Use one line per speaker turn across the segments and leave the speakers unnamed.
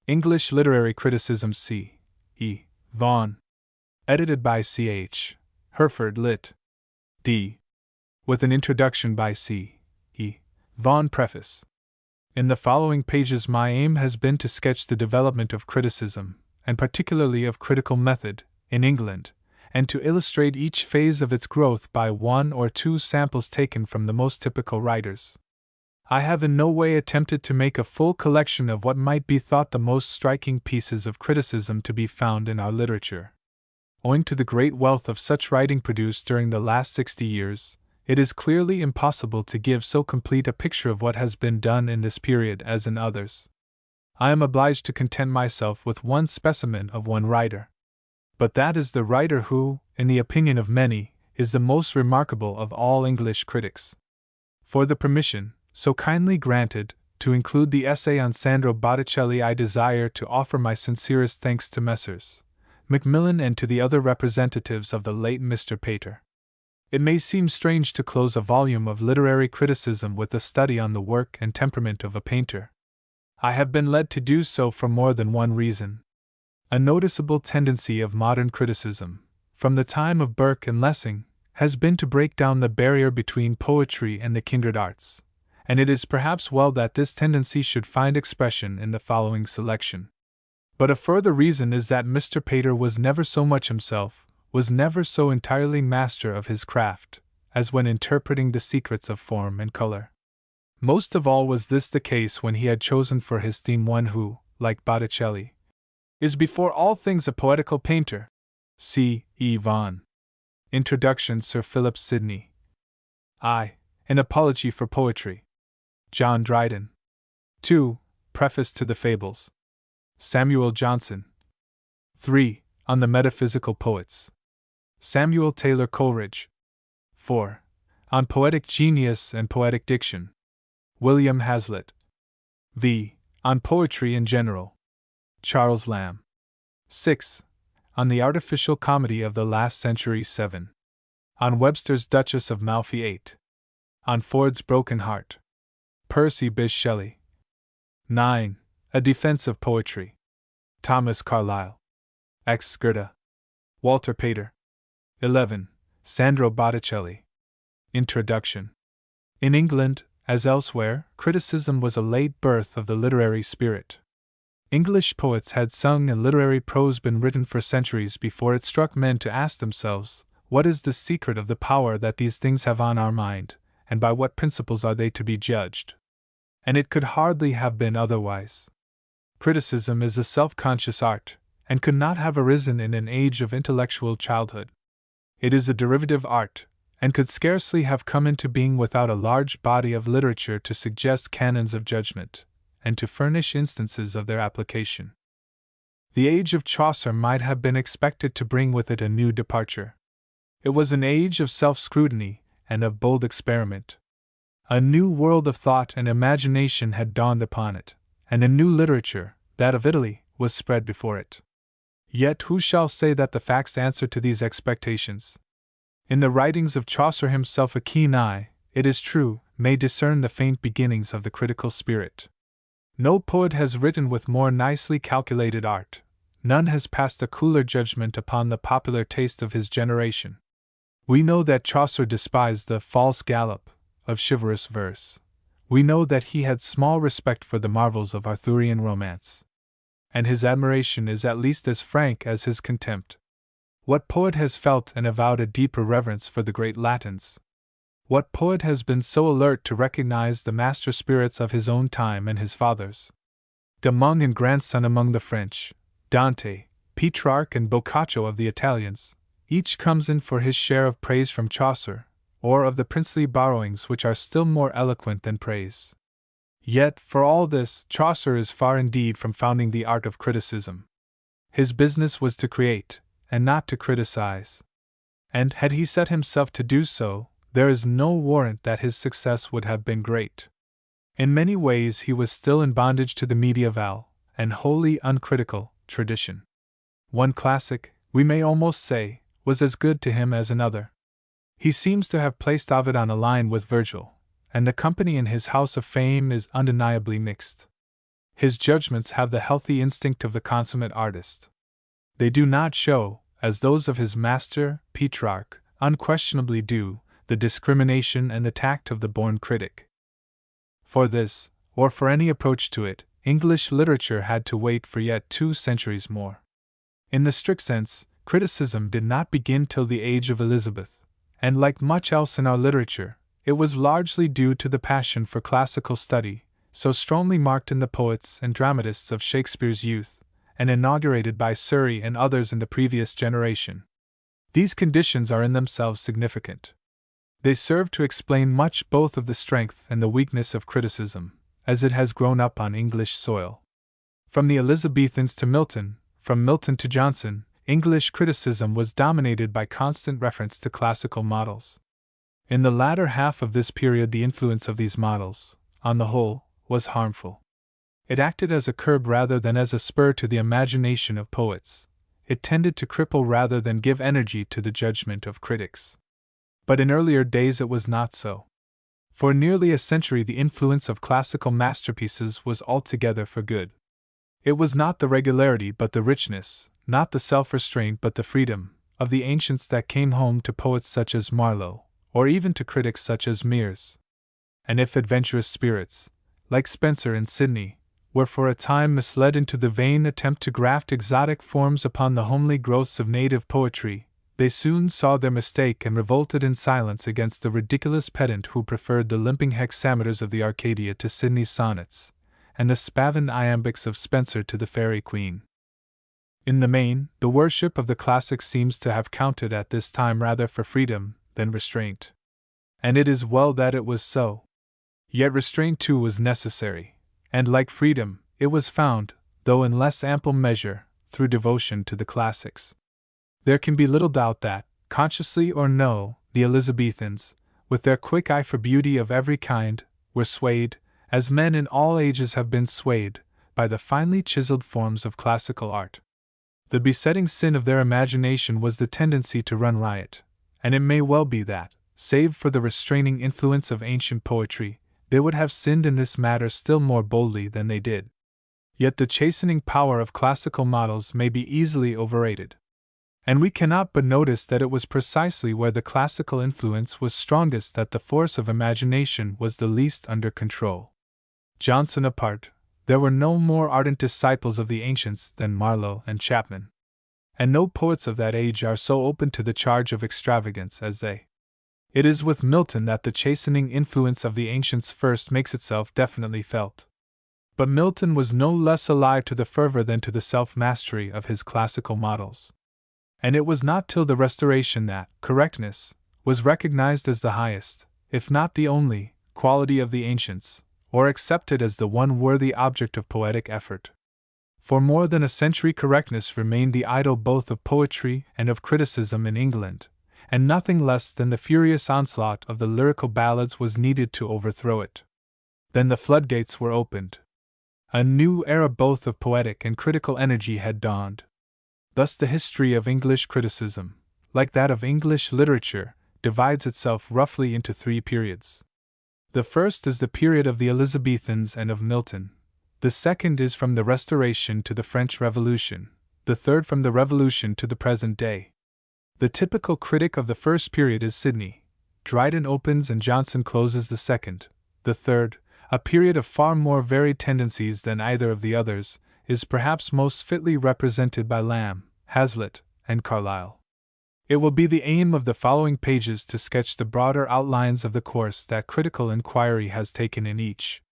English Literary Criticism C. E. Vaughan. Edited by C. H. Herford Lit. D. With an introduction by C. E. Vaughan. Preface. In the following pages, my aim has been to sketch the development of criticism, and particularly of critical method, in England, and to illustrate each phase of its growth by one or two samples taken from the most typical writers. I have in no way attempted to make a full collection of what might be thought the most striking pieces of criticism to be found in our literature. Owing to the great wealth of such writing produced during the last 60 years, it is clearly impossible to give so complete a picture of what has been done in this period as in others. I am obliged to content myself with one specimen of one writer. But that is the writer who, in the opinion of many, is the most remarkable of all English critics. For the permission, so kindly granted, to include the essay on Sandro Botticelli, I desire to offer my sincerest thanks to Messrs. Macmillan and to the other representatives of the late Mr. Pater. It may seem strange to close a volume of literary criticism with a study on the work and temperament of a painter. I have been led to do so for more than one reason. A noticeable tendency of modern criticism, from the time of Burke and Lessing, has been to break down the barrier between poetry and the kindred arts, and it is perhaps well that this tendency should find expression in the following selection. But a further reason is that Mr. Pater was never so much himself, was never so entirely master of his craft, as when interpreting the secrets of form and color. Most of all was this the case when he had chosen for his theme one who, like Botticelli, is before all things a poetical painter. C. E. Vaughan. Introduction. Sir Philip Sidney. I. An Apology for Poetry. John Dryden. 2. Preface to the Fables. Samuel Johnson. 3. On the Metaphysical Poets. Samuel Taylor Coleridge. 4. On Poetic Genius and Poetic Diction. William Hazlitt. V. On Poetry in General. Charles Lamb. 6. On the Artificial Comedy of the Last Century. 7. On Webster's Duchess of Malfi. 8. On Ford's Broken Heart. Percy Bysshe Shelley. 9. A Defense of Poetry. Thomas Carlyle. Ex Goethe. Walter Pater. 11. Sandro Botticelli. Introduction. In England, as elsewhere, criticism was a late birth of the literary spirit. English poets had sung and literary prose been written for centuries before it struck men to ask themselves, what is the secret of the power that these things have on our mind, and by what principles are they to be judged? And it could hardly have been otherwise. Criticism is a self-conscious art, and could not have arisen in an age of intellectual childhood. It is a derivative art, and could scarcely have come into being without a large body of literature to suggest canons of judgment, and to furnish instances of their application. The age of Chaucer might have been expected to bring with it a new departure. It was an age of self-scrutiny and of bold experiment. A new world of thought and imagination had dawned upon it, and a new literature, that of Italy, was spread before it. Yet who shall say that the facts answer to these expectations? In the writings of Chaucer himself a keen eye, it is true, may discern the faint beginnings of the critical spirit. No poet has written with more nicely calculated art, none has passed a cooler judgment upon the popular taste of his generation. We know that Chaucer despised the false gallop of chivalrous verse. We know that he had small respect for the marvels of Arthurian romance. And his admiration is at least as frank as his contempt. What poet has felt and avowed a deeper reverence for the great Latins? What poet has been so alert to recognize the master spirits of his own time and his fathers? De Monge and grandson among the French, Dante, Petrarch and Boccaccio of the Italians, each comes in for his share of praise from Chaucer, or of the princely borrowings which are still more eloquent than praise. Yet, for all this, Chaucer is far indeed from founding the art of criticism. His business was to create, and not to criticize. And, had he set himself to do so, there is no warrant that his success would have been great. In many ways he was still in bondage to the mediaeval, and wholly uncritical, tradition. One classic, we may almost say, was as good to him as another. He seems to have placed Ovid on a line with Virgil, and the company in his house of fame is undeniably mixed. His judgments have the healthy instinct of the consummate artist. They do not show, as those of his master, Petrarch, unquestionably do, the discrimination and the tact of the born critic. For this, or for any approach to it, English literature had to wait for yet 2 centuries more. In the strict sense, criticism did not begin till the age of Elizabeth, and like much else in our literature, it was largely due to the passion for classical study, so strongly marked in the poets and dramatists of Shakespeare's youth, and inaugurated by Surrey and others in the previous generation. These conditions are in themselves significant. They serve to explain much both of the strength and the weakness of criticism, as it has grown up on English soil. From the Elizabethans to Milton, from Milton to Johnson, English criticism was dominated by constant reference to classical models. In the latter half of this period, the influence of these models, on the whole, was harmful. It acted as a curb rather than as a spur to the imagination of poets. It tended to cripple rather than give energy to the judgment of critics. But in earlier days it was not so. For nearly a century the influence of classical masterpieces was altogether for good. It was not the regularity but the richness, not the self-restraint but the freedom, of the ancients that came home to poets such as Marlowe, or even to critics such as Mears. And if adventurous spirits, like Spenser and Sidney, were for a time misled into the vain attempt to graft exotic forms upon the homely growths of native poetry, they soon saw their mistake and revolted in silence against the ridiculous pedant who preferred the limping hexameters of the Arcadia to Sidney's sonnets, and the spavined iambics of Spenser to the Faerie Queene. In the main, the worship of the classics seems to have counted at this time rather for freedom than restraint. And it is well that it was so. Yet restraint too was necessary, and like freedom, it was found, though in less ample measure, through devotion to the classics. There can be little doubt that, consciously or no, the Elizabethans, with their quick eye for beauty of every kind, were swayed, as men in all ages have been swayed, by the finely chiseled forms of classical art. The besetting sin of their imagination was the tendency to run riot, and it may well be that, save for the restraining influence of ancient poetry, they would have sinned in this matter still more boldly than they did. Yet the chastening power of classical models may be easily overrated. And we cannot but notice that it was precisely where the classical influence was strongest that the force of imagination was the least under control. Johnson apart, there were no more ardent disciples of the ancients than Marlowe and Chapman. And no poets of that age are so open to the charge of extravagance as they. It is with Milton that the chastening influence of the ancients first makes itself definitely felt. But Milton was no less alive to the fervor than to the self-mastery of his classical models. And it was not till the Restoration that correctness was recognized as the highest, if not the only, quality of the ancients, or accepted as the one worthy object of poetic effort. For more than a century correctness remained the idol both of poetry and of criticism in England, and nothing less than the furious onslaught of the lyrical ballads was needed to overthrow it. Then the floodgates were opened. A new era both of poetic and critical energy had dawned. Thus the history of English criticism, like that of English literature, divides itself roughly into 3 periods. The first is the period of the Elizabethans and of Milton. The second is from the Restoration to the French Revolution, the third from the Revolution to the present day. The typical critic of the first period is Sidney. Dryden opens and Johnson closes the second. The third, a period of far more varied tendencies than either of the others, is perhaps most fitly represented by Lamb, Hazlitt, and Carlyle. It will be the aim of the following pages to sketch the broader outlines of the course that critical inquiry has taken in each.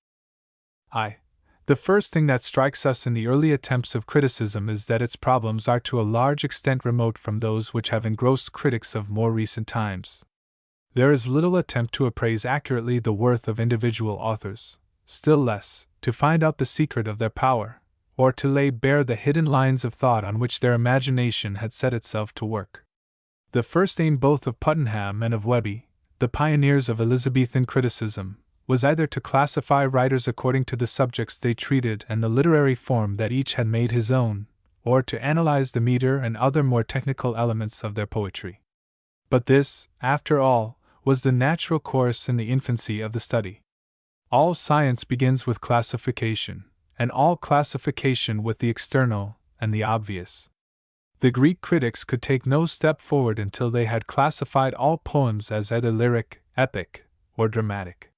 The first thing that strikes us in the early attempts of criticism is that its problems are to a large extent remote from those which have engrossed critics of more recent times. There is little attempt to appraise accurately the worth of individual authors, still less, to find out the secret of their power, or to lay bare the hidden lines of thought on which their imagination had set itself to work. The first aim both of Puttenham and of Webby, the pioneers of Elizabethan criticism, was either to classify writers according to the subjects they treated and the literary form that each had made his own, or to analyze the meter and other more technical elements of their poetry. But this, after all, was the natural course in the infancy of the study. All science begins with classification, and all classification with the external and the obvious. The Greek critics could take no step forward until they had classified all poems as either lyric, epic, or dramatic.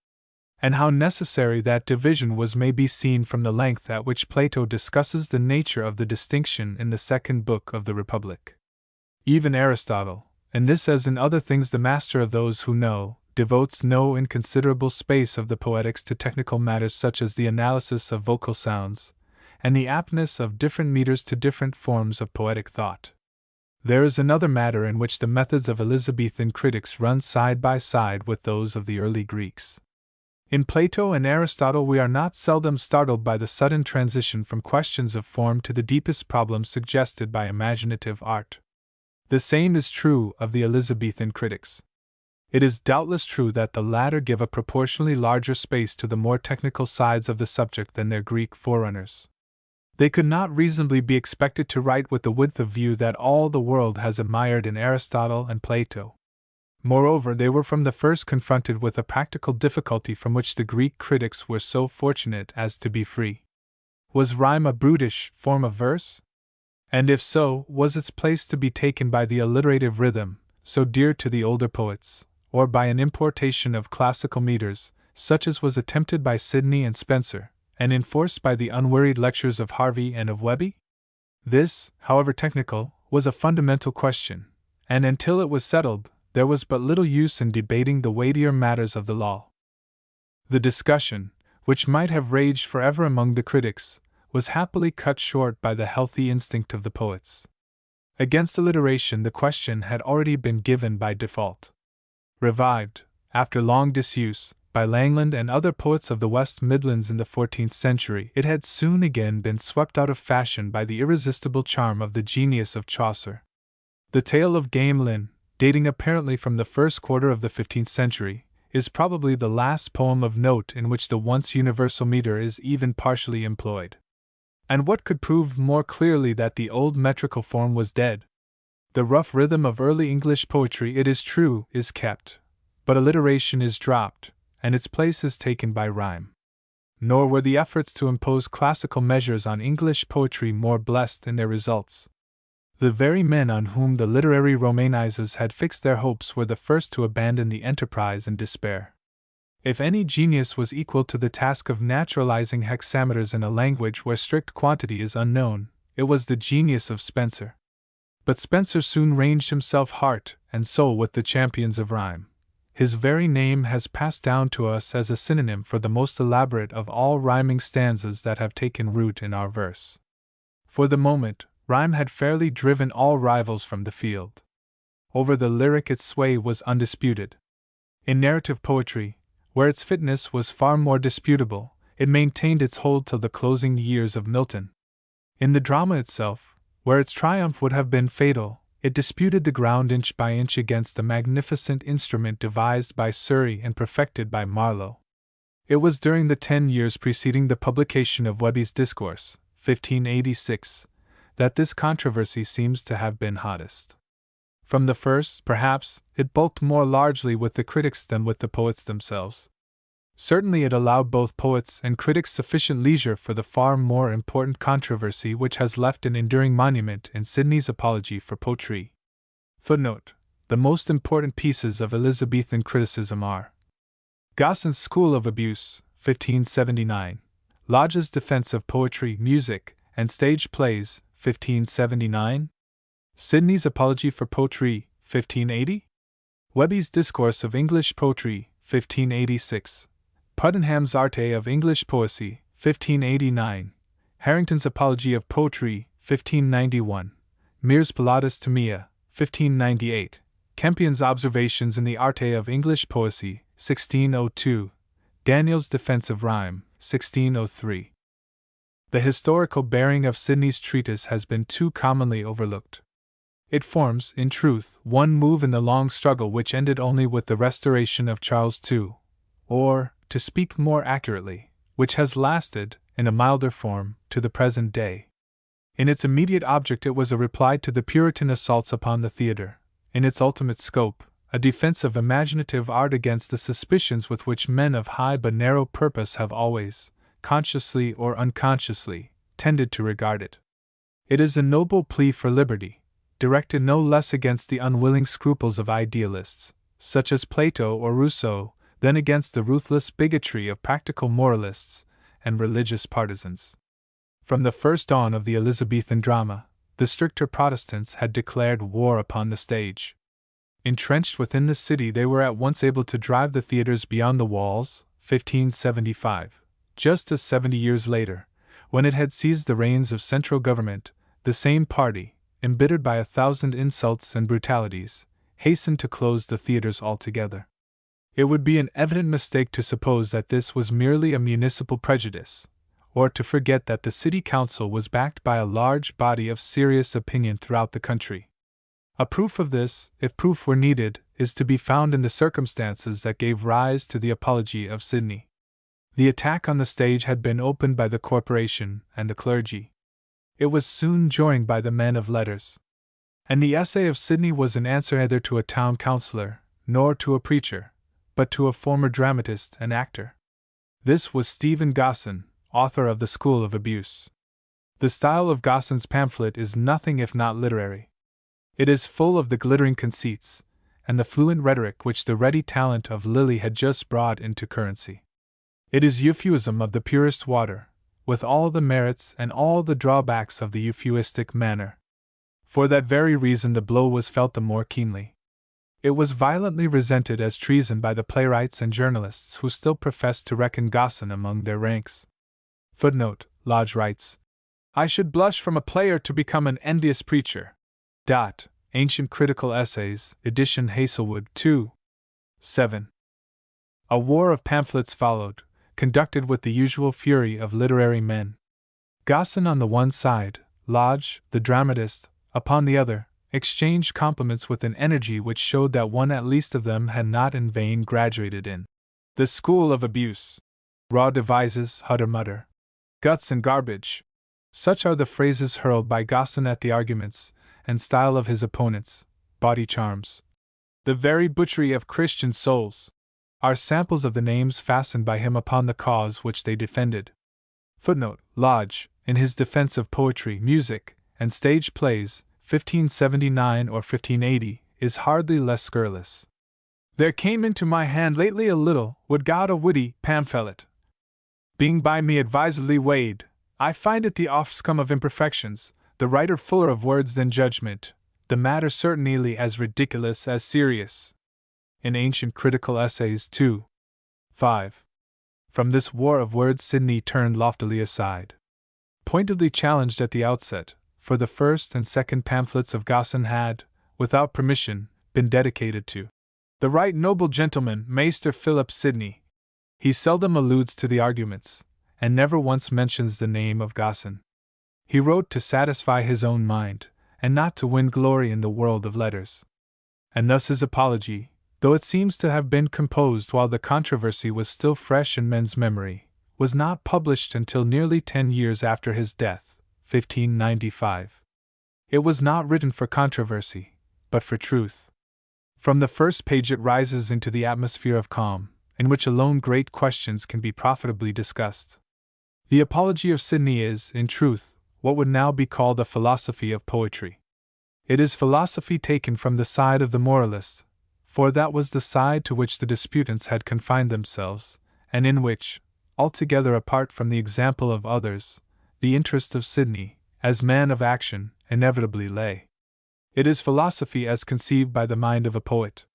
And how necessary that division was may be seen from the length at which Plato discusses the nature of the distinction in the second book of the Republic. Even Aristotle, in this as in other things the master of those who know, devotes no inconsiderable space of the poetics to technical matters such as the analysis of vocal sounds, and the aptness of different meters to different forms of poetic thought. There is another matter in which the methods of Elizabethan critics run side by side with those of the early Greeks. In Plato and Aristotle we are not seldom startled by the sudden transition from questions of form to the deepest problems suggested by imaginative art. The same is true of the Elizabethan critics. It is doubtless true that the latter give a proportionally larger space to the more technical sides of the subject than their Greek forerunners. They could not reasonably be expected to write with the width of view that all the world has admired in Aristotle and Plato. Moreover, they were from the first confronted with a practical difficulty from which the Greek critics were so fortunate as to be free. Was rhyme a brutish form of verse? And if so, was its place to be taken by the alliterative rhythm, so dear to the older poets, or by an importation of classical meters, such as was attempted by Sidney and Spenser, and enforced by the unwearied lectures of Harvey and of Webby? This, however technical, was a fundamental question, and until it was settled, there was but little use in debating the weightier matters of the law. The discussion, which might have raged forever among the critics, was happily cut short by the healthy instinct of the poets. Against alliteration the question had already been given by default. Revived, after long disuse, by Langland and other poets of the West Midlands in the 14th century, it had soon again been swept out of fashion by the irresistible charm of the genius of Chaucer. The tale of Game Lynn, dating apparently from the first quarter of the 15th century, is probably the last poem of note in which the once universal meter is even partially employed. And what could prove more clearly that the old metrical form was dead? The rough rhythm of early English poetry, it is true, is kept, but alliteration is dropped, and its place is taken by rhyme. Nor were the efforts to impose classical measures on English poetry more blessed in their results. The very men on whom the literary Romanizers had fixed their hopes were the first to abandon the enterprise in despair. If any genius was equal to the task of naturalizing hexameters in a language where strict quantity is unknown, it was the genius of Spenser. But Spenser soon ranged himself heart and soul with the champions of rhyme. His very name has passed down to us as a synonym for the most elaborate of all rhyming stanzas that have taken root in our verse. For the moment, rhyme had fairly driven all rivals from the field. Over the lyric its sway was undisputed. In narrative poetry, where its fitness was far more disputable, it maintained its hold till the closing years of Milton. In the drama itself, where its triumph would have been fatal, it disputed the ground inch by inch against the magnificent instrument devised by Surrey and perfected by Marlowe. It was during the 10 years preceding the publication of Webby's Discourse, 1586, that this controversy seems to have been hottest. From the first, perhaps, it bulked more largely with the critics than with the poets themselves. Certainly it allowed both poets and critics sufficient leisure for the far more important controversy which has left an enduring monument in Sidney's Apology for Poetry. Footnote: the most important pieces of Elizabethan criticism are Gosson's School of Abuse, 1579, Lodge's Defense of Poetry, Music, and Stage Plays, 1579, Sidney's Apology for Poetry, 1580, Webby's Discourse of English Poetry, 1586, Puttenham's Arte of English Poesy, 1589, Harrington's Apology of Poetry, 1591, Mere's Pilatus Timea, 1598, Kempion's Observations in the Arte of English Poesy, 1602, Daniel's Defense of Rhyme, 1603. The historical bearing of Sidney's treatise has been too commonly overlooked. It forms, in truth, one move in the long struggle which ended only with the restoration of Charles II, or, to speak more accurately, which has lasted, in a milder form, to the present day. In its immediate object it was a reply to the Puritan assaults upon the theatre; in its ultimate scope, a defense of imaginative art against the suspicions with which men of high but narrow purpose have always, consciously or unconsciously, tended to regard it. It is a noble plea for liberty, directed no less against the unwilling scruples of idealists, such as Plato or Rousseau, than against the ruthless bigotry of practical moralists and religious partisans. From the first dawn of the Elizabethan drama, the stricter Protestants had declared war upon the stage. Entrenched within the city, they were at once able to drive the theaters beyond the walls, 1575, just as 70 years later, when it had seized the reins of central government, the same party, embittered by 1,000 insults and brutalities, hastened to close the theaters altogether. It would be an evident mistake to suppose that this was merely a municipal prejudice, or to forget that the city council was backed by a large body of serious opinion throughout the country. A proof of this, if proof were needed, is to be found in the circumstances that gave rise to the Apology of Sidney. The attack on the stage had been opened by the corporation and the clergy. It was soon joined by the men of letters. And the essay of Sidney was an answer neither to a town councillor, nor to a preacher, but to a former dramatist and actor. This was Stephen Gosson, author of The School of Abuse. The style of Gosson's pamphlet is nothing if not literary. It is full of the glittering conceits, and the fluent rhetoric which the ready talent of Lilly had just brought into currency. It is euphuism of the purest water, with all the merits and all the drawbacks of the euphuistic manner. For that very reason the blow was felt the more keenly. It was violently resented as treason by the playwrights and journalists who still professed to reckon Gosson among their ranks. Footnote: Lodge writes, "I should blush from a player to become an envious preacher." Ancient Critical Essays, edition Hazelwood, 2. 7. A war of pamphlets followed, conducted with the usual fury of literary men. Gosson on the one side, Lodge, the dramatist, upon the other, exchanged compliments with an energy which showed that one at least of them had not in vain graduated in the school of abuse. Raw devices, hutter-mutter, guts and garbage. Such are the phrases hurled by Gosson at the arguments and style of his opponents. Body charms, the very butchery of Christian souls, are samples of the names fastened by him upon the cause which they defended. Footnote: Lodge, in his defense of poetry, music, and stage plays, 1579 or 1580, is hardly less scurrilous. There came into my hand lately a little, would God, a witty pamphlet. Being by me advisedly weighed, I find it the offscum of imperfections, the writer fuller of words than judgment, the matter certainly as ridiculous as serious. In Ancient Critical Essays 2. 5. From this war of words Sidney turned loftily aside. Pointedly challenged at the outset, for the first and second pamphlets of Gosson had, without permission, been dedicated to the right noble gentleman, Maester Philip Sidney. He seldom alludes to the arguments, and never once mentions the name of Gosson. He wrote to satisfy his own mind, and not to win glory in the world of letters. And thus his apology, though it seems to have been composed while the controversy was still fresh in men's memory, was not published until nearly 10 years after his death, 1595. It was not written for controversy, but for truth. From the first page it rises into the atmosphere of calm, in which alone great questions can be profitably discussed. The Apology of Sidney is, in truth, what would now be called a philosophy of poetry. It is philosophy taken from the side of the moralist, for that was the side to which the disputants had confined themselves, and in which, altogether apart from the example of others, the interest of Sidney, as man of action, inevitably lay. It is philosophy as conceived by the mind of a poet.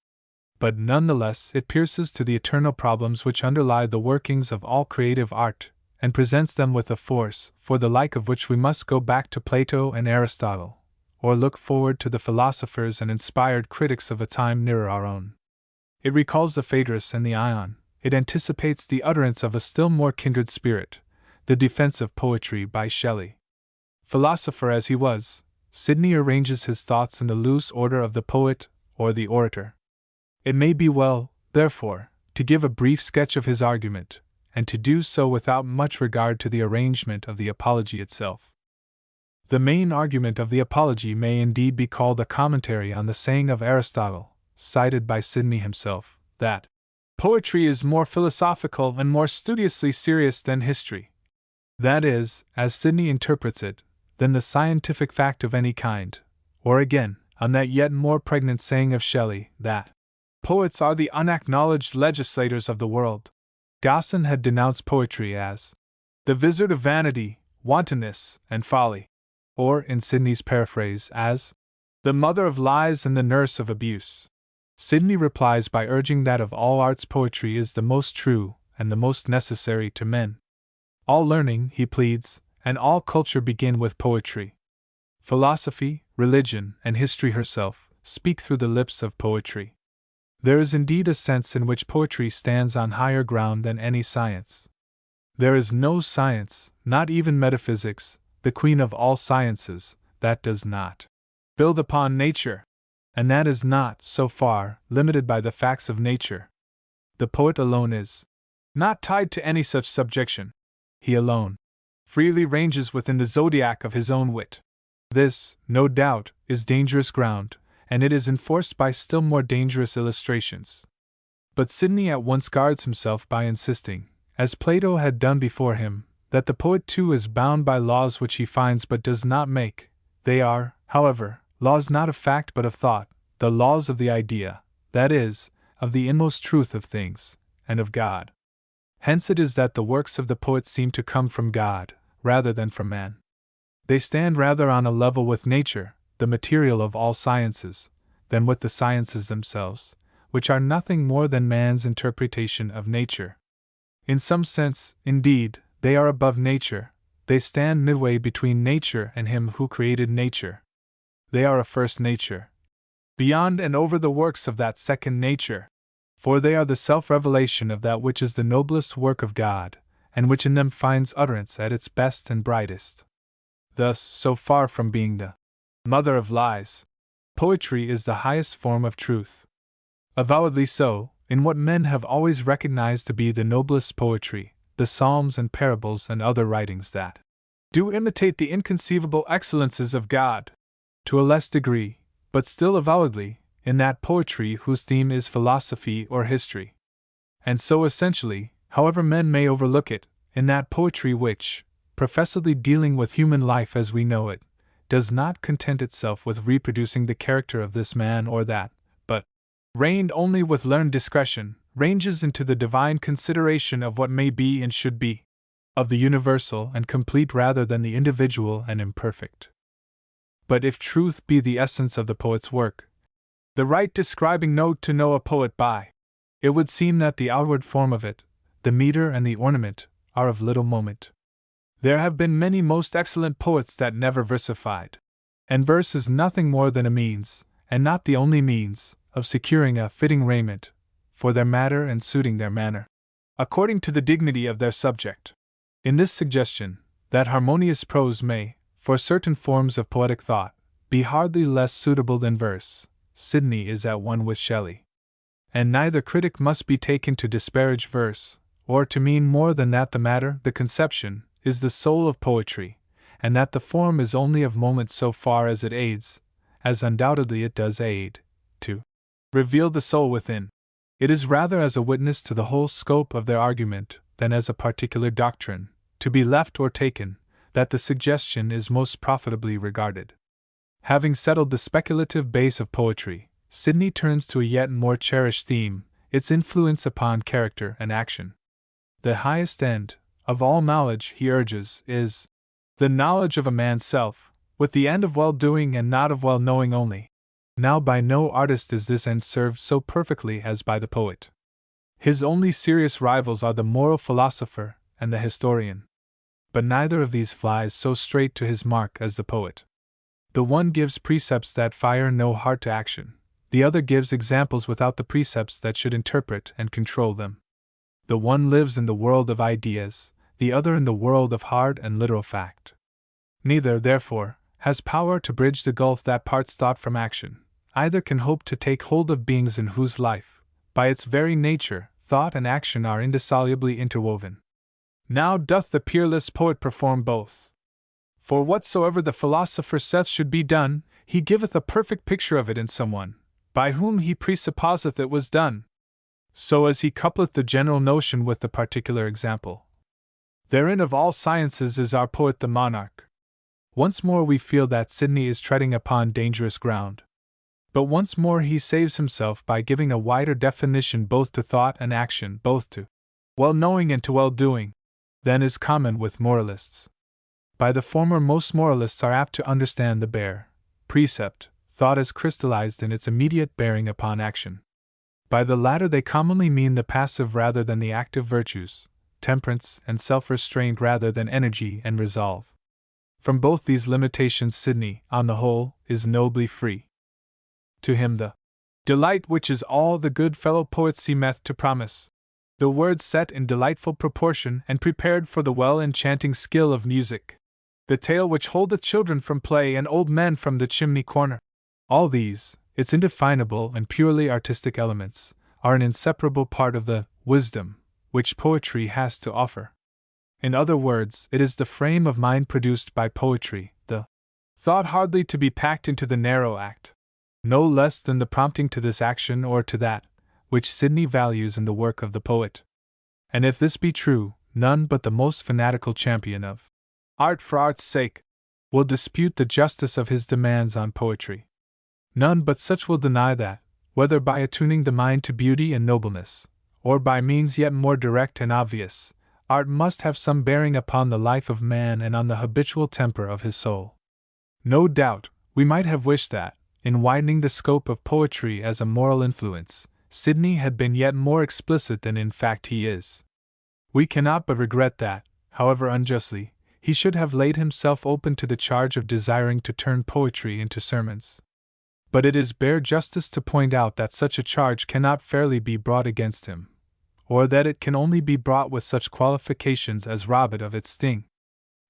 But none the less it pierces to the eternal problems which underlie the workings of all creative art, and presents them with a force for the like of which we must go back to Plato and Aristotle, or look forward to the philosophers and inspired critics of a time nearer our own. It recalls the Phaedrus and the Ion, it anticipates the utterance of a still more kindred spirit, the defense of poetry by Shelley. Philosopher as he was, Sidney arranges his thoughts in the loose order of the poet or the orator. It may be well, therefore, to give a brief sketch of his argument, and to do so without much regard to the arrangement of the apology itself. The main argument of the apology may indeed be called a commentary on the saying of Aristotle, cited by Sidney himself, that poetry is more philosophical and more studiously serious than history, That is, as Sidney interprets it, than the scientific fact of any kind, or again, on that yet more pregnant saying of Shelley, that poets are the unacknowledged legislators of the world. Gosson had denounced poetry as the vizard of vanity, wantonness, and folly, or, in Sidney's paraphrase, as the mother of lies and the nurse of abuse. Sidney replies by urging that of all arts poetry is the most true and the most necessary to men. All learning, he pleads, and all culture begin with poetry. Philosophy, religion, and history herself speak through the lips of poetry. There is indeed a sense in which poetry stands on higher ground than any science. There is no science, not even metaphysics, the queen of all sciences, that does not build upon nature, and that is not, so far, limited by the facts of nature. The poet alone is not tied to any such subjection. He alone freely ranges within the zodiac of his own wit. This, no doubt, is dangerous ground, and it is enforced by still more dangerous illustrations. But Sidney at once guards himself by insisting, as Plato had done before him, that the poet too is bound by laws which he finds but does not make. They are, however, laws not of fact but of thought, the laws of the idea, that is, of the inmost truth of things, and of God. Hence it is that the works of the poet seem to come from God, rather than from man. They stand rather on a level with nature, the material of all sciences, than with the sciences themselves, which are nothing more than man's interpretation of nature. In some sense, indeed, they are above nature, they stand midway between nature and him who created nature. They are a first nature, beyond and over the works of that second nature, for they are the self-revelation of that which is the noblest work of God, and which in them finds utterance at its best and brightest. Thus, so far from being the mother of lies, poetry is the highest form of truth. Avowedly so, in what men have always recognized to be the noblest poetry, the psalms and parables and other writings that do imitate the inconceivable excellences of God. To a less degree, but still avowedly, in that poetry whose theme is philosophy or history. And so essentially, however men may overlook it, in that poetry which, professedly dealing with human life as we know it, does not content itself with reproducing the character of this man or that, but, reined only with learned discretion, ranges into the divine consideration of what may be and should be, of the universal and complete rather than the individual and imperfect. But if truth be the essence of the poet's work, the right describing note to know a poet by, it would seem that the outward form of it, the meter and the ornament, are of little moment. There have been many most excellent poets that never versified, and verse is nothing more than a means, and not the only means, of securing a fitting raiment for their matter and suiting their manner, according to the dignity of their subject. In this suggestion, that harmonious prose may, for certain forms of poetic thought, be hardly less suitable than verse, Sidney is at one with Shelley. And neither critic must be taken to disparage verse, or to mean more than that the matter, the conception, is the soul of poetry, and that the form is only of moment so far as it aids, as undoubtedly it does aid, to reveal the soul within. It is rather as a witness to the whole scope of their argument than as a particular doctrine, to be left or taken, that the suggestion is most profitably regarded. Having settled the speculative base of poetry, Sidney turns to a yet more cherished theme, its influence upon character and action. The highest end of all knowledge, he urges, is the knowledge of a man's self, with the end of well-doing and not of well-knowing only. Now by no artist is this end served so perfectly as by the poet. His only serious rivals are the moral philosopher and the historian. But neither of these flies so straight to his mark as the poet. The one gives precepts that fire no heart to action, the other gives examples without the precepts that should interpret and control them. The one lives in the world of ideas, the other in the world of hard and literal fact. Neither, therefore, has power to bridge the gulf that parts thought from action. Either can hope to take hold of beings in whose life, by its very nature, thought and action are indissolubly interwoven. Now doth the peerless poet perform both. For whatsoever the philosopher saith should be done, he giveth a perfect picture of it in some one, by whom he presupposeth it was done, so as he coupleth the general notion with the particular example. Therein of all sciences is our poet the monarch. Once more we feel that Sidney is treading upon dangerous ground. But once more he saves himself by giving a wider definition both to thought and action, both to well-knowing and to well-doing, than is common with moralists. By the former most moralists are apt to understand the bare precept, thought as crystallized in its immediate bearing upon action. By the latter they commonly mean the passive rather than the active virtues, temperance and self-restraint rather than energy and resolve. From both these limitations Sidney, on the whole, is nobly free. To him the delight which is all the good fellow poet seemeth to promise, the words set in delightful proportion and prepared for the well-enchanting skill of music, the tale which holdeth children from play and old men from the chimney corner, all these, its indefinable and purely artistic elements, are an inseparable part of the wisdom which poetry has to offer. In other words, it is the frame of mind produced by poetry, the thought hardly to be packed into the narrow act, no less than the prompting to this action or to that, which Sidney values in the work of the poet. And if this be true, none but the most fanatical champion of art for art's sake will dispute the justice of his demands on poetry. None but such will deny that, whether by attuning the mind to beauty and nobleness, or by means yet more direct and obvious, art must have some bearing upon the life of man and on the habitual temper of his soul. No doubt, we might have wished that, in widening the scope of poetry as a moral influence, Sidney had been yet more explicit than in fact he is. We cannot but regret that, however unjustly, he should have laid himself open to the charge of desiring to turn poetry into sermons. But it is bare justice to point out that such a charge cannot fairly be brought against him, or that it can only be brought with such qualifications as rob it of its sting.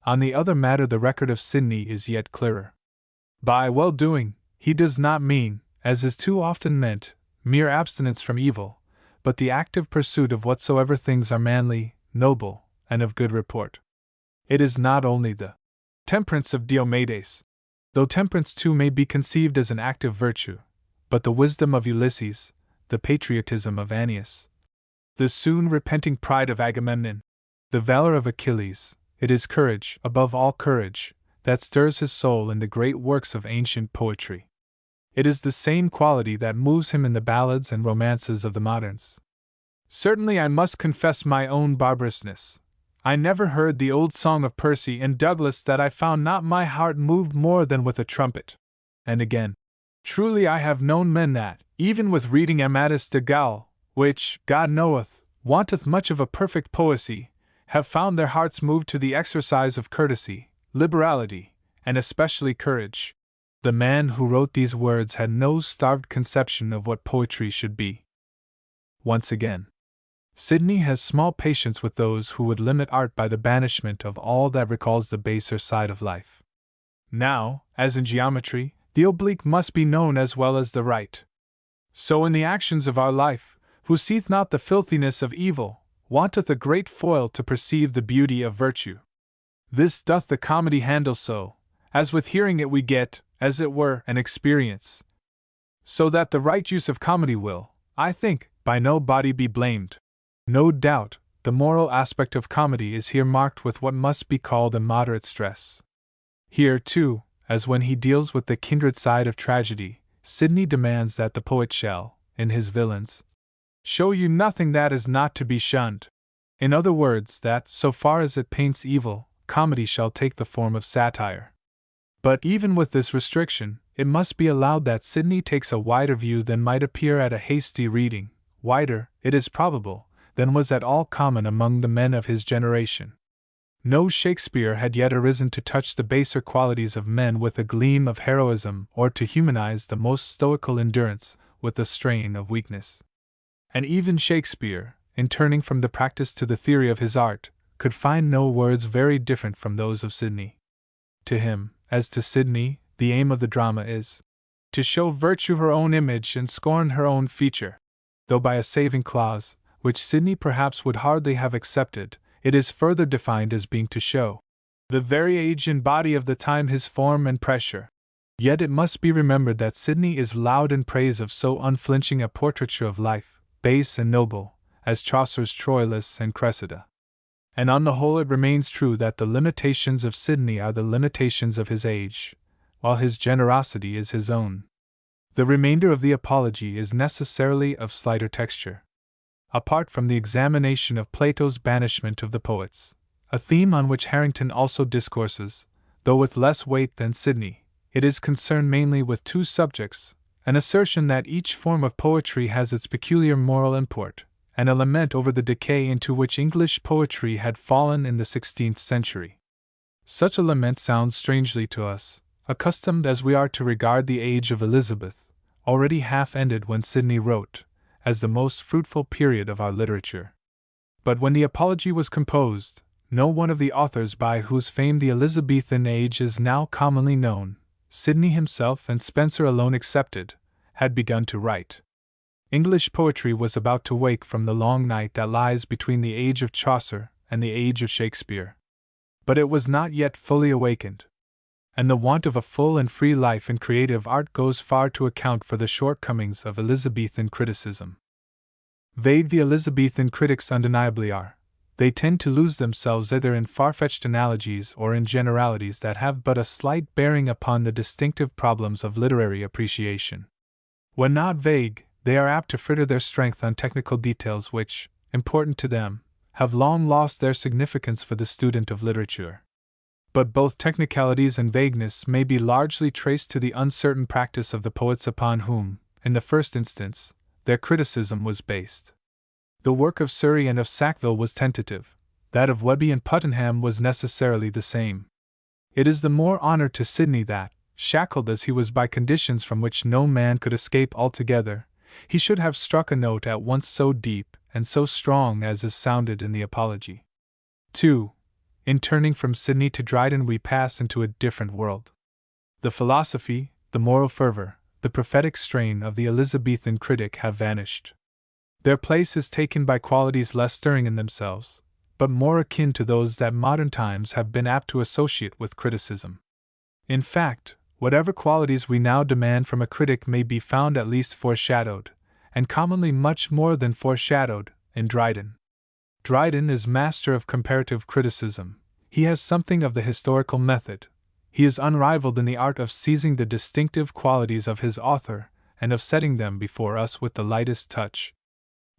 On the other matter the record of Sidney is yet clearer. By well-doing, he does not mean, as is too often meant, mere abstinence from evil, but the active pursuit of whatsoever things are manly, noble, and of good report. It is not only the temperance of Diomedes, though temperance too may be conceived as an active virtue, but the wisdom of Ulysses, the patriotism of Aeneas, the soon repenting pride of Agamemnon, the valor of Achilles. It is courage, above all courage, that stirs his soul in the great works of ancient poetry. It is the same quality that moves him in the ballads and romances of the moderns. Certainly I must confess my own barbarousness. I never heard the old song of Percy and Douglas that I found not my heart moved more than with a trumpet. And again, truly I have known men that, even with reading Amadis de Gaul, which, God knoweth, wanteth much of a perfect poesy, have found their hearts moved to the exercise of courtesy, liberality, and especially courage. The man who wrote these words had no starved conception of what poetry should be. Once again, Sidney has small patience with those who would limit art by the banishment of all that recalls the baser side of life. Now, as in geometry, the oblique must be known as well as the right, so in the actions of our life, who seeth not the filthiness of evil, wanteth a great foil to perceive the beauty of virtue. This doth the comedy handle so, as with hearing it we get, as it were, an experience. So that the right use of comedy will, I think, by no body be blamed. No doubt, the moral aspect of comedy is here marked with what must be called a moderate stress. Here, too, as when he deals with the kindred side of tragedy, Sidney demands that the poet shall, in his villains, show you nothing that is not to be shunned. In other words, that, so far as it paints evil, comedy shall take the form of satire. But even with this restriction, it must be allowed that Sidney takes a wider view than might appear at a hasty reading, wider, it is probable, than was at all common among the men of his generation. No Shakespeare had yet arisen to touch the baser qualities of men with a gleam of heroism or to humanize the most stoical endurance with a strain of weakness. And even Shakespeare, in turning from the practice to the theory of his art, could find no words very different from those of Sidney. To him, as to Sidney, the aim of the drama is to show virtue her own image and scorn her own feature. Though by a saving clause, which Sidney perhaps would hardly have accepted, it is further defined as being to show the very age and body of the time his form and pressure. Yet it must be remembered that Sidney is loud in praise of so unflinching a portraiture of life, base and noble, as Chaucer's Troilus and Cressida. And on the whole it remains true that the limitations of Sidney are the limitations of his age, while his generosity is his own. The remainder of the apology is necessarily of slighter texture. Apart from the examination of Plato's banishment of the poets, a theme on which Harrington also discourses, though with less weight than Sidney, it is concerned mainly with two subjects: an assertion that each form of poetry has its peculiar moral import, and a lament over the decay into which English poetry had fallen in the 16th century. Such a lament sounds strangely to us, accustomed as we are to regard the age of Elizabeth, already half ended when Sidney wrote, as the most fruitful period of our literature. But when the apology was composed, no one of the authors by whose fame the Elizabethan age is now commonly known, Sidney himself and Spenser alone excepted, had begun to write. English poetry was about to wake from the long night that lies between the age of Chaucer and the age of Shakespeare. But it was not yet fully awakened. And the want of a full and free life in creative art goes far to account for the shortcomings of Elizabethan criticism. Vague the Elizabethan critics undeniably are. They tend to lose themselves either in far-fetched analogies or in generalities that have but a slight bearing upon the distinctive problems of literary appreciation. When not vague, they are apt to fritter their strength on technical details which, important to them, have long lost their significance for the student of literature. But both technicalities and vagueness may be largely traced to the uncertain practice of the poets upon whom, in the first instance, their criticism was based. The work of Surrey and of Sackville was tentative, that of Webby and Puttenham was necessarily the same. It is the more honor to Sidney that, shackled as he was by conditions from which no man could escape altogether, he should have struck a note at once so deep and so strong as is sounded in the Apology. 2. In turning from Sidney to Dryden we pass into a different world. The philosophy, the moral fervor, the prophetic strain of the Elizabethan critic have vanished. Their place is taken by qualities less stirring in themselves, but more akin to those that modern times have been apt to associate with criticism. In fact, whatever qualities we now demand from a critic may be found at least foreshadowed, and commonly much more than foreshadowed, in Dryden. Dryden is master of comparative criticism. He has something of the historical method. He is unrivaled in the art of seizing the distinctive qualities of his author and of setting them before us with the lightest touch.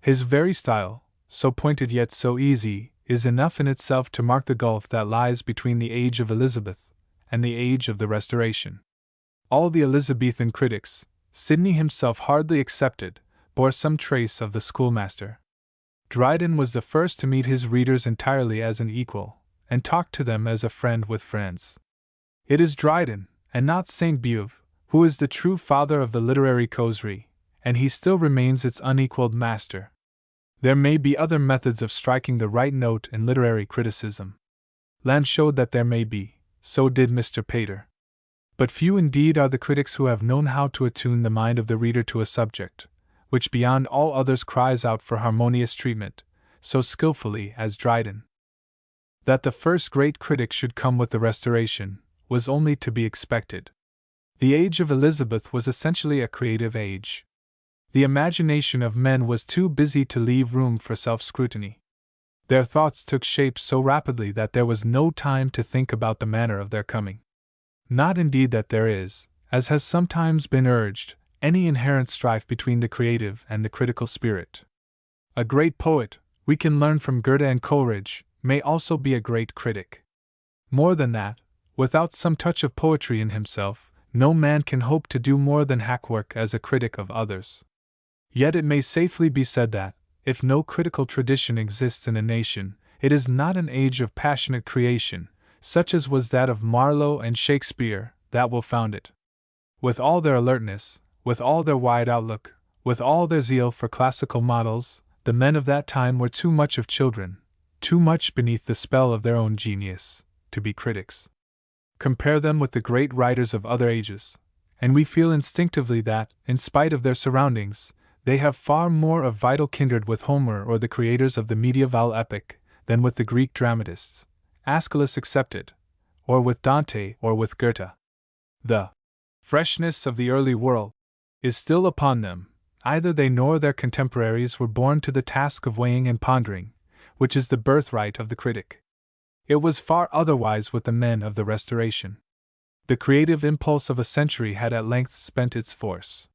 His very style, so pointed yet so easy, is enough in itself to mark the gulf that lies between the age of Elizabeth and the age of the Restoration. All the Elizabethan critics, Sidney himself hardly excepted, bore some trace of the schoolmaster. Dryden was the first to meet his readers entirely as an equal, and talk to them as a friend with friends. It is Dryden, and not Sainte Beuve, who is the true father of the literary causerie, and he still remains its unequaled master. There may be other methods of striking the right note in literary criticism. Lamb showed that there may be, so did Mr. Pater. But few indeed are the critics who have known how to attune the mind of the reader to a subject, which beyond all others cries out for harmonious treatment, so skillfully as Dryden. That the first great critic should come with the Restoration was only to be expected. The age of Elizabeth was essentially a creative age. The imagination of men was too busy to leave room for self-scrutiny. Their thoughts took shape so rapidly that there was no time to think about the manner of their coming. Not indeed that there is, as has sometimes been urged, any inherent strife between the creative and the critical spirit. A great poet, we can learn from Goethe and Coleridge, may also be a great critic. More than that, without some touch of poetry in himself, no man can hope to do more than hackwork as a critic of others. Yet it may safely be said that, if no critical tradition exists in a nation, it is not an age of passionate creation, such as was that of Marlowe and Shakespeare, that will found it. With all their alertness, with all their wide outlook, with all their zeal for classical models, the men of that time were too much of children, too much beneath the spell of their own genius, to be critics. Compare them with the great writers of other ages, and we feel instinctively that, in spite of their surroundings, they have far more of vital kindred with Homer or the creators of the medieval epic than with the Greek dramatists, Aeschylus excepted, or with Dante or with Goethe. The freshness of the early world is still upon them. Either they nor their contemporaries were born to the task of weighing and pondering, which is the birthright of the critic. It was far otherwise with the men of the Restoration. The creative impulse of a century had at length spent its force.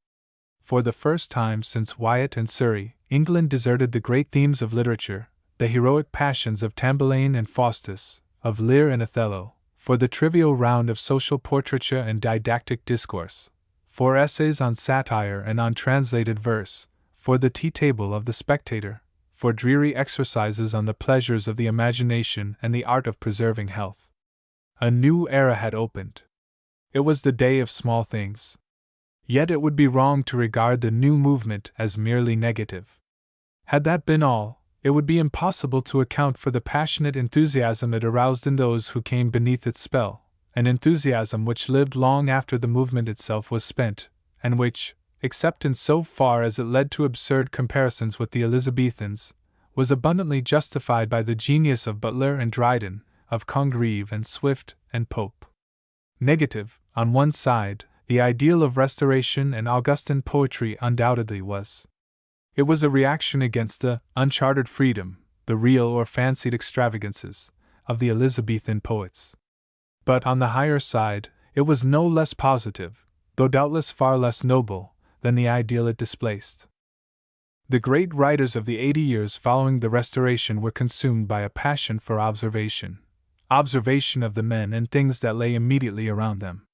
For the first time since Wyatt and Surrey, England deserted the great themes of literature, the heroic passions of Tamburlaine and Faustus, of Lear and Othello, for the trivial round of social portraiture and didactic discourse, for essays on satire and on translated verse, for the tea-table of the Spectator, for dreary exercises on the pleasures of the imagination and the art of preserving health. A new era had opened. It was the day of small things. Yet it would be wrong to regard the new movement as merely negative. Had that been all, it would be impossible to account for the passionate enthusiasm it aroused in those who came beneath its spell, an enthusiasm which lived long after the movement itself was spent, and which, except in so far as it led to absurd comparisons with the Elizabethans, was abundantly justified by the genius of Butler and Dryden, of Congreve and Swift and Pope. Negative, on one side, the ideal of Restoration and Augustan poetry undoubtedly was. It was a reaction against the unchartered freedom, the real or fancied extravagances, of the Elizabethan poets. But on the higher side, it was no less positive, though doubtless far less noble, than the ideal it displaced. The great writers of the 80 years following the Restoration were consumed by a passion for observation of the men and things that lay immediately around them.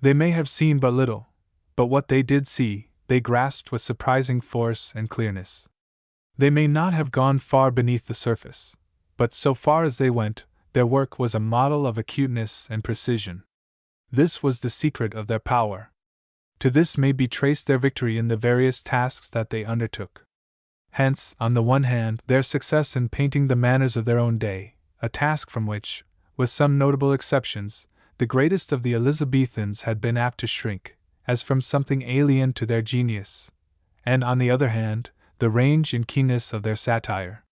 They may have seen but little, but what they did see, they grasped with surprising force and clearness. They may not have gone far beneath the surface, but so far as they went, their work was a model of acuteness and precision. This was the secret of their power. To this may be traced their victory in the various tasks that they undertook. Hence, on the one hand, their success in painting the manners of their own day, a task from which, with some notable exceptions, the greatest of the Elizabethans had been apt to shrink, as from something alien to their genius, and on the other hand, the range and keenness of their satire.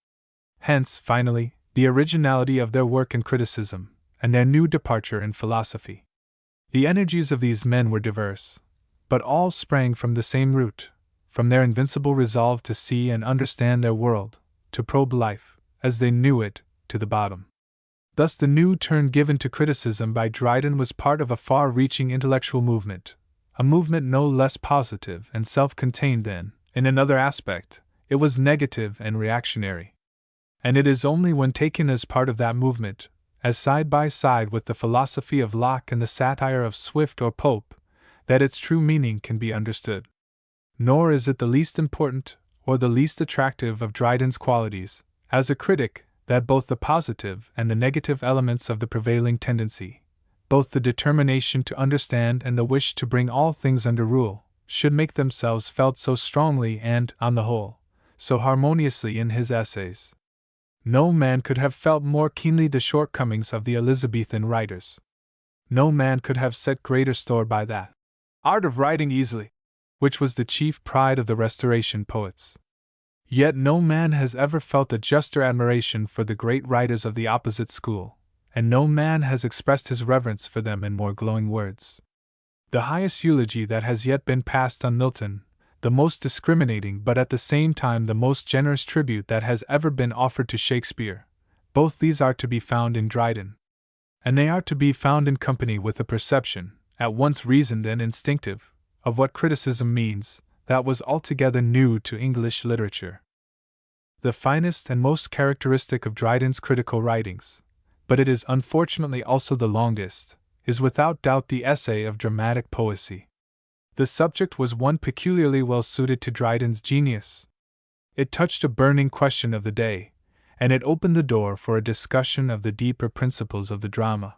Hence, finally, the originality of their work in criticism, and their new departure in philosophy. The energies of these men were diverse, but all sprang from the same root, from their invincible resolve to see and understand their world, to probe life, as they knew it, to the bottom. Thus the new turn given to criticism by Dryden was part of a far-reaching intellectual movement, a movement no less positive and self-contained than, in another aspect, it was negative and reactionary. And it is only when taken as part of that movement, as side by side with the philosophy of Locke and the satire of Swift or Pope, that its true meaning can be understood. Nor is it the least important, or the least attractive of Dryden's qualities, as a critic, that both the positive and the negative elements of the prevailing tendency, both the determination to understand and the wish to bring all things under rule, should make themselves felt so strongly and, on the whole, so harmoniously in his essays. No man could have felt more keenly the shortcomings of the Elizabethan writers. No man could have set greater store by that art of writing easily, which was the chief pride of the Restoration poets. Yet no man has ever felt a juster admiration for the great writers of the opposite school, and no man has expressed his reverence for them in more glowing words. The highest eulogy that has yet been passed on Milton, the most discriminating but at the same time the most generous tribute that has ever been offered to Shakespeare, both these are to be found in Dryden. And they are to be found in company with a perception, at once reasoned and instinctive, of what criticism means, that was altogether new to English literature. The finest and most characteristic of Dryden's critical writings, but it is unfortunately also the longest, is without doubt the essay of dramatic poesy. The subject was one peculiarly well suited to Dryden's genius. It touched a burning question of the day, and it opened the door for a discussion of the deeper principles of the drama.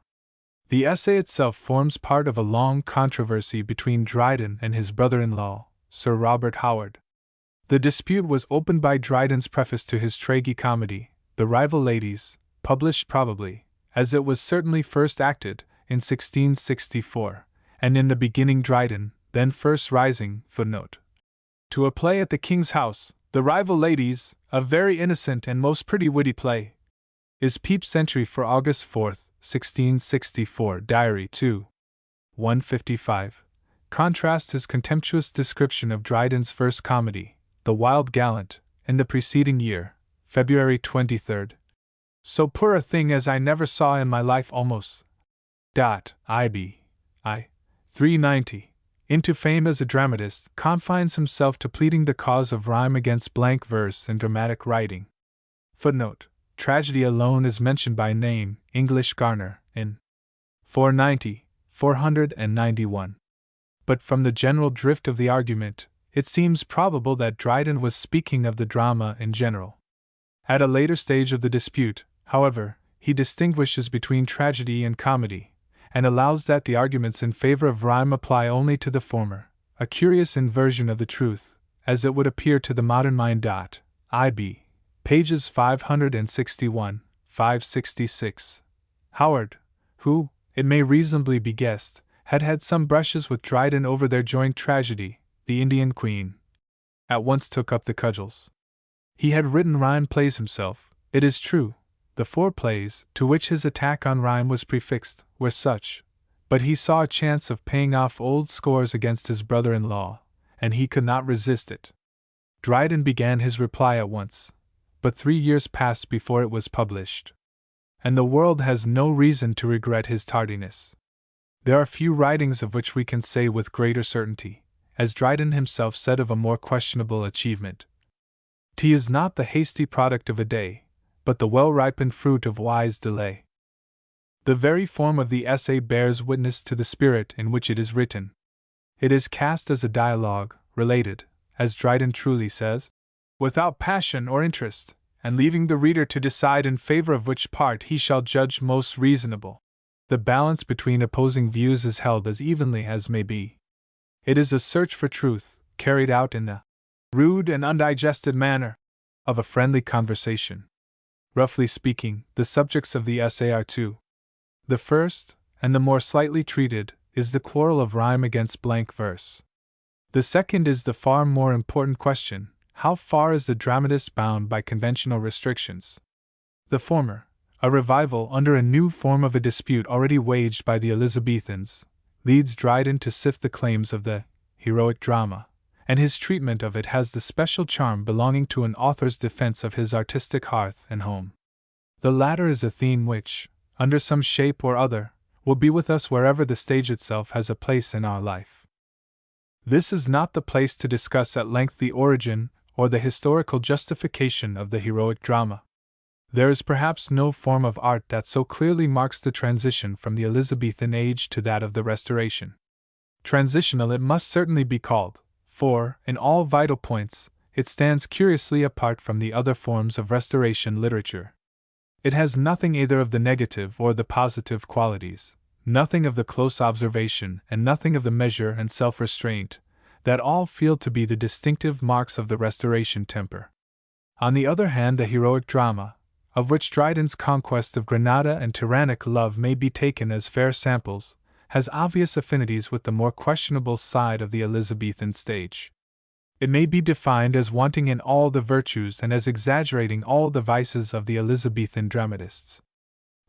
The essay itself forms part of a long controversy between Dryden and his brother-in-law, Sir Robert Howard. The dispute was opened by Dryden's preface to his tragi-comedy, The Rival Ladies, published probably, as it was certainly first acted, in 1664, and in the beginning Dryden, then first rising, to a play at the King's House, The Rival Ladies, a very innocent and most pretty witty play, is Pepys's entry for August 4, 1664, Diary 2. 155. Contrast his contemptuous description of Dryden's first comedy, The Wild Gallant, in the preceding year, February 23. So poor a thing as I never saw in my life almost. IB. 390. Into fame as a dramatist, confines himself to pleading the cause of rhyme against blank verse in dramatic writing. Footnote: tragedy alone is mentioned by name, English Garner, in 491. But from the general drift of the argument, it seems probable that Dryden was speaking of the drama in general. At a later stage of the dispute, however, he distinguishes between tragedy and comedy, and allows that the arguments in favor of rhyme apply only to the former, a curious inversion of the truth, as it would appear to the modern mind. IB. Pages 561, 566. Howard, who, it may reasonably be guessed, had had some brushes with Dryden over their joint tragedy, The Indian Queen, at once took up the cudgels. He had written rhyme plays himself, it is true. The 4 plays, to which his attack on rhyme was prefixed, were such, but he saw a chance of paying off old scores against his brother-in-law, and he could not resist it. Dryden began his reply at once, but 3 years passed before it was published, and the world has no reason to regret his tardiness. There are few writings of which we can say with greater certainty, as Dryden himself said of a more questionable achievement. Tea is not the hasty product of a day, but the well-ripened fruit of wise delay. The very form of the essay bears witness to the spirit in which it is written. It is cast as a dialogue, related, as Dryden truly says, without passion or interest, and leaving the reader to decide in favor of which part he shall judge most reasonable. The balance between opposing views is held as evenly as may be. It is a search for truth, carried out in the rude and undigested manner of a friendly conversation. Roughly speaking, the subjects of the essay are 2. The first, and the more slightly treated, is the quarrel of rhyme against blank verse. The second is the far more important question: how far is the dramatist bound by conventional restrictions? The former, a revival under a new form of a dispute already waged by the Elizabethans, leads Dryden to sift the claims of the heroic drama, and his treatment of it has the special charm belonging to an author's defense of his artistic hearth and home. The latter is a theme which, under some shape or other, will be with us wherever the stage itself has a place in our life. This is not the place to discuss at length the origin or the historical justification of the heroic drama. There is perhaps no form of art that so clearly marks the transition from the Elizabethan age to that of the Restoration. Transitional it must certainly be called, for, in all vital points, it stands curiously apart from the other forms of Restoration literature. It has nothing either of the negative or the positive qualities, nothing of the close observation, and nothing of the measure and self-restraint, that all feel to be the distinctive marks of the Restoration temper. On the other hand, the heroic drama, of which Dryden's conquest of Granada and tyrannic love may be taken as fair samples, has obvious affinities with the more questionable side of the Elizabethan stage. It may be defined as wanting in all the virtues and as exaggerating all the vices of the Elizabethan dramatists.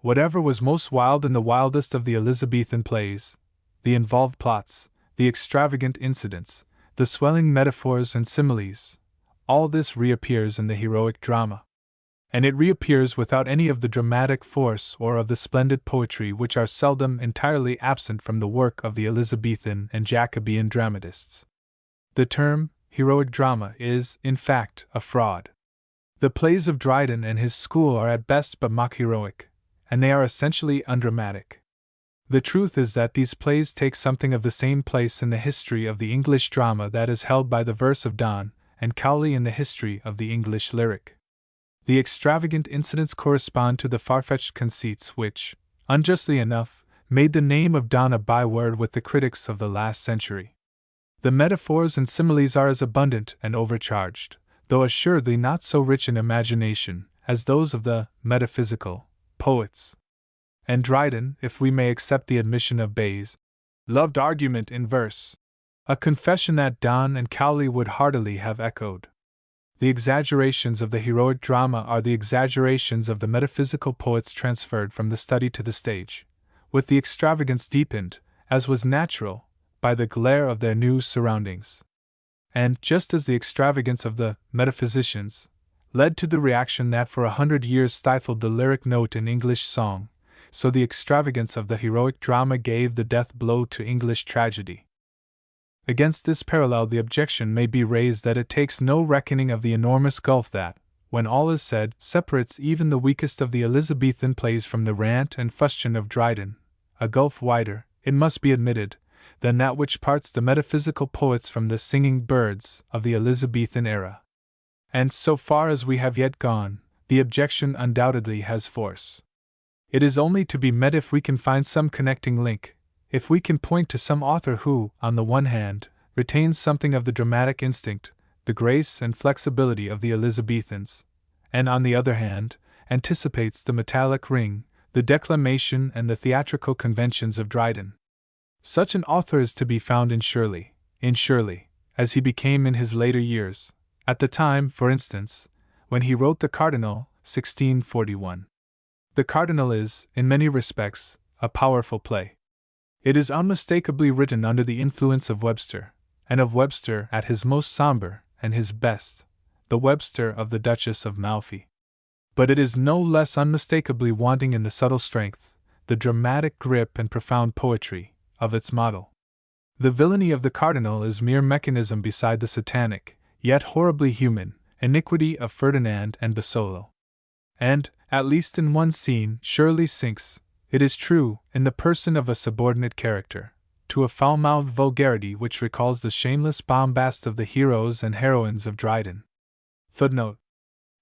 Whatever was most wild in the wildest of the Elizabethan plays, the involved plots, the extravagant incidents, the swelling metaphors and similes, all this reappears in the heroic drama. And it reappears without any of the dramatic force or of the splendid poetry which are seldom entirely absent from the work of the Elizabethan and Jacobean dramatists. The term, heroic drama, is, in fact, a fraud. The plays of Dryden and his school are at best but mock-heroic, and they are essentially undramatic. The truth is that these plays take something of the same place in the history of the English drama that is held by the verse of Donne and Cowley in the history of the English lyric. The extravagant incidents correspond to the far-fetched conceits which, unjustly enough, made the name of Donne a byword with the critics of the last century. The metaphors and similes are as abundant and overcharged, though assuredly not so rich in imagination, as those of the metaphysical poets. And Dryden, if we may accept the admission of Bayes, loved argument in verse, a confession that Donne and Cowley would heartily have echoed. The exaggerations of the heroic drama are the exaggerations of the metaphysical poets transferred from the study to the stage, with the extravagance deepened, as was natural, by the glare of their new surroundings. And, just as the extravagance of the metaphysicians, led to the reaction that for 100 years stifled the lyric note in English song, so the extravagance of the heroic drama gave the death blow to English tragedy. Against this parallel the objection may be raised that it takes no reckoning of the enormous gulf that, when all is said, separates even the weakest of the Elizabethan plays from the rant and fustian of Dryden, a gulf wider, it must be admitted, than that which parts the metaphysical poets from the singing birds of the Elizabethan era. And so far as we have yet gone, the objection undoubtedly has force. It is only to be met if we can find some connecting link, if we can point to some author who, on the one hand, retains something of the dramatic instinct, the grace and flexibility of the Elizabethans, and on the other hand, anticipates the metallic ring, the declamation and the theatrical conventions of Dryden. Such an author is to be found in Shirley, as he became in his later years, at the time, for instance, when he wrote The Cardinal, 1641. The Cardinal is, in many respects, a powerful play. It is unmistakably written under the influence of Webster, and of Webster at his most somber and his best, the Webster of the Duchess of Malfi. But it is no less unmistakably wanting in the subtle strength, the dramatic grip and profound poetry, of its model. The villainy of the Cardinal is mere mechanism beside the satanic, yet horribly human, iniquity of Ferdinand and Basolo. And, at least in one scene, Shirley sinks, it is true, in the person of a subordinate character, to a foul-mouthed vulgarity which recalls the shameless bombast of the heroes and heroines of Dryden. Footnote: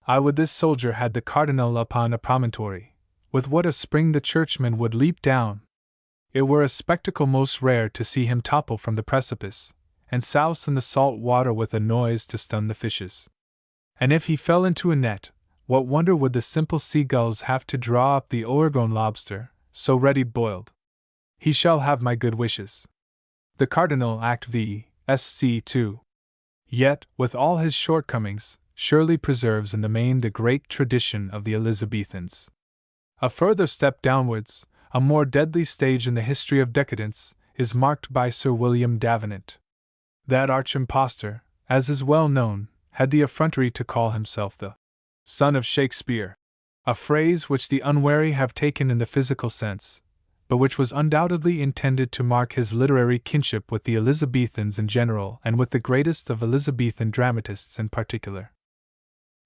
I would this soldier had the Cardinal upon a promontory, with what a spring the churchman would leap down! It were a spectacle most rare to see him topple from the precipice, and souse in the salt water with a noise to stun the fishes. And if he fell into a net, what wonder would the simple seagulls have to draw up the o'ergrown lobster, so ready boiled? He shall have my good wishes. The Cardinal, Act V, Sc. 2. Yet, with all his shortcomings, Shirley preserves in the main the great tradition of the Elizabethans. A further step downwards, a more deadly stage in the history of decadence, is marked by Sir William Davenant. That arch-impostor, as is well known, had the effrontery to call himself the son of Shakespeare, a phrase which the unwary have taken in the physical sense, but which was undoubtedly intended to mark his literary kinship with the Elizabethans in general and with the greatest of Elizabethan dramatists in particular.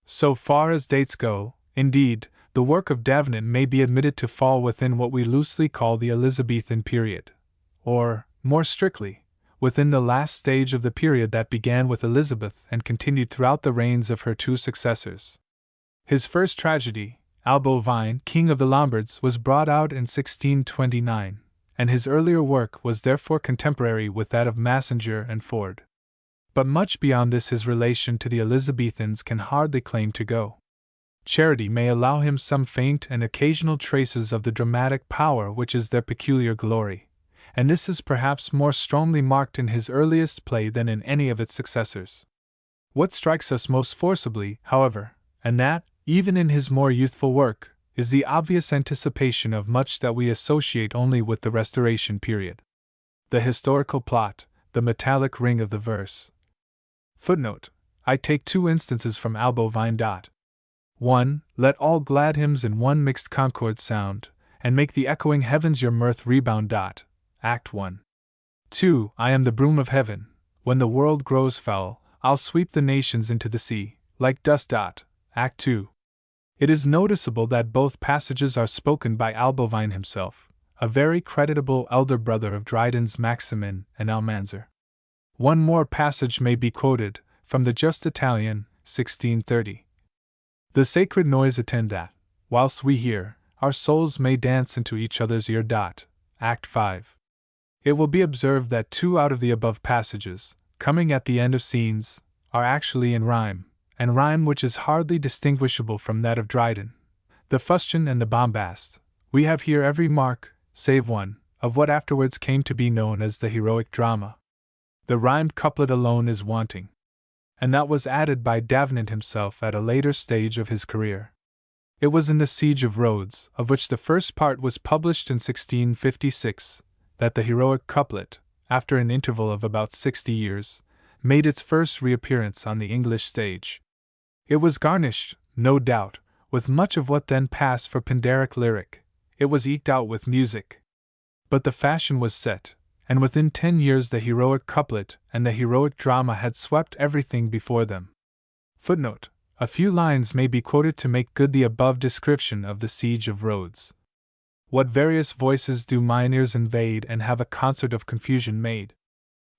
So far as dates go, indeed, the work of Davenant may be admitted to fall within what we loosely call the Elizabethan period, or, more strictly, within the last stage of the period that began with Elizabeth and continued throughout the reigns of her two successors. His first tragedy, Albovine, King of the Lombards, was brought out in 1629, and his earlier work was therefore contemporary with that of Massinger and Ford. But much beyond this his relation to the Elizabethans can hardly claim to go. Charity may allow him some faint and occasional traces of the dramatic power which is their peculiar glory, and this is perhaps more strongly marked in his earliest play than in any of its successors. What strikes us most forcibly, however, and that, even in his more youthful work, is the obvious anticipation of much that we associate only with the Restoration period. The historical plot, the metallic ring of the verse. Footnote: I take two instances from Albovine. 1. Let all glad hymns in one mixed concord sound, and make the echoing heavens your mirth rebound. Act 1. 2. I am the broom of heaven, when the world grows foul, I'll sweep the nations into the sea, like dust. Act 2. It is noticeable that both passages are spoken by Albovine himself, a very creditable elder brother of Dryden's Maximin and Almanzor. One more passage may be quoted, from the Just Italian, 1630. The sacred noise attend that, whilst we hear, our souls may dance into each other's ear. Act 5. It will be observed that 2 out of the above passages, coming at the end of scenes, are actually in rhyme, and rhyme which is hardly distinguishable from that of Dryden. The fustian and the bombast, we have here every mark, save one, of what afterwards came to be known as the heroic drama. The rhymed couplet alone is wanting, and that was added by Davenant himself at a later stage of his career. It was in the Siege of Rhodes, of which the first part was published in 1656, that the heroic couplet, after an interval of about 60 years, made its first reappearance on the English stage. It was garnished, no doubt, with much of what then passed for Pindaric lyric. It was eked out with music. But the fashion was set, and within 10 years the heroic couplet and the heroic drama had swept everything before them. Footnote: a few lines may be quoted to make good the above description of the siege of Rhodes. What various voices do mine ears invade, and have a concert of confusion made!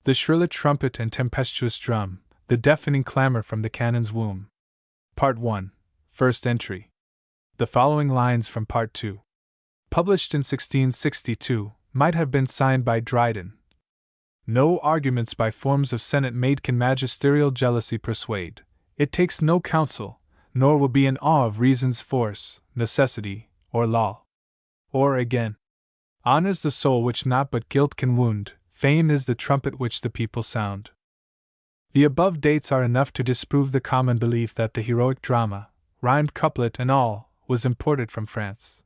The shrillet trumpet and tempestuous drum, the deafening clamor from the cannon's womb. Part 1, First Entry. The following lines from Part 2, published in 1662, might have been signed by Dryden. No arguments by forms of senate made can magisterial jealousy persuade. It takes no counsel, nor will be in awe of reason's force, necessity, or law. Or again, honor's the soul which naught but guilt can wound, fame is the trumpet which the people sound. The above dates are enough to disprove the common belief that the heroic drama, rhymed couplet and all, was imported from France.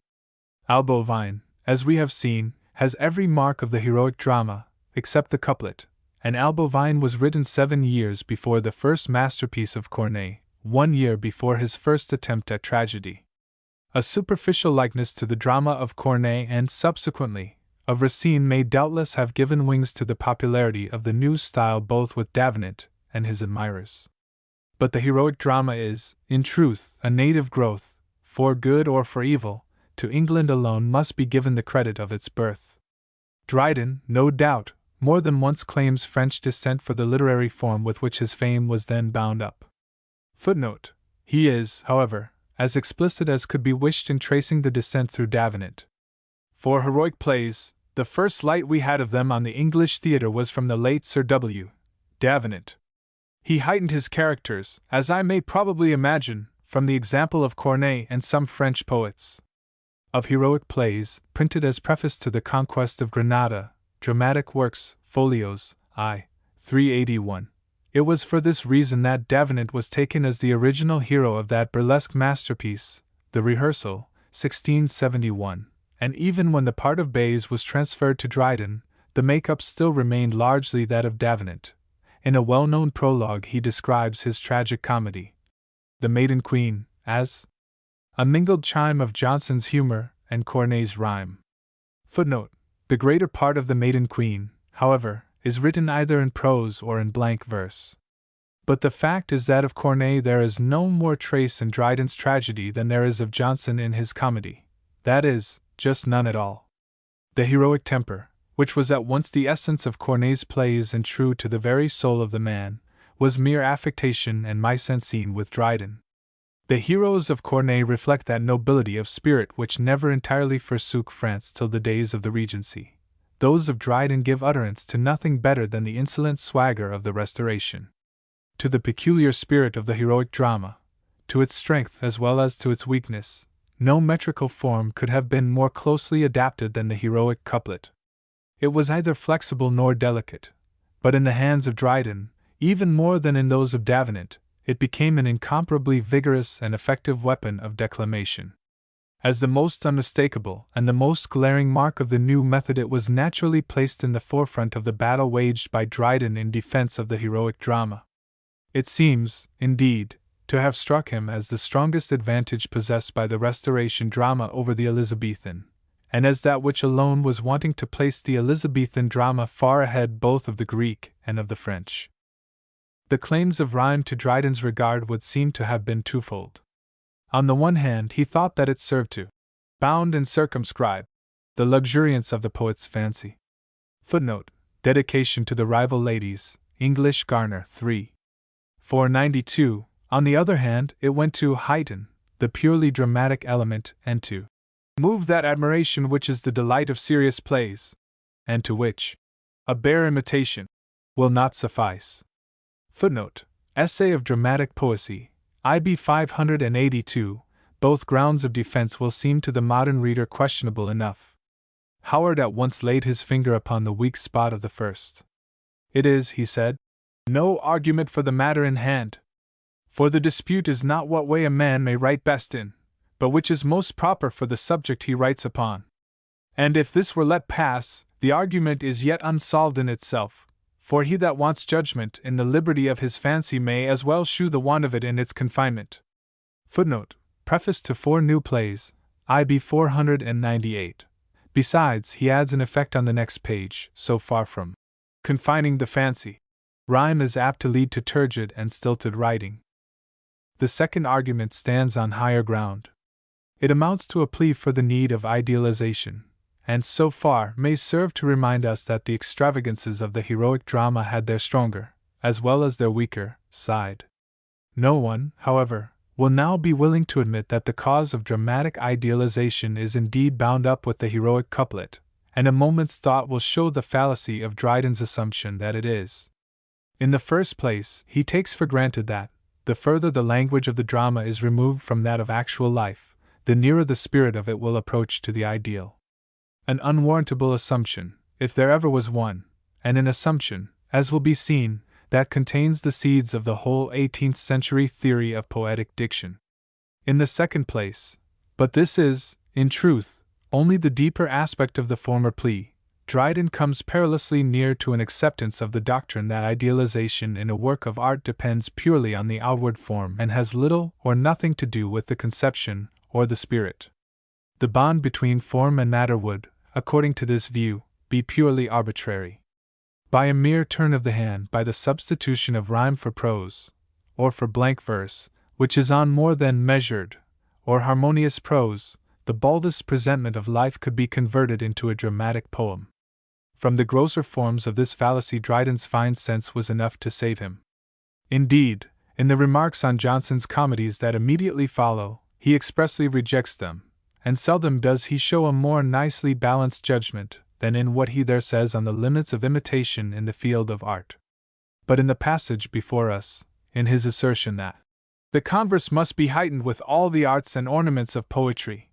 Albovine, as we have seen, has every mark of the heroic drama, except the couplet, and Albovine was written 7 years before the first masterpiece of Corneille, 1 year before his first attempt at tragedy. A superficial likeness to the drama of Corneille and, subsequently, of Racine may doubtless have given wings to the popularity of the new style both with Davenant and his admirers. But the heroic drama is, in truth, a native growth, for good or for evil. To England alone must be given the credit of its birth. Dryden, no doubt, more than once claims French descent for the literary form with which his fame was then bound up. Footnote: he is, however, as explicit as could be wished in tracing the descent through Davenant. For heroic plays, the first light we had of them on the English theatre was from the late Sir W. Davenant. He heightened his characters, as I may probably imagine, from the example of Corneille and some French poets. Of heroic plays, printed as preface to the Conquest of Granada, Dramatic Works, Folios, I. 381. It was for this reason that Davenant was taken as the original hero of that burlesque masterpiece, The Rehearsal, 1671, and even when the part of Bayes was transferred to Dryden, the make-up still remained largely that of Davenant. In a well-known prologue he describes his tragic comedy, The Maiden Queen, as a mingled chime of Jonson's humor and Corneille's rhyme. Footnote: the greater part of The Maiden Queen, however, is written either in prose or in blank verse. But the fact is that of Corneille there is no more trace in Dryden's tragedy than there is of Jonson in his comedy. That is, just none at all. The heroic temper, which was at once the essence of Corneille's plays and true to the very soul of the man, was mere affectation and mise en scène with Dryden. The heroes of Corneille reflect that nobility of spirit which never entirely forsook France till the days of the Regency. Those of Dryden give utterance to nothing better than the insolent swagger of the Restoration. To the peculiar spirit of the heroic drama, to its strength as well as to its weakness, no metrical form could have been more closely adapted than the heroic couplet. It was neither flexible nor delicate, but in the hands of Dryden, even more than in those of Davenant, it became an incomparably vigorous and effective weapon of declamation. As the most unmistakable and the most glaring mark of the new method, it was naturally placed in the forefront of the battle waged by Dryden in defense of the heroic drama. It seems, indeed, to have struck him as the strongest advantage possessed by the Restoration drama over the Elizabethan, and as that which alone was wanting to place the Elizabethan drama far ahead both of the Greek and of the French. The claims of rhyme to Dryden's regard would seem to have been twofold. On the one hand, he thought that it served to bound and circumscribe the luxuriance of the poet's fancy. Footnote: dedication to the rival ladies, English Garner 3. 492. On the other hand, it went to heighten the purely dramatic element and to move that admiration which is the delight of serious plays, and to which a bare imitation will not suffice. Footnote: Essay of Dramatic Poesy, IB 582. Both grounds of defense will seem to the modern reader questionable enough. Howard at once laid his finger upon the weak spot of the first. It is, he said, no argument for the matter in hand. For the dispute is not what way a man may write best in, but which is most proper for the subject he writes upon. And if this were let pass, the argument is yet unsolved in itself, For he that wants judgment in the liberty of his fancy may as well shew the want of it in its confinement. Footnote: Preface to 4 new plays, IB 498. Besides, he adds an effect on the next page, so far from confining the fancy, rhyme is apt to lead to turgid and stilted writing. The second argument stands on higher ground. It amounts to a plea for the need of idealization, and so far may serve to remind us that the extravagances of the heroic drama had their stronger, as well as their weaker, side. No one, however, will now be willing to admit that the cause of dramatic idealization is indeed bound up with the heroic couplet, and a moment's thought will show the fallacy of Dryden's assumption that it is. In the first place, he takes for granted that, the further the language of the drama is removed from that of actual life, the nearer the spirit of it will approach to the ideal. An unwarrantable assumption, if there ever was one, and an assumption, as will be seen, that contains the seeds of the whole 18th century theory of poetic diction. In the second place, but this is, in truth, only the deeper aspect of the former plea, Dryden comes perilously near to an acceptance of the doctrine that idealization in a work of art depends purely on the outward form and has little or nothing to do with the conception or the spirit. The bond between form and matter would, according to this view, be purely arbitrary. By a mere turn of the hand, by the substitution of rhyme for prose, or for blank verse, which is on more than measured, or harmonious prose, the baldest presentment of life could be converted into a dramatic poem. From the grosser forms of this fallacy Dryden's fine sense was enough to save him. Indeed, in the remarks on Jonson's comedies that immediately follow, he expressly rejects them, and seldom does he show a more nicely balanced judgment than in what he there says on the limits of imitation in the field of art. But in the passage before us, in his assertion that the converse must be heightened with all the arts and ornaments of poetry,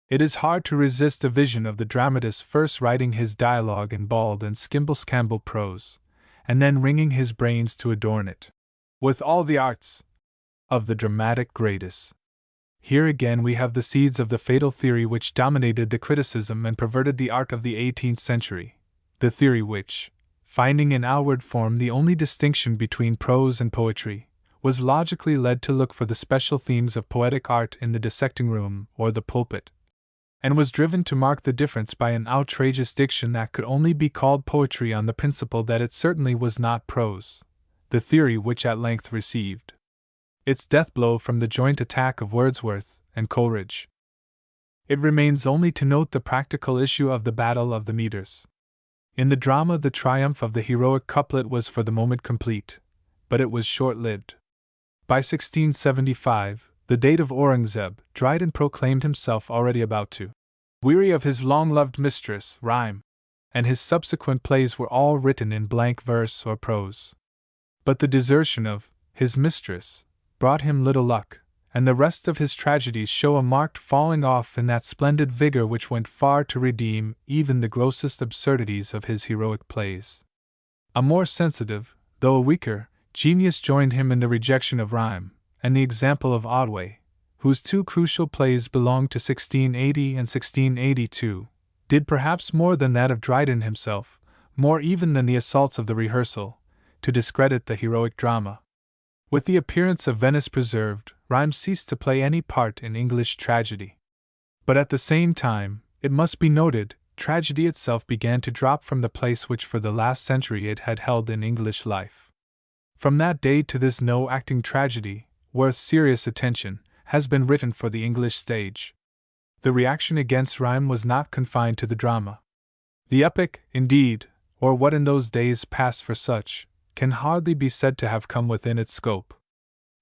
it is hard to resist a vision of the dramatist first writing his dialogue in bald and skimble-scamble prose, and then wringing his brains to adorn it with all the arts of the dramatic greatest. Here again we have the seeds of the fatal theory which dominated the criticism and perverted the art of the 18th century, the theory which, finding in outward form the only distinction between prose and poetry, was logically led to look for the special themes of poetic art in the dissecting room or the pulpit, and was driven to mark the difference by an outrageous diction that could only be called poetry on the principle that it certainly was not prose, the theory which at length received its death blow from the joint attack of Wordsworth and Coleridge. It remains only to note the practical issue of the battle of the meters. In the drama the triumph of the heroic couplet was for the moment complete, but it was short-lived. By 1675, the date of Aurangzeb, Dryden proclaimed himself already about to weary of his long-loved mistress, rhyme, and his subsequent plays were all written in blank verse or prose. But the desertion of his mistress brought him little luck, and the rest of his tragedies show a marked falling off in that splendid vigor which went far to redeem even the grossest absurdities of his heroic plays. A more sensitive, though a weaker, genius joined him in the rejection of rhyme, and the example of Otway, whose 2 crucial plays belong to 1680 and 1682, did perhaps more than that of Dryden himself, more even than the assaults of the rehearsal, to discredit the heroic drama. With the appearance of Venice preserved, rhyme ceased to play any part in English tragedy. But at the same time, it must be noted, tragedy itself began to drop from the place which for the last century it had held in English life. From that day to this no acting tragedy, worth serious attention, has been written for the English stage. The reaction against rhyme was not confined to the drama. The epic, indeed, or what in those days passed for such, can hardly be said to have come within its scope.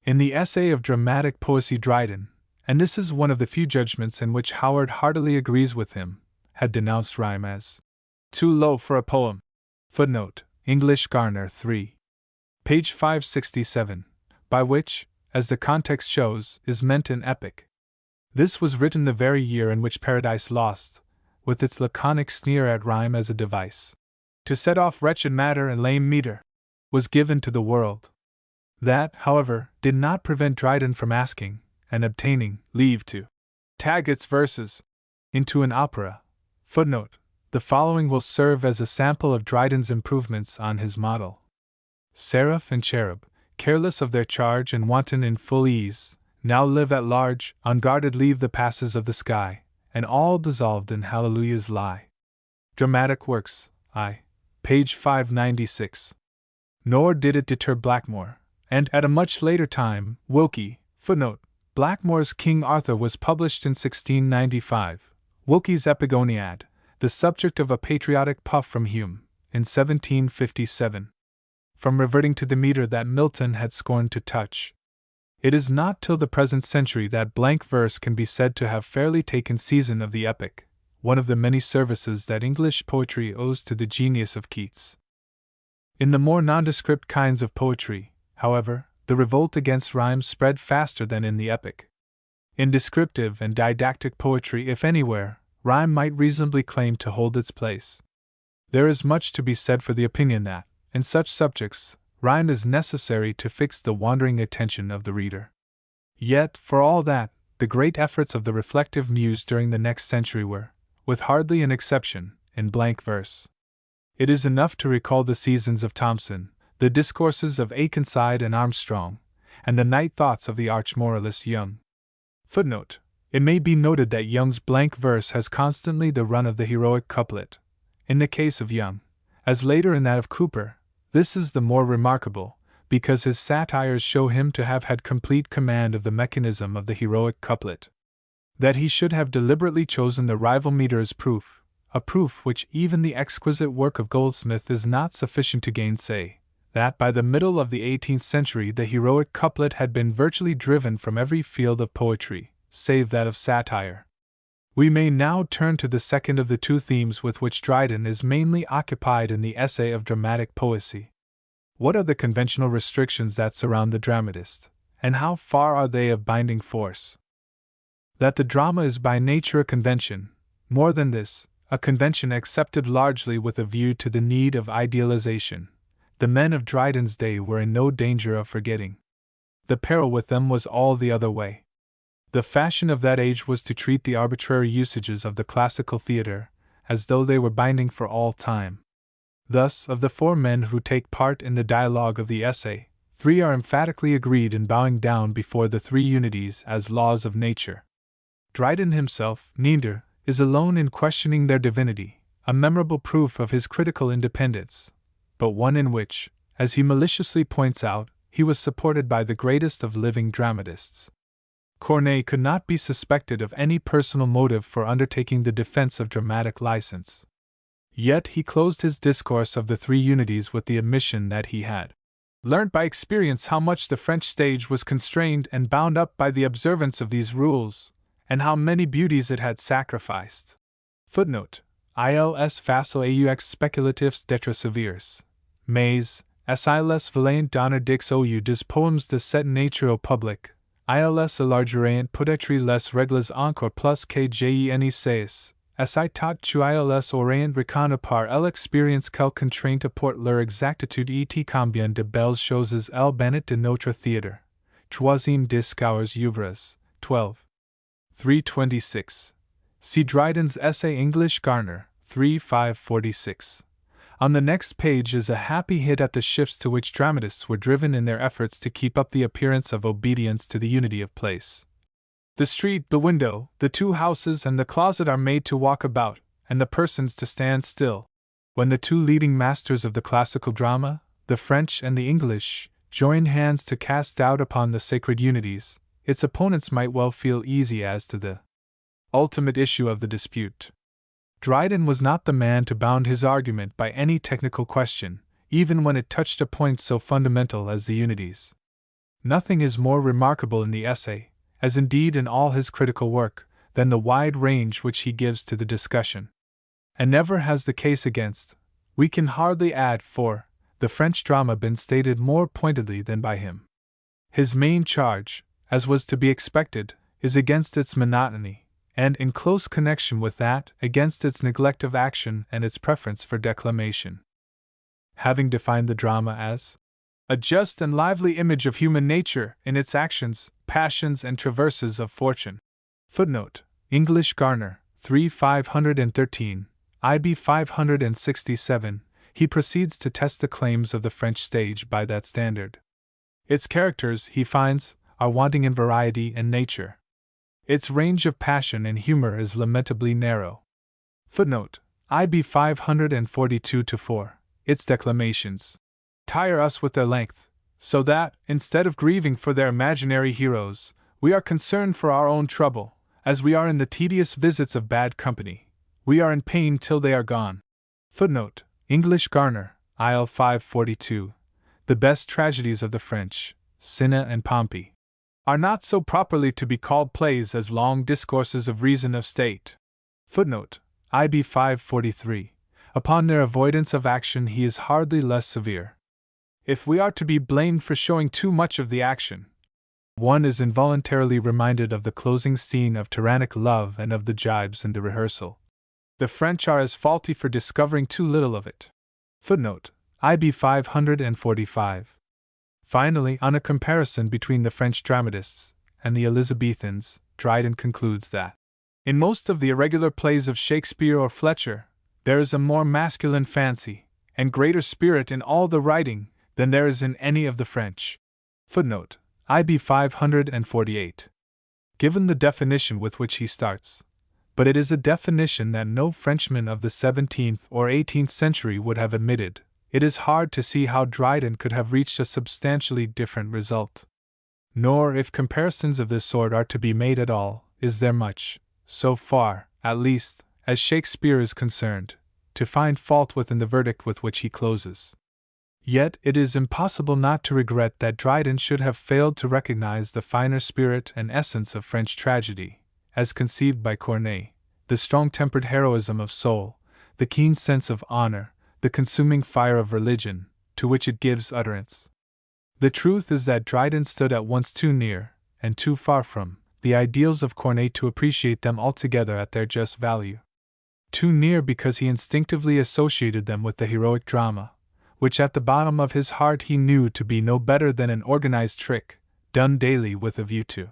In the essay of dramatic poesy Dryden, and this is one of the few judgments in which Howard heartily agrees with him, had denounced rhyme as too low for a poem. Footnote: English Garner 3. Page 567, by which, as the context shows, is meant an epic. This was written the very year in which Paradise Lost, with its laconic sneer at rhyme as a device to set off wretched matter and lame meter, was given to the world. That, however, did not prevent Dryden from asking, and obtaining, leave to tag its verses into an opera. Footnote: The following will serve as a sample of Dryden's improvements on his model. Seraph and cherub, careless of their charge and wanton in full ease, now live at large, unguarded leave the passes of the sky, and all dissolved in hallelujahs lie. Dramatic Works, I. Page 596. Nor did it deter Blackmore, and at a much later time, Wilkie, footnote, Blackmore's King Arthur was published in 1695, Wilkie's Epigoniad, the subject of a patriotic puff from Hume, in 1757. From reverting to the metre that Milton had scorned to touch. It is not till the present century that blank verse can be said to have fairly taken season of the epic, one of the many services that English poetry owes to the genius of Keats. In the more nondescript kinds of poetry, however, the revolt against rhyme spread faster than in the epic. In descriptive and didactic poetry, if anywhere, rhyme might reasonably claim to hold its place. There is much to be said for the opinion that, in such subjects, rhyme is necessary to fix the wandering attention of the reader. Yet, for all that, the great efforts of the reflective muse during the next century were, with hardly an exception, in blank verse. It is enough to recall the Seasons of Thomson, the discourses of Akenside and Armstrong, and the night thoughts of the arch-moralist Young. Footnote: It may be noted that Young's blank verse has constantly the run of the heroic couplet. In the case of Young, as later in that of Cooper, this is the more remarkable, because his satires show him to have had complete command of the mechanism of the heroic couplet. That he should have deliberately chosen the rival metre is proof, a proof which even the exquisite work of Goldsmith is not sufficient to gainsay, that by the middle of the 18th century the heroic couplet had been virtually driven from every field of poetry, save that of satire. We may now turn to the second of the two themes with which Dryden is mainly occupied in the essay of dramatic poesy. What are the conventional restrictions that surround the dramatist, and how far are they of binding force? That the drama is by nature a convention, more than this, a convention accepted largely with a view to the need of idealization, the men of Dryden's day were in no danger of forgetting. The peril with them was all the other way. The fashion of that age was to treat the arbitrary usages of the classical theatre as though they were binding for all time. Thus, of the four men who take part in the dialogue of the essay, three are emphatically agreed in bowing down before the three unities as laws of nature. Dryden himself, neither, is alone in questioning their divinity, a memorable proof of his critical independence, but one in which, as he maliciously points out, he was supported by the greatest of living dramatists. Corneille could not be suspected of any personal motive for undertaking the defense of dramatic license. Yet he closed his discourse of the three unities with the admission that he had learnt by experience how much the French stage was constrained and bound up by the observance of these rules, and how many beauties it had sacrificed. Footnote: Ils facile aux speculatifs d'être sévères, mais, ils valant donner dix ou des poèmes de cette nature au public, ils élargiraient peut-être les règles encore plus que j'y si tot tu ils auraient reconnu par l'expérience quelle contrainte apporte leur exactitude et combien de belles choses elles bannent de notre théâtre. Troisième discours ouvres, 12. 326. See Dryden's essay English Garner, 3 546. On the next page is a happy hit at the shifts to which dramatists were driven in their efforts to keep up the appearance of obedience to the unity of place. The street, the window, the two houses, and the closet are made to walk about, and the persons to stand still. When the two leading masters of the classical drama, the French and the English, join hands to cast doubt upon the sacred unities, its opponents might well feel easy as to the ultimate issue of the dispute. Dryden was not the man to bound his argument by any technical question, even when it touched a point so fundamental as the unities. Nothing is more remarkable in the essay, as indeed in all his critical work, than the wide range which he gives to the discussion. And never has the case against, we can hardly add for, the French drama been stated more pointedly than by him. His main charge, as was to be expected, is against its monotony, and in close connection with that, against its neglect of action and its preference for declamation. Having defined the drama as a just and lively image of human nature in its actions, passions, and traverses of fortune. Footnote: English Garner, 3 513, IB 567, he proceeds to test the claims of the French stage by that standard. Its characters, he finds, are wanting in variety and nature. Its range of passion and humor is lamentably narrow. Footnote: IB 542-4. Its declamations tire us with their length, so that, instead of grieving for their imaginary heroes, we are concerned for our own trouble, as we are in the tedious visits of bad company. We are in pain till they are gone. Footnote: English Garner, IL 542. The best tragedies of the French, Cinna and Pompey, are not so properly to be called plays as long discourses of reason of state. Footnote: IB 543. Upon their avoidance of action he is hardly less severe. If we are to be blamed for showing too much of the action, one is involuntarily reminded of the closing scene of tyrannic love and of the jibes in the rehearsal. The French are as faulty for discovering too little of it. Footnote: IB 545. Finally, on a comparison between the French dramatists and the Elizabethans, Dryden concludes that, in most of the irregular plays of Shakespeare or Fletcher, there is a more masculine fancy and greater spirit in all the writing than there is in any of the French. Footnote: IB 548. Given the definition with which he starts, but it is a definition that no Frenchman of the 17th or 18th century would have admitted, it is hard to see how Dryden could have reached a substantially different result. Nor, if comparisons of this sort are to be made at all, is there much, so far, at least, as Shakespeare is concerned, to find fault within the verdict with which he closes. Yet it is impossible not to regret that Dryden should have failed to recognize the finer spirit and essence of French tragedy, as conceived by Corneille, the strong-tempered heroism of soul, the keen sense of honor, the consuming fire of religion, to which it gives utterance. The truth is that Dryden stood at once too near, and too far from, the ideals of Corneille to appreciate them altogether at their just value. Too near because he instinctively associated them with the heroic drama, which at the bottom of his heart he knew to be no better than an organized trick, done daily with a view to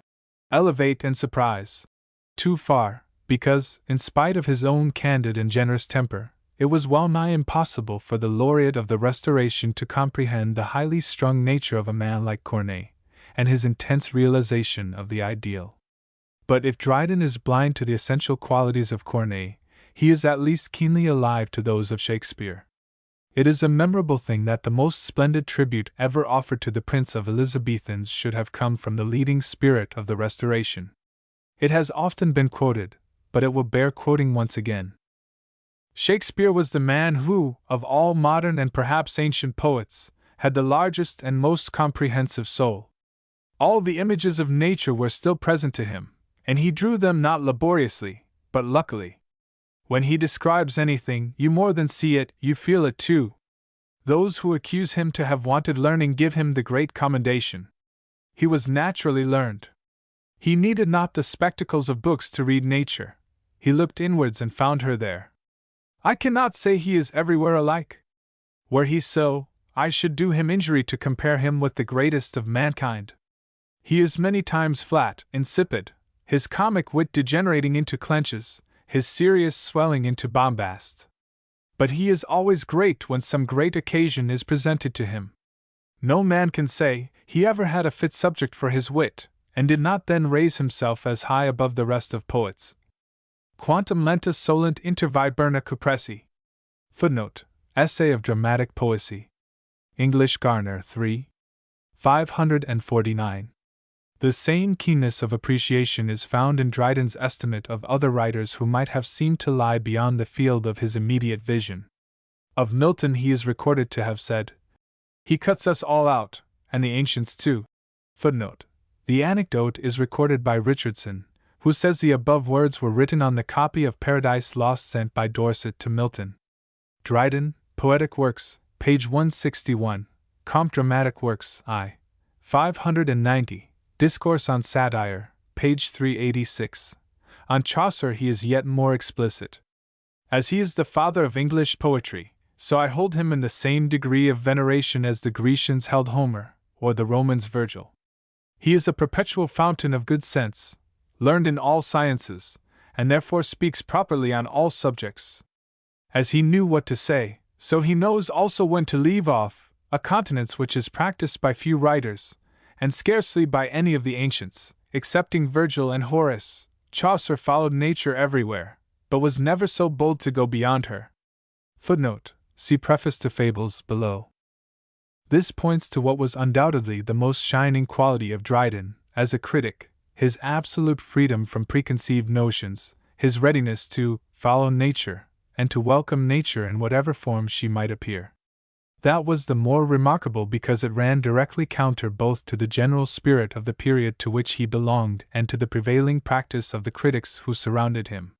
elevate and surprise. Too far, because, in spite of his own candid and generous temper, it was well nigh impossible for the laureate of the Restoration to comprehend the highly strung nature of a man like Corneille, and his intense realization of the ideal. But if Dryden is blind to the essential qualities of Corneille, he is at least keenly alive to those of Shakespeare. It is a memorable thing that the most splendid tribute ever offered to the Prince of Elizabethans should have come from the leading spirit of the Restoration. It has often been quoted, but it will bear quoting once again. Shakespeare was the man who, of all modern and perhaps ancient poets, had the largest and most comprehensive soul. All the images of nature were still present to him, and he drew them not laboriously, but luckily. When he describes anything, you more than see it, you feel it too. Those who accuse him to have wanted learning give him the great commendation. He was naturally learned. He needed not the spectacles of books to read nature. He looked inwards and found her there. I cannot say he is everywhere alike. Were he so, I should do him injury to compare him with the greatest of mankind. He is many times flat, insipid, his comic wit degenerating into clenches, his serious swelling into bombast. But he is always great when some great occasion is presented to him. No man can say he ever had a fit subject for his wit, and did not then raise himself as high above the rest of poets. Quantum lenta solent inter viburna cupressi. Footnote: Essay of Dramatic Poesy. English Garner 3. 549. The same keenness of appreciation is found in Dryden's estimate of other writers who might have seemed to lie beyond the field of his immediate vision. Of Milton he is recorded to have said, "He cuts us all out, and the ancients too." Footnote: The anecdote is recorded by Richardson, who says the above words were written on the copy of Paradise Lost sent by Dorset to Milton. Dryden, Poetic Works, page 161, Comte Dramatic Works, I. 590, Discourse on Satire, page 386. On Chaucer he is yet more explicit. As he is the father of English poetry, so I hold him in the same degree of veneration as the Grecians held Homer, or the Romans Virgil. He is a perpetual fountain of good sense, learned in all sciences, and therefore speaks properly on all subjects. As he knew what to say, so he knows also when to leave off, a continence which is practiced by few writers, and scarcely by any of the ancients, excepting Virgil and Horace. Chaucer followed nature everywhere, but was never so bold to go beyond her. Footnote: see preface to Fables below. This points to what was undoubtedly the most shining quality of Dryden, as a critic, his absolute freedom from preconceived notions, his readiness to follow nature, and to welcome nature in whatever form she might appear. That was the more remarkable because it ran directly counter both to the general spirit of the period to which he belonged and to the prevailing practice of the critics who surrounded him.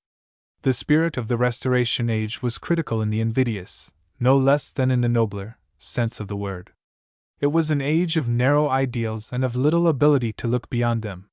The spirit of the Restoration age was critical in the invidious, no less than in the nobler, sense of the word. It was an age of narrow ideals and of little ability to look beyond them.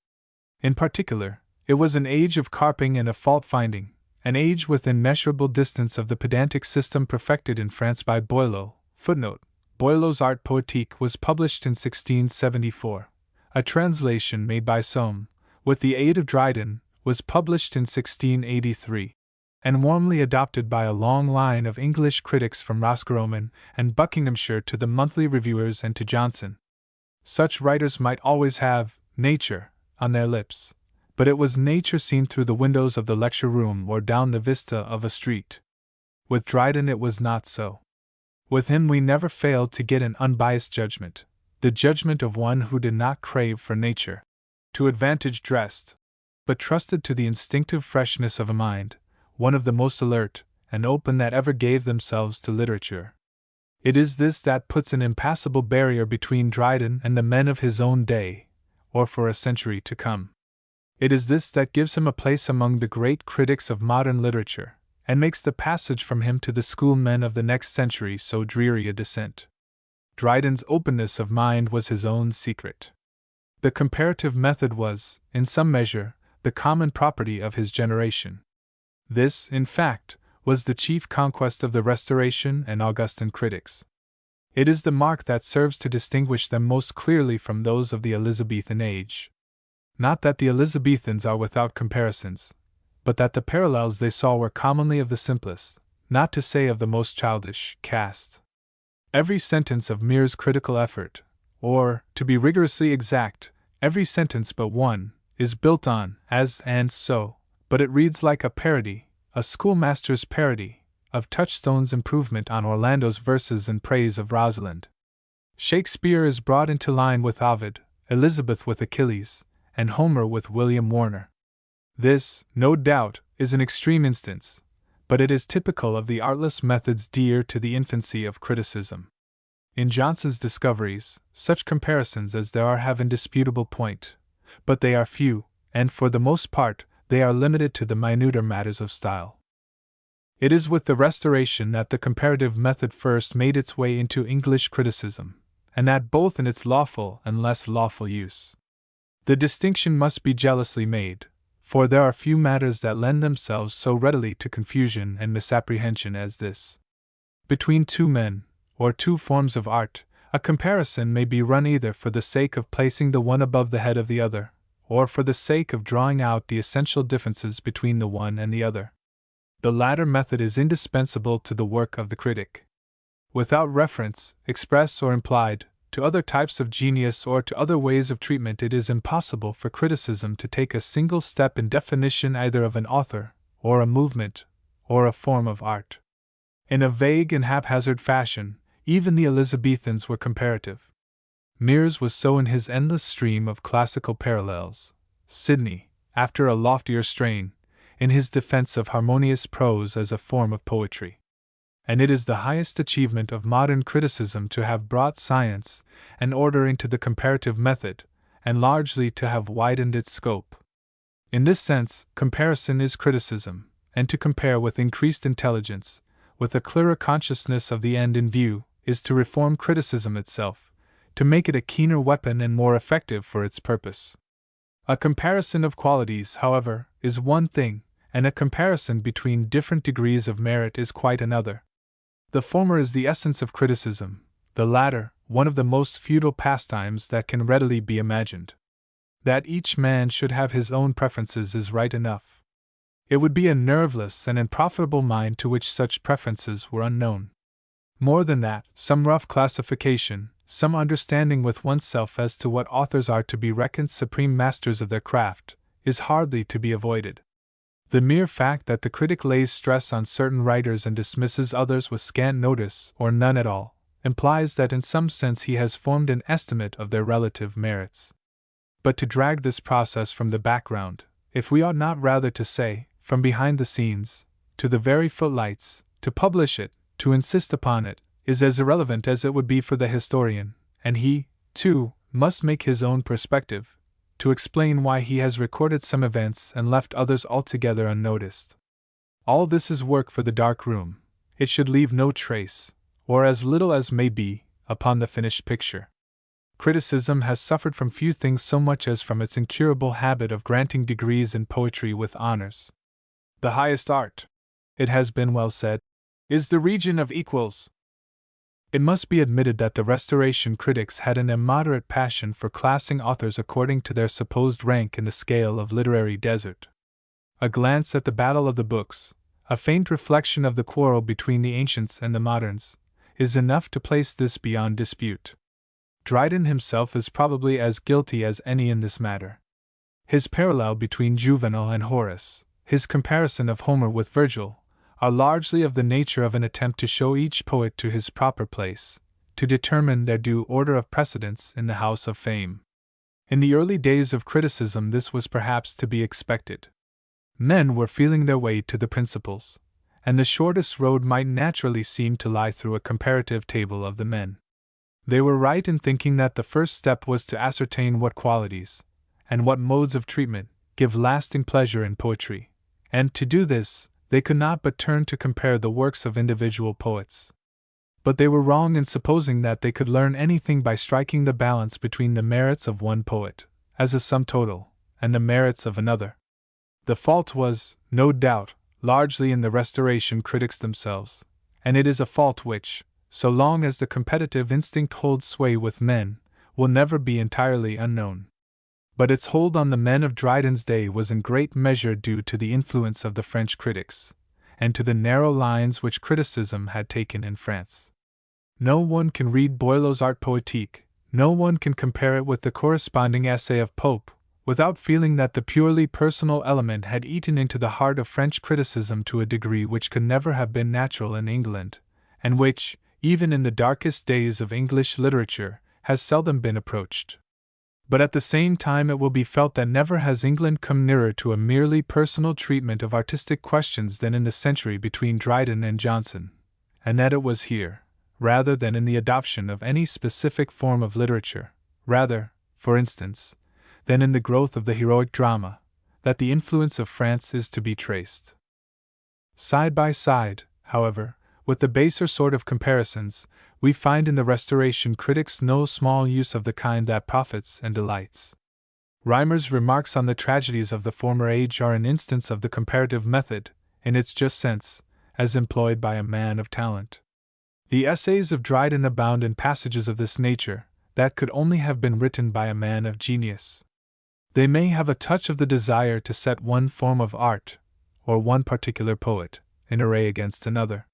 In particular, it was an age of carping and of fault-finding, an age within measurable distance of the pedantic system perfected in France by Boileau. Footnote: Boileau's Art Poétique was published in 1674. A translation made by Somme, with the aid of Dryden, was published in 1683, and warmly adopted by a long line of English critics from Roscommon and Buckinghamshire to the monthly reviewers and to Johnson. Such writers might always have nature on their lips, but it was nature seen through the windows of the lecture room or down the vista of a street. With Dryden it was not so. With him we never failed to get an unbiased judgment, the judgment of one who did not crave for nature, to advantage dressed, but trusted to the instinctive freshness of a mind, one of the most alert and open that ever gave themselves to literature. It is this that puts an impassable barrier between Dryden and the men of his own day, or for a century to come. It is this that gives him a place among the great critics of modern literature, and makes the passage from him to the schoolmen of the next century so dreary a descent. Dryden's openness of mind was his own secret. The comparative method was, in some measure, the common property of his generation. This, in fact, was the chief conquest of the Restoration and Augustan critics. It is the mark that serves to distinguish them most clearly from those of the Elizabethan age. Not that the Elizabethans are without comparisons, but that the parallels they saw were commonly of the simplest, not to say of the most childish, cast. Every sentence of Mere's critical effort, or, to be rigorously exact, every sentence but one, is built on, as and so, but it reads like a parody, a schoolmaster's parody, of Touchstone's improvement on Orlando's verses in praise of Rosalind. Shakespeare is brought into line with Ovid, Elizabeth with Achilles, and Homer with William Warner. This, no doubt, is an extreme instance, but it is typical of the artless methods dear to the infancy of criticism. In Johnson's discoveries, such comparisons as there are have indisputable point, but they are few, and for the most part, they are limited to the minuter matters of style. It is with the Restoration that the comparative method first made its way into English criticism, and that both in its lawful and less lawful use. The distinction must be jealously made, for there are few matters that lend themselves so readily to confusion and misapprehension as this. Between two men, or two forms of art, a comparison may be run either for the sake of placing the one above the head of the other, or for the sake of drawing out the essential differences between the one and the other. The latter method is indispensable to the work of the critic. Without reference, express or implied, to other types of genius or to other ways of treatment, it is impossible for criticism to take a single step in definition either of an author, or a movement, or a form of art. In a vague and haphazard fashion, even the Elizabethans were comparative. Meres was so in his endless stream of classical parallels, Sidney, after a loftier strain, in his defense of harmonious prose as a form of poetry. And it is the highest achievement of modern criticism to have brought science and order into the comparative method, and largely to have widened its scope. In this sense, comparison is criticism, and to compare with increased intelligence, with a clearer consciousness of the end in view, is to reform criticism itself, to make it a keener weapon and more effective for its purpose. A comparison of qualities, however, is one thing, and a comparison between different degrees of merit is quite another. The former is the essence of criticism, the latter, one of the most futile pastimes that can readily be imagined. That each man should have his own preferences is right enough. It would be a nerveless and unprofitable mind to which such preferences were unknown. More than that, some rough classification, some understanding with oneself as to what authors are to be reckoned supreme masters of their craft, is hardly to be avoided. The mere fact that the critic lays stress on certain writers and dismisses others with scant notice or none at all, implies that in some sense he has formed an estimate of their relative merits. But to drag this process from the background, if we ought not rather to say, from behind the scenes, to the very footlights, to publish it, to insist upon it, is as irrelevant as it would be for the historian, and he, too, must make his own perspective, to explain why he has recorded some events and left others altogether unnoticed. All this is work for the dark room. It should leave no trace, or as little as may be, upon the finished picture. Criticism has suffered from few things so much as from its incurable habit of granting degrees in poetry with honors. The highest art, it has been well said, is the region of equals. It must be admitted that the Restoration critics had an immoderate passion for classing authors according to their supposed rank in the scale of literary desert. A glance at the Battle of the Books, a faint reflection of the quarrel between the ancients and the moderns, is enough to place this beyond dispute. Dryden himself is probably as guilty as any in this matter. His parallel between Juvenal and Horace, his comparison of Homer with Virgil, are largely of the nature of an attempt to show each poet to his proper place, to determine their due order of precedence in the house of fame. In the early days of criticism this was perhaps to be expected. Men were feeling their way to the principles, and the shortest road might naturally seem to lie through a comparative table of the men. They were right in thinking that the first step was to ascertain what qualities, and what modes of treatment, give lasting pleasure in poetry, and to do this, they could not but turn to compare the works of individual poets. But they were wrong in supposing that they could learn anything by striking the balance between the merits of one poet, as a sum total, and the merits of another. The fault was, no doubt, largely in the Restoration critics themselves, and it is a fault which, so long as the competitive instinct holds sway with men, will never be entirely unknown. But its hold on the men of Dryden's day was in great measure due to the influence of the French critics, and to the narrow lines which criticism had taken in France. No one can read Boileau's Art Poétique, no one can compare it with the corresponding essay of Pope, without feeling that the purely personal element had eaten into the heart of French criticism to a degree which could never have been natural in England, and which, even in the darkest days of English literature, has seldom been approached. But at the same time it will be felt that never has England come nearer to a merely personal treatment of artistic questions than in the century between Dryden and Johnson, and that it was here, rather than in the adoption of any specific form of literature, rather, for instance, than in the growth of the heroic drama, that the influence of France is to be traced. Side by side, however, with the baser sort of comparisons, we find in the Restoration critics no small use of the kind that profits and delights. Rymer's remarks on the tragedies of the former age are an instance of the comparative method, in its just sense, as employed by a man of talent. The essays of Dryden abound in passages of this nature, that could only have been written by a man of genius. They may have a touch of the desire to set one form of art, or one particular poet, in array against another.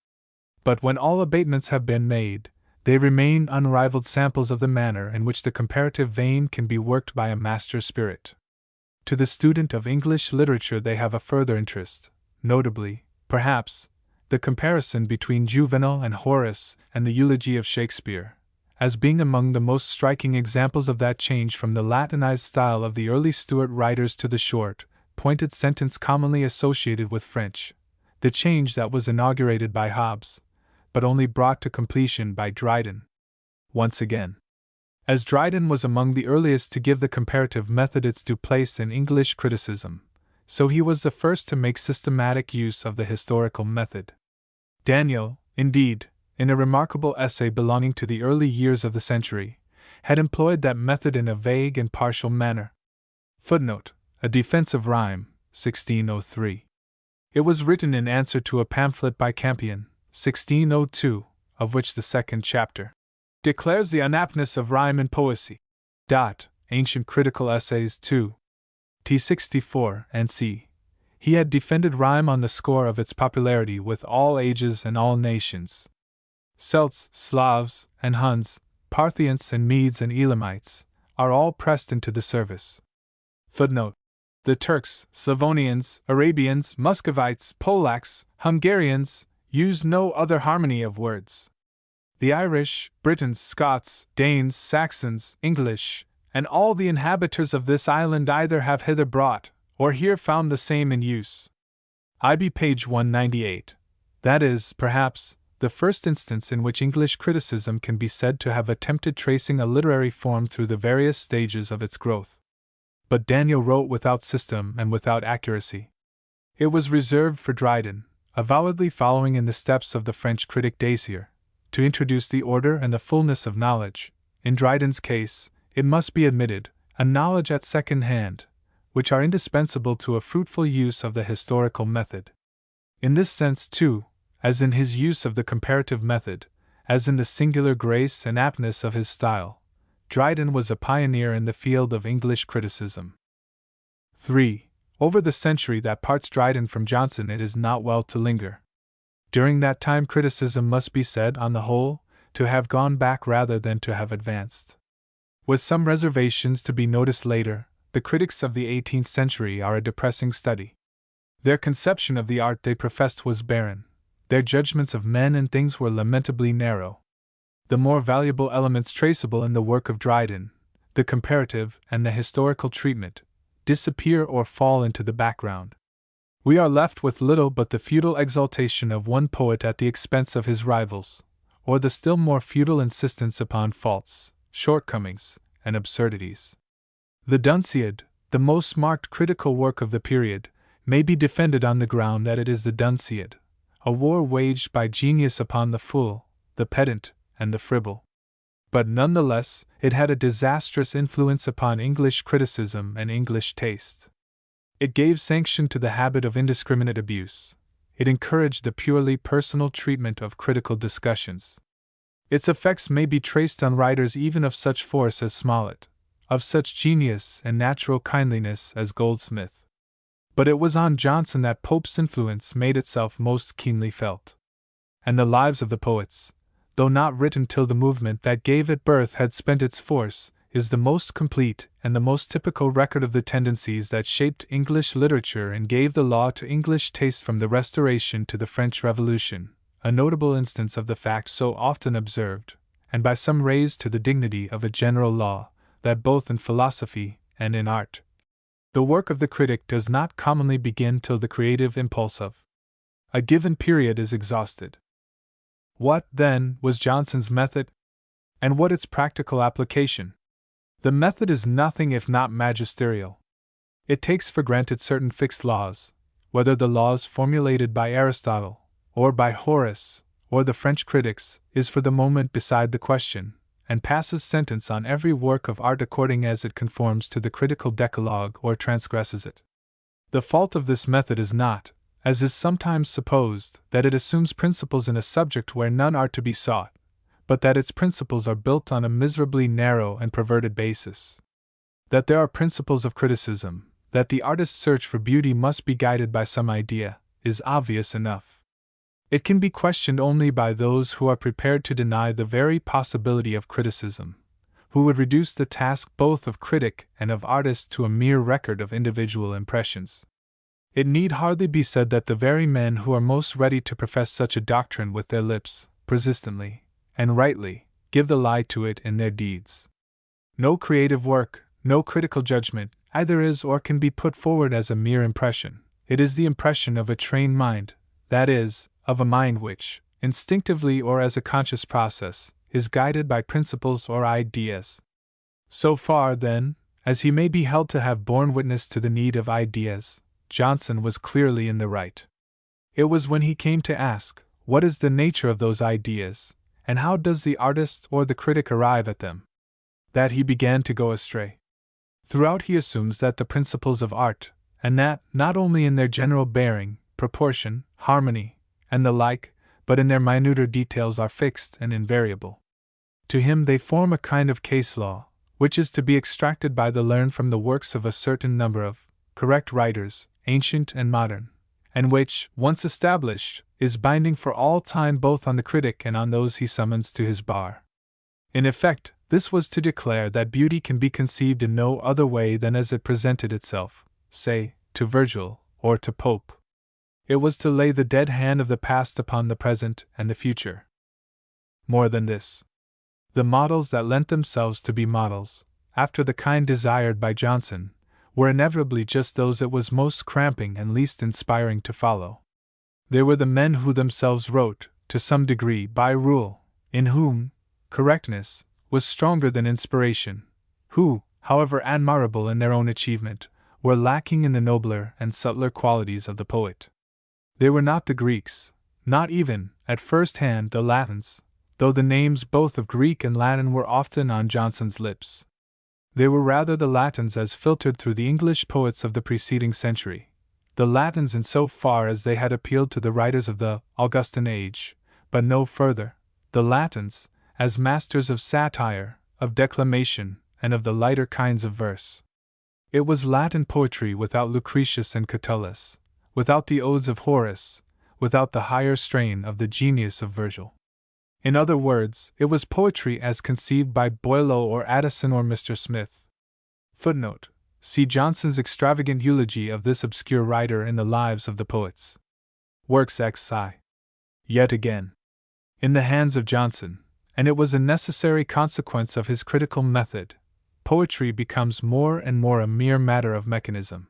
But when all abatements have been made, they remain unrivaled samples of the manner in which the comparative vein can be worked by a master spirit. To the student of English literature they have a further interest, notably, perhaps, the comparison between Juvenal and Horace and the eulogy of Shakespeare, as being among the most striking examples of that change from the Latinized style of the early Stuart writers to the short, pointed sentence commonly associated with French, the change that was inaugurated by Hobbes, but only brought to completion by Dryden. Once again, as Dryden was among the earliest to give the comparative method its due place in English criticism, so he was the first to make systematic use of the historical method. Daniel, indeed, in a remarkable essay belonging to the early years of the century, had employed that method in a vague and partial manner. Footnote: A Defense of Rhyme, 1603. It was written in answer to a pamphlet by Campion, 1602, of which the second chapter declares the unaptness of rhyme in poesy. Ancient Critical Essays 2. T 64 and c. He had defended rhyme on the score of its popularity with all ages and all nations. Celts, Slavs, and Huns, Parthians and Medes and Elamites, are all pressed into the service. Footnote: the Turks, Slavonians, Arabians, Muscovites, Polacks, Hungarians use no other harmony of words. The Irish, Britons, Scots, Danes, Saxons, English, and all the inhabitants of this island either have hither brought, or here found the same in use. IB page 198. That is, perhaps, the first instance in which English criticism can be said to have attempted tracing a literary form through the various stages of its growth. But Daniel wrote without system and without accuracy. It was reserved for Dryden, avowedly following in the steps of the French critic Dacier, to introduce the order and the fullness of knowledge, in Dryden's case, it must be admitted, a knowledge at second hand, which are indispensable to a fruitful use of the historical method. In this sense, too, as in his use of the comparative method, as in the singular grace and aptness of his style, Dryden was a pioneer in the field of English criticism. 3. Over the century that parts Dryden from Johnson it is not well to linger. During that time criticism must be said, on the whole, to have gone back rather than to have advanced. With some reservations to be noticed later, the critics of the 18th century are a depressing study. Their conception of the art they professed was barren, their judgments of men and things were lamentably narrow. The more valuable elements traceable in the work of Dryden, the comparative and the historical treatment, disappear or fall into the background. We are left with little but the futile exaltation of one poet at the expense of his rivals, or the still more futile insistence upon faults, shortcomings, and absurdities. The Dunciad, the most marked critical work of the period, may be defended on the ground that it is the Dunciad, a war waged by genius upon the fool, the pedant, and the fribble. But none the less, it had a disastrous influence upon English criticism and English taste. It gave sanction to the habit of indiscriminate abuse. It encouraged the purely personal treatment of critical discussions. Its effects may be traced on writers even of such force as Smollett, of such genius and natural kindliness as Goldsmith. But it was on Johnson that Pope's influence made itself most keenly felt. And the lives of the poets, though not written till the movement that gave it birth had spent its force, is the most complete and the most typical record of the tendencies that shaped English literature and gave the law to English taste from the Restoration to the French Revolution, a notable instance of the fact so often observed, and by some raised to the dignity of a general law, that both in philosophy and in art, the work of the critic does not commonly begin till the creative impulse of a given period is exhausted. What, then, was Johnson's method? And what its practical application? The method is nothing if not magisterial. It takes for granted certain fixed laws, whether the laws formulated by Aristotle, or by Horace, or the French critics, is for the moment beside the question, and passes sentence on every work of art according as it conforms to the critical decalogue or transgresses it. The fault of this method is not, as is sometimes supposed, that it assumes principles in a subject where none are to be sought, but that its principles are built on a miserably narrow and perverted basis. That there are principles of criticism, that the artist's search for beauty must be guided by some idea, is obvious enough. It can be questioned only by those who are prepared to deny the very possibility of criticism, who would reduce the task both of critic and of artist to a mere record of individual impressions. It need hardly be said that the very men who are most ready to profess such a doctrine with their lips, persistently, and rightly, give the lie to it in their deeds. No creative work, no critical judgment, either is or can be put forward as a mere impression. It is the impression of a trained mind, that is, of a mind which, instinctively or as a conscious process, is guided by principles or ideas. So far, then, as he may be held to have borne witness to the need of ideas, Johnson was clearly in the right. It was when he came to ask, what is the nature of those ideas, and how does the artist or the critic arrive at them, that he began to go astray. Throughout he assumes that the principles of art, and that, not only in their general bearing, proportion, harmony, and the like, but in their minuter details are fixed and invariable. To him they form a kind of case law, which is to be extracted by the learned from the works of a certain number of correct writers, ancient and modern, and which, once established, is binding for all time both on the critic and on those he summons to his bar. In effect, this was to declare that beauty can be conceived in no other way than as it presented itself, say, to Virgil, or to Pope. It was to lay the dead hand of the past upon the present and the future. More than this, the models that lent themselves to be models, after the kind desired by Johnson, were inevitably just those it was most cramping and least inspiring to follow. They were the men who themselves wrote, to some degree by rule, in whom correctness was stronger than inspiration, who, however admirable in their own achievement, were lacking in the nobler and subtler qualities of the poet. They were not the Greeks, not even, at first hand, the Latins, though the names both of Greek and Latin were often on Johnson's lips. They were rather the Latins as filtered through the English poets of the preceding century, the Latins in so far as they had appealed to the writers of the Augustan age, but no further, the Latins, as masters of satire, of declamation, and of the lighter kinds of verse. It was Latin poetry without Lucretius and Catullus, without the odes of Horace, without the higher strain of the genius of Virgil. In other words, it was poetry as conceived by Boileau or Addison or Mr. Smith. Footnote: see Johnson's extravagant eulogy of this obscure writer in the Lives of the Poets. Works XI. Yet again, in the hands of Johnson, and it was a necessary consequence of his critical method, poetry becomes more and more a mere matter of mechanism.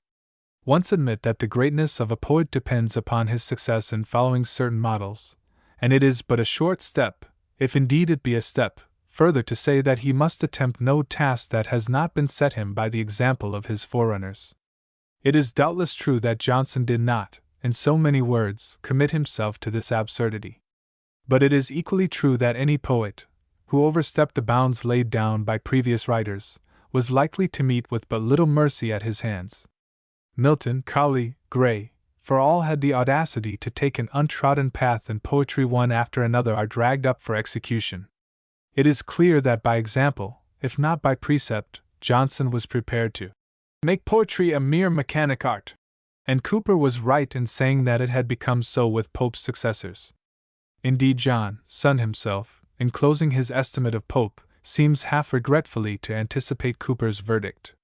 Once admit that the greatness of a poet depends upon his success in following certain models, and it is but a short step, if indeed it be a step, further to say that he must attempt no task that has not been set him by the example of his forerunners. It is doubtless true that Johnson did not, in so many words, commit himself to this absurdity. But it is equally true that any poet, who overstepped the bounds laid down by previous writers, was likely to meet with but little mercy at his hands. Milton, Cowley, Gray, for all had the audacity to take an untrodden path, and poetry one after another are dragged up for execution. It is clear that by example, if not by precept, Johnson was prepared to make poetry a mere mechanic art, and Cooper was right in saying that it had become so with Pope's successors. Indeed, Johnson himself, in closing his estimate of Pope, seems half regretfully to anticipate Cooper's verdict.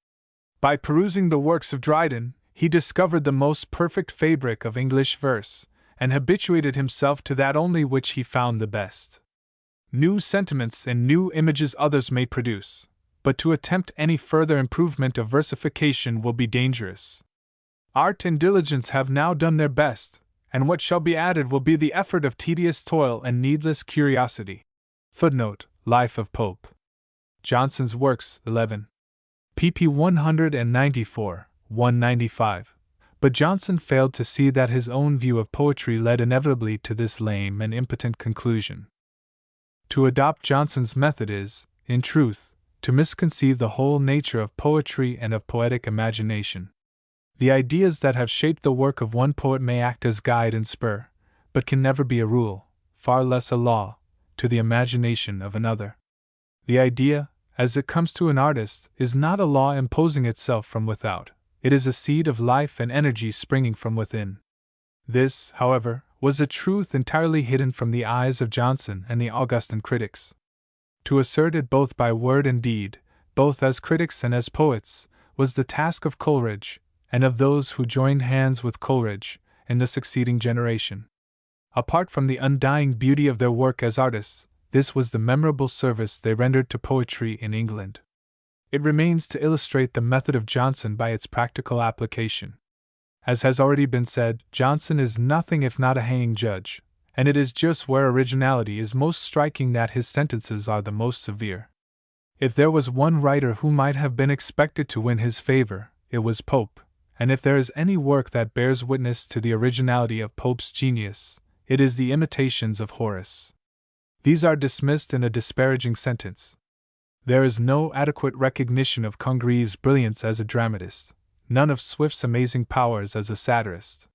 By perusing the works of Dryden, he discovered the most perfect fabric of English verse, and habituated himself to that only which he found the best. New sentiments and new images others may produce, but to attempt any further improvement of versification will be dangerous. Art and diligence have now done their best, and what shall be added will be the effort of tedious toil and needless curiosity. Footnote: Life of Pope. Johnson's Works, 11. pp. 194, 195. But Johnson failed to see that his own view of poetry led inevitably to this lame and impotent conclusion. To adopt Johnson's method is, in truth, to misconceive the whole nature of poetry and of poetic imagination. The ideas that have shaped the work of one poet may act as guide and spur, but can never be a rule, far less a law, to the imagination of another. The idea, as it comes to an artist, is not a law imposing itself from without, it is a seed of life and energy springing from within. This, however, was a truth entirely hidden from the eyes of Johnson and the Augustan critics. To assert it both by word and deed, both as critics and as poets, was the task of Coleridge, and of those who joined hands with Coleridge, in the succeeding generation. Apart from the undying beauty of their work as artists, this was the memorable service they rendered to poetry in England. It remains to illustrate the method of Johnson by its practical application. As has already been said, Johnson is nothing if not a hanging judge, and it is just where originality is most striking that his sentences are the most severe. If there was one writer who might have been expected to win his favor, it was Pope, and if there is any work that bears witness to the originality of Pope's genius, it is the Imitations of Horace. These are dismissed in a disparaging sentence. There is no adequate recognition of Congreve's brilliance as a dramatist, none of Swift's amazing powers as a satirist.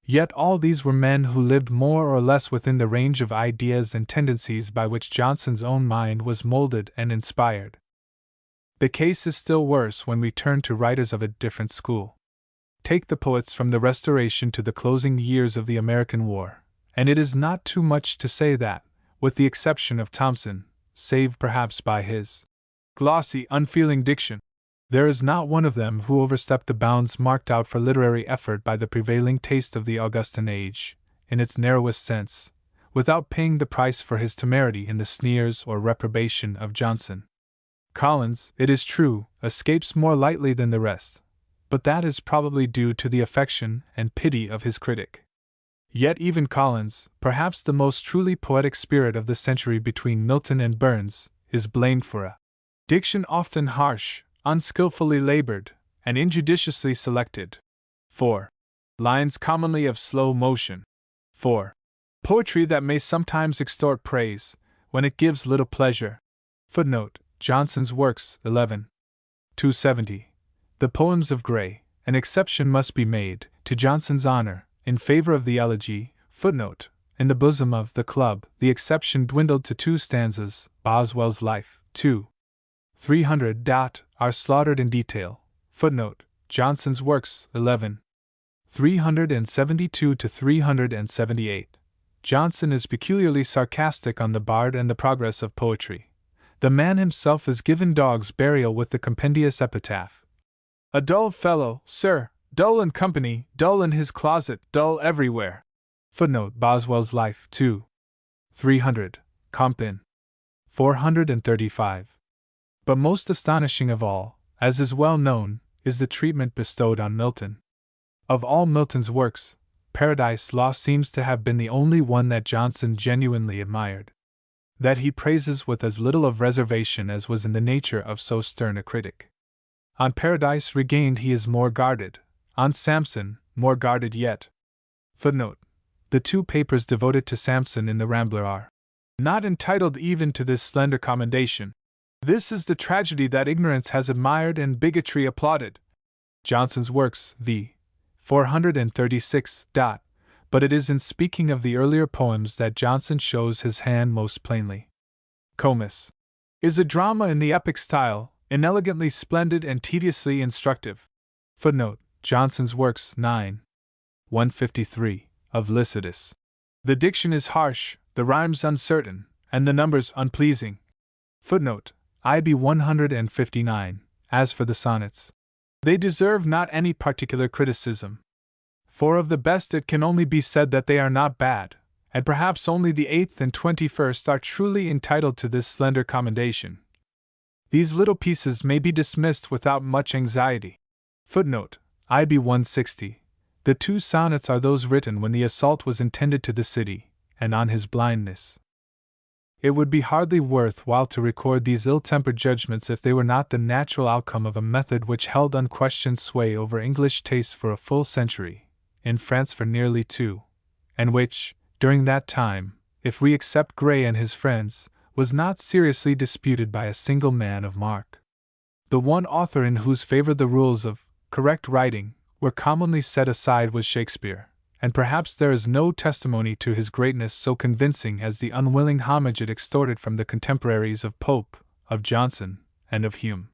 Yet all these were men who lived more or less within the range of ideas and tendencies by which Johnson's own mind was molded and inspired. The case is still worse when we turn to writers of a different school. Take the poets from the Restoration to the closing years of the American War, and it is not too much to say that, with the exception of Thomson, save perhaps by his glossy, unfeeling diction, there is not one of them who overstepped the bounds marked out for literary effort by the prevailing taste of the Augustan age, in its narrowest sense, without paying the price for his temerity in the sneers or reprobation of Johnson. Collins, it is true, escapes more lightly than the rest, but that is probably due to the affection and pity of his critic. Yet even Collins, perhaps the most truly poetic spirit of the century between Milton and Burns, is blamed for a diction often harsh, unskillfully labored, and injudiciously selected. 4. Lines commonly of slow motion. 4. Poetry that may sometimes extort praise, when it gives little pleasure. Footnote: Johnson's Works, 11. 270. The poems of Gray, an exception must be made, to Johnson's honor, in favor of the elegy. Footnote: in the bosom of the club, the exception dwindled to 2 stanzas. Boswell's Life, 2. 300. Are slaughtered in detail. Footnote: Johnson's Works, 11. 372 to 378. Johnson is peculiarly sarcastic on the bard and the progress of poetry. The man himself is given dog's burial with the compendious epitaph: a dull fellow, sir, dull in company, dull in his closet, dull everywhere. Footnote: Boswell's Life, 2. 300. Comp. in. 435. But most astonishing of all, as is well known, is the treatment bestowed on Milton. Of all Milton's works, Paradise Lost seems to have been the only one that Johnson genuinely admired. That he praises with as little of reservation as was in the nature of so stern a critic. On Paradise Regained he is more guarded, on Samson, more guarded yet. Footnote: the 2 papers devoted to Samson in the Rambler are not entitled even to this slender commendation. This is the tragedy that ignorance has admired and bigotry applauded. Johnson's Works, v. 436. But it is in speaking of the earlier poems that Johnson shows his hand most plainly. Comus is a drama in the epic style, inelegantly splendid and tediously instructive. Footnote: Johnson's Works, 9. 153, of Lycidas. The diction is harsh, the rhymes uncertain, and the numbers unpleasing. Footnote: IB 159. As for the sonnets, they deserve not any particular criticism. For of the best it can only be said that they are not bad, and perhaps only the 8th and 21st are truly entitled to this slender commendation. These little pieces may be dismissed without much anxiety. Footnote: IB 160. The 2 sonnets are those written when the assault was intended to the city, and on his blindness. It would be hardly worth while to record these ill-tempered judgments if they were not the natural outcome of a method which held unquestioned sway over English taste for a full century, in France for nearly 2, and which, during that time, if we except Gray and his friends, was not seriously disputed by a single man of mark. The one author in whose favor the rules of correct writing were commonly set aside was Shakespeare, and perhaps there is no testimony to his greatness so convincing as the unwilling homage it extorted from the contemporaries of Pope, of Johnson, and of Hume.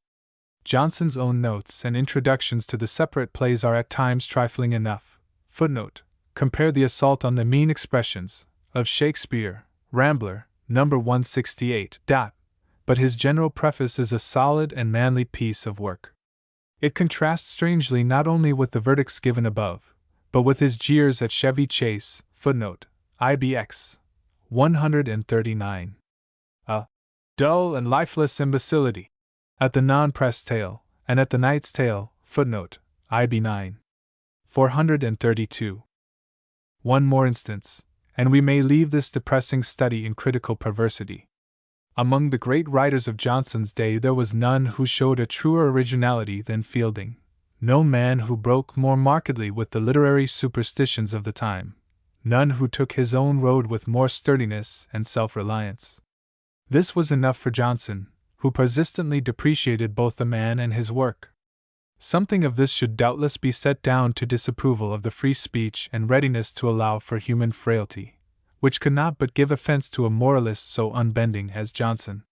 Johnson's own notes and introductions to the separate plays are at times trifling enough. Footnote: compare the Assault on the Mean Expressions, of Shakespeare, Rambler, No. 168. But his general preface is a solid and manly piece of work. It contrasts strangely not only with the verdicts given above, but with his jeers at Chevy Chase. Footnote: IBX 139. A dull and lifeless imbecility. At the non-press tale, and at the Knight's Tale. Footnote: IB 9. 432. One more instance, and we may leave this depressing study in critical perversity. Among the great writers of Johnson's day there was none who showed a truer originality than Fielding, no man who broke more markedly with the literary superstitions of the time, none who took his own road with more sturdiness and self-reliance. This was enough for Johnson, who persistently depreciated both the man and his work. Something of this should doubtless be set down to disapproval of the free speech and readiness to allow for human frailty, which could not but give offense to a moralist so unbending as Johnson.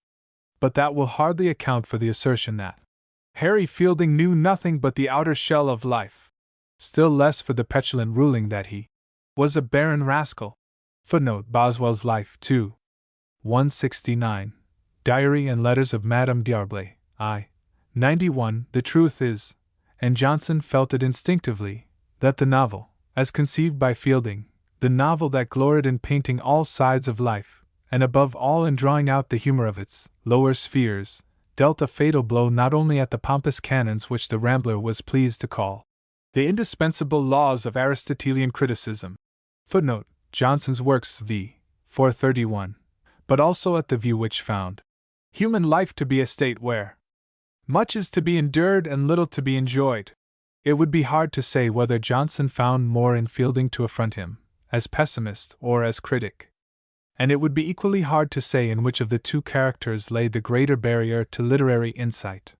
But that will hardly account for the assertion that Harry Fielding knew nothing but the outer shell of life. still less for the petulant ruling that he was a barren rascal. Boswell's Life 2. 169. Diary and Letters of Madame D'Arblay, I. 91. The truth is, and Johnson felt it instinctively, that the novel, as conceived by Fielding, the novel that gloried in painting all sides of life, and above all in drawing out the humor of its lower spheres, dealt a fatal blow not only at the pompous canons which the Rambler was pleased to call the indispensable laws of Aristotelian criticism. Johnson's works v. 431, but also at the view which found human life to be a state where much is to be endured and little to be enjoyed. It would be hard to say whether Johnson found more in Fielding to affront him, as pessimist or as critic. And it would be equally hard to say in which of the two characters lay the greater barrier to literary insight.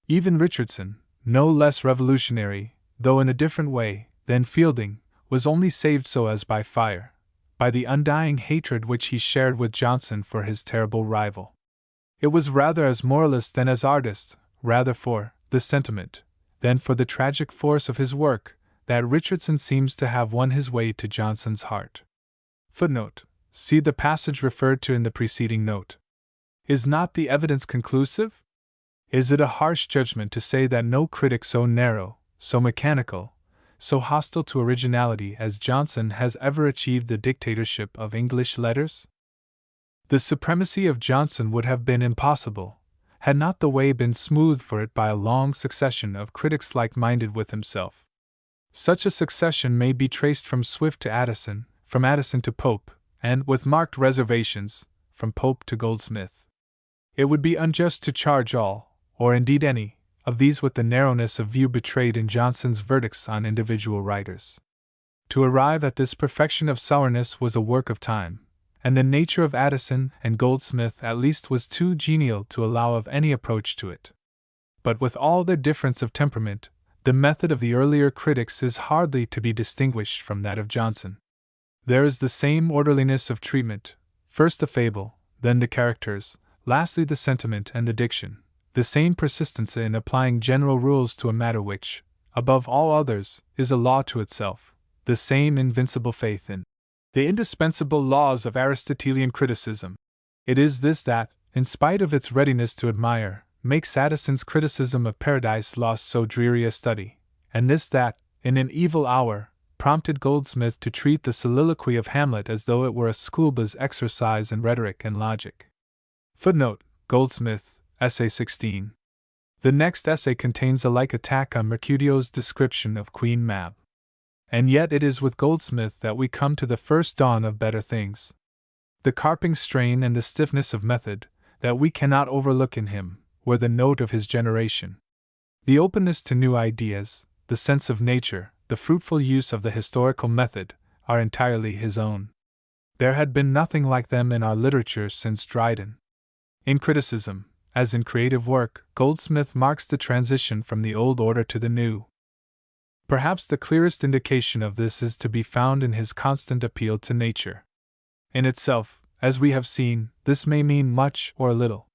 Even Richardson, no less revolutionary, though in a different way, than Fielding, was only saved so as by fire, by the undying hatred which he shared with Johnson for his terrible rival. It was rather as moralist than as artist, rather for the sentiment than for the tragic force of his work, that Richardson seems to have won his way to Johnson's heart. See the passage referred to in the preceding note. Is not the evidence conclusive? Is it a harsh judgment to say that no critic so narrow, so mechanical, so hostile to originality as Johnson has ever achieved the dictatorship of English letters? The supremacy of Johnson would have been impossible, had not the way been smoothed for it by a long succession of critics like-minded with himself. Such a succession may be traced from Swift to Addison, from Addison to Pope, and, with marked reservations, from Pope to Goldsmith. It would be unjust to charge all, or indeed any, of these with the narrowness of view betrayed in Johnson's verdicts on individual writers. To arrive at this perfection of sourness was a work of time, and the nature of Addison and Goldsmith at least was too genial to allow of any approach to it. But with all their difference of temperament, the method of the earlier critics is hardly to be distinguished from that of Johnson. There is the same orderliness of treatment, first the fable, then the characters, lastly the sentiment and the diction, the same persistency in applying general rules to a matter which, above all others, is a law to itself, the same invincible faith in the indispensable laws of Aristotelian criticism. It is this that, in spite of its readiness to admire, makes Addison's criticism of Paradise Lost so dreary a study, and this that, in an evil hour, prompted Goldsmith to treat the soliloquy of Hamlet as though it were a schoolboy's exercise in rhetoric and logic. Goldsmith, Essay 16. The next essay contains a like attack on Mercutio's description of Queen Mab. And yet it is with Goldsmith that we come to the first dawn of better things. The carping strain and the stiffness of method, that we cannot overlook in him, were the note of his generation. The openness to new ideas, the sense of nature, the fruitful use of the historical method, are entirely his own. There had been nothing like them in our literature since Dryden. In criticism, as in creative work, Goldsmith marks the transition from the old order to the new. Perhaps the clearest indication of this is to be found in his constant appeal to nature. In itself, as we have seen, this may mean much or little.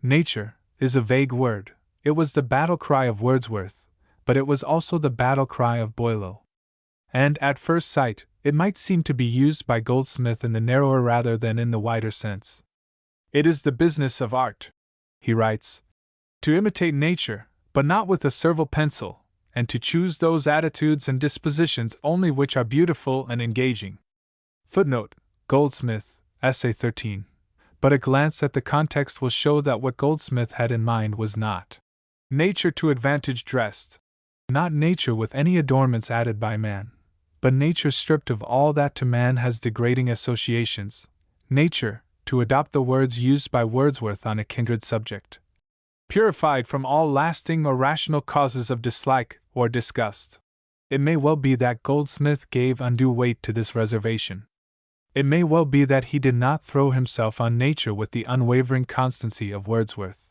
Nature is a vague word. It was the battle cry of Wordsworth, but it was also the battle cry of Boileau. And, at first sight, it might seem to be used by Goldsmith in the narrower rather than in the wider sense. It is the business of art, he writes, to imitate nature, but not with a servile pencil, and to choose those attitudes and dispositions only which are beautiful and engaging. Goldsmith, Essay 13. But a glance at the context will show that what Goldsmith had in mind was not nature to advantage dressed, not nature with any adornments added by man, but nature stripped of all that to man has degrading associations, nature, to adopt the words used by Wordsworth on a kindred subject, purified from all lasting or rational causes of dislike or disgust. It may well be that Goldsmith gave undue weight to this reservation. It may well be that he did not throw himself on nature with the unwavering constancy of Wordsworth.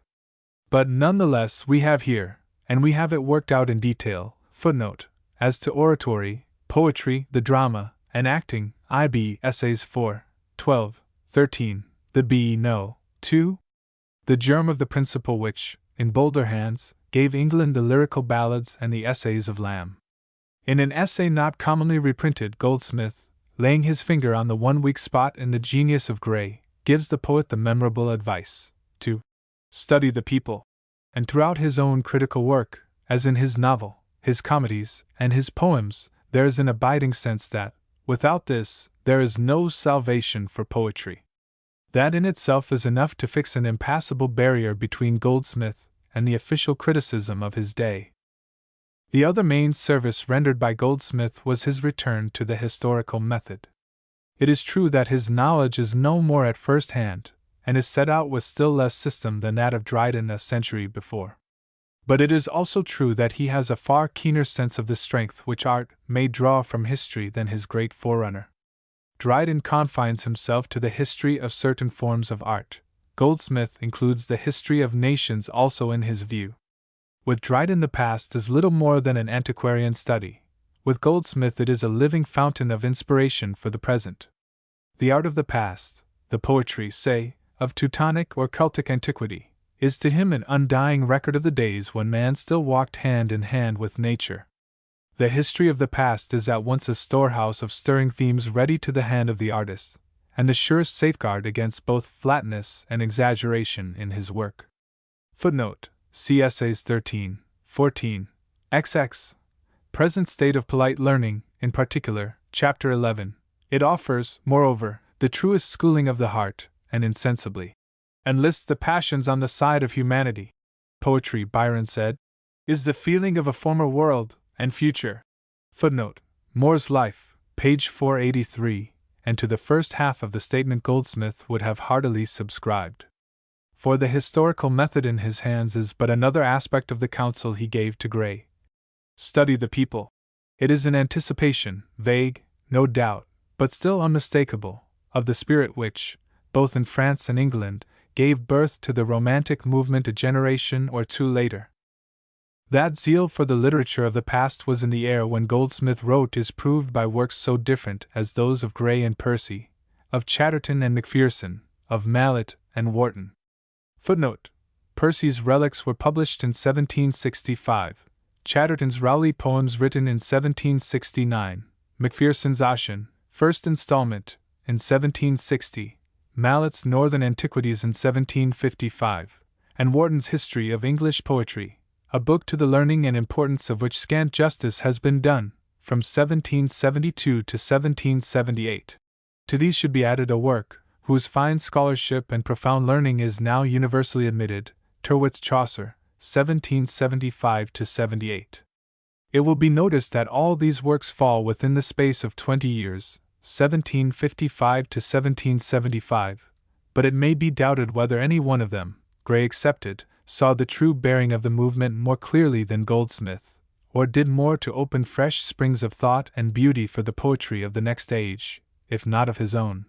But nonetheless we have here, and we have it worked out in detail, as to oratory, poetry, the drama, and acting, IB Essays 4, 12, 13, the B. No. 2. The germ of the principle which, in bolder hands, gave England the lyrical ballads and the essays of Lamb. In an essay not commonly reprinted, Goldsmith, laying his finger on the one weak spot in the genius of Gray, gives the poet the memorable advice to study the people. And throughout his own critical work, as in his novel, his comedies, and his poems, there is an abiding sense that, without this, there is no salvation for poetry. That in itself is enough to fix an impassable barrier between Goldsmith and the official criticism of his day. The other main service rendered by Goldsmith was his return to the historical method. It is true that his knowledge is no more at first hand, and is set out with still less system than that of Dryden a century before. But it is also true that he has a far keener sense of the strength which art may draw from history than his great forerunner. Dryden confines himself to the history of certain forms of art. Goldsmith includes the history of nations also in his view. With Dryden, the past is little more than an antiquarian study. With Goldsmith, it is a living fountain of inspiration for the present. The art of the past, the poetry, say, of Teutonic or Celtic antiquity, is to him an undying record of the days when man still walked hand in hand with nature. The history of the past is at once a storehouse of stirring themes ready to the hand of the artist, and the surest safeguard against both flatness and exaggeration in his work. Footnote: see Essays 13, 14, XX. Present State of Polite Learning, in particular, Chapter 11. It offers, moreover, the truest schooling of the heart, and insensibly enlists the passions on the side of humanity. Poetry, Byron said, is the feeling of a former world and future. Footnote: Moore's Life, page 483, and to the first half of the statement Goldsmith would have heartily subscribed. For the historical method in his hands is but another aspect of the counsel he gave to Gray. Study the people. It is an anticipation, vague, no doubt, but still unmistakable, of the spirit which, both in France and England, gave birth to the Romantic movement a generation or two later. That zeal for the literature of the past was in the air when Goldsmith wrote is proved by works so different as those of Gray and Percy, of Chatterton and Macpherson, of Mallet and Warton. Footnote: Percy's Relics were published in 1765, Chatterton's Rowley Poems written in 1769, Macpherson's Ossian, first installment, in 1760, Mallet's Northern Antiquities in 1755, and Warton's History of English Poetry, a book to the learning and importance of which scant justice has been done, from 1772 to 1778. To these should be added a work, whose fine scholarship and profound learning is now universally admitted, Tyrwhitt's Chaucer, 1775 to 78. It will be noticed that all these works fall within the space of 20 years, 1755 to 1775, but it may be doubted whether any one of them, Gray excepted, saw the true bearing of the movement more clearly than Goldsmith, or did more to open fresh springs of thought and beauty for the poetry of the next age, if not of his own.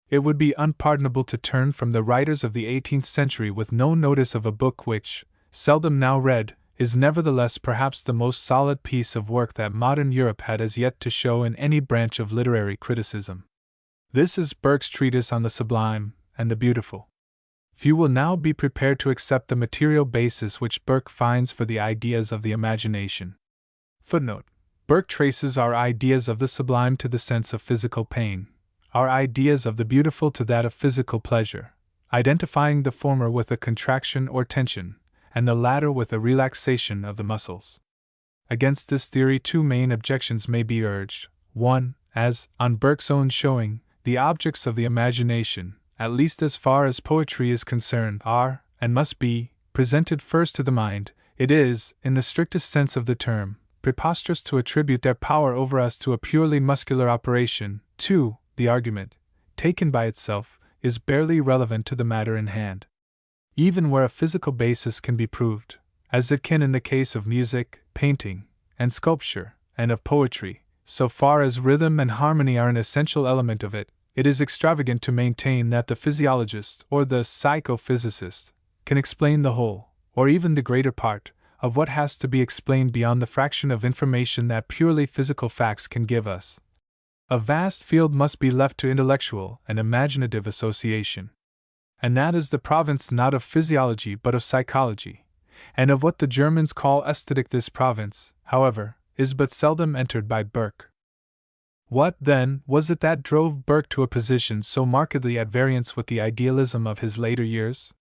It would be unpardonable to turn from the writers of the 18th century with no notice of a book which, seldom now read, is nevertheless perhaps the most solid piece of work that modern Europe had as yet to show in any branch of literary criticism. This is Burke's treatise on the sublime and the beautiful. Few will now be prepared to accept the material basis which Burke finds for the ideas of the imagination. Footnote: Burke traces our ideas of the sublime to the sense of physical pain, our ideas of the beautiful to that of physical pleasure, identifying the former with a contraction or tension, and the latter with a relaxation of the muscles. Against this theory two main objections may be urged. 1. As, on Burke's own showing, the objects of the imagination, at least as far as poetry is concerned, are, and must be, presented first to the mind, it is, in the strictest sense of the term, preposterous to attribute their power over us to a purely muscular operation. 2. The argument, taken by itself, is barely relevant to the matter in hand. Even where a physical basis can be proved, as it can in the case of music, painting, and sculpture, and of poetry, so far as rhythm and harmony are an essential element of it, it is extravagant to maintain that the physiologist or the psychophysicist can explain the whole, or even the greater part, of what has to be explained beyond the fraction of information that purely physical facts can give us. A vast field must be left to intellectual and imaginative association. And that is the province not of physiology but of psychology, and of what the Germans call aesthetic. This province, however, is but seldom entered by Burke. What, then, was it that drove Burke to a position so markedly at variance with the idealism of his later years?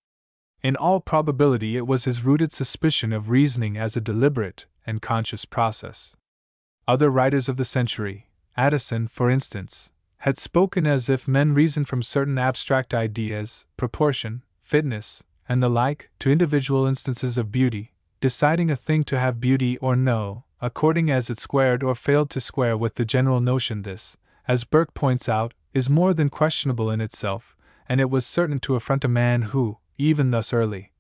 In all probability it was his rooted suspicion of reasoning as a deliberate and conscious process. Other writers of the century, Addison, for instance, had spoken as if men reasoned from certain abstract ideas, proportion, fitness, and the like, to individual instances of beauty, deciding a thing to have beauty or no, according as it squared or failed to square with the general notion. This, as Burke points out, is more than questionable in itself, and it was certain to affront a man who, even thus early,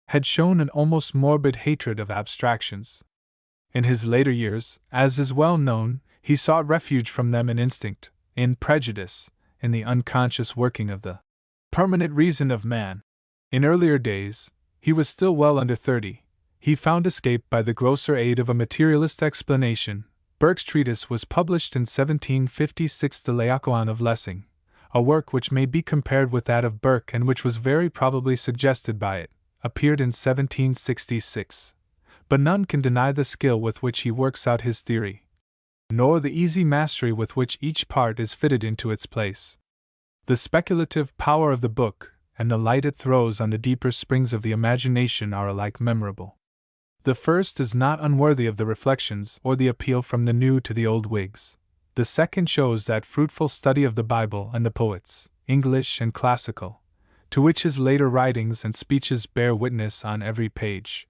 had shown an almost morbid hatred of abstractions. In his later years, as is well known, he sought refuge from them in instinct, in prejudice, in the unconscious working of the permanent reason of man. In earlier days, he was still well under 30. He found escape by the grosser aid of a materialist explanation. Burke's treatise was published in 1756, De Laocoon of Lessing, a work which may be compared with that of Burke and which was very probably suggested by it, appeared in 1766. But none can deny the skill with which he works out his theory, nor the easy mastery with which each part is fitted into its place. The speculative power of the book, and the light it throws on the deeper springs of the imagination, are alike memorable. The first is not unworthy of the reflections or the appeal from the new to the old Whigs. The second shows that fruitful study of the Bible and the poets, English and classical, to which his later writings and speeches bear witness on every page.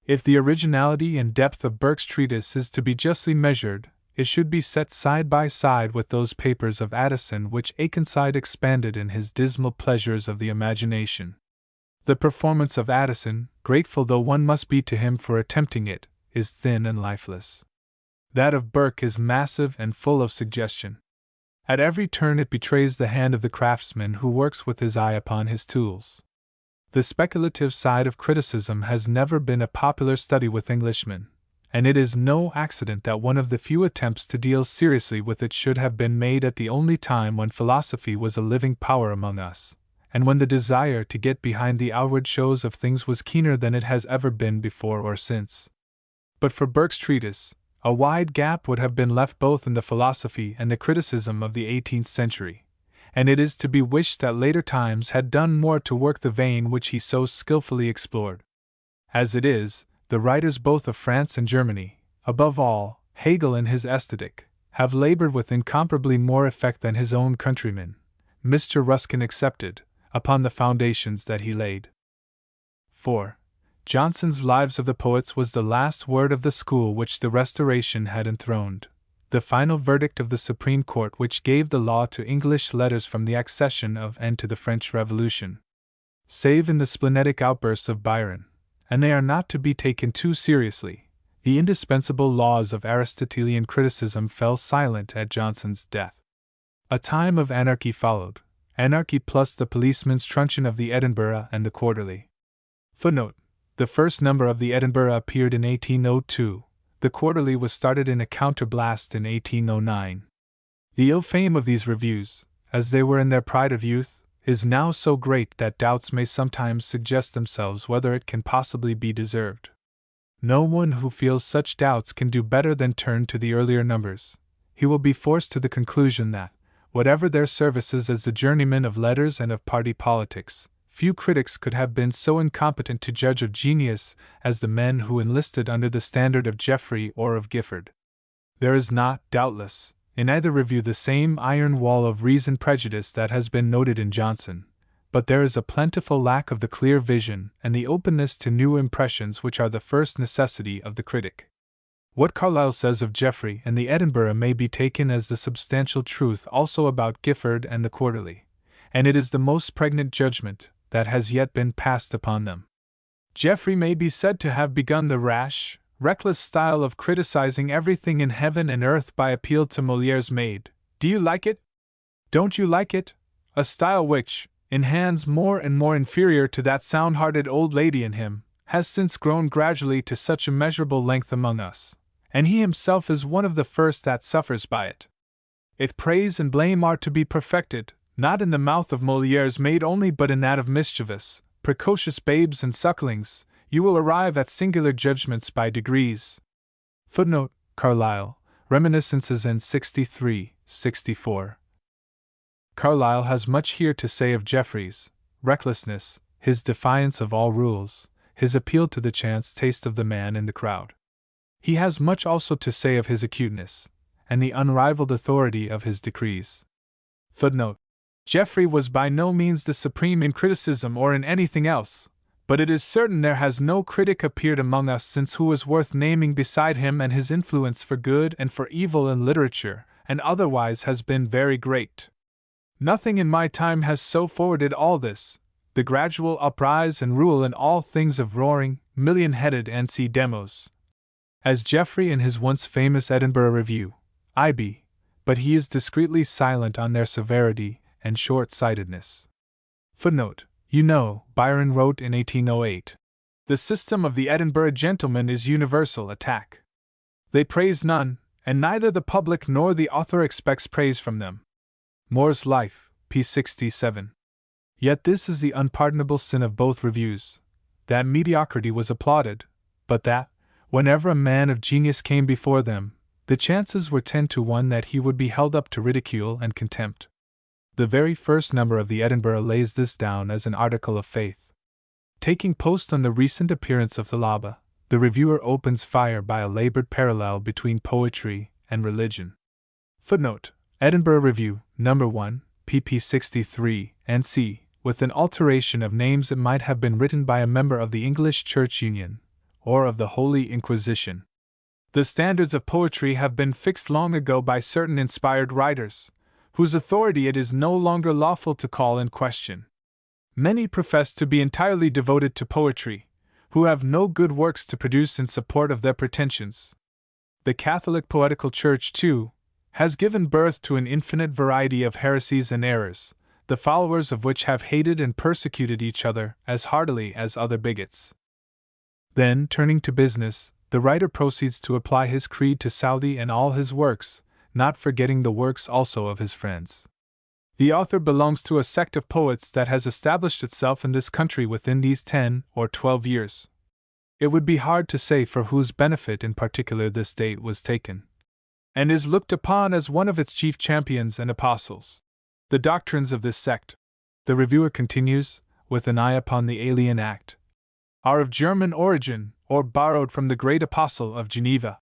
If the originality and depth of Burke's treatise is to be justly measured, it should be set side by side with those papers of Addison which Akenside expanded in his Dismal Pleasures of the Imagination. The performance of Addison, grateful though one must be to him for attempting it, is thin and lifeless. That of Burke is massive and full of suggestion. At every turn it betrays the hand of the craftsman who works with his eye upon his tools. The speculative side of criticism has never been a popular study with Englishmen, and it is no accident that one of the few attempts to deal seriously with it should have been made at the only time when philosophy was a living power among us, and when the desire to get behind the outward shows of things was keener than it has ever been before or since. But for Burke's treatise, a wide gap would have been left both in the philosophy and the criticism of the 18th century, and it is to be wished that later times had done more to work the vein which he so skillfully explored. As it is, the writers both of France and Germany, above all, Hegel in his Aesthetic, have labored with incomparably more effect than his own countrymen, Mr. Ruskin excepted, upon the foundations that he laid. 4. Johnson's Lives of the Poets was the last word of the school which the Restoration had enthroned, the final verdict of the Supreme Court which gave the law to English letters from the accession of and to the French Revolution. Save in the splenetic outbursts of Byron, and they are not to be taken too seriously, the indispensable laws of Aristotelian criticism fell silent at Johnson's death. A time of anarchy followed, anarchy plus the policeman's truncheon of the Edinburgh and the Quarterly. Footnote: the first number of the Edinburgh appeared in 1802, the Quarterly was started in a counterblast in 1809. The ill fame of these reviews, as they were in their pride of youth, is now so great that doubts may sometimes suggest themselves whether it can possibly be deserved. No one who feels such doubts can do better than turn to the earlier numbers. He will be forced to the conclusion that, whatever their services as the journeymen of letters and of party politics, few critics could have been so incompetent to judge of genius as the men who enlisted under the standard of Geoffrey or of Gifford. There is not, doubtless, in either review the same iron wall of reason prejudice that has been noted in Johnson, but there is a plentiful lack of the clear vision and the openness to new impressions which are the first necessity of the critic. What Carlyle says of Geoffrey and the Edinburgh may be taken as the substantial truth also about Gifford and the Quarterly, and it is the most pregnant judgment that has yet been passed upon them. Geoffrey may be said to have begun the rash, reckless style of criticizing everything in heaven and earth by appeal to Moliere's maid. Do you like it? Don't you like it? A style which, in hands more and more inferior to that sound-hearted old lady in him, has since grown gradually to such immeasurable length among us, and he himself is one of the first that suffers by it. If praise and blame are to be perfected, not in the mouth of Moliere's maid only but in that of mischievous, precocious babes and sucklings, you will arrive at singular judgments by degrees. Footnote: Carlyle, Reminiscences N 63, 64. Carlyle has much here to say of Geoffrey's recklessness, his defiance of all rules, his appeal to the chance taste of the man in the crowd. He has much also to say of his acuteness, and the unrivaled authority of his decrees. Footnote: Geoffrey was by no means the supreme in criticism or in anything else, but it is certain there has no critic appeared among us since who is worth naming beside him, and his influence for good and for evil in literature and otherwise has been very great. Nothing in my time has so forwarded all this, the gradual uprise and rule in all things of roaring, million-headed N.C. demos, as Geoffrey in his once famous Edinburgh Review, I.B., but he is discreetly silent on their severity and short-sightedness. Footnote: You know, Byron wrote in 1808, "The system of the Edinburgh gentlemen is universal attack. They praise none, and neither the public nor the author expects praise from them." Moore's Life, p. 67. Yet this is the unpardonable sin of both reviews, that mediocrity was applauded, but that, whenever a man of genius came before them, the chances were 10 to 1 that he would be held up to ridicule and contempt. The very first number of the Edinburgh lays this down as an article of faith. Taking post on the recent appearance of Thalaba, the reviewer opens fire by a labored parallel between poetry and religion. Footnote: Edinburgh Review, No. 1, pp. 63, N.C., with an alteration of names. It might have been written by a member of the English Church Union, or of the Holy Inquisition. The standards of poetry have been fixed long ago by certain inspired writers, whose authority it is no longer lawful to call in question. Many profess to be entirely devoted to poetry, who have no good works to produce in support of their pretensions. The Catholic Poetical Church, too, has given birth to an infinite variety of heresies and errors, the followers of which have hated and persecuted each other as heartily as other bigots. Then, turning to business, the writer proceeds to apply his creed to Southey and all his works, not forgetting the works also of his friends. The author belongs to a sect of poets that has established itself in this country within these 10 or 12 years. It would be hard to say for whose benefit in particular this date was taken, and is looked upon as one of its chief champions and apostles. The doctrines of this sect, the reviewer continues, with an eye upon the Alien Act, are of German origin, or borrowed from the great apostle of Geneva.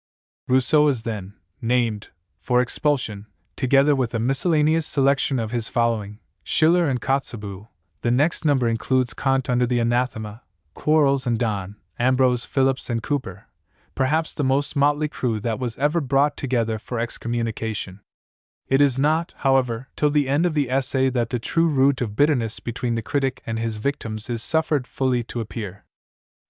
Rousseau is then named for expulsion, together with a miscellaneous selection of his following, Schiller and Kotzebue. The next number includes Kant under the anathema, Quarles and Donne, Ambrose, Phillips and Cooper, perhaps the most motley crew that was ever brought together for excommunication. It is not, however, till the end of the essay that the true root of bitterness between the critic and his victims is suffered fully to appear.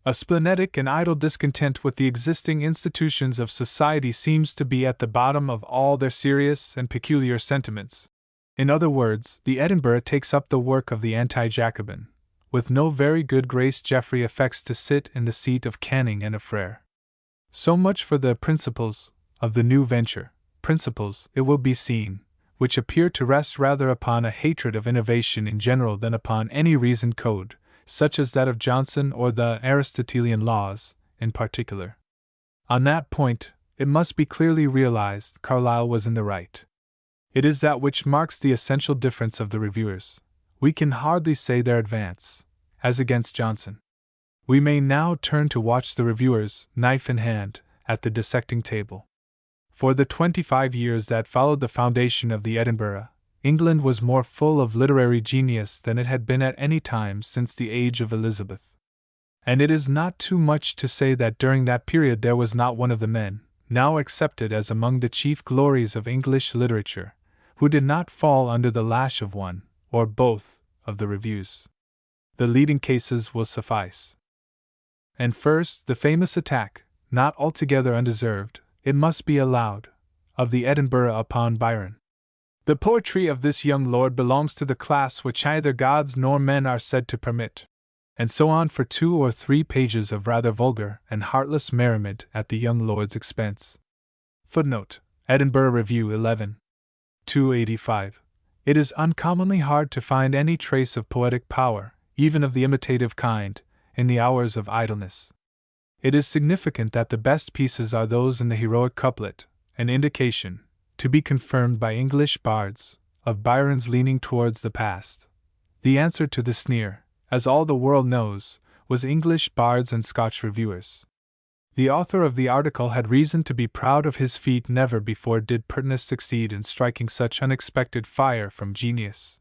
A splenetic and idle discontent with the existing institutions of society seems to be at the bottom of all their serious and peculiar sentiments. In other words, the Edinburgh takes up the work of the anti-Jacobin. With no very good grace, Geoffrey affects to sit in the seat of Canning and of Frere. So much for the principles of the new venture, principles, it will be seen, which appear to rest rather upon a hatred of innovation in general than upon any reasoned code, such as that of Johnson or the Aristotelian laws, in particular. On that point, it must be clearly realized, Carlyle was in the right. It is that which marks the essential difference of the reviewers. We can hardly say their advance, as against Johnson. We may now turn to watch the reviewers, knife in hand, at the dissecting table. For the 25 years that followed the foundation of the Edinburgh, England was more full of literary genius than it had been at any time since the age of Elizabeth. And it is not too much to say that during that period there was not one of the men, now accepted as among the chief glories of English literature, who did not fall under the lash of one, or both, of the reviews. The leading cases will suffice. And first, the famous attack, not altogether undeserved, it must be allowed, of the Edinburgh upon Byron. The poetry of this young lord belongs to the class which neither gods nor men are said to permit. And so on for 2 or 3 pages of rather vulgar and heartless merriment at the young lord's expense. Footnote: Edinburgh Review 11. 285. It is uncommonly hard to find any trace of poetic power, even of the imitative kind, in the hours of idleness. It is significant that the best pieces are those in the heroic couplet, an indication, to be confirmed by English bards, of Byron's leaning towards the past. The answer to the sneer, as all the world knows, was English bards and Scotch reviewers. The author of the article had reason to be proud of his feat. Never before did Pertness succeed in striking such unexpected fire from genius.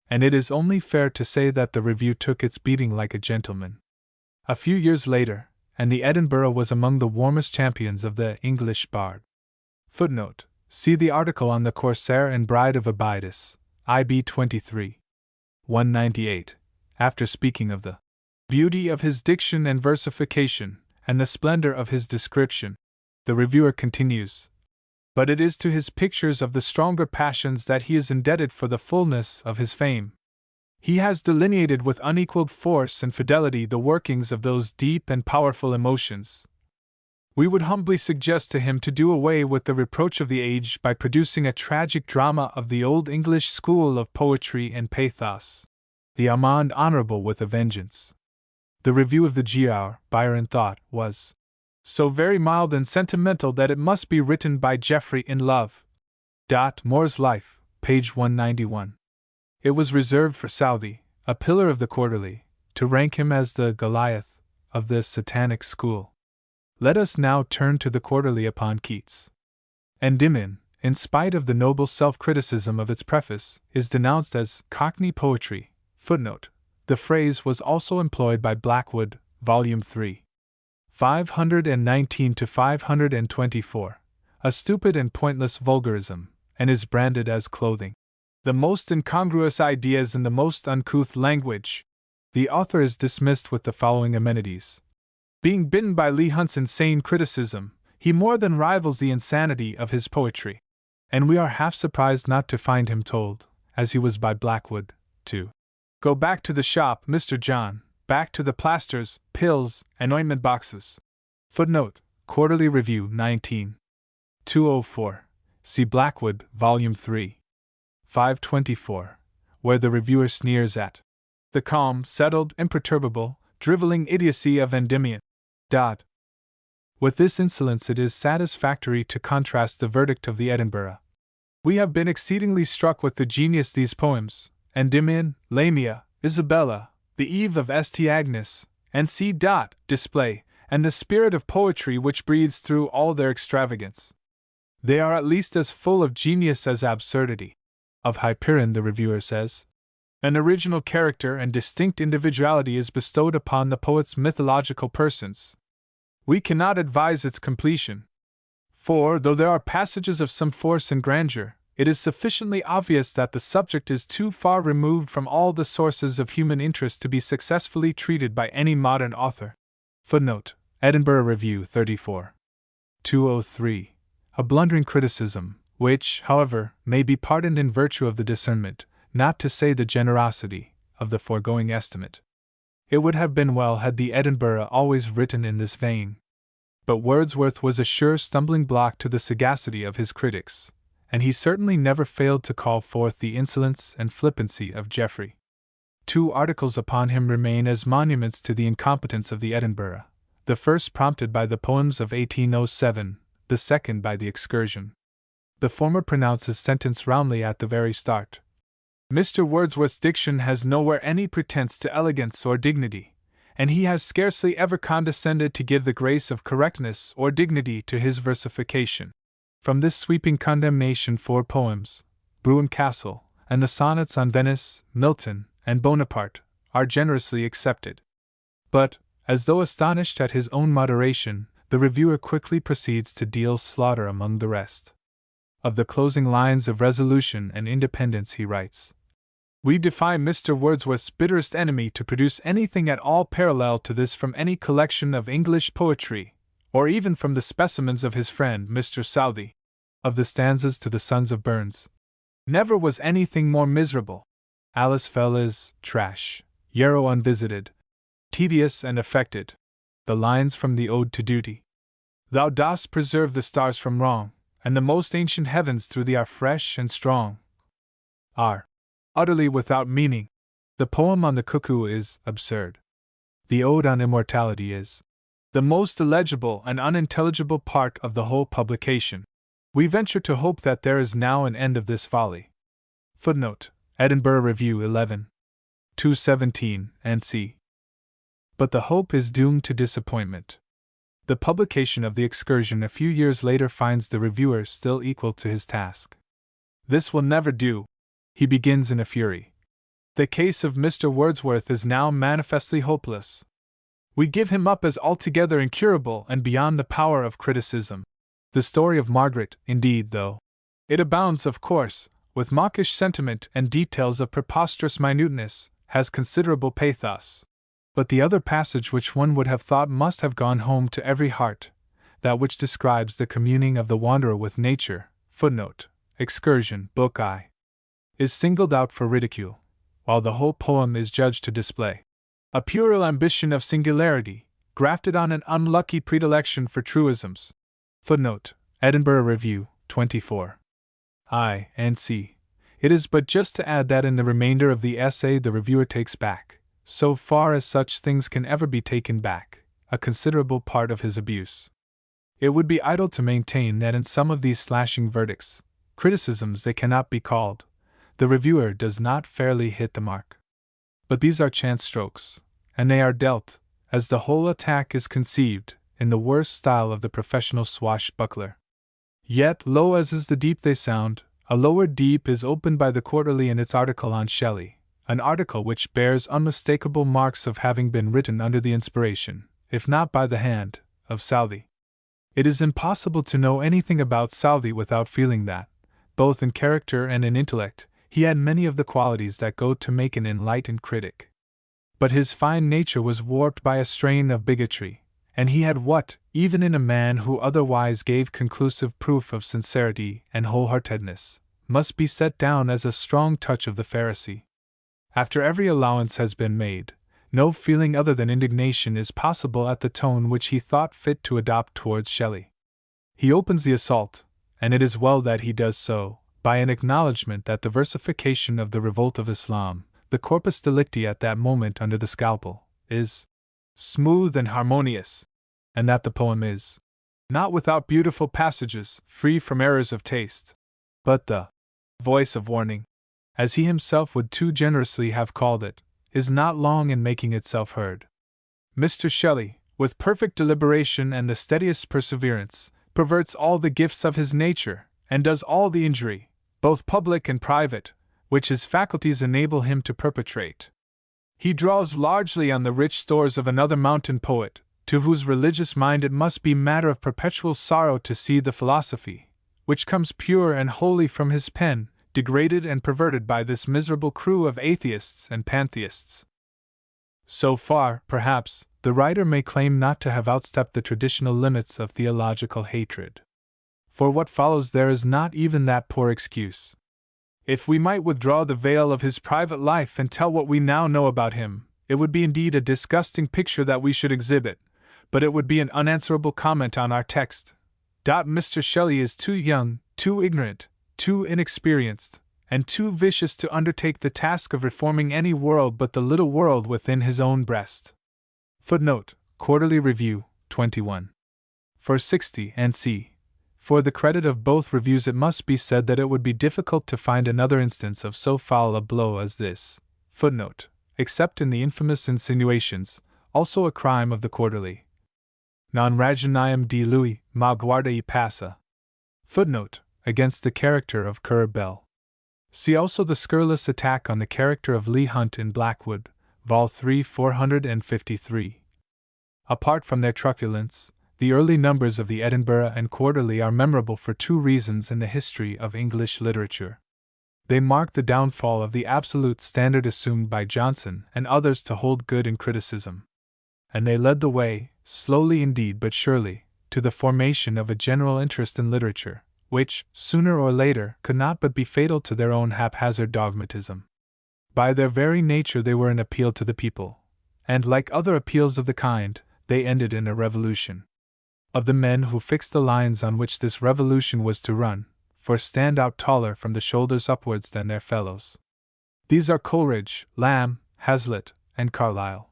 And it is only fair to say that the review took its beating like a gentleman. A few years later, and the Edinburgh was among the warmest champions of the English bard. Footnote: see the article on the Corsair and Bride of Abydos, IB 23. 198. After speaking of the beauty of his diction and versification, and the splendor of his description, the reviewer continues, but it is to his pictures of the stronger passions that he is indebted for the fullness of his fame. He has delineated with unequaled force and fidelity the workings of those deep and powerful emotions. We would humbly suggest to him to do away with the reproach of the age by producing a tragic drama of the old English school of poetry and pathos, the Armand Honorable with a vengeance. The review of the Giaour, Byron thought, was so very mild and sentimental that it must be written by Geoffrey in love. Moore's Life, page 191. It was reserved for Southey, a pillar of the Quarterly, to rank him as the Goliath of the Satanic school. Let us now turn to the Quarterly upon Keats. Endymion, in spite of the noble self-criticism of its preface, is denounced as Cockney poetry. Footnote: the phrase was also employed by Blackwood, Volume 3. 519 to 524, a stupid and pointless vulgarism, and is branded as clothing the most incongruous ideas in the most uncouth language. The author is dismissed with the following amenities. Being bitten by Leigh Hunt's insane criticism, he more than rivals the insanity of his poetry. And we are half surprised not to find him told, as he was by Blackwood, to go back to the shop, Mr. John, back to the plasters, pills, and ointment boxes. Footnote: Quarterly Review 19. 204. See Blackwood, Volume 3. 524, where the reviewer sneers at the calm, settled, imperturbable, driveling idiocy of Endymion. With this insolence it is satisfactory to contrast the verdict of the Edinburgh. We have been exceedingly struck with the genius these poems, Endymion, Lamia, Isabella, the Eve of St. Agnes, and C. display, and the spirit of poetry which breathes through all their extravagance. They are at least as full of genius as absurdity. Of Hyperion the reviewer says, an original character and distinct individuality is bestowed upon the poet's mythological persons. We cannot advise its completion. For, though there are passages of some force and grandeur, it is sufficiently obvious that the subject is too far removed from all the sources of human interest to be successfully treated by any modern author. Footnote: Edinburgh Review 34. 203. A blundering criticism, which, however, may be pardoned in virtue of the discernment, not to say the generosity, of the foregoing estimate. It would have been well had the Edinburgh always written in this vein. But Wordsworth was a sure stumbling block to the sagacity of his critics, and he certainly never failed to call forth the insolence and flippancy of Geoffrey. 2 articles upon him remain as monuments to the incompetence of the Edinburgh, the first prompted by the poems of 1807, the second by the Excursion. The former pronounces sentence roundly at the very start. Mr. Wordsworth's diction has nowhere any pretense to elegance or dignity, and he has scarcely ever condescended to give the grace of correctness or dignity to his versification. From this sweeping condemnation 4 poems, Brougham Castle, and the sonnets on Venice, Milton, and Bonaparte, are generously accepted. But, as though astonished at his own moderation, the reviewer quickly proceeds to deal slaughter among the rest. Of the closing lines of Resolution and Independence he writes, we defy Mr. Wordsworth's bitterest enemy to produce anything at all parallel to this from any collection of English poetry, or even from the specimens of his friend Mr. Southey. Of the stanzas to the Sons of Burns, never was anything more miserable. Alice Fell is trash, Yarrow unvisited, tedious and affected. The lines from the Ode to Duty. Thou dost preserve the stars from wrong, and the most ancient heavens through thee are fresh and strong, are utterly without meaning. The poem on the Cuckoo is absurd. The Ode on Immortality is the most illegible and unintelligible part of the whole publication. We venture to hope that there is now an end of this folly. Footnote: Edinburgh Review 11. 217 and c. But the hope is doomed to disappointment. The publication of the Excursion a few years later finds the reviewer still equal to his task. This will never do, he begins in a fury. The case of Mr. Wordsworth is now manifestly hopeless. We give him up as altogether incurable and beyond the power of criticism. The story of Margaret, indeed, though it abounds, of course, with mawkish sentiment and details of preposterous minuteness, has considerable pathos. But the other passage which one would have thought must have gone home to every heart, that which describes the communing of the wanderer with nature, footnote, Excursion, Book I, is singled out for ridicule, while the whole poem is judged to display a puerile ambition of singularity, grafted on an unlucky predilection for truisms. Footnote: Edinburgh Review, 24. I and c. It is but just to add that in the remainder of the essay the reviewer takes back, so far as such things can ever be taken back, a considerable part of his abuse. It would be idle to maintain that in some of these slashing verdicts, criticisms they cannot be called, the reviewer does not fairly hit the mark. But these are chance strokes, and they are dealt, as the whole attack is conceived, in the worst style of the professional swashbuckler. Yet, low as is the deep they sound, a lower deep is opened by the Quarterly in its article on Shelley, an article which bears unmistakable marks of having been written under the inspiration, if not by the hand, of Southey. It is impossible to know anything about Southey without feeling that, both in character and in intellect, he had many of the qualities that go to make an enlightened critic. But his fine nature was warped by a strain of bigotry, and he had what, even in a man who otherwise gave conclusive proof of sincerity and wholeheartedness, must be set down as a strong touch of the Pharisee. After every allowance has been made, no feeling other than indignation is possible at the tone which he thought fit to adopt towards Shelley. He opens the assault, and it is well that he does so, by an acknowledgment that the versification of the Revolt of Islam, the corpus delicti at that moment under the scalpel, is smooth and harmonious, and that the poem is not without beautiful passages, free from errors of taste. But the voice of warning, as he himself would too generously have called it, is not long in making itself heard. Mr. Shelley, with perfect deliberation and the steadiest perseverance, perverts all the gifts of his nature, and does all the injury, both public and private, which his faculties enable him to perpetrate. He draws largely on the rich stores of another mountain poet, to whose religious mind it must be matter of perpetual sorrow to see the philosophy, which comes pure and holy from his pen, degraded and perverted by this miserable crew of atheists and pantheists. So far, perhaps, the writer may claim not to have outstepped the traditional limits of theological hatred. For what follows there is not even that poor excuse. If we might withdraw the veil of his private life and tell what we now know about him, it would be indeed a disgusting picture that we should exhibit, but it would be an unanswerable comment on our text. Mr. Shelley is too young, too ignorant, too inexperienced, and too vicious to undertake the task of reforming any world but the little world within his own breast. Footnote: Quarterly Review, 21. For 60 and c. For the credit of both reviews it must be said that it would be difficult to find another instance of so foul a blow as this. Footnote: Except in the infamous insinuations, also a crime of the Quarterly. Non ragionam di lui, ma guarda y passa. Footnote: Against the character of Currer Bell. See also the scurrilous attack on the character of Leigh Hunt in Blackwood, Vol. 3, 453. Apart from their truculence, the early numbers of the Edinburgh and Quarterly are memorable for two reasons in the history of English literature. They mark the downfall of the absolute standard assumed by Johnson and others to hold good in criticism. And they led the way, slowly indeed but surely, to the formation of a general interest in literature, which, sooner or later, could not but be fatal to their own haphazard dogmatism. By their very nature they were an appeal to the people, and, like other appeals of the kind, they ended in a revolution. Of the men who fixed the lines on which this revolution was to run, for stand out taller from the shoulders upwards than their fellows. These are Coleridge, Lamb, Hazlitt, and Carlyle.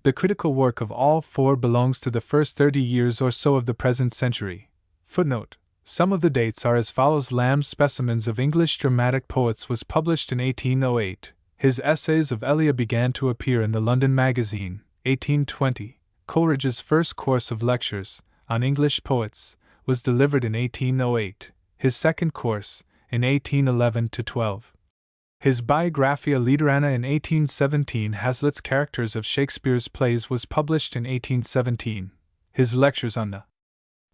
The critical work of all four belongs to the first 30 years or so of the present century. Footnote: some of the dates are as follows. Lamb's Specimens of English Dramatic Poets was published in 1808. His Essays of Elia began to appear in the London Magazine, 1820. Coleridge's first course of lectures, on English poets, was delivered in 1808. His second course, in 1811-12. His Biographia Literana in 1817. Hazlitt's Characters of Shakespeare's Plays was published in 1817. His Lectures on the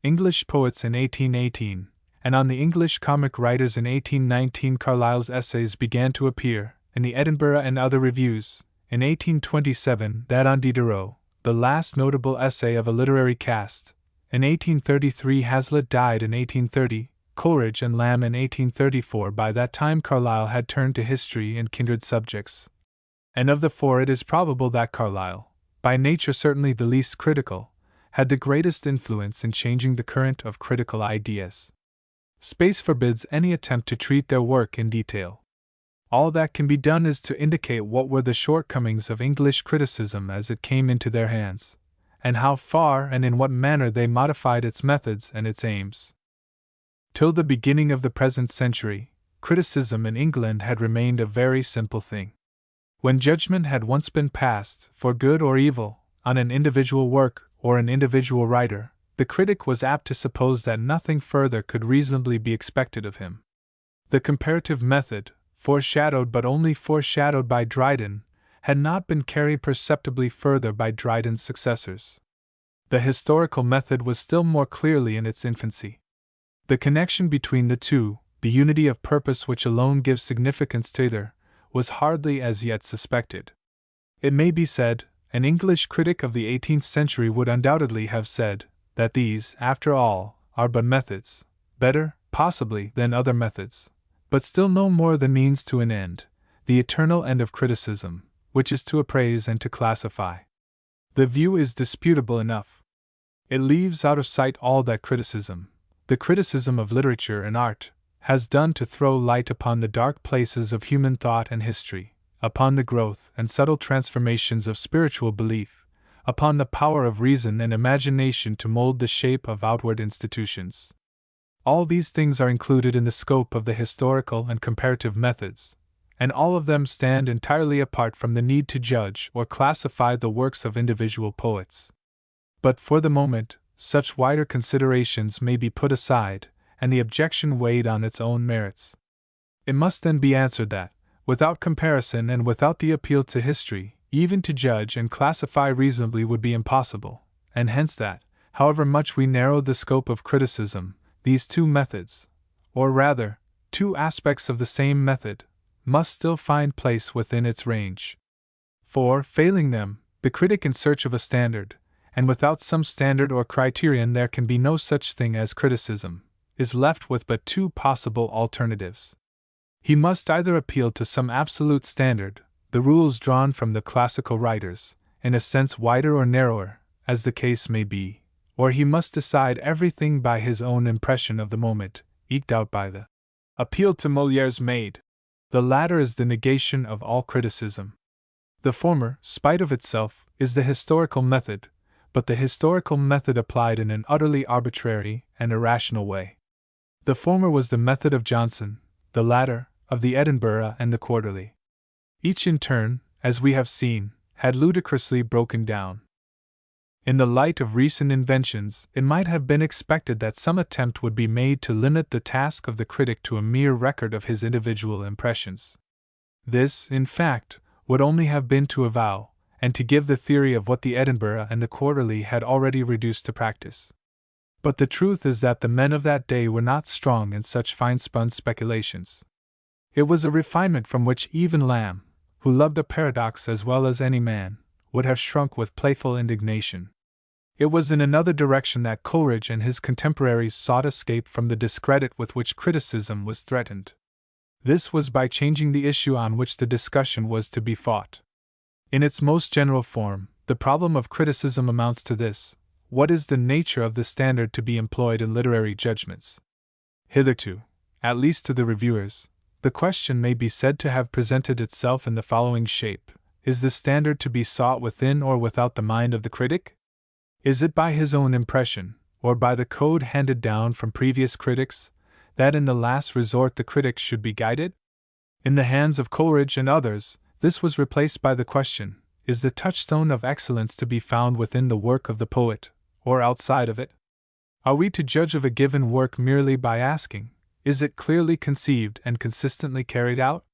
English Poets in 1818, and on the English Comic Writers in 1819. Carlyle's essays began to appear in the Edinburgh and Other Reviews. In 1827, that on Diderot, the last notable essay of a literary cast. In 1833, Hazlitt died. In 1830, Coleridge and Lamb in 1834. By that time Carlyle had turned to history and kindred subjects. And of the four it is probable that Carlyle, by nature certainly the least critical, had the greatest influence in changing the current of critical ideas. Space forbids any attempt to treat their work in detail. All that can be done is to indicate what were the shortcomings of English criticism as it came into their hands, and how far and in what manner they modified its methods and its aims. Till the beginning of the present century, criticism in England had remained a very simple thing. When judgment had once been passed, for good or evil, on an individual work or an individual writer, the critic was apt to suppose that nothing further could reasonably be expected of him. The comparative method, foreshadowed but only foreshadowed by Dryden, had not been carried perceptibly further by Dryden's successors. The historical method was still more clearly in its infancy. The connection between the two, the unity of purpose which alone gives significance to either, was hardly as yet suspected. It may be said, an English critic of the 18th century would undoubtedly have said, that these, after all, are but methods, better, possibly, than other methods, but still no more the means to an end, the eternal end of criticism, which is to appraise and to classify. The view is disputable enough. It leaves out of sight all that criticism, the criticism of literature and art, has done to throw light upon the dark places of human thought and history, upon the growth and subtle transformations of spiritual belief, upon the power of reason and imagination to mold the shape of outward institutions. All these things are included in the scope of the historical and comparative methods, and all of them stand entirely apart from the need to judge or classify the works of individual poets. But for the moment, such wider considerations may be put aside, and the objection weighed on its own merits. It must then be answered that, without comparison and without the appeal to history, even to judge and classify reasonably would be impossible, and hence that, however much we narrow the scope of criticism, these two methods, or rather, two aspects of the same method, must still find place within its range. For, failing them, the critic in search of a standard, and without some standard or criterion there can be no such thing as criticism, is left with but two possible alternatives. He must either appeal to some absolute standard, the rules drawn from the classical writers, in a sense wider or narrower, as the case may be, or he must decide everything by his own impression of the moment, eked out by the appeal to Moliere's maid. The latter is the negation of all criticism. The former, spite of itself, is the historical method, but the historical method applied in an utterly arbitrary and irrational way. The former was the method of Johnson, the latter, of the Edinburgh and the Quarterly. Each in turn, as we have seen, had ludicrously broken down. In the light of recent inventions, it might have been expected that some attempt would be made to limit the task of the critic to a mere record of his individual impressions. This, in fact, would only have been to avow, and to give the theory of what the Edinburgh and the Quarterly had already reduced to practice. But the truth is that the men of that day were not strong in such fine-spun speculations. It was a refinement from which even Lamb, who loved a paradox as well as any man, would have shrunk with playful indignation. It was in another direction that Coleridge and his contemporaries sought escape from the discredit with which criticism was threatened. This was by changing the issue on which the discussion was to be fought. In its most general form, the problem of criticism amounts to this: what is the nature of the standard to be employed in literary judgments? Hitherto, at least to the reviewers, the question may be said to have presented itself in the following shape: is the standard to be sought within or without the mind of the critic? Is it by his own impression, or by the code handed down from previous critics, that in the last resort the critic should be guided? In the hands of Coleridge and others, this was replaced by the question, is the touchstone of excellence to be found within the work of the poet, or outside of it? Are we to judge of a given work merely by asking, is it clearly conceived and consistently carried out?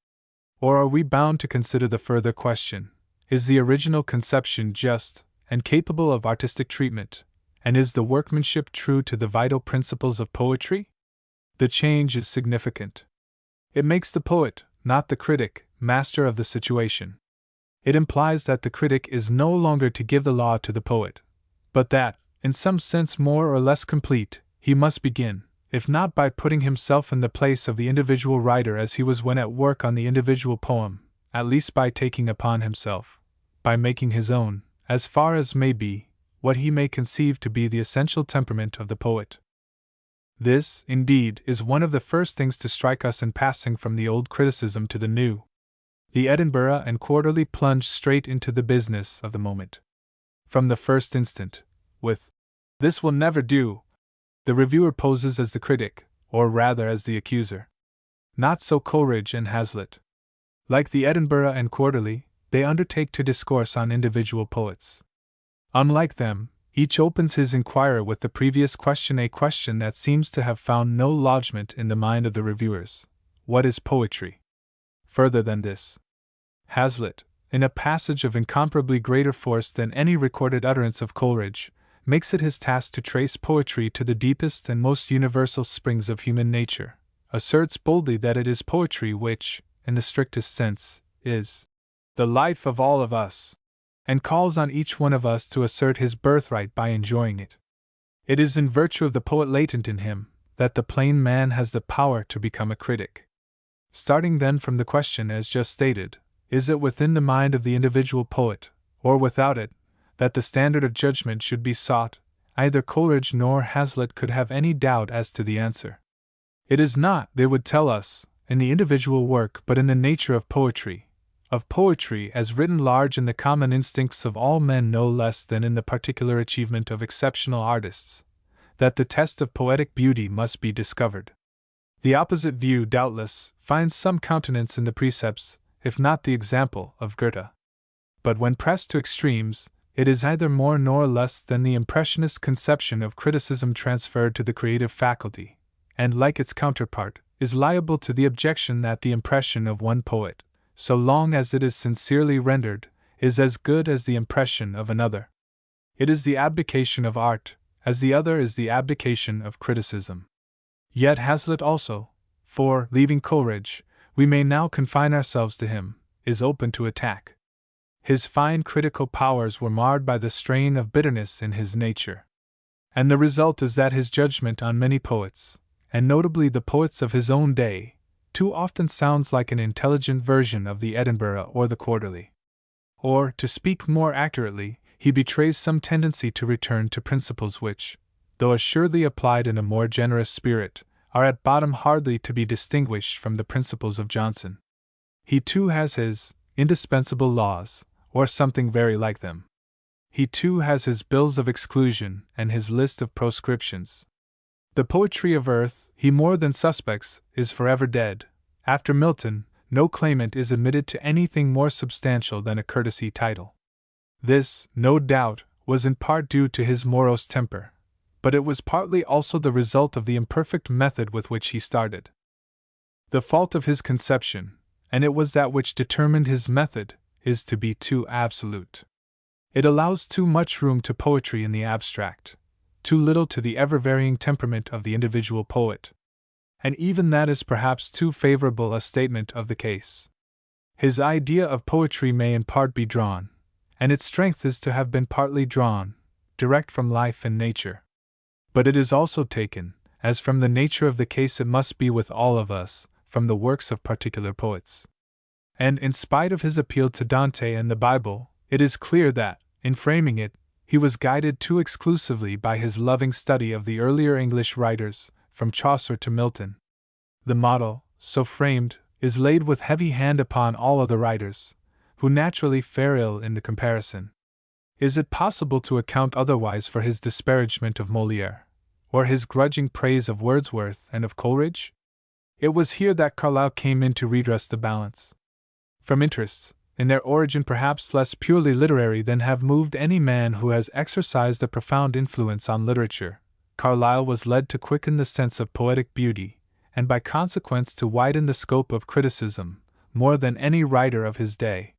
Or are we bound to consider the further question, is the original conception just and capable of artistic treatment, and is the workmanship true to the vital principles of poetry? The change is significant. It makes the poet, not the critic, master of the situation. It implies that the critic is no longer to give the law to the poet, but that, in some sense more or less complete, he must begin, if not by putting himself in the place of the individual writer as he was when at work on the individual poem, at least by taking upon himself, by making his own, as far as may be, what he may conceive to be the essential temperament of the poet. This, indeed, is one of the first things to strike us in passing from the old criticism to the new. The Edinburgh and Quarterly plunged straight into the business of the moment. From the first instant, with "This will never do," the reviewer poses as the critic, or rather as the accuser. Not so Coleridge and Hazlitt. Like the Edinburgh and Quarterly, they undertake to discourse on individual poets. Unlike them, each opens his inquiry with the previous question, a question that seems to have found no lodgment in the mind of the reviewers. What is poetry? Further than this, Hazlitt, in a passage of incomparably greater force than any recorded utterance of Coleridge, makes it his task to trace poetry to the deepest and most universal springs of human nature, asserts boldly that it is poetry which, in the strictest sense, is the life of all of us, and calls on each one of us to assert his birthright by enjoying it. It is in virtue of the poet latent in him that the plain man has the power to become a critic. Starting then from the question as just stated, is it within the mind of the individual poet, or without it, that the standard of judgment should be sought, neither Coleridge nor Hazlitt could have any doubt as to the answer. It is not, they would tell us, in the individual work but in the nature of poetry as written large in the common instincts of all men no less than in the particular achievement of exceptional artists, that the test of poetic beauty must be discovered. The opposite view, doubtless, finds some countenance in the precepts, if not the example, of Goethe. But when pressed to extremes, it is either more nor less than the impressionist conception of criticism transferred to the creative faculty, and, like its counterpart, is liable to the objection that the impression of one poet, so long as it is sincerely rendered, is as good as the impression of another. It is the abdication of art, as the other is the abdication of criticism. Yet Hazlitt also, for, leaving Coleridge, we may now confine ourselves to him, is open to attack. His fine critical powers were marred by the strain of bitterness in his nature. And the result is that his judgment on many poets, and notably the poets of his own day, too often sounds like an intelligent version of the Edinburgh or the Quarterly. Or, to speak more accurately, he betrays some tendency to return to principles which, though assuredly applied in a more generous spirit, are at bottom hardly to be distinguished from the principles of Johnson. He too has his indispensable laws, or something very like them. He too has his bills of exclusion and his list of proscriptions. The poetry of earth, he more than suspects, is forever dead. After Milton, no claimant is admitted to anything more substantial than a courtesy title. This, no doubt, was in part due to his morose temper, but it was partly also the result of the imperfect method with which he started. The fault of his conception, and it was that which determined his method, is to be too absolute. It allows too much room to poetry in the abstract, too little to the ever-varying temperament of the individual poet. And even that is perhaps too favorable a statement of the case. His idea of poetry may in part be drawn, and its strength is to have been partly drawn, direct from life and nature. But it is also taken, as from the nature of the case it must be with all of us, from the works of particular poets. And in spite of his appeal to Dante and the Bible, it is clear that, in framing it, he was guided too exclusively by his loving study of the earlier English writers, from Chaucer to Milton. The model, so framed, is laid with heavy hand upon all other writers, who naturally fare ill in the comparison. Is it possible to account otherwise for his disparagement of Molière, or his grudging praise of Wordsworth and of Coleridge? It was here that Carlyle came in to redress the balance. From interests, in their origin perhaps less purely literary than have moved any man who has exercised a profound influence on literature, Carlyle was led to quicken the sense of poetic beauty, and by consequence to widen the scope of criticism, more than any writer of his day.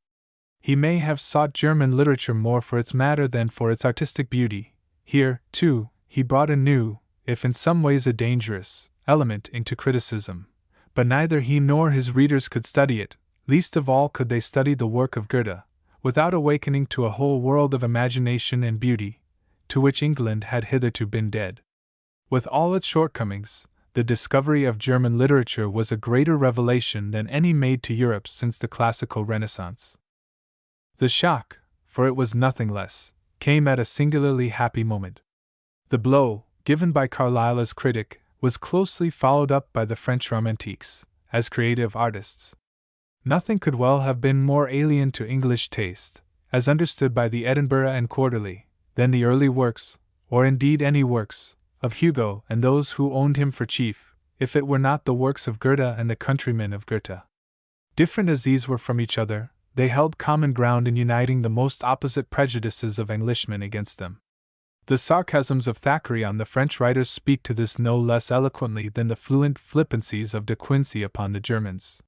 He may have sought German literature more for its matter than for its artistic beauty. Here, too, he brought a new, if in some ways a dangerous, element into criticism, but neither he nor his readers could study it, least of all could they study the work of Goethe, without awakening to a whole world of imagination and beauty, to which England had hitherto been dead. With all its shortcomings, the discovery of German literature was a greater revelation than any made to Europe since the classical Renaissance. The shock, for it was nothing less, came at a singularly happy moment. The blow, given by Carlyle as critic, was closely followed up by the French Romantiques, as creative artists. Nothing could well have been more alien to English taste, as understood by the Edinburgh and Quarterly, than the early works, or indeed any works, of Hugo and those who owned him for chief, if it were not the works of Goethe and the countrymen of Goethe. Different as these were from each other, they held common ground in uniting the most opposite prejudices of Englishmen against them. The sarcasms of Thackeray on the French writers speak to this no less eloquently than the fluent flippancies of De Quincey upon the Germans.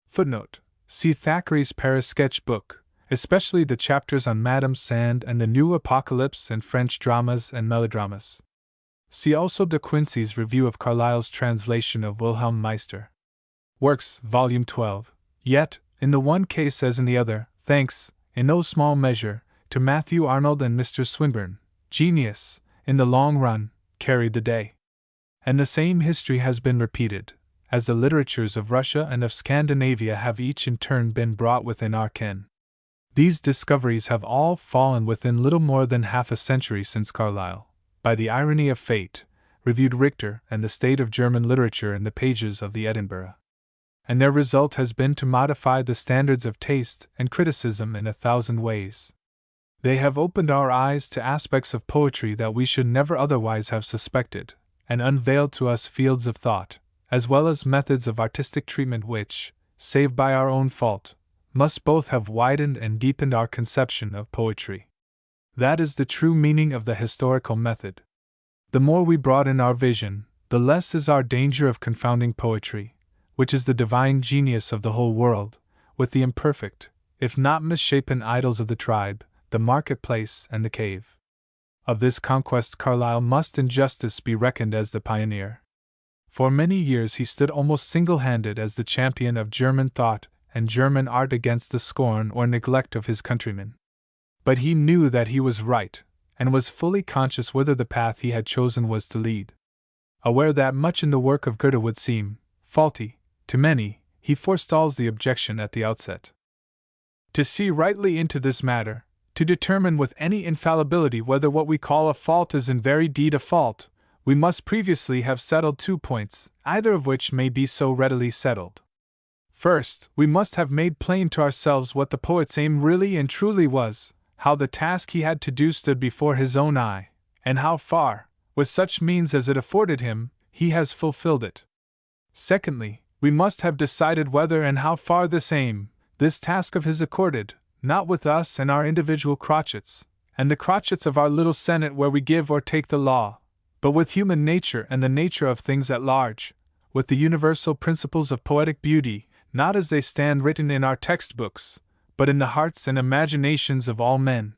Footnote: see Thackeray's Paris sketch book, especially the chapters on Madame Sand and the New Apocalypse and French dramas and melodramas. See also De Quincey's review of Carlyle's translation of Wilhelm Meister. Works, Volume 12. Yet, in the one case as in the other, thanks, in no small measure, to Matthew Arnold and Mr. Swinburne, genius, in the long run, carried the day. And the same history has been repeated, as the literatures of Russia and of Scandinavia have each in turn been brought within our ken. These discoveries have all fallen within little more than half a century since Carlyle, by the irony of fate, reviewed Richter and the state of German literature in the pages of the Edinburgh. And their result has been to modify the standards of taste and criticism in 1,000 ways. They have opened our eyes to aspects of poetry that we should never otherwise have suspected, and unveiled to us fields of thought, as well as methods of artistic treatment which, save by our own fault, must both have widened and deepened our conception of poetry. That is the true meaning of the historical method. The more we broaden our vision, the less is our danger of confounding poetry, which is the divine genius of the whole world, with the imperfect, if not misshapen idols of the tribe, the marketplace, and the cave. Of this conquest Carlyle must in justice be reckoned as the pioneer. For many years he stood almost single-handed as the champion of German thought and German art against the scorn or neglect of his countrymen. But he knew that he was right, and was fully conscious whither the path he had chosen was to lead. Aware that much in the work of Goethe would seem faulty to many, he forestalls the objection at the outset. To see rightly into this matter, to determine with any infallibility whether what we call a fault is in very deed a fault, we must previously have settled 2 points, either of which may be so readily settled. First, we must have made plain to ourselves what the poet's aim really and truly was, how the task he had to do stood before his own eye, and how far, with such means as it afforded him, he has fulfilled it. Secondly, we must have decided whether and how far this aim, this task of his accorded, not with us and our individual crotchets, and the crotchets of our little Senate where we give or take the law, but with human nature and the nature of things at large, with the universal principles of poetic beauty, not as they stand written in our textbooks, but in the hearts and imaginations of all men.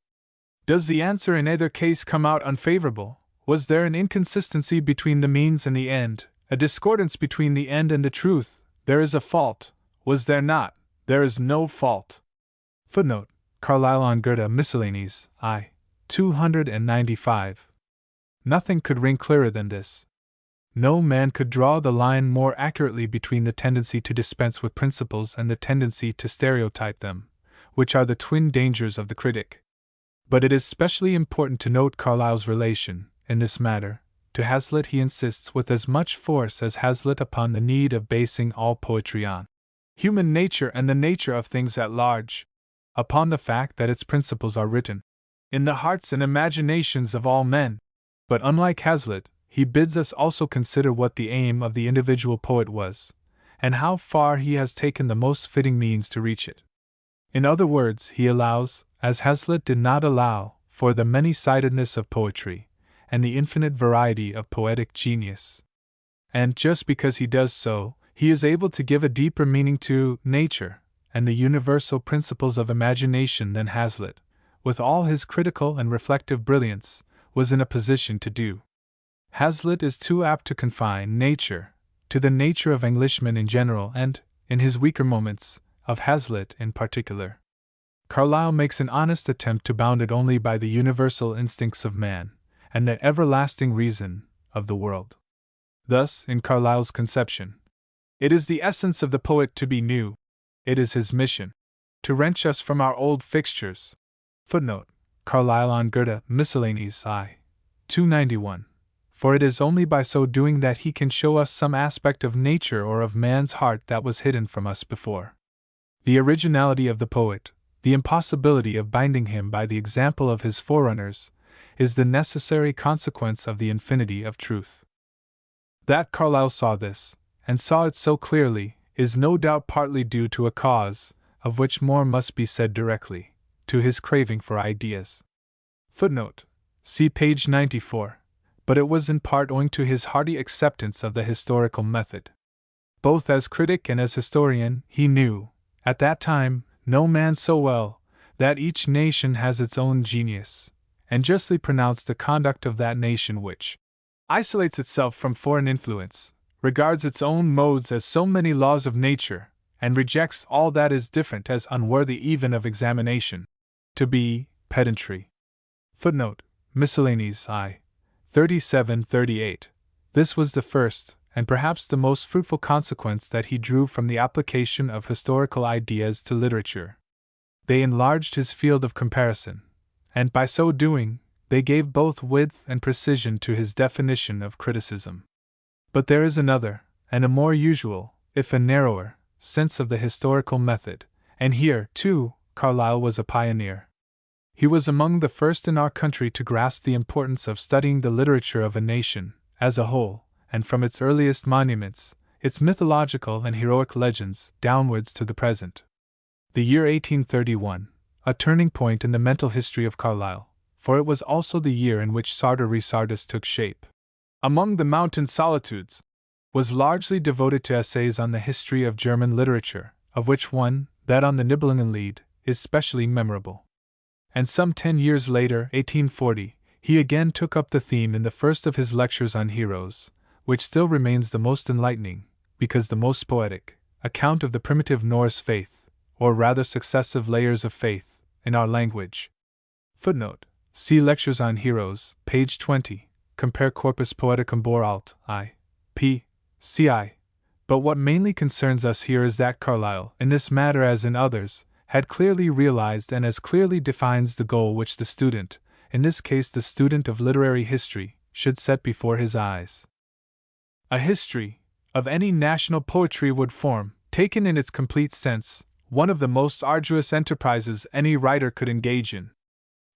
Does the answer in either case come out unfavorable? Was there an inconsistency between the means and the end, a discordance between the end and the truth? There is a fault. Was there not? There is no fault. Footnote: Carlyle on Goethe, Miscellanies, I. 295. Nothing could ring clearer than this. No man could draw the line more accurately between the tendency to dispense with principles and the tendency to stereotype them, which are the twin dangers of the critic. But it is specially important to note Carlyle's relation, in this matter, to Hazlitt. He insists with as much force as Hazlitt upon the need of basing all poetry on human nature and the nature of things at large. upon the fact that its principles are written in the hearts and imaginations of all men. But unlike Hazlitt, he bids us also consider what the aim of the individual poet was, and how far he has taken the most fitting means to reach it. In other words, he allows, as Hazlitt did not allow, for the many-sidedness of poetry, and the infinite variety of poetic genius. And just because he does so, he is able to give a deeper meaning to nature and the universal principles of imagination than Hazlitt, with all his critical and reflective brilliance, was in a position to do. Hazlitt is too apt to confine nature to the nature of Englishmen in general and, in his weaker moments, of Hazlitt in particular. Carlyle makes an honest attempt to bound it only by the universal instincts of man and the everlasting reason of the world. Thus, in Carlyle's conception, it is the essence of the poet to be new. It is his mission to wrench us from our old fixtures. Footnote: Carlyle on Goethe, Miscellanies I. 291. For it is only by so doing that he can show us some aspect of nature or of man's heart that was hidden from us before. The originality of the poet, the impossibility of binding him by the example of his forerunners, is the necessary consequence of the infinity of truth. That Carlyle saw this, and saw it so clearly, is no doubt partly due to a cause, of which more must be said directly, to his craving for ideas. Footnote: see page 94. But it was in part owing to his hearty acceptance of the historical method. Both as critic and as historian, he knew, at that time, no man so well, that each nation has its own genius, and justly pronounced the conduct of that nation which isolates itself from foreign influence, regards its own modes as so many laws of nature, and rejects all that is different as unworthy even of examination, to be pedantry. Footnote: Miscellanies I. 37-38. This was the first, and perhaps the most fruitful consequence that he drew from the application of historical ideas to literature. They enlarged his field of comparison, and by so doing, they gave both width and precision to his definition of criticism. But there is another, and a more usual, if a narrower, sense of the historical method, and here, too, Carlyle was a pioneer. He was among the first in our country to grasp the importance of studying the literature of a nation, as a whole, and from its earliest monuments, its mythological and heroic legends, downwards to the present. The year 1831, a turning point in the mental history of Carlyle, for it was also the year in which Sartor Resartus took shape. Among the mountain solitudes, was largely devoted to essays on the history of German literature, of which one, that on the Nibelungenlied, is specially memorable. And some 10 years later, 1840, he again took up the theme in the first of his lectures on heroes, which still remains the most enlightening, because the most poetic, account of the primitive Norse faith, or rather successive layers of faith, in our language. Footnote: see Lectures on Heroes, page 20, compare Corpus Poeticum Bor Alt, I. p. ci. But what mainly concerns us here is that Carlyle, in this matter as in others, had clearly realized and as clearly defines the goal which the student, in this case the student of literary history, should set before his eyes. A history of any national poetry would form, taken in its complete sense, one of the most arduous enterprises any writer could engage in.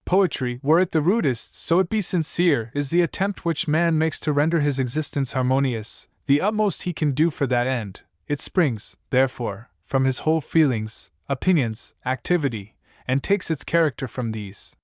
Poetry, were it the rudest, so it be sincere, is the attempt which man makes to render his existence harmonious, the utmost he can do for that end. It springs, therefore, from his whole feelings, opinions, activity, and takes its character from these.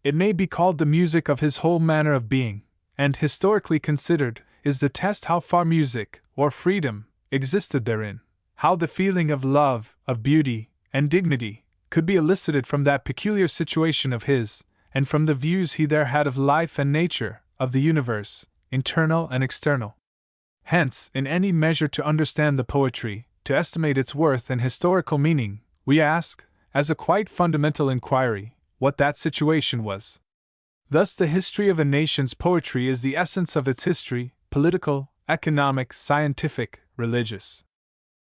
It may be called the music of his whole manner of being, and, historically considered, is the test how far music, or freedom, existed therein, how the feeling of love, of beauty, and dignity, could be elicited from that peculiar situation of his, and from the views he there had of life and nature, of the universe, internal and external. Hence, in any measure to understand the poetry, to estimate its worth and historical meaning, we ask, as a quite fundamental inquiry, what that situation was. Thus the history of a nation's poetry is the essence of its history, political, economic, scientific, religious.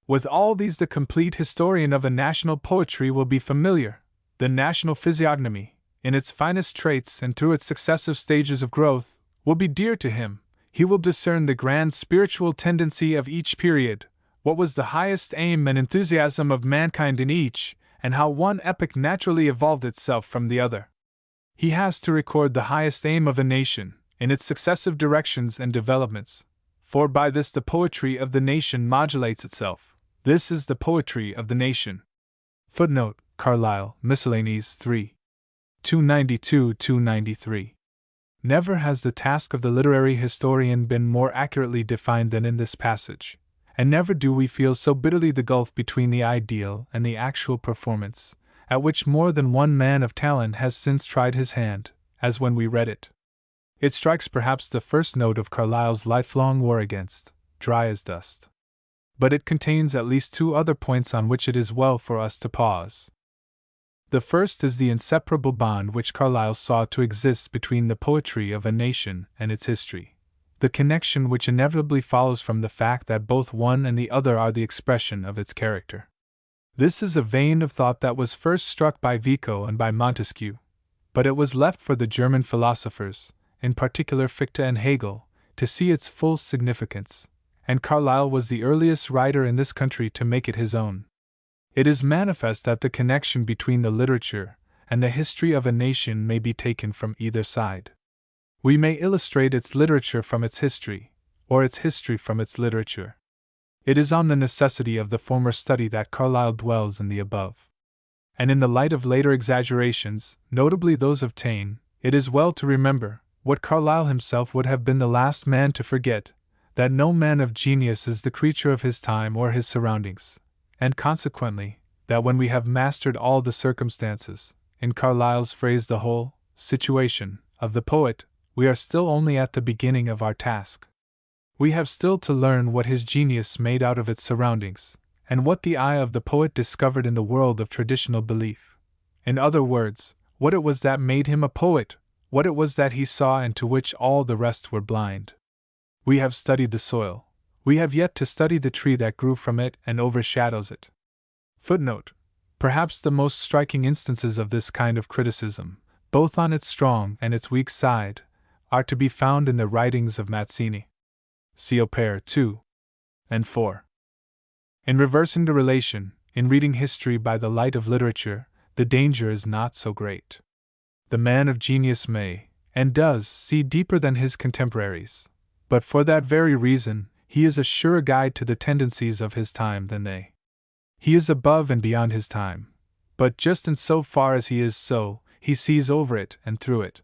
With all these the complete historian of a national poetry will be familiar. The national physiognomy, in its finest traits and through its successive stages of growth, will be dear to him. He will discern the grand spiritual tendency of each period, what was the highest aim and enthusiasm of mankind in each, and how one epoch naturally evolved itself from the other. He has to record the highest aim of a nation, in its successive directions and developments, for by this the poetry of the nation modulates itself. This is the poetry of the nation. Footnote: Carlyle, Miscellanies 3. 292-293. Never has the task of the literary historian been more accurately defined than in this passage, and never do we feel so bitterly the gulf between the ideal and the actual performance, at which more than one man of talent has since tried his hand, as when we read it. It strikes perhaps the first note of Carlyle's lifelong war against dry as dust. But it contains at least two other points on which it is well for us to pause. The first is the inseparable bond which Carlyle saw to exist between the poetry of a nation and its history, the connection which inevitably follows from the fact that both one and the other are the expression of its character. This is a vein of thought that was first struck by Vico and by Montesquieu, but it was left for the German philosophers, in particular Fichte and Hegel, to see its full significance, and Carlyle was the earliest writer in this country to make it his own. It is manifest that the connection between the literature and the history of a nation may be taken from either side. We may illustrate its literature from its history, or its history from its literature. It is on the necessity of the former study that Carlyle dwells in the above. And in the light of later exaggerations, notably those of Taine, it is well to remember, what Carlyle himself would have been the last man to forget, that no man of genius is the creature of his time or his surroundings, and consequently, that when we have mastered all the circumstances, in Carlyle's phrase the whole situation of the poet, we are still only at the beginning of our task. We have still to learn what his genius made out of its surroundings, and what the eye of the poet discovered in the world of traditional belief. In other words, what it was that made him a poet, what it was that he saw and to which all the rest were blind. We have studied the soil. We have yet to study the tree that grew from it and overshadows it. Footnote: perhaps the most striking instances of this kind of criticism, both on its strong and its weak side, are to be found in the writings of Mazzini. See Opere 2 and 4. In reversing the relation, in reading history by the light of literature, the danger is not so great. The man of genius may, and does, see deeper than his contemporaries, but for that very reason, he is a surer guide to the tendencies of his time than they. He is above and beyond his time, but just in so far as he is so, he sees over it and through it.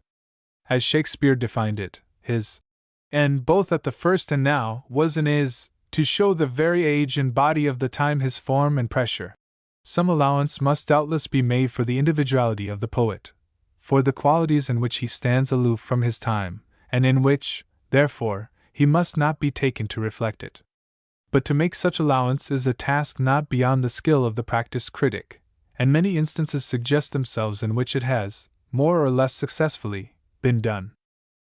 As Shakespeare defined it, his end, both at the first and now, was and is, to show the very age and body of the time his form and pressure. Some allowance must doubtless be made for the individuality of the poet, for the qualities in which he stands aloof from his time, and in which, therefore, he must not be taken to reflect it. But to make such allowance is a task not beyond the skill of the practiced critic, and many instances suggest themselves in which it has, more or less successfully, been done.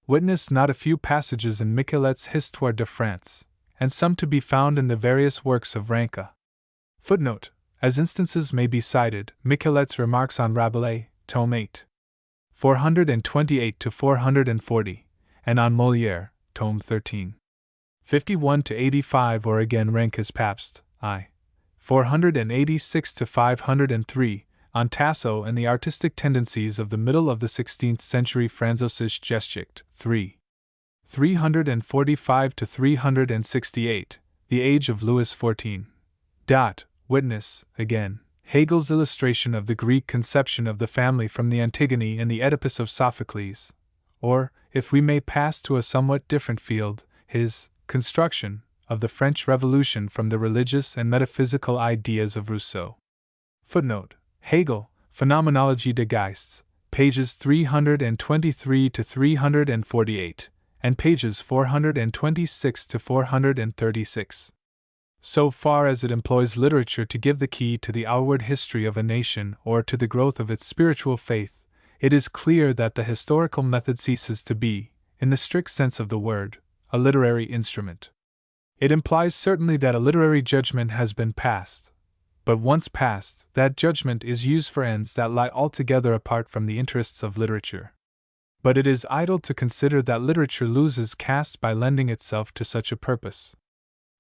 Witness not a few passages in Michelet's Histoire de France, and some to be found in the various works of Ranke. Footnote: as instances may be cited, Michelet's remarks on Rabelais, Tome 8. 428-440, and on Molière, Tome 13. 51-85, or again Ranke's Pabst, I. 486-503, on Tasso and the artistic tendencies of the middle of the 16th century Französische Geschichte, 3. 345-368, the age of Louis XIV. Witness, again, Hegel's illustration of the Greek conception of the family from the Antigone and the Oedipus of Sophocles, or, if we may pass to a somewhat different field, his construction of the French Revolution from the religious and metaphysical ideas of Rousseau. Footnote: Hegel, Phenomenologie des Geists, pages 323-348, and pages 426-436. So far as it employs literature to give the key to the outward history of a nation or to the growth of its spiritual faith, it is clear that the historical method ceases to be, in the strict sense of the word, a literary instrument. It implies certainly that a literary judgment has been passed, but once passed, that judgment is used for ends that lie altogether apart from the interests of literature. But it is idle to consider that literature loses caste by lending itself to such a purpose.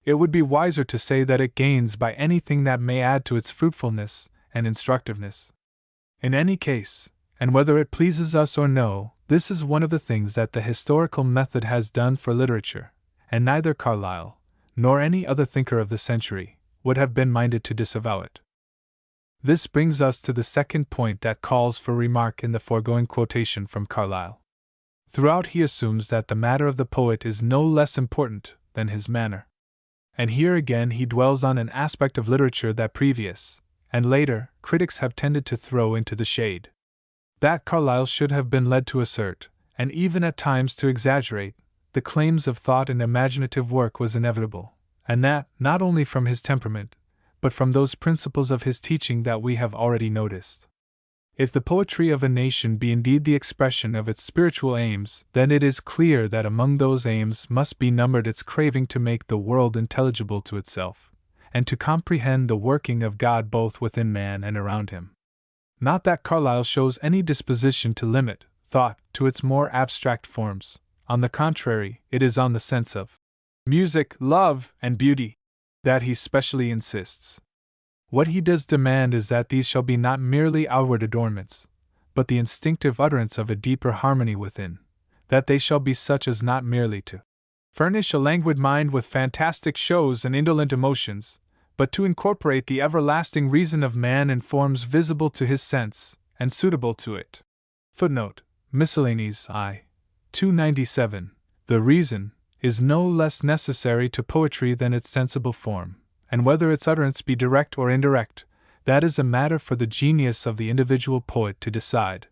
It would be wiser to say that it gains by anything that may add to its fruitfulness, and instructiveness. In any case, and whether it pleases us or no, this is one of the things that the historical method has done for literature, and neither Carlyle, nor any other thinker of the century, would have been minded to disavow it. This brings us to the second point that calls for remark in the foregoing quotation from Carlyle. Throughout he assumes that the matter of the poet is no less important than his manner. And here again he dwells on an aspect of literature that previous, and later, critics have tended to throw into the shade. That Carlyle should have been led to assert, and even at times to exaggerate, the claims of thought and imaginative work was inevitable, and that, not only from his temperament, but from those principles of his teaching that we have already noticed. If the poetry of a nation be indeed the expression of its spiritual aims, then it is clear that among those aims must be numbered its craving to make the world intelligible to itself, and to comprehend the working of God both within man and around him. Not that Carlyle shows any disposition to limit thought to its more abstract forms. On the contrary, it is on the sense of music, love, and beauty that he specially insists. What he does demand is that these shall be not merely outward adornments, but the instinctive utterance of a deeper harmony within, that they shall be such as not merely to furnish a languid mind with fantastic shows and indolent emotions, but to incorporate the everlasting reason of man in forms visible to his sense, and suitable to it. Footnote: Miscellanies I. 297. The reason is no less necessary to poetry than its sensible form, and whether its utterance be direct or indirect, that is a matter for the genius of the individual poet to decide.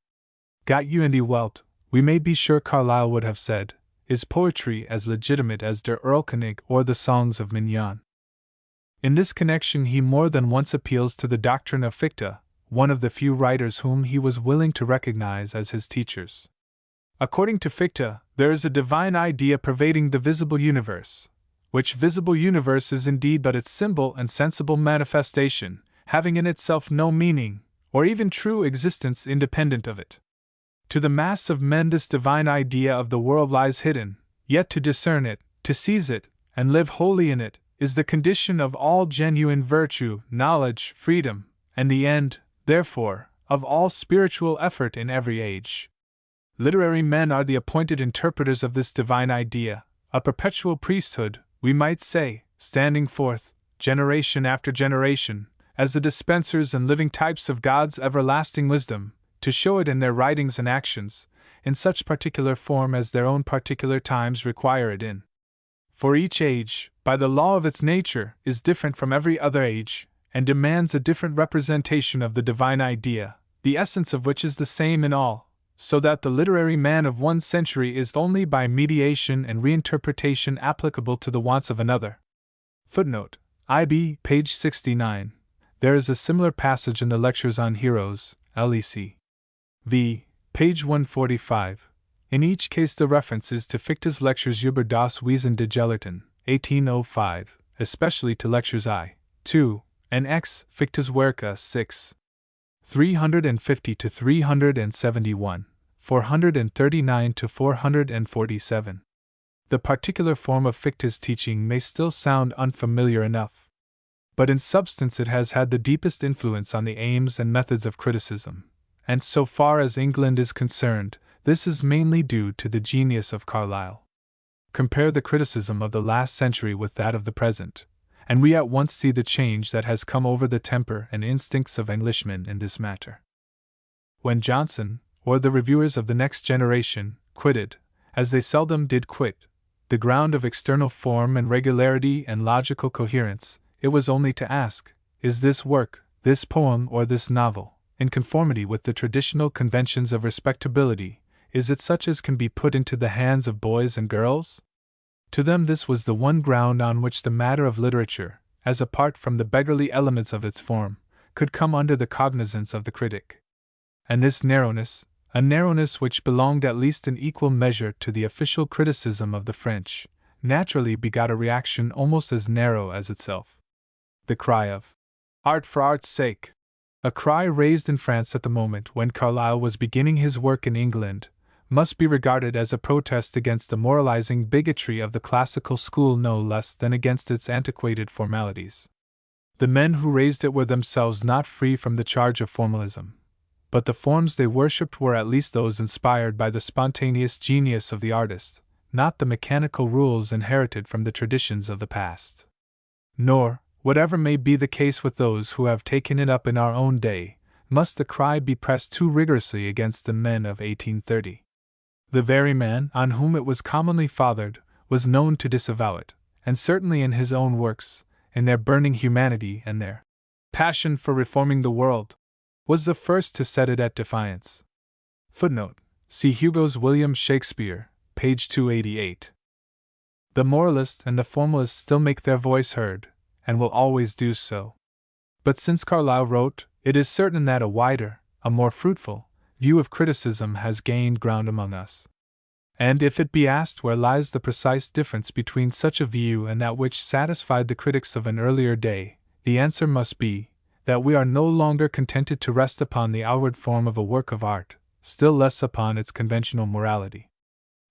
Got you in die Welt, we may be sure Carlyle would have said, is poetry as legitimate as Der Erlkönig or the songs of Mignon. In this connection he more than once appeals to the doctrine of Fichte, one of the few writers whom he was willing to recognize as his teachers. According to Fichte, there is a divine idea pervading the visible universe, which visible universe is indeed but its symbol and sensible manifestation, having in itself no meaning, or even true existence independent of it. To the mass of men this divine idea of the world lies hidden, yet to discern it, to seize it, and live wholly in it, is the condition of all genuine virtue, knowledge, freedom, and the end, therefore, of all spiritual effort in every age. Literary men are the appointed interpreters of this divine idea, a perpetual priesthood, we might say, standing forth, generation after generation, as the dispensers and living types of God's everlasting wisdom, to show it in their writings and actions, in such particular form as their own particular times require it in. For each age, by the law of its nature, is different from every other age, and demands a different representation of the divine idea, the essence of which is the same in all, so that the literary man of one century is only by mediation and reinterpretation applicable to the wants of another. Footnote: IB, page 69. There is a similar passage in the Lectures on Heroes, LEC. V, page 145. In each case the reference is to Fichte's Lectures über das Wesen des Gelehrten, 1805, especially to Lectures I, 2, and X, Fichte's Werke 6. 350 to 371, 439 to 447. The particular form of Fichte's teaching may still sound unfamiliar enough, but in substance it has had the deepest influence on the aims and methods of criticism, and so far as England is concerned, this is mainly due to the genius of Carlyle. Compare the criticism of the last century with that of the present, and we at once see the change that has come over the temper and instincts of Englishmen in this matter. When Johnson, or the reviewers of the next generation, quitted, as they seldom did quit, the ground of external form and regularity and logical coherence, it was only to ask, is this work, this poem or this novel, in conformity with the traditional conventions of respectability, is it such as can be put into the hands of boys and girls? To them this was the one ground on which the matter of literature, as apart from the beggarly elements of its form, could come under the cognizance of the critic. And this narrowness, a narrowness which belonged at least in equal measure to the official criticism of the French, naturally begot a reaction almost as narrow as itself. The cry of art for art's sake, a cry raised in France at the moment when Carlyle was beginning his work in England, must be regarded as a protest against the moralizing bigotry of the classical school no less than against its antiquated formalities. The men who raised it were themselves not free from the charge of formalism, but the forms they worshipped were at least those inspired by the spontaneous genius of the artist, not the mechanical rules inherited from the traditions of the past. Nor, whatever may be the case with those who have taken it up in our own day, must the cry be pressed too rigorously against the men of 1830. The very man on whom it was commonly fathered was known to disavow it, and certainly in his own works, in their burning humanity and their passion for reforming the world, was the first to set it at defiance. Footnote: see Hugo's William Shakespeare, page 288. The moralist and the formalist still make their voice heard, and will always do so. But since Carlyle wrote, it is certain that a wider, a more fruitful, view of criticism has gained ground among us. And if it be asked where lies the precise difference between such a view and that which satisfied the critics of an earlier day, the answer must be that we are no longer contented to rest upon the outward form of a work of art, still less upon its conventional morality.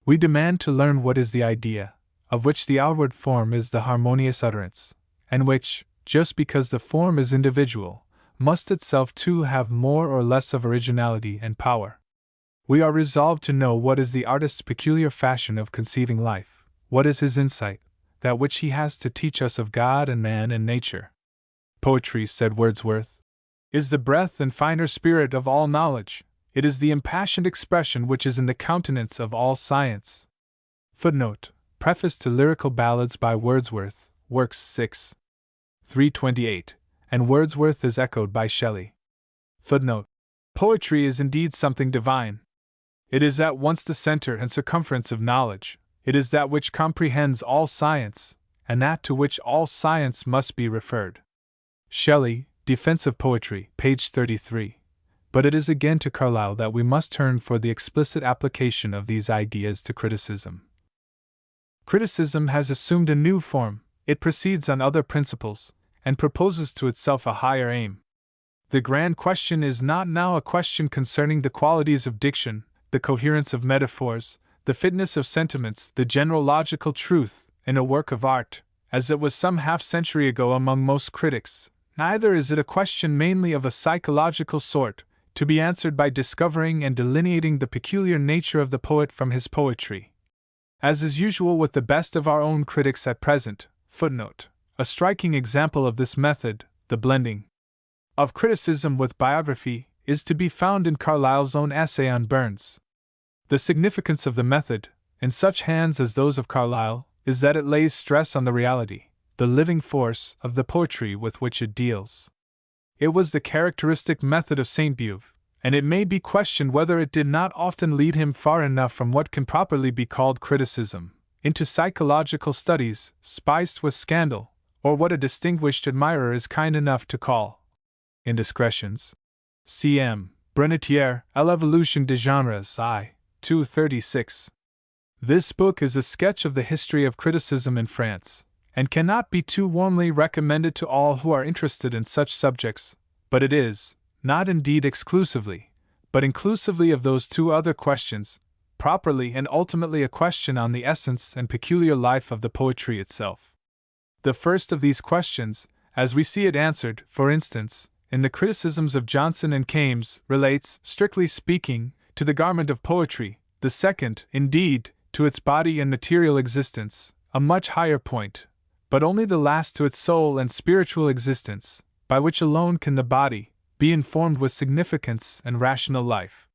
We demand to learn what is the idea, of which the outward form is the harmonious utterance, and which, just because the form is individual, must itself too have more or less of originality and power. We are resolved to know what is the artist's peculiar fashion of conceiving life, what is his insight, that which he has to teach us of God and man and nature. Poetry, said Wordsworth, is the breath and finer spirit of all knowledge, it is the impassioned expression which is in the countenance of all science. Footnote: Preface to Lyrical Ballads by Wordsworth, Works 6. 328, and Wordsworth is echoed by Shelley. Footnote: Poetry is indeed something divine. It is at once the center and circumference of knowledge, it is that which comprehends all science, and that to which all science must be referred. Shelley, Defense of Poetry, page 33. But it is again to Carlyle that we must turn for the explicit application of these ideas to criticism. Criticism has assumed a new form, it proceeds on other principles, and proposes to itself a higher aim. The grand question is not now a question concerning the qualities of diction, the coherence of metaphors, the fitness of sentiments, the general logical truth, in a work of art, as it was some half-century ago among most critics. Neither is it a question mainly of a psychological sort, to be answered by discovering and delineating the peculiar nature of the poet from his poetry. As is usual with the best of our own critics at present, footnote: a striking example of this method, the blending of criticism with biography, is to be found in Carlyle's own essay on Burns. The significance of the method, in such hands as those of Carlyle, is that it lays stress on the reality, the living force, of the poetry with which it deals. It was the characteristic method of Sainte-Beuve, and it may be questioned whether it did not often lead him far enough from what can properly be called criticism, into psychological studies, spiced with scandal, or what a distinguished admirer is kind enough to call indiscretions. C.M. Brunetière, L'Évolution des Genres, I. 236. This book is a sketch of the history of criticism in France, and cannot be too warmly recommended to all who are interested in such subjects, but it is, not indeed exclusively, but inclusively of those two other questions, properly and ultimately a question on the essence and peculiar life of the poetry itself. The first of these questions, as we see it answered, for instance, in the criticisms of Johnson and Kames, relates, strictly speaking, to the garment of poetry, the second, indeed, to its body and material existence, a much higher point, but only the last to its soul and spiritual existence, by which alone can the body be informed with significance and rational life.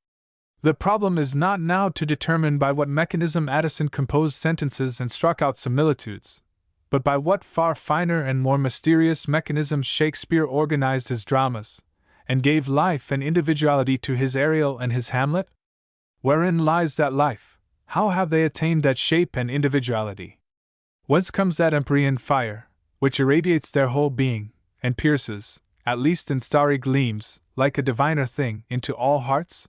The problem is not now to determine by what mechanism Addison composed sentences and struck out similitudes, but by what far finer and more mysterious mechanism Shakespeare organized his dramas, and gave life and individuality to his Ariel and his Hamlet? Wherein lies that life? How have they attained that shape and individuality? Whence comes that empyrean fire, which irradiates their whole being, and pierces, at least in starry gleams, like a diviner thing, into all hearts?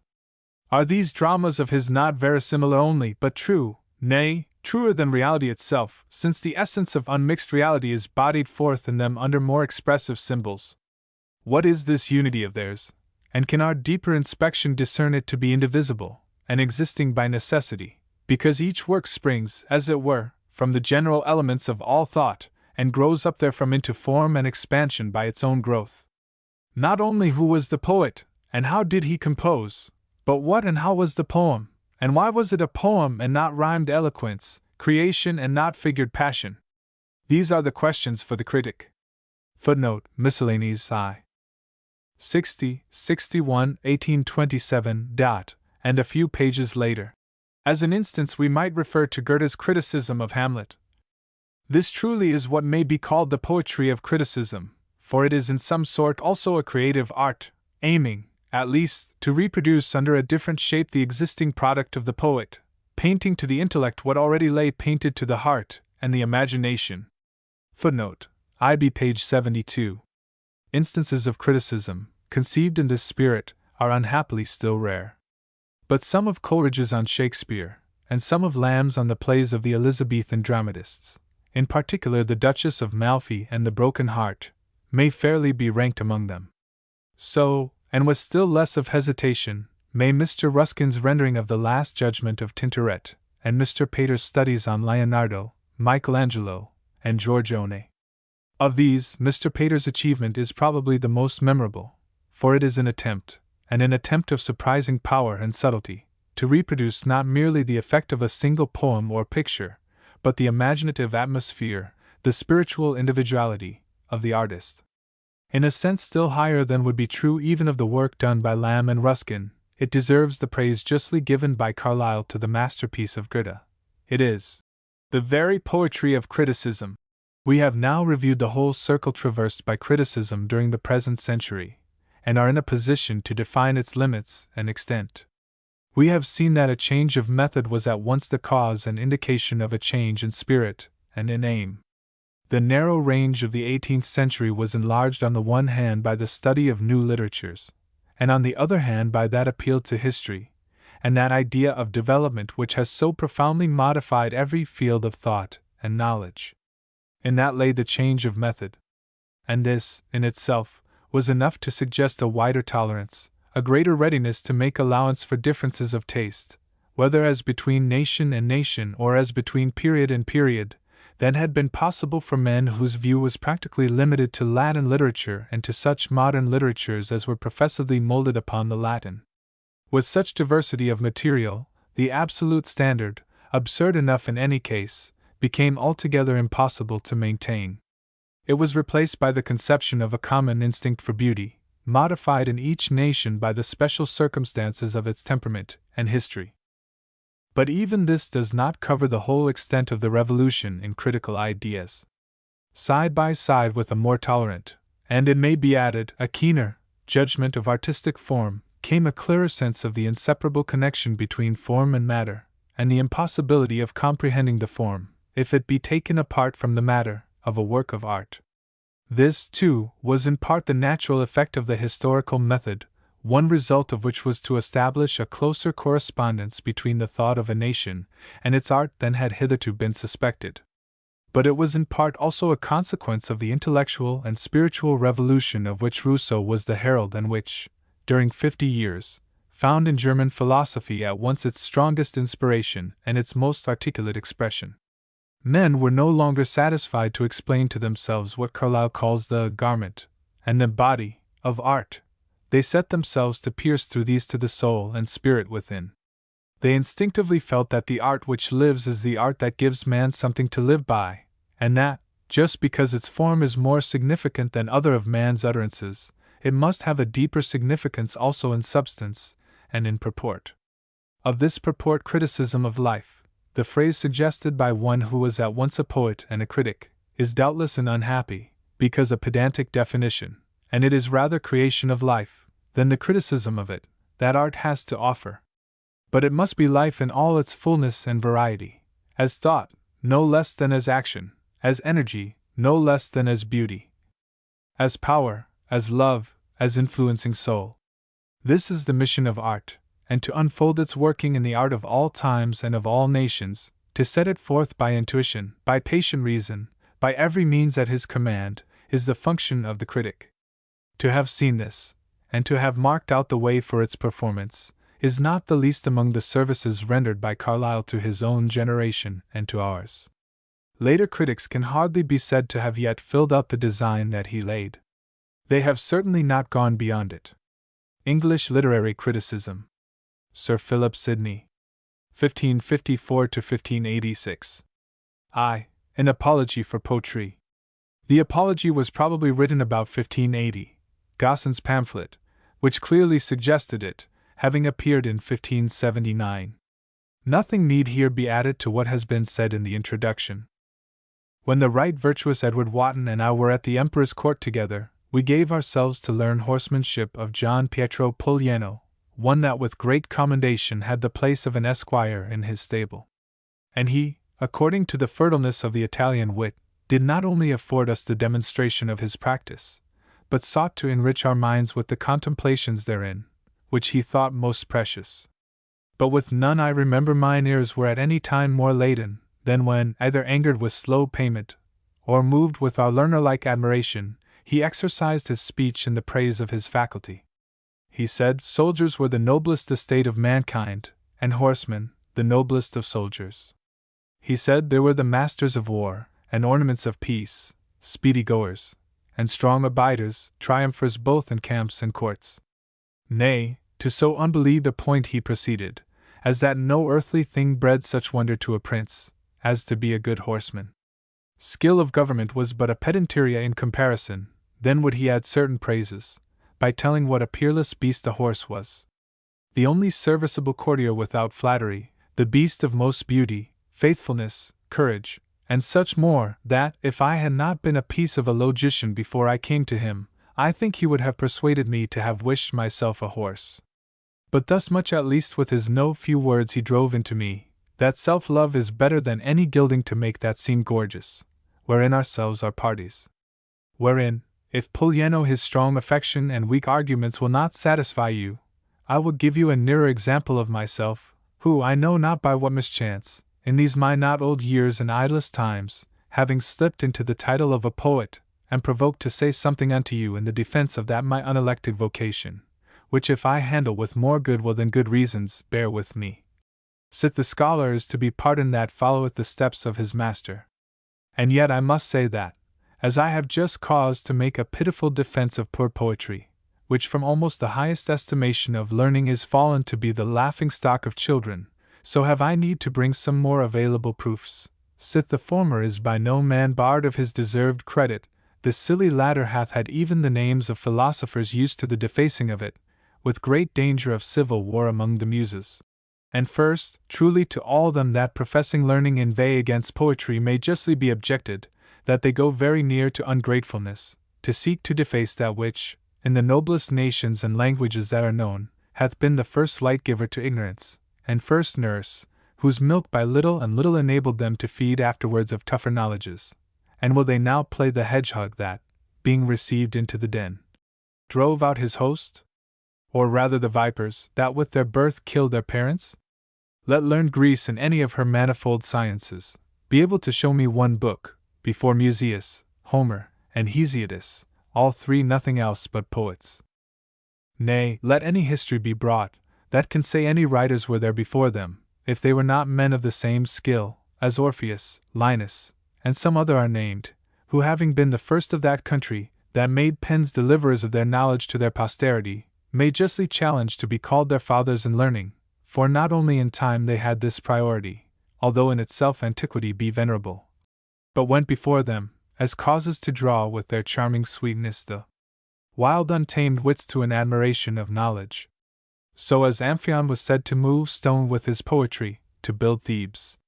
Are these dramas of his not verisimilar only, but true, nay, truer than reality itself, since the essence of unmixed reality is bodied forth in them under more expressive symbols? What is this unity of theirs, and can our deeper inspection discern it to be indivisible, and existing by necessity, because each work springs, as it were, from the general elements of all thought, and grows up therefrom into form and expansion by its own growth. Not only who was the poet, and how did he compose, but what and how was the poem, and why was it a poem and not rhymed eloquence, creation and not figured passion? These are the questions for the critic. Footnote: Miscellanies I. 60, 61, 1827. And a few pages later. As an instance, we might refer to Goethe's criticism of Hamlet. This truly is what may be called the poetry of criticism, for it is in some sort also a creative art, aiming, at least, to reproduce under a different shape the existing product of the poet, painting to the intellect what already lay painted to the heart and the imagination. Footnote: IB page 72. Instances of criticism, conceived in this spirit, are unhappily still rare. But some of Coleridge's on Shakespeare, and some of Lamb's on the plays of the Elizabethan dramatists, in particular the Duchess of Malfi and the Broken Heart, may fairly be ranked among them. So, and with still less of hesitation, may Mr. Ruskin's rendering of the Last Judgment of Tintoret, and Mr. Pater's studies on Leonardo, Michelangelo, and Giorgione. Of these, Mr. Pater's achievement is probably the most memorable, for it is an attempt of surprising power and subtlety, to reproduce not merely the effect of a single poem or picture, but the imaginative atmosphere, the spiritual individuality, of the artist. In a sense still higher than would be true even of the work done by Lamb and Ruskin, it deserves the praise justly given by Carlyle to the masterpiece of Goethe. It is the very poetry of criticism. We have now reviewed the whole circle traversed by criticism during the present century, and are in a position to define its limits and extent. We have seen that a change of method was at once the cause and indication of a change in spirit and in aim. The narrow range of the 18th century was enlarged on the one hand by the study of new literatures, and on the other hand by that appeal to history, and that idea of development which has so profoundly modified every field of thought and knowledge. In that lay the change of method. And this, in itself, was enough to suggest a wider tolerance, a greater readiness to make allowance for differences of taste, whether as between nation and nation or as between period and period, than had been possible for men whose view was practically limited to Latin literature and to such modern literatures as were professedly molded upon the Latin. With such diversity of material, the absolute standard, absurd enough in any case, became altogether impossible to maintain. It was replaced by the conception of a common instinct for beauty, modified in each nation by the special circumstances of its temperament and history. But even this does not cover the whole extent of the revolution in critical ideas. Side by side with a more tolerant, and it may be added, a keener, judgment of artistic form, came a clearer sense of the inseparable connection between form and matter, and the impossibility of comprehending the form, if it be taken apart from the matter, of a work of art. This, too, was in part the natural effect of the historical method, one result of which was to establish a closer correspondence between the thought of a nation and its art than had hitherto been suspected. But it was in part also a consequence of the intellectual and spiritual revolution of which Rousseau was the herald and which, during 50 years, found in German philosophy at once its strongest inspiration and its most articulate expression. Men were no longer satisfied to explain to themselves what Carlyle calls the garment and the body of art. They set themselves to pierce through these to the soul and spirit within. They instinctively felt that the art which lives is the art that gives man something to live by, and that, just because its form is more significant than other of man's utterances, it must have a deeper significance also in substance and in purport. Of this purport criticism of life, the phrase suggested by one who was at once a poet and a critic, is doubtless an unhappy, because a pedantic definition, and it is rather creation of life, than the criticism of it, that art has to offer. But it must be life in all its fullness and variety, as thought, no less than as action, as energy, no less than as beauty, as power, as love, as influencing soul. This is the mission of art, and to unfold its working in the art of all times and of all nations, to set it forth by intuition, by patient reason, by every means at his command, is the function of the critic. To have seen this, and to have marked out the way for its performance, is not the least among the services rendered by Carlyle to his own generation and to ours. Later critics can hardly be said to have yet filled up the design that he laid. They have certainly not gone beyond it. English Literary Criticism. Sir Philip Sidney. 1554–1586. An Apology for Poetry. The apology was probably written about 1580, Gosson's pamphlet, which clearly suggested it, having appeared in 1579. Nothing need here be added to what has been said in the introduction. When the right virtuous Edward Wotton and I were at the Emperor's court together, we gave ourselves to learn horsemanship of Gian Pietro Puglieno, one that with great commendation had the place of an esquire in his stable. And he, according to the fertileness of the Italian wit, did not only afford us the demonstration of his practice, but sought to enrich our minds with the contemplations therein, which he thought most precious. But with none I remember mine ears were at any time more laden, than when, either angered with slow payment, or moved with our learner-like admiration, he exercised his speech in the praise of his faculty. He said soldiers were the noblest estate of mankind, and horsemen the noblest of soldiers. He said they were the masters of war, and ornaments of peace, speedy goers, and strong abiders, triumphers both in camps and courts. Nay, to so unbelieved a point he proceeded, as that no earthly thing bred such wonder to a prince, as to be a good horseman. Skill of government was but a pedanteria in comparison. Then would he add certain praises, by telling what a peerless beast a horse was. The only serviceable courtier without flattery, the beast of most beauty, faithfulness, courage, and such more, that, if I had not been a piece of a logician before I came to him, I think he would have persuaded me to have wished myself a horse. But thus much at least with his no few words he drove into me, that self-love is better than any gilding to make that seem gorgeous, wherein ourselves are parties. Wherein, if Puglieno his strong affection and weak arguments will not satisfy you, I will give you a nearer example of myself, who I know not by what mischance, in these my not old years and idlest times, having slipped into the title of a poet, am provoked to say something unto you in the defense of that my unelected vocation, which if I handle with more good will than good reasons, bear with me. Sith the scholar is to be pardoned that followeth the steps of his master. And yet I must say that, as I have just cause to make a pitiful defense of poor poetry, which from almost the highest estimation of learning is fallen to be the laughing-stock of children, so have I need to bring some more available proofs. Sith the former is by no man barred of his deserved credit, the silly latter hath had even the names of philosophers used to the defacing of it, with great danger of civil war among the muses. And first, truly to all them that professing learning inveigh against poetry may justly be objected, that they go very near to ungratefulness, to seek to deface that which, in the noblest nations and languages that are known, hath been the first light giver to ignorance, and first nurse, whose milk by little and little enabled them to feed afterwards of tougher knowledges. And will they now play the hedgehog that, being received into the den, drove out his host? Or rather the vipers, that with their birth killed their parents? Let learned Greece in any of her manifold sciences be able to show me one book, before Musaeus, Homer, and Hesiodus, all three nothing else but poets. Nay, let any history be brought, that can say any writers were there before them, if they were not men of the same skill, as Orpheus, Linus, and some other are named, who having been the first of that country, that made pens deliverers of their knowledge to their posterity, may justly challenge to be called their fathers in learning, for not only in time they had this priority, although in itself antiquity be venerable, but went before them, as causes to draw with their charming sweetness the wild untamed wits to an admiration of knowledge. So as Amphion was said to move stone with his poetry, to build Thebes,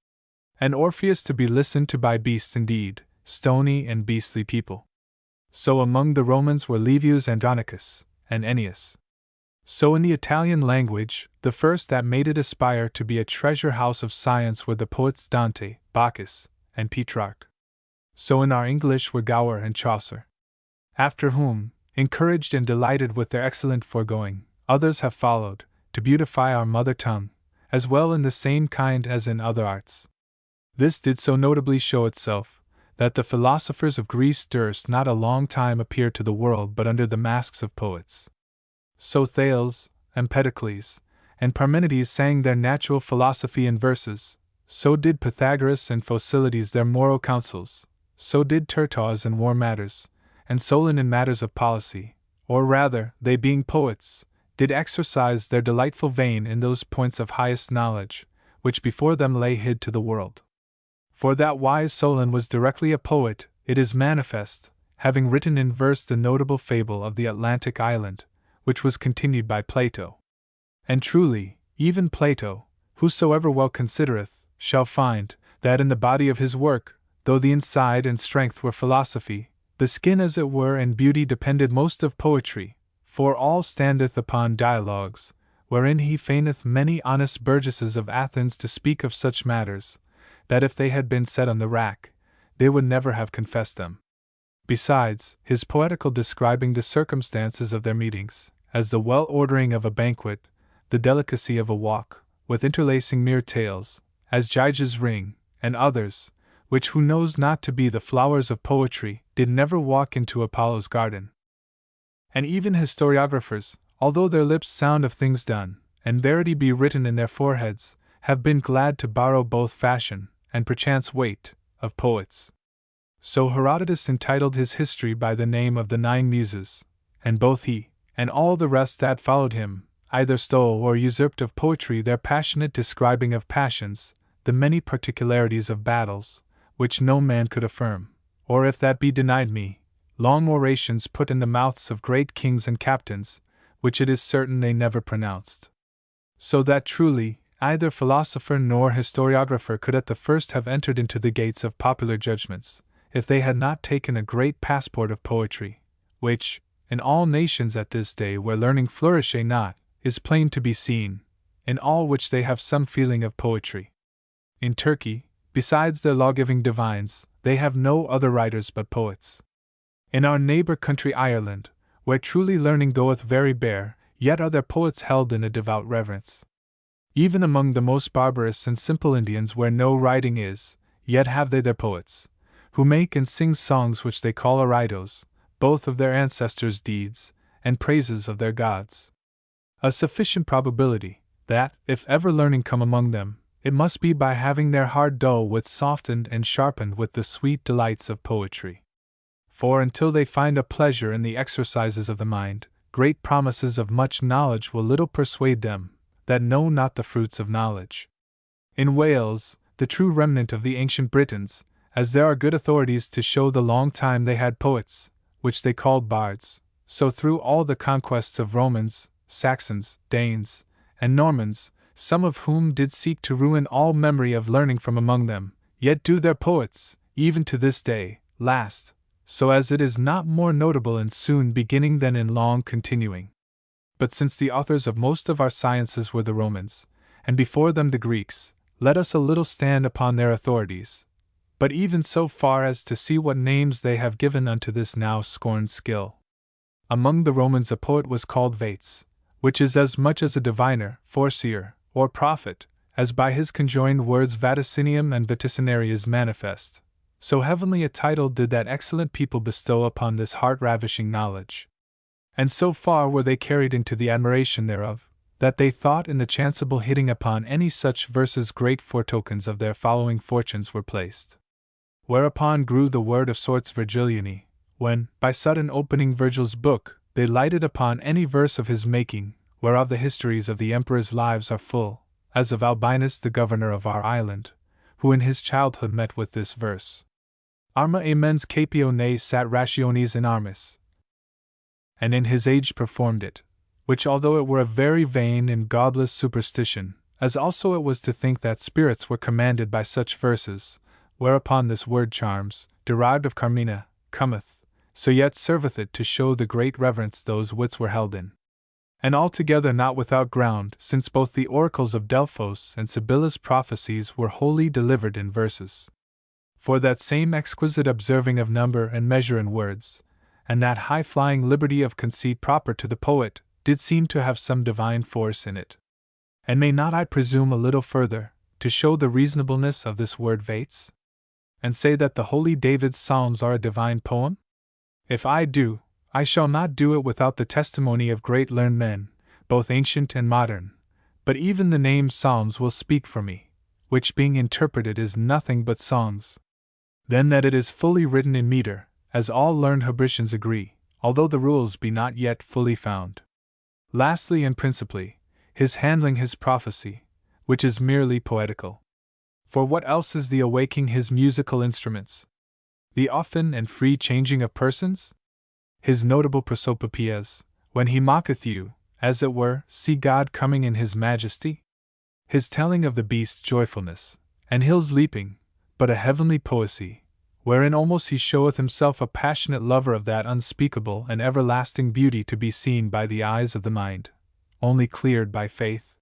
and Orpheus to be listened to by beasts indeed, stony and beastly people. So among the Romans were Livius Andronicus, and Ennius. So in the Italian language, the first that made it aspire to be a treasure house of science were the poets Dante, Bacchus, and Petrarch. So in our English were Gower and Chaucer. After whom, encouraged and delighted with their excellent foregoing, others have followed, to beautify our mother tongue, as well in the same kind as in other arts. This did so notably show itself, that the philosophers of Greece durst not a long time appear to the world but under the masks of poets. So Thales, Empedocles, and Parmenides sang their natural philosophy in verses, so did Pythagoras and Phocylides their moral counsels, so did Tertaus in war matters, and Solon in matters of policy, or rather, they being poets, did exercise their delightful vein in those points of highest knowledge, which before them lay hid to the world. For that wise Solon was directly a poet, it is manifest, having written in verse the notable fable of the Atlantic island, which was continued by Plato. And truly, even Plato, whosoever well considereth, shall find, that in the body of his work, though the inside and strength were philosophy, the skin as it were and beauty depended most of poetry, for all standeth upon dialogues, wherein he feigneth many honest burgesses of Athens to speak of such matters, that if they had been set on the rack, they would never have confessed them. Besides, his poetical describing the circumstances of their meetings, as the well-ordering of a banquet, the delicacy of a walk, with interlacing mere tales, as Gyges' ring, and others, which who knows not to be the flowers of poetry, did never walk into Apollo's garden. And even historiographers, although their lips sound of things done, and verity be written in their foreheads, have been glad to borrow both fashion, and perchance weight, of poets. So Herodotus entitled his history by the name of the 9 Muses, and both he, and all the rest that followed him, either stole or usurped of poetry their passionate describing of passions, the many particularities of battles, which no man could affirm, or if that be denied me, long orations put in the mouths of great kings and captains, which it is certain they never pronounced. So that truly, either philosopher nor historiographer could at the first have entered into the gates of popular judgments, if they had not taken a great passport of poetry, which, in all nations at this day where learning flourisheth not, is plain to be seen, in all which they have some feeling of poetry. In Turkey, besides their law-giving divines, they have no other writers but poets. In our neighbor country Ireland, where truly learning goeth very bare, yet are their poets held in a devout reverence. Even among the most barbarous and simple Indians where no writing is, yet have they their poets, who make and sing songs which they call aridos, both of their ancestors' deeds, and praises of their gods. A sufficient probability, that, if ever learning come among them, it must be by having their hard dull wits softened and sharpened with the sweet delights of poetry. For until they find a pleasure in the exercises of the mind, great promises of much knowledge will little persuade them, that know not the fruits of knowledge. In Wales, the true remnant of the ancient Britons, as there are good authorities to show the long time they had poets, which they called bards, so through all the conquests of Romans, Saxons, Danes, and Normans, some of whom did seek to ruin all memory of learning from among them, yet do their poets, even to this day, last, so as it is not more notable in soon beginning than in long continuing. But since the authors of most of our sciences were the Romans, and before them the Greeks, let us a little stand upon their authorities, but even so far as to see what names they have given unto this now scorned skill. Among the Romans a poet was called vates, which is as much as a diviner, foreseer, or prophet, as by his conjoined words vaticinium and vaticinary is manifest. So heavenly a title did that excellent people bestow upon this heart-ravishing knowledge. And so far were they carried into the admiration thereof, that they thought in the chanceable hitting upon any such verses great foretokens of their following fortunes were placed. Whereupon grew the word of sorts Virgiliani, when, by sudden opening Virgil's book, they lighted upon any verse of his making, whereof the histories of the emperors' lives are full, as of Albinus the governor of our island, who in his childhood met with this verse: Arma amens capio ne sat rationis in armis, and in his age performed it, which although it were a very vain and godless superstition, as also it was to think that spirits were commanded by such verses, whereupon this word charms, derived of carmina, cometh, so yet serveth it to show the great reverence those wits were held in. And altogether not without ground, since both the oracles of Delphos and Sibylla's prophecies were wholly delivered in verses. For that same exquisite observing of number and measure in words, and that high-flying liberty of conceit proper to the poet, did seem to have some divine force in it. And may not I presume a little further, to show the reasonableness of this word vates? And say that the holy David's Psalms are a divine poem? If I do, I shall not do it without the testimony of great learned men, both ancient and modern, but even the name Psalms will speak for me, which being interpreted is nothing but songs. Then that it is fully written in meter, as all learned Hebricians agree, although the rules be not yet fully found. Lastly and principally, his handling his prophecy, which is merely poetical. For what else is the awaking his musical instruments? The often and free changing of persons? His notable prosopopoeias, when he mocketh you, as it were, see God coming in his majesty? His telling of the beast's joyfulness, and hills leaping, but a heavenly poesy, wherein almost he showeth himself a passionate lover of that unspeakable and everlasting beauty to be seen by the eyes of the mind, only cleared by faith.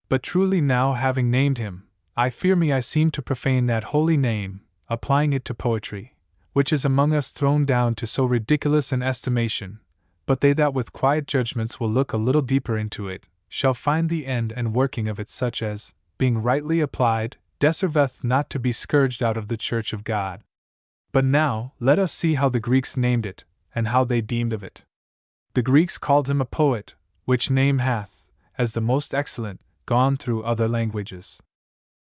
But truly now having named him, I fear me I seem to profane that holy name, applying it to poetry, which is among us thrown down to so ridiculous an estimation, but they that with quiet judgments will look a little deeper into it, shall find the end and working of it such as, being rightly applied, deserveth not to be scourged out of the church of God. But now, let us see how the Greeks named it, and how they deemed of it. The Greeks called him a poet, which name hath, as the most excellent, gone through other languages.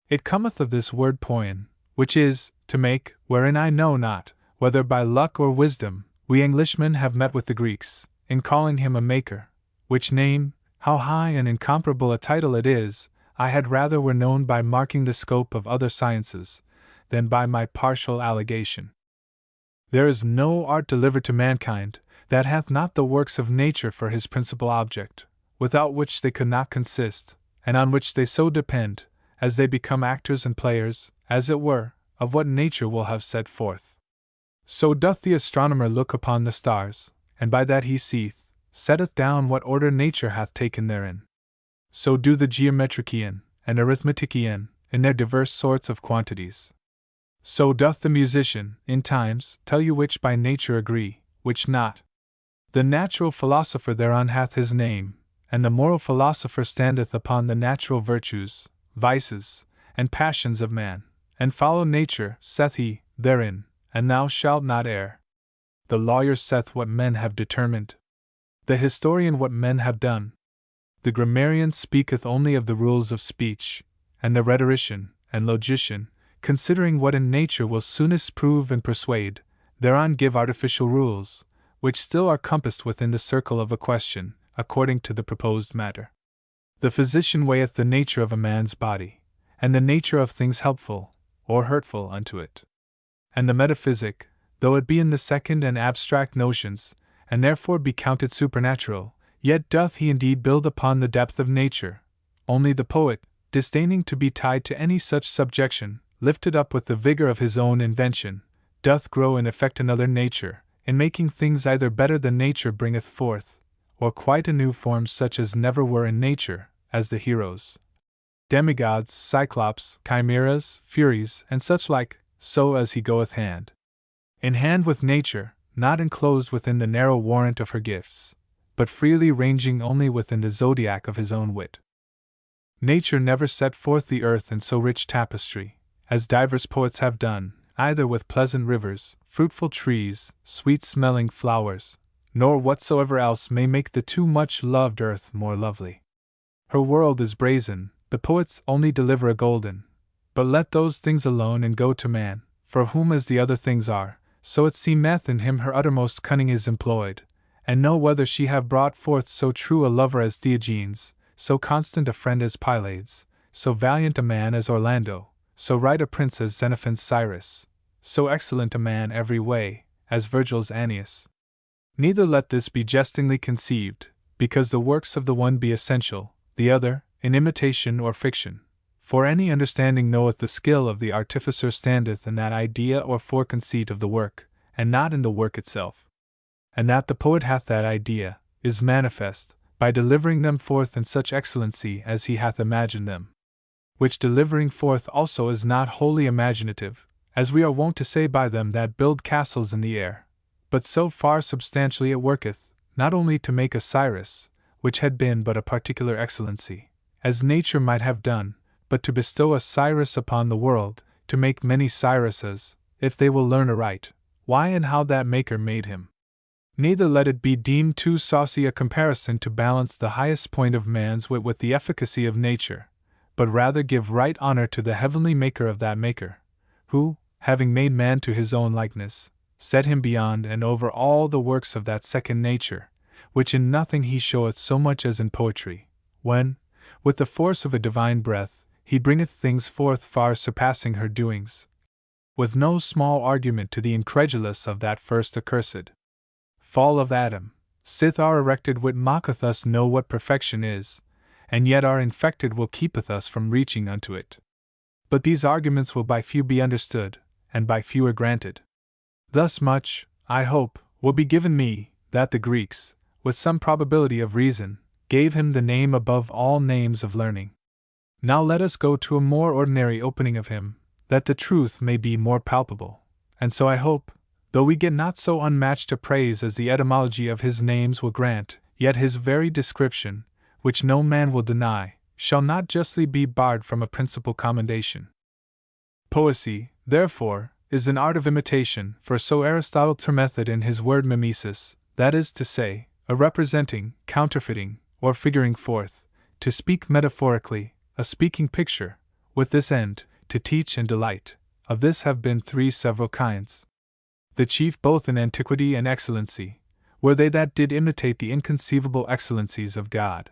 It cometh of this word poien, which is, to make, wherein I know not, whether by luck or wisdom, we Englishmen have met with the Greeks, in calling him a maker, which name, how high and incomparable a title it is, I had rather were known by marking the scope of other sciences, than by my partial allegation. There is no art delivered to mankind, that hath not the works of nature for his principal object, without which they could not consist, and on which they so depend, as they become actors and players, as it were, of what nature will have set forth. So doth the astronomer look upon the stars, and by that he seeth, setteth down what order nature hath taken therein. So do the geometrician and arithmetician, in their diverse sorts of quantities. So doth the musician, in times, tell you which by nature agree, which not. The natural philosopher thereon hath his name, and the moral philosopher standeth upon the natural virtues, vices, and passions of man, and follow nature, saith he, therein, and thou shalt not err. The lawyer saith what men have determined. The historian what men have done. The grammarian speaketh only of the rules of speech, and the rhetorician and logician, considering what in nature will soonest prove and persuade, thereon give artificial rules, which still are compassed within the circle of a question, according to the proposed matter. The physician weigheth the nature of a man's body, and the nature of things helpful or hurtful unto it. And the metaphysic, though it be in the second and abstract notions, and therefore be counted supernatural, yet doth he indeed build upon the depth of nature. Only the poet, disdaining to be tied to any such subjection, lifted up with the vigor of his own invention, doth grow and affect another nature, in making things either better than nature bringeth forth, or quite a new forms such as never were in nature, as the heroes, demigods, cyclops, chimeras, furies, and such like, so as he goeth hand in hand with nature, not enclosed within the narrow warrant of her gifts, but freely ranging only within the zodiac of his own wit. Nature never set forth the earth in so rich tapestry, as divers poets have done, either with pleasant rivers, fruitful trees, sweet-smelling flowers, nor whatsoever else may make the too much loved earth more lovely. Her world is brazen, the poets only deliver a golden. But let those things alone and go to man, for whom as the other things are, so it seemeth in him her uttermost cunning is employed, and know whether she have brought forth so true a lover as Theogenes, so constant a friend as Pylades, so valiant a man as Orlando, so right a prince as Xenophon's Cyrus, so excellent a man every way, as Virgil's Aeneas. Neither let this be jestingly conceived, because the works of the one be essential, the other, in imitation or fiction. For any understanding knoweth the skill of the artificer standeth in that idea or foreconceit of the work, and not in the work itself. And that the poet hath that idea, is manifest, by delivering them forth in such excellency as he hath imagined them. Which delivering forth also is not wholly imaginative, as we are wont to say by them that build castles in the air, but so far substantially it worketh, not only to make a Cyrus, which had been but a particular excellency, as nature might have done, but to bestow a Cyrus upon the world, to make many Cyruses, if they will learn aright, why and how that maker made him. Neither let it be deemed too saucy a comparison to balance the highest point of man's wit with the efficacy of nature, but rather give right honor to the heavenly Maker of that Maker, who, having made man to his own likeness, set him beyond and over all the works of that second nature, which in nothing he showeth so much as in poetry, when, with the force of a divine breath, he bringeth things forth far surpassing her doings. With no small argument to the incredulous of that first accursed fall of Adam, sith our erected wit mocketh us know what perfection is, and yet our infected will keepeth us from reaching unto it. But these arguments will by few be understood, and by fewer granted. Thus much, I hope, will be given me, that the Greeks, with some probability of reason, gave him the name above all names of learning. Now let us go to a more ordinary opening of him, that the truth may be more palpable, and so I hope, though we get not so unmatched a praise as the etymology of his names will grant, yet his very description, which no man will deny, shall not justly be barred from a principal commendation. Poesy, therefore, is an art of imitation, for so Aristotle termeth it in his word mimesis, that is to say, a representing, counterfeiting, or figuring forth, to speak metaphorically, a speaking picture, with this end, to teach and delight. Of this have been three several kinds. The chief both in antiquity and excellency, were they that did imitate the inconceivable excellencies of God.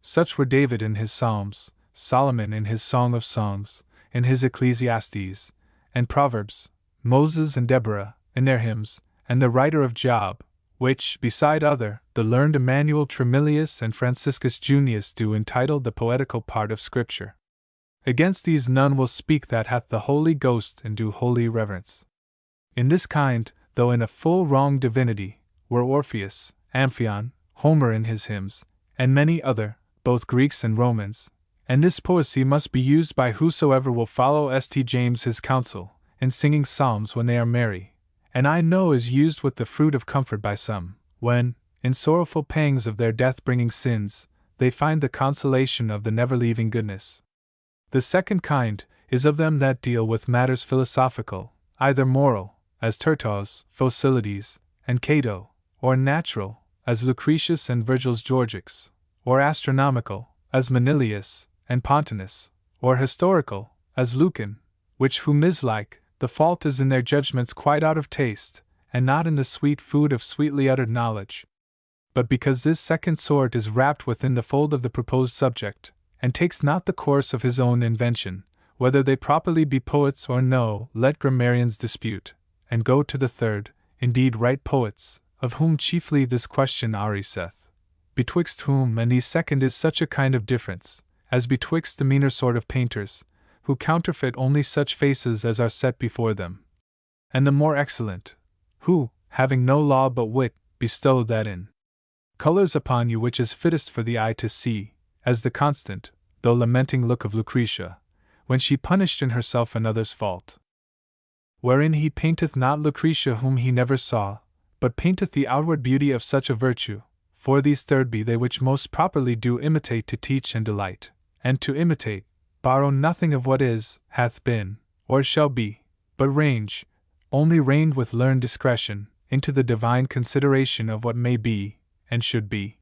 Such were David in his Psalms, Solomon in his Song of Songs, in his Ecclesiastes, and Proverbs, Moses and Deborah, in their hymns, and the writer of Job, which, beside other, the learned Emmanuel Tremilius and Franciscus Junius do entitle the poetical part of Scripture. Against these none will speak that hath the Holy Ghost and do holy reverence. In this kind, though in a full wrong divinity, were Orpheus, Amphion, Homer in his hymns, and many other, both Greeks and Romans, and this poesy must be used by whosoever will follow St. James his counsel, in singing psalms when they are merry, and I know is used with the fruit of comfort by some, when, in sorrowful pangs of their death-bringing sins, they find the consolation of the never-leaving goodness. The second kind is of them that deal with matters philosophical, either moral, as Tertulus, Phocylides, and Cato, or natural, as Lucretius and Virgil's Georgics, or astronomical, as Manilius and Pontanus, or historical, as Lucan, which whom is like, the fault is in their judgments quite out of taste, and not in the sweet food of sweetly uttered knowledge. But because this second sort is wrapped within the fold of the proposed subject, and takes not the course of his own invention, whether they properly be poets or no, let grammarians dispute, and go to the third, indeed right poets, of whom chiefly this question ariseth, betwixt whom and these second is such a kind of difference, as betwixt the meaner sort of painters, who counterfeit only such faces as are set before them, and the more excellent, who, having no law but wit, bestow that in colours upon you which is fittest for the eye to see, as the constant, though lamenting look of Lucretia, when she punished in herself another's fault. Wherein he painteth not Lucretia whom he never saw, but painteth the outward beauty of such a virtue, for these third be they which most properly do imitate to teach and delight, and to imitate, borrow nothing of what is, hath been, or shall be, but range, only reined with learned discretion, into the divine consideration of what may be, and should be.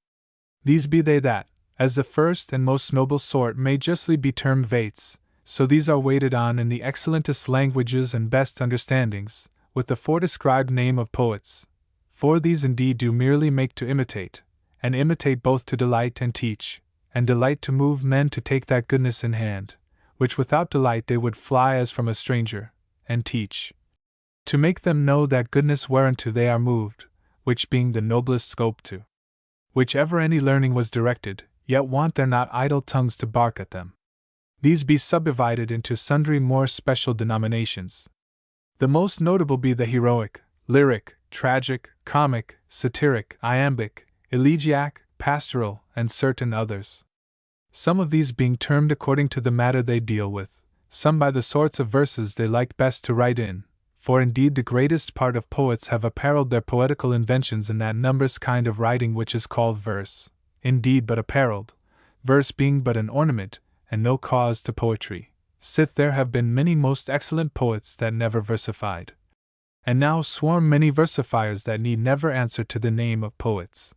These be they that, as the first and most noble sort may justly be termed vates, so these are waited on in the excellentest languages and best understandings, with the foredescribed name of poets. For these indeed do merely make to imitate, and imitate both to delight and teach, and delight to move men to take that goodness in hand, which without delight they would fly as from a stranger, and teach, to make them know that goodness whereunto they are moved, which being the noblest scope to whichever any learning was directed, yet want there not idle tongues to bark at them. These be subdivided into sundry more special denominations. The most notable be the heroic, lyric, tragic, comic, satiric, iambic, elegiac, pastoral, and certain others. Some of these being termed according to the matter they deal with, some by the sorts of verses they like best to write in, for indeed the greatest part of poets have apparelled their poetical inventions in that numberless kind of writing which is called verse, indeed but apparelled, verse being but an ornament, and no cause to poetry, sith there have been many most excellent poets that never versified, and now swarm many versifiers that need never answer to the name of poets.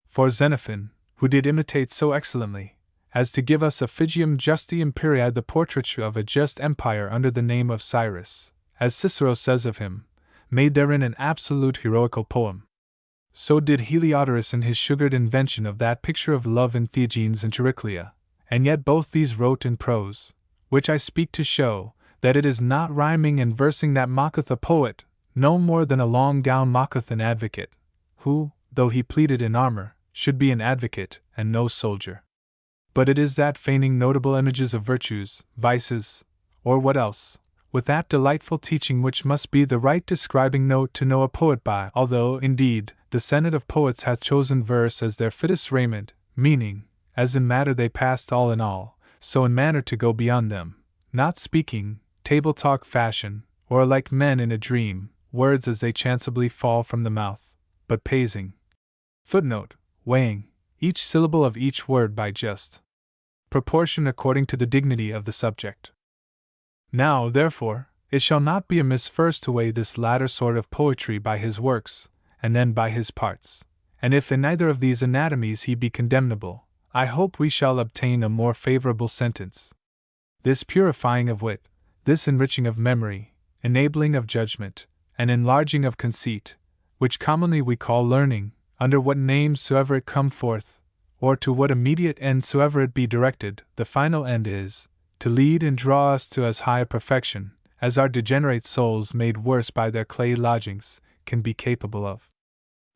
For Xenophon, who did imitate so excellently, as to give us Effigium Justi Imperii, the portraiture of a just empire under the name of Cyrus, as Cicero says of him, made therein an absolute heroical poem. So did Heliodorus in his sugared invention of that picture of love in Theagenes and Chariclia, and yet both these wrote in prose, which I speak to show that it is not rhyming and versing that mocketh a poet, no more than a long gown mocketh an advocate, who, though he pleaded in armor, should be an advocate and no soldier. But it is that feigning notable images of virtues, vices, or what else, with that delightful teaching which must be the right describing note to know a poet by, although, indeed, the senate of poets hath chosen verse as their fittest raiment, meaning, as in matter they passed all in all, so in manner to go beyond them, not speaking, table talk fashion, or like men in a dream, words as they chanceably fall from the mouth, but pacing. Weighing each syllable of each word by just proportion according to the dignity of the subject. Now, therefore, it shall not be amiss first to weigh this latter sort of poetry by his works, and then by his parts, and if in either of these anatomies he be condemnable, I hope we shall obtain a more favorable sentence. This purifying of wit, this enriching of memory, enabling of judgment, and enlarging of conceit, which commonly we call learning, under what name soever it come forth, or to what immediate end soever it be directed, the final end is, to lead and draw us to as high a perfection, as our degenerate souls made worse by their clay lodgings, can be capable of.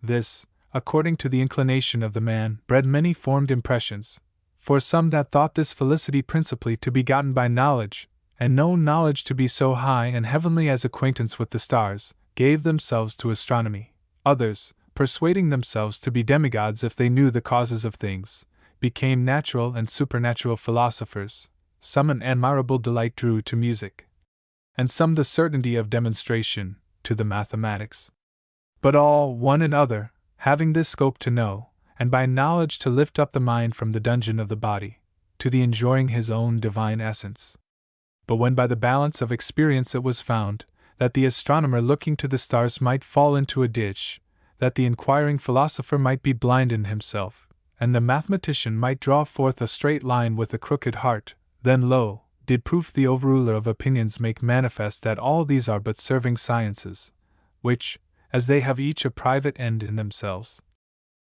This, according to the inclination of the man, bred many formed impressions, for some that thought this felicity principally to be gotten by knowledge, and no knowledge to be so high and heavenly as acquaintance with the stars, gave themselves to astronomy. Others, persuading themselves to be demigods if they knew the causes of things, became natural and supernatural philosophers. Some an admirable delight drew to music, and some the certainty of demonstration to the mathematics. But all, one and other, having this scope to know, and by knowledge to lift up the mind from the dungeon of the body, to the enjoying his own divine essence. But when by the balance of experience it was found, that the astronomer looking to the stars might fall into a ditch, that the inquiring philosopher might be blind in himself, and the mathematician might draw forth a straight line with a crooked heart, then lo, did proof the overruler of opinions make manifest that all these are but serving sciences, which, as they have each a private end in themselves,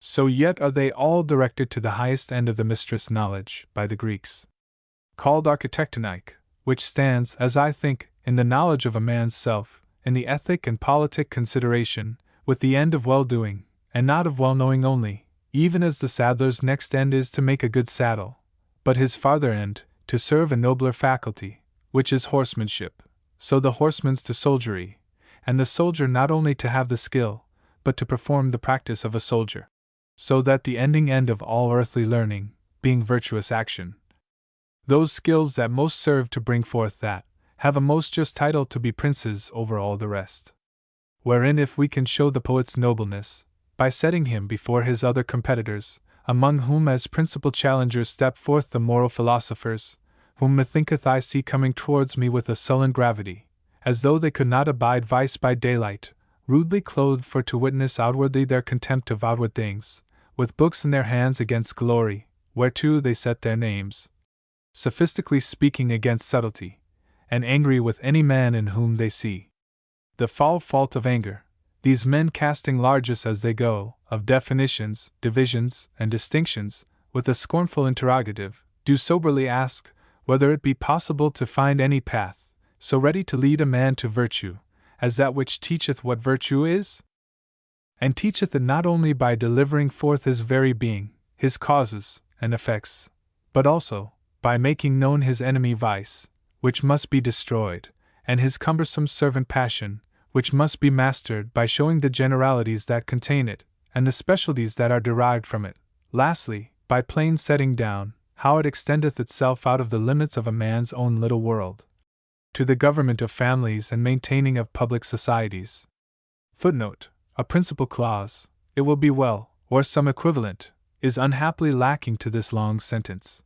so yet are they all directed to the highest end of the mistress knowledge, by the Greeks called architectonic, which stands, as I think, in the knowledge of a man's self, in the ethic and politic consideration, with the end of well-doing, and not of well-knowing only, even as the saddler's next end is to make a good saddle, but his farther end, to serve a nobler faculty, which is horsemanship, so the horseman's to soldiery, and the soldier not only to have the skill, but to perform the practice of a soldier, so that the ending end of all earthly learning, being virtuous action, those skills that most serve to bring forth that, have a most just title to be princes over all the rest. Wherein if we can show the poet's nobleness, by setting him before his other competitors, among whom as principal challengers step forth the moral philosophers, whom methinketh I see coming towards me with a sullen gravity, as though they could not abide vice by daylight, rudely clothed for to witness outwardly their contempt of outward things, with books in their hands against glory, whereto they set their names, sophistically speaking against subtlety, and angry with any man in whom they see the foul fault of anger, these men casting largesse as they go, of definitions, divisions, and distinctions, with a scornful interrogative, do soberly ask, whether it be possible to find any path, so ready to lead a man to virtue, as that which teacheth what virtue is? And teacheth it not only by delivering forth his very being, his causes, and effects, but also, by making known his enemy vice, which must be destroyed, and his cumbersome servant passion, which must be mastered by showing the generalities that contain it, and the specialties that are derived from it, lastly, by plain setting down, how it extendeth itself out of the limits of a man's own little world, to the government of families and maintaining of public societies. A principal clause, it will be well, or some equivalent, is unhappily lacking to this long sentence.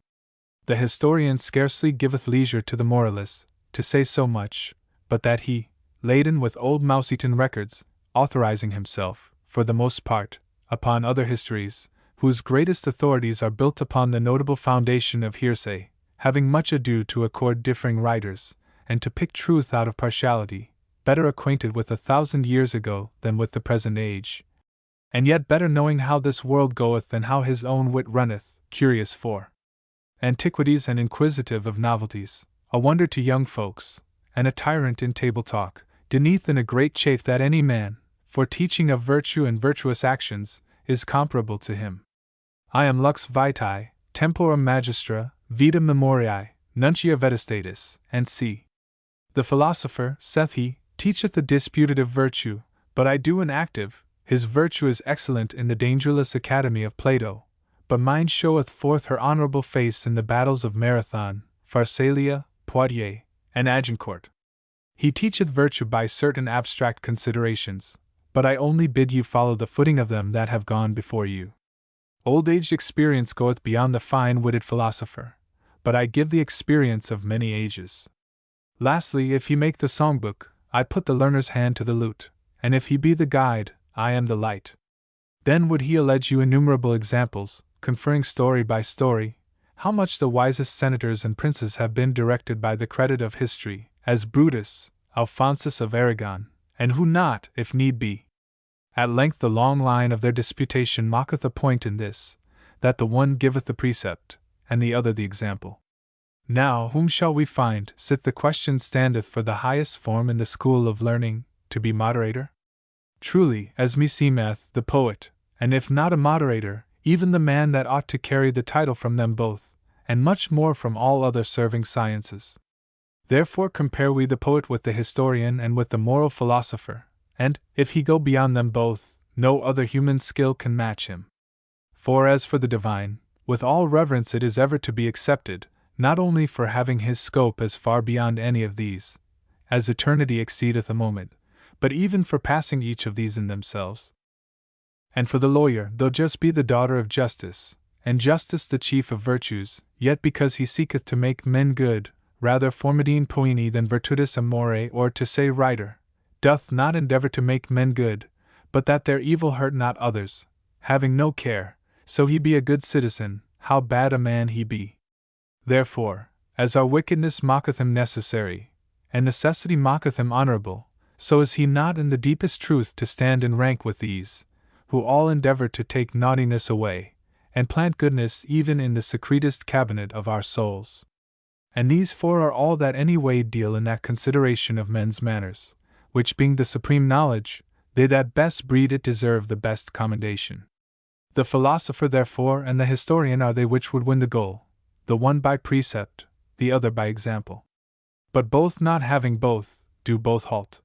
The historian scarcely giveth leisure to the moralist to say so much, but that he, laden with old mouse-eaten records, authorizing himself, for the most part, upon other histories, whose greatest authorities are built upon the notable foundation of hearsay, having much ado to accord differing writers, and to pick truth out of partiality, better acquainted with 1,000 years ago than with the present age, and yet better knowing how this world goeth than how his own wit runneth, curious for antiquities and inquisitive of novelties, a wonder to young folks, and a tyrant in table talk, beneath in a great chafe that any man, for teaching of virtue and virtuous actions, is comparable to him. I am lux vitae, tempora magistra, vita memoriae, nuntia vetestatis, and c. The philosopher, saith he, teacheth the disputative virtue, but I do an active. His virtue is excellent in the dangerous academy of Plato, but mine showeth forth her honorable face in the battles of Marathon, Pharsalia, Poitiers, and Agincourt. He teacheth virtue by certain abstract considerations, but I only bid you follow the footing of them that have gone before you. Old-aged experience goeth beyond the fine-witted philosopher, but I give the experience of many ages. Lastly, if he make the songbook, I put the learner's hand to the lute, and if he be the guide, I am the light. Then would he allege you innumerable examples, conferring story by story, how much the wisest senators and princes have been directed by the credit of history, as Brutus, Alphonsus of Aragon, and who not, if need be. At length the long line of their disputation mocketh a point in this, that the one giveth the precept, and the other the example. Now whom shall we find, sith the question standeth for the highest form in the school of learning, to be moderator? Truly, as meseemeth, the poet, and if not a moderator, even the man that ought to carry the title from them both, and much more from all other serving sciences. Therefore compare we the poet with the historian and with the moral philosopher, and, if he go beyond them both, no other human skill can match him. For as for the divine, with all reverence it is ever to be accepted, not only for having his scope as far beyond any of these, as eternity exceedeth a moment, but even for passing each of these in themselves. And for the lawyer, though just be the daughter of justice, and justice the chief of virtues, yet because he seeketh to make men good, rather formidine poeni than virtutis amore, or to say writer, doth not endeavor to make men good, but that their evil hurt not others, having no care, so he be a good citizen, how bad a man he be. Therefore, as our wickedness mocketh him necessary, and necessity mocketh him honorable, so is he not in the deepest truth to stand in rank with these, who all endeavor to take naughtiness away, and plant goodness even in the secretest cabinet of our souls. And these four are all that any way deal in that consideration of men's manners, which being the supreme knowledge, they that best breed it deserve the best commendation. The philosopher therefore and the historian are they which would win the goal, the one by precept, the other by example. But both not having both, do both halt.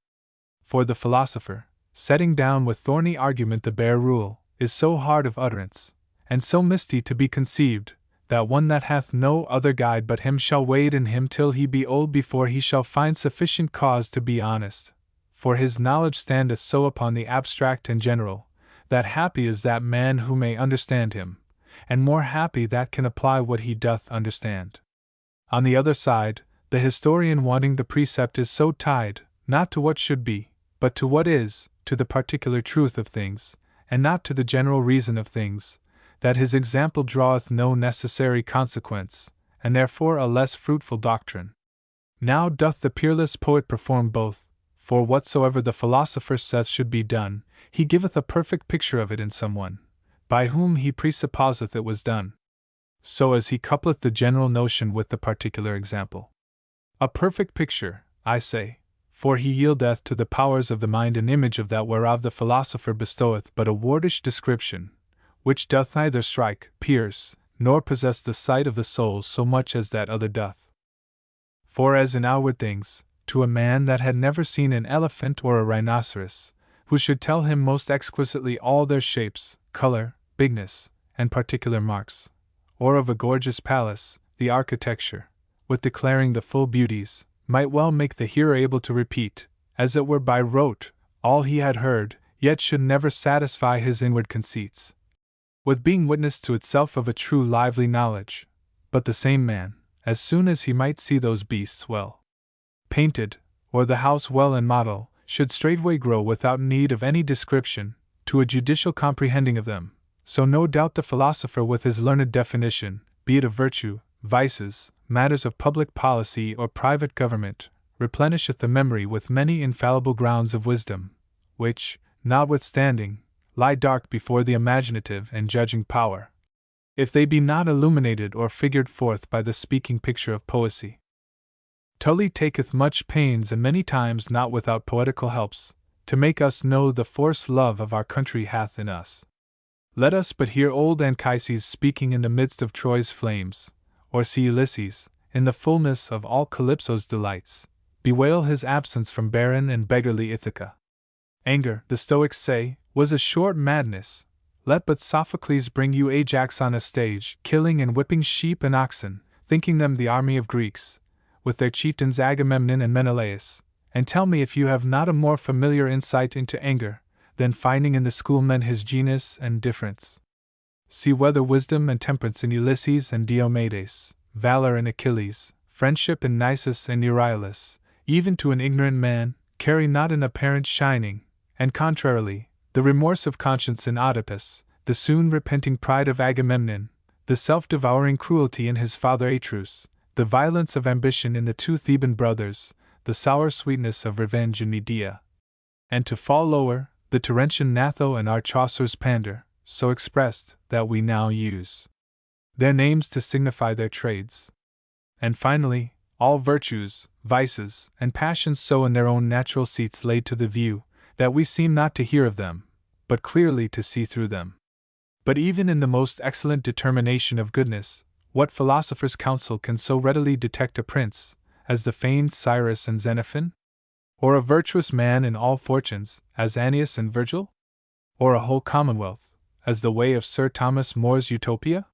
For the philosopher, setting down with thorny argument the bare rule, is so hard of utterance, and so misty to be conceived, that one that hath no other guide but him shall wade in him till he be old before he shall find sufficient cause to be honest, for his knowledge standeth so upon the abstract and general, that happy is that man who may understand him, and more happy that can apply what he doth understand. On the other side, the historian wanting the precept is so tied, not to what should be, but to what is, to the particular truth of things, and not to the general reason of things, that his example draweth no necessary consequence, and therefore a less fruitful doctrine. Now doth the peerless poet perform both, for whatsoever the philosopher saith should be done, he giveth a perfect picture of it in some one, by whom he presupposeth it was done, so as he coupleth the general notion with the particular example. A perfect picture, I say, for he yieldeth to the powers of the mind an image of that whereof the philosopher bestoweth but a wordish description, which doth neither strike, pierce, nor possess the sight of the soul so much as that other doth. For as in outward things, to a man that had never seen an elephant or a rhinoceros, who should tell him most exquisitely all their shapes, color, bigness, and particular marks, or of a gorgeous palace, the architecture, with declaring the full beauties, might well make the hearer able to repeat, as it were by rote, all he had heard, yet should never satisfy his inward conceits, with being witness to itself of a true lively knowledge. But the same man, as soon as he might see those beasts well painted, or the house well in model, should straightway grow without need of any description, to a judicial comprehending of them, So no doubt the philosopher with his learned definition, be it of virtue, vices, matters of public policy or private government, replenisheth the memory with many infallible grounds of wisdom, which, notwithstanding, lie dark before the imaginative and judging power, if they be not illuminated or figured forth by the speaking picture of poesy. Tully taketh much pains, and many times not without poetical helps, to make us know the force love of our country hath in us. Let us but hear old Anchises speaking in the midst of Troy's flames, or see Ulysses, in the fullness of all Calypso's delights, bewail his absence from barren and beggarly Ithaca. Anger, the Stoics say, was a short madness. Let but Sophocles bring you Ajax on a stage, killing and whipping sheep and oxen, thinking them the army of Greeks, with their chieftains Agamemnon and Menelaus, and tell me if you have not a more familiar insight into anger than finding in the schoolmen his genus and difference. See whether wisdom and temperance in Ulysses and Diomedes, valor in Achilles, friendship in Nisus and Euryalus, even to an ignorant man, carry not an apparent shining, and contrarily, the remorse of conscience in Oedipus, the soon repenting pride of Agamemnon, the self-devouring cruelty in his father Atreus, the violence of ambition in the two Theban brothers, the sour sweetness of revenge in Medea. And to fall lower, the Terentian Gnatho and our Chaucer's Pander, so expressed that we now use their names to signify their trades. And finally, all virtues, vices, and passions so in their own natural seats laid to the view, that we seem not to hear of them, but clearly to see through them. But even in the most excellent determination of goodness, what philosopher's counsel can so readily detect a prince, as the feigned Cyrus and Xenophon? Or a virtuous man in all fortunes, as Annius and Virgil? Or a whole commonwealth, as the way of Sir Thomas More's Utopia?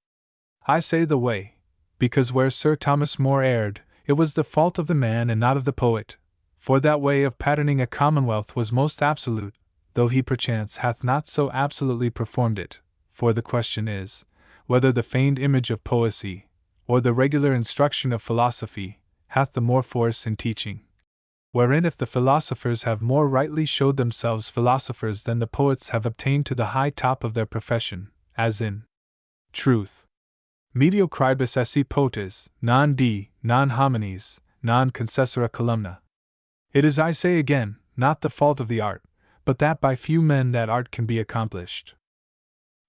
I say the way, because where Sir Thomas More erred, it was the fault of the man and not of the poet, for that way of patterning a commonwealth was most absolute, though he perchance hath not so absolutely performed it, for the question is, whether the feigned image of poesy, or the regular instruction of philosophy, hath the more force in teaching. Wherein if the philosophers have more rightly showed themselves philosophers than the poets have obtained to the high top of their profession, as in truth, mediocribus esse potes, non homines, non concessora columna. It is, I say again, not the fault of the art, but that by few men that art can be accomplished.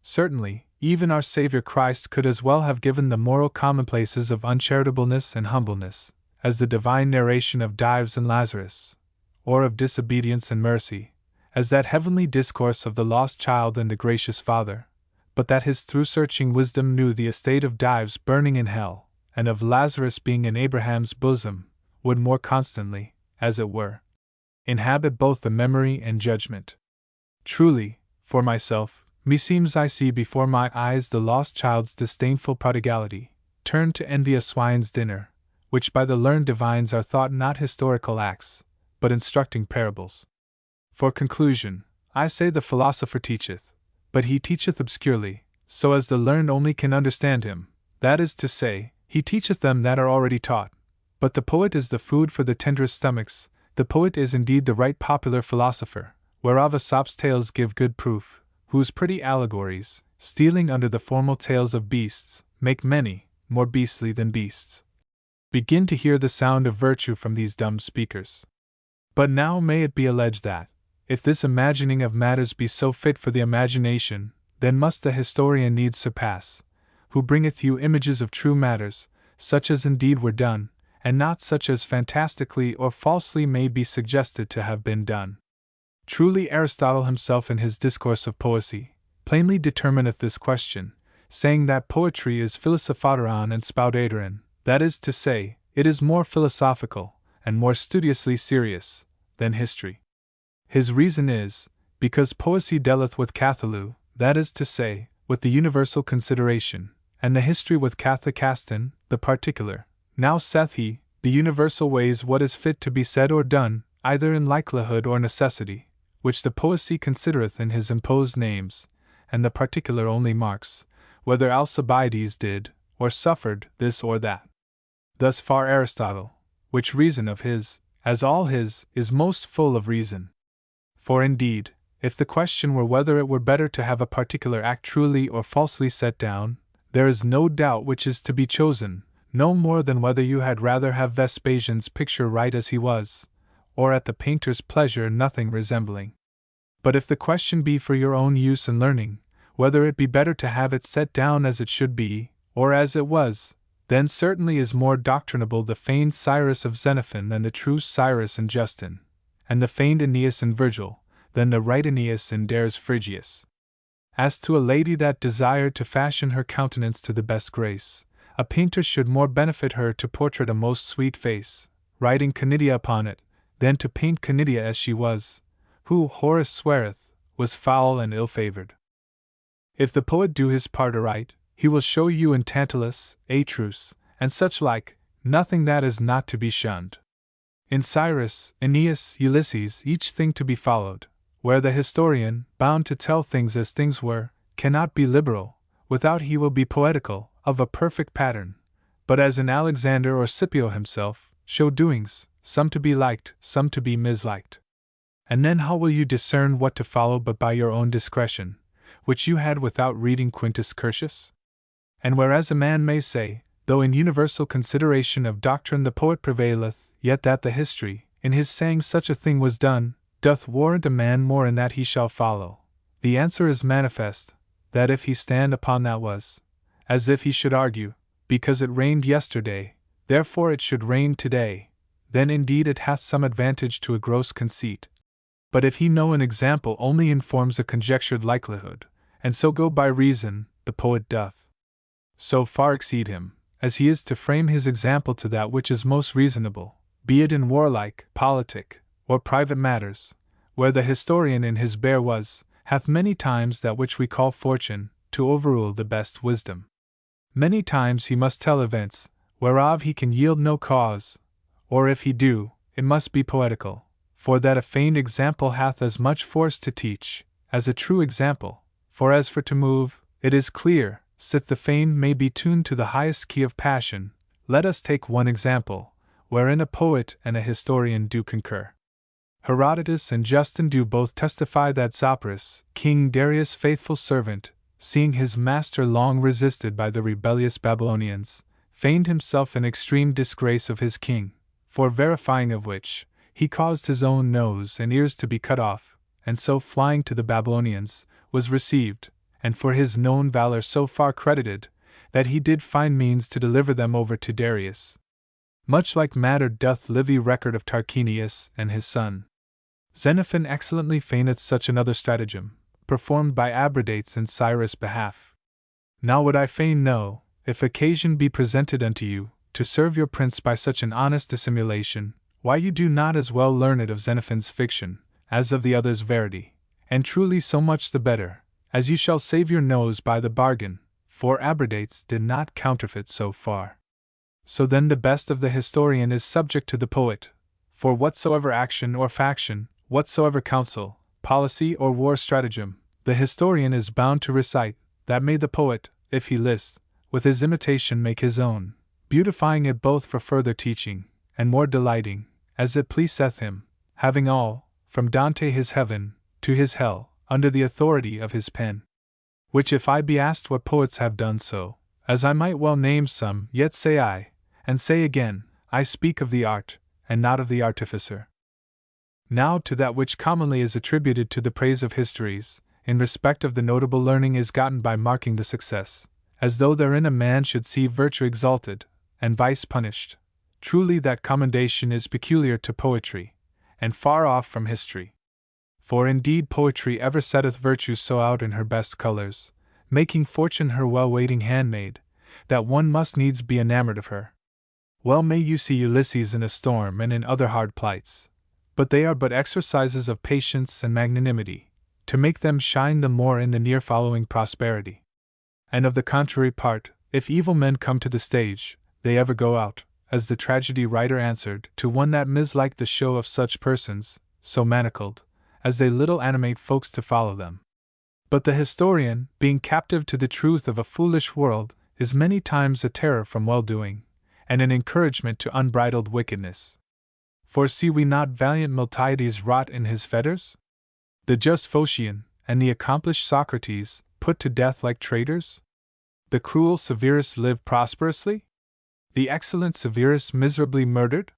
Certainly, even our Saviour Christ could as well have given the moral commonplaces of uncharitableness and humbleness, as the divine narration of Dives and Lazarus, or of disobedience and mercy, as that heavenly discourse of the lost child and the gracious Father, but that his through-searching wisdom knew the estate of Dives burning in hell, and of Lazarus being in Abraham's bosom, would more constantly, as it were, inhabit both the memory and judgment. Truly, for myself, meseems I see before my eyes the lost child's disdainful prodigality, turned to envy a swine's dinner, which by the learned divines are thought not historical acts, but instructing parables. For conclusion, I say the philosopher teacheth, but he teacheth obscurely, so as the learned only can understand him, that is to say, he teacheth them that are already taught. But the poet is the food for the tenderest stomachs, the poet is indeed the right popular philosopher, whereof Aesop's tales give good proof, whose pretty allegories, stealing under the formal tales of beasts, make many, more beastly than beasts, begin to hear the sound of virtue from these dumb speakers. But now may it be alleged that, if this imagining of matters be so fit for the imagination, then must the historian needs surpass, who bringeth you images of true matters, such as indeed were done, and not such as fantastically or falsely may be suggested to have been done. Truly Aristotle himself in his Discourse of Poesy, plainly determineth this question, saying that poetry is philosophateron and spoudateron, that is to say, it is more philosophical, and more studiously serious, than history. His reason is, because poesy dealeth with cathalu, that is to say, with the universal consideration, and the history with kathekaston, the particular. Now saith he, the universal weighs what is fit to be said or done, either in likelihood or necessity, which the poesy considereth in his imposed names, and the particular only marks, whether Alcibiades did, or suffered, this or that. Thus far Aristotle, which reason of his, as all his, is most full of reason. For indeed, if the question were whether it were better to have a particular act truly or falsely set down, there is no doubt which is to be chosen, no more than whether you had rather have Vespasian's picture right as he was, or at the painter's pleasure nothing resembling. But if the question be for your own use and learning, whether it be better to have it set down as it should be, or as it was, then certainly is more doctrinable the feigned Cyrus of Xenophon than the true Cyrus in Justin, and the feigned Aeneas in Virgil, than the right Aeneas in Dares Phrygius. As to a lady that desired to fashion her countenance to the best grace, a painter should more benefit her to portrait a most sweet face, writing Canidia upon it, than to paint Canidia as she was, who, Horace sweareth, was foul and ill-favoured. If the poet do his part aright, he will show you in Tantalus, Atrus, and such like, nothing that is not to be shunned. In Cyrus, Aeneas, Ulysses, each thing to be followed, where the historian, bound to tell things as things were, cannot be liberal, without he will be poetical, of a perfect pattern, but as in Alexander or Scipio himself, show doings, some to be liked, some to be misliked. And then how will you discern what to follow but by your own discretion, which you had without reading Quintus Curtius? And whereas a man may say, though in universal consideration of doctrine the poet prevaileth, yet that the history, in his saying such a thing was done, doth warrant a man more in that he shall follow, the answer is manifest, that if he stand upon that was, as if he should argue, because it rained yesterday, therefore it should rain today, then indeed it hath some advantage to a gross conceit. But if he know an example only informs a conjectured likelihood, and so go by reason, the poet doth so far exceed him, as he is to frame his example to that which is most reasonable, be it in warlike, politic, or private matters, where the historian in his bare was, hath many times that which we call fortune, to overrule the best wisdom. Many times he must tell events, whereof he can yield no cause, or if he do, it must be poetical, for that a feigned example hath as much force to teach, as a true example, for as for to move, it is clear, sith the feigned may be tuned to the highest key of passion. Let us take one example, wherein a poet and a historian do concur. Herodotus and Justin do both testify that Zopyrus, King Darius' faithful servant, seeing his master long resisted by the rebellious Babylonians, feigned himself in extreme disgrace of his king, for verifying of which, he caused his own nose and ears to be cut off, and so flying to the Babylonians, was received, and for his known valor so far credited, that he did find means to deliver them over to Darius. Much like matter doth Livy record of Tarquinius and his son. Xenophon excellently feigneth such another stratagem, performed by Abradates in Cyrus' behalf. Now would I fain know, if occasion be presented unto you, to serve your prince by such an honest dissimulation, why you do not as well learn it of Xenophon's fiction, as of the other's verity, and truly so much the better, as you shall save your nose by the bargain, for Abradates did not counterfeit so far. So then the best of the historian is subject to the poet, for whatsoever action or faction, whatsoever counsel, policy or war stratagem, the historian is bound to recite, that may the poet, if he list, with his imitation make his own, beautifying it both for further teaching, and more delighting, as it pleaseth him, having all, from Dante his heaven, to his hell, under the authority of his pen. Which if I be asked what poets have done so, as I might well name some, yet say I, and say again, I speak of the art, and not of the artificer. Now to that which commonly is attributed to the praise of histories, in respect of the notable learning is gotten by marking the success, as though therein a man should see virtue exalted, and vice punished. Truly that commendation is peculiar to poetry, and far off from history. For indeed poetry ever setteth virtue so out in her best colours, making fortune her well-waiting handmaid, that one must needs be enamoured of her. Well may you see Ulysses in a storm and in other hard plights, but they are but exercises of patience and magnanimity, to make them shine the more in the near following prosperity. And of the contrary part, if evil men come to the stage, they ever go out, as the tragedy writer answered to one that mislike the show of such persons, so manacled, as they little animate folks to follow them. But the historian, being captive to the truth of a foolish world, is many times a terror from well-doing, and an encouragement to unbridled wickedness. For see we not valiant Miltiades rot in his fetters? The just Phocion and the accomplished Socrates put to death like traitors? The cruel Severus lived prosperously? The excellent Severus miserably murdered?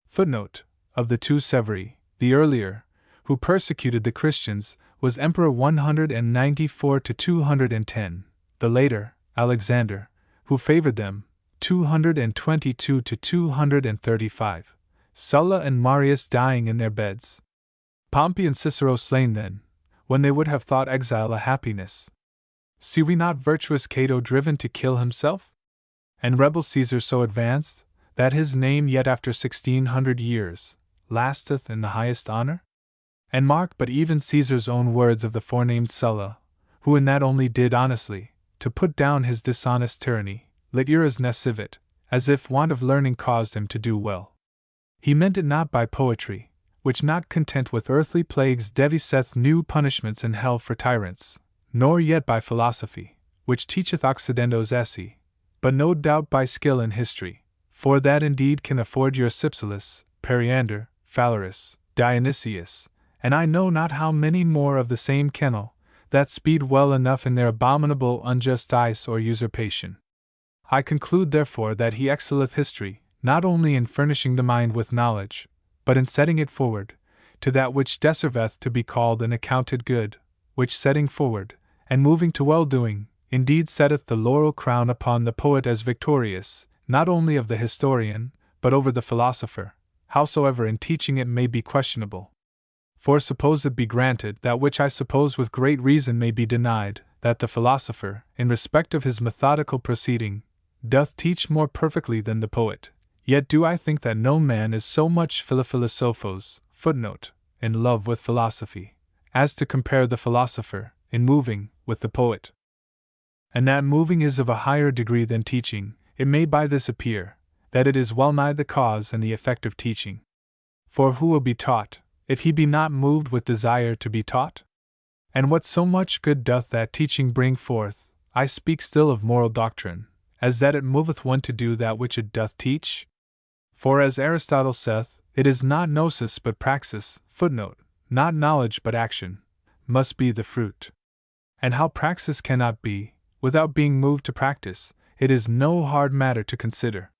Footnote: of the two Severi, the earlier, who persecuted the Christians, was Emperor 194 to 210, the later, Alexander, who favored them, 222 to 235, Sulla and Marius dying in their beds. Pompey and Cicero slain then, when they would have thought exile a happiness. See we not virtuous Cato driven to kill himself? And rebel Caesar so advanced, that his name yet after 1600 years, lasteth in the highest honor? And mark but even Caesar's own words of the forenamed Sulla, who in that only did honestly, to put down his dishonest tyranny, lit iras nescivit, as if want of learning caused him to do well. He meant it not by poetry, which not content with earthly plagues deviseth new punishments in hell for tyrants, nor yet by philosophy, which teacheth Occidentos esse, but no doubt by skill in history, for that indeed can afford your Cypselus, Periander, Phalaris, Dionysius, and I know not how many more of the same kennel, that speed well enough in their abominable unjustice or usurpation. I conclude therefore that he excelleth history, not only in furnishing the mind with knowledge, but in setting it forward, to that which deserveth to be called and accounted good, which setting forward, and moving to well-doing, indeed setteth the laurel crown upon the poet as victorious, not only of the historian, but over the philosopher, howsoever in teaching it may be questionable. For suppose it be granted that which I suppose with great reason may be denied, that the philosopher, in respect of his methodical proceeding, doth teach more perfectly than the poet, yet do I think that no man is so much philosophos, in love with philosophy, as to compare the philosopher, in moving, with the poet. And that moving is of a higher degree than teaching, it may by this appear, that it is well nigh the cause and the effect of teaching. For who will be taught, if he be not moved with desire to be taught? And what so much good doth that teaching bring forth, I speak still of moral doctrine, as that it moveth one to do that which it doth teach? For as Aristotle saith, it is not gnosis but praxis, not knowledge but action, must be the fruit. And how praxis cannot be, without being moved to practice, it is no hard matter to consider.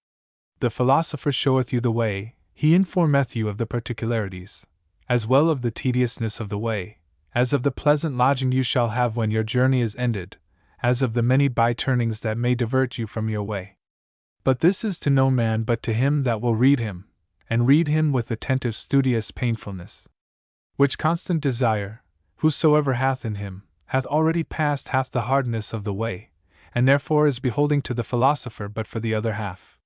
The philosopher showeth you the way, he informeth you of the particularities, as well of the tediousness of the way, as of the pleasant lodging you shall have when your journey is ended, as of the many by-turnings that may divert you from your way. But this is to no man but to him that will read him, and read him with attentive studious painfulness. Which constant desire, whosoever hath in him, hath already passed half the hardness of the way, and therefore is beholding to the philosopher but for the other half.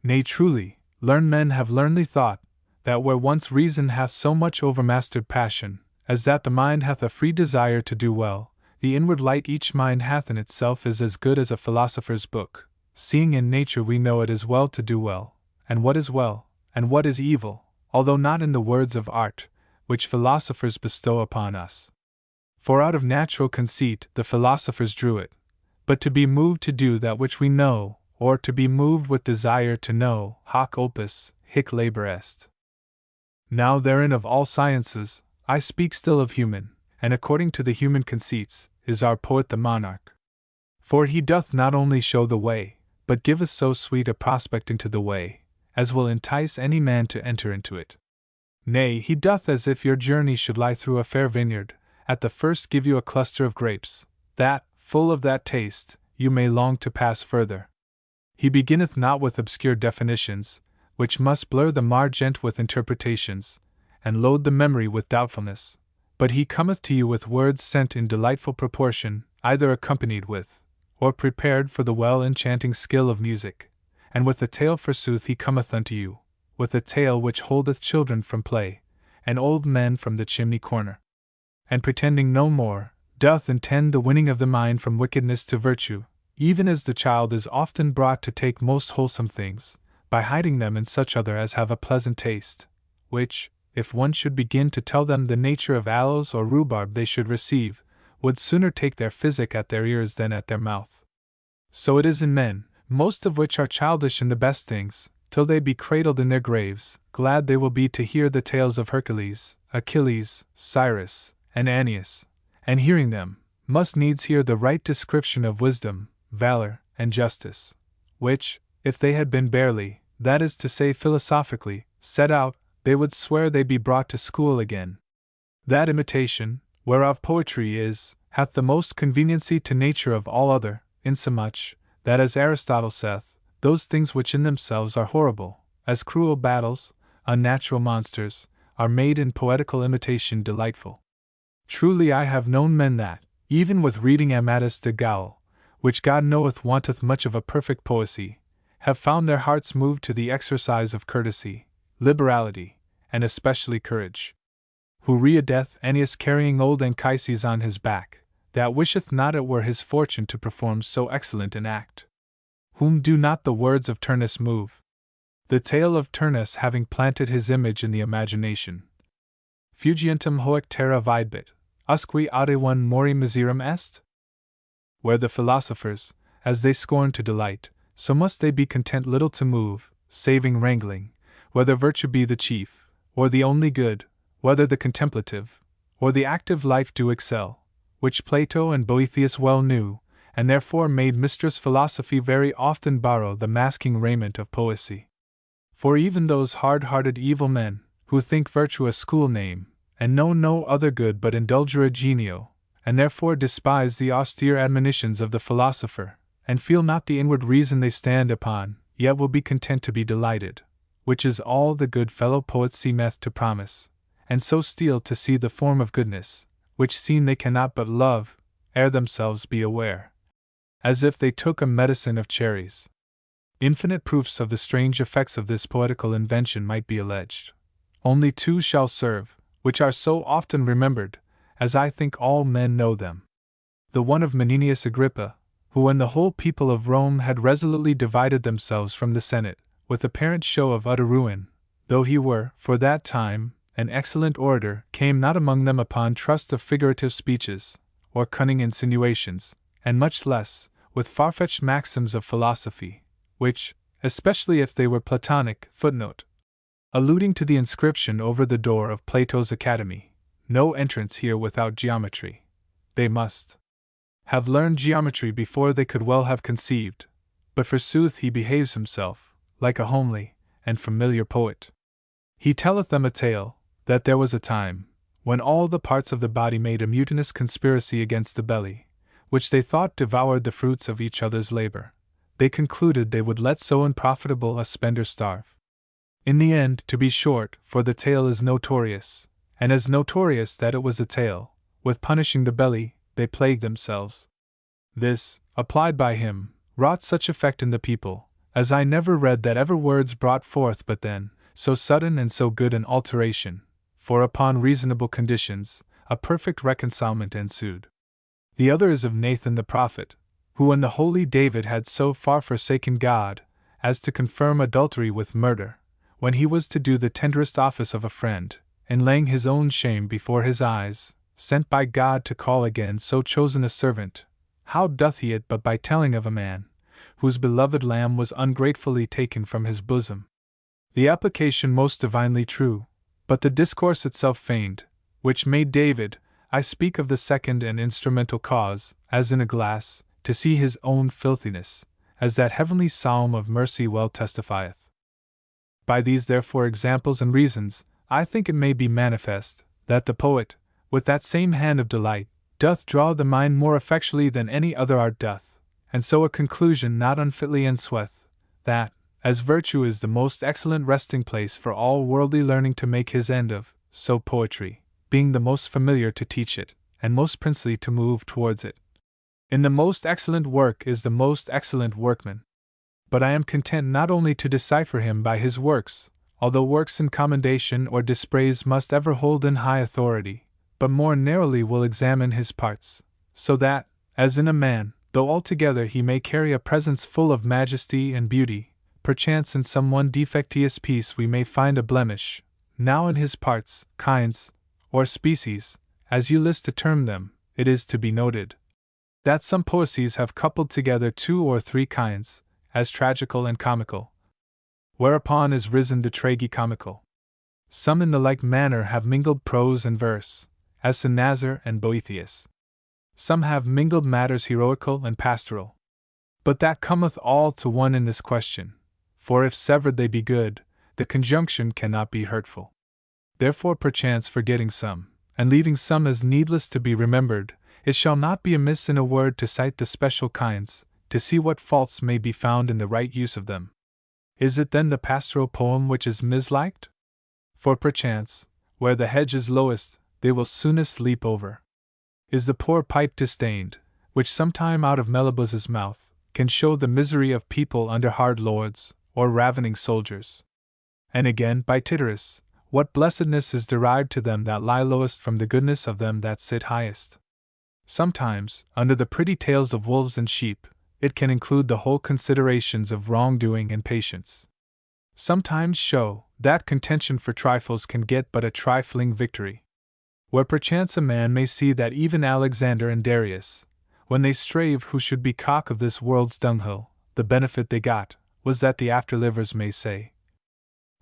Nay truly, learned men have learnedly thought, that where once reason hath so much overmastered passion, as that the mind hath a free desire to do well, the inward light each mind hath in itself is as good as a philosopher's book, seeing in nature we know it is well to do well, and what is evil, although not in the words of art, which philosophers bestow upon us. For out of natural conceit the philosophers drew it, but to be moved to do that which we know, or to be moved with desire to know, hoc opus, hic labor est. Now therein of all sciences, I speak still of human, and according to the human conceits, is our poet the monarch. For he doth not only show the way, but giveth so sweet a prospect into the way, as will entice any man to enter into it. Nay, he doth as if your journey should lie through a fair vineyard, at the first give you a cluster of grapes, that, full of that taste, you may long to pass further. He beginneth not with obscure definitions, which must blur the margent with interpretations, and load the memory with doubtfulness, but he cometh to you with words sent in delightful proportion, either accompanied with, or prepared for the well-enchanting skill of music, and with a tale forsooth he cometh unto you, with a tale which holdeth children from play, and old men from the chimney corner. And pretending no more, doth intend the winning of the mind from wickedness to virtue, even as the child is often brought to take most wholesome things, by hiding them in such other as have a pleasant taste, which, if one should begin to tell them the nature of aloes or rhubarb they should receive, would sooner take their physic at their ears than at their mouth. So it is in men, most of which are childish in the best things, till they be cradled in their graves, glad they will be to hear the tales of Hercules, Achilles, Cyrus, and Annius, and hearing them, must needs hear the right description of wisdom, valor, and justice, which, if they had been barely, that is to say philosophically, set out, they would swear they be brought to school again. That imitation, whereof poetry is, hath the most conveniency to nature of all other, insomuch, that as Aristotle saith, those things which in themselves are horrible, as cruel battles, unnatural monsters, are made in poetical imitation delightful. Truly I have known men that, even with reading Amadis de Gaul, which God knoweth wanteth much of a perfect poesy, have found their hearts moved to the exercise of courtesy, liberality, and especially courage. Who readeth Annius carrying old Anchises on his back, that wisheth not it were his fortune to perform so excellent an act. Whom do not the words of Turnus move? The tale of Turnus having planted his image in the imagination. Fugientum hoc terra videbit, usque ade one mori miserum est? Where the philosophers, as they scorn to delight, so must they be content little to move, saving wrangling, whether virtue be the chief, or the only good, whether the contemplative, or the active life do excel, which Plato and Boethius well knew, and therefore made mistress philosophy very often borrow the masking raiment of poesy. For even those hard-hearted evil men, who think virtue a school name, and know no other good but indulgere genio, and therefore despise the austere admonitions of the philosopher, and feel not the inward reason they stand upon, yet will be content to be delighted, which is all the good fellow poet seemeth to promise, and so steal to see the form of goodness, which seen they cannot but love, ere themselves be aware. As if they took a medicine of cherries. Infinite proofs of the strange effects of this poetical invention might be alleged. Only two shall serve, which are so often remembered, as I think all men know them. The one of Menenius Agrippa, who when the whole people of Rome had resolutely divided themselves from the Senate, with apparent show of utter ruin, though he were, for that time, an excellent orator, came not among them upon trust of figurative speeches, or cunning insinuations, and much less, with far-fetched maxims of philosophy, which, especially if they were Platonic, alluding to the inscription over the door of Plato's Academy, no entrance here without geometry. They must have learned geometry before they could well have conceived, but forsooth he behaves himself, like a homely and familiar poet. He telleth them a tale, that there was a time, when all the parts of the body made a mutinous conspiracy against the belly, which they thought devoured the fruits of each other's labor. They concluded they would let so unprofitable a spender starve. In the end, to be short, for the tale is notorious, and as notorious that it was a tale, with punishing the belly, they plagued themselves. This, applied by him, wrought such effect in the people, as I never read that ever words brought forth but then, so sudden and so good an alteration, for upon reasonable conditions, a perfect reconcilement ensued. The other is of Nathan the prophet, who when the holy David had so far forsaken God, as to confirm adultery with murder, when he was to do the tenderest office of a friend, and laying his own shame before his eyes, sent by God to call again so chosen a servant, how doth he it but by telling of a man, whose beloved lamb was ungratefully taken from his bosom? The application most divinely true, but the discourse itself feigned, which made David, I speak of the second and instrumental cause, as in a glass, to see his own filthiness, as that heavenly psalm of mercy well testifieth. By these therefore examples and reasons, I think it may be manifest, that the poet, with that same hand of delight, doth draw the mind more effectually than any other art doth, and so a conclusion not unfitly ensueth, that, as virtue is the most excellent resting place for all worldly learning to make his end of, so poetry, being the most familiar to teach it, and most princely to move towards it. In the most excellent work is the most excellent workman. But I am content not only to decipher him by his works, although works in commendation or dispraise must ever hold in high authority, but more narrowly will examine his parts, so that, as in a man, though altogether he may carry a presence full of majesty and beauty, perchance in some one defectious piece we may find a blemish, now in his parts, kinds, or species, as you list to term them, it is to be noted that some poesies have coupled together 2 or 3 kinds, as tragical and comical, whereupon is risen the tragicomical. Some in the like manner have mingled prose and verse, as Sennazer and Boethius. Some have mingled matters heroical and pastoral. But that cometh all to one in this question, for if severed they be good, the conjunction cannot be hurtful. Therefore perchance forgetting some, and leaving some as needless to be remembered, it shall not be amiss in a word to cite the special kinds, to see what faults may be found in the right use of them. Is it then the pastoral poem which is misliked? For perchance, where the hedge is lowest, they will soonest leap over. Is the poor pipe disdained, which sometime out of Melibus's mouth can show the misery of people under hard lords, or ravening soldiers? And again, by Tityrus, what blessedness is derived to them that lie lowest from the goodness of them that sit highest? Sometimes, under the pretty tales of wolves and sheep, it can include the whole considerations of wrongdoing and patience. Sometimes show that contention for trifles can get but a trifling victory. Where perchance a man may see that even Alexander and Darius, when they strave who should be cock of this world's dunghill, the benefit they got was that the afterlivers may say,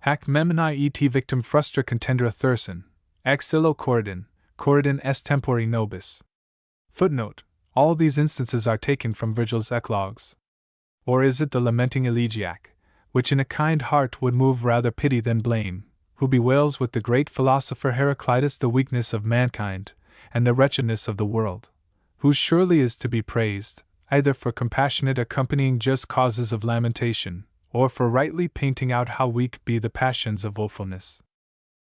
Hac memini et victim frustra contendere thursin, ex illo corridin est tempori nobis. Footnote: all these instances are taken from Virgil's Eclogues. Or is it the lamenting elegiac, which in a kind heart would move rather pity than blame, who bewails with the great philosopher Heraclitus the weakness of mankind, and the wretchedness of the world, who surely is to be praised, either for compassionate accompanying just causes of lamentation, or for rightly painting out how weak be the passions of woefulness?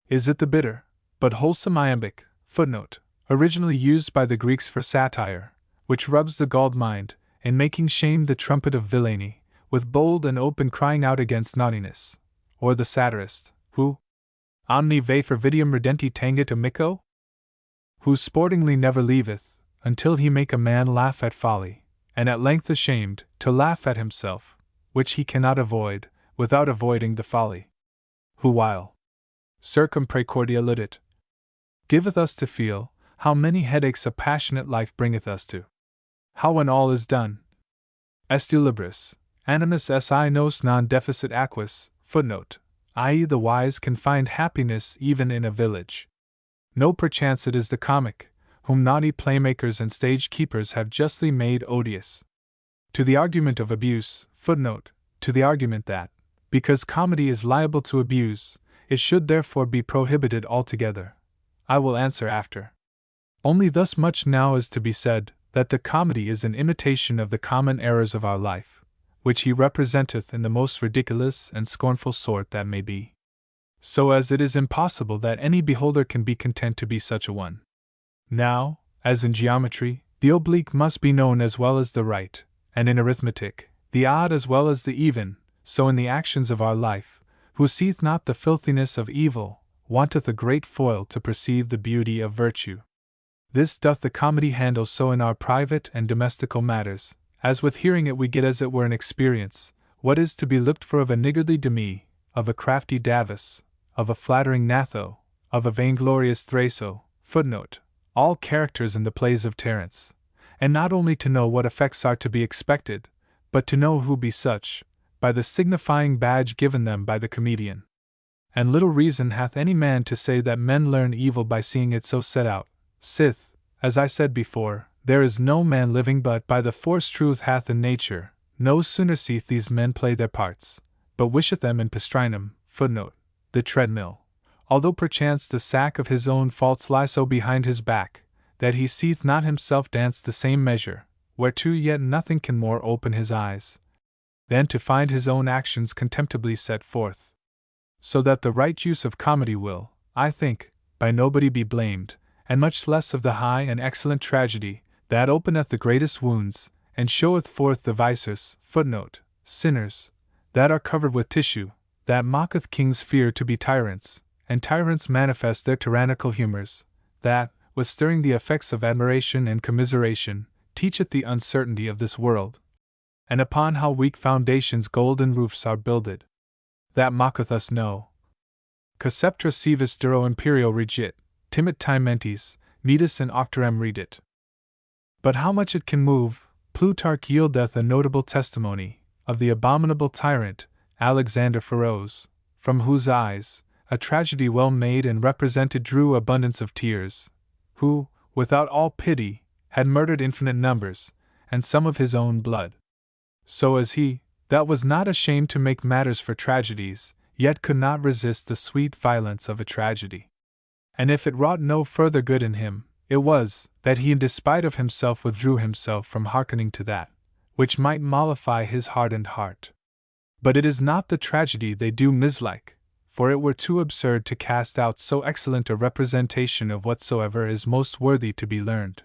Is it the bitter, but wholesome iambic, footnote, originally used by the Greeks for satire, which rubs the galled mind, in making shame the trumpet of villainy, with bold and open crying out against naughtiness, or the satirist, who, omni vefer vidium redenti tangit amico? Who sportingly never leaveth, until he make a man laugh at folly, and at length ashamed, to laugh at himself, which he cannot avoid, without avoiding the folly. Who while circum praecordia ludit, giveth us to feel, how many headaches a passionate life bringeth us to. How when all is done, estu libris, animus si nos non deficit aquis, footnote, i.e. the wise can find happiness even in a village. No perchance it is the comic, whom naughty playmakers and stage keepers have justly made odious. To the argument of abuse, footnote, to the argument that, because comedy is liable to abuse, it should therefore be prohibited altogether, I will answer after. Only thus much now is to be said, that the comedy is an imitation of the common errors of our life, which he representeth in the most ridiculous and scornful sort that may be. So as it is impossible that any beholder can be content to be such a one. Now, as in geometry, the oblique must be known as well as the right, and in arithmetic, the odd as well as the even, so in the actions of our life, who seeth not the filthiness of evil, wanteth a great foil to perceive the beauty of virtue. This doth the comedy handle so in our private and domestical matters, as with hearing it we get as it were an experience, what is to be looked for of a niggardly Demi, of a crafty Davus, of a flattering Gnatho, of a vainglorious Thraso, footnote, all characters in the plays of Terence, and not only to know what effects are to be expected, but to know who be such, by the signifying badge given them by the comedian. And little reason hath any man to say that men learn evil by seeing it so set out, sith, as I said before, there is no man living but by the force truth hath in nature, no sooner seeth these men play their parts, but wisheth them in pastrinum, footnote, the treadmill, although perchance the sack of his own faults lie so behind his back, that he seeth not himself dance the same measure, whereto yet nothing can more open his eyes, than to find his own actions contemptibly set forth. So that the right use of comedy will, I think, by nobody be blamed, and much less of the high and excellent tragedy, that openeth the greatest wounds, and showeth forth the vices, footnote, sinners, that are covered with tissue, that mocketh kings fear to be tyrants, and tyrants manifest their tyrannical humours, that, withstirring the effects of admiration and commiseration, teacheth the uncertainty of this world, and upon how weak foundations golden roofs are builded, that mocketh us no. Caceptra civis duro imperio regit, timit timentes, metus and octorem redit. But how much it can move, Plutarch yieldeth a notable testimony, of the abominable tyrant, Alexander Pharos, from whose eyes, a tragedy well made and represented drew abundance of tears, who, without all pity, had murdered infinite numbers, and some of his own blood. So as he, that was not ashamed to make matters for tragedies, yet could not resist the sweet violence of a tragedy. And if it wrought no further good in him, it was, that he in despite of himself withdrew himself from hearkening to that, which might mollify his hardened heart. But it is not the tragedy they do mislike, for it were too absurd to cast out so excellent a representation of whatsoever is most worthy to be learned.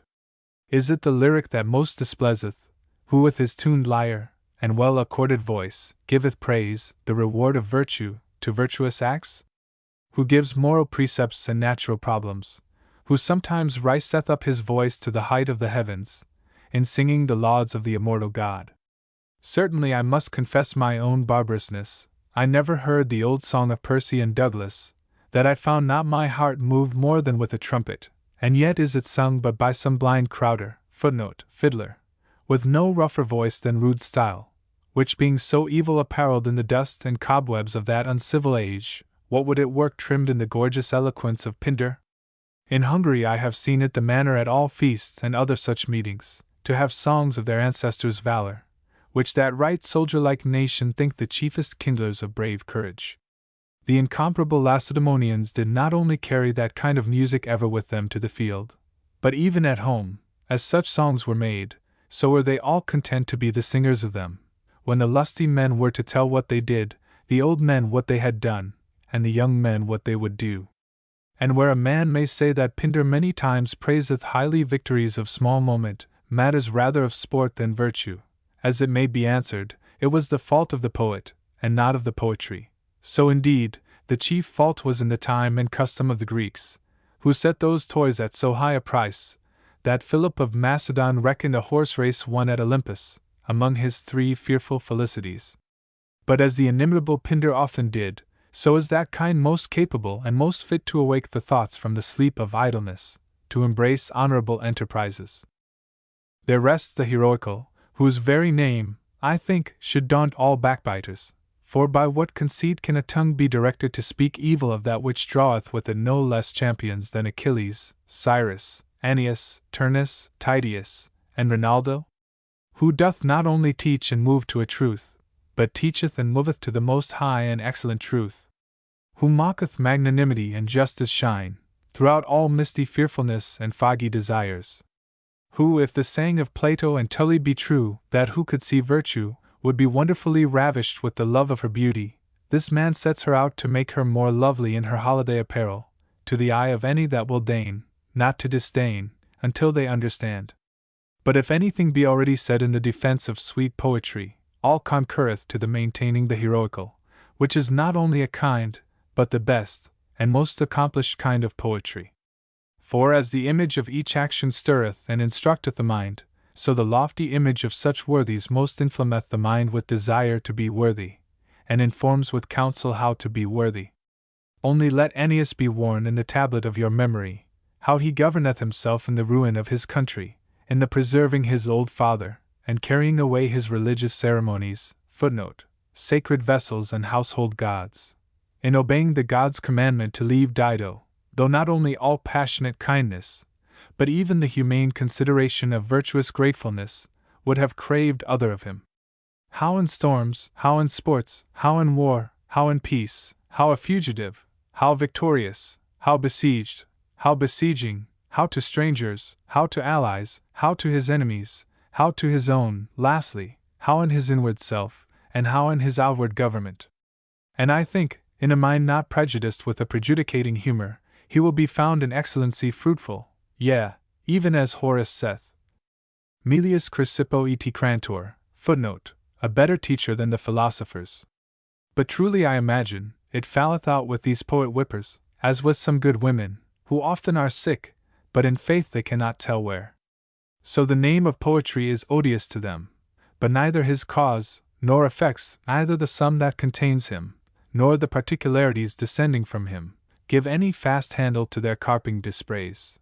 Is it the lyric that most displeaseth, who with his tuned lyre, and well-accorded voice, giveth praise, the reward of virtue, to virtuous acts? Who gives moral precepts and natural problems, who sometimes riseth up his voice to the height of the heavens, in singing the lauds of the immortal God? Certainly I must confess my own barbarousness. I never heard the old song of Percy and Douglas, that I found not my heart moved more than with a trumpet, and yet is it sung but by some blind crowder, fiddler, with no rougher voice than rude style, which being so evil apparelled in the dust and cobwebs of that uncivil age, what would it work trimmed in the gorgeous eloquence of Pindar? In Hungary I have seen it the manner at all feasts and other such meetings, to have songs of their ancestors' valor, which that right soldier-like nation think the chiefest kindlers of brave courage. The incomparable Lacedaemonians did not only carry that kind of music ever with them to the field, but even at home, as such songs were made, so were they all content to be the singers of them, when the lusty men were to tell what they did, the old men what they had done, and the young men what they would do. And where a man may say that Pindar many times praiseth highly victories of small moment, matters rather of sport than virtue, as it may be answered, it was the fault of the poet, and not of the poetry. So indeed, the chief fault was in the time and custom of the Greeks, who set those toys at so high a price, that Philip of Macedon reckoned a horse race won at Olympus, among his 3 fearful felicities. But as the inimitable Pindar often did, so is that kind most capable and most fit to awake the thoughts from the sleep of idleness, to embrace honorable enterprises. There rests the heroical, whose very name, I think, should daunt all backbiters, for by what conceit can a tongue be directed to speak evil of that which draweth with it no less champions than Achilles, Cyrus, Aeneas, Turnus, Tydeus, and Rinaldo? Who doth not only teach and move to a truth, but teacheth and moveth to the most high and excellent truth. Who mocketh magnanimity and justice shine, throughout all misty fearfulness and foggy desires. Who, if the saying of Plato and Tully be true, that who could see virtue, would be wonderfully ravished with the love of her beauty, this man sets her out to make her more lovely in her holiday apparel, to the eye of any that will deign, not to disdain, until they understand. But if anything be already said in the defense of sweet poetry, all concurreth to the maintaining the heroical, which is not only a kind, but the best, and most accomplished kind of poetry. For as the image of each action stirreth and instructeth the mind, so the lofty image of such worthies most inflameth the mind with desire to be worthy, and informs with counsel how to be worthy. Only let Aeneas be worn in the tablet of your memory, how he governeth himself in the ruin of his country, in the preserving his old father, and carrying away his religious ceremonies, sacred vessels and household gods, in obeying the god's commandment to leave Dido, though not only all passionate kindness, but even the humane consideration of virtuous gratefulness, would have craved other of him. How in storms, how in sports, how in war, how in peace, how a fugitive, how victorious, how besieged, how besieging, how to strangers, how to allies, how to his enemies, how to his own, lastly, how in his inward self, and how in his outward government. And I think, in a mind not prejudiced with a prejudicating humor, he will be found in excellency fruitful, yea, even as Horace saith, Melius Crisippo et Crantor, a better teacher than the philosophers. But truly I imagine, it falleth out with these poet-whippers, as with some good women, who often are sick, but in faith they cannot tell where. So the name of poetry is odious to them, but neither his cause, nor effects, neither the sum that contains him, nor the particularities descending from him, give any fast handle to their carping dispraise.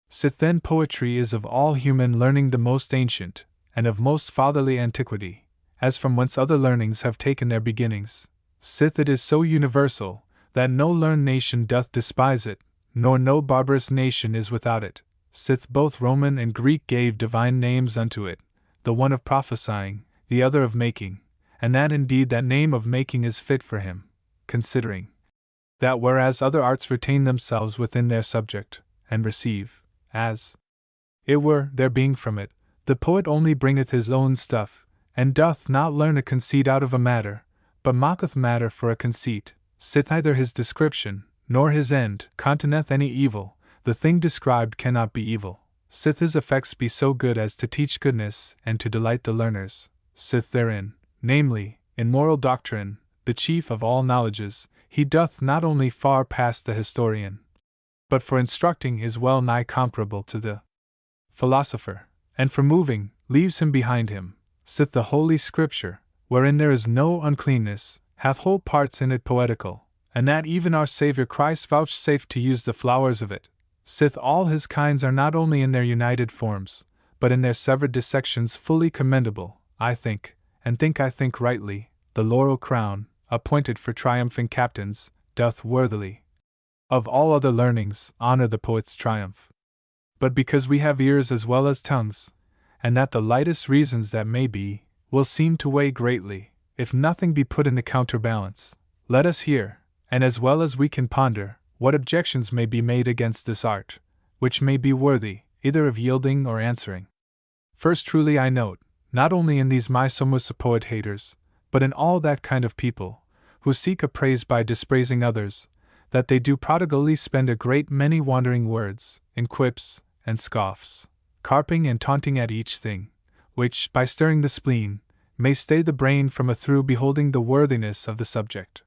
Sith then poetry is of all human learning the most ancient, and of most fatherly antiquity, as from whence other learnings have taken their beginnings, sith it is so universal, that no learned nation doth despise it, nor no barbarous nation is without it, sith both Roman and Greek gave divine names unto it, the one of prophesying, the other of making, and that indeed that name of making is fit for him, considering that whereas other arts retain themselves within their subject, and receive, as it were, their being from it, the poet only bringeth his own stuff, and doth not learn a conceit out of a matter, but mocketh matter for a conceit, sith neither his description, nor his end, containeth any evil, the thing described cannot be evil, sith his effects be so good as to teach goodness and to delight the learners, sith therein, namely, in moral doctrine, the chief of all knowledges, he doth not only far pass the historian, but for instructing is well nigh comparable to the philosopher, and for moving, leaves him behind him, sith the Holy Scripture, wherein there is no uncleanness, hath whole parts in it poetical, and that even our Saviour Christ vouchsafed to use the flowers of it, sith all his kinds are not only in their united forms, but in their severed dissections fully commendable, I think, and think I think rightly, the laurel crown, appointed for triumphing captains, doth worthily of all other learnings honor the poet's triumph. But because we have ears as well as tongues, and that the lightest reasons that may be, will seem to weigh greatly, if nothing be put in the counterbalance, let us hear, and as well as we can ponder, what objections may be made against this art, which may be worthy, either of yielding or answering. First, truly I note, not only in these my somus poet haters, but in all that kind of people, who seek a praise by dispraising others, that they do prodigally spend a great many wandering words, in quips and scoffs, carping and taunting at each thing, which, by stirring the spleen, may stay the brain from a through beholding the worthiness of the subject.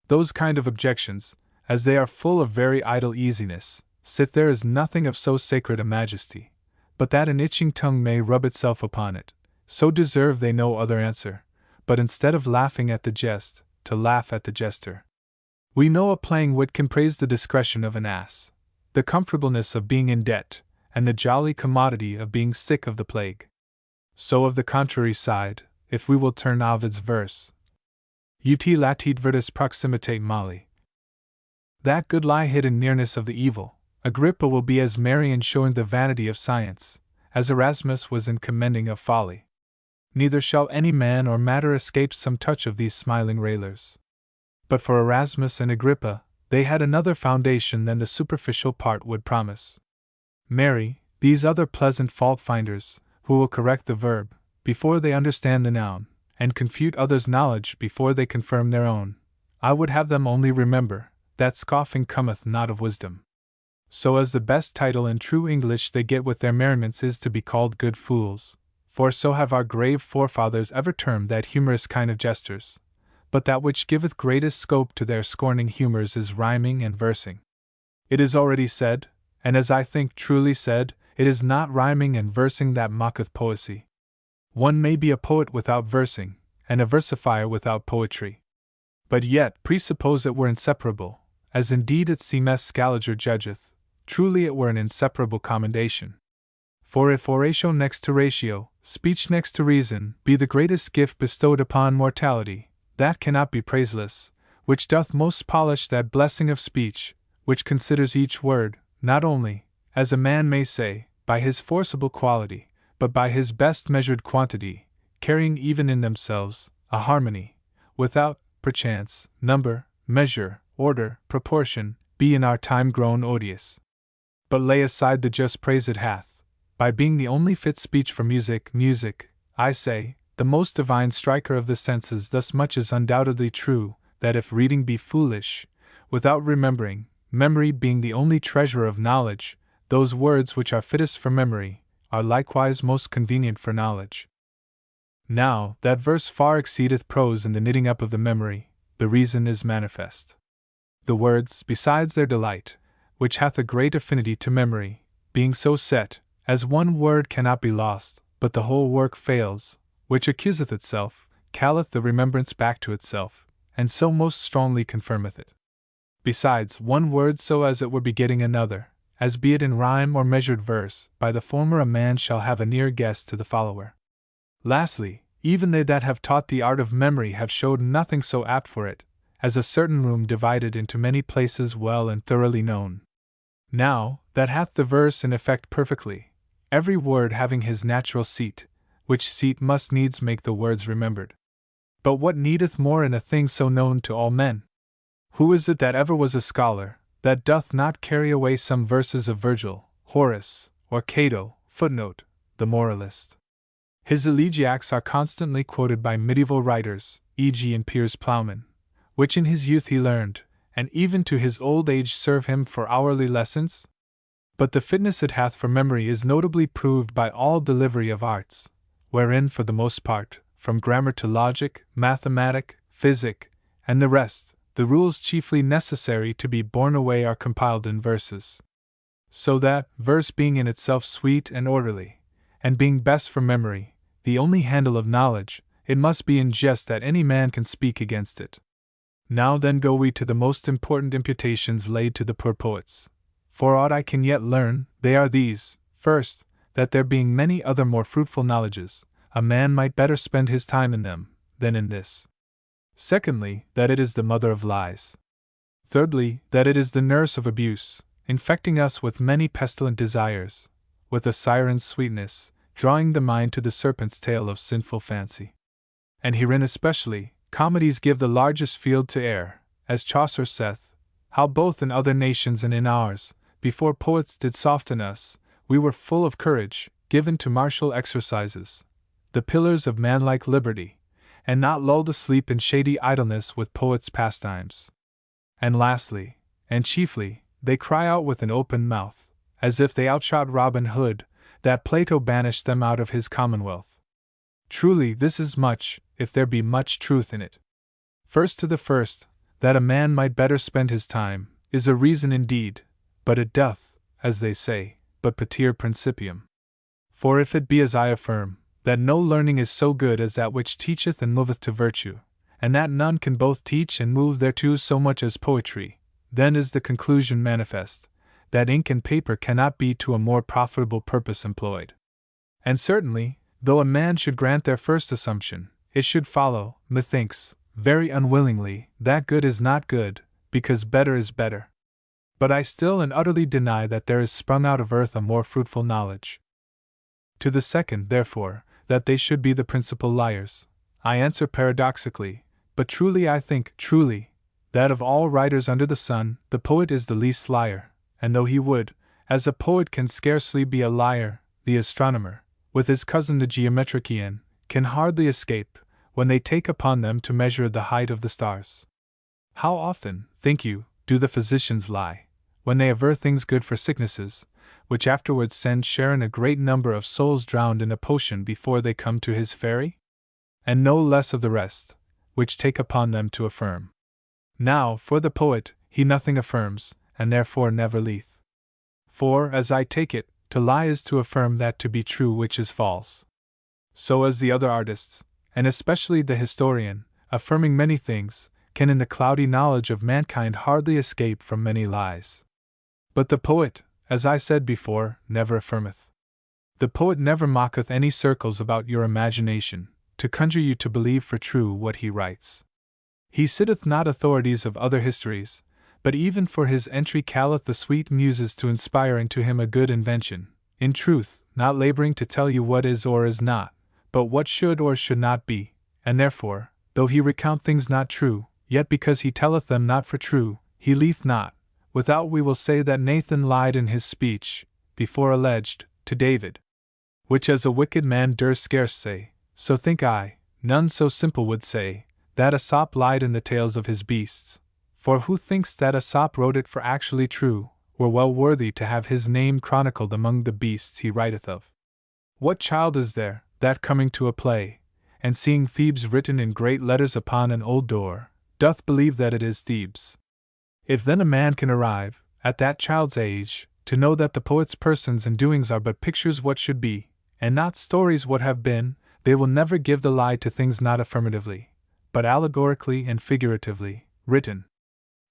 Those kind of objections, as they are full of very idle easiness, sith there is nothing of so sacred a majesty, but that an itching tongue may rub itself upon it, so deserve they no other answer, but instead of laughing at the jest, to laugh at the jester. We know a playing wit can praise the discretion of an ass, the comfortableness of being in debt, and the jolly commodity of being sick of the plague. So of the contrary side, if we will turn Ovid's verse, ut latit virtus proximitate mali, that good lie hid in nearness of the evil, Agrippa will be as merry in showing the vanity of science, as Erasmus was in commending of folly. Neither shall any man or matter escape some touch of these smiling railers. But for Erasmus and Agrippa, they had another foundation than the superficial part would promise. Marry, these other pleasant fault-finders, who will correct the verb, before they understand the noun, and confute others' knowledge before they confirm their own, I would have them only remember, that scoffing cometh not of wisdom. So as the best title in true English they get with their merriments is to be called good fools, for so have our grave forefathers ever termed that humorous kind of jesters. But that which giveth greatest scope to their scorning humours is rhyming and versing. It is already said, and as I think truly said, it is not rhyming and versing that mocketh poesy. One may be a poet without versing, and a versifier without poetry. But yet presuppose it were inseparable, as indeed it seemeth Scaliger judgeth, truly it were an inseparable commendation. For if oratio next to ratio, speech next to reason, be the greatest gift bestowed upon mortality, that cannot be praiseless, which doth most polish that blessing of speech, which considers each word, not only, as a man may say, by his forcible quality, but by his best measured quantity, carrying even in themselves a harmony, without, perchance, number, measure, order, proportion, be in our time grown odious. But lay aside the just praise it hath, by being the only fit speech for music, I say, the most divine striker of the senses. Thus much is undoubtedly true, that if reading be foolish, without remembering, memory being the only treasure of knowledge, those words which are fittest for memory, are likewise most convenient for knowledge. Now, that verse far exceedeth prose in the knitting up of the memory, the reason is manifest. The words, besides their delight, which hath a great affinity to memory, being so set, as one word cannot be lost, but the whole work fails, which accuseth itself, calleth the remembrance back to itself, and so most strongly confirmeth it. Besides, one word so as it were begetting another, as be it in rhyme or measured verse, by the former a man shall have a near guess to the follower. Lastly, even they that have taught the art of memory have showed nothing so apt for it, as a certain room divided into many places well and thoroughly known. Now, that hath the verse in effect perfectly, every word having his natural seat, which seat must needs make the words remembered. But what needeth more in a thing so known to all men? Who is it that ever was a scholar, that doth not carry away some verses of Virgil, Horace, or Cato, footnote, the moralist? His elegiacs are constantly quoted by medieval writers, e.g. in Piers Plowman, which in his youth he learned, and even to his old age serve him for hourly lessons? But the fitness it hath for memory is notably proved by all delivery of arts, wherein for the most part, from grammar to logic, mathematic, physic, and the rest, the rules chiefly necessary to be borne away are compiled in verses. So that, verse being in itself sweet and orderly, and being best for memory, the only handle of knowledge, it must be in jest that any man can speak against it. Now then go we to the most important imputations laid to the poor poets. For aught I can yet learn, they are these: first, that there being many other more fruitful knowledges, a man might better spend his time in them than in this. Secondly, that it is the mother of lies. Thirdly, that it is the nurse of abuse, infecting us with many pestilent desires, with a siren's sweetness, drawing the mind to the serpent's tail of sinful fancy. And herein especially, comedies give the largest field to err, as Chaucer saith, how both in other nations and in ours, before poets did soften us, we were full of courage, given to martial exercises, the pillars of manlike liberty, and not lulled asleep in shady idleness with poets' pastimes. And lastly, and chiefly, they cry out with an open mouth, as if they outshot Robin Hood, that Plato banished them out of his commonwealth. Truly this is much, if there be much truth in it. First to the first, that a man might better spend his time, is a reason indeed, but it doth, as they say, but pater principium. For if it be as I affirm, that no learning is so good as that which teacheth and moveth to virtue, and that none can both teach and move thereto so much as poetry, then is the conclusion manifest, that ink and paper cannot be to a more profitable purpose employed. And certainly, though a man should grant their first assumption, it should follow, methinks, very unwillingly, that good is not good, because better is better. But I still and utterly deny that there is sprung out of earth a more fruitful knowledge. To the second, therefore, that they should be the principal liars, I answer paradoxically, but truly I think, truly, that of all writers under the sun, the poet is the least liar, and though he would, as a poet can scarcely be a liar, the astronomer, with his cousin the geometrician, can hardly escape, when they take upon them to measure the height of the stars. How often, think you, do the physicians lie, when they aver things good for sicknesses, which afterwards send Charon a great number of souls drowned in a potion before they come to his fairy? And no less of the rest, which take upon them to affirm. Now, for the poet, he nothing affirms, and therefore never lieth. For, as I take it, to lie is to affirm that to be true which is false. So as the other artists, and especially the historian, affirming many things, can in the cloudy knowledge of mankind hardly escape from many lies. But the poet, as I said before, never affirmeth. The poet never mocketh any circles about your imagination, to conjure you to believe for true what he writes. He sitteth not authorities of other histories, but even for his entry calleth the sweet muses to inspire into him a good invention, in truth, not laboring to tell you what is or is not, but what should or should not be, and therefore, though he recount things not true, yet because he telleth them not for true, he lieth not, without we will say that Nathan lied in his speech, before alleged, to David. Which as a wicked man durst scarce say, so think I, none so simple would say, that Aesop lied in the tales of his beasts. For who thinks that Aesop wrote it for actually true, were well worthy to have his name chronicled among the beasts he writeth of? What child is there, that coming to a play, and seeing Thebes written in great letters upon an old door, doth believe that it is Thebes? If then a man can arrive, at that child's age, to know that the poet's persons and doings are but pictures what should be, and not stories what have been, they will never give the lie to things not affirmatively, but allegorically and figuratively, written.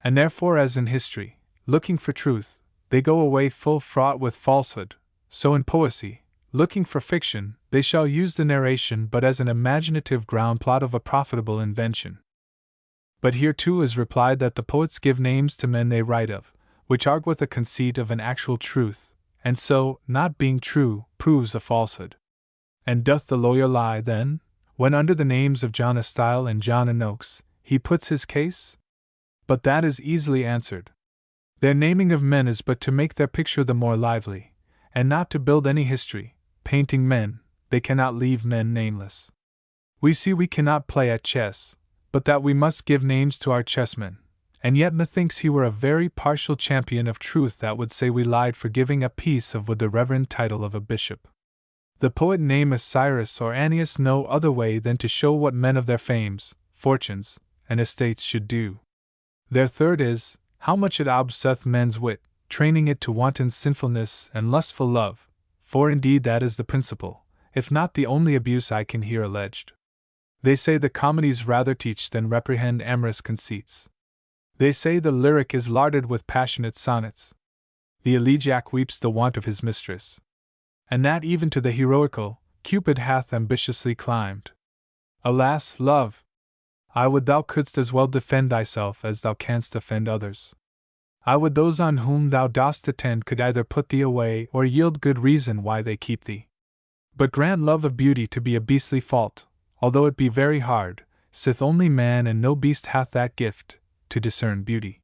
And therefore as in history, looking for truth, they go away full fraught with falsehood, so in poesy, looking for fiction, they shall use the narration but as an imaginative ground plot of a profitable invention. But here too is replied that the poets give names to men they write of, which argueth a conceit of an actual truth, and so, not being true, proves a falsehood. And doth the lawyer lie, then, when under the names of John a Style and John a Noakes, he puts his case? But that is easily answered. Their naming of men is but to make their picture the more lively, and not to build any history. Painting men, they cannot leave men nameless. We see we cannot play at chess, but that we must give names to our chessmen, and yet methinks he were a very partial champion of truth that would say we lied for giving a piece of wood the reverend title of a bishop. The poet nameth Cyrus or Annius no other way than to show what men of their fames, fortunes, and estates should do. Their third is, how much it obseth men's wit, training it to wanton sinfulness and lustful love, for indeed that is the principal, if not the only abuse I can hear alleged. They say the comedies rather teach than reprehend amorous conceits. They say the lyric is larded with passionate sonnets. The elegiac weeps the want of his mistress. And that even to the heroical, Cupid hath ambitiously climbed. Alas, love! I would thou couldst as well defend thyself as thou canst offend others. I would those on whom thou dost attend could either put thee away or yield good reason why they keep thee. But grant love of beauty to be a beastly fault, although it be very hard, sith only man and no beast hath that gift, to discern beauty.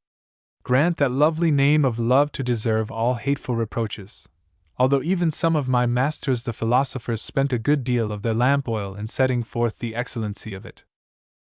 Grant that lovely name of love to deserve all hateful reproaches, although even some of my masters the philosophers spent a good deal of their lamp oil in setting forth the excellency of it.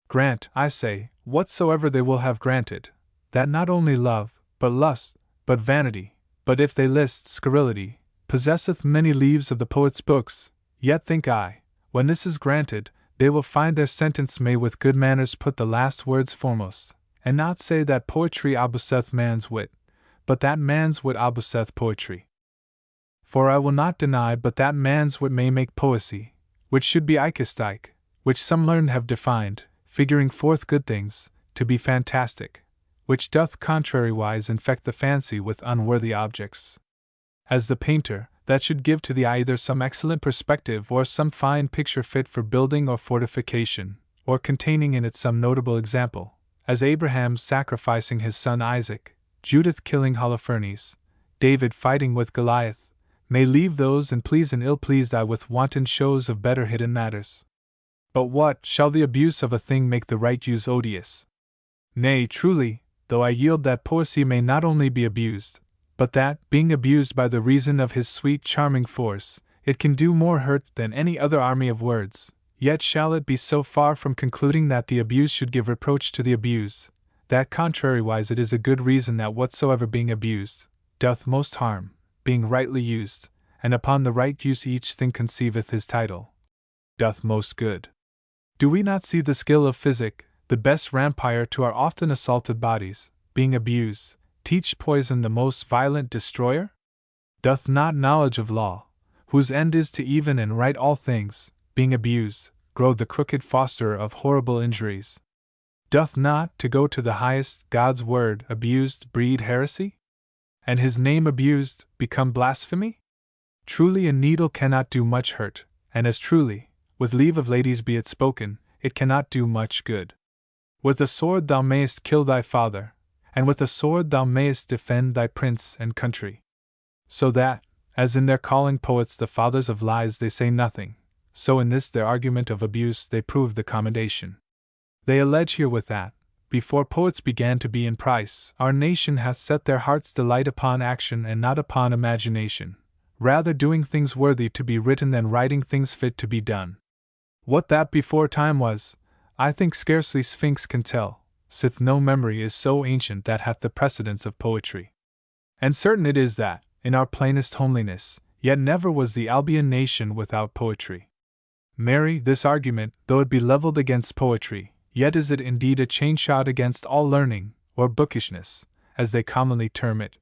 Grant, I say, whatsoever they will have granted, that not only love, but lust, but vanity, but if they list scurrility, possesseth many leaves of the poet's books, yet think I, when this is granted, they will find their sentence may with good manners put the last words foremost, and not say that poetry obuseth man's wit, but that man's wit obuseth poetry. For I will not deny but that man's wit may make poesy, which should be eikistike, which some learned have defined, figuring forth good things, to be fantastic, which doth contrariwise infect the fancy with unworthy objects. As the painter, that should give to the eye either some excellent perspective or some fine picture fit for building or fortification, or containing in it some notable example, as Abraham sacrificing his son Isaac, Judith killing Holofernes, David fighting with Goliath, may leave those and please and ill-pleased eye with wanton shows of better hidden matters. But what shall the abuse of a thing make the right use odious? Nay, truly, though I yield that poesy may not only be abused, but that, being abused by the reason of his sweet charming force, it can do more hurt than any other army of words, yet shall it be so far from concluding that the abused should give reproach to the abused, that contrariwise it is a good reason that whatsoever being abused, doth most harm, being rightly used, and upon the right use each thing conceiveth his title, doth most good. Do we not see the skill of physic, the best rampire to our often assaulted bodies, being abused, teach poison the most violent destroyer? Doth not knowledge of law, whose end is to even and right all things, being abused, grow the crooked fosterer of horrible injuries? Doth not, to go to the highest, God's word abused breed heresy? And his name abused become blasphemy? Truly a needle cannot do much hurt, and as truly, with leave of ladies be it spoken, it cannot do much good. With a sword thou mayest kill thy father, and with a sword thou mayest defend thy prince and country. So that, as in their calling poets the fathers of lies they say nothing, so in this their argument of abuse they prove the commendation. They allege herewith that, before poets began to be in price, our nation hath set their heart's delight upon action and not upon imagination, rather doing things worthy to be written than writing things fit to be done. What that before time was, I think scarcely Sphinx can tell, sith no memory is so ancient that hath the precedence of poetry. And certain it is that, in our plainest homeliness, yet never was the Albion nation without poetry. Marry, this argument, though it be levelled against poetry, yet is it indeed a chain shot against all learning, or bookishness, as they commonly term it.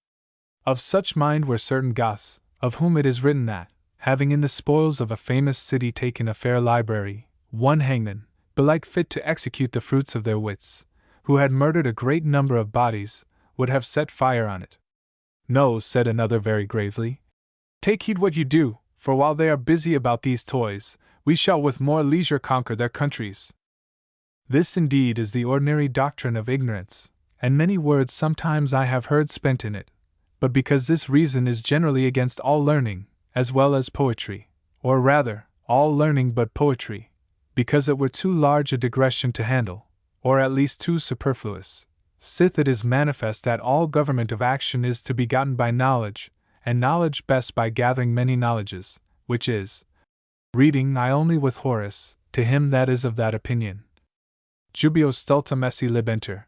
Of such mind were certain Goths, of whom it is written that, having in the spoils of a famous city taken a fair library, one hangman, belike fit to execute the fruits of their wits, who had murdered a great number of bodies, would have set fire on it. No, said another very gravely, take heed what you do, for while they are busy about these toys, we shall with more leisure conquer their countries. This indeed is the ordinary doctrine of ignorance, and many words sometimes I have heard spent in it, but because this reason is generally against all learning, as well as poetry, or rather, all learning but poetry, because it were too large a digression to handle, or at least too superfluous, sith it is manifest that all government of action is to be gotten by knowledge, and knowledge best by gathering many knowledges, which is, reading I only with Horace, to him that is of that opinion. Jubeo stultum esse libenter.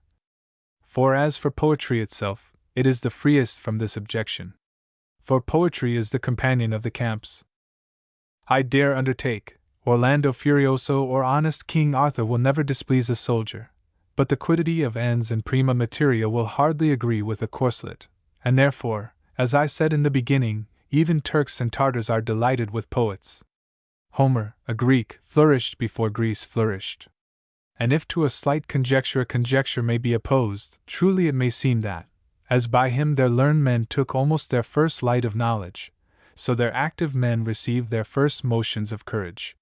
For as for poetry itself, it is the freest from this objection. For poetry is the companion of the camps. I dare undertake, Orlando Furioso or honest King Arthur will never displease a soldier, but the quiddity of ends and prima materia will hardly agree with a corslet, and therefore, as I said in the beginning, even Turks and Tartars are delighted with poets. Homer, a Greek, flourished before Greece flourished. And if to a slight conjecture a conjecture may be opposed, truly it may seem that, as by him their learned men took almost their first light of knowledge, so their active men received their first motions of courage.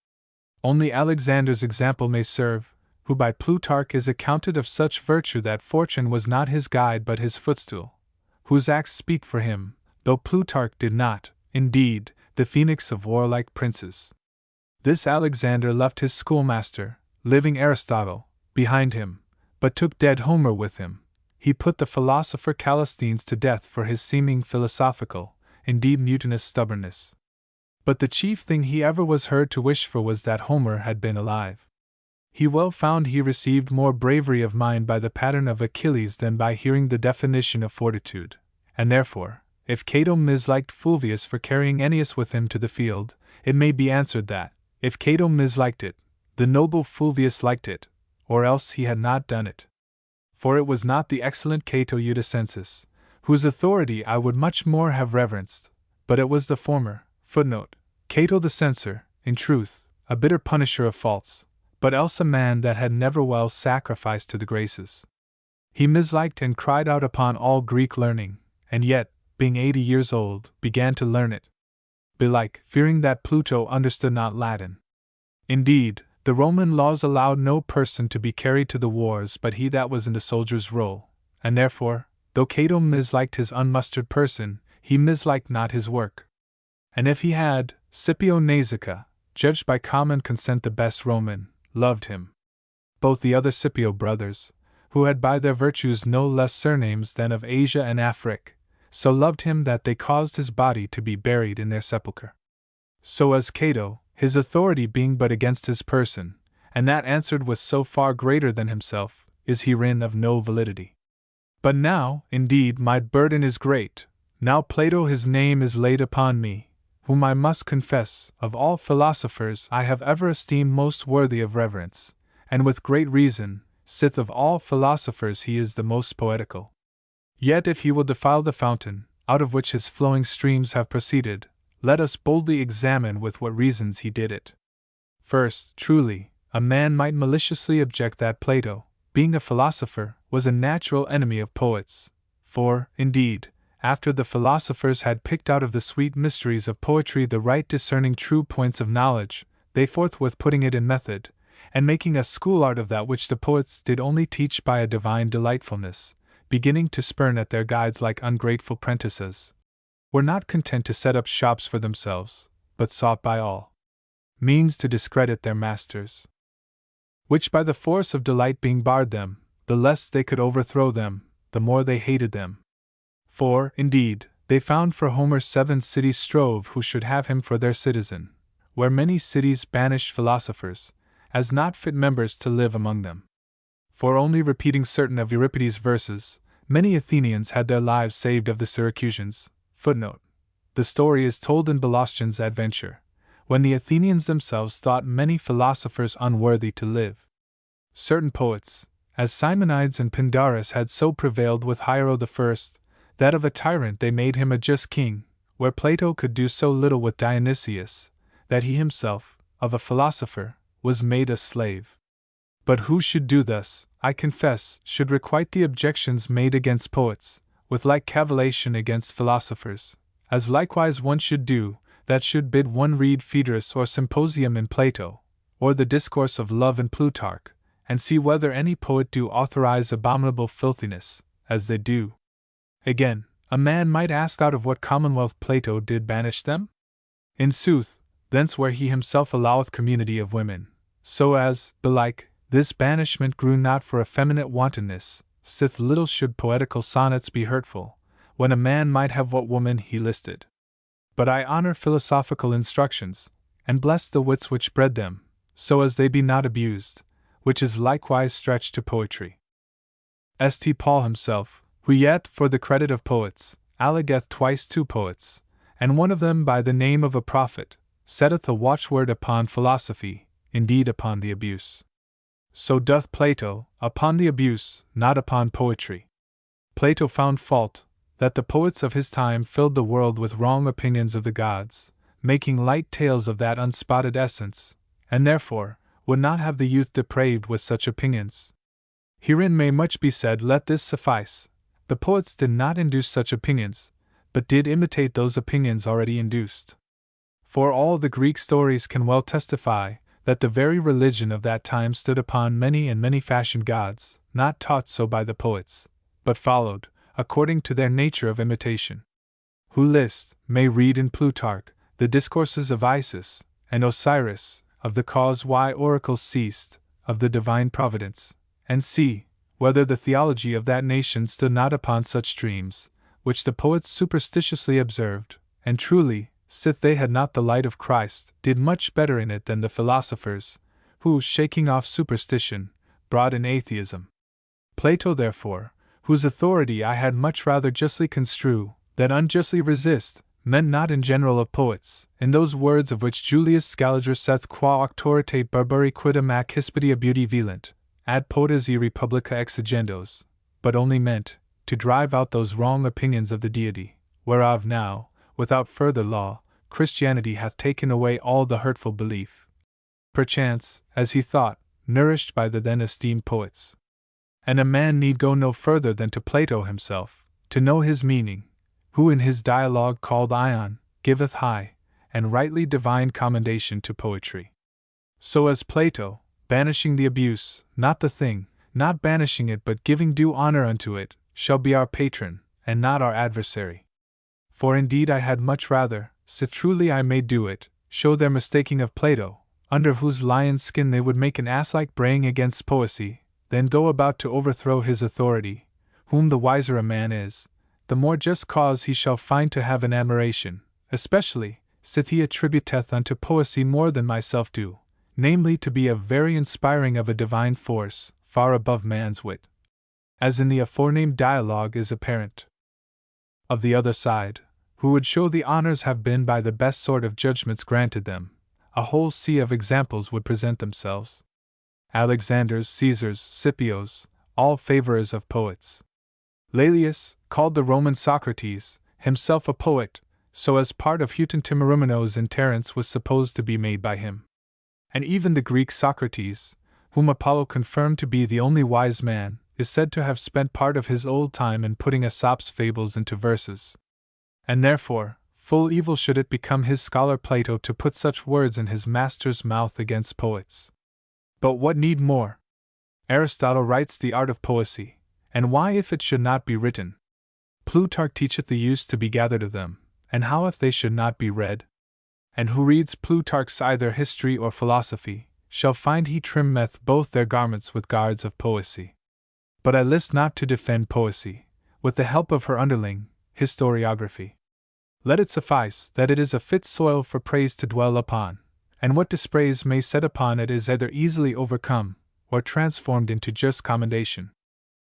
Only Alexander's example may serve, who by Plutarch is accounted of such virtue that fortune was not his guide but his footstool, whose acts speak for him, though Plutarch did not, indeed, the phoenix of warlike princes. This Alexander left his schoolmaster, living Aristotle, behind him, but took dead Homer with him. He put the philosopher Callisthenes to death for his seeming philosophical, indeed mutinous stubbornness. But the chief thing he ever was heard to wish for was that Homer had been alive. He well found he received more bravery of mind by the pattern of Achilles than by hearing the definition of fortitude, and therefore, if Cato misliked Fulvius for carrying Ennius with him to the field, it may be answered that, if Cato misliked it, the noble Fulvius liked it, or else he had not done it. For it was not the excellent Cato Eudicensis, whose authority I would much more have reverenced, but it was the former. Cato the censor, in truth, a bitter punisher of faults, but else a man that had never well sacrificed to the graces. He misliked and cried out upon all Greek learning, and yet, being 80 years old, began to learn it. Belike, fearing that Pluto understood not Latin. Indeed, the Roman laws allowed no person to be carried to the wars but he that was in the soldier's roll, and therefore, though Cato misliked his unmustered person, he misliked not his work. And if he had, Scipio Nausicaa, judged by common consent the best Roman, loved him. Both the other Scipio brothers, who had by their virtues no less surnames than of Asia and Afric, so loved him that they caused his body to be buried in their sepulchre. So as Cato, his authority being but against his person, and that answered was so far greater than himself, is herein of no validity. But now, indeed, my burden is great, now Plato his name is laid upon me, whom I must confess, of all philosophers I have ever esteemed most worthy of reverence, and with great reason, sith of all philosophers he is the most poetical. Yet if he will defile the fountain, out of which his flowing streams have proceeded, let us boldly examine with what reasons he did it. First, truly, a man might maliciously object that Plato, being a philosopher, was a natural enemy of poets, for, indeed, after the philosophers had picked out of the sweet mysteries of poetry the right discerning true points of knowledge, they forthwith putting it in method, and making a school art of that which the poets did only teach by a divine delightfulness, beginning to spurn at their guides like ungrateful prentices, were not content to set up shops for themselves, but sought by all means to discredit their masters. Which by the force of delight being barred them, the less they could overthrow them, the more they hated them. For, indeed, they found for Homer 7 cities strove who should have him for their citizen, where many cities banished philosophers, as not fit members to live among them. For only repeating certain of Euripides' verses, many Athenians had their lives saved of the Syracusans. The story is told in Balastian's Adventure, when the Athenians themselves thought many philosophers unworthy to live. Certain poets, as Simonides and Pindarus, had so prevailed with Hiero I, that of a tyrant they made him a just king, where Plato could do so little with Dionysius, that he himself, of a philosopher, was made a slave. But who should do thus, I confess, should requite the objections made against poets, with like cavillation against philosophers, as likewise one should do, that should bid one read Phaedrus or Symposium in Plato, or the Discourse of Love in Plutarch, and see whether any poet do authorize abominable filthiness, as they do. Again, A man might ask, out of what commonwealth Plato did banish them? In sooth, thence where he himself alloweth community of women, so as, belike, this banishment grew not for effeminate wantonness, sith little should poetical sonnets be hurtful, when a man might have what woman he listed. But I honor philosophical instructions, and bless the wits which bred them, so as they be not abused, which is likewise stretched to poetry. St. Paul himself, who yet, for the credit of poets, allegeth twice two poets, and one of them by the name of a prophet, setteth a watchword upon philosophy, indeed upon the abuse. So doth Plato, upon the abuse, not upon poetry. Plato found fault that the poets of his time filled the world with wrong opinions of the gods, making light tales of that unspotted essence, and therefore would not have the youth depraved with such opinions. Herein may much be said, let this suffice. The poets did not induce such opinions, but did imitate those opinions already induced. For all the Greek stories can well testify that the very religion of that time stood upon many and many-fashioned gods, not taught so by the poets, but followed, according to their nature of imitation. Who list, may read in Plutarch, the discourses of Isis and Osiris, of the cause why oracles ceased, of the divine providence, and see whether the theology of that nation stood not upon such dreams, which the poets superstitiously observed, and truly, sith they had not the light of Christ, did much better in it than the philosophers, who, shaking off superstition, brought in atheism. Plato, therefore, whose authority I had much rather justly construe than unjustly resist, meant not in general of poets, in those words of which Julius Scaliger saith, qua auctoritate barbari quidam ac hispidia beauty velent, ad potes e republica exigendos, but only meant to drive out those wrong opinions of the deity, whereof now, without further law, Christianity hath taken away all the hurtful belief. Perchance, as he thought, nourished by the then esteemed poets. And a man need go no further than to Plato himself, to know his meaning, who in his dialogue called Ion, giveth high, and rightly divine commendation to poetry. So as Plato, banishing the abuse, not the thing, not banishing it but giving due honor unto it, shall be our patron, and not our adversary. For indeed I had much rather, sith truly I may do it, show their mistaking of Plato, under whose lion's skin they would make an ass-like braying against poesy, than go about to overthrow his authority, whom the wiser a man is, the more just cause he shall find to have an admiration, especially, sith he attributeth unto poesy more than myself do, namely to be a very inspiring of a divine force, far above man's wit. As in the aforenamed dialogue is apparent. Of the other side, who would show the honors have been by the best sort of judgments granted them, a whole sea of examples would present themselves. Alexanders, Caesars, Scipios, all favorers of poets. Laelius, called the Roman Socrates, himself a poet, so as part of Houghton Timarumenos in Terence was supposed to be made by him. And even the Greek Socrates, whom Apollo confirmed to be the only wise man, is said to have spent part of his old time in putting Aesop's fables into verses. And therefore, full evil should it become his scholar Plato to put such words in his master's mouth against poets. But what need more? Aristotle writes the art of poesy, and why if it should not be written? Plutarch teacheth the use to be gathered of them, and how if they should not be read? And who reads Plutarch's either history or philosophy, shall find he trimmeth both their garments with guards of poesy. But I list not to defend poesy, with the help of her underling, historiography. Let it suffice that it is a fit soil for praise to dwell upon, and what dispraise may set upon it is either easily overcome, or transformed into just commendation.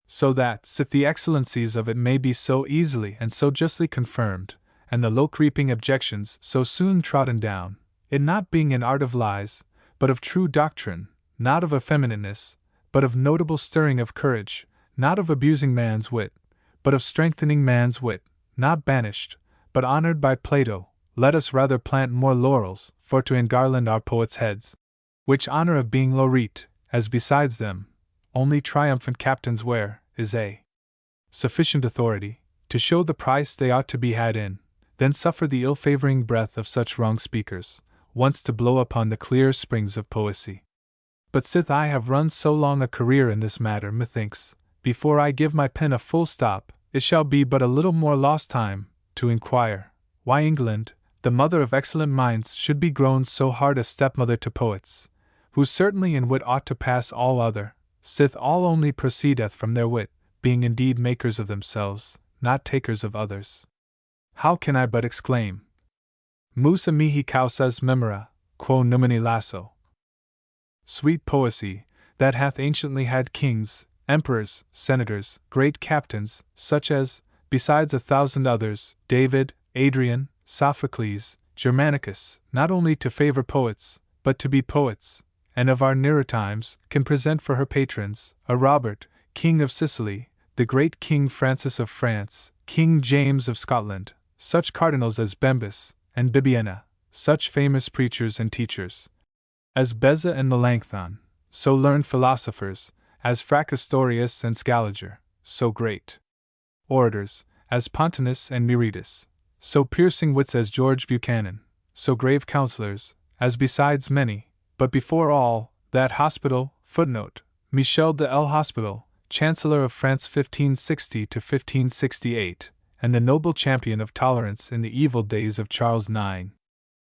So that, sith the excellencies of it may be so easily and so justly confirmed, and the low-creeping objections so soon trodden down, it not being an art of lies, but of true doctrine, not of effeminateness, but of notable stirring of courage, not of abusing man's wit, but of strengthening man's wit, not banished, but honored by Plato, let us rather plant more laurels, for to engarland our poets' heads, which honor of being laureate, as besides them, only triumphant captains wear, is a sufficient authority, to show the price they ought to be had in, then suffer the ill-favoring breath of such wrong speakers, once to blow upon the clear springs of poesy. But sith I have run so long a career in this matter, methinks, before I give my pen a full stop, it shall be but a little more lost time, to inquire, why England, the mother of excellent minds, should be grown so hard a stepmother to poets, who certainly in wit ought to pass all other, sith all only proceedeth from their wit, being indeed makers of themselves, not takers of others. How can I but exclaim, Musa mihi causas memora, quo numini lasso? Sweet poesy, that hath anciently had kings, emperors, senators, great captains, such as, besides 1,000 others, David, Adrian, Sophocles, Germanicus, not only to favor poets, but to be poets, and of our nearer times, can present for her patrons, a Robert, King of Sicily, the great King Francis of France, King James of Scotland, such cardinals as Bembus and Bibiena, such famous preachers and teachers as Beza and Melanchthon, so learned philosophers as Fracastorius and Scaliger, so great orators as Pontanus and Meritus, so piercing wits as George Buchanan, so grave counselors as besides many, but before all, that Hospital, Michel de L. Hospital, Chancellor of France 1560 to 1568, and the noble champion of tolerance in the evil days of Charles IX.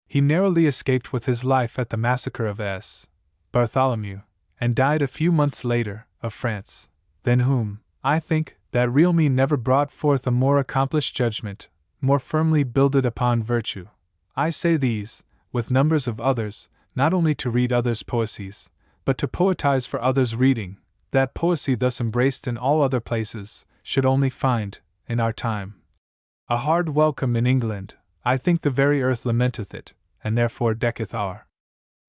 He narrowly escaped with his life at the massacre of S. Bartholomew, and died a few months later, of France, than whom, I think, that real me never brought forth a more accomplished judgment, more firmly builded upon virtue. I say these, with numbers of others, not only to read others' poesies, but to poetize for others' reading, that poesy thus embraced in all other places, should only find, in our time, a hard welcome in England. I think the very earth lamenteth it, and therefore decketh our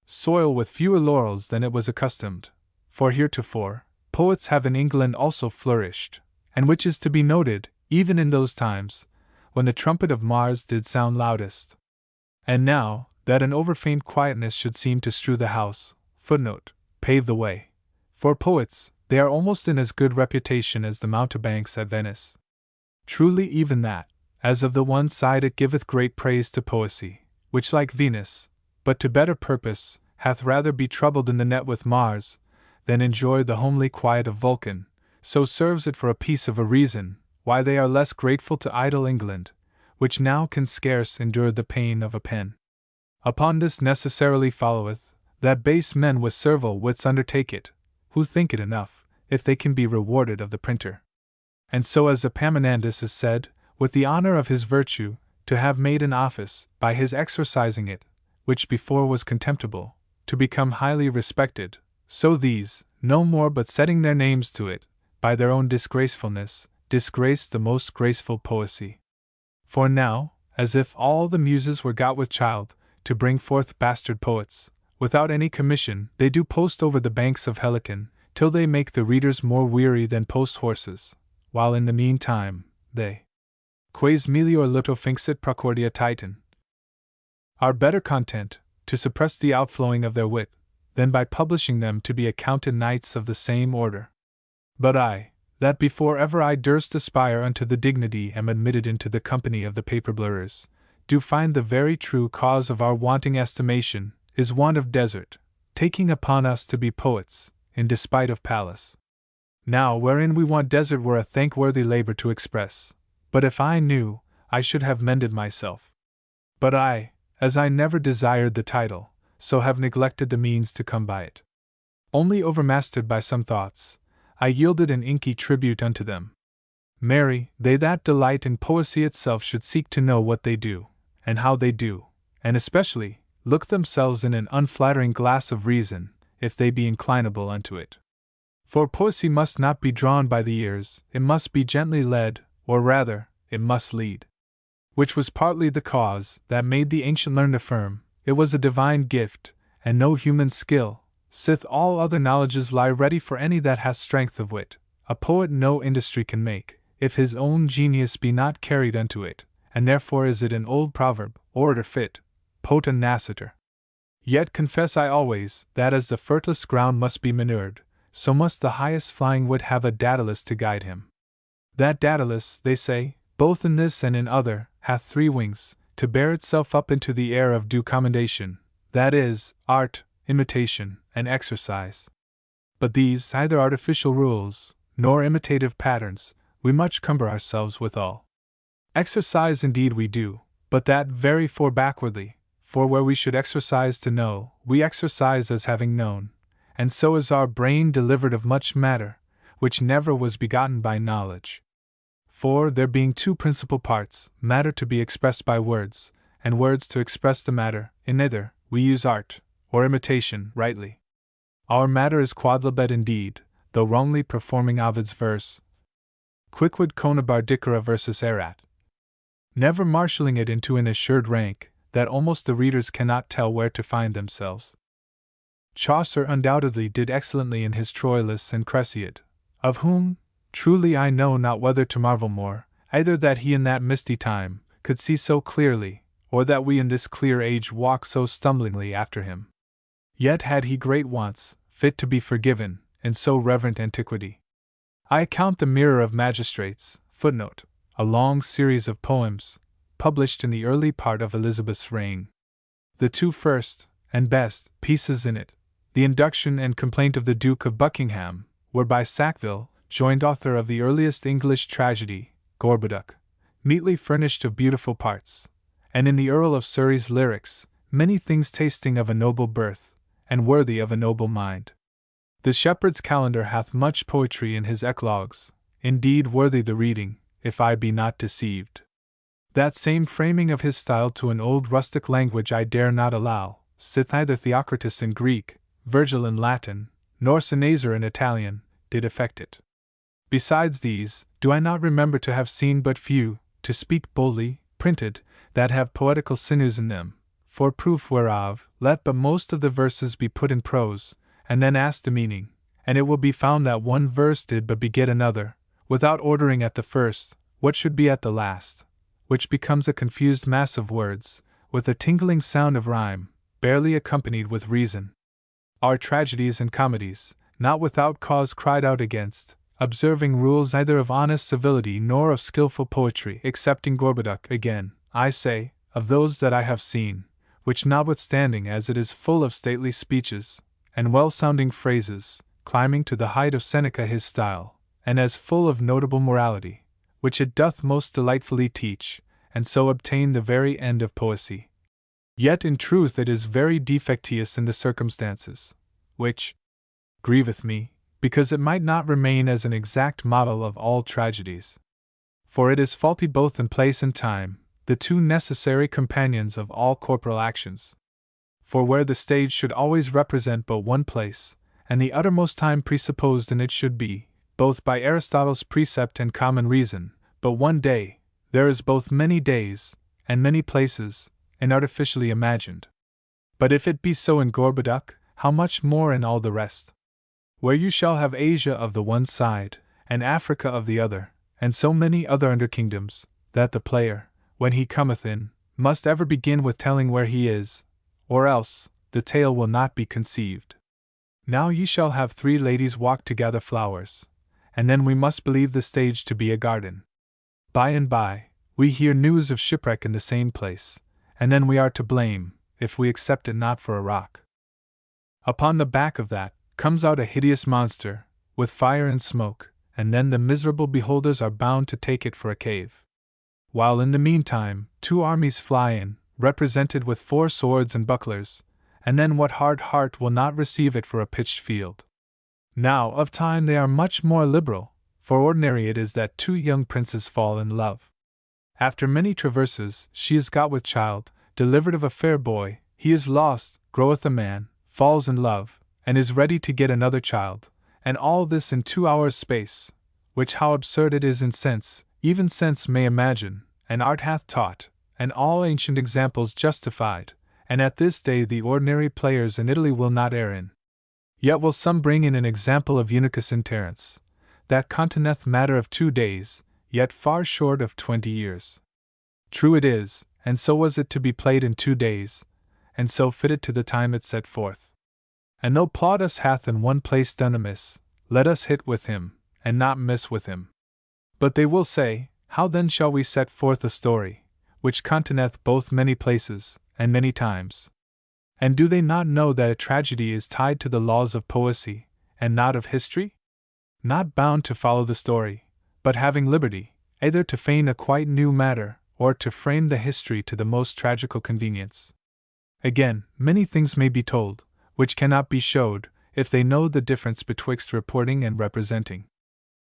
soil with fewer laurels than it was accustomed, for heretofore, poets have in England also flourished, and which is to be noted, even in those times, when the trumpet of Mars did sound loudest. And now, that an overfaint quietness should seem to strew the house, pave the way. For poets, they are almost in as good reputation as the mountebanks at Venice. Truly even that, as of the one side it giveth great praise to poesy, which like Venus, but to better purpose, hath rather be troubled in the net with Mars, than enjoy the homely quiet of Vulcan, so serves it for a piece of a reason, why they are less grateful to idle England, which now can scarce endure the pain of a pen. Upon this necessarily followeth, that base men with servile wits undertake it, who think it enough, if they can be rewarded of the printer. And so as Epaminondas is said, with the honor of his virtue, to have made an office, by his exercising it, which before was contemptible, to become highly respected, so these, no more but setting their names to it, by their own disgracefulness, disgrace the most graceful poesy. For now, as if all the muses were got with child, to bring forth bastard poets, without any commission, they do post over the banks of Helicon, till they make the readers more weary than post horses, while in the meantime, they, quaes melior lipto finxit procordia titan, are better content, to suppress the outflowing of their wit, than by publishing them to be accounted knights of the same order. But I, that before ever I durst aspire unto the dignity am admitted into the company of the paper blurrers, do find the very true cause of our wanting estimation, is want of desert, taking upon us to be poets, in despite of Pallas. Now wherein we want desert were a thankworthy labor to express, but if I knew, I should have mended myself. But I, as I never desired the title, so have neglected the means to come by it. Only overmastered by some thoughts, I yielded an inky tribute unto them. Marry, they that delight in poesy itself should seek to know what they do, and how they do, and especially, look themselves in an unflattering glass of reason, if they be inclinable unto it. For poesy must not be drawn by the ears, it must be gently led, or rather, it must lead. Which was partly the cause that made the ancient learned affirm, it was a divine gift, and no human skill, sith all other knowledges lie ready for any that hath strength of wit. A poet no industry can make, if his own genius be not carried unto it, and therefore is it an old proverb, orator fit, poeta nascitur. Yet confess I always, that as the fertilest ground must be manured, so must the highest flying wit have a Daedalus to guide him. That Daedalus, they say, both in this and in other, hath 3 wings, to bear itself up into the air of due commendation, that is, art, imitation, and exercise. But these, either artificial rules, nor imitative patterns, we much cumber ourselves withal. Exercise indeed we do, but that very for backwardly, for where we should exercise to know, we exercise as having known, and so is our brain delivered of much matter, which never was begotten by knowledge. For, there being two principal parts, matter to be expressed by words, and words to express the matter, in neither, we use art, or imitation, rightly. Our matter is quodlibet indeed, though wrongly performing Ovid's verse, Quicquid conabar dicera versus erat, never marshalling it into an assured rank, that almost the readers cannot tell where to find themselves. Chaucer undoubtedly did excellently in his Troilus and Cresside, of whom, truly I know not whether to marvel more, either that he in that misty time could see so clearly, or that we in this clear age walk so stumblingly after him. Yet had he great wants, fit to be forgiven, in so reverent antiquity. I account the Mirror of Magistrates, footnote, a long series of poems, published in the early part of Elizabeth's reign. The two first, and best, pieces in it, The Induction and Complaint of the Duke of Buckingham, were by Sackville, joint author of the earliest English tragedy, Gorboduc, neatly furnished of beautiful parts, and in the Earl of Surrey's lyrics, many things tasting of a noble birth, and worthy of a noble mind. The Shepherd's Calendar hath much poetry in his eclogues, indeed worthy the reading, if I be not deceived. That same framing of his style to an old rustic language I dare not allow, sith neither Theocritus in Greek, Virgil in Latin, nor Caesar in Italian, did effect it. Besides these, do I not remember to have seen but few, to speak boldly, printed, that have poetical sinews in them, for proof whereof, let but most of the verses be put in prose, and then ask the meaning, and it will be found that one verse did but beget another, without ordering at the first, what should be at the last, which becomes a confused mass of words, with a tingling sound of rhyme, barely accompanied with reason. Our tragedies and comedies, not without cause cried out against, observing rules neither of honest civility nor of skilful poetry, excepting Gorboduc, again, I say, of those that I have seen, which notwithstanding as it is full of stately speeches, and well-sounding phrases, climbing to the height of Seneca his style, and as full of notable morality, which it doth most delightfully teach, and so obtain the very end of poesy. Yet in truth it is very defectious in the circumstances, which grieveth me, because it might not remain as an exact model of all tragedies. For it is faulty both in place and time, the two necessary companions of all corporal actions. For where the stage should always represent but one place, and the uttermost time presupposed in it should be, both by Aristotle's precept and common reason, but one day, there is both many days, and many places, and artificially imagined. But if it be so in Gorboduc, how much more in all the rest? Where you shall have Asia of the one side, and Africa of the other, and so many other underkingdoms, that the player, when he cometh in, must ever begin with telling where he is, or else the tale will not be conceived. Now ye shall have 3 ladies walk to gather flowers, and then we must believe the stage to be a garden. By and by, we hear news of shipwreck in the same place, and then we are to blame, if we accept it not for a rock. Upon the back of that, comes out a hideous monster, with fire and smoke, and then the miserable beholders are bound to take it for a cave. While in the meantime, 2 armies fly in, represented with 4 swords and bucklers, and then what hard heart will not receive it for a pitched field? Now, of time they are much more liberal, for ordinary it is that 2 young princes fall in love. After many traverses, she is got with child, delivered of a fair boy, he is lost, groweth a man, falls in love, and is ready to get another child, and all this in 2 hours' space, which how absurd it is in sense, even sense may imagine, and art hath taught, and all ancient examples justified, and at this day the ordinary players in Italy will not err in. Yet will some bring in an example of Unicus in Terence, that containeth matter of 2 days, yet far short of 20 years. True it is, and so was it to be played in 2 days, and so fitted to the time it set forth. And though Plautus hath in one place done amiss, let us hit with him, and not miss with him. But they will say, how then shall we set forth a story, which containeth both many places, and many times? And do they not know that a tragedy is tied to the laws of poesy, and not of history? Not bound to follow the story, but having liberty, either to feign a quite new matter, or to frame the history to the most tragical convenience. Again, many things may be told, which cannot be showed, if they know the difference betwixt reporting and representing.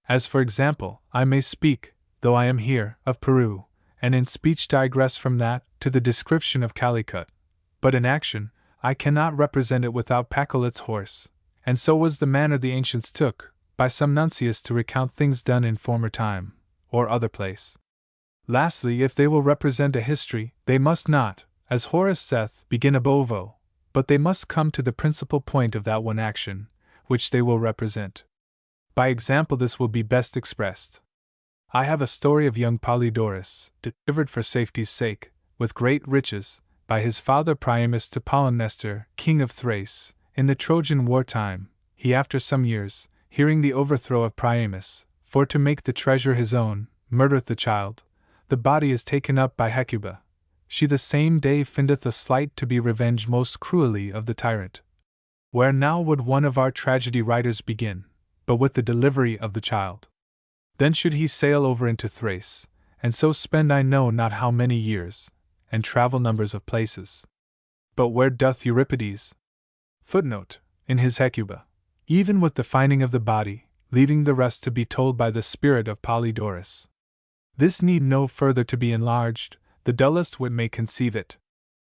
As for example, I may speak, though I am here, of Peru, and in speech digress from that to the description of Calicut. But in action, I cannot represent it without Pacolet's horse, and so was the manner the ancients took, by some nuncius to recount things done in former time, or other place. Lastly, if they will represent a history, they must not, as Horace saith, begin ab ovo, but they must come to the principal point of that one action, which they will represent. By example this will be best expressed. I have a story of young Polydorus, delivered for safety's sake, with great riches, by his father Priamus to Polymnestor, king of Thrace, in the Trojan war time. He after some years, hearing the overthrow of Priamus, for to make the treasure his own, murdereth the child. The body is taken up by Hecuba. She the same day findeth a slight to be revenged most cruelly of the tyrant. Where now would one of our tragedy writers begin, but with the delivery of the child? Then should he sail over into Thrace, and so spend I know not how many years, and travel numbers of places. But where doth Euripides? Footnote, in his Hecuba, even with the finding of the body, leaving the rest to be told by the spirit of Polydorus. This need no further to be enlarged, the dullest wit may conceive it.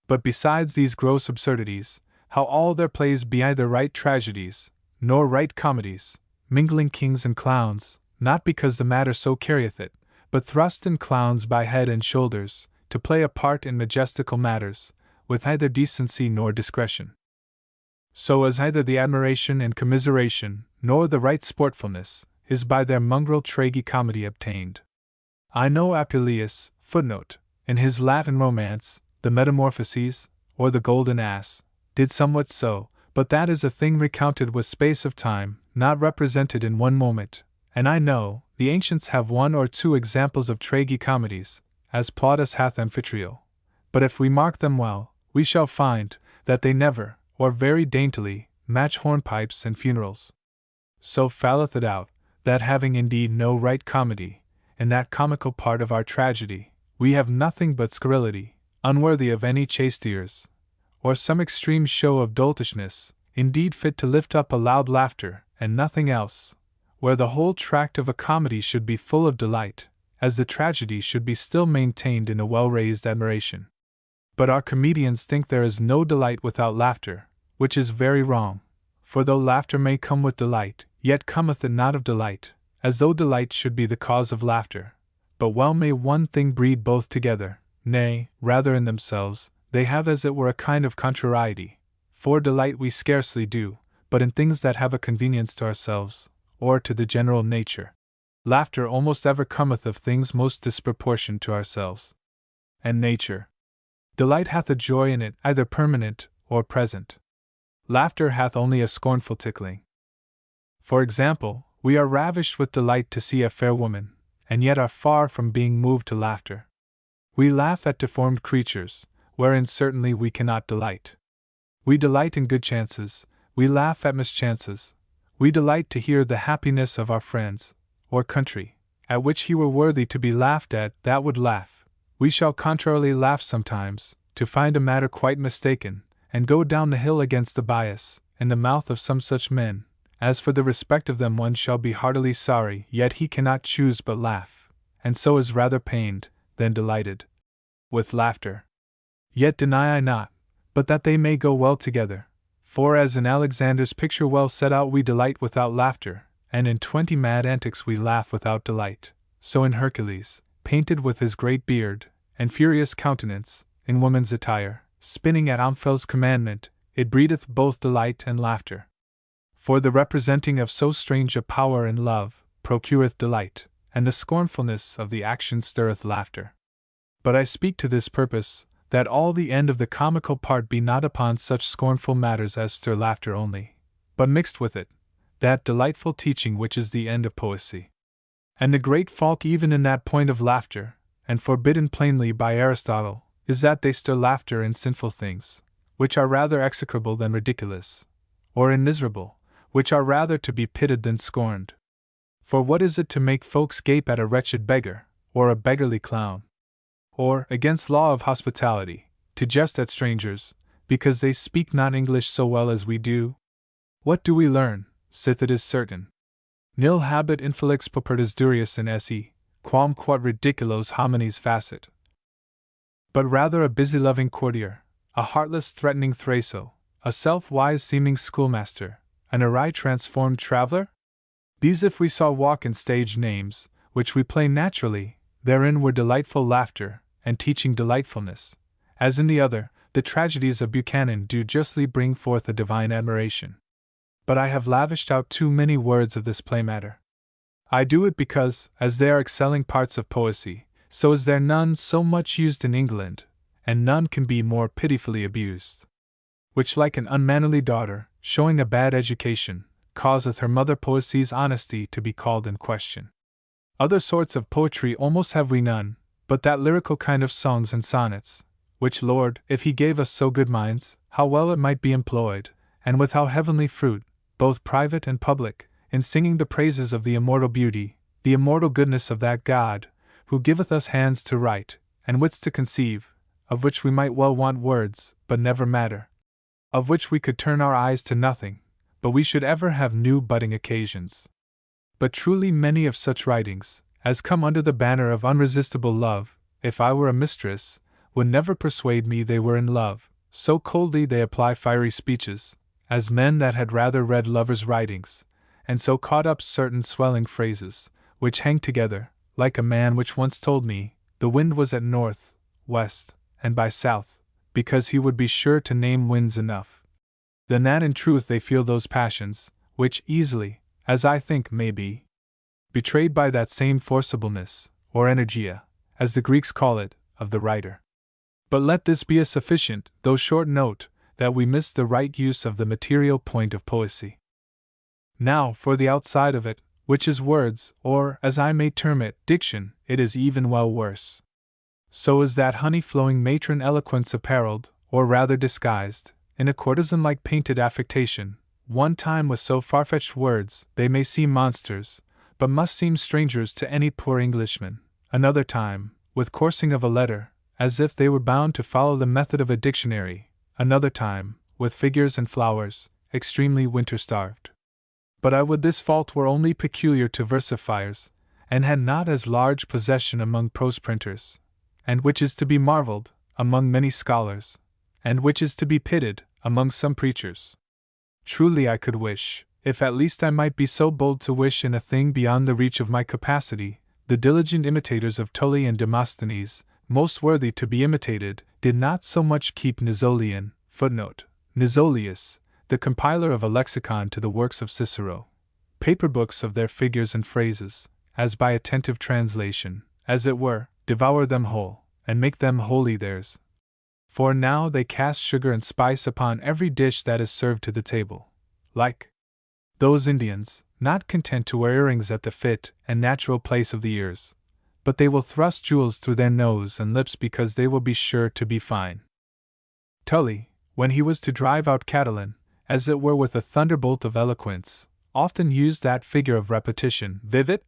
But besides these gross absurdities, how all their plays be either right tragedies, nor right comedies, mingling kings and clowns, not because the matter so carrieth it, but thrust in clowns by head and shoulders, to play a part in majestical matters, with either decency nor discretion. So as either the admiration and commiseration, nor the right sportfulness, is by their mongrel tragi-comedy obtained. I know Apuleius, footnote, in his Latin romance, the Metamorphoses, or the Golden Ass, did somewhat so, but that is a thing recounted with space of time, not represented in one moment, and I know the ancients have one or two examples of tragi-comedies, as Plautus hath Amphitryo. But if we mark them well, we shall find that they never, or very daintily, match hornpipes and funerals. So falleth it out, that having indeed no right comedy, in that comical part of our tragedy, we have nothing but scurrility, unworthy of any chaste ears, or some extreme show of doltishness, indeed fit to lift up a loud laughter, and nothing else, where the whole tract of a comedy should be full of delight, as the tragedy should be still maintained in a well-raised admiration. But our comedians think there is no delight without laughter, which is very wrong, for though laughter may come with delight, yet cometh it not of delight, as though delight should be the cause of laughter. But well may one thing breed both together, nay, rather in themselves, they have as it were a kind of contrariety, for delight we scarcely do, but in things that have a convenience to ourselves, or to the general nature. Laughter almost ever cometh of things most disproportioned to ourselves and nature. Delight hath a joy in it either permanent or present. Laughter hath only a scornful tickling. For example, we are ravished with delight to see a fair woman, and yet are far from being moved to laughter. We laugh at deformed creatures, wherein certainly we cannot delight. We delight in good chances, we laugh at mischances. We delight to hear the happiness of our friends, or country, at which he were worthy to be laughed at that would laugh. We shall contrarily laugh sometimes, to find a matter quite mistaken, and go down the hill against the bias, in the mouth of some such men, as for the respect of them one shall be heartily sorry, yet he cannot choose but laugh, and so is rather pained, than delighted, with laughter. Yet deny I not, but that they may go well together, for as in Alexander's picture well set out we delight without laughter, and in 20 mad antics we laugh without delight, so in Hercules, painted with his great beard, and furious countenance, in woman's attire, spinning at Omphale's commandment, it breedeth both delight and laughter. For the representing of so strange a power in love, procureth delight, and the scornfulness of the action stirreth laughter. But I speak to this purpose, that all the end of the comical part be not upon such scornful matters as stir laughter only, but mixed with it, that delightful teaching which is the end of poesy. And the great fault even in that point of laughter, and forbidden plainly by Aristotle, is that they stir laughter in sinful things, which are rather execrable than ridiculous, or in miserable, which are rather to be pitied than scorned. For what is it to make folks gape at a wretched beggar, or a beggarly clown? Or, against law of hospitality, to jest at strangers, because they speak not English so well as we do? What do we learn, sith it is certain? Nil habet infelix popertus durius in esse, quam quod ridiculos homines facit. But rather a busy-loving courtier, a heartless threatening Thraso, a self-wise seeming schoolmaster, an awry transformed traveller? These if we saw walk in stage names, which we play naturally, therein were delightful laughter, and teaching delightfulness, as in the other, the tragedies of Buchanan do justly bring forth a divine admiration. But I have lavished out too many words of this play matter. I do it because, as they are excelling parts of poesy, so is there none so much used in England, and none can be more pitifully abused. Which like an unmannerly daughter, showing a bad education, causeth her mother poesy's honesty to be called in question. Other sorts of poetry almost have we none, but that lyrical kind of songs and sonnets, which Lord, if he gave us so good minds, how well it might be employed, and with how heavenly fruit, both private and public, in singing the praises of the immortal beauty, the immortal goodness of that God, who giveth us hands to write, and wits to conceive, of which we might well want words, but never matter, of which we could turn our eyes to nothing, but we should ever have new budding occasions. But truly many of such writings, as come under the banner of unresistible love, if I were a mistress, would never persuade me they were in love, so coldly they apply fiery speeches, as men that had rather read lovers' writings, and so caught up certain swelling phrases, which hang together, like a man which once told me, the wind was at north, west, and by south, because he would be sure to name winds enough. Than that in truth they feel those passions, which easily, as I think may be, betrayed by that same forcibleness, or energia, as the Greeks call it, of the writer. But let this be a sufficient, though short note, that we miss the right use of the material point of poesy. Now, for the outside of it, which is words, or, as I may term it, diction, it is even well worse. So is that honey-flowing matron eloquence apparelled, or rather disguised, in a courtesan-like painted affectation, one time with so far-fetched words they may seem monsters, but must seem strangers to any poor Englishman, another time, with coursing of a letter, as if they were bound to follow the method of a dictionary, another time, with figures and flowers, extremely winter-starved. But I would this fault were only peculiar to versifiers, and had not as large possession among prose printers, and which is to be marveled, among many scholars, and which is to be pitied, among some preachers. Truly I could wish, if at least I might be so bold to wish in a thing beyond the reach of my capacity, the diligent imitators of Tully and Demosthenes, most worthy to be imitated, did not so much keep Nizolian, footnote, Nizolius, the compiler of a lexicon to the works of Cicero, paper books of their figures and phrases, as by attentive translation, as it were, devour them whole, and make them wholly theirs. For now they cast sugar and spice upon every dish that is served to the table, like those Indians, not content to wear earrings at the fit and natural place of the ears, but they will thrust jewels through their nose and lips because they will be sure to be fine. Tully, when he was to drive out Catiline, as it were with a thunderbolt of eloquence, often used that figure of repetition, vivit,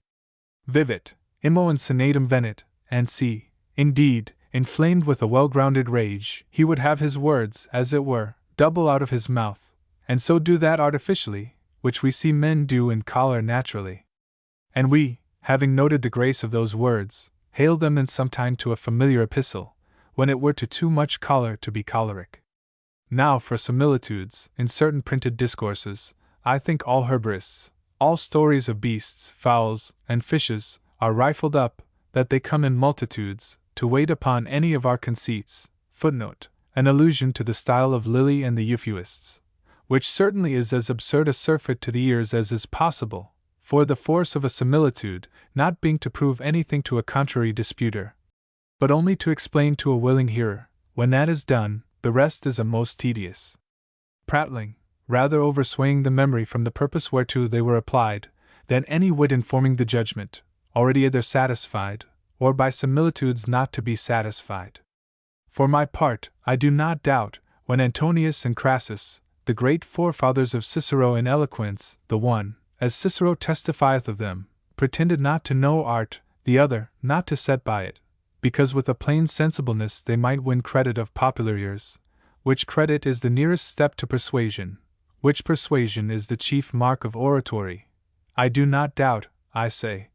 immo insenatum venit, and see, indeed, inflamed with a well-grounded rage, he would have his words, as it were, double out of his mouth, and so do that artificially, which we see men do in choler naturally. And we, having noted the grace of those words, hail them in some time to a familiar epistle, when it were too much choler to be choleric. Now for similitudes, in certain printed discourses, I think all herborists, all stories of beasts, fowls, and fishes, are rifled up, that they come in multitudes, to wait upon any of our conceits, footnote, an allusion to the style of Lilly and the Euphuists, which certainly is as absurd a surfeit to the ears as is possible, for the force of a similitude, not being to prove anything to a contrary disputer, but only to explain to a willing hearer. When that is done, the rest is a most tedious prattling, rather overswaying the memory from the purpose whereto they were applied, than any wit informing the judgment, already either satisfied, or by similitudes not to be satisfied. For my part, I do not doubt, when Antonius and Crassus, the great forefathers of Cicero in eloquence, the one, as Cicero testifieth of them, pretended not to know art, the other not to set by it, because with a plain sensibleness they might win credit of popular ears, which credit is the nearest step to persuasion, which persuasion is the chief mark of oratory. I do not doubt, I say,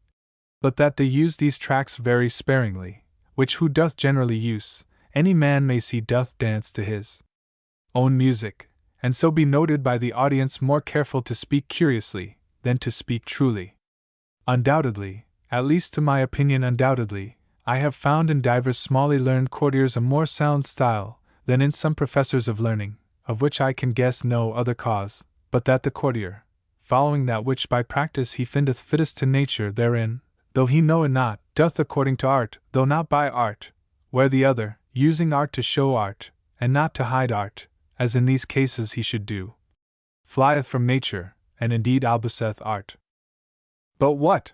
but that they use these tracts very sparingly, which who doth generally use, any man may see doth dance to his own music, and so be noted by the audience more careful to speak curiously than to speak truly. Undoubtedly, at least to my opinion undoubtedly, I have found in divers smally learned courtiers a more sound style than in some professors of learning, of which I can guess no other cause, but that the courtier, following that which by practice he findeth fittest to nature therein, though he know it not, doth according to art, though not by art, where the other, using art to show art, and not to hide art, as in these cases he should do, flieth from nature, and indeed abuseth art. But what?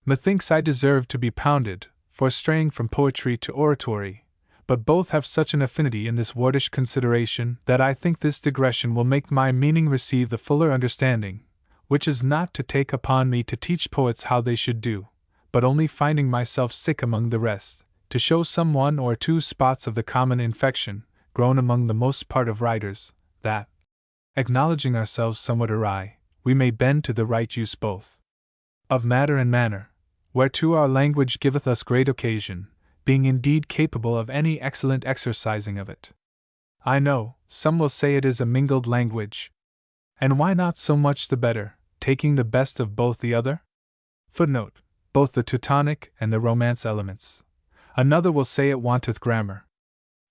Methinks I deserve to be pounded, for straying from poetry to oratory, but both have such an affinity in this wordish consideration that I think this digression will make my meaning receive the fuller understanding, which is not to take upon me to teach poets how they should do, but only finding myself sick among the rest, to show some one or two spots of the common infection, grown among the most part of writers, that, acknowledging ourselves somewhat awry, we may bend to the right use both of matter and manner, whereto our language giveth us great occasion, being indeed capable of any excellent exercising of it. I know, some will say it is a mingled language. And why not so much the better, taking the best of both the other? Footnote: both the Teutonic and the Romance elements. Another will say it wanteth grammar.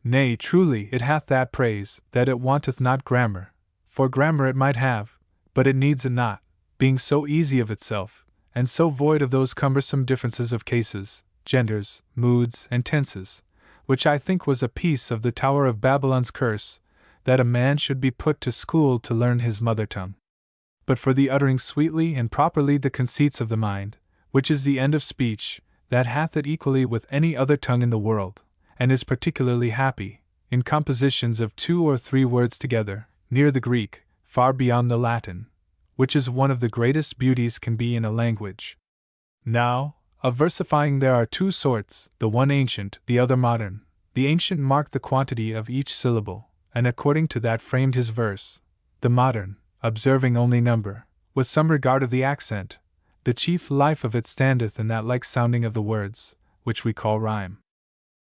Nay, truly, it hath that praise, that it wanteth not grammar, for grammar it might have, but it needs it not, being so easy of itself, and so void of those cumbersome differences of cases, genders, moods, and tenses, which I think was a piece of the Tower of Babylon's curse, that a man should be put to school to learn his mother tongue. But for the uttering sweetly and properly the conceits of the mind, which is the end of speech, that hath it equally with any other tongue in the world, and is particularly happy, in compositions of 2 or 3 words together, near the Greek, far beyond the Latin, which is one of the greatest beauties can be in a language. Now, of versifying there are 2 sorts, the one ancient, the other modern. The ancient marked the quantity of each syllable, and according to that framed his verse. The modern, observing only number, with some regard of the accent, the chief life of it standeth in that like sounding of the words, which we call rhyme.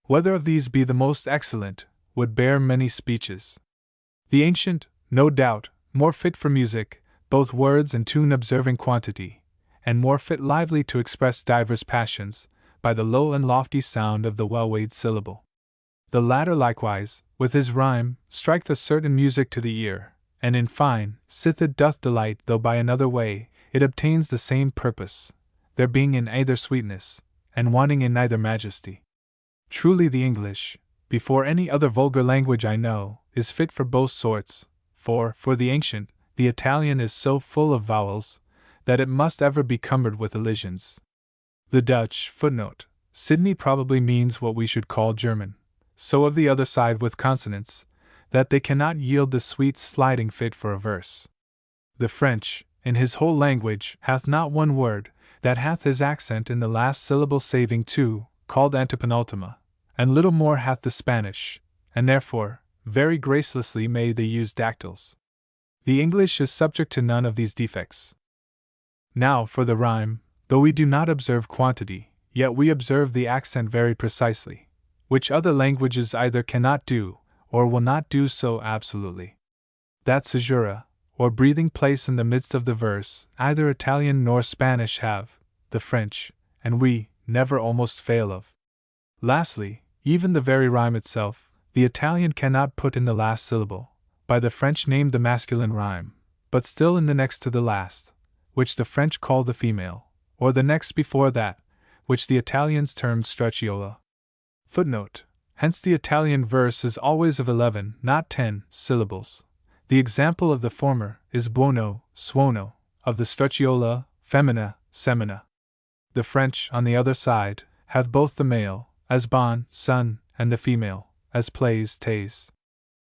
Whether of these be the most excellent, would bear many speeches. The ancient, no doubt, more fit for music, both words and tune observing quantity, and more fit lively to express divers passions, by the low and lofty sound of the well-weighed syllable. The latter likewise, with his rhyme, striketh a certain music to the ear, and in fine, sith it doth delight, though by another way, it obtains the same purpose, there being in either sweetness, and wanting in neither majesty. Truly the English, before any other vulgar language I know, is fit for both sorts, for the ancient, the Italian is so full of vowels, that it must ever be cumbered with elisions. The Dutch, footnote, Sydney probably means what we should call German, so of the other side with consonants, that they cannot yield the sweet sliding fit for a verse. The French, in his whole language, hath not one word, that hath his accent in the last syllable saving 2, called antepenultima, and little more hath the Spanish, and therefore, very gracelessly may they use dactyls. The English is subject to none of these defects. Now for the rhyme, though we do not observe quantity, yet we observe the accent very precisely, which other languages either cannot do, or will not do so absolutely. That caesura, or breathing place in the midst of the verse, neither Italian nor Spanish have, the French, and we, never almost fail of. Lastly, even the very rhyme itself, the Italian cannot put in the last syllable, by the French named the masculine rhyme, but still in the next to the last, which the French call the female, or the next before that, which the Italians termed stracchiola. Footnote: hence the Italian verse is always of 11, not 10, syllables. The example of the former is buono, suono, of the stracchiola, femina, semina. The French, on the other side, hath both the male, as bon, son, and the female, as plays, tes.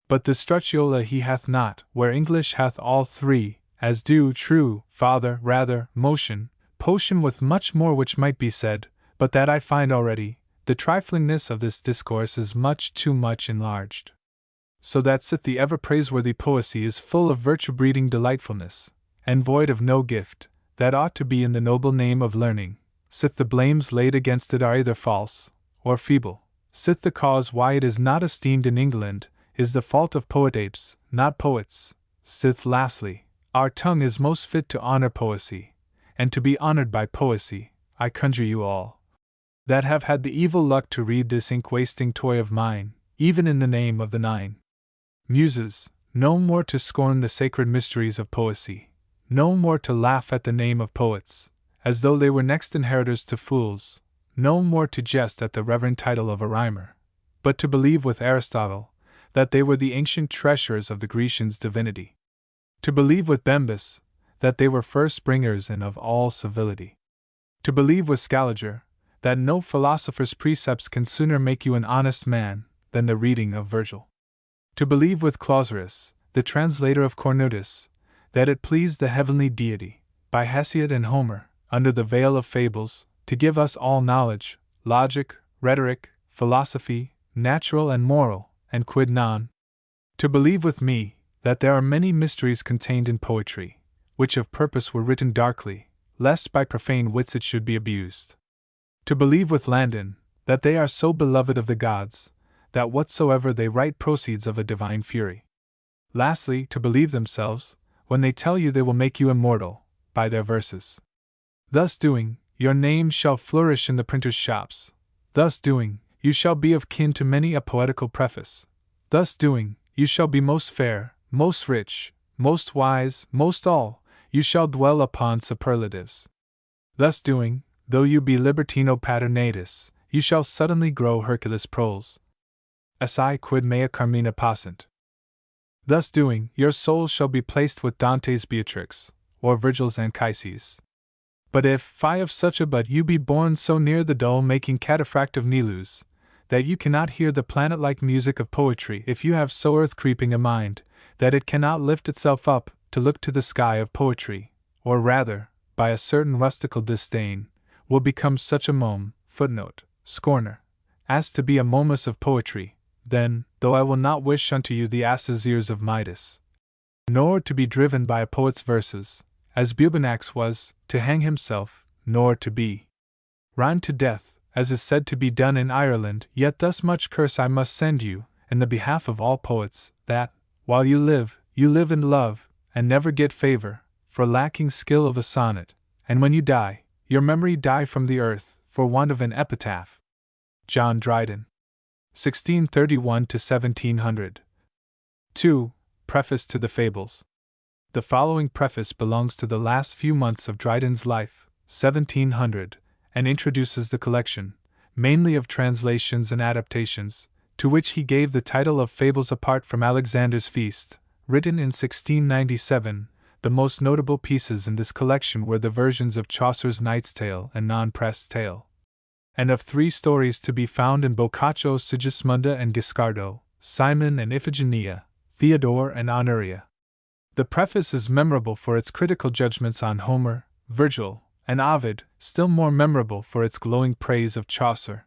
But the stracchiola he hath not, where English hath all 3, as do true, father, rather, motion, potion with much more which might be said, but that I find already, the triflingness of this discourse is much too much enlarged. So that sith the ever-praiseworthy poesy is full of virtue-breeding delightfulness, and void of no gift, that ought to be in the noble name of learning, sith the blames laid against it are either false, or feeble, sith the cause why it is not esteemed in England, is the fault of poet-apes, not poets, sith lastly, our tongue is most fit to honor poesy, and to be honored by poesy, I conjure you all, that have had the evil luck to read this ink-wasting toy of mine, even in the name of the 9 Muses, no more to scorn the sacred mysteries of poesy, no more to laugh at the name of poets, as though they were next inheritors to fools, no more to jest at the reverend title of a rhymer, but to believe with Aristotle, that they were the ancient treasures of the Grecians' divinity. To believe with Bembus, that they were first bringers in of all civility. To believe with Scaliger, that no philosopher's precepts can sooner make you an honest man than the reading of Virgil. To believe with Clausurus, the translator of Cornutus, that it pleased the heavenly deity, by Hesiod and Homer, under the veil of fables, to give us all knowledge, logic, rhetoric, philosophy, natural and moral, and quid non. To believe with me, that there are many mysteries contained in poetry, which of purpose were written darkly, lest by profane wits it should be abused. To believe with Landon, that they are so beloved of the gods, that whatsoever they write proceeds of a divine fury. Lastly, to believe themselves, when they tell you they will make you immortal, by their verses. Thus doing, your name shall flourish in the printers' shops. Thus doing, you shall be of kin to many a poetical preface. Thus doing, you shall be most fair, most rich, most wise, most all, you shall dwell upon superlatives. Thus doing, though you be libertino paternatus, you shall suddenly grow Hercules proles. Si quid mea carmina passant. Thus doing, your soul shall be placed with Dante's Beatrix, or Virgil's Anchises. But if, fie of such a but you be born so near the dull-making cataphract of Nilus, that you cannot hear the planet-like music of poetry, if you have so earth-creeping a mind, that it cannot lift itself up to look to the sky of poetry, or rather, by a certain rustical disdain, will become such a mome, scorner, as to be a momus of poetry, then, though I will not wish unto you the ass's ears of Midas, nor to be driven by a poet's verses, as Bubanax was, to hang himself, nor to be rhymed to death, as is said to be done in Ireland, yet thus much curse I must send you, in the behalf of all poets, that, while you live in love, and never get favor, for lacking skill of a sonnet, and when you die, your memory die from the earth, for want of an epitaph. John Dryden. 1631 to 1700. 2. Preface to the Fables. The following preface belongs to the last few months of Dryden's life, 1700, and introduces the collection, mainly of translations and adaptations, to which he gave the title of Fables apart from Alexander's Feast, written in 1697. The most notable pieces in this collection were the versions of Chaucer's Knight's Tale and Non-Pressed Tale, and of 3 stories to be found in Boccaccio, Sigismunda and Guiscardo, Simon and Iphigenia, Theodore and Honoria. The preface is memorable for its critical judgments on Homer, Virgil, and Ovid, still more memorable for its glowing praise of Chaucer.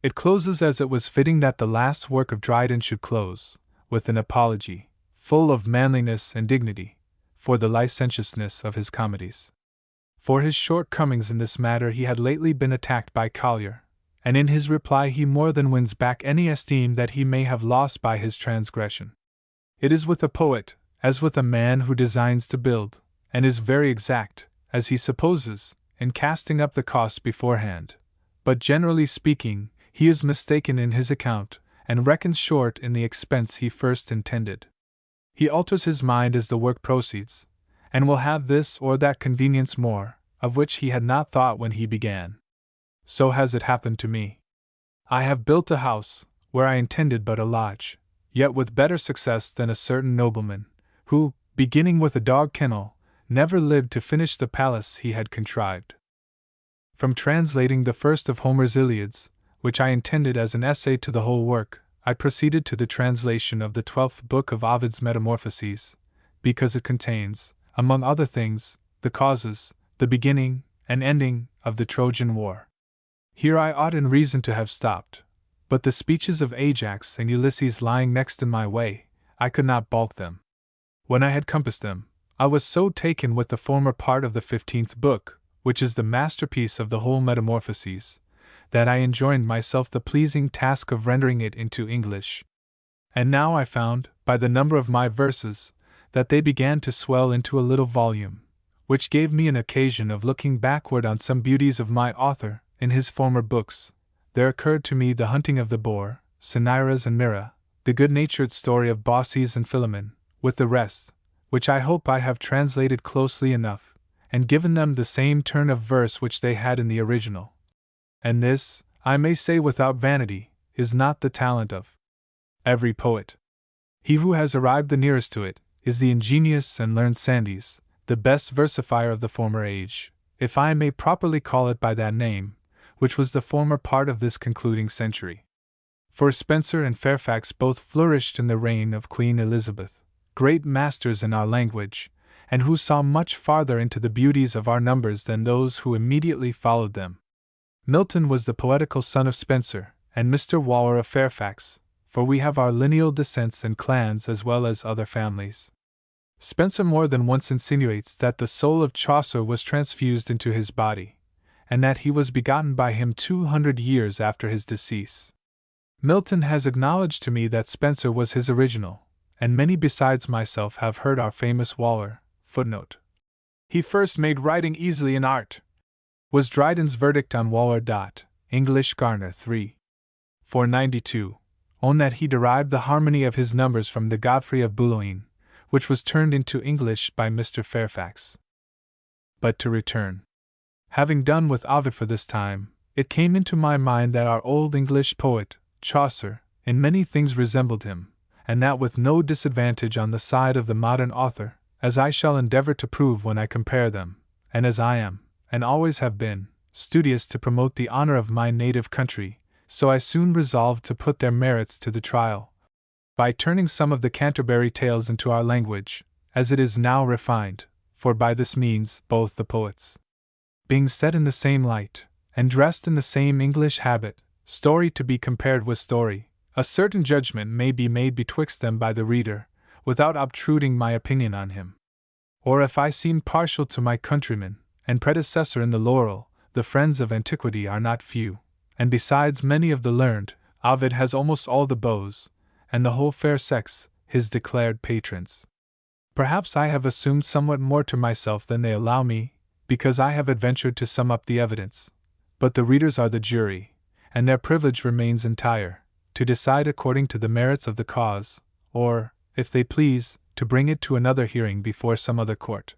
It closes as it was fitting that the last work of Dryden should close, with an apology, full of manliness and dignity, for the licentiousness of his comedies. For his shortcomings in this matter he had lately been attacked by Collier, and in his reply he more than wins back any esteem that he may have lost by his transgression. It is with a poet, as with a man who designs to build, and is very exact, as he supposes, in casting up the costs beforehand, but generally speaking, he is mistaken in his account, and reckons short in the expense he first intended. He alters his mind as the work proceeds, and will have this or that convenience more, of which he had not thought when he began. So has it happened to me. I have built a house, where I intended but a lodge, yet with better success than a certain nobleman, who, beginning with a dog kennel, never lived to finish the palace he had contrived. From translating the first of Homer's Iliads, which I intended as an essay to the whole work, I proceeded to the translation of the 12th book of Ovid's Metamorphoses, because it contains, among other things, the causes, the beginning, an ending of the Trojan War. Here I ought in reason to have stopped, but the speeches of Ajax and Ulysses lying next in my way, I could not balk them. When I had compassed them, I was so taken with the former part of the 15th book, which is the masterpiece of the whole Metamorphoses, that I enjoined myself the pleasing task of rendering it into English. And now I found, by the number of my verses, that they began to swell into a little volume, which gave me an occasion of looking backward on some beauties of my author. In his former books, there occurred to me the hunting of the boar, Cinyras and Myrrha, the good-natured story of Baucis and Philemon, with the rest, which I hope I have translated closely enough, and given them the same turn of verse which they had in the original. And this, I may say without vanity, is not the talent of every poet. He who has arrived the nearest to it is the ingenious and learned Sandys, the best versifier of the former age, if I may properly call it by that name, which was the former part of this concluding century. For Spenser and Fairfax both flourished in the reign of Queen Elizabeth, great masters in our language, and who saw much farther into the beauties of our numbers than those who immediately followed them. Milton was the poetical son of Spenser, and Mr. Waller of Fairfax, for we have our lineal descents and clans as well as other families. Spenser more than once insinuates that the soul of Chaucer was transfused into his body, and that he was begotten by him 200 years after his decease. Milton has acknowledged to me that Spenser was his original, and many besides myself have heard our famous Waller, footnote. He first made writing easily an art, was Dryden's verdict on Waller. English Garner 3. 492, own that he derived the harmony of his numbers from the Godfrey of Boulogne, which was turned into English by Mr. Fairfax. But to return. Having done with Ovid for this time, it came into my mind that our old English poet, Chaucer, in many things resembled him, and that with no disadvantage on the side of the modern author, as I shall endeavor to prove when I compare them, and as I am, and always have been, studious to promote the honor of my native country, so I soon resolved to put their merits to the trial, by turning some of the Canterbury Tales into our language, as it is now refined, for by this means both the poets, being set in the same light, and dressed in the same English habit, story to be compared with story, a certain judgment may be made betwixt them by the reader, without obtruding my opinion on him. Or if I seem partial to my countryman, and predecessor in the laurel, the friends of antiquity are not few, and besides many of the learned, Ovid has almost all the beaux, and the whole fair sex, his declared patrons. Perhaps I have assumed somewhat more to myself than they allow me, because I have adventured to sum up the evidence, but the readers are the jury, and their privilege remains entire, to decide according to the merits of the cause, or, if they please, to bring it to another hearing before some other court.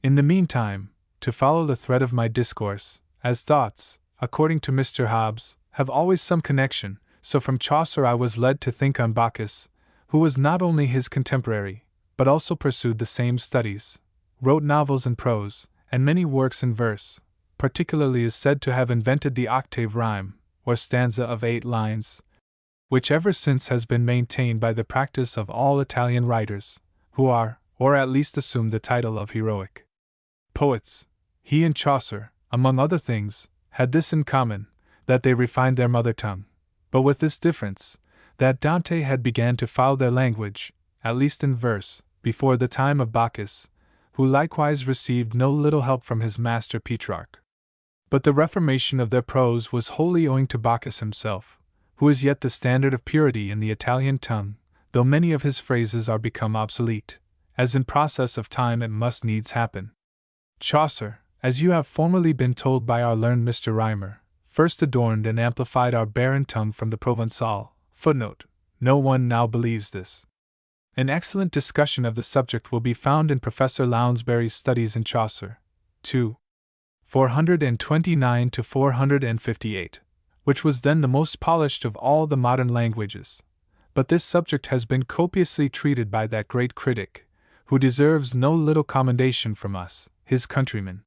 In the meantime, to follow the thread of my discourse, as thoughts, according to Mr. Hobbes, have always some connection, so from Chaucer I was led to think on Bacchus, who was not only his contemporary, but also pursued the same studies, wrote novels in prose, and many works in verse, particularly is said to have invented the octave rhyme, or stanza of 8 lines, which ever since has been maintained by the practice of all Italian writers, who are, or at least assume the title of heroic poets. He and Chaucer, among other things, had this in common, that they refined their mother tongue, but with this difference, that Dante had began to follow their language, at least in verse, before the time of Bacchus, who likewise received no little help from his master Petrarch. But the reformation of their prose was wholly owing to Bacchus himself, who is yet the standard of purity in the Italian tongue, though many of his phrases are become obsolete, as in process of time it must needs happen. Chaucer, as you have formerly been told by our learned Mr. Rymer, first adorned and amplified our barren tongue from the Provençal. Footnote: no one now believes this. An excellent discussion of the subject will be found in Professor Lounsbury's Studies in Chaucer, 2. 429 to 458, which was then the most polished of all the modern languages. But this subject has been copiously treated by that great critic, who deserves no little commendation from us, his countrymen.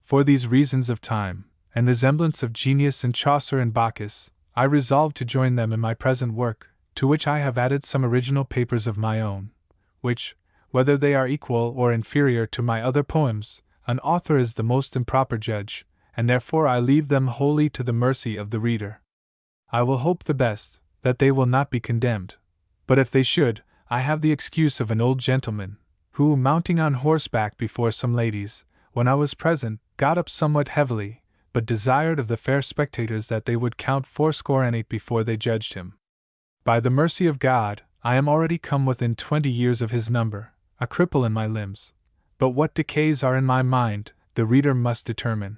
For these reasons of time, and resemblance of genius in Chaucer and Bacchus, I resolved to join them in my present work, to which I have added some original papers of my own, which, whether they are equal or inferior to my other poems, an author is the most improper judge, and therefore I leave them wholly to the mercy of the reader. I will hope the best, that they will not be condemned. But if they should, I have the excuse of an old gentleman, who, mounting on horseback before some ladies, when I was present, got up somewhat heavily, but desired of the fair spectators that they would count 68 before they judged him. By the mercy of God, I am already come within 20 years of his number, a cripple in my limbs. But what decays are in my mind, the reader must determine.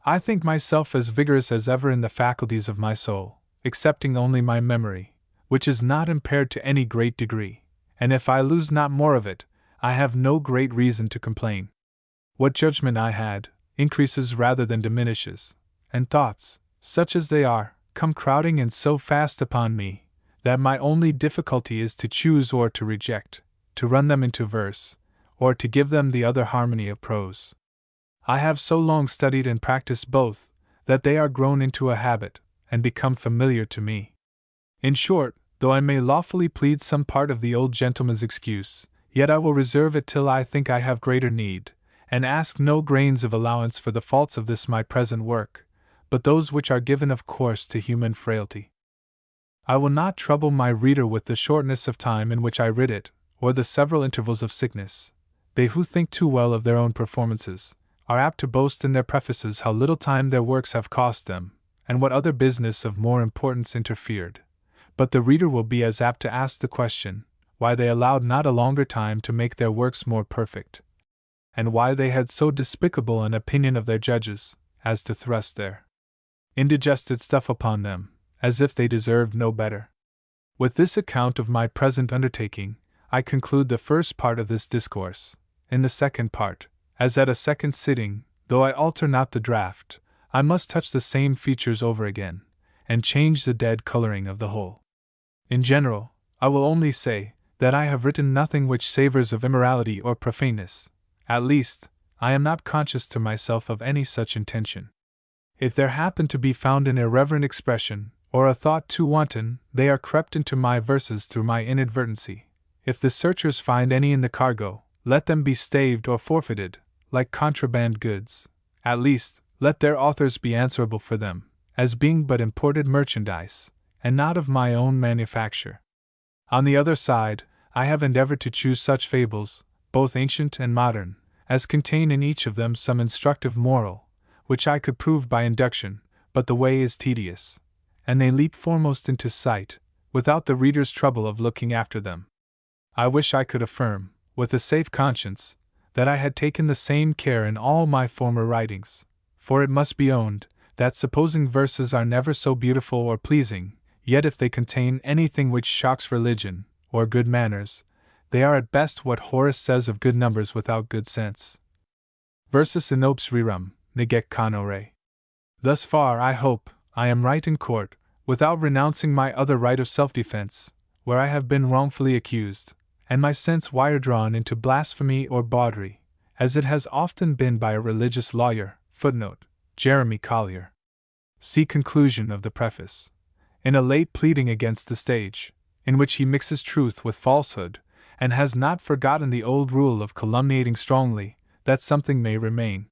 I think myself as vigorous as ever in the faculties of my soul, excepting only my memory, which is not impaired to any great degree, and if I lose not more of it, I have no great reason to complain. What judgment I had, increases rather than diminishes, and thoughts, such as they are, come crowding in so fast upon me, that my only difficulty is to choose or to reject, to run them into verse, or to give them the other harmony of prose. I have so long studied and practiced both, that they are grown into a habit, and become familiar to me. In short, though I may lawfully plead some part of the old gentleman's excuse, yet I will reserve it till I think I have greater need, and ask no grains of allowance for the faults of this my present work, but those which are given of course to human frailty. I will not trouble my reader with the shortness of time in which I writ it, or the several intervals of sickness. They who think too well of their own performances are apt to boast in their prefaces how little time their works have cost them, and what other business of more importance interfered. But the reader will be as apt to ask the question, why they allowed not a longer time to make their works more perfect, and why they had so despicable an opinion of their judges, as to thrust their indigested stuff upon them, as if they deserved no better. With this account of my present undertaking, I conclude the first part of this discourse. In the second part, as at a second sitting, though I alter not the draught, I must touch the same features over again, and change the dead coloring of the whole. In general, I will only say, that I have written nothing which savours of immorality or profaneness. At least, I am not conscious to myself of any such intention. If there happen to be found an irreverent expression, or a thought too wanton, they are crept into my verses through my inadvertency. If the searchers find any in the cargo, let them be staved or forfeited, like contraband goods. At least, let their authors be answerable for them, as being but imported merchandise, and not of my own manufacture. On the other side, I have endeavored to choose such fables, both ancient and modern, as contain in each of them some instructive moral, which I could prove by induction, but the way is tedious, and they leap foremost into sight, without the reader's trouble of looking after them. I wish I could affirm, with a safe conscience, that I had taken the same care in all my former writings, for it must be owned, that supposing verses are never so beautiful or pleasing, yet if they contain anything which shocks religion, or good manners, they are at best what Horace says of good numbers without good sense. Versus inopes rerum, neget canore. Thus far, I hope, I am right in court, without renouncing my other right of self-defense, where I have been wrongfully accused, and my sense wire-drawn into blasphemy or bawdry, as it has often been by a religious lawyer. Footnote: Jeremy Collier. See conclusion of the preface. In a late pleading against the stage, in which he mixes truth with falsehood, and has not forgotten the old rule of calumniating strongly, that something may remain.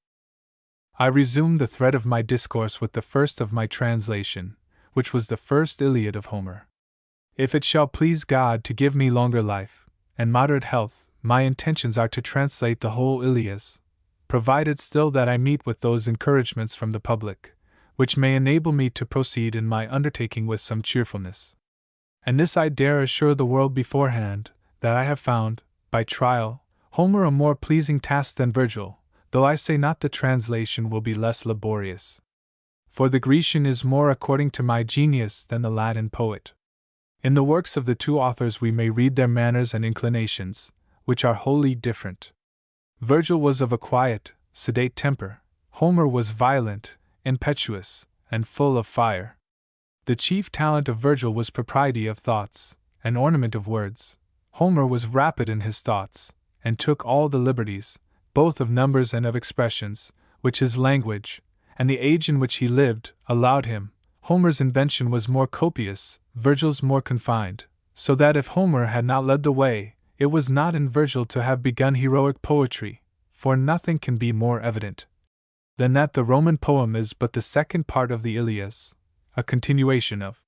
I resume the thread of my discourse with the first of my translation, which was the first Iliad of Homer. If it shall please God to give me longer life, and moderate health, my intentions are to translate the whole Iliad, provided still that I meet with those encouragements from the public, which may enable me to proceed in my undertaking with some cheerfulness. And this I dare assure the world beforehand, that I have found, by trial, Homer a more pleasing task than Virgil, though I say not the translation will be less laborious. For the Grecian is more according to my genius than the Latin poet. In the works of the two authors we may read their manners and inclinations, which are wholly different. Virgil was of a quiet, sedate temper. Homer was violent, impetuous, and full of fire. The chief talent of Virgil was propriety of thoughts, and ornament of words. Homer was rapid in his thoughts, and took all the liberties, both of numbers and of expressions, which his language, and the age in which he lived, allowed him. Homer's invention was more copious, Virgil's more confined, so that if Homer had not led the way, it was not in Virgil to have begun heroic poetry. for nothing can be more evident than that the Roman poem is but the second part of the Iliad, a continuation of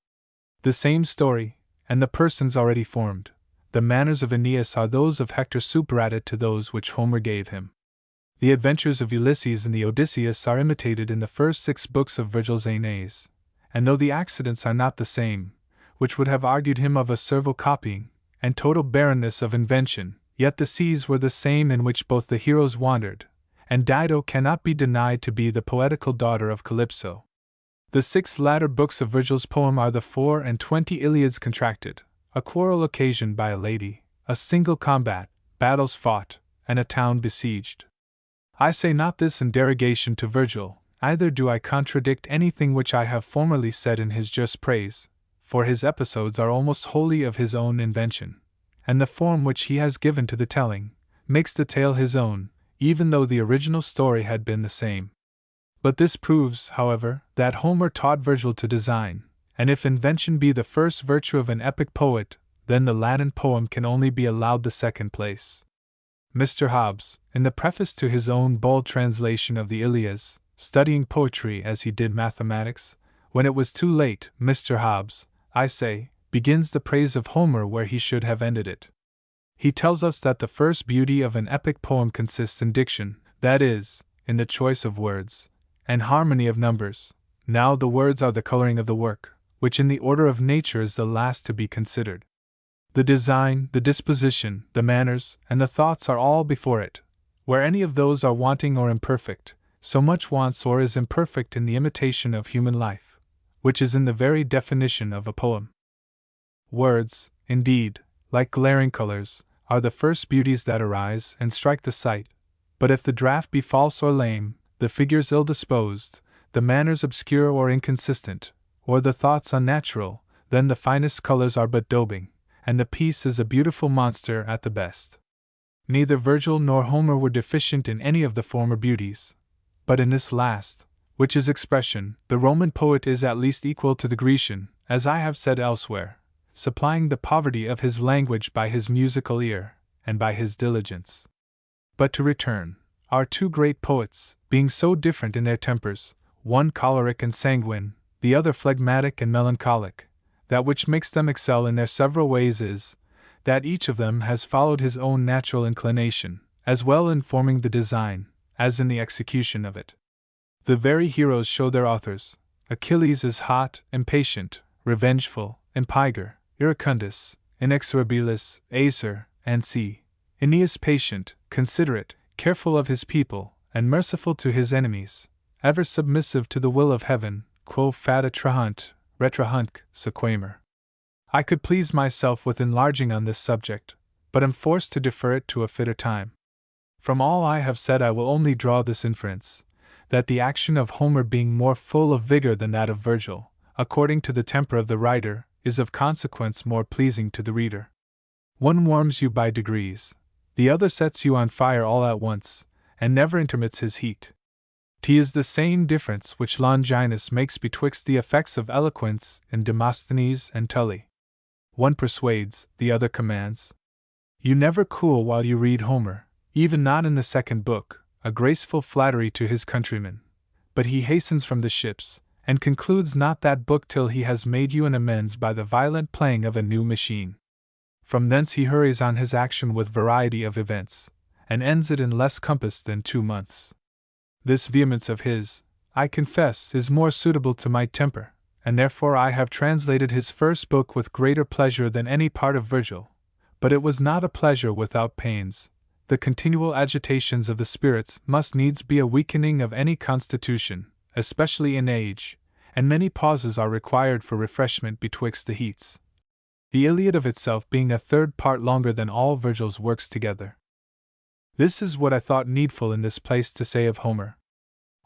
the same story, and the persons already formed, the manners of Aeneas, are those of Hector superadded to those which Homer gave him. The adventures of Ulysses and the Odysseus are imitated in the first 6 books of Virgil's Aeneas, and though the accidents are not the same, which would have argued him of a servile copying, and total barrenness of invention, yet the seas were the same in which both the heroes wandered, and Dido cannot be denied to be the poetical daughter of Calypso. The 6 latter books of Virgil's poem are the 24 Iliads contracted, a quarrel occasioned by a lady, a single combat, battles fought, and a town besieged. I say not this in derogation to Virgil, either do I contradict anything which I have formerly said in his just praise, for his episodes are almost wholly of his own invention, and the form which he has given to the telling makes the tale his own, even though the original story had been the same. But this proves, however, that Homer taught Virgil to design, and if invention be the first virtue of an epic poet, then the Latin poem can only be allowed the second place. Mr. Hobbes, in the preface to his own bold translation of the Iliad, studying poetry as he did mathematics, when it was too late, Mr. Hobbes, I say, begins the praise of Homer where he should have ended it. He tells us that the first beauty of an epic poem consists in diction, that is, in the choice of words, and harmony of numbers. Now the words are the coloring of the work, which in the order of nature is the last to be considered. The design, the disposition, the manners, and the thoughts are all before it. Where any of those are wanting or imperfect, so much wants or is imperfect in the imitation of human life, which is in the very definition of a poem. Words, indeed, like glaring colors, are the first beauties that arise and strike the sight, but if the draught be false or lame, the figures ill-disposed, the manners obscure or inconsistent, or the thoughts unnatural, then the finest colors are but daubing, and the piece is a beautiful monster at the best. Neither Virgil nor Homer were deficient in any of the former beauties, but in this last, which is expression, the Roman poet is at least equal to the Grecian, as I have said elsewhere, supplying the poverty of his language by his musical ear, and by his diligence. But to return, our 2 great poets, being so different in their tempers, one choleric and sanguine, the other phlegmatic and melancholic, that which makes them excel in their several ways is, that each of them has followed his own natural inclination, as well in forming the design, as in the execution of it. The very heroes show their authors. Achilles is hot, impatient, revengeful, impiger, iracundus, inexorabilis, acer, and c. Aeneas patient, considerate, careful of his people, and merciful to his enemies, ever submissive to the will of heaven, quo fata trahunt, retrahunc, sequamer. I could please myself with enlarging on this subject, but am forced to defer it to a fitter time. From all I have said I will only draw this inference, that the action of Homer being more full of vigor than that of Virgil, according to the temper of the writer, is of consequence more pleasing to the reader. One warms you by degrees, the other sets you on fire all at once, and never intermits his heat. 'Tis the same difference which Longinus makes betwixt the effects of eloquence in Demosthenes and Tully. One persuades, the other commands. You never cool while you read Homer, even not in the second book, a graceful flattery to his countrymen, but he hastens from the ships, and concludes not that book till he has made you an amends by the violent playing of a new machine. From thence he hurries on his action with variety of events, and ends it in less compass than 2 months. This vehemence of his, I confess, is more suitable to my temper, and therefore I have translated his first book with greater pleasure than any part of Virgil. But it was not a pleasure without pains. The continual agitations of the spirits must needs be a weakening of any constitution, especially in age, and many pauses are required for refreshment betwixt the heats. The Iliad of itself being a 3rd part longer than all Virgil's works together. This is what I thought needful in this place to say of Homer.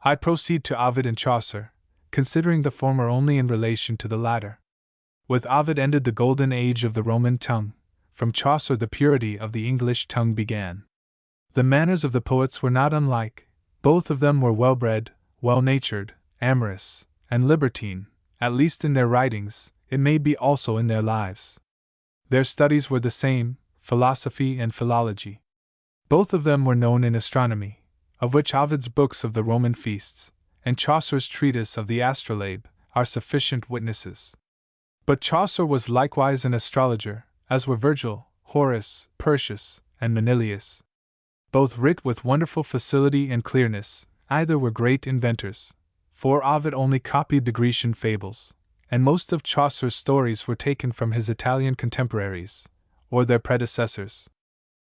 I proceed to Ovid and Chaucer, considering the former only in relation to the latter. With Ovid ended the golden age of the Roman tongue, from Chaucer the purity of the English tongue began. The manners of the poets were not unlike, both of them were well-bred, well-natured, amorous, and libertine, at least in their writings, it may be also in their lives. Their studies were the same, philosophy and philology. Both of them were known in astronomy, of which Ovid's books of the Roman feasts, and Chaucer's treatise of the Astrolabe, are sufficient witnesses. But Chaucer was likewise an astrologer, as were Virgil, Horace, Persius, and Manilius. Both writ with wonderful facility and clearness, either were great inventors, for Ovid only copied the Grecian fables, and most of Chaucer's stories were taken from his Italian contemporaries, or their predecessors.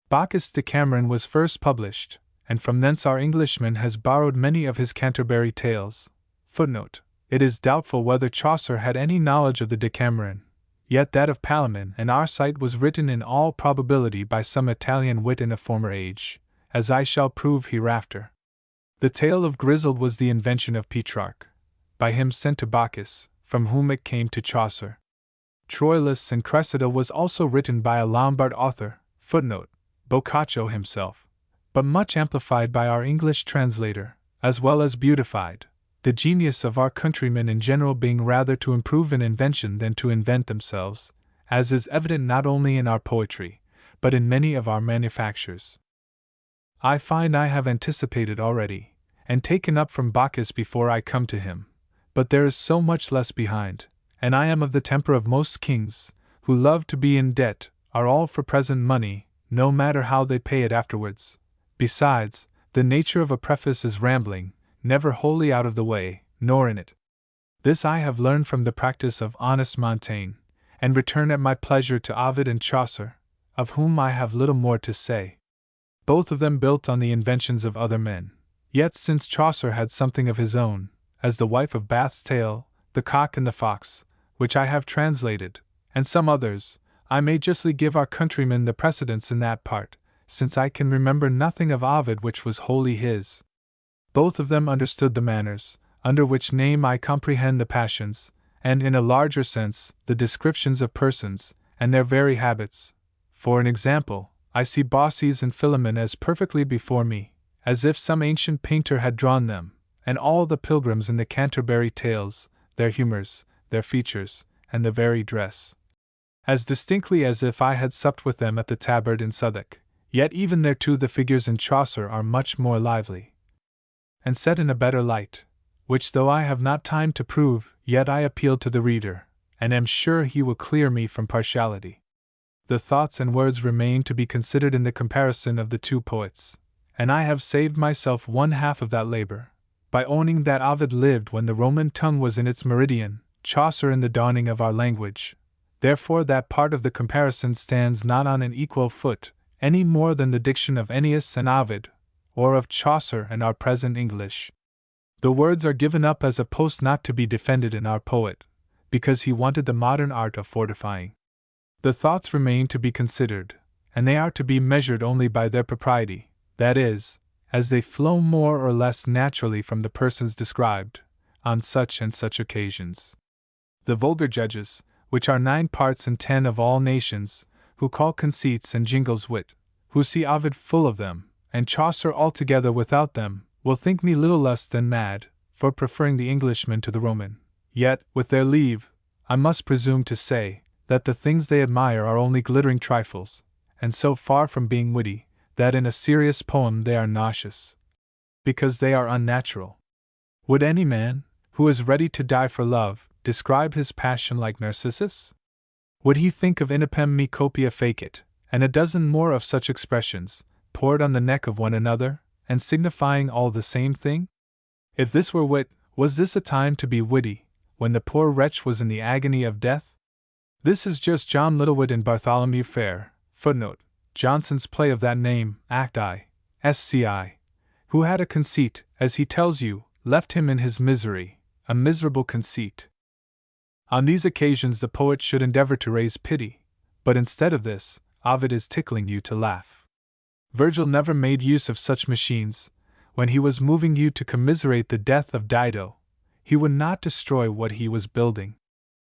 Bacchus Decameron was first published, and from thence our Englishman has borrowed many of his Canterbury tales. Footnote: it is doubtful whether Chaucer had any knowledge of the Decameron, yet that of Palamon and Arcite was written in all probability by some Italian wit in a former age, as I shall prove hereafter. The tale of Griselda was the invention of Petrarch, by him sent to Bacchus, from whom it came to Chaucer. Troilus and Cressida was also written by a Lombard author, footnote, Boccaccio himself, but much amplified by our English translator, as well as beautified, the genius of our countrymen in general being rather to improve in invention than to invent themselves, as is evident not only in our poetry, but in many of our manufactures. I find I have anticipated already, and taken up from Bacchus before I come to him, but there is so much less behind, and I am of the temper of most kings, who love to be in debt, are all for present money, no matter how they pay it afterwards. Besides, the nature of a preface is rambling, never wholly out of the way, nor in it. This I have learned from the practice of honest Montaigne, and return at my pleasure to Ovid and Chaucer, of whom I have little more to say. Both of them built on the inventions of other men, yet since Chaucer had something of his own, as the Wife of Bath's Tale, the Cock and the Fox, which I have translated, and some others, I may justly give our countrymen the precedence in that part, since I can remember nothing of Ovid which was wholly his. Both of them understood the manners, under which name I comprehend the passions, and in a larger sense, the descriptions of persons, and their very habits. For an example, I see Baucis and Philemon as perfectly before me, as if some ancient painter had drawn them, and all the pilgrims in the Canterbury Tales, their humours, their features, and the very dress, as distinctly as if I had supped with them at the Tabard in Southwark. Yet even thereto the figures in Chaucer are much more lively, and set in a better light, which though I have not time to prove, yet I appeal to the reader, and am sure he will clear me from partiality. The thoughts and words remain to be considered in the comparison of the two poets, and I have saved myself one half of that labor, by owning that Ovid lived when the Roman tongue was in its meridian, Chaucer in the dawning of our language. Therefore that part of the comparison stands not on an equal foot, any more than the diction of Ennius and Ovid, or of Chaucer and our present English. The words are given up as a post not to be defended in our poet, because he wanted the modern art of fortifying. The thoughts remain to be considered, and they are to be measured only by their propriety, that is, as they flow more or less naturally from the persons described, on such and such occasions. The vulgar judges, which are 9 parts in 10 of all nations, who call conceits and jingles wit, who see Ovid full of them, and Chaucer altogether without them, will think me little less than mad, for preferring the Englishman to the Roman. Yet, with their leave, I must presume to say, that the things they admire are only glittering trifles, and so far from being witty, that in a serious poem they are nauseous, because they are unnatural. Would any man, who is ready to die for love, describe his passion like Narcissus? Would he think of Inipem me copia fecit, and a dozen more of such expressions, poured on the neck of one another, and signifying all the same thing? If this were wit, was this a time to be witty, when the poor wretch was in the agony of death? This is just John Littlewit in Bartholomew Fair, footnote, Johnson's play of that name, Act I, Sci, who had a conceit, as he tells you, left him in his misery, a miserable conceit. On these occasions the poet should endeavor to raise pity, but instead of this, Ovid is tickling you to laugh. Virgil never made use of such machines. When he was moving you to commiserate the death of Dido, he would not destroy what he was building.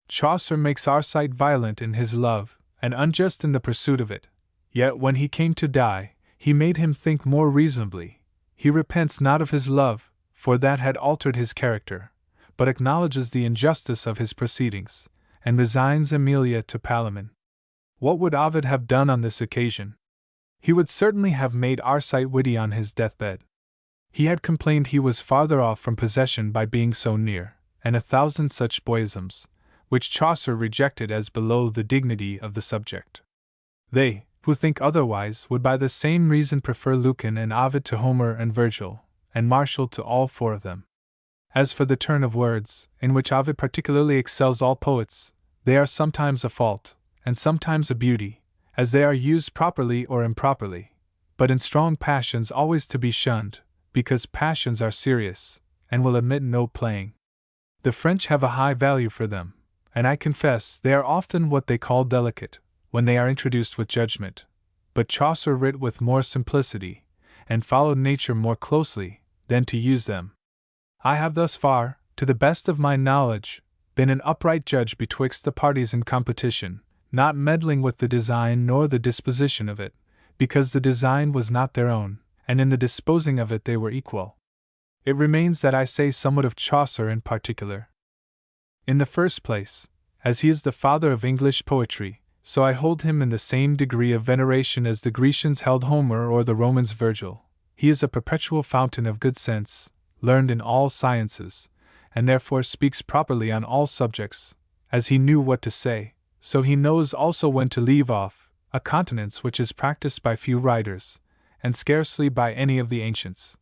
Chaucer makes Arcite violent in his love, and unjust in the pursuit of it, yet when he came to die, he made him think more reasonably. He repents not of his love, for that had altered his character, but acknowledges the injustice of his proceedings, and resigns Emilia to Palamon. What would Ovid have done on this occasion? He would certainly have made Arcite witty on his deathbed. He had complained he was farther off from possession by being so near, and 1,000 such boyisms, which Chaucer rejected as below the dignity of the subject. They, who think otherwise, would by the same reason prefer Lucan and Ovid to Homer and Virgil, and Martial to all four of them. As for the turn of words, in which Ovid particularly excels all poets, they are sometimes a fault, and sometimes a beauty, as they are used properly or improperly, but in strong passions always to be shunned, because passions are serious, and will admit no playing. The French have a high value for them, and I confess they are often what they call delicate, when they are introduced with judgment, but Chaucer writ with more simplicity, and followed nature more closely, than to use them. I have thus far, to the best of my knowledge, been an upright judge betwixt the parties in competition, not meddling with the design nor the disposition of it, because the design was not their own, and in the disposing of it they were equal. It remains that I say somewhat of Chaucer in particular. In the first place, as he is the father of English poetry, so I hold him in the same degree of veneration as the Grecians held Homer or the Romans Virgil. He is a perpetual fountain of good sense, learned in all sciences, and therefore speaks properly on all subjects. As he knew what to say, so he knows also when to leave off, a continence which is practiced by few writers, and scarcely by any of the ancients,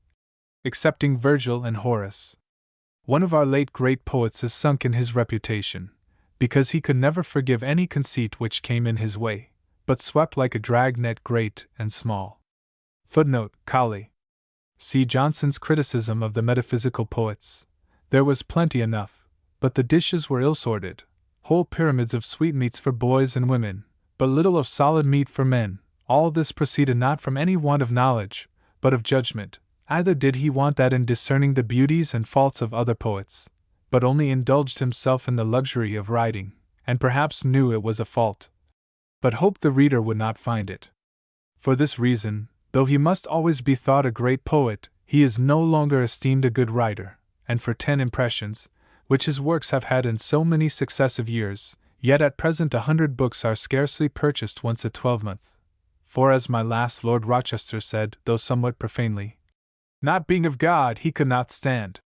excepting Virgil and Horace. One of our late great poets is sunk in his reputation, because he could never forgive any conceit which came in his way, but swept like a drag net great and small. Footnote: Cowley. See Johnson's criticism of the metaphysical poets. There was plenty enough, but the dishes were ill-sorted, whole pyramids of sweetmeats for boys and women, but little of solid meat for men. All this proceeded not from any want of knowledge, but of judgment. Either did he want that in discerning the beauties and faults of other poets, but only indulged himself in the luxury of writing, and perhaps knew it was a fault, but hoped the reader would not find it. For this reason, though he must always be thought a great poet, he is no longer esteemed a good writer, and for 10 impressions, which his works have had in so many successive years, yet at present 100 books are scarcely purchased once a 12-month. For as my last Lord Rochester said, though somewhat profanely, not being of God he could not stand.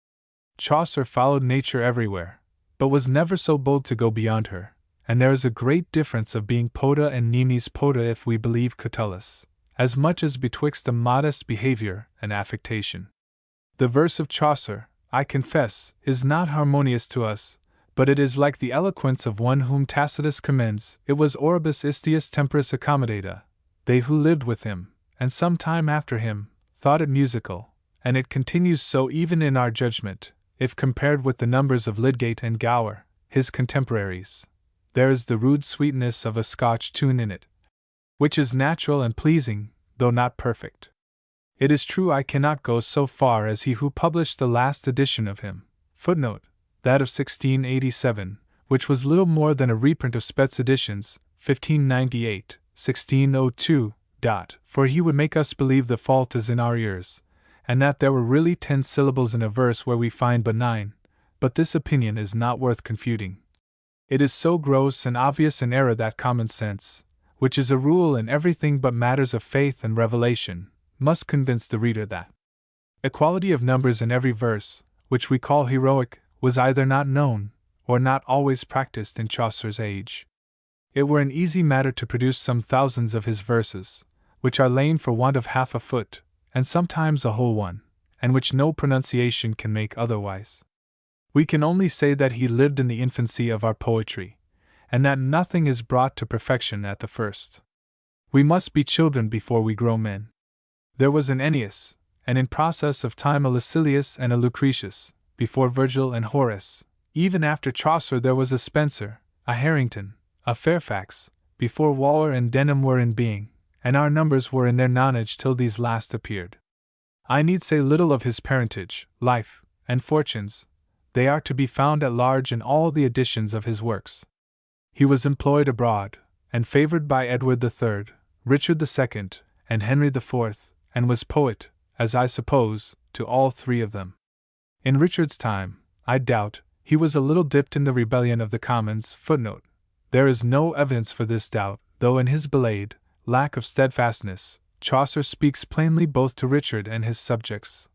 Chaucer followed nature everywhere, but was never so bold to go beyond her, and there is a great difference of being poeta and nimis poeta if we believe Catullus, as much as betwixt a modest behavior and affectation. The verse of Chaucer, I confess, is not harmonious to us, but it is like the eloquence of one whom Tacitus commends. It was orbis istius temporis accommodata. They who lived with him, and some time after him, thought it musical, and it continues so even in our judgment, if compared with the numbers of Lydgate and Gower, his contemporaries. There is the rude sweetness of a Scotch tune in it, which is natural and pleasing, though not perfect. It is true I cannot go so far as he who published the last edition of him, footnote, that of 1687, which was little more than a reprint of Spett's editions, 1598, 1602, for he would make us believe the fault is in our ears, and that there were really 10 syllables in a verse where we find but 9, but this opinion is not worth confuting. It is so gross and obvious an error that common sense, which is a rule in everything but matters of faith and revelation, must convince the reader that equality of numbers in every verse, which we call heroic, was either not known, or not always practiced in Chaucer's age. It were an easy matter to produce some thousands of his verses, which are lame for want of half a foot, and sometimes a whole one, and which no pronunciation can make otherwise. We can only say that he lived in the infancy of our poetry, and that nothing is brought to perfection at the first. We must be children before we grow men. There was an Ennius, and in process of time a Lucilius and a Lucretius, before Virgil and Horace. Even after Chaucer there was a Spenser, a Harrington, a Fairfax, before Waller and Denham were in being, and our numbers were in their nonage till these last appeared. I need say little of his parentage, life, and fortunes. They are to be found at large in all the editions of his works. He was employed abroad, and favored by Edward III, Richard II, and Henry IV, and was poet, as I suppose, to all 3 of them. In Richard's time, I doubt, he was a little dipped in the rebellion of the Commons. Footnote. There is no evidence for this doubt, though in his belied lack of steadfastness, Chaucer speaks plainly both to Richard and his subjects,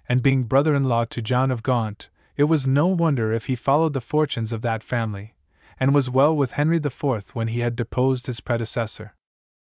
and being brother-in-law to John of Gaunt, it was no wonder if he followed the fortunes of that family, and was well with Henry IV when he had deposed his predecessor.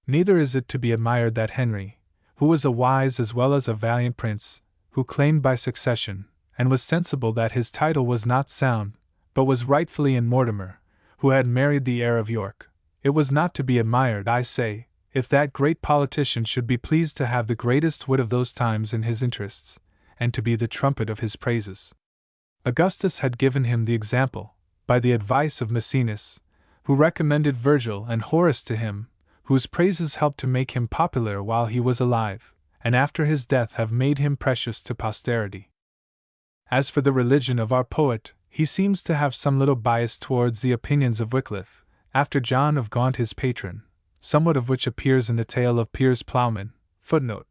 Neither is it to be admired that Henry, who was a wise as well as a valiant prince, who claimed by succession, and was sensible that his title was not sound, but was rightfully in Mortimer, who had married the heir of York, it was not to be admired, I say, if that great politician should be pleased to have the greatest wit of those times in his interests, and to be the trumpet of his praises. Augustus had given him the example, by the advice of Maecenas, who recommended Virgil and Horace to him, whose praises helped to make him popular while he was alive, and after his death have made him precious to posterity. As for the religion of our poet, he seems to have some little bias towards the opinions of Wycliffe, after John of Gaunt his patron, somewhat of which appears in the tale of Piers Plowman, footnote,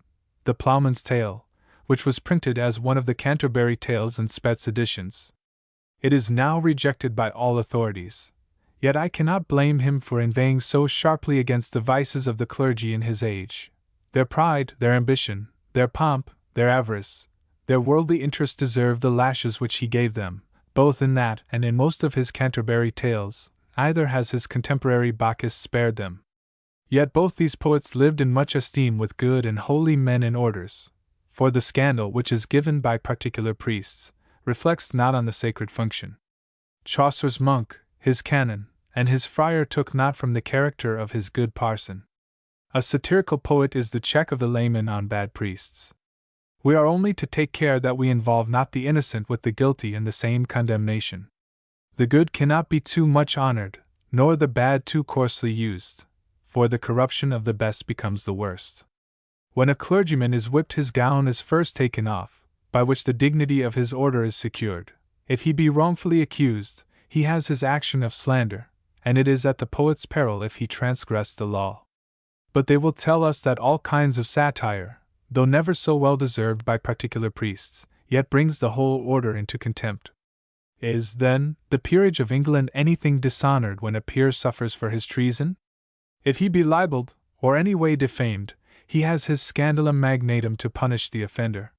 The Plowman's Tale, which was printed as one of the Canterbury Tales in Spett's editions. It is now rejected by all authorities, yet I cannot blame him for inveighing so sharply against the vices of the clergy in his age. Their pride, their ambition, their pomp, their avarice, their worldly interest deserve the lashes which he gave them, both in that and in most of his Canterbury Tales, either has his contemporary Bacchus spared them. Yet both these poets lived in much esteem with good and holy men and orders, for the scandal which is given by particular priests reflects not on the sacred function. Chaucer's monk, his canon, and his friar took not from the character of his good parson. A satirical poet is the check of the layman on bad priests. We are only to take care that we involve not the innocent with the guilty in the same condemnation. The good cannot be too much honored, nor the bad too coarsely used, for the corruption of the best becomes the worst. When a clergyman is whipped, his gown is first taken off, by which the dignity of his order is secured. If he be wrongfully accused, he has his action of slander, and it is at the poet's peril if he transgress the law. But they will tell us that all kinds of satire, though never so well deserved by particular priests, yet brings the whole order into contempt. Is, then, the peerage of England anything dishonored when a peer suffers for his treason? If he be libelled, or any way defamed, he has his scandalum magnatum to punish the offender.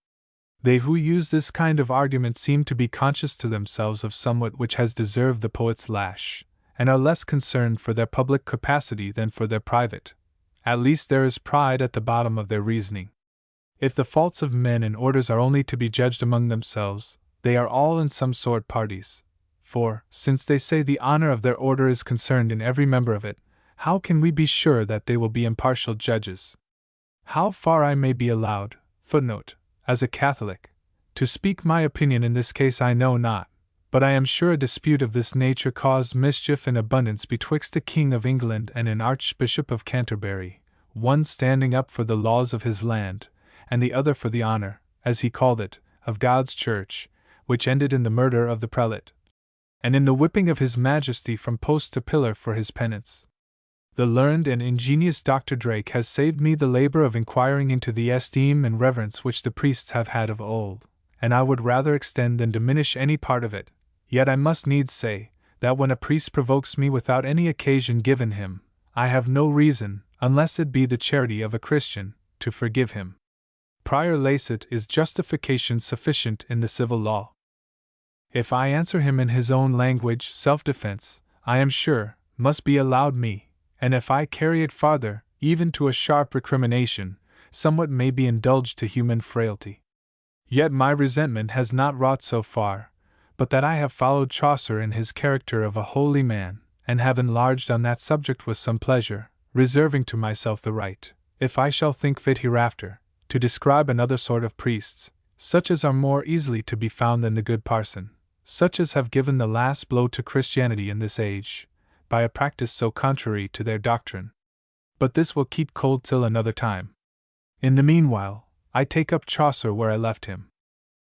They who use this kind of argument seem to be conscious to themselves of somewhat which has deserved the poet's lash, and are less concerned for their public capacity than for their private. At least there is pride at the bottom of their reasoning. If the faults of men and orders are only to be judged among themselves, they are all in some sort parties. For, since they say the honor of their order is concerned in every member of it, how can we be sure that they will be impartial judges? How far I may be allowed, footnote, as a Catholic, to speak my opinion in this case I know not, but I am sure a dispute of this nature caused mischief in abundance betwixt a King of England and an Archbishop of Canterbury, one standing up for the laws of his land, and the other for the honor, as he called it, of God's Church, which ended in the murder of the prelate, and in the whipping of his Majesty from post to pillar for his penance. The learned and ingenious Dr. Drake has saved me the labor of inquiring into the esteem and reverence which the priests have had of old, and I would rather extend than diminish any part of it. Yet I must needs say, that when a priest provokes me without any occasion given him, I have no reason, unless it be the charity of a Christian, to forgive him. Prior licet is justification sufficient in the civil law. If I answer him in his own language, self-defense, I am sure, must be allowed me, and if I carry it farther, even to a sharp recrimination, somewhat may be indulged to human frailty. Yet my resentment has not wrought so far, but that I have followed Chaucer in his character of a holy man, and have enlarged on that subject with some pleasure, reserving to myself the right, if I shall think fit hereafter, to describe another sort of priests, such as are more easily to be found than the good parson, such as have given the last blow to Christianity in this age, by a practice so contrary to their doctrine. But this will keep cold till another time. In the meanwhile, I take up Chaucer where I left him.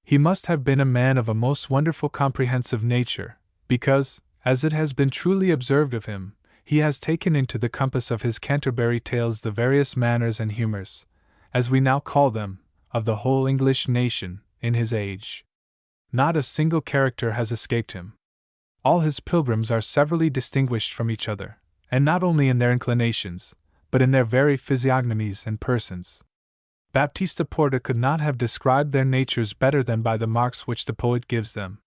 He must have been a man of a most wonderful comprehensive nature, because, as it has been truly observed of him, he has taken into the compass of his Canterbury Tales the various manners and humours, as we now call them, of the whole English nation, in his age. Not a single character has escaped him. All his pilgrims are severally distinguished from each other, and not only in their inclinations, but in their very physiognomies and persons. Baptista Porta could not have described their natures better than by the marks which the poet gives them.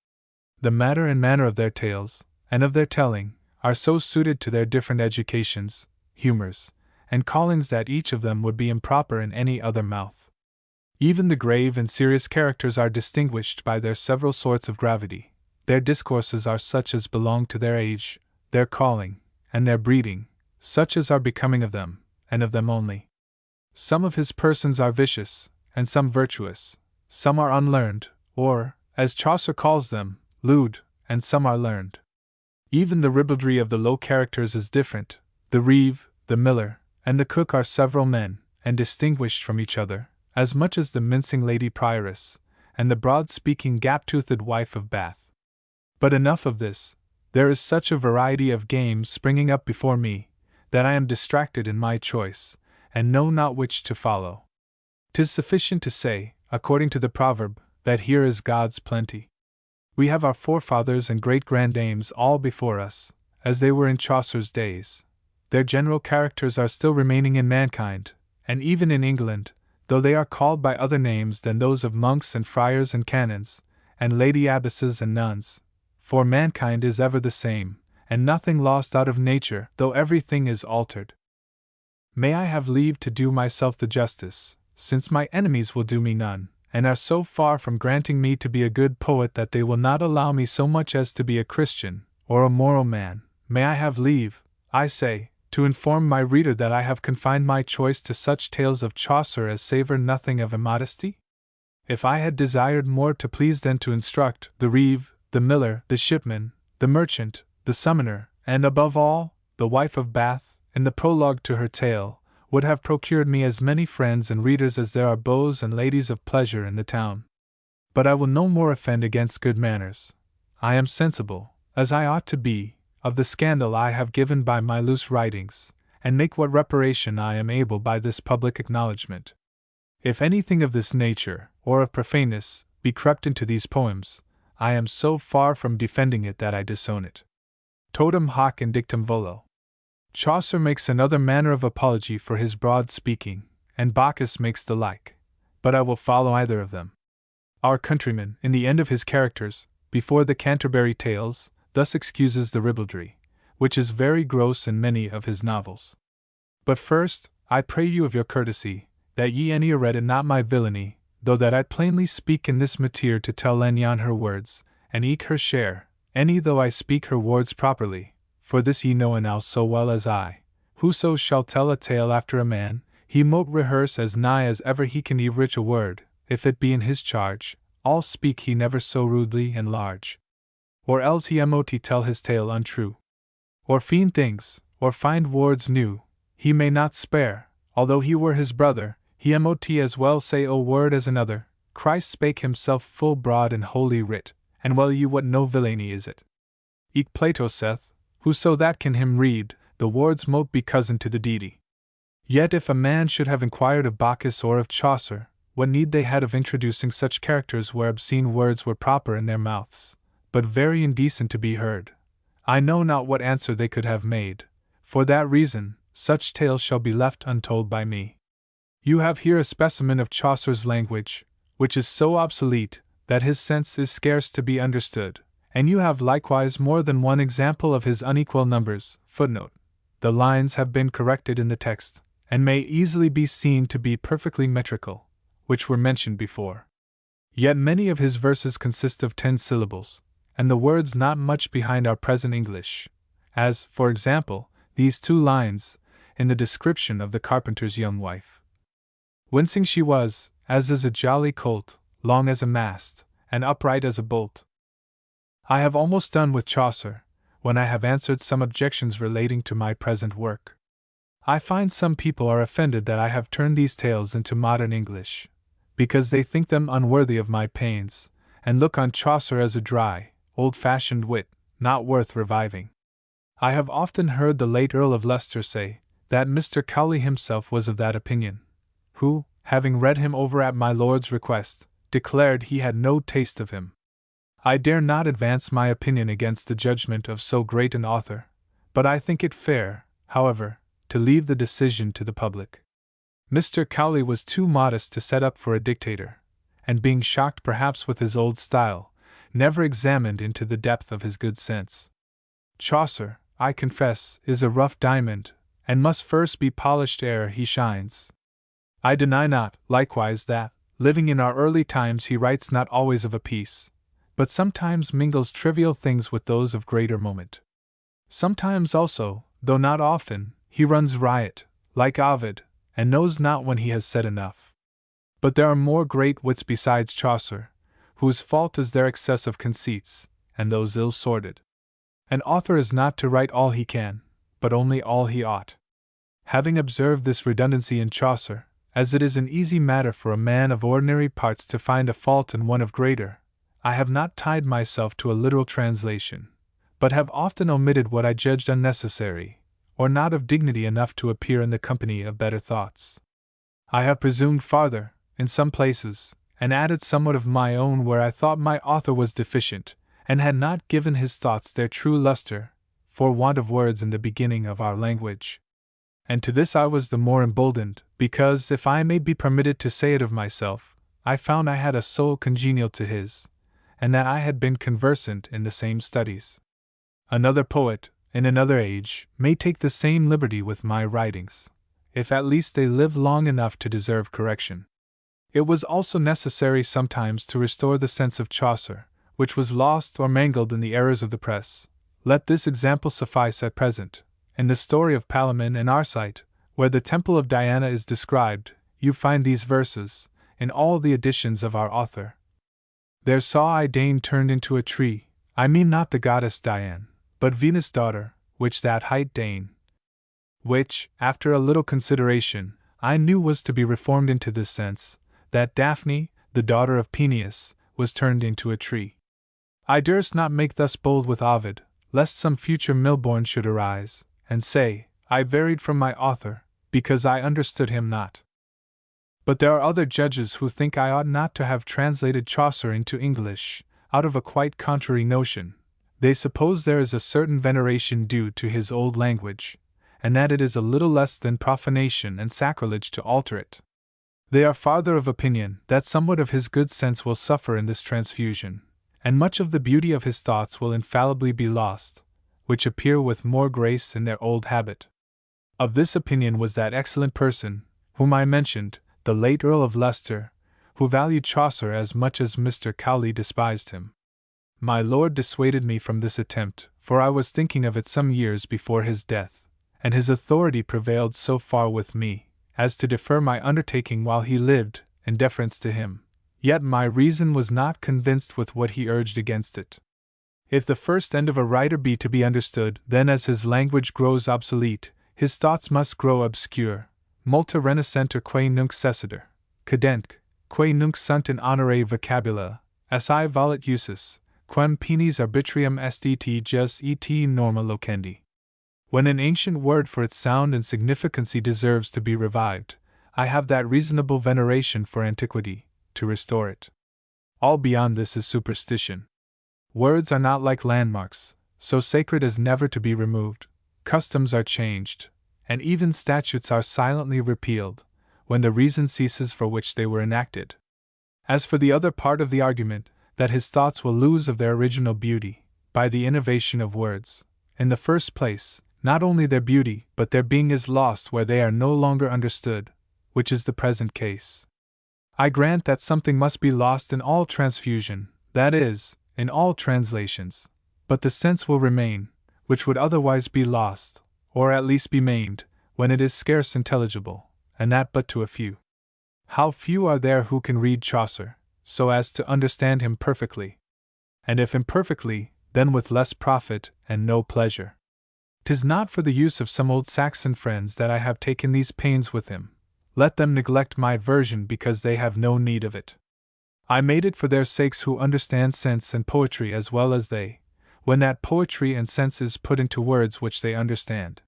The matter and manner of their tales, and of their telling, are so suited to their different educations, humors, and callings that each of them would be improper in any other mouth. Even the grave and serious characters are distinguished by their several sorts of gravity. Their discourses are such as belong to their age, their calling, and their breeding, such as are becoming of them, and of them only. Some of his persons are vicious, and some virtuous, some are unlearned, or, as Chaucer calls them, lewd, and some are learned. Even the ribaldry of the low characters is different. The reeve, the miller, and the cook are several men, and distinguished from each other, as much as the mincing lady prioress, and the broad-speaking gap-toothed wife of Bath. But enough of this. There is such a variety of games springing up before me, that I am distracted in my choice, and know not which to follow. 'Tis sufficient to say, according to the proverb, that here is God's plenty. We have our forefathers and great-granddames all before us, as they were in Chaucer's days. Their general characters are still remaining in mankind, and even in England, though they are called by other names than those of monks and friars and canons, and lady abbesses and nuns. For mankind is ever the same, and nothing lost out of nature, though everything is altered. May I have leave to do myself the justice, since my enemies will do me none, and are so far from granting me to be a good poet that they will not allow me so much as to be a Christian, or a moral man, may I have leave, I say, to inform my reader that I have confined my choice to such tales of Chaucer as savour nothing of immodesty? If I had desired more to please than to instruct, the reeve, the miller, the shipman, the merchant, the summoner, and above all, the wife of Bath, in the prologue to her tale, would have procured me as many friends and readers as there are beaux and ladies of pleasure in the town. But I will no more offend against good manners. I am sensible, as I ought to be, of the scandal I have given by my loose writings, and make what reparation I am able by this public acknowledgment. If anything of this nature, or of profaneness, be crept into these poems, I am so far from defending it that I disown it. Totum hoc indictum volo. Chaucer makes another manner of apology for his broad speaking, and Bacchus makes the like, but I will follow either of them. Our countryman, in the end of his characters, before the Canterbury Tales, thus excuses the ribaldry, which is very gross in many of his novels. But first, I pray you of your courtesy, that ye any read not my villainy, though that I plainly speak in this matter to tell Lanyon her words, and eke her share, any though I speak her words properly, for this ye know enow so well as I. Whoso shall tell a tale after a man, he mote rehearse as nigh as ever he can rich a word, if it be in his charge, all speak he never so rudely and large. Or else he mote tell his tale untrue. Or fiend things, or find words new, he may not spare, although he were his brother, he mote as well say a word as another. Christ spake himself full broad in holy writ, and well you what no villainy is it. Eke Plato saith, whoso that can him read, the words mote be cousin to the deity. Yet if a man should have inquired of Bacchus or of Chaucer, what need they had of introducing such characters where obscene words were proper in their mouths, but very indecent to be heard? I know not what answer they could have made. For that reason, such tales shall be left untold by me. You have here a specimen of Chaucer's language, which is so obsolete that his sense is scarce to be understood, and you have likewise more than one example of his unequal numbers. Footnote: the lines have been corrected in the text, and may easily be seen to be perfectly metrical, which were mentioned before. Yet many of his verses consist of 10 syllables, and the words not much behind our present English, as, for example, these 2 lines, in the description of the carpenter's young wife. Wincing she was, as is a jolly colt, long as a mast, and upright as a bolt. I have almost done with Chaucer, when I have answered some objections relating to my present work. I find some people are offended that I have turned these tales into modern English, because they think them unworthy of my pains, and look on Chaucer as a dry, old-fashioned wit, not worth reviving. I have often heard the late Earl of Leicester say that Mr. Cowley himself was of that opinion, who, having read him over at my lord's request, declared he had no taste of him. I dare not advance my opinion against the judgment of so great an author, but I think it fair, however, to leave the decision to the public. Mr. Cowley was too modest to set up for a dictator, and being shocked perhaps with his old style, never examined into the depth of his good sense. Chaucer, I confess, is a rough diamond, and must first be polished ere he shines. I deny not, likewise, that, living in our early times, he writes not always of a piece, but sometimes mingles trivial things with those of greater moment. Sometimes also, though not often, he runs riot, like Ovid, and knows not when he has said enough. But there are more great wits besides Chaucer, whose fault is their excess of conceits, and those ill-sorted. An author is not to write all he can, but only all he ought. Having observed this redundancy in Chaucer, as it is an easy matter for a man of ordinary parts to find a fault in one of greater, I have not tied myself to a literal translation, but have often omitted what I judged unnecessary, or not of dignity enough to appear in the company of better thoughts. I have presumed farther, in some places, and added somewhat of my own where I thought my author was deficient, and had not given his thoughts their true luster, for want of words in the beginning of our language. And to this I was the more emboldened, because, if I may be permitted to say it of myself, I found I had a soul congenial to his, and that I had been conversant in the same studies. Another poet, in another age, may take the same liberty with my writings, if at least they live long enough to deserve correction. It was also necessary sometimes to restore the sense of Chaucer, which was lost or mangled in the errors of the press. Let this example suffice at present. In the story of Palamon and Arcite, where the temple of Diana is described, you find these verses, in all the editions of our author. There saw I Dane turned into a tree, I mean not the goddess Diane, but Venus' daughter, which that hight Dane. Which, after a little consideration, I knew was to be reformed into this sense, that Daphne, the daughter of Peneus, was turned into a tree. I durst not make thus bold with Ovid, lest some future Milbourne should arise, and say, I varied from my author, because I understood him not. But there are other judges who think I ought not to have translated Chaucer into English, out of a quite contrary notion. They suppose there is a certain veneration due to his old language, and that it is a little less than profanation and sacrilege to alter it. They are farther of opinion that somewhat of his good sense will suffer in this transfusion, and much of the beauty of his thoughts will infallibly be lost, which appear with more grace in their old habit. Of this opinion was that excellent person, whom I mentioned, the late Earl of Leicester, who valued Chaucer as much as Mr. Cowley despised him. My lord dissuaded me from this attempt, for I was thinking of it some years before his death, and his authority prevailed so far with me, as to defer my undertaking while he lived, in deference to him. Yet my reason was not convinced with what he urged against it. If the first end of a writer be to be understood, then as his language grows obsolete, his thoughts must grow obscure. Multa renicenter quae nunc cessitur, cadenc, quae nunc sunt in honore vocabula, assi volet usus, quem penes arbitrium est et jus et norma loquendi. When an ancient word for its sound and significancy deserves to be revived, I have that reasonable veneration for antiquity, to restore it. All beyond this is superstition. Words are not like landmarks, so sacred as never to be removed. Customs are changed, and even statutes are silently repealed, when the reason ceases for which they were enacted. As for the other part of the argument, that his thoughts will lose of their original beauty, by the innovation of words, in the first place, not only their beauty, but their being is lost where they are no longer understood, which is the present case. I grant that something must be lost in all transfusion, that is, in all translations, but the sense will remain, which would otherwise be lost, or at least be maimed, when it is scarce intelligible, and that but to a few. How few are there who can read Chaucer, so as to understand him perfectly? And if imperfectly, then with less profit and no pleasure. 'Tis not for the use of some old Saxon friends that I have taken these pains with him. Let them neglect my version because they have no need of it. I made it for their sakes who understand sense and poetry as well as they, when that poetry and sense is put into words which they understand.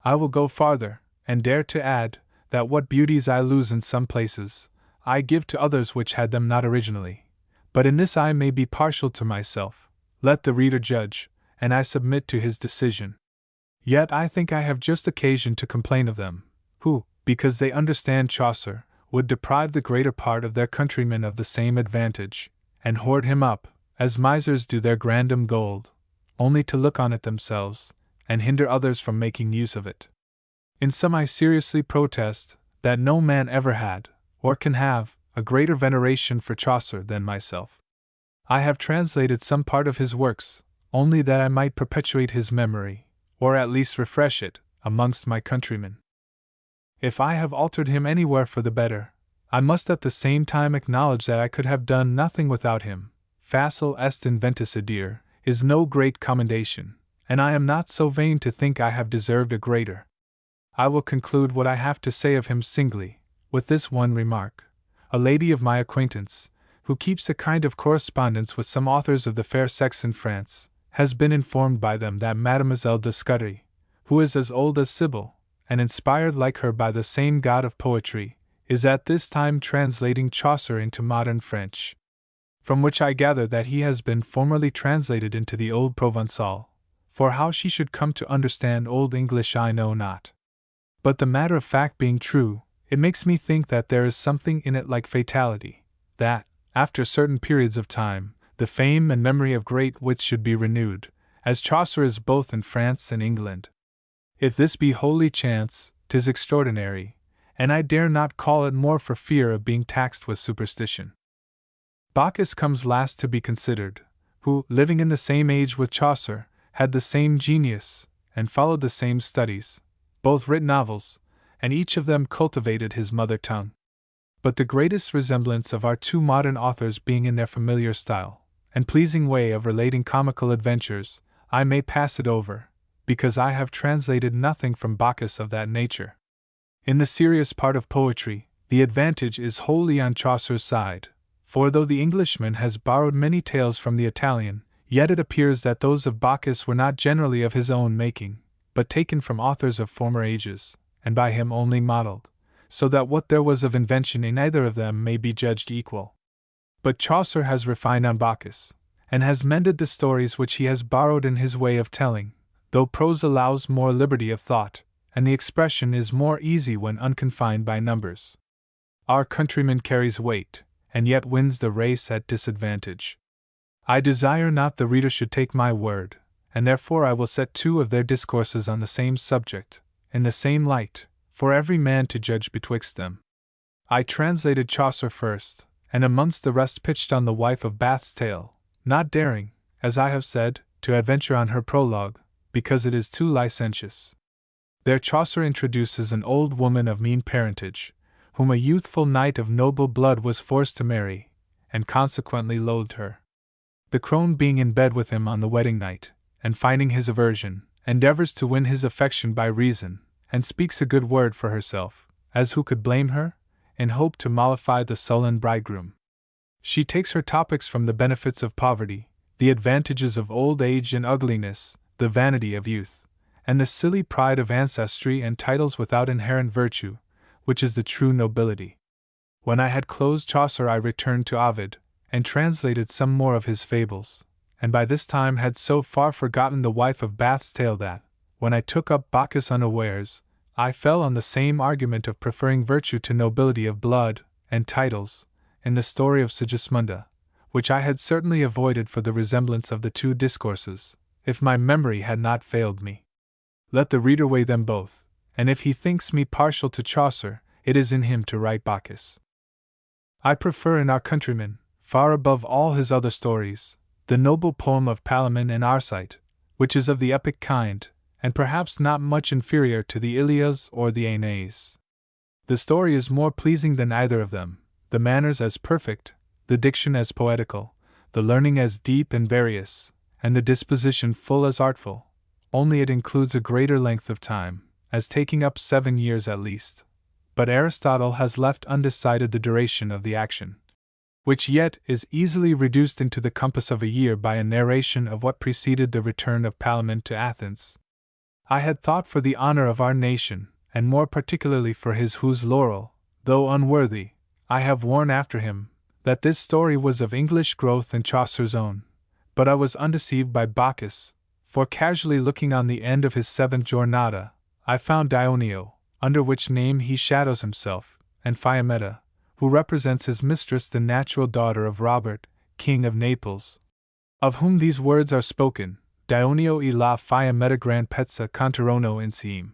I will go farther, and dare to add, that what beauties I lose in some places, I give to others which had them not originally. But in this I may be partial to myself. Let the reader judge, and I submit to his decision. Yet I think I have just occasion to complain of them, who, because they understand Chaucer, would deprive the greater part of their countrymen of the same advantage, and hoard him up, as misers do their grandam gold, only to look on it themselves, and hinder others from making use of it. In sum, I seriously protest that no man ever had, or can have, a greater veneration for Chaucer than myself. I have translated some part of his works, only that I might perpetuate his memory, or at least refresh it, amongst my countrymen. If I have altered him anywhere for the better, I must at the same time acknowledge that I could have done nothing without him. Facile est inventus idere is no great commendation, and I am not so vain to think I have deserved a greater. I will conclude what I have to say of him singly, with this one remark. A lady of my acquaintance, who keeps a kind of correspondence with some authors of the fair sex in France, has been informed by them that Mademoiselle de Scudéry, who is as old as Sibyl, and inspired like her by the same god of poetry, is at this time translating Chaucer into modern French. From which I gather that he has been formerly translated into the old Provençal, for how she should come to understand Old English I know not. But the matter of fact being true, it makes me think that there is something in it like fatality, that, after certain periods of time, the fame and memory of great wits should be renewed, as Chaucer is both in France and England. If this be wholly chance, 'tis extraordinary, and I dare not call it more for fear of being taxed with superstition. Bacchus comes last to be considered, who, living in the same age with Chaucer, had the same genius, and followed the same studies, both writ novels, and each of them cultivated his mother tongue. But the greatest resemblance of our two modern authors being in their familiar style, and pleasing way of relating comical adventures, I may pass it over, because I have translated nothing from Bacchus of that nature. In the serious part of poetry, the advantage is wholly on Chaucer's side, for though the Englishman has borrowed many tales from the Italian, yet it appears that those of Bacchus were not generally of his own making, but taken from authors of former ages, and by him only modeled, so that what there was of invention in either of them may be judged equal. But Chaucer has refined on Bacchus, and has mended the stories which he has borrowed in his way of telling, though prose allows more liberty of thought, and the expression is more easy when unconfined by numbers. Our countryman carries weight, and yet wins the race at disadvantage. I desire not the reader should take my word, and therefore I will set two of their discourses on the same subject, in the same light, for every man to judge betwixt them. I translated Chaucer first, and amongst the rest pitched on the wife of Bath's tale, not daring, as I have said, to adventure on her prologue, because it is too licentious. There Chaucer introduces an old woman of mean parentage, whom a youthful knight of noble blood was forced to marry, and consequently loathed her. The crone being in bed with him on the wedding night, and finding his aversion, endeavors to win his affection by reason, and speaks a good word for herself, as who could blame her, in hope to mollify the sullen bridegroom. She takes her topics from the benefits of poverty, the advantages of old age and ugliness, the vanity of youth, and the silly pride of ancestry and titles without inherent virtue, which is the true nobility. When I had closed Chaucer I returned to Ovid, and translated some more of his fables, and by this time had so far forgotten the wife of Bath's tale that, when I took up Bacchus unawares, I fell on the same argument of preferring virtue to nobility of blood and titles, in the story of Sigismunda, which I had certainly avoided for the resemblance of the two discourses, if my memory had not failed me. Let the reader weigh them both, and if he thinks me partial to Chaucer, it is in him to write Bacchus. I prefer in Our Countryman, far above all his other stories, the noble poem of Palamon and Arcite, which is of the epic kind, and perhaps not much inferior to the Ilias or the Aeneas. The story is more pleasing than either of them, the manners as perfect, the diction as poetical, the learning as deep and various, and the disposition full as artful, only it includes a greater length of time, as taking up 7 years at least. But Aristotle has left undecided the duration of the action, which yet is easily reduced into the compass of a year by a narration of what preceded the return of Palamon to Athens. I had thought for the honor of our nation, and more particularly for his whose laurel, though unworthy, I have worn after him, that this story was of English growth and Chaucer's own. But I was undeceived by Bacchus, for casually looking on the end of his 7th Jornada, I found Dioneo, under which name he shadows himself, and Fiammetta, who represents his mistress, the natural daughter of Robert, King of Naples, of whom these words are spoken, Dionio e la Fiammetta gran pezza cantarono insieme.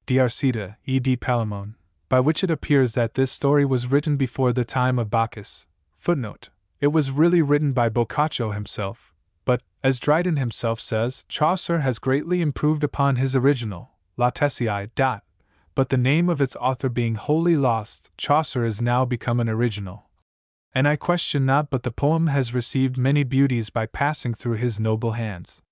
D'Arcita e di Palamone, by which it appears that this story was written before the time of Bacchus. Footnote: it was really written by Boccaccio himself, but, as Dryden himself says, Chaucer has greatly improved upon his original, La Tessiae. But the name of its author being wholly lost, Chaucer is now become an original. And I question not but the poem has received many beauties by passing through his noble hands.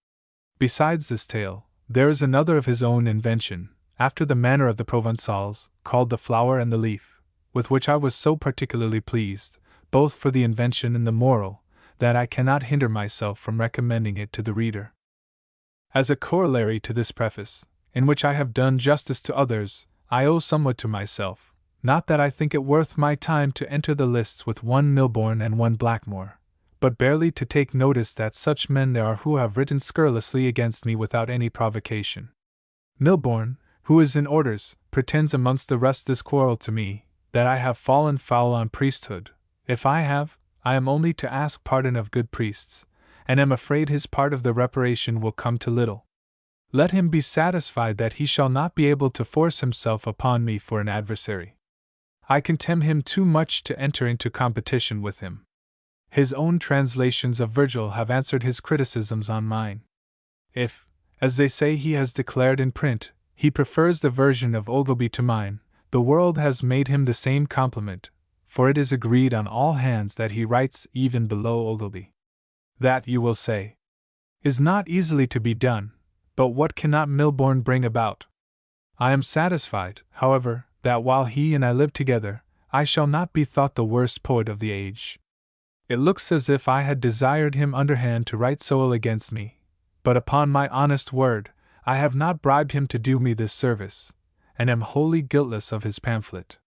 Besides this tale, there is another of his own invention, after the manner of the Provençals, called The Flower and the Leaf, with which I was so particularly pleased, both for the invention and the moral, that I cannot hinder myself from recommending it to the reader. As a corollary to this preface, in which I have done justice to others, I owe somewhat to myself, not that I think it worth my time to enter the lists with one Milbourne and one Blackmore, but barely to take notice that such men there are who have written scurrilously against me without any provocation. Milbourne, who is in orders, pretends amongst the rest this quarrel to me, that I have fallen foul on priesthood. If I have, I am only to ask pardon of good priests, and am afraid his part of the reparation will come to little. Let him be satisfied that he shall not be able to force himself upon me for an adversary. I contemn him too much to enter into competition with him. His own translations of Virgil have answered his criticisms on mine. If, as they say he has declared in print, he prefers the version of Ogilby to mine, the world has made him the same compliment, for it is agreed on all hands that he writes even below Ogilby. That, you will say, is not easily to be done, but what cannot Milbourne bring about? I am satisfied, however, that while he and I live together, I shall not be thought the worst poet of the age. It looks as if I had desired him underhand to write so ill against me, but upon my honest word, I have not bribed him to do me this service, and am wholly guiltless of his pamphlet.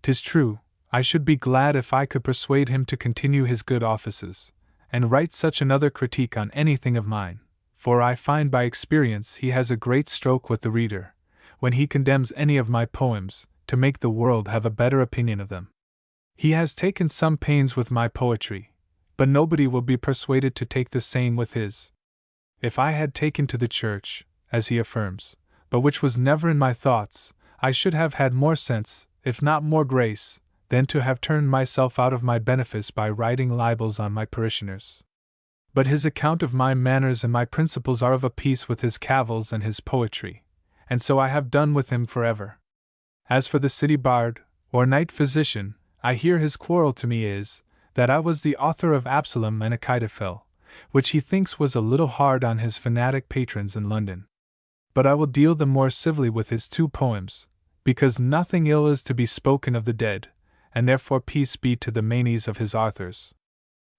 'Tis true, I should be glad if I could persuade him to continue his good offices, and write such another critique on anything of mine, for I find by experience he has a great stroke with the reader, when he condemns any of my poems, to make the world have a better opinion of them. He has taken some pains with my poetry, but nobody will be persuaded to take the same with his. If I had taken to the church, as he affirms, but which was never in my thoughts, I should have had more sense, if not more grace, than to have turned myself out of my benefice by writing libels on my parishioners. But his account of my manners and my principles are of a piece with his cavils and his poetry, and so I have done with him forever. As for the city bard, or night physician, I hear his quarrel to me is, that I was the author of Absalom and Achitophel, which he thinks was a little hard on his fanatic patrons in London. But I will deal the more civilly with his two poems, because nothing ill is to be spoken of the dead, and therefore peace be to the manes of his authors.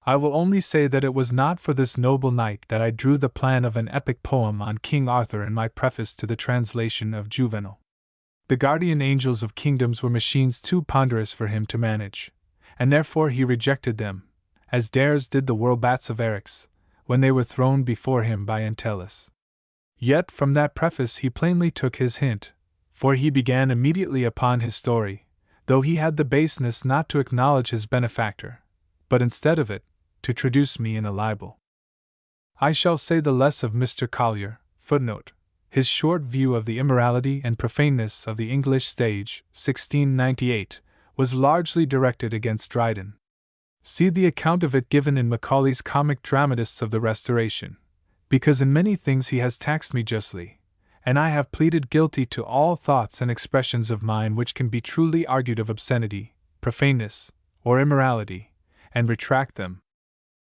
I will only say that it was not for this noble knight that I drew the plan of an epic poem on King Arthur in my preface to the translation of Juvenal. The guardian angels of kingdoms were machines too ponderous for him to manage, and therefore he rejected them, as Dares did the whirlbats of Eryx, when they were thrown before him by Entellus. Yet from that preface he plainly took his hint, for he began immediately upon his story, though he had the baseness not to acknowledge his benefactor, but instead of it, to traduce me in a libel. I shall say the less of Mr. Collier. Footnote: his short view of the immorality and profaneness of the English stage, 1698, was largely directed against Dryden. See the account of it given in Macaulay's Comic Dramatists of the Restoration, because in many things he has taxed me justly, and I have pleaded guilty to all thoughts and expressions of mine which can be truly argued of obscenity, profaneness, or immorality, and retract them.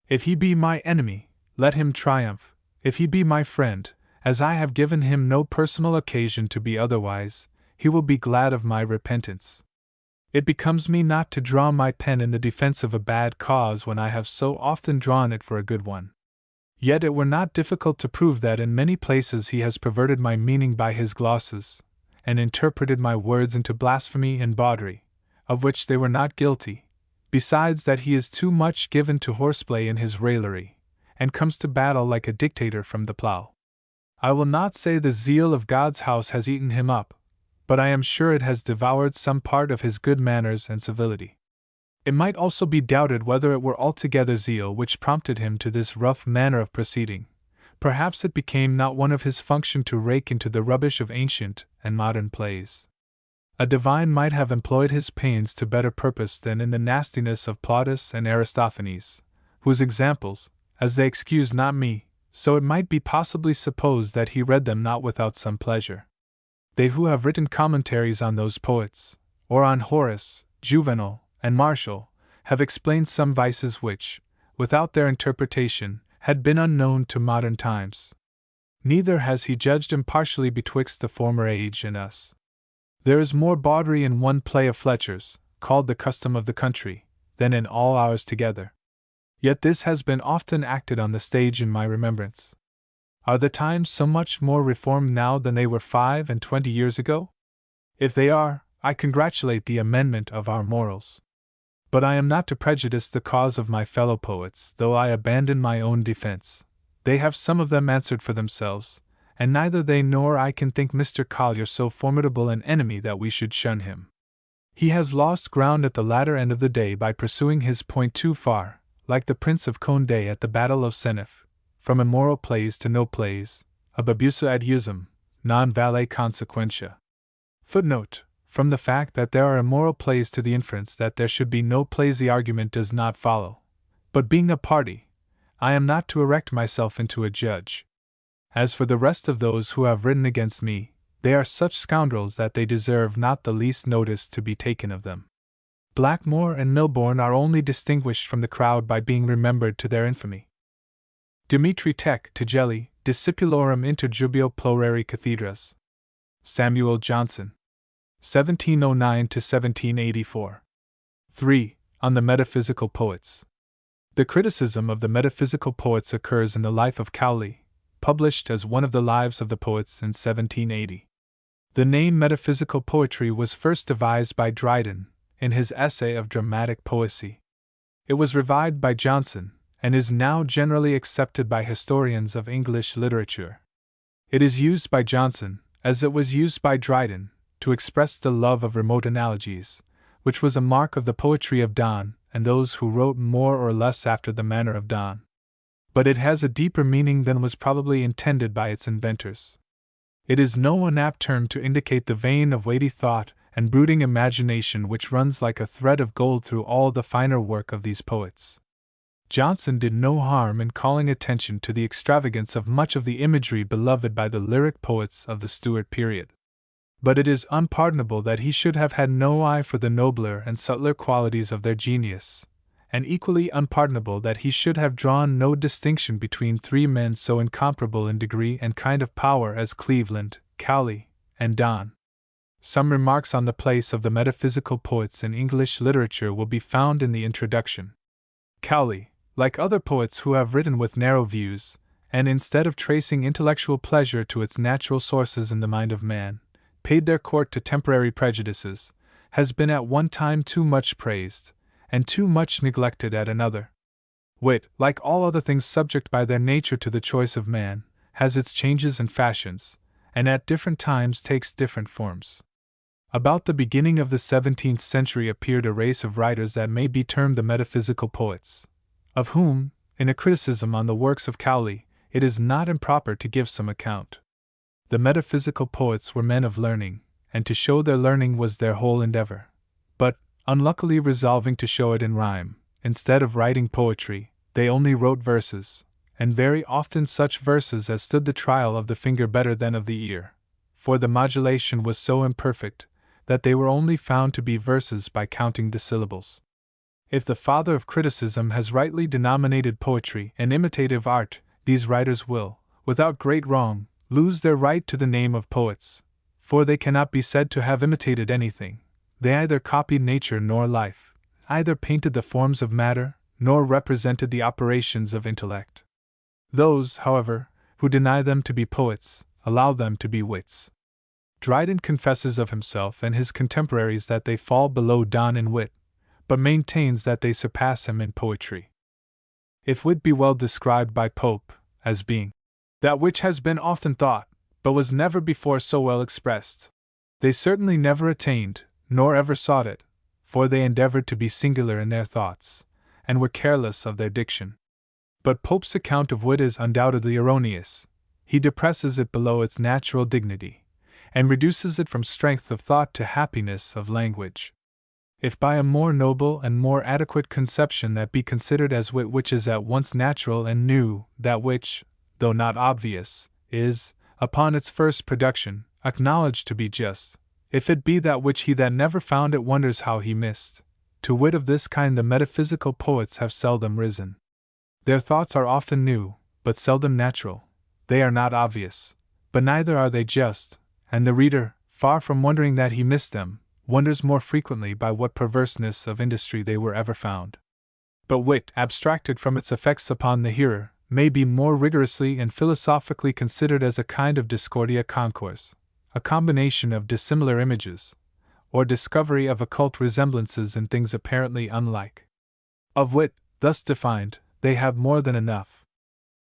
If he be my enemy, let him triumph; if he be my friend, as I have given him no personal occasion to be otherwise, he will be glad of my repentance. It becomes me not to draw my pen in the defense of a bad cause when I have so often drawn it for a good one. Yet it were not difficult to prove that in many places he has perverted my meaning by his glosses, and interpreted my words into blasphemy and bawdry, of which they were not guilty, besides that he is too much given to horseplay in his raillery, and comes to battle like a dictator from the plough. I will not say the zeal of God's house has eaten him up, but I am sure it has devoured some part of his good manners and civility. It might also be doubted whether it were altogether zeal which prompted him to this rough manner of proceeding. Perhaps it became not one of his function to rake into the rubbish of ancient and modern plays. A divine might have employed his pains to better purpose than in the nastiness of Plautus and Aristophanes, whose examples, as they excuse not me, so it might be possibly supposed that he read them not without some pleasure. They who have written commentaries on those poets, or on Horace, Juvenal, and Martial, have explained some vices which, without their interpretation, had been unknown to modern times. Neither has he judged impartially betwixt the former age and us. There is more bawdry in one play of Fletcher's, called The Custom of the Country, than in all ours together. Yet this has been often acted on the stage in my remembrance. Are the times so much more reformed now than they were 25 years ago? If they are, I congratulate the amendment of our morals. But I am not to prejudice the cause of my fellow poets, though I abandon my own defense. They have some of them answered for themselves, and neither they nor I can think Mr. Collier so formidable an enemy that we should shun him. He has lost ground at the latter end of the day by pursuing his point too far, like the Prince of Condé at the Battle of Senef, from immoral plays to no plays, ab abusu ad usum, non vale consequentia. Footnote: from the fact that there are immoral plays to the inference that there should be no plays the argument does not follow. But being a party, I am not to erect myself into a judge. As for the rest of those who have written against me, they are such scoundrels that they deserve not the least notice to be taken of them. Blackmore and Milbourne are only distinguished from the crowd by being remembered to their infamy. Dimitri Tech Tigelli, Discipulorum inter jubeo plurari cathedras. Samuel Johnson. 1709 to 1784. 3. On the Metaphysical Poets. The criticism of the metaphysical poets occurs in the Life of Cowley, published as one of the Lives of the Poets in 1780. The name metaphysical poetry was first devised by Dryden, in his essay of dramatic poesy. It was revived by Johnson, and is now generally accepted by historians of English literature. It is used by Johnson, as it was used by Dryden, to express the love of remote analogies, which was a mark of the poetry of Donne and those who wrote more or less after the manner of Donne. But it has a deeper meaning than was probably intended by its inventors. It is no unapt term to indicate the vein of weighty thought and brooding imagination which runs like a thread of gold through all the finer work of these poets. Johnson did no harm in calling attention to the extravagance of much of the imagery beloved by the lyric poets of the Stuart period. But it is unpardonable that he should have had no eye for the nobler and subtler qualities of their genius, and equally unpardonable that he should have drawn no distinction between three men so incomparable in degree and kind of power as Cleveland, Cowley, and Donne. Some remarks on the place of the metaphysical poets in English literature will be found in the introduction. Cowley, like other poets who have written with narrow views, and instead of tracing intellectual pleasure to its natural sources in the mind of man, paid their court to temporary prejudices, has been at one time too much praised, and too much neglected at another. Wit, like all other things subject by their nature to the choice of man, has its changes and fashions, and at different times takes different forms. About the beginning of the 17th century appeared a race of writers that may be termed the metaphysical poets, of whom, in a criticism on the works of Cowley, it is not improper to give some account. The metaphysical poets were men of learning, and to show their learning was their whole endeavor. But, unluckily resolving to show it in rhyme, instead of writing poetry, they only wrote verses, and very often such verses as stood the trial of the finger better than of the ear, for the modulation was so imperfect that they were only found to be verses by counting the syllables. If the father of criticism has rightly denominated poetry an imitative art, these writers will, without great wrong, lose their right to the name of poets, for they cannot be said to have imitated anything. They either copied nature nor life, either painted the forms of matter, nor represented the operations of intellect. Those, however, who deny them to be poets, allow them to be wits. Dryden confesses of himself and his contemporaries that they fall below Donne in wit, but maintains that they surpass him in poetry. If wit be well described by Pope, as being that which has been often thought, but was never before so well expressed, They certainly never attained, nor ever sought it, for they endeavored to be singular in their thoughts, and were careless of their diction. But Pope's account of wit is undoubtedly erroneous. He depresses it below its natural dignity, and reduces it from strength of thought to happiness of language. If by a more noble and more adequate conception that be considered as wit which is at once natural and new, that which, though not obvious, is, upon its first production, acknowledged to be just, if it be that which he that never found it wonders how he missed, to wit of this kind the metaphysical poets have seldom risen. Their thoughts are often new, but seldom natural. They are not obvious, but neither are they just, and the reader, far from wondering that he missed them, wonders more frequently by what perverseness of industry they were ever found. But wit, abstracted from its effects upon the hearer, may be more rigorously and philosophically considered as a kind of discordia concours, a combination of dissimilar images, or discovery of occult resemblances in things apparently unlike. Of wit, thus defined, they have more than enough.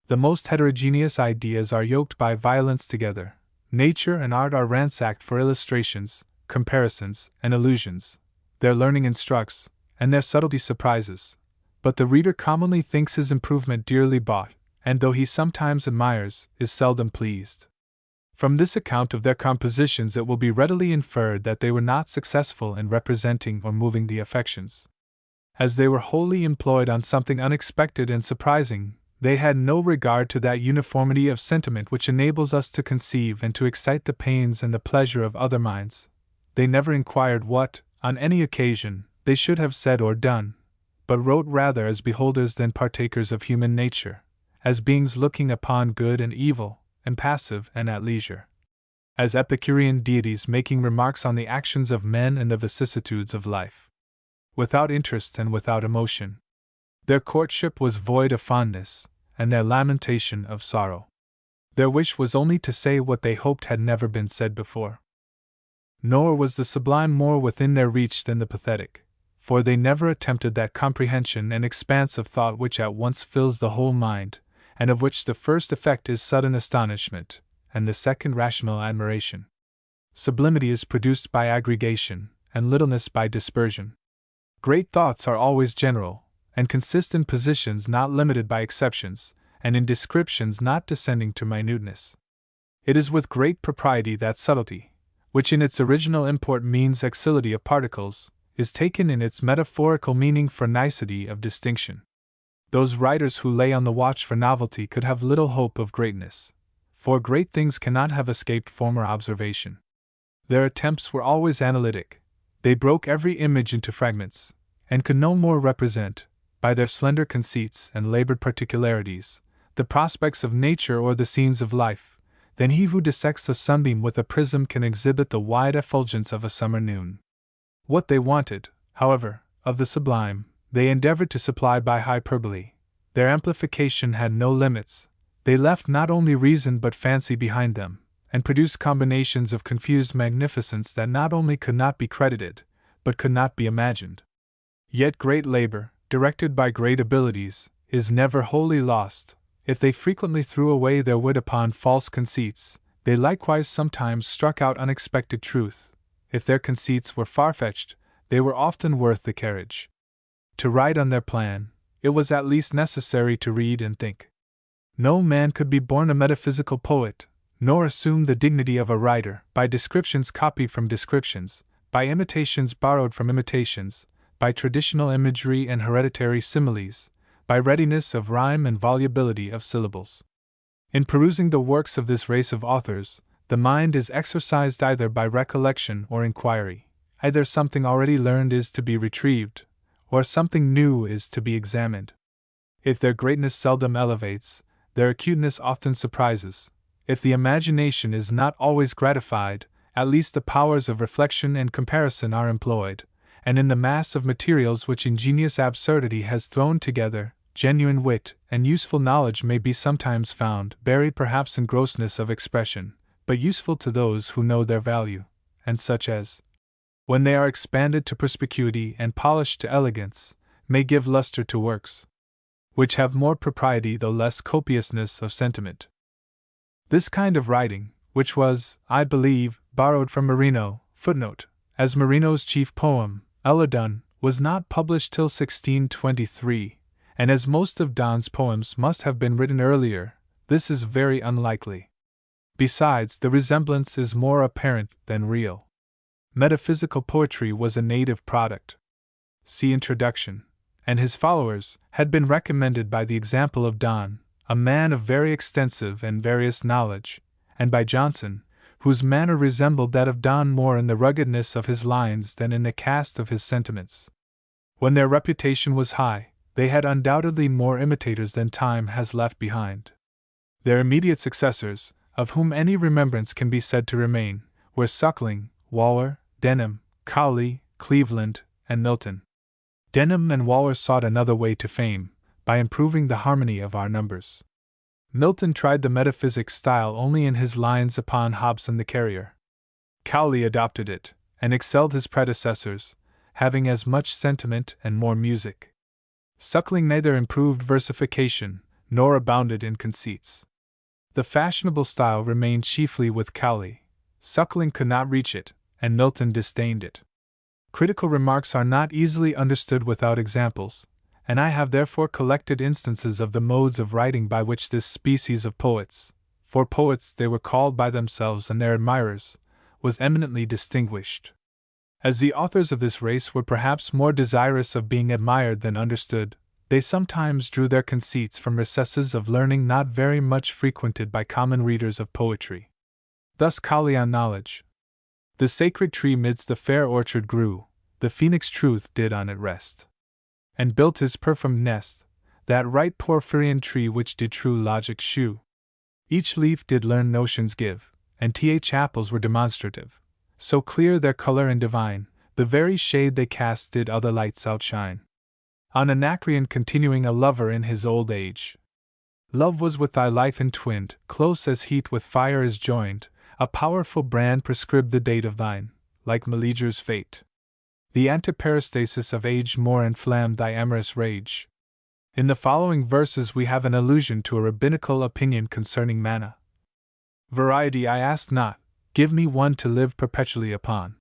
The most heterogeneous ideas are yoked by violence together. Nature and art are ransacked for illustrations, comparisons, and allusions. Their learning instructs, and their subtlety surprises. But the reader commonly thinks his improvement dearly bought, and though he sometimes admires, is seldom pleased. From this account of their compositions it will be readily inferred that they were not successful in representing or moving the affections. As they were wholly employed on something unexpected and surprising, they had no regard to that uniformity of sentiment which enables us to conceive and to excite the pains and the pleasure of other minds. They never inquired what, on any occasion, they should have said or done, but wrote rather as beholders than partakers of human nature, as beings looking upon good and evil, and passive and at leisure, as Epicurean deities making remarks on the actions of men and the vicissitudes of life, without interest and without emotion. Their courtship was void of fondness, and their lamentation of sorrow. Their wish was only to say what they hoped had never been said before. Nor was the sublime more within their reach than the pathetic, for they never attempted that comprehension and expanse of thought which at once fills the whole mind, and of which the first effect is sudden astonishment, and the second rational admiration. Sublimity is produced by aggregation, and littleness by dispersion. Great thoughts are always general, and consist in positions not limited by exceptions, and in descriptions not descending to minuteness. It is with great propriety that subtlety, which in its original import means exility of particles, is taken in its metaphorical meaning for nicety of distinction. Those writers who lay on the watch for novelty could have little hope of greatness, for great things cannot have escaped former observation. Their attempts were always analytic. They broke every image into fragments, and could no more represent, by their slender conceits and labored particularities, the prospects of nature or the scenes of life, than he who dissects the sunbeam with a prism can exhibit the wide effulgence of a summer noon. What they wanted, however, of the sublime, they endeavored to supply by hyperbole. Their amplification had no limits. They left not only reason but fancy behind them, and produced combinations of confused magnificence that not only could not be credited, but could not be imagined. Yet great labor, directed by great abilities, is never wholly lost. If they frequently threw away their wit upon false conceits, they likewise sometimes struck out unexpected truth. If their conceits were far-fetched, they were often worth the carriage. To write on their plan, it was at least necessary to read and think. No man could be born a metaphysical poet, nor assume the dignity of a writer, by descriptions copied from descriptions, by imitations borrowed from imitations, by traditional imagery and hereditary similes, by readiness of rhyme and volubility of syllables. In perusing the works of this race of authors, the mind is exercised either by recollection or inquiry. Either something already learned is to be retrieved, or something new is to be examined. If their greatness seldom elevates, their acuteness often surprises. If the imagination is not always gratified, at least the powers of reflection and comparison are employed, and in the mass of materials which ingenious absurdity has thrown together, genuine wit and useful knowledge may be sometimes found, buried perhaps in grossness of expression, but useful to those who know their value, and such as, when they are expanded to perspicuity and polished to elegance, may give luster to works which have more propriety though less copiousness of sentiment. This kind of writing, which was, I believe, borrowed from Marino, Footnote: as Marino's chief poem, Elidon, was not published till 1623, and as most of Donne's poems must have been written earlier, this is very unlikely. Besides, the resemblance is more apparent than real. Metaphysical poetry was a native product. See Introduction. And his followers had been recommended by the example of Donne, a man of very extensive and various knowledge, and by Johnson, whose manner resembled that of Donne more in the ruggedness of his lines than in the cast of his sentiments. When their reputation was high, they had undoubtedly more imitators than time has left behind. Their immediate successors, of whom any remembrance can be said to remain, were Suckling, Waller, Denham, Cowley, Cleveland, and Milton. Denham and Waller sought another way to fame, by improving the harmony of our numbers. Milton tried the metaphysic style only in his lines upon Hobson the Carrier. Cowley adopted it, and excelled his predecessors, having as much sentiment and more music. Suckling neither improved versification, nor abounded in conceits. The fashionable style remained chiefly with Cowley. Suckling could not reach it, and Milton disdained it. Critical remarks are not easily understood without examples, and I have therefore collected instances of the modes of writing by which this species of poets, for poets they were called by themselves and their admirers, was eminently distinguished. As the authors of this race were perhaps more desirous of being admired than understood, they sometimes drew their conceits from recesses of learning not very much frequented by common readers of poetry. Thus Cowley on knowledge. The sacred tree midst the fair orchard grew, the phoenix truth did on it rest, and built his perfumed nest, that right Porphyrian tree which did true logic shew. Each leaf did learn notions give, and apples were demonstrative, so clear their colour and divine, the very shade they cast did other lights outshine. On Anacreon continuing a lover in his old age. Love was with thy life entwined, close as heat with fire is joined, a powerful brand prescribed the date of thine, like Meleager's fate. The antiperistasis of age more inflamed thy amorous rage. In the following verses we have an allusion to a rabbinical opinion concerning manna. Variety I ask not, give me one to live perpetually upon.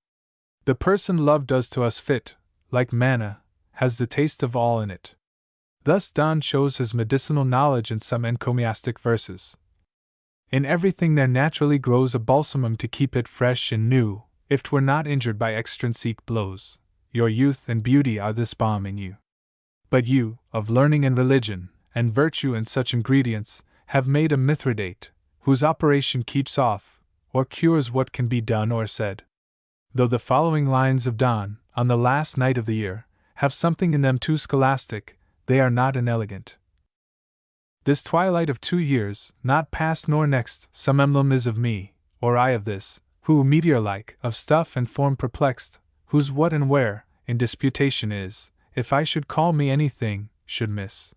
The person loved does to us fit, like manna, has the taste of all in it. Thus Donne shows his medicinal knowledge in some encomiastic verses. In everything there naturally grows a balsamum to keep it fresh and new, if 'twere not injured by extrinsic blows. Your youth and beauty are this balm in you. But you, of learning and religion, and virtue and such ingredients, have made a Mithridate, whose operation keeps off, or cures what can be done or said. Though the following lines of Donne, on the last night of the year, have something in them too scholastic, they are not inelegant. This twilight of 2 years, not past nor next, some emblem is of me, or I of this, who, meteor-like, of stuff and form perplexed, whose what and where, in disputation is, if I should call me anything, should miss.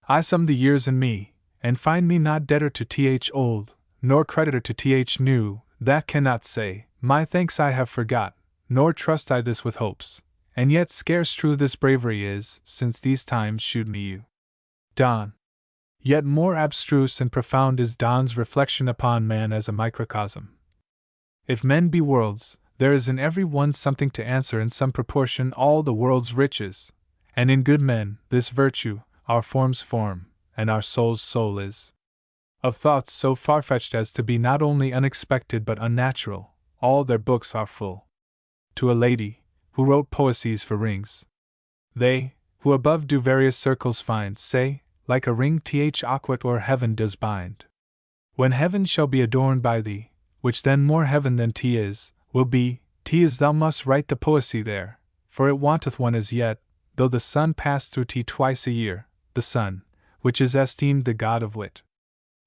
I sum the years in me, and find me not debtor to th old, nor creditor to th new, that cannot say, my thanks I have forgot, nor trust I this with hopes, and yet scarce true this bravery is, since these times shoot me you. Donne. Yet more abstruse and profound is Donne's reflection upon man as a microcosm. If men be worlds, there is in every one something to answer in some proportion all the world's riches, and in good men, this virtue, our form's form, and our soul's soul is. Of thoughts so far-fetched as to be not only unexpected but unnatural, all their books are full. To a lady, who wrote poesies for rings. They, who above do various circles find, say, like a ring aquat or heaven does bind. When heaven shall be adorned by thee, which then more heaven than is, will be, is thou must write the poesy there, for it wanteth one as yet, though the sun pass through twice a year, the sun, which is esteemed the god of wit.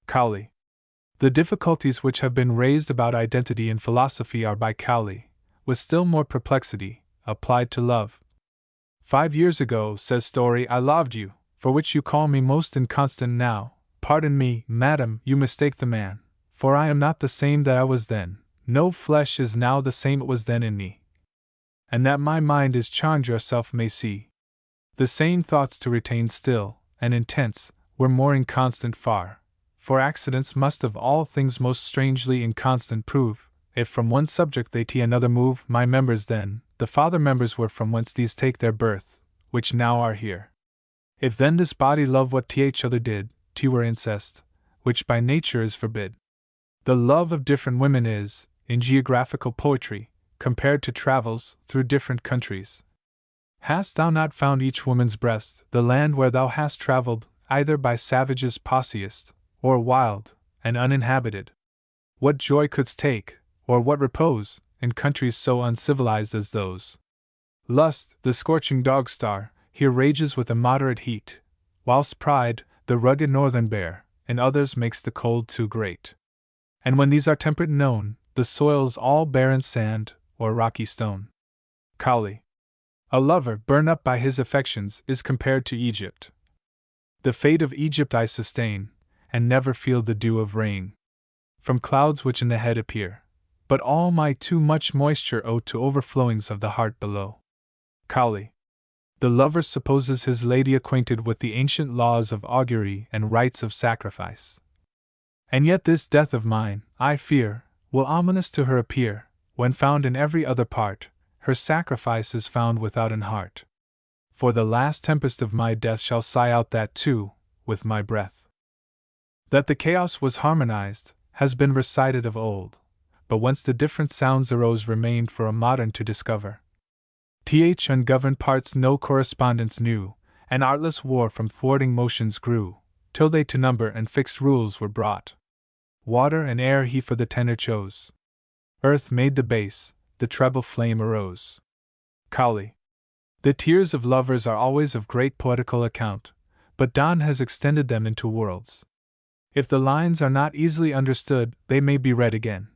Cowley. The difficulties which have been raised about identity in philosophy are by Cowley, with still more perplexity, applied to love. 5 years ago, says Story, I loved you, for which you call me most inconstant now. Pardon me, madam, you mistake the man, for I am not the same that I was then, no flesh is now the same it was then in me. And that my mind is charmed yourself may see. The same thoughts to retain still, and intense, were more inconstant far, for accidents must of all things most strangely inconstant prove, if from one subject they t another move, my members then, the father members were from whence these take their birth, which now are here. If then this body love what t each other did, t were incest, which by nature is forbid. The love of different women is, in geographical poetry, compared to travels through different countries. Hast thou not found each woman's breast, the land where thou hast traveled, either by savages posseist, or wild, and uninhabited? What joy couldst take, or what repose, in countries so uncivilized as those? Lust, the scorching dog-star, here rages with a moderate heat, whilst pride, the rugged northern bear, in others makes the cold too great. And when these are temperate known, the soil's all barren sand, or rocky stone. Cowley. A lover, burned up by his affections, is compared to Egypt. The fate of Egypt I sustain, and never feel the dew of rain from clouds which in the head appear, but all my too much moisture owe to overflowings of the heart below. Cowley. The lover supposes his lady acquainted with the ancient laws of augury and rites of sacrifice. And yet this death of mine, I fear, will ominous to her appear, when found in every other part, her sacrifice is found without an heart. For the last tempest of my death shall sigh out that too, with my breath. That the chaos was harmonized, has been recited of old, but whence the different sounds arose remained for a modern to discover. Th ungoverned parts no correspondence knew, and artless war from thwarting motions grew, till they to number and fixed rules were brought. Water and air he for the tenor chose. Earth made the bass, the treble flame arose. Cowley. The tears of lovers are always of great poetical account, but Donne has extended them into worlds. If the lines are not easily understood, they may be read again.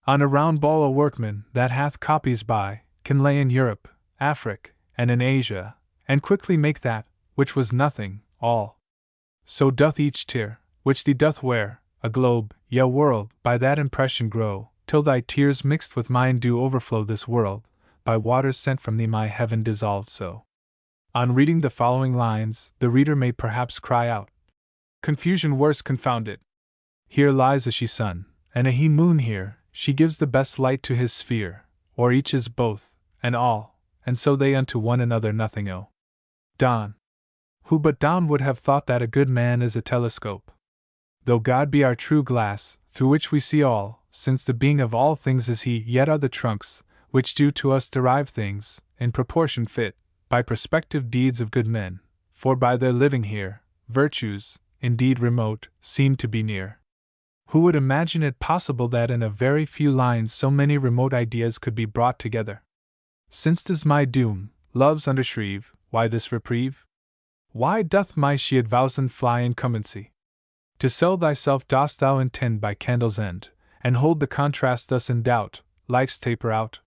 On a round ball a workman, that hath copies by, can lay in Europe, Afric, and in Asia, and quickly make that, which was nothing, all. So doth each tear, which thee doth wear, a globe, yea world, by that impression grow, till thy tears mixed with mine do overflow this world, by waters sent from thee my heaven dissolved so. On reading the following lines, the reader may perhaps cry out, confusion worse confounded! Here lies a she-sun, and a he-moon here, she gives the best light to his sphere, or each is both, and all, and so they unto one another nothing owe. Donne. Who but Donne would have thought that a good man is a telescope? Though God be our true glass, through which we see all, since the being of all things is he, yet are the trunks, which do to us derive things, in proportion fit, by prospective deeds of good men, for by their living here, virtues, indeed remote, seem to be near. Who would imagine it possible that in a very few lines so many remote ideas could be brought together? Since 'tis my doom, love's undershrieve, why this reprieve? Why doth my she advowson fly incumbency? To sell thyself dost thou intend by candle's end, and hold the contrast thus in doubt, life's taper out?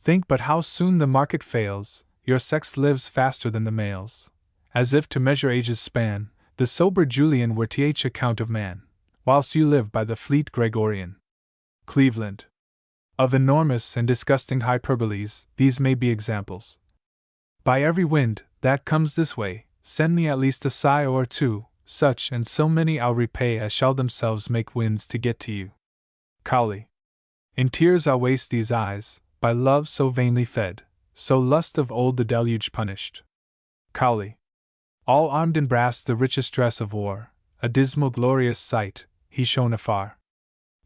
Think but how soon the market fails, your sex lives faster than the males. As if to measure age's span, the sober Julian were th account of man, whilst you live by the fleet Gregorian. Cleveland. Of enormous and disgusting hyperboles, these may be examples. By every wind that comes this way, send me at least a sigh or two, such and so many I'll repay as shall themselves make winds to get to you. Cowley. In tears I'll waste these eyes, by love so vainly fed, so lust of old the deluge punished. Cowley. All armed in brass the richest dress of war, a dismal glorious sight, he shone afar.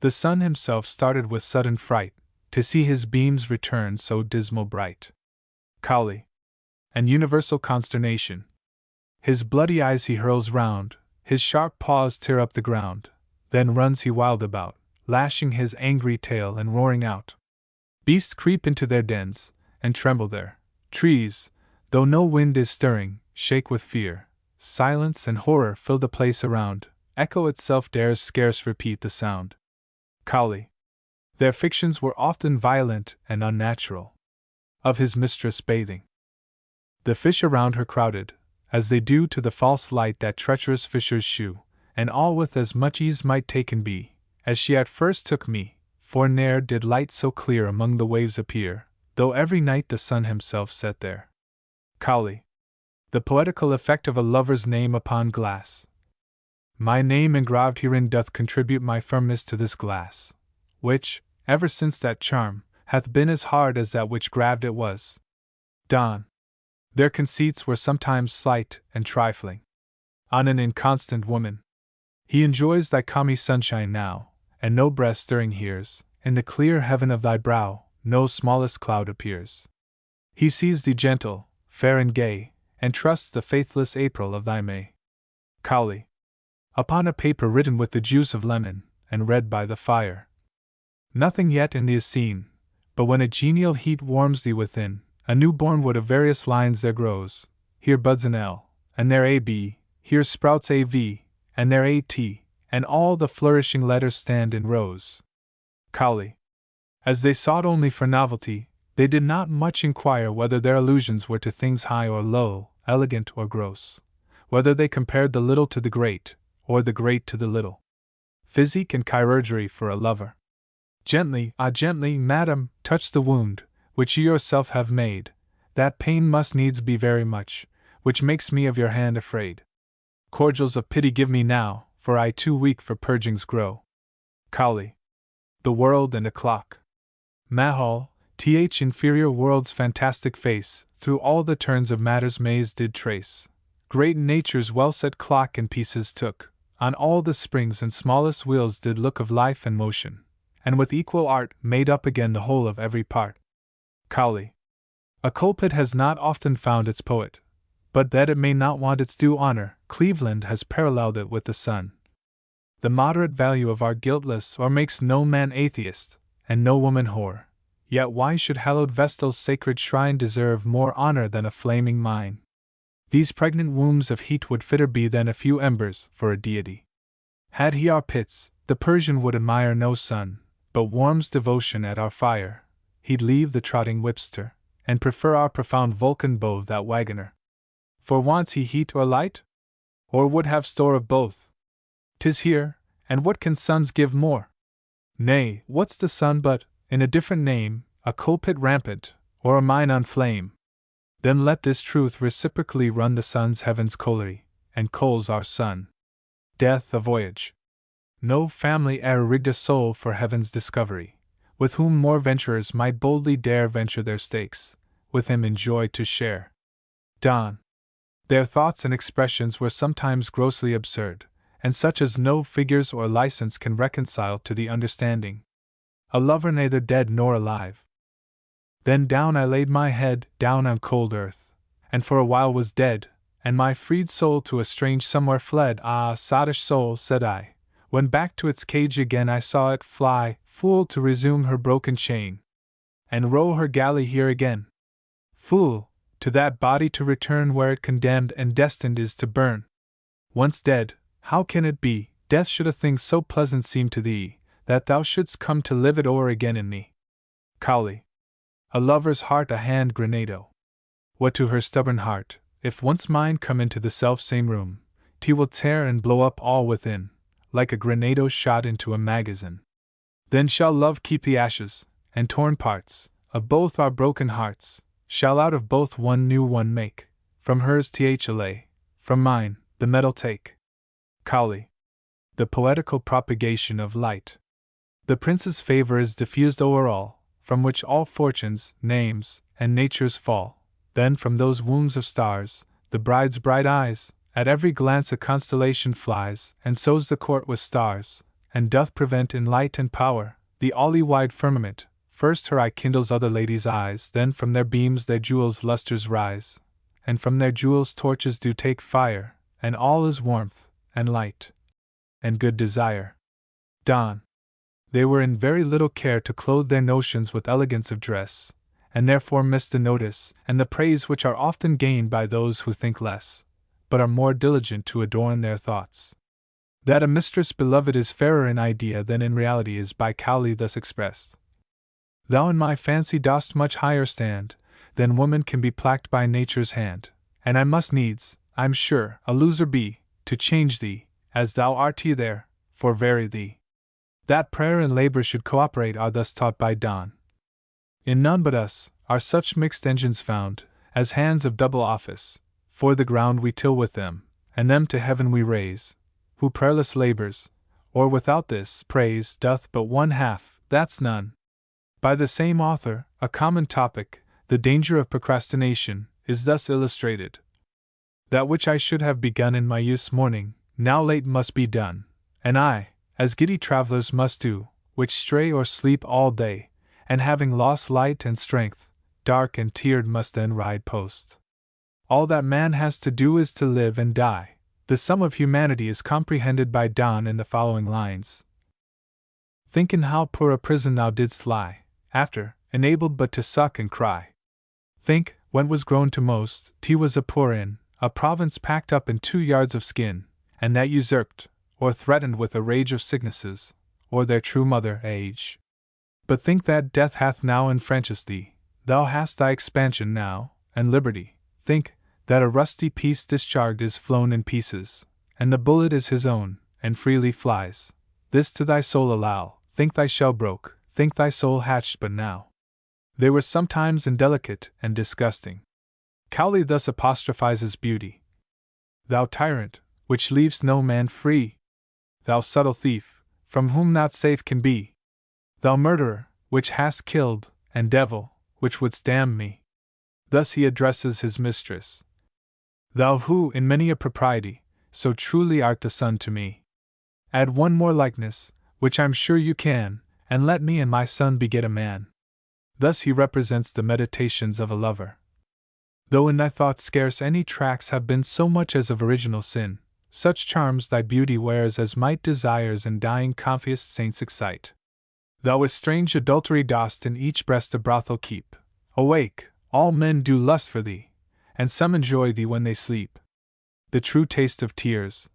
The sun himself started with sudden fright, to see his beams return so dismal bright. Cowley. An universal consternation. His bloody eyes he hurls round, his sharp paws tear up the ground, then runs he wild about, lashing his angry tail and roaring out. Beasts creep into their dens, and tremble there. Trees, though no wind is stirring, shake with fear. Silence and horror fill the place around, echo itself dares scarce repeat the sound. Cowley. Their fictions were often violent and unnatural. Of his mistress bathing. The fish around her crowded, as they do to the false light that treacherous fishers shew, and all with as much ease might taken be, as she at first took me, for ne'er did light so clear among the waves appear, though every night the sun himself set there. Cowley. The poetical effect of a lover's name upon glass. My name engraved herein doth contribute my firmness to this glass, which, ever since that charm, hath been as hard as that which graved it was. Don. Their conceits were sometimes slight and trifling. On an inconstant woman. He enjoys thy calmy sunshine now, and no breath stirring hears, in the clear heaven of thy brow, no smallest cloud appears. He sees thee gentle, fair and gay, and trusts the faithless April of thy May. Cowley. Upon a paper written with the juice of lemon, and read by the fire. Nothing yet in thee is seen, but when a genial heat warms thee within, a new-born wood of various lines there grows, here buds an L, and there a B, here sprouts a V, and there a T, and all the flourishing letters stand in rows. Cowley. As they sought only for novelty, they did not much inquire whether their allusions were to things high or low, elegant or gross, whether they compared the little to the great, or the great to the little. Physic and chirurgery for a lover. Gently, gently, madam, touch the wound, which you yourself have made, that pain must needs be very much, which makes me of your hand afraid. Cordials of pity give me now, for I too weak for purgings grow. Cowley. The world and a clock. Mahal, th inferior world's fantastic face, through all the turns of matter's maze did trace. Great nature's well-set clock in pieces took, on all the springs and smallest wheels did look of life and motion, and with equal art made up again the whole of every part. Cowley. A culprit has not often found its poet, but that it may not want its due honor, Cleveland has paralleled it with the sun. The moderate value of our guiltless or makes no man atheist, and no woman whore, yet why should hallowed Vestal's sacred shrine deserve more honor than a flaming mine? These pregnant wombs of heat would fitter be than a few embers for a deity. Had he our pits, the Persian would admire no sun, but warms devotion at our fire. He'd leave the trotting whipster, and prefer our profound Vulcan bow that wagoner. For wants he heat or light? Or would have store of both? 'Tis here, and what can suns give more? Nay, what's the sun but, in a different name, a coal pit rampant, or a mine on flame? Then let this truth reciprocally run the sun's heaven's colliery, and coals our sun. Death a voyage. No family e'er rigged a soul for heaven's discovery, with whom more venturers might boldly dare venture their stakes, with him in joy to share. Don. Their thoughts and expressions were sometimes grossly absurd, and such as no figures or license can reconcile to the understanding. A lover neither dead nor alive. Then down I laid my head, down on cold earth, and for a while was dead, and my freed soul to a strange somewhere fled. Ah, sottish soul, said I, when back to its cage again I saw it fly, fool to resume her broken chain, and row her galley here again. Fool, to that body to return where it condemned and destined is to burn. Once dead, how can it be, death should a thing so pleasant seem to thee, that thou shouldst come to live it o'er again in me? Cowley. A lover's heart a hand grenado. What to her stubborn heart, if once mine come into the self-same room, 'T will tear and blow up all within, like a grenado shot into a magazine. Then shall love keep the ashes, and torn parts, of both our broken hearts, shall out of both one new one make, from hers thla, from mine, the metal take. Cowley. The poetical propagation of light. The prince's favor is diffused o'er all, from which all fortunes, names, and natures fall. Then from those wombs of stars, the bride's bright eyes, at every glance a constellation flies, and sows the court with stars, and doth prevent in light and power, the all-wide firmament. First her eye kindles other ladies' eyes, then from their beams their jewels' lustres rise, and from their jewels torches do take fire, and all is warmth, and light, and good desire. Don. They were in very little care to clothe their notions with elegance of dress, and therefore missed the notice and the praise which are often gained by those who think less, but are more diligent to adorn their thoughts. That a mistress beloved is fairer in idea than in reality is by Cowley thus expressed. Thou in my fancy dost much higher stand, than woman can be placked by nature's hand, and I must needs, I'm sure, a loser be, to change thee, as thou art there, for very thee. That prayer and labor should cooperate are thus taught by Don. In none but us are such mixed engines found, as hands of double office, for the ground we till with them, and them to heaven we raise, who prayerless labors, or without this praise doth but one half that's none. By the same author, a common topic, the danger of procrastination, is thus illustrated. That which I should have begun in my youth's morning, now late must be done, and I, as giddy travelers must do, which stray or sleep all day, and having lost light and strength, dark and tiered must then ride post. All that man has to do is to live and die. The sum of humanity is comprehended by Donne in the following lines. Think in how poor a prison thou didst lie, after, enabled but to suck and cry. Think, when was grown to most, 't was a poor inn, a province packed up in 2 yards of skin, and that usurped, or threatened with a rage of sicknesses, or their true mother, age. But think that death hath now enfranchised thee, thou hast thy expansion now, and liberty. Think, that a rusty piece discharged is flown in pieces, and the bullet is his own, and freely flies. This to thy soul allow, think thy shell broke, think thy soul hatched but now. They were sometimes indelicate and disgusting. Cowley thus apostrophizes beauty. Thou tyrant, which leav'st no man free! Thou subtle thief, from whom not safe can be! Thou murderer, which hast killed, and devil, which wouldst damn me! Thus he addresses his mistress. Thou who, in many a propriety, so truly art the son to me. Add one more likeness, which I'm sure you can, and let me and my son beget a man. Thus he represents the meditations of a lover. Though in thy thoughts scarce any tracks have been so much as of original sin, such charms thy beauty wears as might desires and dying Confiist saints excite. Thou with strange adultery dost in each breast a brothel keep. Awake, all men do lust for thee, and some enjoy thee when they sleep. The true taste of tears.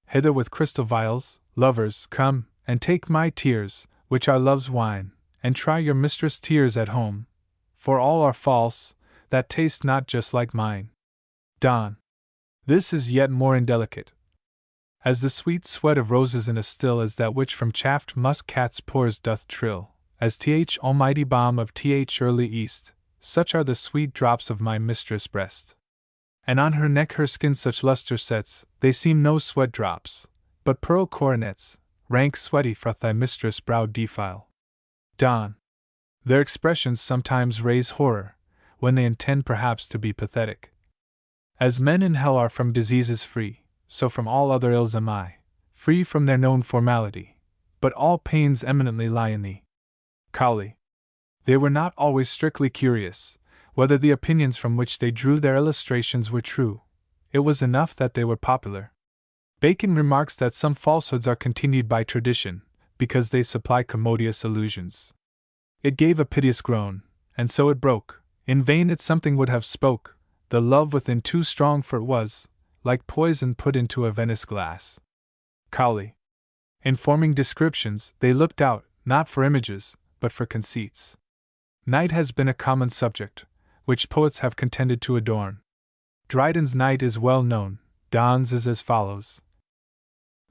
Hither with crystal vials, lovers, come, and take my tears, which are love's wine, and try your mistress' tears at home, for all are false, that taste not just like mine. Donne. This is yet more indelicate. As the sweet sweat of roses in a still as that which from chaffed musk cats pours doth trill, as th almighty balm of th early east, such are the sweet drops of my mistress' breast. And on her neck her skin such lustre sets, they seem no sweat drops, but pearl coronets, rank sweaty froth thy mistress' brow defile. Donne. Their expressions sometimes raise horror, when they intend perhaps to be pathetic. As men in hell are from diseases free, so from all other ills am I, free from their known formality, but all pains eminently lie in thee. Cowley. They were not always strictly curious, whether the opinions from which they drew their illustrations were true. It was enough that they were popular. Bacon remarks that some falsehoods are continued by tradition, because they supply commodious illusions. It gave a piteous groan, and so it broke. In vain it something would have spoke, the love within too strong for it was, like poison put into a Venice glass. Cowley. In forming descriptions, they looked out, not for images, but for conceits. Night has been a common subject, which poets have contended to adorn. Dryden's Night is well known. Donne's is as follows.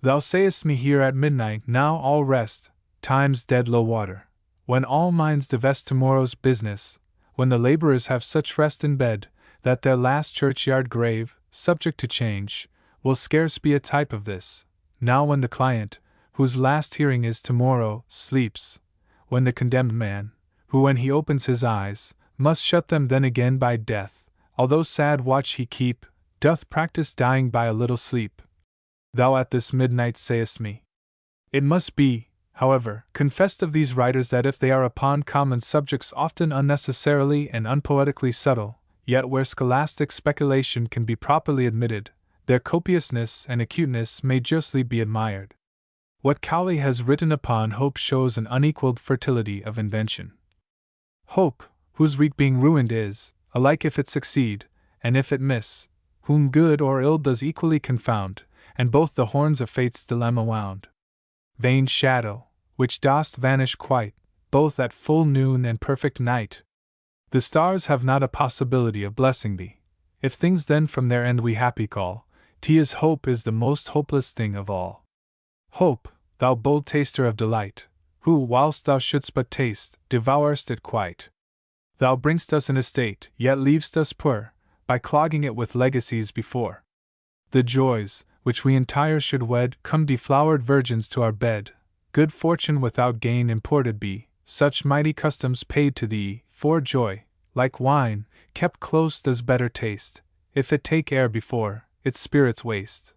Thou sayest me here at midnight, now all rest, time's dead low water, when all minds divest tomorrow's business, when the laborers have such rest in bed, that their last churchyard grave, subject to change, will scarce be a type of this, now when the client, whose last hearing is tomorrow, sleeps, when the condemned man, who when he opens his eyes, must shut them then again by death, although sad watch he keep, doth practice dying by a little sleep. Thou at this midnight sayest me. It must be, however, confessed of these writers that if they are upon common subjects often unnecessarily and unpoetically subtle, yet where scholastic speculation can be properly admitted, their copiousness and acuteness may justly be admired. What Cowley has written upon hope shows an unequaled fertility of invention. Hope, whose wreak being ruined is, alike if it succeed, and if it miss, whom good or ill does equally confound, and both the horns of fate's dilemma wound. Vain shadow, which dost vanish quite, both at full noon and perfect night. The stars have not a possibility of blessing thee. If things then from their end we happy call, 'tis hope is the most hopeless thing of all. Hope, thou bold taster of delight, who, whilst thou shouldst but taste, devourest it quite. Thou bring'st us an estate, yet leav'st us poor, by clogging it with legacies before. The joys, which we entire should wed, come deflowered virgins to our bed, good fortune without gain imported be, such mighty customs paid to thee, for joy, like wine, kept close does better taste, if it take air before, its spirits waste.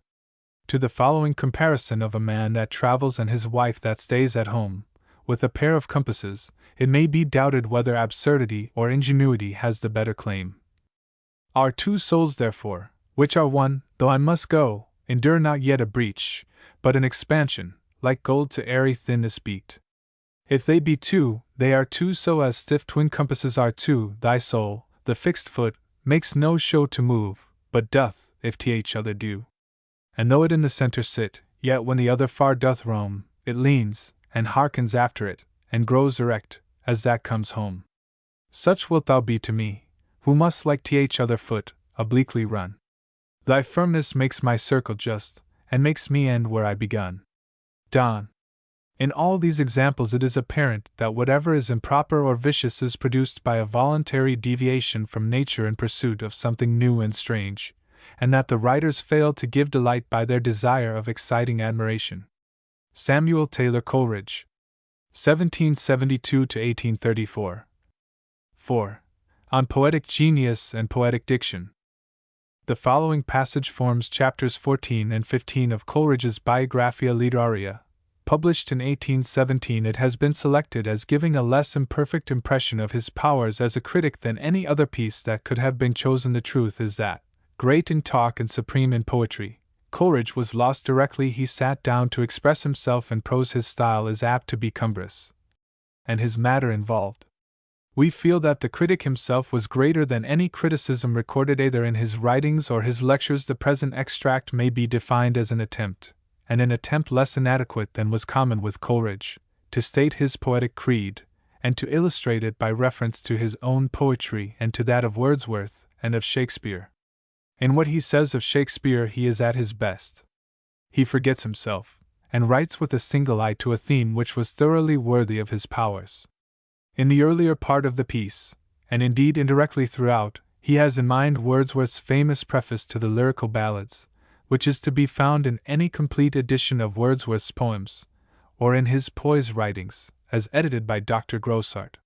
To the following comparison of a man that travels and his wife that stays at home, with a pair of compasses, it may be doubted whether absurdity or ingenuity has the better claim. Our two souls therefore, which are one, though I must go, endure not yet a breach, but an expansion, like gold to airy thinness beat. If they be two, they are two so as stiff twin compasses are two. Thy soul, the fixed foot, makes no show to move, but doth, if to each other do. And though it in the centre sit, yet when the other far doth roam, it leans, and hearkens after it, and grows erect, as that comes home. Such wilt thou be to me, who must like to each other foot, obliquely run. Thy firmness makes my circle just, and makes me end where I begun. Don. In all these examples it is apparent that whatever is improper or vicious is produced by a voluntary deviation from nature in pursuit of something new and strange, and that the writers fail to give delight by their desire of exciting admiration. Samuel Taylor Coleridge, 1772–1834. 4. On Poetic Genius and Poetic Diction. The following passage forms chapters 14 and 15 of Coleridge's Biographia Literaria. Published in 1817, it has been selected as giving a less imperfect impression of his powers as a critic than any other piece that could have been chosen. The truth is that, great in talk and supreme in poetry, Coleridge was lost directly he sat down to express himself in prose. His style is apt to be cumbrous, and his matter involved. We feel that the critic himself was greater than any criticism recorded either in his writings or his lectures. The present extract may be defined as an attempt, and an attempt less inadequate than was common with Coleridge, to state his poetic creed, and to illustrate it by reference to his own poetry and to that of Wordsworth and of Shakespeare. In what he says of Shakespeare he is at his best. He forgets himself, and writes with a single eye to a theme which was thoroughly worthy of his powers. In the earlier part of the piece, and indeed indirectly throughout, he has in mind Wordsworth's famous preface to the Lyrical Ballads, which is to be found in any complete edition of Wordsworth's poems, or in his Poise writings, as edited by Dr. Grosart.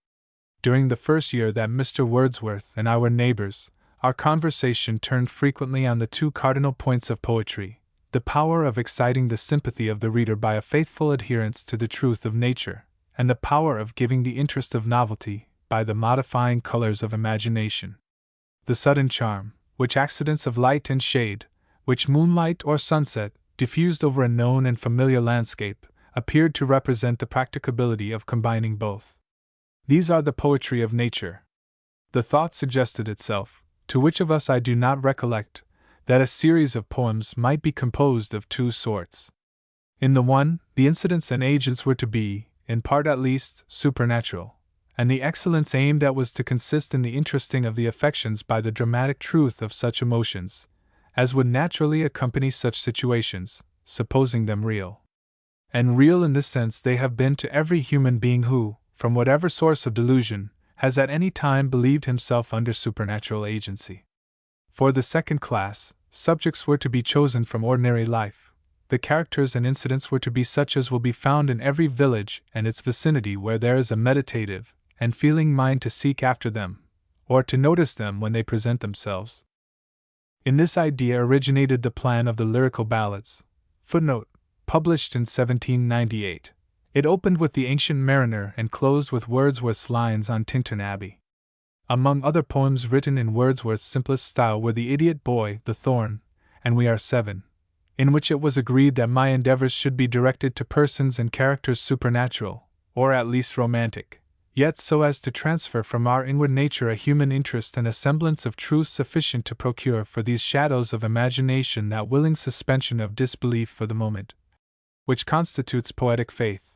During the first year that Mr. Wordsworth and I were neighbors, our conversation turned frequently on the two cardinal points of poetry: the power of exciting the sympathy of the reader by a faithful adherence to the truth of nature, and the power of giving the interest of novelty by the modifying colors of imagination. The sudden charm, which accidents of light and shade, which moonlight or sunset, diffused over a known and familiar landscape, appeared to represent the practicability of combining both. These are the poetry of nature. The thought suggested itself, to which of us I do not recollect, that a series of poems might be composed of two sorts. In the one, the incidents and agents were to be, in part at least, supernatural, and the excellence aimed at was to consist in the interesting of the affections by the dramatic truth of such emotions as would naturally accompany such situations, supposing them real. And real in this sense they have been to every human being who, from whatever source of delusion, has at any time believed himself under supernatural agency. For the second class, subjects were to be chosen from ordinary life. The characters and incidents were to be such as will be found in every village and its vicinity where there is a meditative and feeling mind to seek after them, or to notice them when they present themselves. In this idea originated the plan of the Lyrical Ballads. Footnote: published in 1798. It opened with The Ancient Mariner and closed with Wordsworth's lines on Tintern Abbey. Among other poems written in Wordsworth's simplest style were The Idiot Boy, The Thorn, and We Are Seven, in which it was agreed that my endeavors should be directed to persons and characters supernatural, or at least romantic, yet so as to transfer from our inward nature a human interest and a semblance of truth sufficient to procure for these shadows of imagination that willing suspension of disbelief for the moment, which constitutes poetic faith.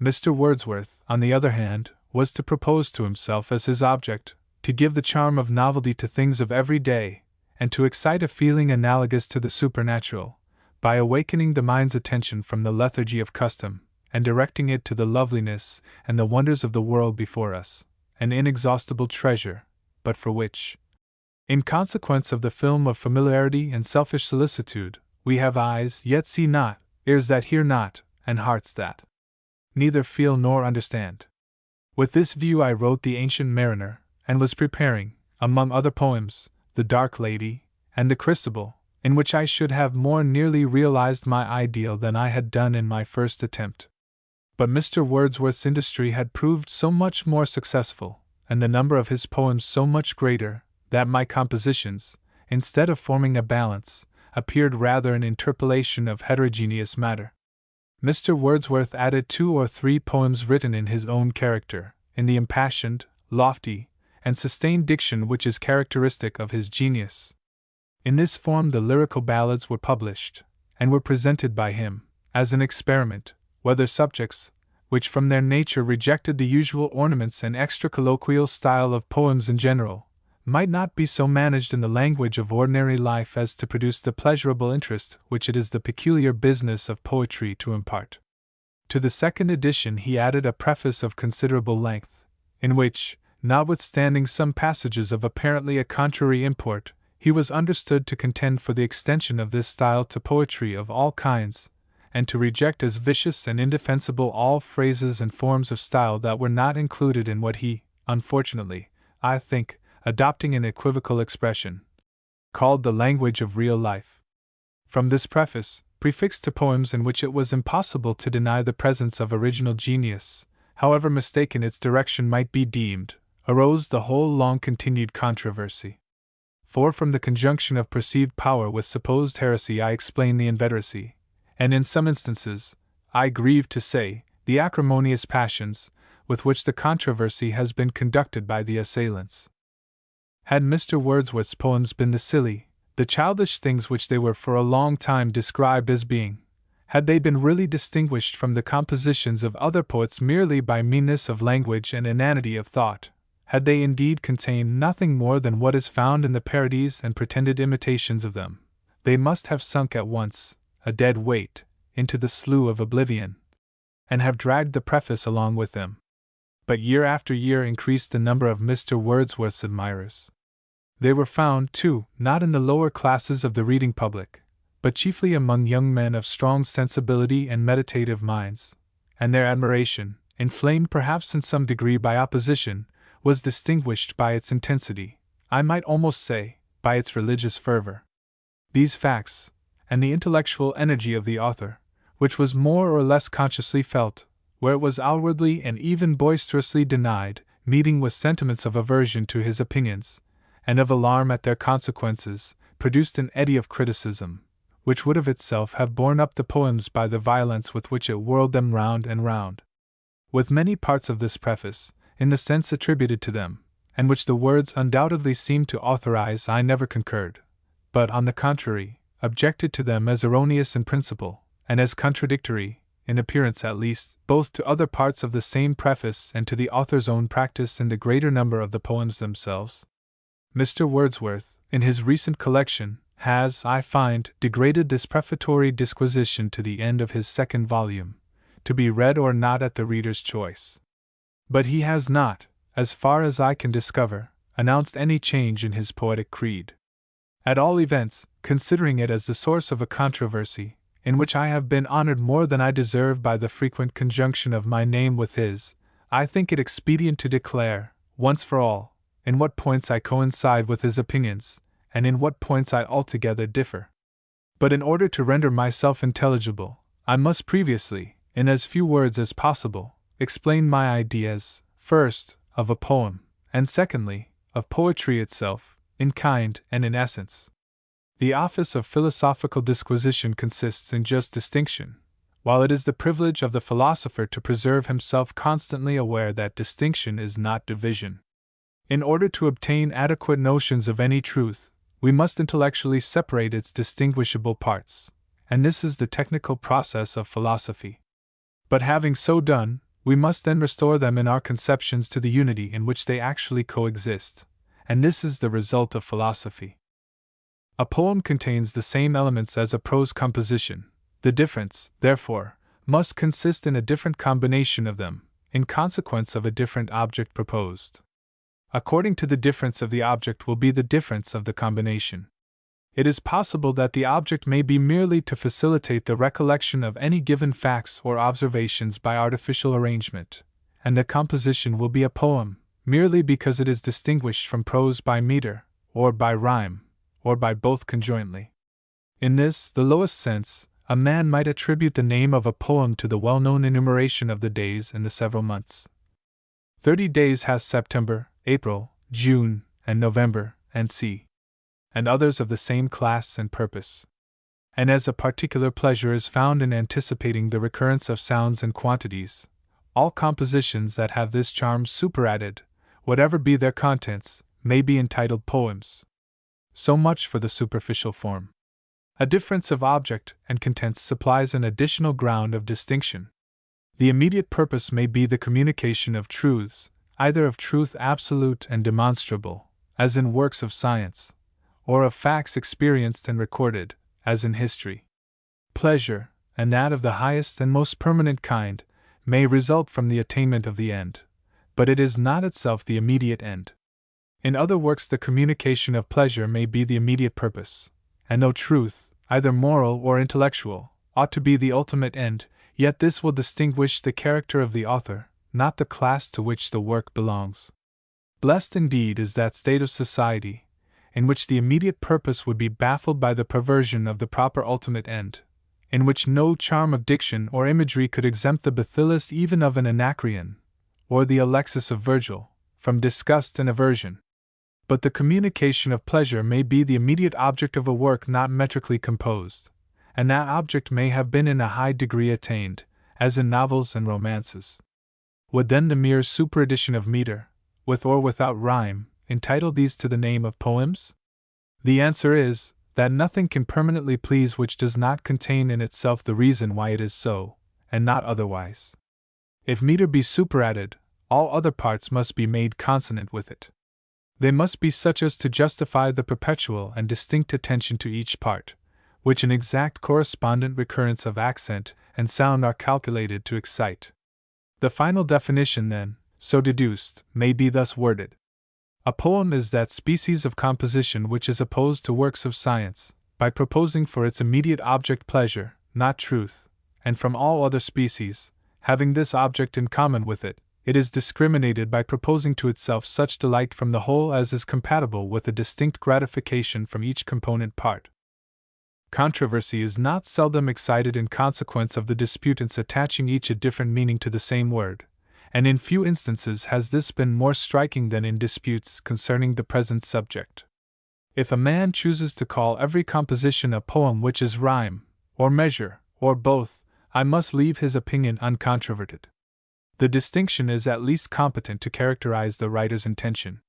Mr. Wordsworth, on the other hand, was to propose to himself as his object, to give the charm of novelty to things of every day, and to excite a feeling analogous to the supernatural, by awakening the mind's attention from the lethargy of custom, and directing it to the loveliness and the wonders of the world before us, an inexhaustible treasure, but for which, in consequence of the film of familiarity and selfish solicitude, we have eyes yet see not, ears that hear not, and hearts that neither feel nor understand. With this view I wrote The Ancient Mariner, and was preparing, among other poems, The Dark Lady, and The Crucible, in which I should have more nearly realized my ideal than I had done in my first attempt. But Mr. Wordsworth's industry had proved so much more successful, and the number of his poems so much greater, that my compositions, instead of forming a balance, appeared rather an interpolation of heterogeneous matter. Mr. Wordsworth added 2 or 3 poems written in his own character, in the impassioned, lofty, and sustained diction which is characteristic of his genius. In this form the lyrical ballads were published, and were presented by him, as an experiment, whether subjects, which from their nature rejected the usual ornaments and extra-colloquial style of poems in general, might not be so managed in the language of ordinary life as to produce the pleasurable interest which it is the peculiar business of poetry to impart. To the second edition he added a preface of considerable length, in which, notwithstanding some passages of apparently a contrary import, he was understood to contend for the extension of this style to poetry of all kinds, and to reject as vicious and indefensible all phrases and forms of style that were not included in what he, unfortunately, I think, adopting an equivocal expression, called the language of real life. From this preface, prefixed to poems in which it was impossible to deny the presence of original genius, however mistaken its direction might be deemed, arose the whole long-continued controversy. For from the conjunction of perceived power with supposed heresy I explain the inveteracy, and in some instances, I grieve to say, the acrimonious passions, with which the controversy has been conducted by the assailants. Had Mr. Wordsworth's poems been the silly, the childish things which they were for a long time described as being, had they been really distinguished from the compositions of other poets merely by meanness of language and inanity of thought, had they indeed contained nothing more than what is found in the parodies and pretended imitations of them, they must have sunk at once, a dead weight, into the slough of oblivion, and have dragged the preface along with them. But year after year increased the number of Mr. Wordsworth's admirers. They were found, too, not in the lower classes of the reading public, but chiefly among young men of strong sensibility and meditative minds, and their admiration, inflamed perhaps in some degree by opposition, was distinguished by its intensity, I might almost say, by its religious fervor. These facts, and the intellectual energy of the author, which was more or less consciously felt, where it was outwardly and even boisterously denied, meeting with sentiments of aversion to his opinions, and of alarm at their consequences, produced an eddy of criticism, which would of itself have borne up the poems by the violence with which it whirled them round and round. With many parts of this preface, in the sense attributed to them, and which the words undoubtedly seem to authorize, I never concurred, but, on the contrary, objected to them as erroneous in principle, and as contradictory, in appearance at least, both to other parts of the same preface and to the author's own practice in the greater number of the poems themselves. Mr. Wordsworth, in his recent collection, has, I find, degraded this prefatory disquisition to the end of his second volume, to be read or not at the reader's choice. But he has not, as far as I can discover, announced any change in his poetic creed. At all events, considering it as the source of a controversy, in which I have been honored more than I deserve by the frequent conjunction of my name with his, I think it expedient to declare, once for all, in what points I coincide with his opinions, and in what points I altogether differ. But in order to render myself intelligible, I must previously, in as few words as possible, explain my ideas, first, of a poem, and secondly, of poetry itself, in kind and in essence. The office of philosophical disquisition consists in just distinction, while it is the privilege of the philosopher to preserve himself constantly aware that distinction is not division. In order to obtain adequate notions of any truth, we must intellectually separate its distinguishable parts, and this is the technical process of philosophy. But having so done, we must then restore them in our conceptions to the unity in which they actually coexist, and this is the result of philosophy. A poem contains the same elements as a prose composition. The difference, therefore, must consist in a different combination of them, in consequence of a different object proposed. According to the difference of the object will be the difference of the combination. It is possible that the object may be merely to facilitate the recollection of any given facts or observations by artificial arrangement, and the composition will be a poem, merely because it is distinguished from prose by meter, or by rhyme, or by both conjointly. In this, the lowest sense, a man might attribute the name of a poem to the well-known enumeration of the days in the several months. 30 days has September, April, June, and November, and and others of the same class and purpose. And as a particular pleasure is found in anticipating the recurrence of sounds and quantities, all compositions that have this charm superadded, whatever be their contents, may be entitled poems. So much for the superficial form. A difference of object and contents supplies an additional ground of distinction. The immediate purpose may be the communication of truths, either of truth absolute and demonstrable, as in works of science, or of facts experienced and recorded, as in history. Pleasure, and that of the highest and most permanent kind, may result from the attainment of the end, but it is not itself the immediate end. In other works the communication of pleasure may be the immediate purpose, and though truth, either moral or intellectual, ought to be the ultimate end, yet this will distinguish the character of the author, not the class to which the work belongs. Blessed indeed is that state of society, in which the immediate purpose would be baffled by the perversion of the proper ultimate end, in which no charm of diction or imagery could exempt the Bathyllus even of an Anacreon, or the Alexis of Virgil, from disgust and aversion. But the communication of pleasure may be the immediate object of a work not metrically composed, and that object may have been in a high degree attained, as in novels and romances. Would then the mere superaddition of meter, with or without rhyme, entitle these to the name of poems? The answer is, that nothing can permanently please which does not contain in itself the reason why it is so, and not otherwise. If meter be superadded, all other parts must be made consonant with it. They must be such as to justify the perpetual and distinct attention to each part, which an exact correspondent recurrence of accent and sound are calculated to excite. The final definition, then, so deduced, may be thus worded. A poem is that species of composition which is opposed to works of science, by proposing for its immediate object pleasure, not truth, and from all other species, having this object in common with it, it is discriminated by proposing to itself such delight from the whole as is compatible with a distinct gratification from each component part. Controversy is not seldom excited in consequence of the disputants attaching each a different meaning to the same word, and in few instances has this been more striking than in disputes concerning the present subject. If a man chooses to call every composition a poem which is rhyme, or measure, or both, I must leave his opinion uncontroverted. The distinction is at least competent to characterize the writer's intention.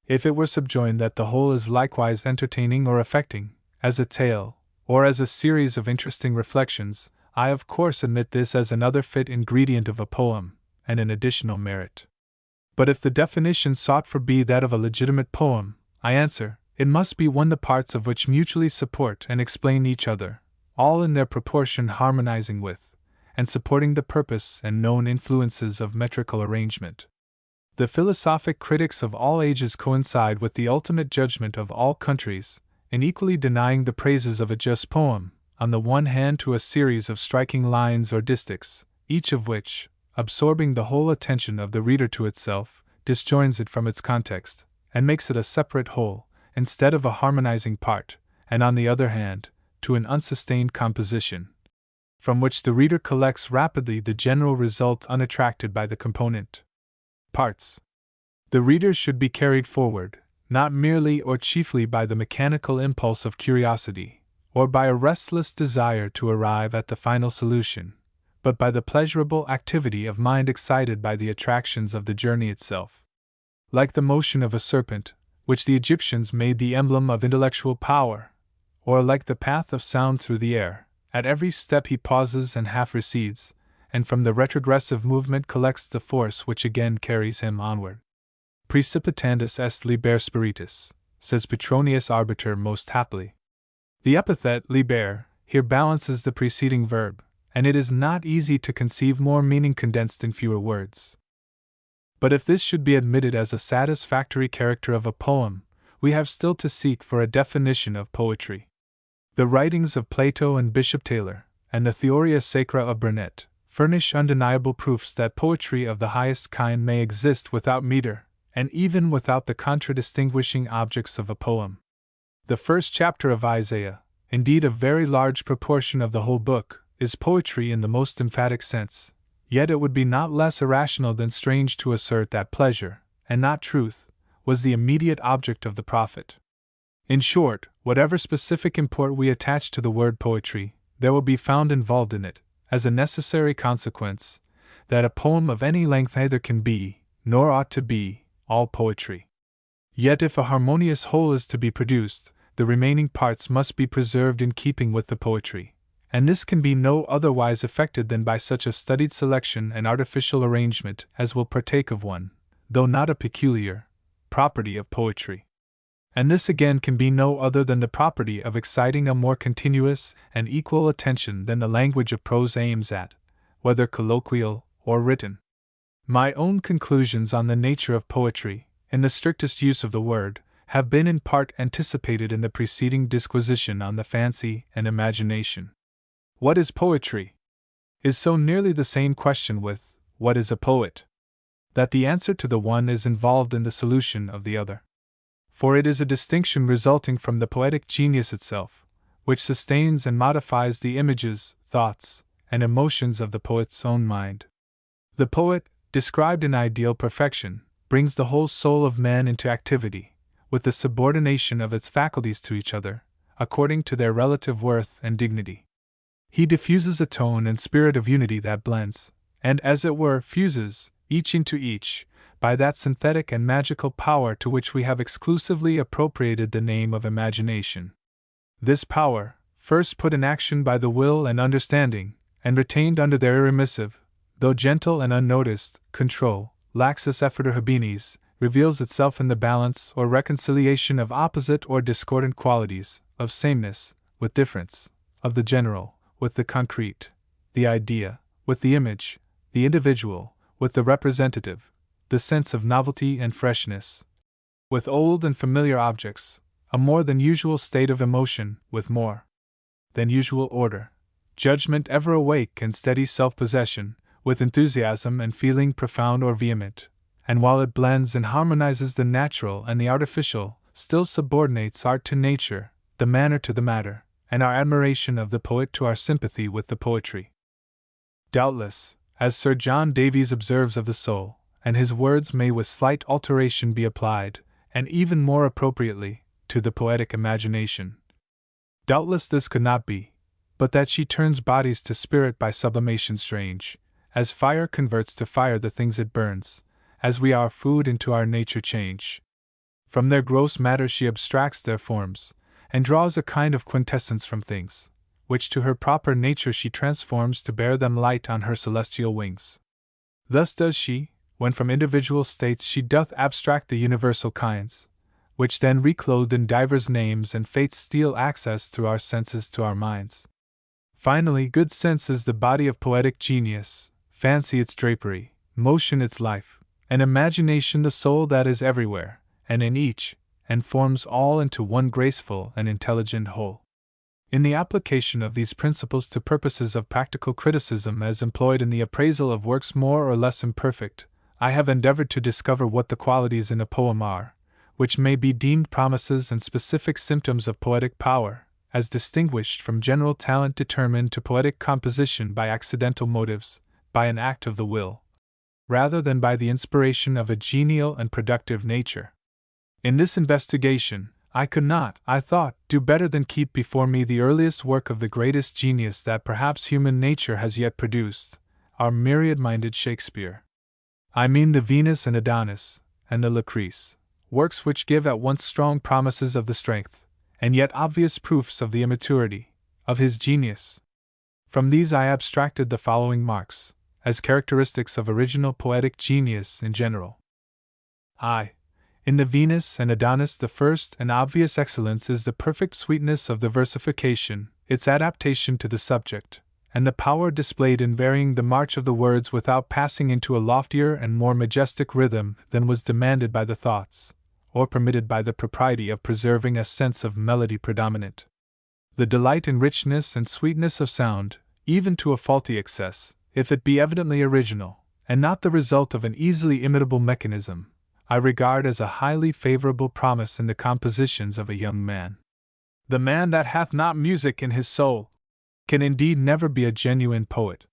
If it were subjoined that the whole is likewise entertaining or affecting, as a tale, or as a series of interesting reflections, I of course admit this as another fit ingredient of a poem, and an additional merit. But if the definition sought for be that of a legitimate poem, I answer, it must be one the parts of which mutually support and explain each other, all in their proportion harmonizing with, and supporting the purpose and known influences of metrical arrangement. The philosophic critics of all ages coincide with the ultimate judgment of all countries, in equally denying the praises of a just poem, on the one hand to a series of striking lines or distichs, each of which, absorbing the whole attention of the reader to itself, disjoins it from its context, and makes it a separate whole, instead of a harmonizing part, and on the other hand, to an unsustained composition, from which the reader collects rapidly the general result unattracted by the component parts. The reader should be carried forward, not merely or chiefly by the mechanical impulse of curiosity, or by a restless desire to arrive at the final solution, but by the pleasurable activity of mind excited by the attractions of the journey itself. Like the motion of a serpent, which the Egyptians made the emblem of intellectual power, or like the path of sound through the air, at every step he pauses and half recedes, and from the retrogressive movement collects the force which again carries him onward. Precipitandus est liber spiritus, says Petronius Arbiter most happily. The epithet liber here balances the preceding verb, and it is not easy to conceive more meaning condensed in fewer words. But if this should be admitted as a satisfactory character of a poem, we have still to seek for a definition of poetry. The writings of Plato and Bishop Taylor, and the Theoria Sacra of Burnet, furnish undeniable proofs that poetry of the highest kind may exist without meter, and even without the contradistinguishing objects of a poem. The first chapter of Isaiah, indeed a very large proportion of the whole book, is poetry in the most emphatic sense, yet it would be not less irrational than strange to assert that pleasure, and not truth, was the immediate object of the prophet. In short, whatever specific import we attach to the word poetry, there will be found involved in it, as a necessary consequence, that a poem of any length neither can be, nor ought to be, all poetry. Yet if a harmonious whole is to be produced, the remaining parts must be preserved in keeping with the poetry, and this can be no otherwise effected than by such a studied selection and artificial arrangement as will partake of one, though not a peculiar, property of poetry. And this again can be no other than the property of exciting a more continuous and equal attention than the language of prose aims at, whether colloquial or written. My own conclusions on the nature of poetry, in the strictest use of the word, have been in part anticipated in the preceding disquisition on the fancy and imagination. What is poetry? Is so nearly the same question with, what is a poet? That the answer to the one is involved in the solution of the other. For it is a distinction resulting from the poetic genius itself, which sustains and modifies the images, thoughts, and emotions of the poet's own mind. The poet, described in ideal perfection, brings the whole soul of man into activity, with the subordination of its faculties to each other, according to their relative worth and dignity. He diffuses a tone and spirit of unity that blends, and as it were fuses, each into each, by that synthetic and magical power to which we have exclusively appropriated the name of imagination. This power, first put in action by the will and understanding, and retained under their irremissive, though gentle and unnoticed, control, laxus effort habenes, reveals itself in the balance or reconciliation of opposite or discordant qualities, of sameness, with difference, of the general, with the concrete, the idea, with the image, the individual, with the representative, the sense of novelty and freshness, with old and familiar objects, a more than usual state of emotion, with more than usual order, judgment ever awake and steady self-possession, with enthusiasm and feeling profound or vehement, and while it blends and harmonizes the natural and the artificial, still subordinates art to nature, the manner to the matter, and our admiration of the poet to our sympathy with the poetry. Doubtless, as Sir John Davies observes of the soul, and his words may with slight alteration be applied, and even more appropriately, to the poetic imagination. Doubtless this could not be, but that she turns bodies to spirit by sublimation strange, as fire converts to fire the things it burns, as we our food into our nature change. From their gross matter she abstracts their forms, and draws a kind of quintessence from things, which to her proper nature she transforms to bear them light on her celestial wings. Thus does she, when from individual states she doth abstract the universal kinds, which then reclothed in divers names and fates steal access through our senses to our minds. Finally, good sense is the body of poetic genius, fancy its drapery, motion its life, and imagination the soul that is everywhere, and in each, and forms all into one graceful and intelligent whole. In the application of these principles to purposes of practical criticism as employed in the appraisal of works more or less imperfect, I have endeavored to discover what the qualities in a poem are, which may be deemed promises and specific symptoms of poetic power, as distinguished from general talent determined to poetic composition by accidental motives, by an act of the will, rather than by the inspiration of a genial and productive nature. In this investigation, I could not, I thought, do better than keep before me the earliest work of the greatest genius that perhaps human nature has yet produced, our myriad-minded Shakespeare. I mean the Venus and Adonis, and the Lucrece, works which give at once strong promises of the strength, and yet obvious proofs of the immaturity, of his genius. From these I abstracted the following marks, as characteristics of original poetic genius in general. In the Venus and Adonis the first and obvious excellence is the perfect sweetness of the versification, its adaptation to the subject, and the power displayed in varying the march of the words without passing into a loftier and more majestic rhythm than was demanded by the thoughts, or permitted by the propriety of preserving a sense of melody predominant. The delight in richness and sweetness of sound, even to a faulty excess, if it be evidently original, and not the result of an easily imitable mechanism, I regard as a highly favorable promise in the compositions of a young man. The man that hath not music in his soul can indeed never be a genuine poet.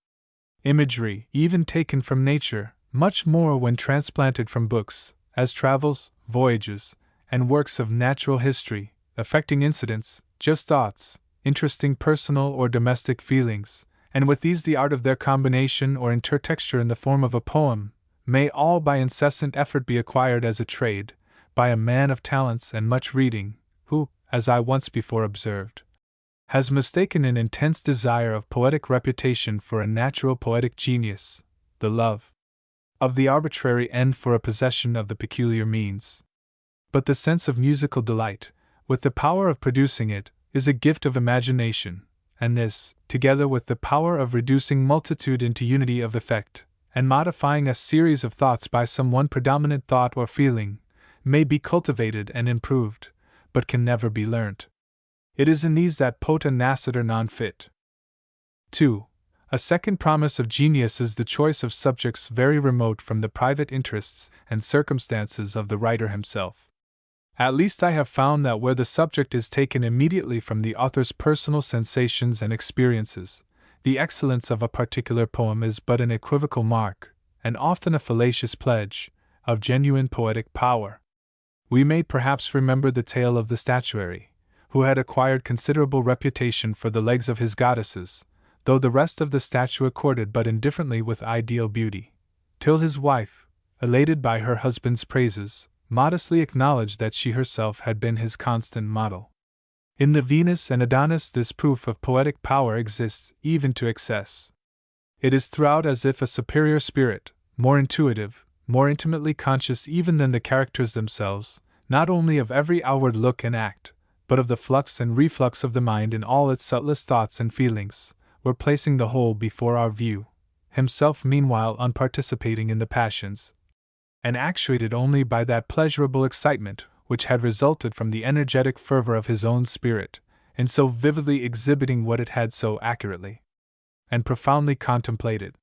Imagery, even taken from nature, much more when transplanted from books, as travels, voyages, and works of natural history, affecting incidents, just thoughts, interesting personal or domestic feelings, and with these the art of their combination or intertexture in the form of a poem, may all by incessant effort be acquired as a trade, by a man of talents and much reading, who, as I once before observed, has mistaken an intense desire of poetic reputation for a natural poetic genius, the love of the arbitrary end for a possession of the peculiar means. But the sense of musical delight, with the power of producing it, is a gift of imagination, and this, together with the power of reducing multitude into unity of effect, and modifying a series of thoughts by some one predominant thought or feeling, may be cultivated and improved, but can never be learnt. It is in these that pota nascitur non fit. 2. A second promise of genius is the choice of subjects very remote from the private interests and circumstances of the writer himself. At least I have found that where the subject is taken immediately from the author's personal sensations and experiences, the excellence of a particular poem is but an equivocal mark, and often a fallacious pledge, of genuine poetic power. We may perhaps remember the tale of the statuary, who had acquired considerable reputation for the legs of his goddesses, though the rest of the statue accorded but indifferently with ideal beauty, till his wife, elated by her husband's praises, modestly acknowledged that she herself had been his constant model. In the Venus and Adonis this proof of poetic power exists even to excess. It is throughout as if a superior spirit, more intuitive, more intimately conscious even than the characters themselves, not only of every outward look and act, but of the flux and reflux of the mind in all its subtlest thoughts and feelings, were placing the whole before our view, himself meanwhile unparticipating in the passions, and actuated only by that pleasurable excitement which had resulted from the energetic fervor of his own spirit, in so vividly exhibiting what it had so accurately and profoundly contemplated.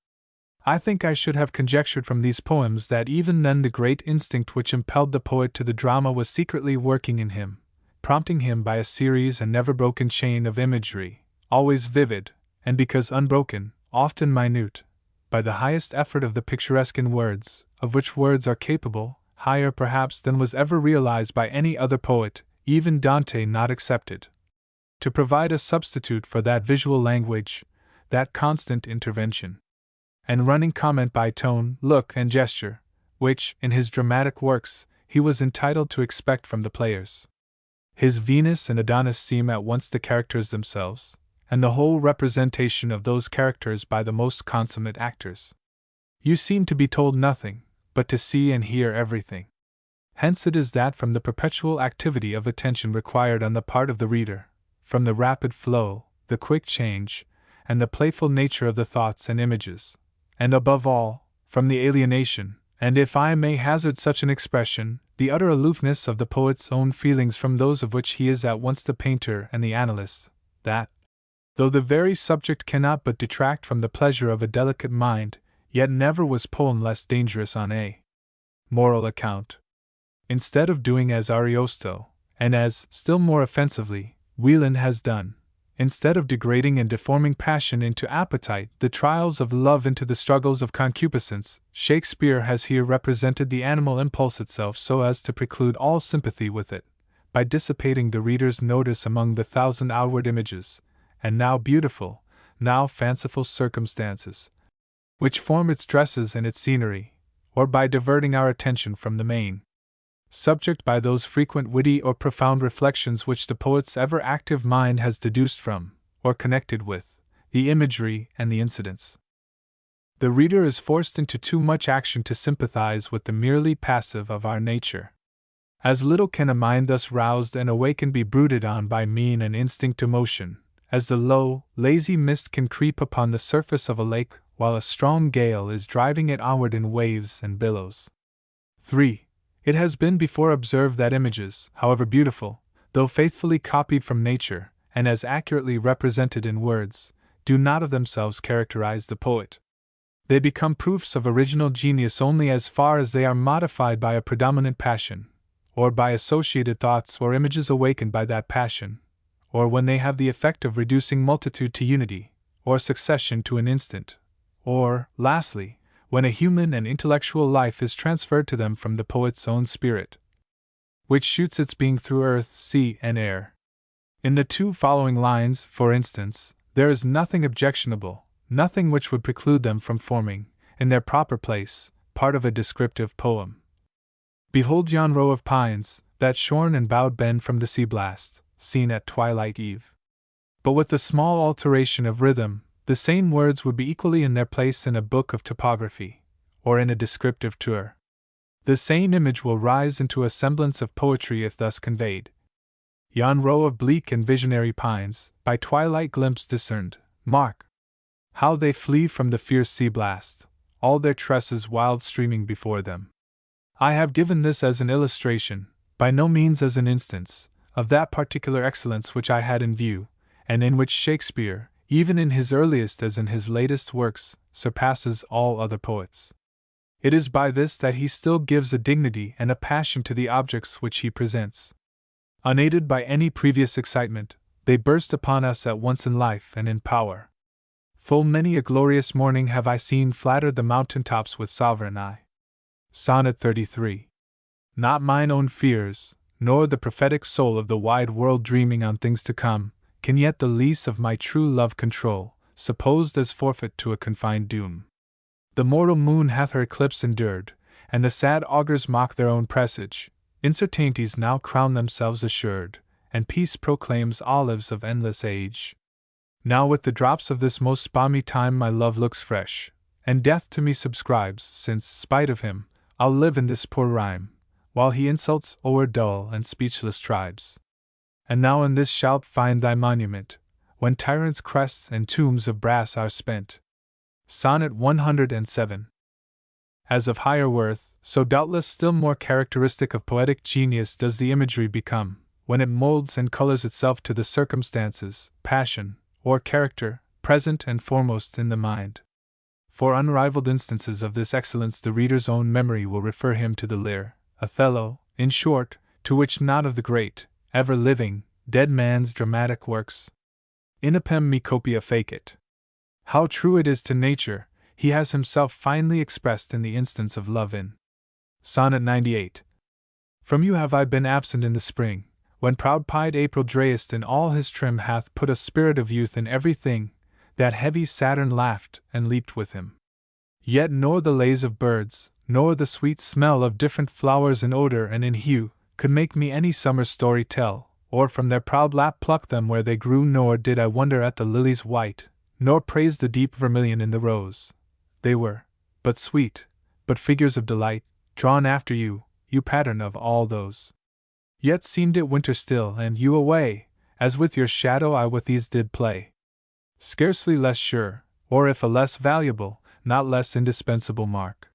I think I should have conjectured from these poems that even then the great instinct which impelled the poet to the drama was secretly working in him, prompting him by a series and never broken chain of imagery, always vivid, and because unbroken, often minute, by the highest effort of the picturesque in words, of which words are capable, higher perhaps than was ever realized by any other poet, even Dante not excepted, to provide a substitute for that visual language, that constant intervention and running comment by tone, look, and gesture, which, in his dramatic works, he was entitled to expect from the players. His Venus and Adonis seem at once the characters themselves, and the whole representation of those characters by the most consummate actors. You seem to be told nothing, but to see and hear everything. Hence it is that from the perpetual activity of attention required on the part of the reader, from the rapid flow, the quick change, and the playful nature of the thoughts and images, and above all, from the alienation, and if I may hazard such an expression, the utter aloofness of the poet's own feelings from those of which he is at once the painter and the analyst, that, though the very subject cannot but detract from the pleasure of a delicate mind, yet never was poem less dangerous on a moral account. Instead of doing as Ariosto, and as, still more offensively, Wieland has done, instead of degrading and deforming passion into appetite, the trials of love into the struggles of concupiscence, Shakespeare has here represented the animal impulse itself so as to preclude all sympathy with it, by dissipating the reader's notice among the thousand outward images, and now beautiful, now fanciful circumstances, which form its dresses and its scenery, or by diverting our attention from the main subject by those frequent witty or profound reflections which the poet's ever active mind has deduced from, or connected with, the imagery and the incidents. The reader is forced into too much action to sympathize with the merely passive of our nature. As little can a mind thus roused and awakened be brooded on by mean and instinct emotion, as the low, lazy mist can creep upon the surface of a lake while a strong gale is driving it onward in waves and billows. 3. It has been before observed that images, however beautiful, though faithfully copied from nature, and as accurately represented in words, do not of themselves characterize the poet. They become proofs of original genius only as far as they are modified by a predominant passion, or by associated thoughts or images awakened by that passion, or when they have the effect of reducing multitude to unity, or succession to an instant, or, lastly, when a human and intellectual life is transferred to them from the poet's own spirit, which shoots its being through earth, sea, and air. In the two following lines, for instance, there is nothing objectionable, nothing which would preclude them from forming, in their proper place, part of a descriptive poem. Behold yon row of pines, that shorn and bowed bend from the sea blast, seen at twilight eve. But with the small alteration of rhythm, the same words would be equally in their place in a book of topography, or in a descriptive tour. The same image will rise into a semblance of poetry if thus conveyed. Yon row of bleak and visionary pines, by twilight glimpse discerned, mark how they flee from the fierce sea blast, all their tresses wild streaming before them. I have given this as an illustration, by no means as an instance, of that particular excellence which I had in view, and in which Shakespeare, even in his earliest as in his latest works, surpasses all other poets. It is by this that he still gives a dignity and a passion to the objects which he presents. Unaided by any previous excitement, they burst upon us at once in life and in power. Full many a glorious morning have I seen flatter the mountain tops with sovereign eye. Sonnet 33. Not mine own fears, nor the prophetic soul of the wide world dreaming on things to come, can yet the lease of my true love control, supposed as forfeit to a confined doom. The mortal moon hath her eclipse endured, and the sad augurs mock their own presage. Incertainties now crown themselves assured, and peace proclaims olives of endless age. Now with the drops of this most balmy time my love looks fresh, and death to me subscribes, since, spite of him, I'll live in this poor rhyme, while he insults o'er dull and speechless tribes. And thou in this shalt find thy monument, when tyrants' crests and tombs of brass are spent. Sonnet 107. As of higher worth, so doubtless still more characteristic of poetic genius does the imagery become, when it molds and colors itself to the circumstances, passion, or character, present and foremost in the mind. For unrivaled instances of this excellence the reader's own memory will refer him to the Lear, Othello, in short, to which not of the great, ever-living, dead man's dramatic works. Inapem me copia fecit. How true it is to nature, he has himself finely expressed in the instance of love in Sonnet 98. From you have I been absent in the spring, when proud-pied April drayest in all his trim hath put a spirit of youth in everything, that heavy Saturn laughed and leaped with him. Yet nor the lays of birds, nor the sweet smell of different flowers in odor and in hue, could make me any summer story tell, or from their proud lap pluck them where they grew, nor did I wonder at the lily's white, nor praise the deep vermilion in the rose. They were but sweet, but figures of delight, drawn after you, you pattern of all those. Yet seemed it winter still, and you away, as with your shadow I with these did play. Scarcely less sure, or if a less valuable, not less indispensable mark.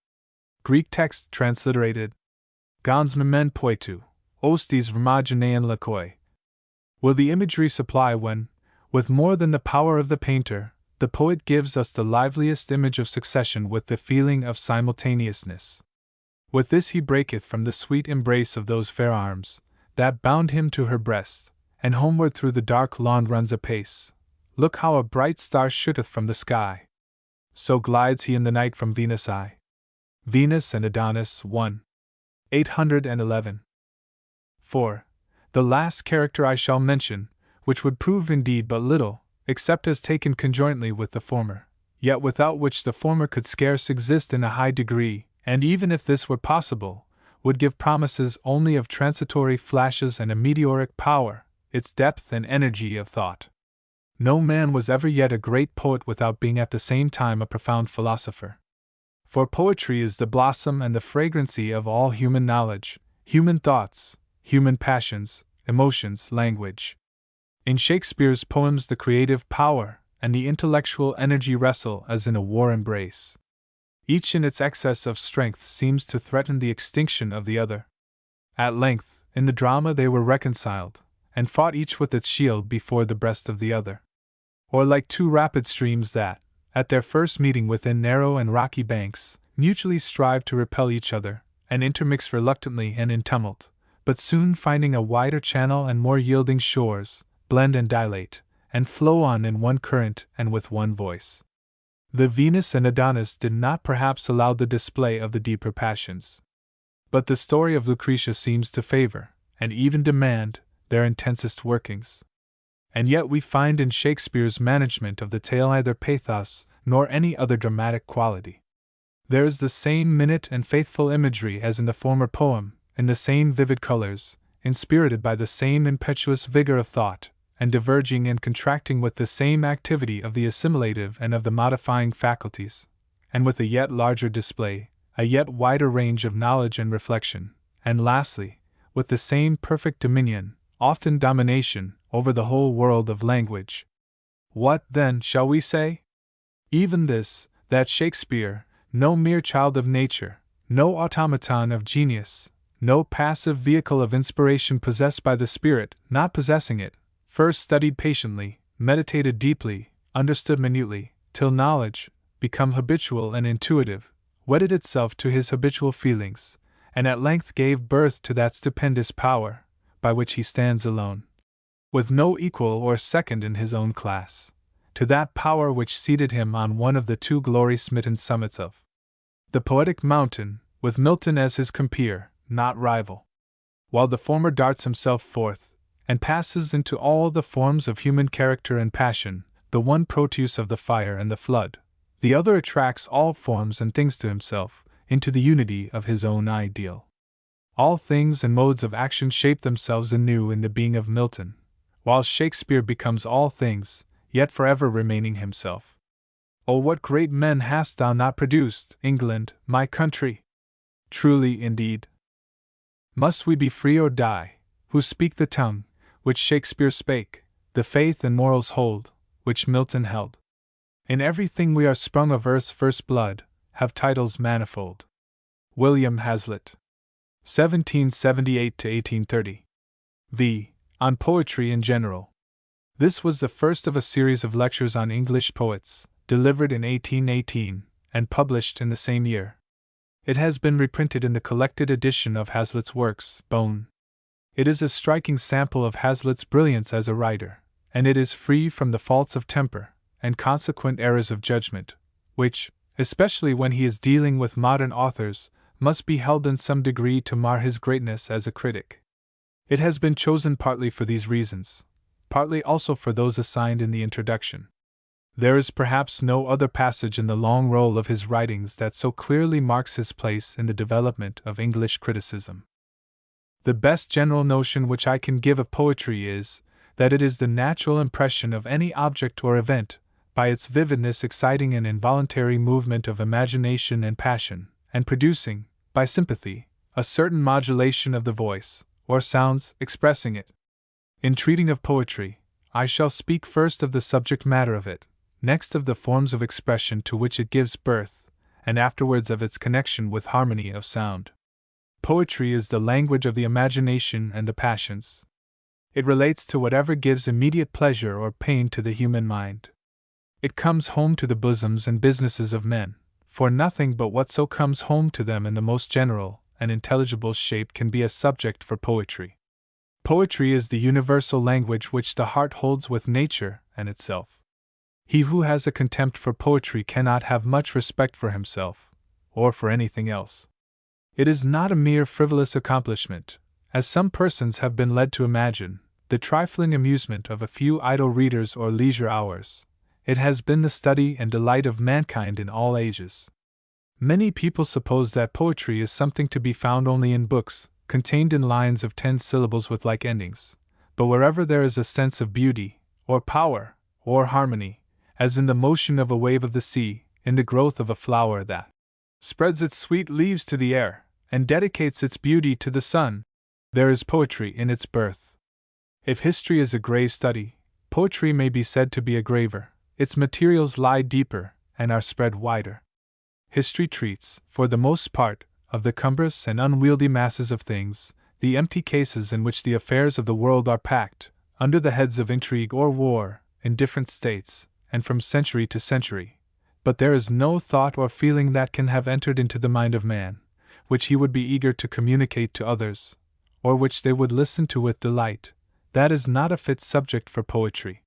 Greek text transliterated. Gans memen poetu, ostis vermaginean lakoi. Will the imagery supply when, with more than the power of the painter, the poet gives us the liveliest image of succession with the feeling of simultaneousness. With this he breaketh from the sweet embrace of those fair arms, that bound him to her breast, and homeward through the dark lawn runs apace. Look how a bright star shooteth from the sky. So glides he in the night from Venus' eye. Venus and Adonis 1. 811. 4. The last character I shall mention, which would prove indeed but little, except as taken conjointly with the former, yet without which the former could scarce exist in a high degree, and even if this were possible, would give promises only of transitory flashes and a meteoric power, its depth and energy of thought. No man was ever yet a great poet without being at the same time a profound philosopher. For poetry is the blossom and the fragrancy of all human knowledge, human thoughts, human passions, emotions, language. In Shakespeare's poems the creative power and the intellectual energy wrestle as in a war embrace. Each in its excess of strength seems to threaten the extinction of the other. At length, in the drama they were reconciled, and fought each with its shield before the breast of the other. Or like two rapid streams that, at their first meeting within narrow and rocky banks, mutually strive to repel each other, and intermix reluctantly and in tumult, but soon finding a wider channel and more yielding shores, blend and dilate, and flow on in one current and with one voice. The Venus and Adonis did not perhaps allow the display of the deeper passions. But the story of Lucretia seems to favor, and even demand, their intensest workings. And yet we find in Shakespeare's management of the tale neither pathos nor any other dramatic quality. There is the same minute and faithful imagery as in the former poem, in the same vivid colors, inspirited by the same impetuous vigor of thought, and diverging and contracting with the same activity of the assimilative and of the modifying faculties, and with a yet larger display, a yet wider range of knowledge and reflection, and lastly, with the same perfect dominion, often domination, over the whole world of language. What, then, shall we say? Even this, that Shakespeare, no mere child of nature, no automaton of genius, no passive vehicle of inspiration possessed by the Spirit, not possessing it, first studied patiently, meditated deeply, understood minutely, till knowledge, become habitual and intuitive, wedded itself to his habitual feelings, and at length gave birth to that stupendous power, by which he stands alone, with no equal or second in his own class, to that power which seated him on one of the two glory-smitten summits of the poetic mountain, with Milton as his compeer, not rival. While the former darts himself forth, and passes into all the forms of human character and passion, the one Proteus of the fire and the flood, the other attracts all forms and things to himself, into the unity of his own ideal. All things and modes of action shape themselves anew in the being of Milton, while Shakespeare becomes all things, yet forever remaining himself. Oh, what great men hast thou not produced, England, my country! Truly, indeed. Must we be free or die, who speak the tongue which Shakespeare spake, the faith and morals hold, which Milton held? In everything we are sprung of earth's first blood, have titles manifold. William Hazlitt. 1778–1830. V. On Poetry in General. This was the first of a series of lectures on English poets, delivered in 1818, and published in the same year. It has been reprinted in the collected edition of Hazlitt's works, Bone. It is a striking sample of Hazlitt's brilliance as a writer, and it is free from the faults of temper, and consequent errors of judgment, which, especially when he is dealing with modern authors, must be held in some degree to mar his greatness as a critic. It has been chosen partly for these reasons, partly also for those assigned in the introduction. There is perhaps no other passage in the long roll of his writings that so clearly marks his place in the development of English criticism. The best general notion which I can give of poetry is, that it is the natural impression of any object or event, by its vividness exciting an involuntary movement of imagination and passion, and producing, by sympathy, a certain modulation of the voice, or sounds expressing it. In treating of poetry, I shall speak first of the subject matter of it, next of the forms of expression to which it gives birth, and afterwards of its connection with harmony of sound. Poetry is the language of the imagination and the passions. It relates to whatever gives immediate pleasure or pain to the human mind. It comes home to the bosoms and businesses of men, for nothing but what so comes home to them in the most general and intelligible shape can be a subject for poetry. Poetry is the universal language which the heart holds with nature and itself. He who has a contempt for poetry cannot have much respect for himself, or for anything else. It is not a mere frivolous accomplishment, as some persons have been led to imagine, the trifling amusement of a few idle readers or leisure hours. It has been the study and delight of mankind in all ages. Many people suppose that poetry is something to be found only in books, contained in lines of 10 syllables with like endings, but wherever there is a sense of beauty, or power, or harmony, as in the motion of a wave of the sea, in the growth of a flower that spreads its sweet leaves to the air, and dedicates its beauty to the sun, there is poetry in its birth. If history is a grave study, poetry may be said to be a graver. Its materials lie deeper, and are spread wider. History treats, for the most part, of the cumbrous and unwieldy masses of things, the empty cases in which the affairs of the world are packed, under the heads of intrigue or war, in different states, and from century to century. But there is no thought or feeling that can have entered into the mind of man, which he would be eager to communicate to others, or which they would listen to with delight. That is not a fit subject for poetry.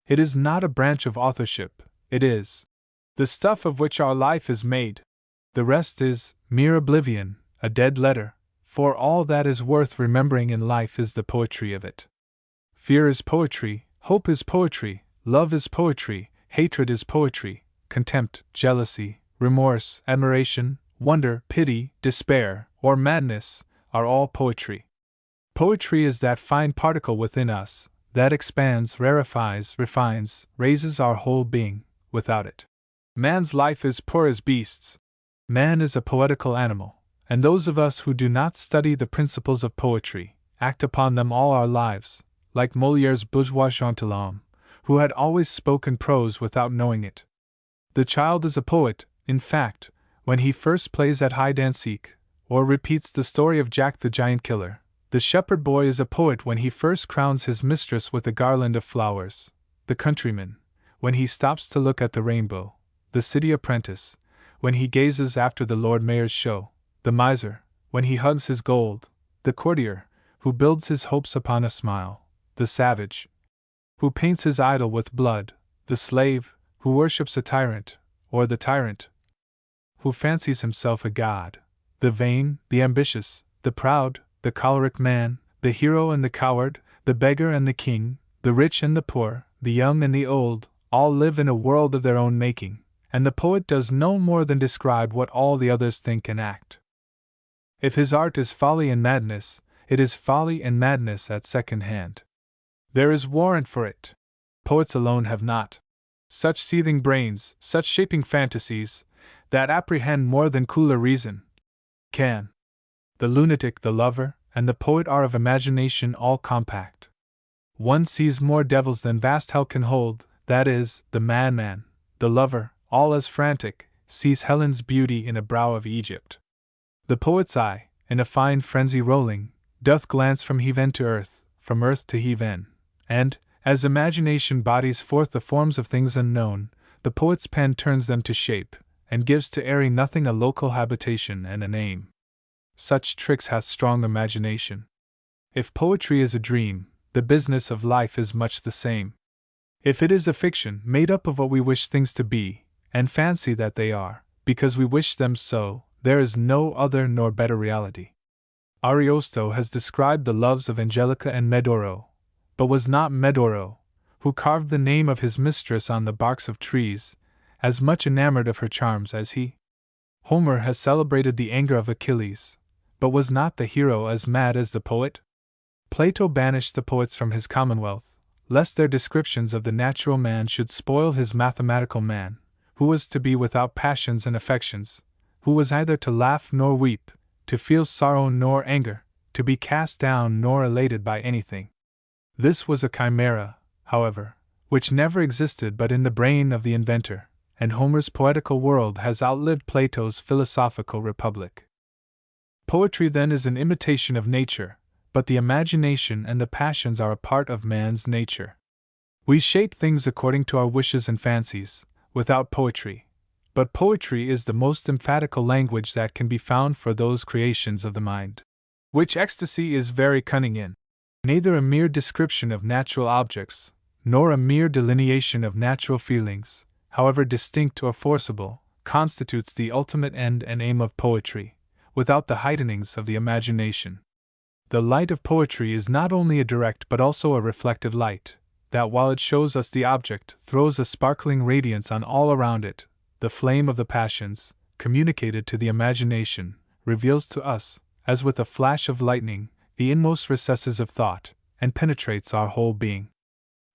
It is not a branch of authorship, it is the stuff of which our life is made. The rest is mere oblivion, a dead letter, for all that is worth remembering in life is the poetry of it. Fear is poetry, hope is poetry, love is poetry, hatred is poetry, contempt, jealousy, remorse, admiration, wonder, pity, despair, or madness, are all poetry. Poetry is that fine particle within us, that expands, rarefies, refines, raises our whole being. Without it, man's life is poor as beasts. Man is a poetical animal, and those of us who do not study the principles of poetry, act upon them all our lives, like Molière's bourgeois gentilhomme, who had always spoken prose without knowing it. The child is a poet, in fact, when he first plays at hide-and-seek, or repeats the story of Jack the Giant Killer. The shepherd boy is a poet when he first crowns his mistress with a garland of flowers. The countryman, when he stops to look at the rainbow. The city apprentice, when he gazes after the Lord Mayor's show. The miser, when he hugs his gold. The courtier, who builds his hopes upon a smile. The savage, who paints his idol with blood. The slave, who worships a tyrant, or the tyrant, who fancies himself a god. The vain, the ambitious, the proud, the choleric man, the hero and the coward, the beggar and the king, the rich and the poor, the young and the old, all live in a world of their own making, and the poet does no more than describe what all the others think and act. If his art is folly and madness, it is folly and madness at second hand. There is warrant for it. Poets alone have not such seething brains, such shaping fantasies, that apprehend more than cooler reason can. The lunatic, the lover, and the poet are of imagination all compact. One sees more devils than vast hell can hold, that is, the madman, the lover, all as frantic, sees Helen's beauty in a brow of Egypt. The poet's eye, in a fine frenzy rolling, doth glance from heaven to earth, from earth to heaven, and, as imagination bodies forth the forms of things unknown, the poet's pen turns them to shape, and gives to airy nothing a local habitation and a name. Such tricks hath strong imagination. If poetry is a dream, the business of life is much the same. If it is a fiction made up of what we wish things to be, and fancy that they are, because we wish them so, there is no other nor better reality. Ariosto has described the loves of Angelica and Medoro, but was not Medoro, who carved the name of his mistress on the barks of trees, as much enamored of her charms as he. Homer has celebrated the anger of Achilles, but was not the hero as mad as the poet? Plato banished the poets from his commonwealth, lest their descriptions of the natural man should spoil his mathematical man, who was to be without passions and affections, who was either to laugh nor weep, to feel sorrow nor anger, to be cast down nor elated by anything. This was a chimera, however, which never existed but in the brain of the inventor, and Homer's poetical world has outlived Plato's philosophical republic. Poetry then is an imitation of nature, but the imagination and the passions are a part of man's nature. We shape things according to our wishes and fancies, without poetry, but poetry is the most emphatical language that can be found for those creations of the mind, which ecstasy is very cunning in. Neither a mere description of natural objects, nor a mere delineation of natural feelings, however distinct or forcible, constitutes the ultimate end and aim of poetry, without the heightenings of the imagination. The light of poetry is not only a direct but also a reflective light, that while it shows us the object, throws a sparkling radiance on all around it. The flame of the passions, communicated to the imagination, reveals to us, as with a flash of lightning, the inmost recesses of thought, and penetrates our whole being.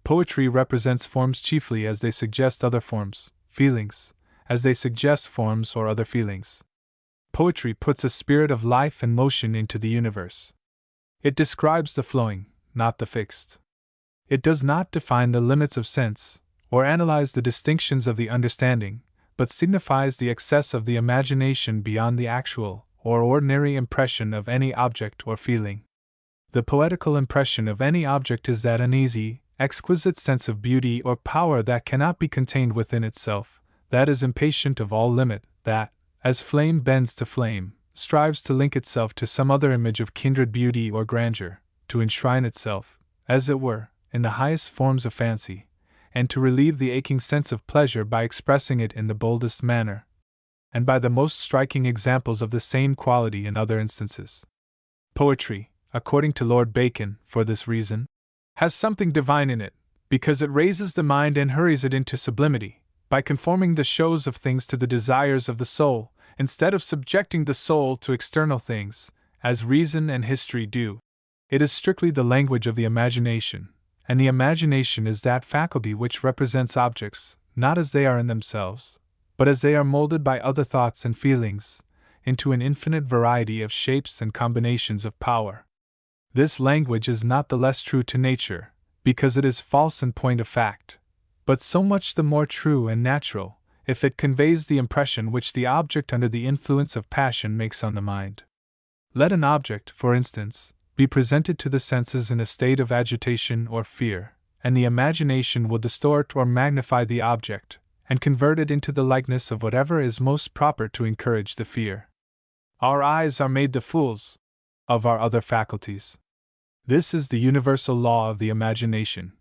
Poetry represents forms chiefly as they suggest other forms, feelings, as they suggest forms or other feelings. Poetry puts a spirit of life and motion into the universe. It describes the flowing, not the fixed. It does not define the limits of sense, or analyze the distinctions of the understanding, but signifies the excess of the imagination beyond the actual or ordinary impression of any object or feeling. The poetical impression of any object is that uneasy, exquisite sense of beauty or power that cannot be contained within itself, that is impatient of all limit, that, as flame bends to flame, strives to link itself to some other image of kindred beauty or grandeur, to enshrine itself, as it were, in the highest forms of fancy, and to relieve the aching sense of pleasure by expressing it in the boldest manner, and by the most striking examples of the same quality in other instances. Poetry, according to Lord Bacon, for this reason, has something divine in it, because it raises the mind and hurries it into sublimity, by conforming the shows of things to the desires of the soul, instead of subjecting the soul to external things, as reason and history do. It is strictly the language of the imagination, and the imagination is that faculty which represents objects, not as they are in themselves, but as they are molded by other thoughts and feelings, into an infinite variety of shapes and combinations of power. This language is not the less true to nature, because it is false in point of fact, but so much the more true and natural, if it conveys the impression which the object under the influence of passion makes on the mind. Let an object, for instance, be presented to the senses in a state of agitation or fear, and the imagination will distort or magnify the object, and convert it into the likeness of whatever is most proper to encourage the fear. Our eyes are made the fools of our other faculties. This is the universal law of the imagination,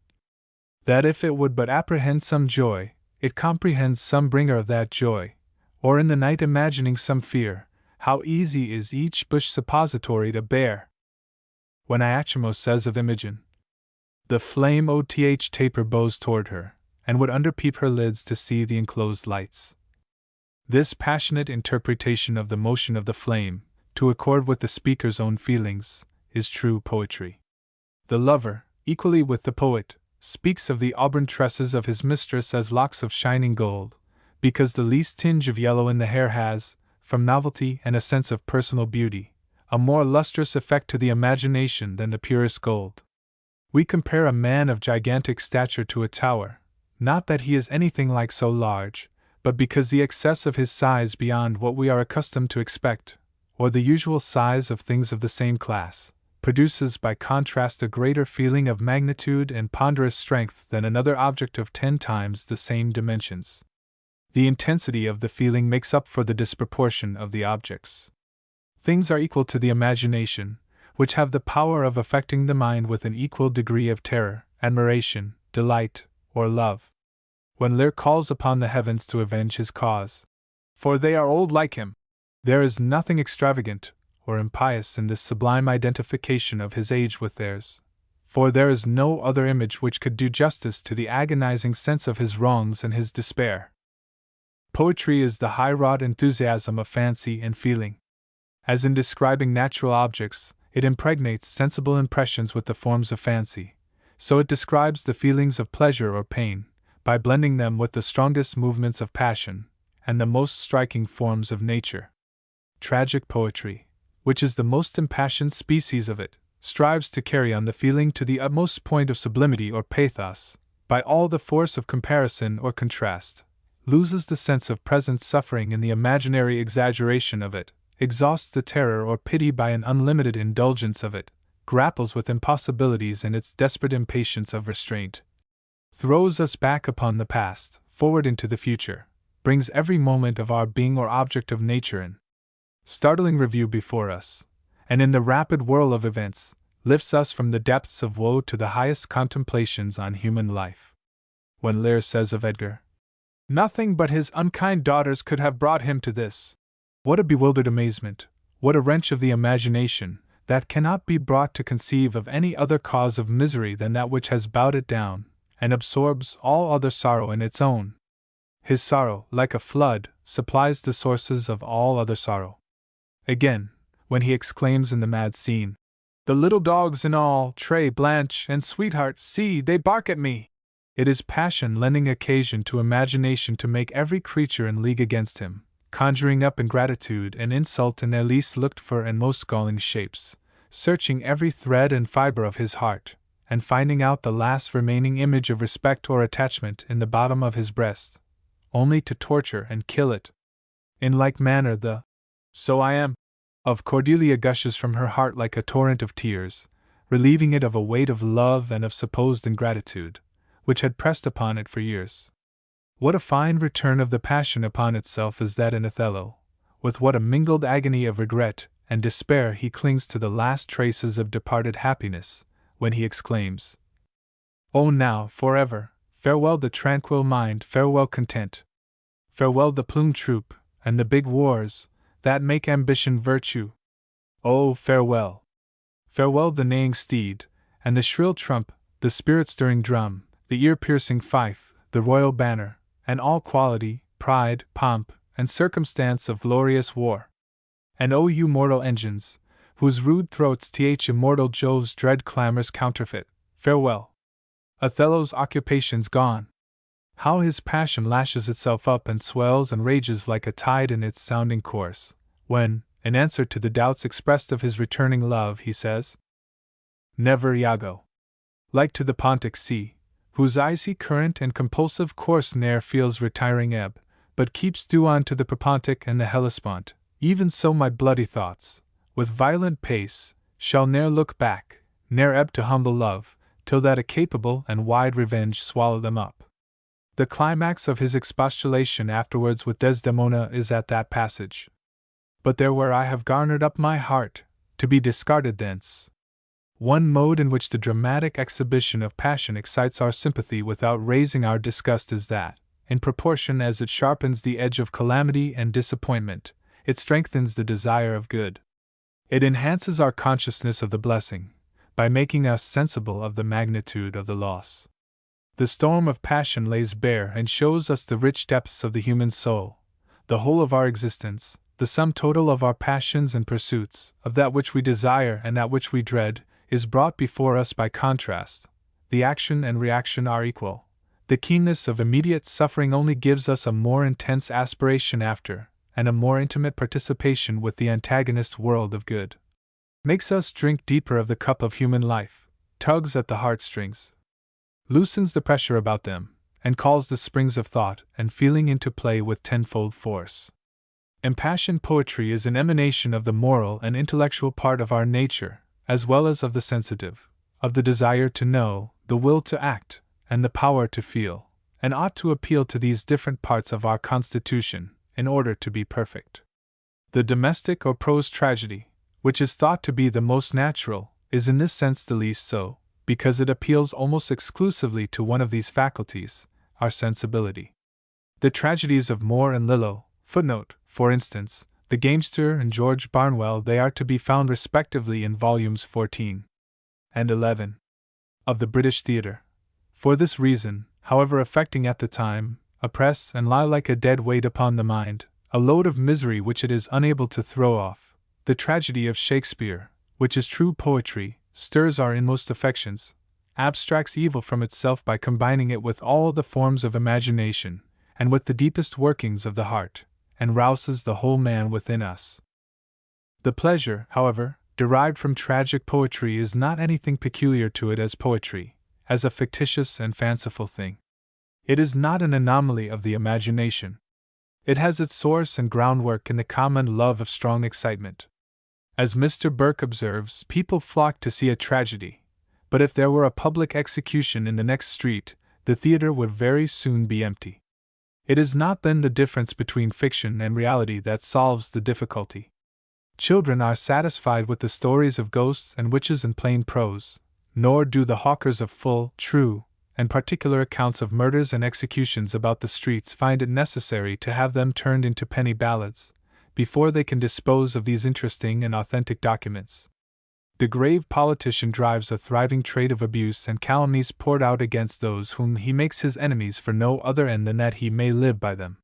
that if it would but apprehend some joy, it comprehends some bringer of that joy, or in the night imagining some fear, how easy is each bush suppository to bear. When Iachimo says of Imogen, the flame oth taper bows toward her, and would underpeep her lids to see the enclosed lights. This passionate interpretation of the motion of the flame, to accord with the speaker's own feelings, is true poetry. The lover, equally with the poet, speaks of the auburn tresses of his mistress as locks of shining gold, because the least tinge of yellow in the hair has, from novelty and a sense of personal beauty, a more lustrous effect to the imagination than the purest gold. We compare a man of gigantic stature to a tower, not that he is anything like so large, but because the excess of his size beyond what we are accustomed to expect, or the usual size of things of the same class, produces by contrast a greater feeling of magnitude and ponderous strength than another object of 10 times the same dimensions. The intensity of the feeling makes up for the disproportion of the objects. Things are equal to the imagination, which have the power of affecting the mind with an equal degree of terror, admiration, delight, or love. When Lear calls upon the heavens to avenge his cause, for they are old like him, there is nothing extravagant or impious in this sublime identification of his age with theirs, for there is no other image which could do justice to the agonizing sense of his wrongs and his despair. Poetry is the high-wrought enthusiasm of fancy and feeling. As in describing natural objects, it impregnates sensible impressions with the forms of fancy, so it describes the feelings of pleasure or pain, by blending them with the strongest movements of passion, and the most striking forms of nature. Tragic poetry, which is the most impassioned species of it, strives to carry on the feeling to the utmost point of sublimity or pathos, by all the force of comparison or contrast, loses the sense of present suffering in the imaginary exaggeration of it, exhausts the terror or pity by an unlimited indulgence of it, grapples with impossibilities in its desperate impatience of restraint, throws us back upon the past, forward into the future, brings every moment of our being or object of nature in startling review before us, and in the rapid whirl of events, lifts us from the depths of woe to the highest contemplations on human life. When Lear says of Edgar, nothing but his unkind daughters could have brought him to this, what a bewildered amazement, what a wrench of the imagination, that cannot be brought to conceive of any other cause of misery than that which has bowed it down, and absorbs all other sorrow in its own. His sorrow, like a flood, supplies the sources of all other sorrow. Again, when he exclaims in the mad scene, the little dogs in all, Tray, Blanche, and Sweetheart, see, they bark at me! It is passion lending occasion to imagination to make every creature in league against him, conjuring up ingratitude and insult in their least looked-for and most galling shapes, searching every thread and fibre of his heart, and finding out the last remaining image of respect or attachment in the bottom of his breast, only to torture and kill it. In like manner the "So I am" of Cordelia gushes from her heart like a torrent of tears, relieving it of a weight of love and of supposed ingratitude, which had pressed upon it for years. What a fine return of the passion upon itself is that in Othello! With what a mingled agony of regret and despair he clings to the last traces of departed happiness, when he exclaims, "Oh, now, forever, farewell the tranquil mind, farewell content! Farewell the plumed troop, and the big wars, that make ambition virtue! Oh, farewell! Farewell the neighing steed, and the shrill trump, the spirit-stirring drum, the ear-piercing fife, the royal banner, and all quality, pride, pomp, and circumstance of glorious war! And O you mortal engines, whose rude throats immortal Jove's dread clamors counterfeit, farewell! Othello's occupation's gone. How his passion lashes itself up and swells and rages like a tide in its sounding course, when, in answer to the doubts expressed of his returning love, he says, "Never, Iago! Like to the Pontic sea, whose icy current and compulsive course ne'er feels retiring ebb, but keeps due on to the Propontic and the Hellespont, even so my bloody thoughts, with violent pace, shall ne'er look back, ne'er ebb to humble love, till that a capable and wide revenge swallow them up." The climax of his expostulation afterwards with Desdemona is at that passage. "But there where I have garnered up my heart, to be discarded thence." One mode in which the dramatic exhibition of passion excites our sympathy without raising our disgust is that, in proportion as it sharpens the edge of calamity and disappointment, it strengthens the desire of good. It enhances our consciousness of the blessing, by making us sensible of the magnitude of the loss. The storm of passion lays bare and shows us the rich depths of the human soul, the whole of our existence, the sum total of our passions and pursuits, of that which we desire and that which we dread, is brought before us by contrast. The action and reaction are equal. The keenness of immediate suffering only gives us a more intense aspiration after, and a more intimate participation with the antagonist world of good. Makes us drink deeper of the cup of human life, tugs at the heartstrings, loosens the pressure about them, and calls the springs of thought and feeling into play with tenfold force. Impassioned poetry is an emanation of the moral and intellectual part of our nature, as well as of the sensitive, of the desire to know, the will to act, and the power to feel, and ought to appeal to these different parts of our constitution, in order to be perfect. The domestic or prose tragedy, which is thought to be the most natural, is in this sense the least so, because it appeals almost exclusively to one of these faculties, our sensibility. The tragedies of Moore and Lillo, for instance, The Gamester and George Barnwell, they are to be found respectively in volumes 14 and 11 of the British Theatre. For this reason, however affecting at the time, oppress and lie like a dead weight upon the mind, a load of misery which it is unable to throw off. The tragedy of Shakespeare, which is true poetry, stirs our inmost affections, abstracts evil from itself by combining it with all the forms of imagination, and with the deepest workings of the heart, and rouses the whole man within us. The pleasure, however, derived from tragic poetry is not anything peculiar to it as poetry, as a fictitious and fanciful thing. It is not an anomaly of the imagination. It has its source and groundwork in the common love of strong excitement. As Mr. Burke observes, people flock to see a tragedy, but if there were a public execution in the next street, the theatre would very soon be empty. It is not then the difference between fiction and reality that solves the difficulty. Children are satisfied with the stories of ghosts and witches in plain prose, nor do the hawkers of full, true, and particular accounts of murders and executions about the streets find it necessary to have them turned into penny ballads, before they can dispose of these interesting and authentic documents. The grave politician drives a thriving trade of abuse and calumnies poured out against those whom he makes his enemies for no other end than that he may live by them.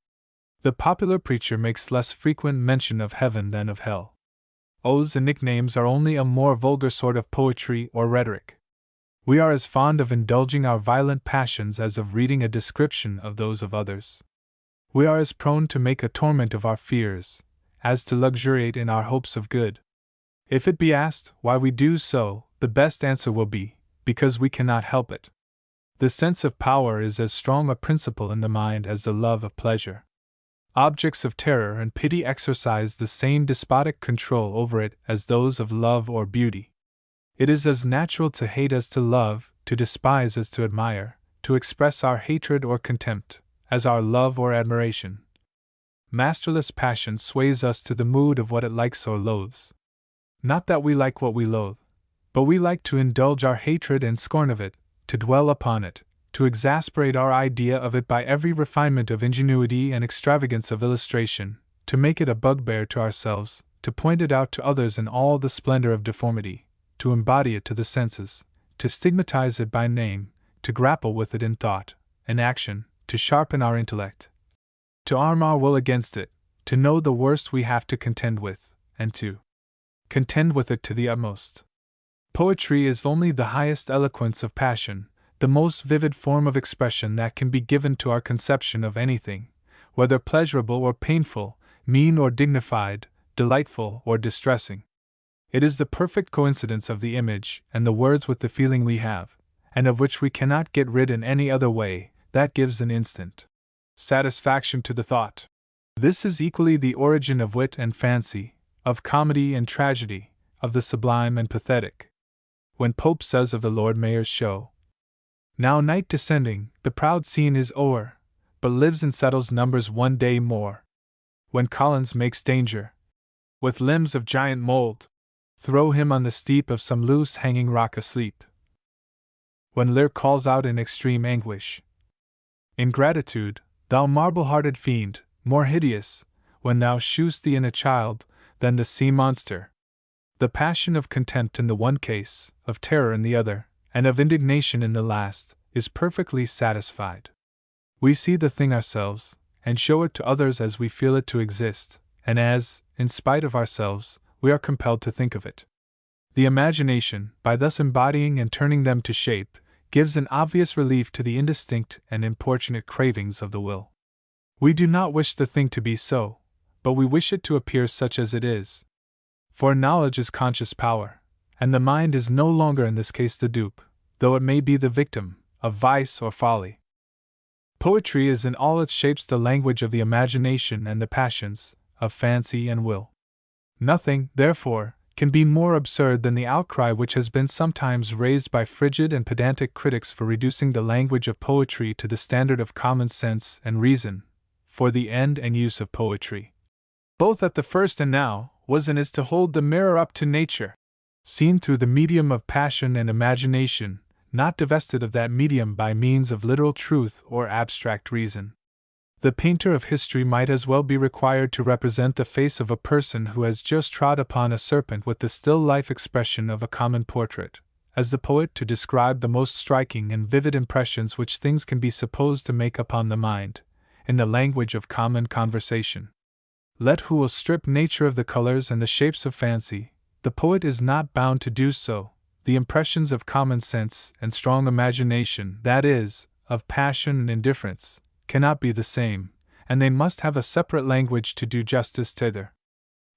The popular preacher makes less frequent mention of heaven than of hell. Oaths and nicknames are only a more vulgar sort of poetry or rhetoric. We are as fond of indulging our violent passions as of reading a description of those of others. We are as prone to make a torment of our fears, as to luxuriate in our hopes of good. If it be asked why we do so, the best answer will be, because we cannot help it. The sense of power is as strong a principle in the mind as the love of pleasure. Objects of terror and pity exercise the same despotic control over it as those of love or beauty. It is as natural to hate as to love, to despise as to admire, to express our hatred or contempt, as our love or admiration. Masterless passion sways us to the mood of what it likes or loathes. Not that we like what we loathe, but we like to indulge our hatred and scorn of it, to dwell upon it, to exasperate our idea of it by every refinement of ingenuity and extravagance of illustration, to make it a bugbear to ourselves, to point it out to others in all the splendor of deformity, to embody it to the senses, to stigmatize it by name, to grapple with it in thought and action, to sharpen our intellect, to arm our will against it, to know the worst we have to contend with, and to contend with it to the utmost. Poetry is only the highest eloquence of passion, the most vivid form of expression that can be given to our conception of anything, whether pleasurable or painful, mean or dignified, delightful or distressing. It is the perfect coincidence of the image and the words with the feeling we have, and of which we cannot get rid in any other way, that gives an instant satisfaction to the thought. This is equally the origin of wit and fancy, of comedy and tragedy, of the sublime and pathetic. When Pope says of the Lord Mayor's show, "Now night descending, the proud scene is o'er, but lives and settles numbers one day more." When Collins makes danger, with limbs of giant mold, throw him on the steep of some loose hanging rock asleep. When Lear calls out in extreme anguish, "Ingratitude, thou marble-hearted fiend, more hideous, when thou shew'st thee in a child, than the sea monster." The passion of contempt in the one case, of terror in the other, and of indignation in the last, is perfectly satisfied. We see the thing ourselves, and show it to others as we feel it to exist, and as, in spite of ourselves, we are compelled to think of it. The imagination, by thus embodying and turning them to shape, gives an obvious relief to the indistinct and importunate cravings of the will. We do not wish the thing to be so, but we wish it to appear such as it is. For knowledge is conscious power, and the mind is no longer in this case the dupe, though it may be the victim, of vice or folly. Poetry is in all its shapes the language of the imagination and the passions, of fancy and will. Nothing, therefore, can be more absurd than the outcry which has been sometimes raised by frigid and pedantic critics for reducing the language of poetry to the standard of common sense and reason, for the end and use of poetry, both at the first and now, was and is to hold the mirror up to nature, seen through the medium of passion and imagination, not divested of that medium by means of literal truth or abstract reason. The painter of history might as well be required to represent the face of a person who has just trod upon a serpent with the still life expression of a common portrait, as the poet to describe the most striking and vivid impressions which things can be supposed to make upon the mind, in the language of common conversation. Let who will strip nature of the colors and the shapes of fancy, the poet is not bound to do so. The impressions of common sense and strong imagination, that is, of passion and indifference, cannot be the same, and they must have a separate language to do justice thither.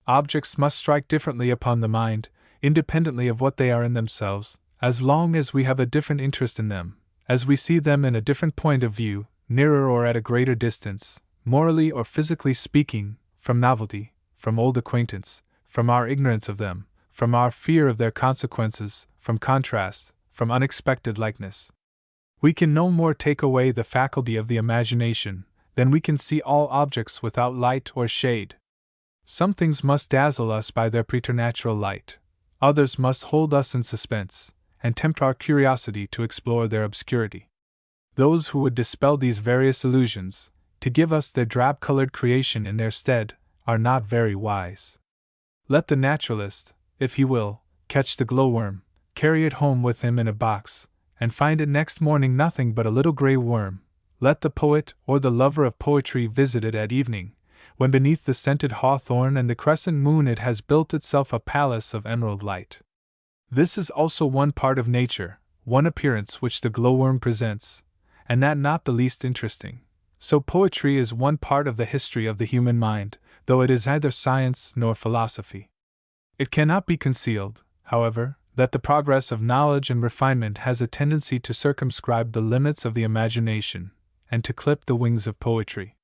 Objects must strike differently upon the mind, independently of what they are in themselves, as long as we have a different interest in them, as we see them in a different point of view, nearer or at a greater distance, morally or physically speaking, from novelty, from old acquaintance, from our ignorance of them, from our fear of their consequences, from contrast, from unexpected likeness. We can no more take away the faculty of the imagination than we can see all objects without light or shade. Some things must dazzle us by their preternatural light, others must hold us in suspense, and tempt our curiosity to explore their obscurity. Those who would dispel these various illusions, to give us their drab-colored creation in their stead, are not very wise. Let the naturalist, if he will, catch the glowworm, carry it home with him in a box, and find it next morning nothing but a little grey worm. Let the poet or the lover of poetry visit it at evening, when beneath the scented hawthorn and the crescent moon it has built itself a palace of emerald light. This is also one part of nature, one appearance which the glowworm presents, and that not the least interesting. So poetry is one part of the history of the human mind, though it is neither science nor philosophy. It cannot be concealed, however, that the progress of knowledge and refinement has a tendency to circumscribe the limits of the imagination, and to clip the wings of poetry.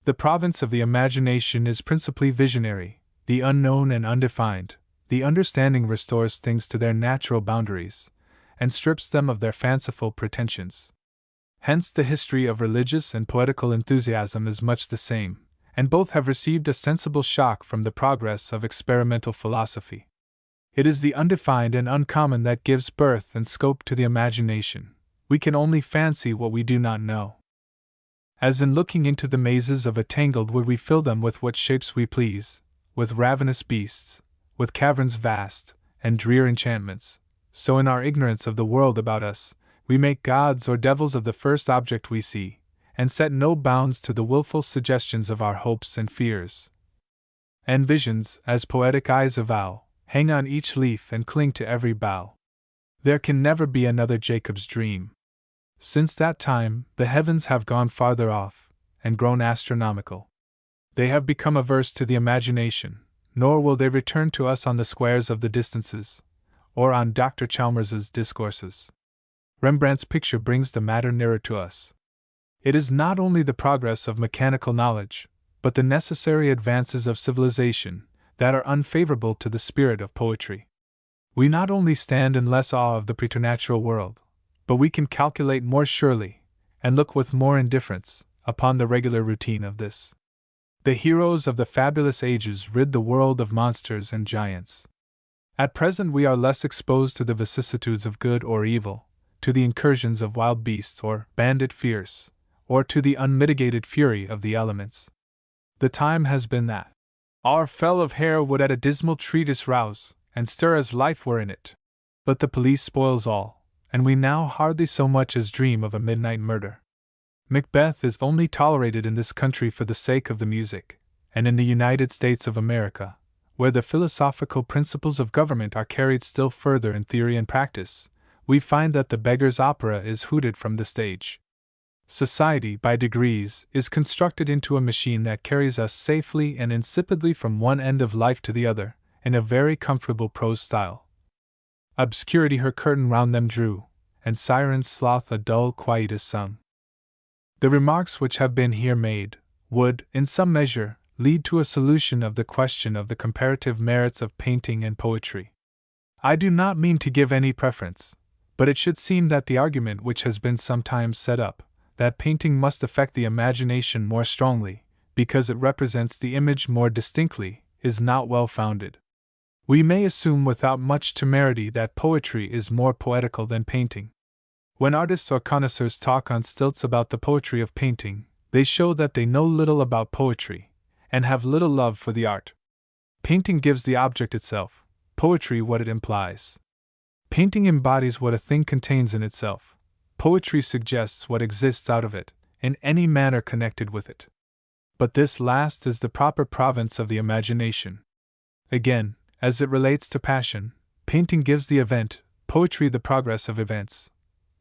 The province of the imagination is principally visionary, the unknown and undefined, the understanding restores things to their natural boundaries, and strips them of their fanciful pretensions. Hence the history of religious and poetical enthusiasm is much the same, and both have received a sensible shock from the progress of experimental philosophy. It is the undefined and uncommon that gives birth and scope to the imagination. We can only fancy what we do not know. As in looking into the mazes of a tangled wood we fill them with what shapes we please, with ravenous beasts, with caverns vast, and drear enchantments, so in our ignorance of the world about us, we make gods or devils of the first object we see, and set no bounds to the wilful suggestions of our hopes and fears. And visions, as poetic eyes avow, hang on each leaf and cling to every bough. There can never be another Jacob's dream. Since that time, the heavens have gone farther off, and grown astronomical. They have become averse to the imagination, nor will they return to us on the squares of the distances, or on Dr. Chalmers's discourses. Rembrandt's picture brings the matter nearer to us. It is not only the progress of mechanical knowledge, but the necessary advances of civilization, that are unfavorable to the spirit of poetry. We not only stand in less awe of the preternatural world, but we can calculate more surely, and look with more indifference, upon the regular routine of this. The heroes of the fabulous ages rid the world of monsters and giants. At present we are less exposed to the vicissitudes of good or evil, to the incursions of wild beasts or bandit fierce, or to the unmitigated fury of the elements. The time has been that our fell of hair would at a dismal treatise rouse, and stir as life were in it. But the police spoils all, and we now hardly so much as dream of a midnight murder. Macbeth is only tolerated in this country for the sake of the music, and in the United States of America, where the philosophical principles of government are carried still further in theory and practice, we find that the beggar's opera is hooted from the stage. Society, by degrees, is constructed into a machine that carries us safely and insipidly from one end of life to the other, in a very comfortable prose style. Obscurity her curtain round them drew, and Siren's sloth a dull quietus sung. The remarks which have been here made would, in some measure, lead to a solution of the question of the comparative merits of painting and poetry. I do not mean to give any preference, but it should seem that the argument which has been sometimes set up, that painting must affect the imagination more strongly, because it represents the image more distinctly, is not well founded. We may assume without much temerity that poetry is more poetical than painting. When artists or connoisseurs talk on stilts about the poetry of painting, they show that they know little about poetry, and have little love for the art. Painting gives the object itself, poetry what it implies. Painting embodies what a thing contains in itself. Poetry suggests what exists out of it, in any manner connected with it. But this last is the proper province of the imagination. Again, as it relates to passion, painting gives the event, poetry the progress of events.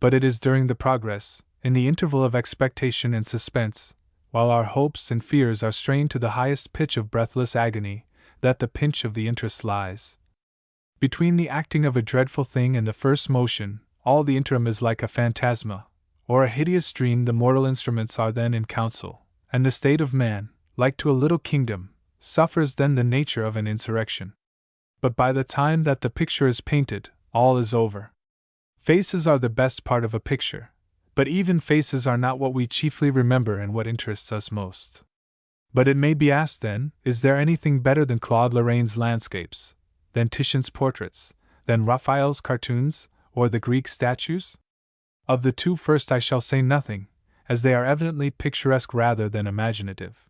But it is during the progress, in the interval of expectation and suspense, while our hopes and fears are strained to the highest pitch of breathless agony, that the pinch of the interest lies. Between the acting of a dreadful thing and the first motion, all the interim is like a phantasma, or a hideous dream. The mortal instruments are then in council, and the state of man, like to a little kingdom, suffers then the nature of an insurrection. But by the time that the picture is painted, all is over. Faces are the best part of a picture, but even faces are not what we chiefly remember and what interests us most. But it may be asked then, is there anything better than Claude Lorraine's landscapes, than Titian's portraits, than Raphael's cartoons, or the Greek statues? Of the two first I shall say nothing, as they are evidently picturesque rather than imaginative.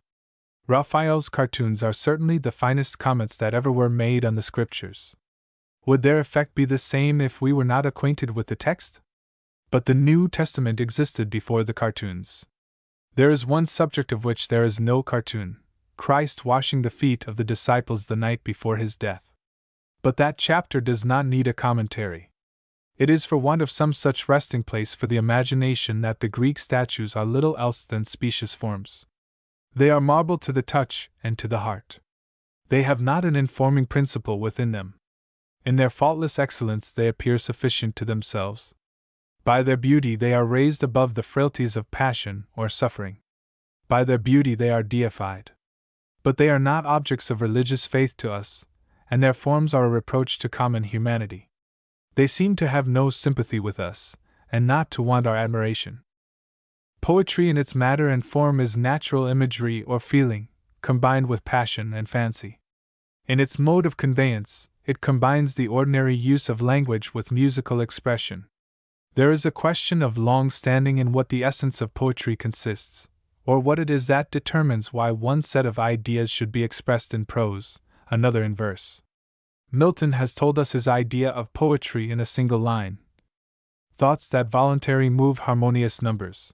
Raphael's cartoons are certainly the finest comments that ever were made on the Scriptures. Would their effect be the same if we were not acquainted with the text? But the New Testament existed before the cartoons. There is one subject of which there is no cartoon: Christ washing the feet of the disciples the night before his death. But that chapter does not need a commentary. It is for want of some such resting place for the imagination that the Greek statues are little else than specious forms. They are marble to the touch and to the heart. They have not an informing principle within them. In their faultless excellence they appear sufficient to themselves. By their beauty they are raised above the frailties of passion or suffering. By their beauty they are deified. But they are not objects of religious faith to us, and their forms are a reproach to common humanity. They seem to have no sympathy with us, and not to want our admiration. Poetry in its matter and form is natural imagery or feeling, combined with passion and fancy. In its mode of conveyance, it combines the ordinary use of language with musical expression. There is a question of long standing in what the essence of poetry consists, or what it is that determines why one set of ideas should be expressed in prose, another in verse. Milton has told us his idea of poetry in a single line: thoughts that voluntarily move harmonious numbers.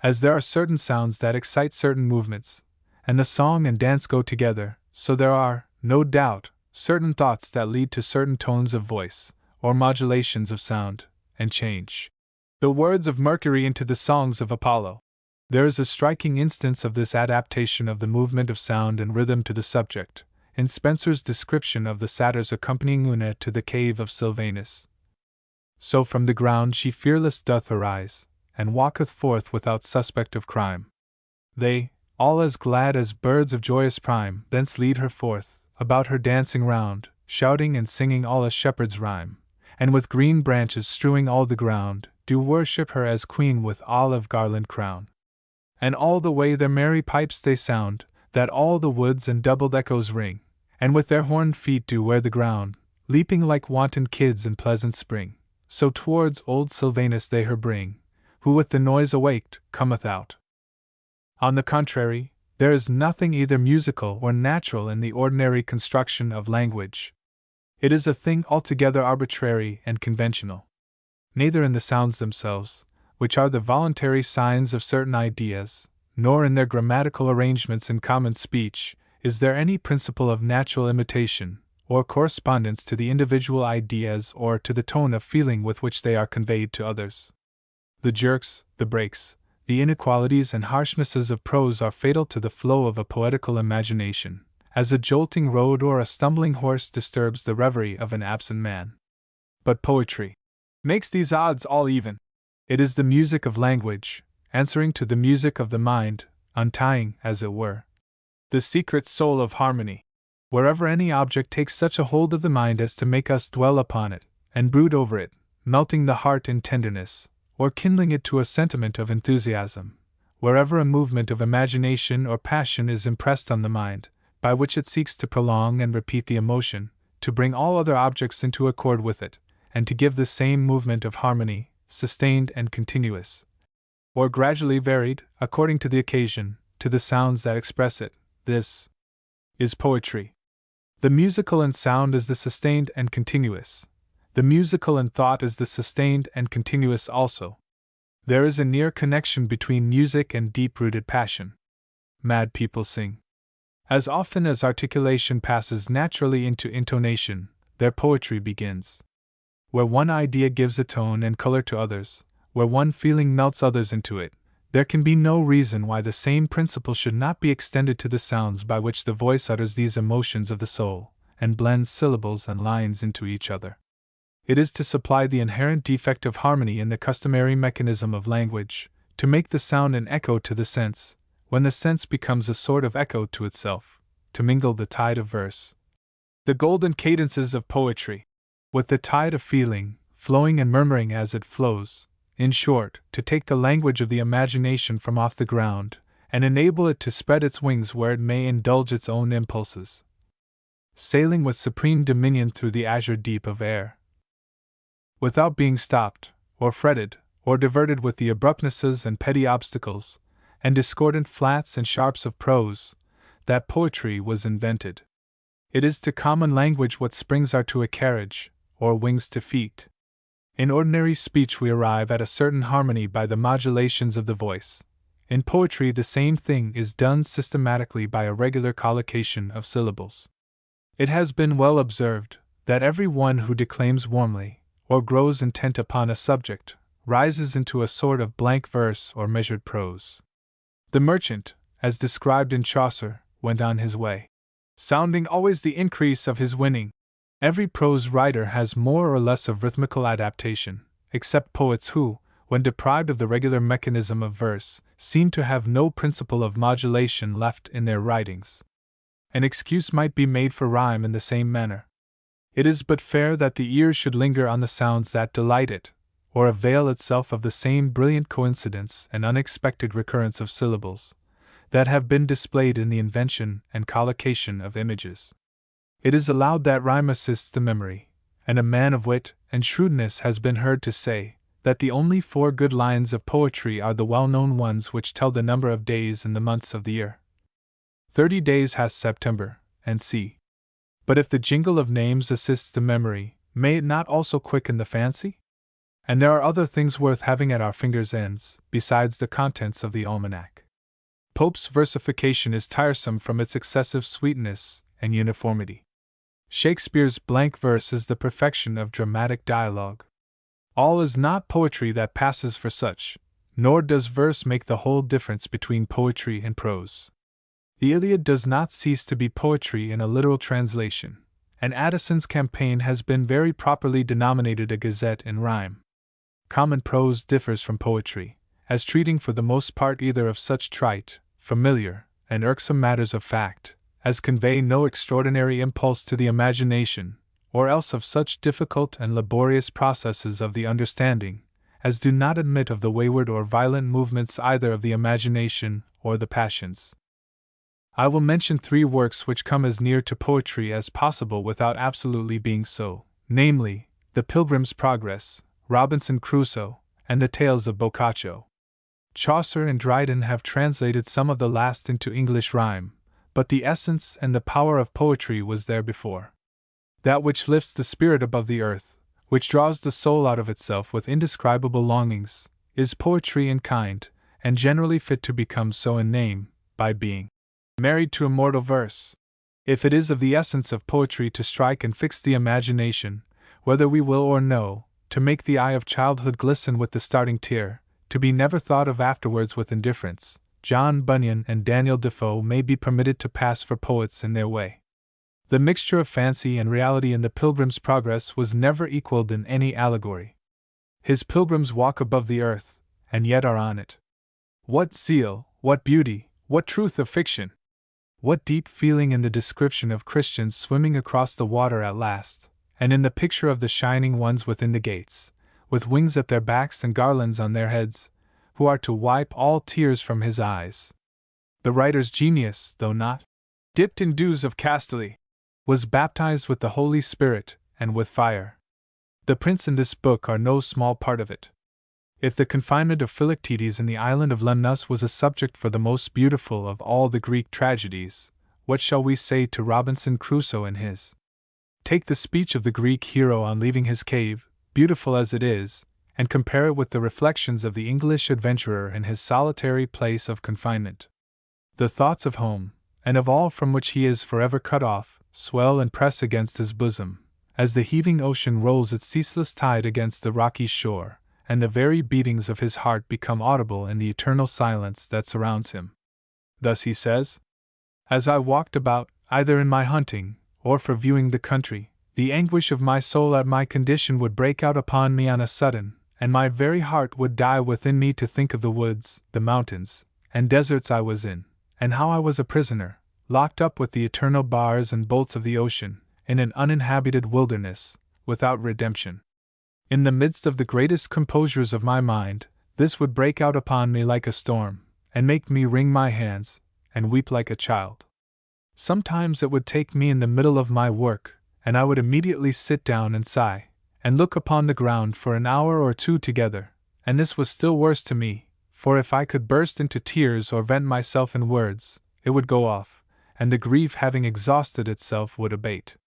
As there are certain sounds that excite certain movements, and the song and dance go together, so there are, no doubt, certain thoughts that lead to certain tones of voice, or modulations of sound, and change the words of Mercury into the songs of Apollo. There is a striking instance of this adaptation of the movement of sound and rhythm to the subject, in Spenser's description of the satyrs accompanying Una to the cave of Sylvanus. So from the ground she fearless doth arise, and walketh forth without suspect of crime. They, all as glad as birds of joyous prime, thence lead her forth, about her dancing round, shouting and singing all a shepherd's rhyme, and with green branches strewing all the ground, do worship her as queen with olive garland crown. And all the way their merry pipes they sound, that all the woods and doubled echoes ring, and with their horned feet do wear the ground, leaping like wanton kids in pleasant spring. So towards old Sylvanus they her bring, who with the noise awaked, cometh out. On the contrary, there is nothing either musical or natural in the ordinary construction of language. It is a thing altogether arbitrary and conventional. Neither in the sounds themselves, which are the voluntary signs of certain ideas, nor in their grammatical arrangements in common speech, is there any principle of natural imitation, or correspondence to the individual ideas or to the tone of feeling with which they are conveyed to others. The jerks, the breaks, the inequalities and harshnesses of prose are fatal to the flow of a poetical imagination, as a jolting road or a stumbling horse disturbs the reverie of an absent man. But poetry makes these odds all even. It is the music of language, answering to the music of the mind, untying, as it were, the secret soul of harmony. Wherever any object takes such a hold of the mind as to make us dwell upon it, and brood over it, melting the heart in tenderness, or kindling it to a sentiment of enthusiasm, wherever a movement of imagination or passion is impressed on the mind, by which it seeks to prolong and repeat the emotion, to bring all other objects into accord with it, and to give the same movement of harmony, sustained and continuous, or gradually varied, according to the occasion, to the sounds that express it, this is poetry. The musical in sound is the sustained and continuous. The musical in thought is the sustained and continuous also. There is a near connection between music and deep-rooted passion. Mad people sing. As often as articulation passes naturally into intonation, their poetry begins. Where one idea gives a tone and color to others, where one feeling melts others into it, there can be no reason why the same principle should not be extended to the sounds by which the voice utters these emotions of the soul, and blends syllables and lines into each other. It is to supply the inherent defect of harmony in the customary mechanism of language, to make the sound an echo to the sense, when the sense becomes a sort of echo to itself, to mingle the tide of verse, the golden cadences of poetry, with the tide of feeling, flowing and murmuring as it flows, in short, to take the language of the imagination from off the ground, and enable it to spread its wings where it may indulge its own impulses, sailing with supreme dominion through the azure deep of air, without being stopped, or fretted, or diverted with the abruptnesses and petty obstacles, and discordant flats and sharps of prose, that poetry was invented. It is to common language what springs are to a carriage, or wings to feet. In ordinary speech we arrive at a certain harmony by the modulations of the voice. In poetry the same thing is done systematically by a regular collocation of syllables. It has been well observed that every one who declaims warmly, or grows intent upon a subject, rises into a sort of blank verse or measured prose. The merchant, as described in Chaucer, went on his way, sounding always the increase of his winning. Every prose writer has more or less of rhythmical adaptation, except poets who, when deprived of the regular mechanism of verse, seem to have no principle of modulation left in their writings. An excuse might be made for rhyme in the same manner. It is but fair that the ear should linger on the sounds that delight it, or avail itself of the same brilliant coincidence and unexpected recurrence of syllables that have been displayed in the invention and collocation of images. It is allowed that rhyme assists the memory, and a man of wit and shrewdness has been heard to say that the only 4 good lines of poetry are the well-known ones which tell the number of days in the months of the year. 30 days hath September, and c. But if the jingle of names assists the memory, may it not also quicken the fancy? And there are other things worth having at our fingers' ends, besides the contents of the almanac. Pope's versification is tiresome from its excessive sweetness and uniformity. Shakespeare's blank verse is the perfection of dramatic dialogue. All is not poetry that passes for such, nor does verse make the whole difference between poetry and prose. The Iliad does not cease to be poetry in a literal translation, and Addison's campaign has been very properly denominated a gazette in rhyme. Common prose differs from poetry, as treating for the most part either of such trite, familiar, and irksome matters of fact, as convey no extraordinary impulse to the imagination, or else of such difficult and laborious processes of the understanding, as do not admit of the wayward or violent movements either of the imagination or the passions. I will mention 3 works which come as near to poetry as possible without absolutely being so, namely, The Pilgrim's Progress, Robinson Crusoe, and the Tales of Boccaccio. Chaucer and Dryden have translated some of the last into English rhyme, but the essence and the power of poetry was there before. That which lifts the spirit above the earth, which draws the soul out of itself with indescribable longings, is poetry in kind, and generally fit to become so in name, by being married to immortal verse. If it is of the essence of poetry to strike and fix the imagination, whether we will or no, to make the eye of childhood glisten with the starting tear, to be never thought of afterwards with indifference, John Bunyan and Daniel Defoe may be permitted to pass for poets in their way. The mixture of fancy and reality in The Pilgrim's Progress was never equaled in any allegory. His pilgrims walk above the earth, and yet are on it. What zeal, what beauty, what truth of fiction! What deep feeling in the description of Christians swimming across the water at last, and in the picture of the shining ones within the gates, with wings at their backs and garlands on their heads, who are to wipe all tears from his eyes. The writer's genius, though not dipped in dews of Castaly, was baptized with the Holy Spirit and with fire. The prints in this book are no small part of it. If the confinement of Philoctetes in the island of Lemnos was a subject for the most beautiful of all the Greek tragedies, what shall we say to Robinson Crusoe in his? Take the speech of the Greek hero on leaving his cave, beautiful as it is, and compare it with the reflections of the English adventurer in his solitary place of confinement. The thoughts of home, and of all from which he is forever cut off, swell and press against his bosom, as the heaving ocean rolls its ceaseless tide against the rocky shore, and the very beatings of his heart become audible in the eternal silence that surrounds him. Thus he says, "As I walked about, either in my hunting, or for viewing the country, the anguish of my soul at my condition would break out upon me on a sudden, and my very heart would die within me to think of the woods, the mountains, and deserts I was in, and how I was a prisoner, locked up with the eternal bars and bolts of the ocean, in an uninhabited wilderness, without redemption. In the midst of the greatest composures of my mind, this would break out upon me like a storm, and make me wring my hands, and weep like a child. Sometimes it would take me in the middle of my work, and I would immediately sit down and sigh, and look upon the ground for an hour or 2 together, and this was still worse to me, for if I could burst into tears or vent myself in words, it would go off, and the grief having exhausted itself would abate."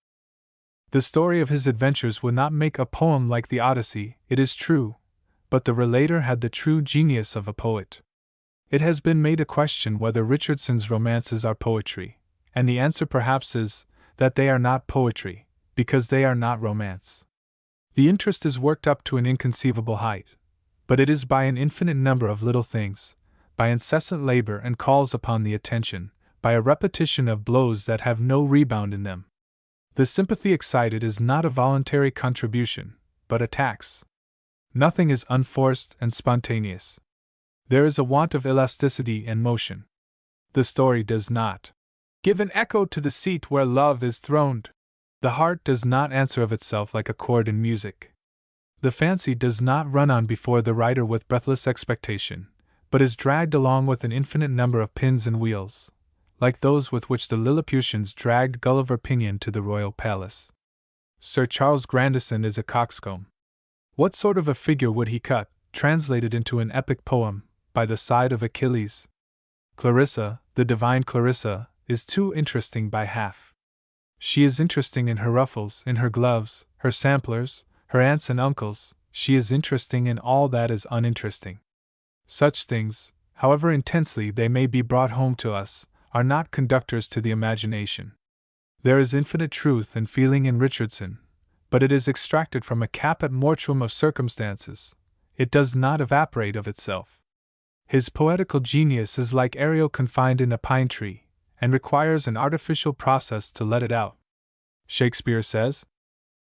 The story of his adventures would not make a poem like the Odyssey, it is true, but the relator had the true genius of a poet. It has been made a question whether Richardson's romances are poetry, and the answer perhaps is that they are not poetry, because they are not romance. The interest is worked up to an inconceivable height, but it is by an infinite number of little things, by incessant labor and calls upon the attention, by a repetition of blows that have no rebound in them. The sympathy excited is not a voluntary contribution, but a tax. Nothing is unforced and spontaneous. There is a want of elasticity and motion. The story does not Give an echo to the seat where love is throned. The heart does not answer of itself like a chord in music. The fancy does not run on before the writer with breathless expectation, but is dragged along with an infinite number of pins and wheels, like those with which the Lilliputians dragged Gulliver Pinion to the royal palace. Sir Charles Grandison is a coxcomb. What sort of a figure would he cut, translated into an epic poem, by the side of Achilles? Clarissa, the divine Clarissa, is too interesting by half. She is interesting in her ruffles, in her gloves, her samplers, her aunts and uncles. She is interesting in all that is uninteresting. Such things, however intensely they may be brought home to us, are not conductors to the imagination. There is infinite truth and feeling in Richardson, but it is extracted from a caput mortuum of circumstances. It does not evaporate of itself. His poetical genius is like Ariel confined in a pine tree, and requires an artificial process to let it out. Shakespeare says,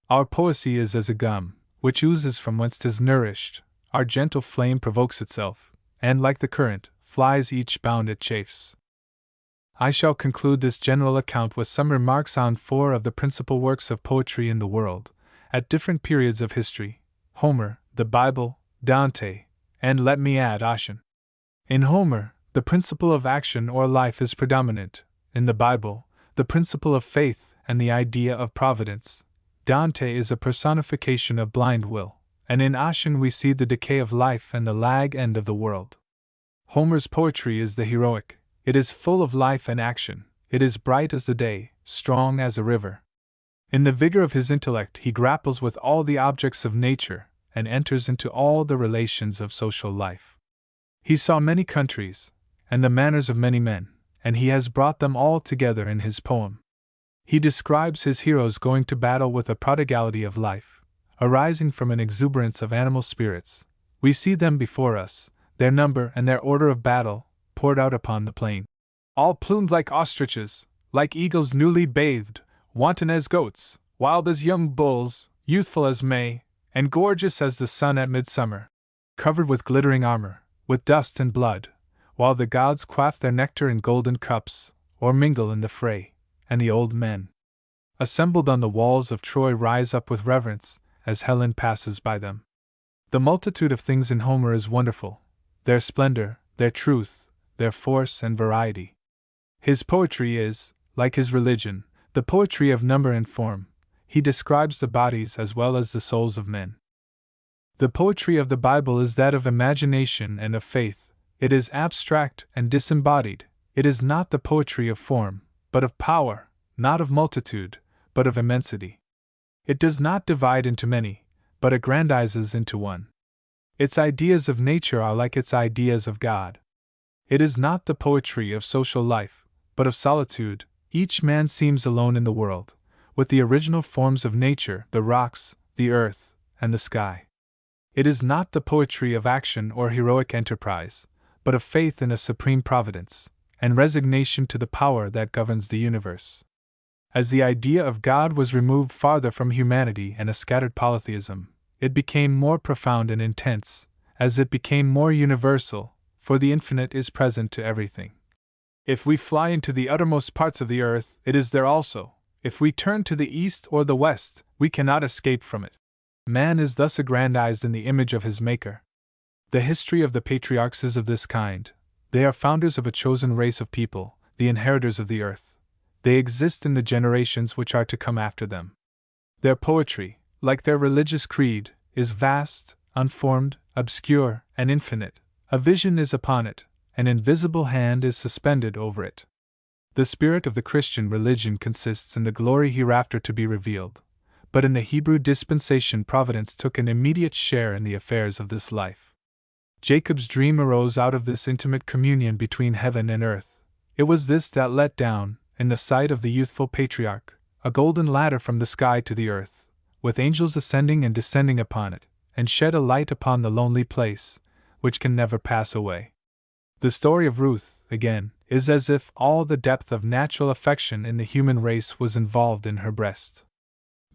"Our poesy is as a gum, which oozes from whence 'tis nourished. Our gentle flame provokes itself, and, like the current, flies each bound it chafes." I shall conclude this general account with some remarks on 4 of the principal works of poetry in the world, at different periods of history: Homer, the Bible, Dante, and, let me add, Ossian. In Homer, the principle of action or life is predominant; in the Bible, the principle of faith and the idea of providence. Dante is a personification of blind will, and in Ossian we see the decay of life and the lag end of the world. Homer's poetry is the heroic. It is full of life and action. It is bright as the day, strong as a river. In the vigor of his intellect he grapples with all the objects of nature, and enters into all the relations of social life. He saw many countries, and the manners of many men, and he has brought them all together in his poem. He describes his heroes going to battle with a prodigality of life, arising from an exuberance of animal spirits. We see them before us, their number and their order of battle, poured out upon the plain. All plumed like ostriches, like eagles newly bathed, wanton as goats, wild as young bulls, youthful as May, and gorgeous as the sun at midsummer, covered with glittering armor, with dust and blood, while the gods quaff their nectar in golden cups, or mingle in the fray, and the old men assembled on the walls of Troy rise up with reverence, as Helen passes by them. The multitude of things in Homer is wonderful, their splendor, their truth, their force and variety. His poetry is, like his religion, the poetry of number and form. He describes the bodies as well as the souls of men. The poetry of the Bible is that of imagination and of faith. It is abstract and disembodied. It is not the poetry of form, but of power, not of multitude, but of immensity. It does not divide into many, but aggrandizes into one. Its ideas of nature are like its ideas of God. It is not the poetry of social life, but of solitude. Each man seems alone in the world, with the original forms of nature, the rocks, the earth, and the sky. It is not the poetry of action or heroic enterprise, but of faith in a supreme providence, and resignation to the power that governs the universe. As the idea of God was removed farther from humanity and a scattered polytheism, it became more profound and intense, as it became more universal, for the infinite is present to everything. If we fly into the uttermost parts of the earth, it is there also. If we turn to the east or the west, we cannot escape from it. Man is thus aggrandized in the image of his Maker. The history of the patriarchs is of this kind. They are founders of a chosen race of people, the inheritors of the earth. They exist in the generations which are to come after them. Their poetry, like their religious creed, is vast, unformed, obscure, and infinite. A vision is upon it, an invisible hand is suspended over it. The spirit of the Christian religion consists in the glory hereafter to be revealed, but in the Hebrew dispensation providence took an immediate share in the affairs of this life. Jacob's dream arose out of this intimate communion between heaven and earth. It was this that let down, in the sight of the youthful patriarch, a golden ladder from the sky to the earth, with angels ascending and descending upon it, and shed a light upon the lonely place, which can never pass away. The story of Ruth, again, is as if all the depth of natural affection in the human race was involved in her breast.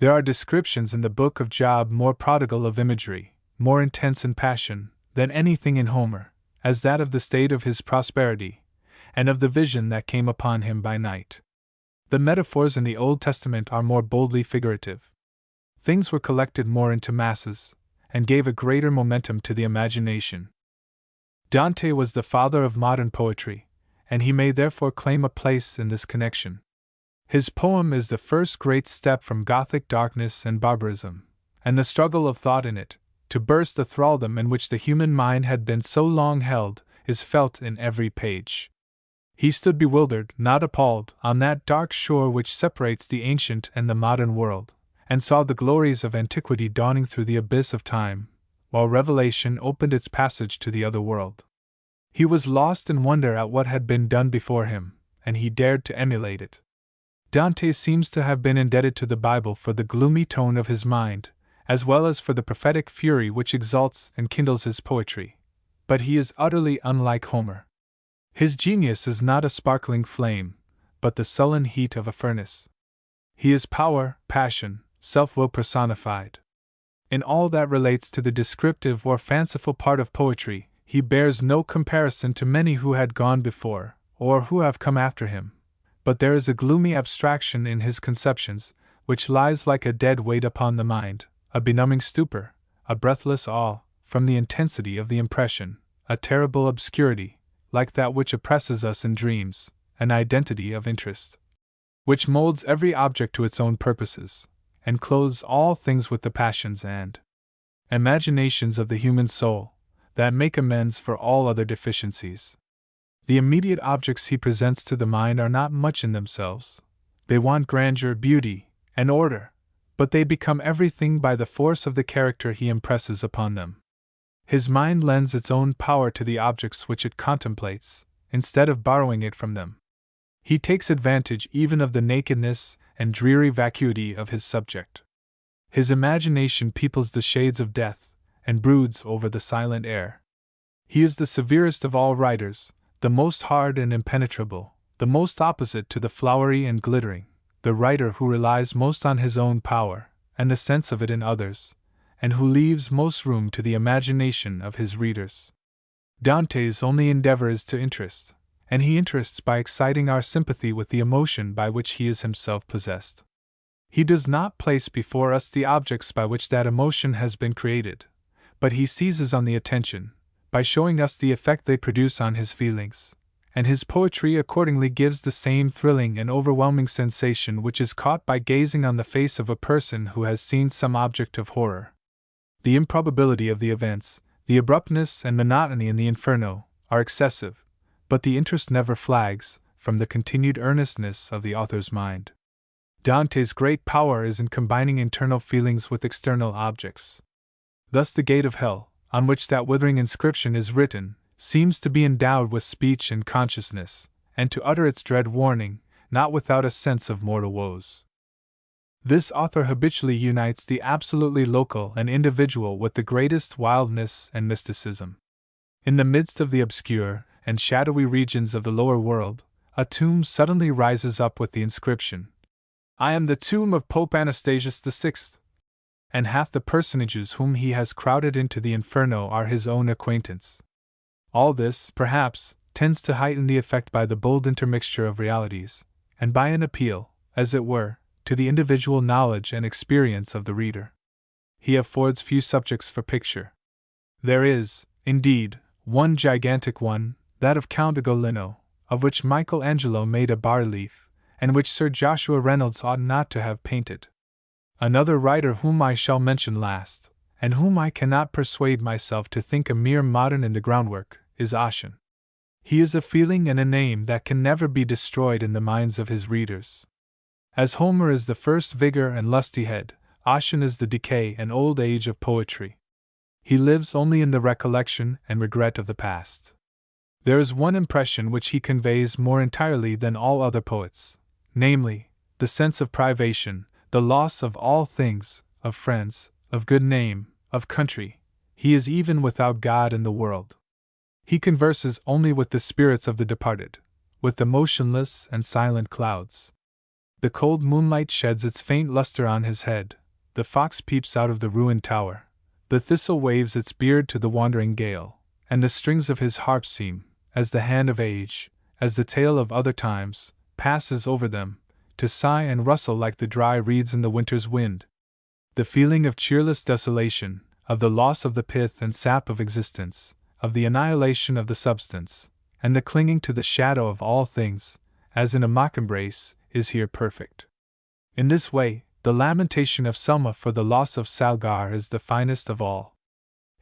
There are descriptions in the book of Job more prodigal of imagery, more intense in passion, than anything in Homer, as that of the state of his prosperity, and of the vision that came upon him by night. The metaphors in the Old Testament are more boldly figurative. Things were collected more into masses, and gave a greater momentum to the imagination. Dante was the father of modern poetry, and he may therefore claim a place in this connection. His poem is the first great step from Gothic darkness and barbarism, and the struggle of thought in it, to burst the thraldom in which the human mind had been so long held, is felt in every page. He stood bewildered, not appalled, on that dark shore which separates the ancient and the modern world, and saw the glories of antiquity dawning through the abyss of time, while revelation opened its passage to the other world. He was lost in wonder at what had been done before him, and he dared to emulate it. Dante seems to have been indebted to the Bible for the gloomy tone of his mind, as well as for the prophetic fury which exalts and kindles his poetry, but he is utterly unlike Homer. His genius is not a sparkling flame, but the sullen heat of a furnace. He is power, passion, self-will personified. In all that relates to the descriptive or fanciful part of poetry, he bears no comparison to many who had gone before, or who have come after him, but there is a gloomy abstraction in his conceptions, which lies like a dead weight upon the mind, a benumbing stupor, a breathless awe, from the intensity of the impression, a terrible obscurity, like that which oppresses us in dreams, an identity of interest, which molds every object to its own purposes, and clothes all things with the passions and imaginations of the human soul, that make amends for all other deficiencies. The immediate objects he presents to the mind are not much in themselves. They want grandeur, beauty, and order, but they become everything by the force of the character he impresses upon them. His mind lends its own power to the objects which it contemplates, instead of borrowing it from them. He takes advantage even of the nakedness and dreary vacuity of his subject. His imagination peoples the shades of death, and broods over the silent air. He is the severest of all writers, the most hard and impenetrable, the most opposite to the flowery and glittering, the writer who relies most on his own power, and the sense of it in others, and who leaves most room to the imagination of his readers. Dante's only endeavor is to interest, and he interests by exciting our sympathy with the emotion by which he is himself possessed. He does not place before us the objects by which that emotion has been created, but he seizes on the attention, by showing us the effect they produce on his feelings, and his poetry accordingly gives the same thrilling and overwhelming sensation which is caught by gazing on the face of a person who has seen some object of horror. The improbability of the events, the abruptness and monotony in the Inferno, are excessive, but the interest never flags, from the continued earnestness of the author's mind. Dante's great power is in combining internal feelings with external objects. Thus the gate of hell, on which that withering inscription is written, seems to be endowed with speech and consciousness, and to utter its dread warning, not without a sense of mortal woes. This author habitually unites the absolutely local and individual with the greatest wildness and mysticism. In the midst of the obscure and shadowy regions of the lower world, a tomb suddenly rises up with the inscription, "I am the tomb of Pope Anastasius VI," and half the personages whom he has crowded into the Inferno are his own acquaintance. All this, perhaps, tends to heighten the effect by the bold intermixture of realities, and by an appeal, as it were, to the individual knowledge and experience of the reader. He affords few subjects for picture. There is, indeed, one gigantic one, that of Count Ugolino, of which Michelangelo made a bas-relief, and which Sir Joshua Reynolds ought not to have painted. Another writer whom I shall mention last, and whom I cannot persuade myself to think a mere modern in the groundwork, is Ossian. He is a feeling and a name that can never be destroyed in the minds of his readers. As Homer is the first vigor and lusty head, Ossian is the decay and old age of poetry. He lives only in the recollection and regret of the past. There is one impression which he conveys more entirely than all other poets, namely, the sense of privation, the loss of all things, of friends, of good name, of country. He is even without God in the world. He converses only with the spirits of the departed, with the motionless and silent clouds. The cold moonlight sheds its faint luster on his head, the fox peeps out of the ruined tower, the thistle waves its beard to the wandering gale, and the strings of his harp seem, as the hand of age, as the tale of other times, passes over them, to sigh and rustle like the dry reeds in the winter's wind. The feeling of cheerless desolation, of the loss of the pith and sap of existence, of the annihilation of the substance, and the clinging to the shadow of all things, as in a mock embrace, is here perfect. In this way, the lamentation of Selma for the loss of Salgar is the finest of all.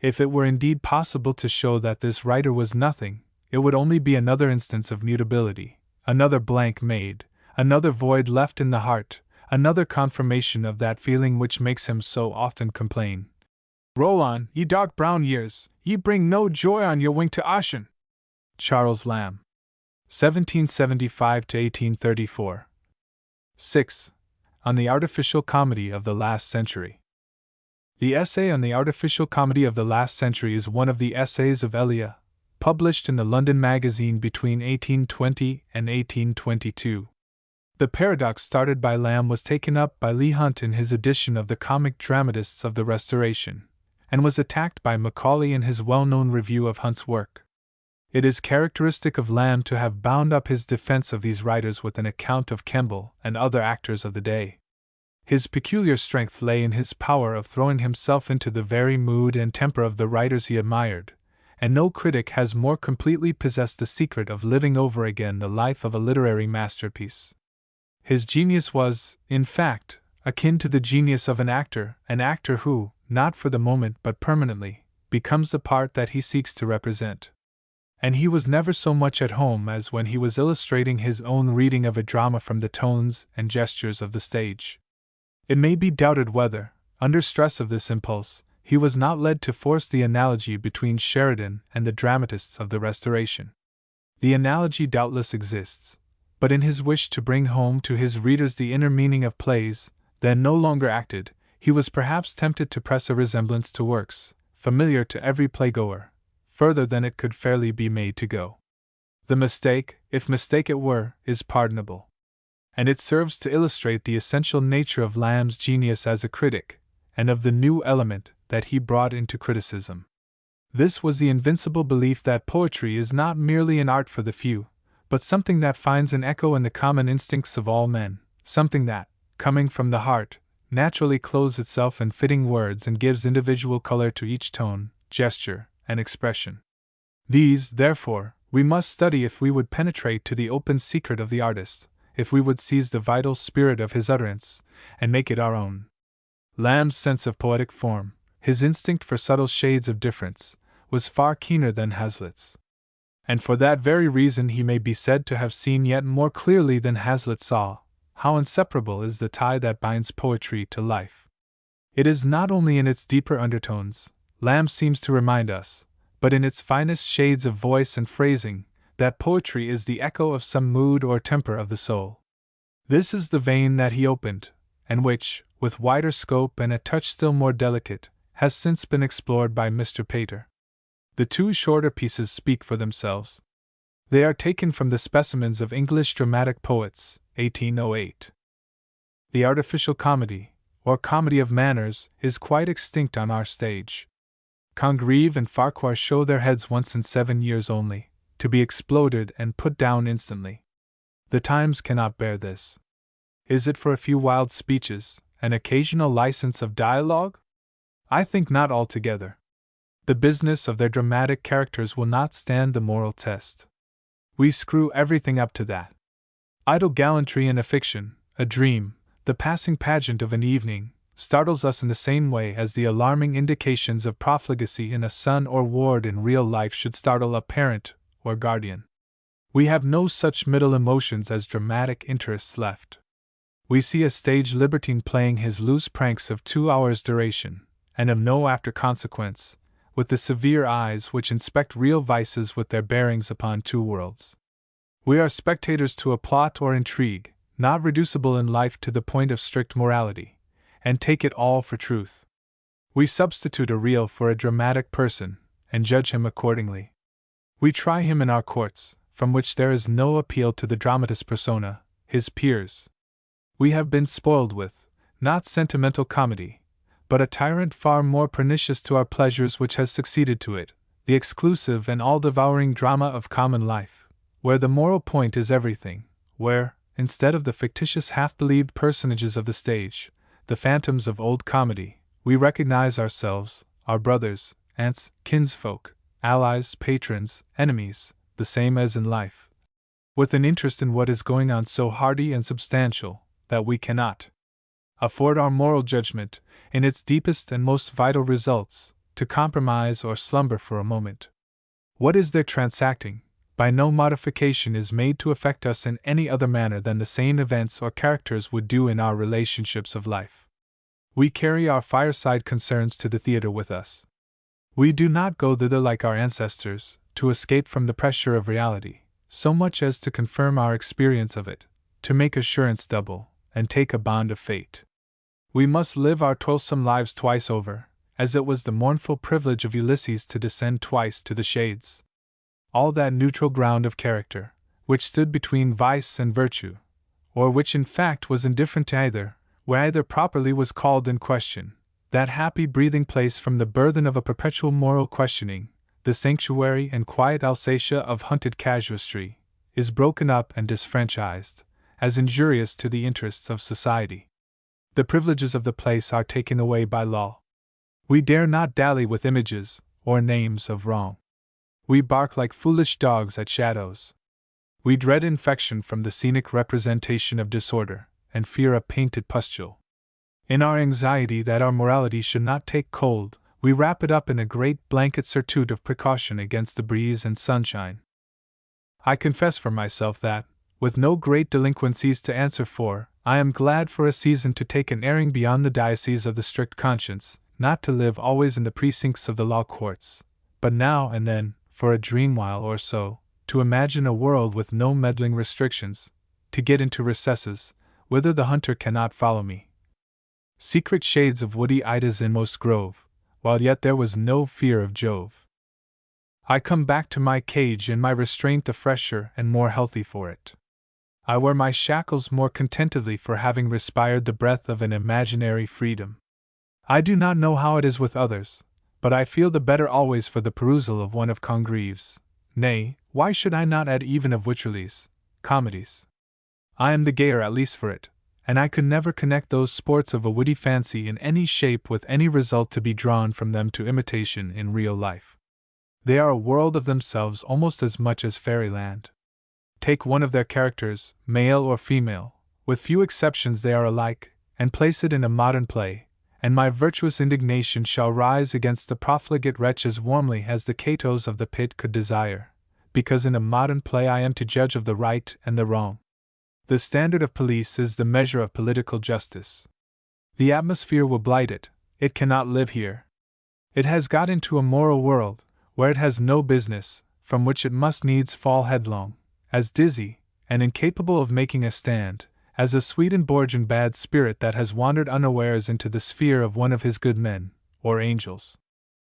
If it were indeed possible to show that this writer was nothing, it would only be another instance of mutability, another blank made, another void left in the heart, another confirmation of that feeling which makes him so often complain. Roll on, ye dark brown years, ye bring no joy on your wing to Ossian. Charles Lamb. 1775–1834. 6. On the Artificial Comedy of the Last Century. The essay on the Artificial Comedy of the Last Century is one of the essays of Elia, published in the London Magazine between 1820 and 1822. The paradox started by Lamb was taken up by Leigh Hunt in his edition of the Comic Dramatists of the Restoration, and was attacked by Macaulay in his well-known review of Hunt's work. It is characteristic of Lamb to have bound up his defense of these writers with an account of Kemble and other actors of the day. His peculiar strength lay in his power of throwing himself into the very mood and temper of the writers he admired, and no critic has more completely possessed the secret of living over again the life of a literary masterpiece. His genius was, in fact, akin to the genius of an actor who, not for the moment but permanently, becomes the part that he seeks to represent. And he was never so much at home as when he was illustrating his own reading of a drama from the tones and gestures of the stage. It may be doubted whether, under stress of this impulse, he was not led to force the analogy between Sheridan and the dramatists of the Restoration. The analogy doubtless exists, but in his wish to bring home to his readers the inner meaning of plays, then no longer acted, he was perhaps tempted to press a resemblance to works, familiar to every playgoer, further than it could fairly be made to go. The mistake, if mistake it were, is pardonable. And it serves to illustrate the essential nature of Lamb's genius as a critic, and of the new element that he brought into criticism. This was the invincible belief that poetry is not merely an art for the few, but something that finds an echo in the common instincts of all men, something that, coming from the heart, naturally clothes itself in fitting words and gives individual color to each tone, gesture, and expression. These, therefore, we must study if we would penetrate to the open secret of the artist, if we would seize the vital spirit of his utterance, and make it our own. Lamb's sense of poetic form, his instinct for subtle shades of difference, was far keener than Hazlitt's. And for that very reason he may be said to have seen yet more clearly than Hazlitt saw, how inseparable is the tie that binds poetry to life. It is not only in its deeper undertones, Lamb seems to remind us, but in its finest shades of voice and phrasing, that poetry is the echo of some mood or temper of the soul. This is the vein that he opened, and which, with wider scope and a touch still more delicate, has since been explored by Mr. Pater. The two shorter pieces speak for themselves. They are taken from the Specimens of English Dramatic Poets, 1808. The Artificial Comedy, or Comedy of Manners, is quite extinct on our stage. Congreve and Farquhar show their heads once in 7 years only, to be exploded and put down instantly. The times cannot bear this. Is it for a few wild speeches, an occasional license of dialogue? I think not altogether. The business of their dramatic characters will not stand the moral test. We screw everything up to that. Idle gallantry in a fiction, a dream, the passing pageant of an evening, startles us in the same way as the alarming indications of profligacy in a son or ward in real life should startle a parent or guardian. We have no such middle emotions as dramatic interests left. We see a stage libertine playing his loose pranks of 2 hours' duration, and of no after consequence, with the severe eyes which inspect real vices with their bearings upon 2 worlds. We are spectators to a plot or intrigue, not reducible in life to the point of strict morality, and take it all for truth. We substitute a real for a dramatic person, and judge him accordingly. We try him in our courts, from which there is no appeal to the dramatist persona, his peers. We have been spoiled with, not sentimental comedy, but a tyrant far more pernicious to our pleasures which has succeeded to it, the exclusive and all-devouring drama of common life, where the moral point is everything, where, instead of the fictitious half-believed personages of the stage, the phantoms of old comedy, we recognize ourselves, our brothers, aunts, kinsfolk, allies, patrons, enemies, the same as in life, with an interest in what is going on so hearty and substantial that we cannot afford our moral judgment, in its deepest and most vital results, to compromise or slumber for a moment. What is there transacting? By no modification is made to affect us in any other manner than the same events or characters would do in our relationships of life. We carry our fireside concerns to the theater with us. We do not go thither like our ancestors, to escape from the pressure of reality, so much as to confirm our experience of it, to make assurance double, and take a bond of fate. We must live our toilsome lives twice over, as it was the mournful privilege of Ulysses to descend twice to the shades. All that neutral ground of character, which stood between vice and virtue, or which in fact was indifferent to either, where either properly was called in question, that happy breathing place from the burthen of a perpetual moral questioning, the sanctuary and quiet Alsatia of hunted casuistry, is broken up and disfranchised, as injurious to the interests of society. The privileges of the place are taken away by law. We dare not dally with images, or names of wrong. We bark like foolish dogs at shadows. We dread infection from the scenic representation of disorder, and fear a painted pustule. In our anxiety that our morality should not take cold, we wrap it up in a great blanket surtout of precaution against the breeze and sunshine. I confess for myself that, with no great delinquencies to answer for, I am glad for a season to take an airing beyond the diocese of the strict conscience, not to live always in the precincts of the law courts, but now and then, for a dream while or so, to imagine a world with no meddling restrictions, to get into recesses, whither the hunter cannot follow me. Secret shades of woody Ida's inmost grove, while yet there was no fear of Jove. I come back to my cage and my restraint the fresher and more healthy for it. I wear my shackles more contentedly for having respired the breath of an imaginary freedom. I do not know how it is with others, but I feel the better always for the perusal of one of Congreve's, nay, why should I not add even of Wycherley's, comedies? I am the gayer at least for it, and I could never connect those sports of a witty fancy in any shape with any result to be drawn from them to imitation in real life. They are a world of themselves almost as much as fairyland. Take one of their characters, male or female, with few exceptions they are alike, and place it in a modern play, and my virtuous indignation shall rise against the profligate wretch as warmly as the Catos of the pit could desire, because in a modern play I am to judge of the right and the wrong. The standard of police is the measure of political justice. The atmosphere will blight it, it cannot live here. It has got into a moral world, where it has no business, from which it must needs fall headlong, as dizzy, and incapable of making a stand, as a Swedenborgian bad spirit that has wandered unawares into the sphere of one of his good men, or angels.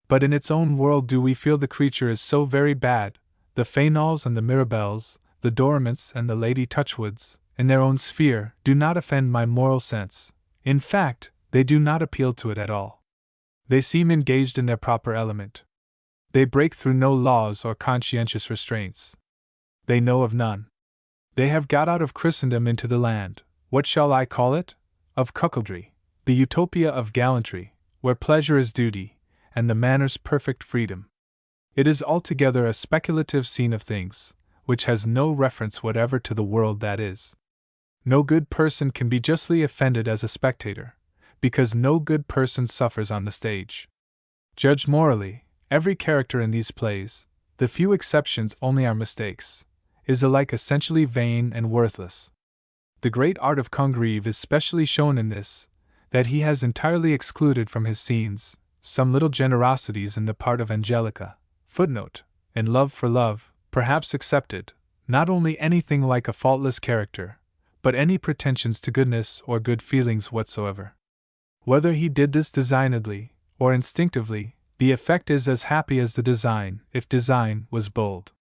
But in its own world do we feel the creature is so very bad, the Fainalls and the Mirabelles, the Dorimants and the Lady Touchwoods, in their own sphere, do not offend my moral sense. In fact, they do not appeal to it at all. They seem engaged in their proper element. They break through no laws or conscientious restraints. They know of none. They have got out of Christendom into the land, what shall I call it? Of cuckoldry, the utopia of gallantry, where pleasure is duty, and the manners perfect freedom. It is altogether a speculative scene of things, which has no reference whatever to the world that is. No good person can be justly offended as a spectator, because no good person suffers on the stage. Judged morally, every character in these plays, the few exceptions only are mistakes, is alike essentially vain and worthless. The great art of Congreve is specially shown in this, that he has entirely excluded from his scenes some little generosities in the part of Angelica, footnote, in Love for Love, perhaps accepted, not only anything like a faultless character, but any pretensions to goodness or good feelings whatsoever. Whether he did this designedly, or instinctively, the effect is as happy as the design, if design was bold.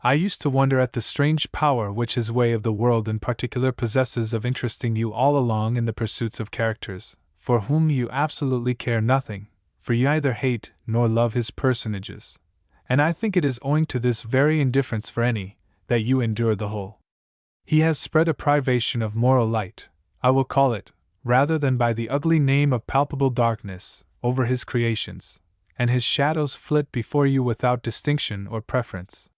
I used to wonder at the strange power which his way of the world in particular possesses of interesting you all along in the pursuits of characters, for whom you absolutely care nothing, for you either hate nor love his personages, and I think it is owing to this very indifference for any, that you endure the whole. He has spread a privation of moral light, I will call it, rather than by the ugly name of palpable darkness, over his creations, and his shadows flit before you without distinction or preference.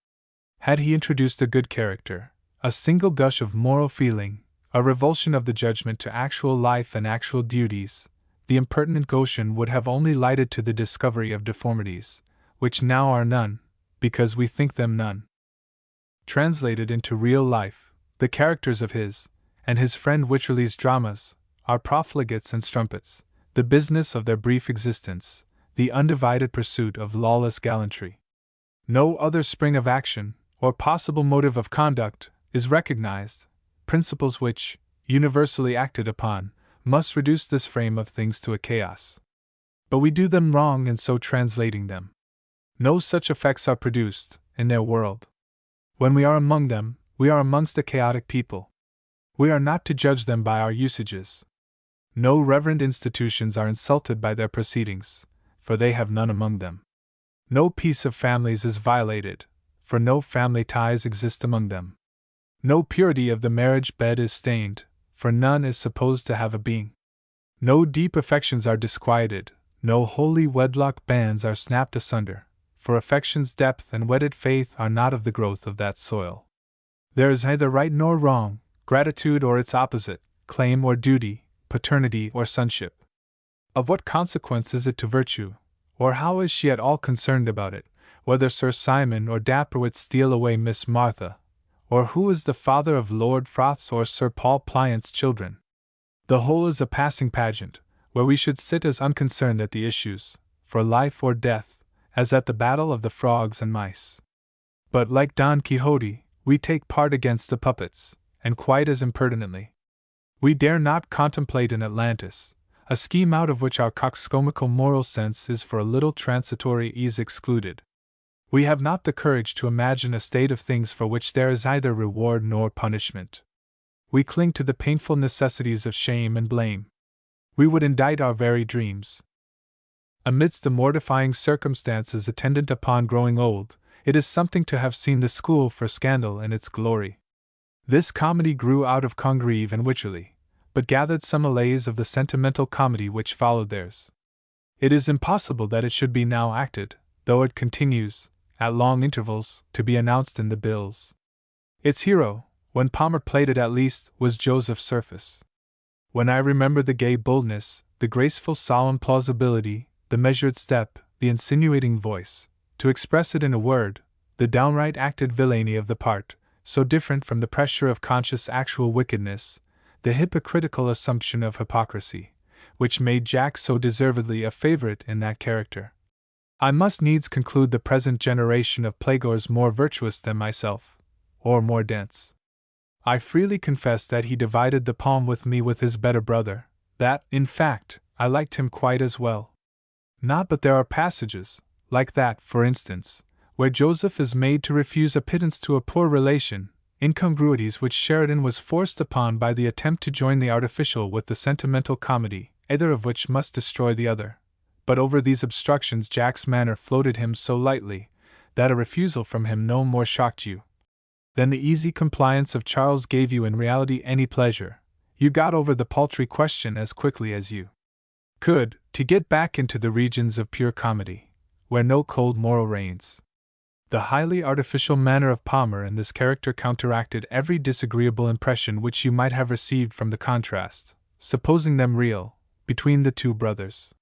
Had he introduced a good character, a single gush of moral feeling, a revulsion of the judgment to actual life and actual duties, the impertinent Goshen would have only lighted to the discovery of deformities, which now are none, because we think them none. Translated into real life, the characters of his, and his friend Wycherley's dramas, are profligates and strumpets, the business of their brief existence, the undivided pursuit of lawless gallantry. No other spring of action, or possible motive of conduct, is recognized. Principles which, universally acted upon, must reduce this frame of things to a chaos. But we do them wrong in so translating them. No such effects are produced, in their world. When we are among them, we are amongst a chaotic people. We are not to judge them by our usages. No reverend institutions are insulted by their proceedings, for they have none among them. No peace of families is violated, for no family ties exist among them. No purity of the marriage bed is stained, for none is supposed to have a being. No deep affections are disquieted, no holy wedlock bands are snapped asunder, for affection's depth and wedded faith are not of the growth of that soil. There is neither right nor wrong, gratitude or its opposite, claim or duty, paternity or sonship. Of what consequence is it to virtue, or how is she at all concerned about it, whether Sir Simon or Dapperwit steal away Miss Martha, or who is the father of Lord Froth's or Sir Paul Pliant's children? The whole is a passing pageant, where we should sit as unconcerned at the issues, for life or death, as at the battle of the frogs and mice. But like Don Quixote, we take part against the puppets, and quite as impertinently. We dare not contemplate an Atlantis, a scheme out of which our coxcombical moral sense is for a little transitory ease excluded. We have not the courage to imagine a state of things for which there is either reward nor punishment. We cling to the painful necessities of shame and blame. We would indict our very dreams. Amidst the mortifying circumstances attendant upon growing old, it is something to have seen the school for scandal in its glory. This comedy grew out of Congreve and Wycherley, but gathered some allays of the sentimental comedy which followed theirs. It is impossible that it should be now acted, though it continues, at long intervals, to be announced in the bills. Its hero, when Palmer played it at least, was Joseph Surface. When I remember the gay boldness, the graceful solemn plausibility, the measured step, the insinuating voice, to express it in a word, the downright acted villainy of the part, so different from the pressure of conscious actual wickedness, the hypocritical assumption of hypocrisy, which made Jack so deservedly a favorite in that character. I must needs conclude the present generation of playgoers more virtuous than myself, or more dense. I freely confess that he divided the palm with me with his better brother, that, in fact, I liked him quite as well. Not but there are passages, like that, for instance, where Joseph is made to refuse a pittance to a poor relation, incongruities which Sheridan was forced upon by the attempt to join the artificial with the sentimental comedy, either of which must destroy the other. But over these obstructions Jack's manner floated him so lightly, that a refusal from him no more shocked you than the easy compliance of Charles gave you in reality any pleasure. You got over the paltry question as quickly as you could, to get back into the regions of pure comedy, where no cold moral reigns. The highly artificial manner of Palmer in this character counteracted every disagreeable impression which you might have received from the contrast, supposing them real, between the two brothers.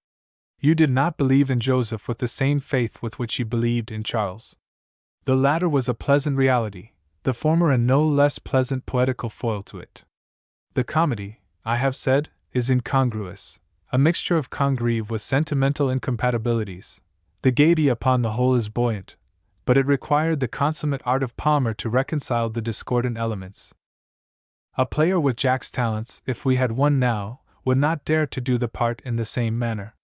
You did not believe in Joseph with the same faith with which you believed in Charles. The latter was a pleasant reality, the former a no less pleasant poetical foil to it. The comedy, I have said, is incongruous, a mixture of Congreve with sentimental incompatibilities. The gaiety upon the whole is buoyant, but it required the consummate art of Palmer to reconcile the discordant elements. A player with Jack's talents, if we had one now, would not dare to do the part in the same manner.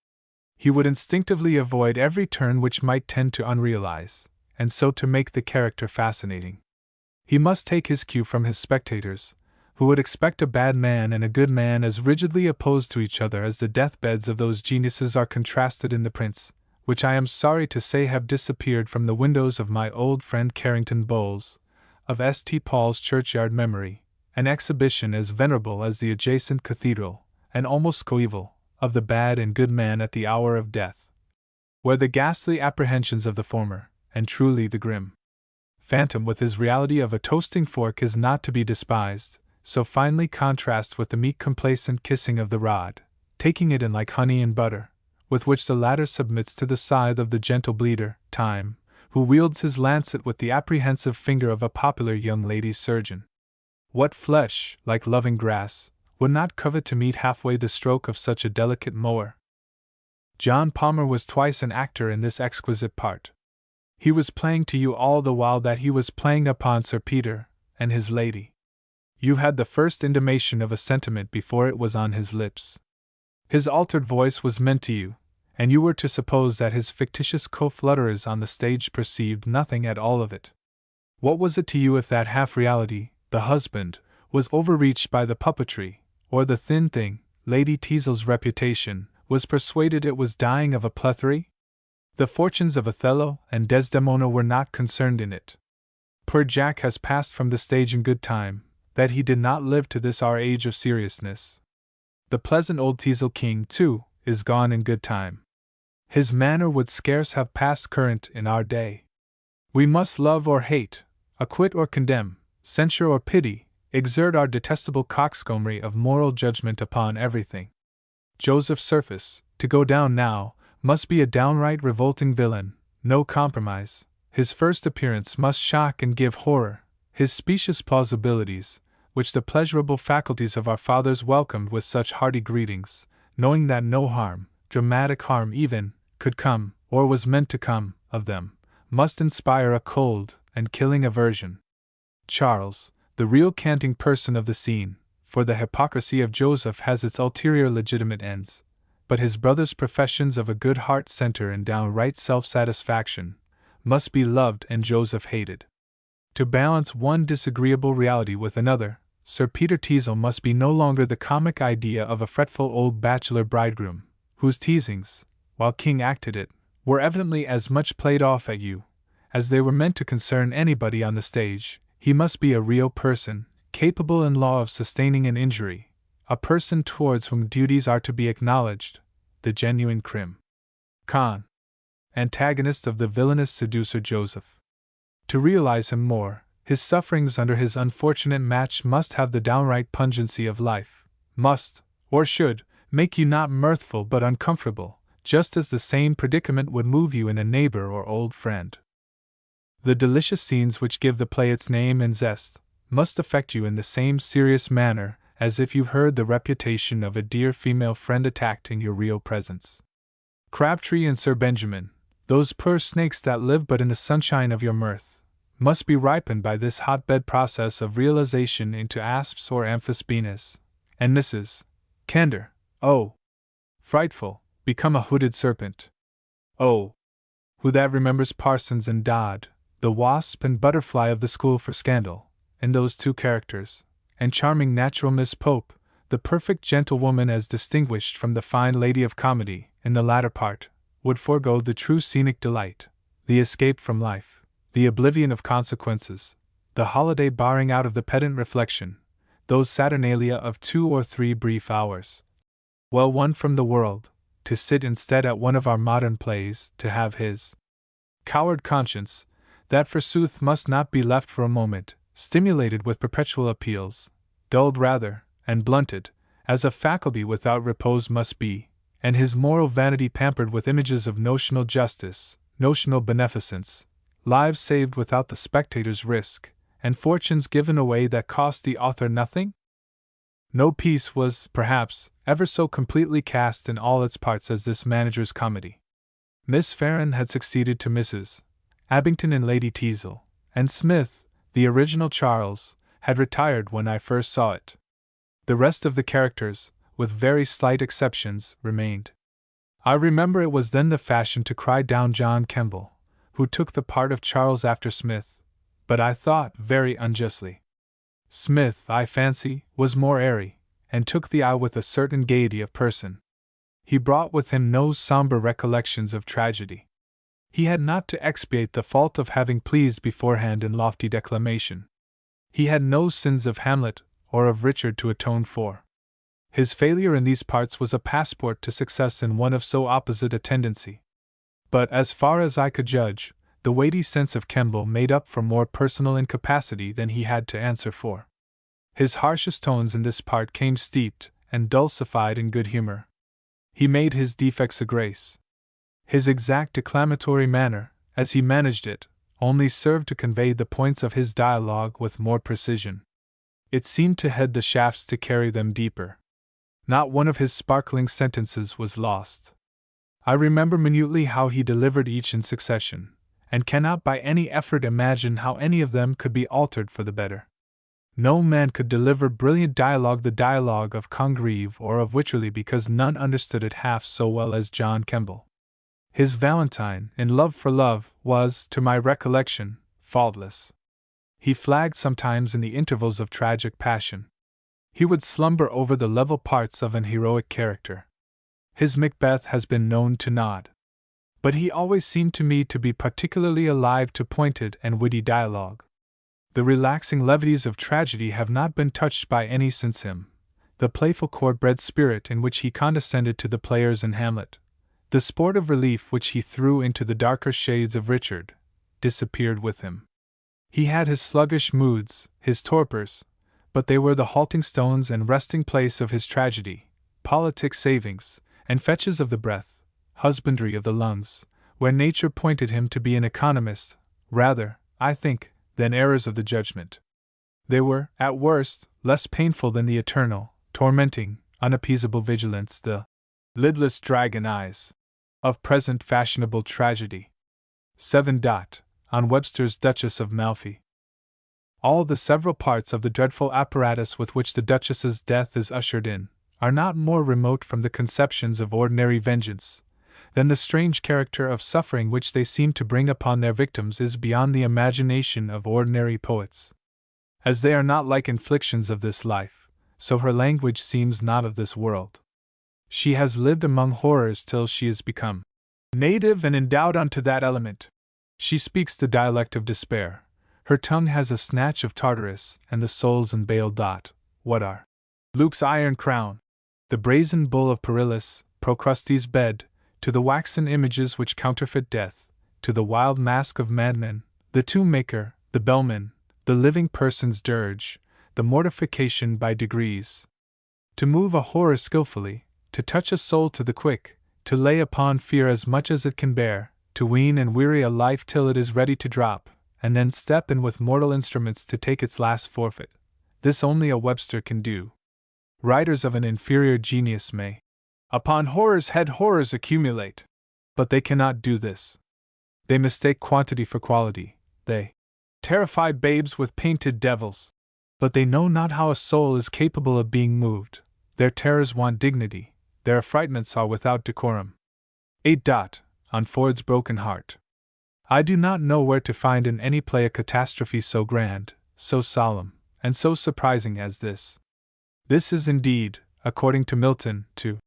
He would instinctively avoid every turn which might tend to unrealize, and so to make the character fascinating. He must take his cue from his spectators, who would expect a bad man and a good man as rigidly opposed to each other as the deathbeds of those geniuses are contrasted in the prints, which I am sorry to say have disappeared from the windows of my old friend Carrington Bowles, of St. Paul's Churchyard memory, an exhibition as venerable as the adjacent cathedral, and almost coeval, of the bad and good man at the hour of death, where the ghastly apprehensions of the former, and truly the grim phantom with his reality of a toasting fork is not to be despised, so finely contrasts with the meek complacent kissing of the rod, taking it in like honey and butter, with which the latter submits to the scythe of the gentle bleeder, Time, who wields his lancet with the apprehensive finger of a popular young lady's surgeon. What flesh, like loving grass, would not covet to meet halfway the stroke of such a delicate mower? John Palmer was twice an actor in this exquisite part. He was playing to you all the while that he was playing upon Sir Peter and his lady. You had the first intimation of a sentiment before it was on his lips. His altered voice was meant to you, and you were to suppose that his fictitious co-flutterers on the stage perceived nothing at all of it. What was it to you if that half-reality, the husband, was overreached by the puppetry, or the thin thing, Lady Teazle's reputation, was persuaded it was dying of a plethory? The fortunes of Othello and Desdemona were not concerned in it. Poor Jack has passed from the stage in good time, that he did not live to this our age of seriousness. The pleasant old Teazle King, too, is gone in good time. His manner would scarce have passed current in our day. We must love or hate, acquit or condemn, censure or pity, exert our detestable coxcombry of moral judgment upon everything. Joseph Surface, to go down now, must be a downright revolting villain, no compromise. His first appearance must shock and give horror. His specious plausibilities, which the pleasurable faculties of our fathers welcomed with such hearty greetings, knowing that no harm, dramatic harm even, could come, or was meant to come, of them, must inspire a cold and killing aversion. Charles, the real canting person of the scene, for the hypocrisy of Joseph has its ulterior legitimate ends, but his brother's professions of a good heart center in downright self-satisfaction, must be loved and Joseph hated. To balance one disagreeable reality with another, Sir Peter Teazle must be no longer the comic idea of a fretful old bachelor bridegroom, whose teasings, while King acted it, were evidently as much played off at you, as they were meant to concern anybody on the stage. He must be a real person, capable in law of sustaining an injury, a person towards whom duties are to be acknowledged, the genuine con antagonist of the villainous seducer Joseph. To realize him more, his sufferings under his unfortunate match must have the downright pungency of life, must, or should, make you not mirthful but uncomfortable, just as the same predicament would move you in a neighbor or old friend. The delicious scenes which give the play its name and zest must affect you in the same serious manner as if you heard the reputation of a dear female friend attacked in your real presence. Crabtree and Sir Benjamin, those poor snakes that live but in the sunshine of your mirth, must be ripened by this hotbed process of realization into asps or amphisbaenas, and Mrs. Candor, oh, frightful, become a hooded serpent. Oh, who that remembers Parsons and Dodd, the wasp and butterfly of the school for scandal, in those two characters, and charming natural Miss Pope, the perfect gentlewoman as distinguished from the fine lady of comedy, in the latter part, would forego the true scenic delight, the escape from life, the oblivion of consequences, the holiday barring out of the pedant reflection, those saturnalia of 2 or 3 brief hours, well won from the world, to sit instead at one of our modern plays, to have his coward conscience, that forsooth must not be left for a moment, stimulated with perpetual appeals, dulled rather, and blunted, as a faculty without repose must be, and his moral vanity pampered with images of notional justice, notional beneficence, lives saved without the spectator's risk, and fortunes given away that cost the author nothing? No piece was, perhaps, ever so completely cast in all its parts as this manager's comedy. Miss Farron had succeeded to Mrs. Abington in Lady Teazle, and Smith, the original Charles, had retired when I first saw it. The rest of the characters, with very slight exceptions, remained. I remember it was then the fashion to cry down John Kemble, who took the part of Charles after Smith, but I thought very unjustly. Smith, I fancy, was more airy, and took the eye with a certain gaiety of person. He brought with him no sombre recollections of tragedy. He had not to expiate the fault of having pleased beforehand in lofty declamation. He had no sins of Hamlet or of Richard to atone for. His failure in these parts was a passport to success in one of so opposite a tendency. But, as far as I could judge, the weighty sense of Kemble made up for more personal incapacity than he had to answer for. His harshest tones in this part came steeped and dulcified in good humor. He made his defects a grace. His exact declamatory manner, as he managed it, only served to convey the points of his dialogue with more precision. It seemed to head the shafts to carry them deeper. Not one of his sparkling sentences was lost. I remember minutely how he delivered each in succession, and cannot by any effort imagine how any of them could be altered for the better. No man could deliver brilliant dialogue, the dialogue of Congreve or of Wycherley, because none understood it half so well as John Kemble. His Valentine, in Love for Love, was, to my recollection, faultless. He flagged sometimes in the intervals of tragic passion. He would slumber over the level parts of an heroic character. His Macbeth has been known to nod. But he always seemed to me to be particularly alive to pointed and witty dialogue. The relaxing levities of tragedy have not been touched by any since him. The playful court-bred spirit in which he condescended to the players in Hamlet, the sportive relief which he threw into the darker shades of Richard, disappeared with him. He had his sluggish moods, his torpors, but they were the halting stones and resting place of his tragedy, politic savings, and fetches of the breath, husbandry of the lungs, where nature pointed him to be an economist, rather, I think, than errors of the judgment. They were, at worst, less painful than the eternal, tormenting, unappeasable vigilance, the lidless dragon eyes of present fashionable tragedy. 7. On Webster's Duchess of Malfi. All the several parts of the dreadful apparatus with which the Duchess's death is ushered in are not more remote from the conceptions of ordinary vengeance than the strange character of suffering which they seem to bring upon their victims is beyond the imagination of ordinary poets. As they are not like inflictions of this life, so her language seems not of this world. She has lived among horrors till she is become native and endowed unto that element. She speaks the dialect of despair. Her tongue has a snatch of Tartarus, and the soul's unveiled dot. What are Luke's iron crown, the brazen bull of Perillus, Procrustes' bed, to the waxen images which counterfeit death, to the wild mask of madmen, the tomb-maker, the bellman, the living person's dirge, the mortification by degrees. To move a horror skilfully, to touch a soul to the quick, to lay upon fear as much as it can bear, to wean and weary a life till it is ready to drop, and then step in with mortal instruments to take its last forfeit. This only a Webster can do. Writers of an inferior genius may, upon horror's head horrors accumulate, but they cannot do this. They mistake quantity for quality, they terrify babes with painted devils, but they know not how a soul is capable of being moved. Their terrors want dignity, their affrightments are without decorum. 8. On Ford's Broken Heart. I do not know where to find in any play a catastrophe so grand, so solemn, and so surprising as this. This is indeed, according to Milton, to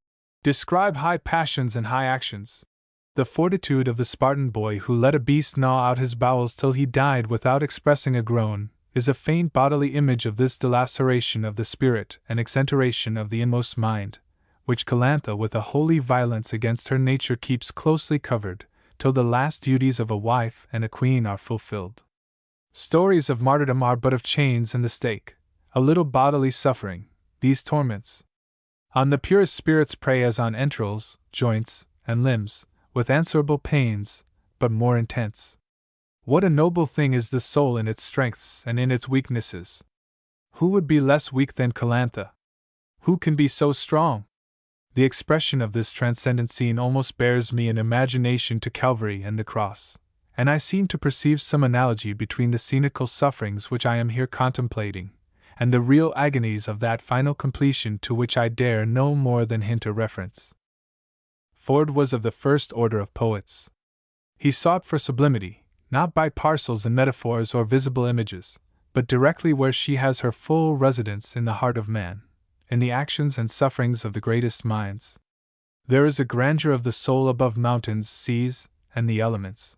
describe high passions and high actions. The fortitude of the Spartan boy who let a beast gnaw out his bowels till he died without expressing a groan, is a faint bodily image of this dilaceration of the spirit and exenteration of the inmost mind, which Calantha with a holy violence against her nature keeps closely covered, till the last duties of a wife and a queen are fulfilled. Stories of martyrdom are but of chains and the stake, a little bodily suffering, these torments. On the purest spirits prey as on entrails, joints, and limbs, with answerable pains, but more intense. What a noble thing is the soul in its strengths and in its weaknesses! Who would be less weak than Calantha? Who can be so strong? The expression of this transcendent scene almost bears me in imagination to Calvary and the cross, and I seem to perceive some analogy between the scenical sufferings which I am here contemplating, and the real agonies of that final completion to which I dare no more than hint a reference. Ford was of the first order of poets. He sought for sublimity, not by parcels and metaphors or visible images, but directly where she has her full residence in the heart of man, in the actions and sufferings of the greatest minds. There is a grandeur of the soul above mountains, seas, and the elements.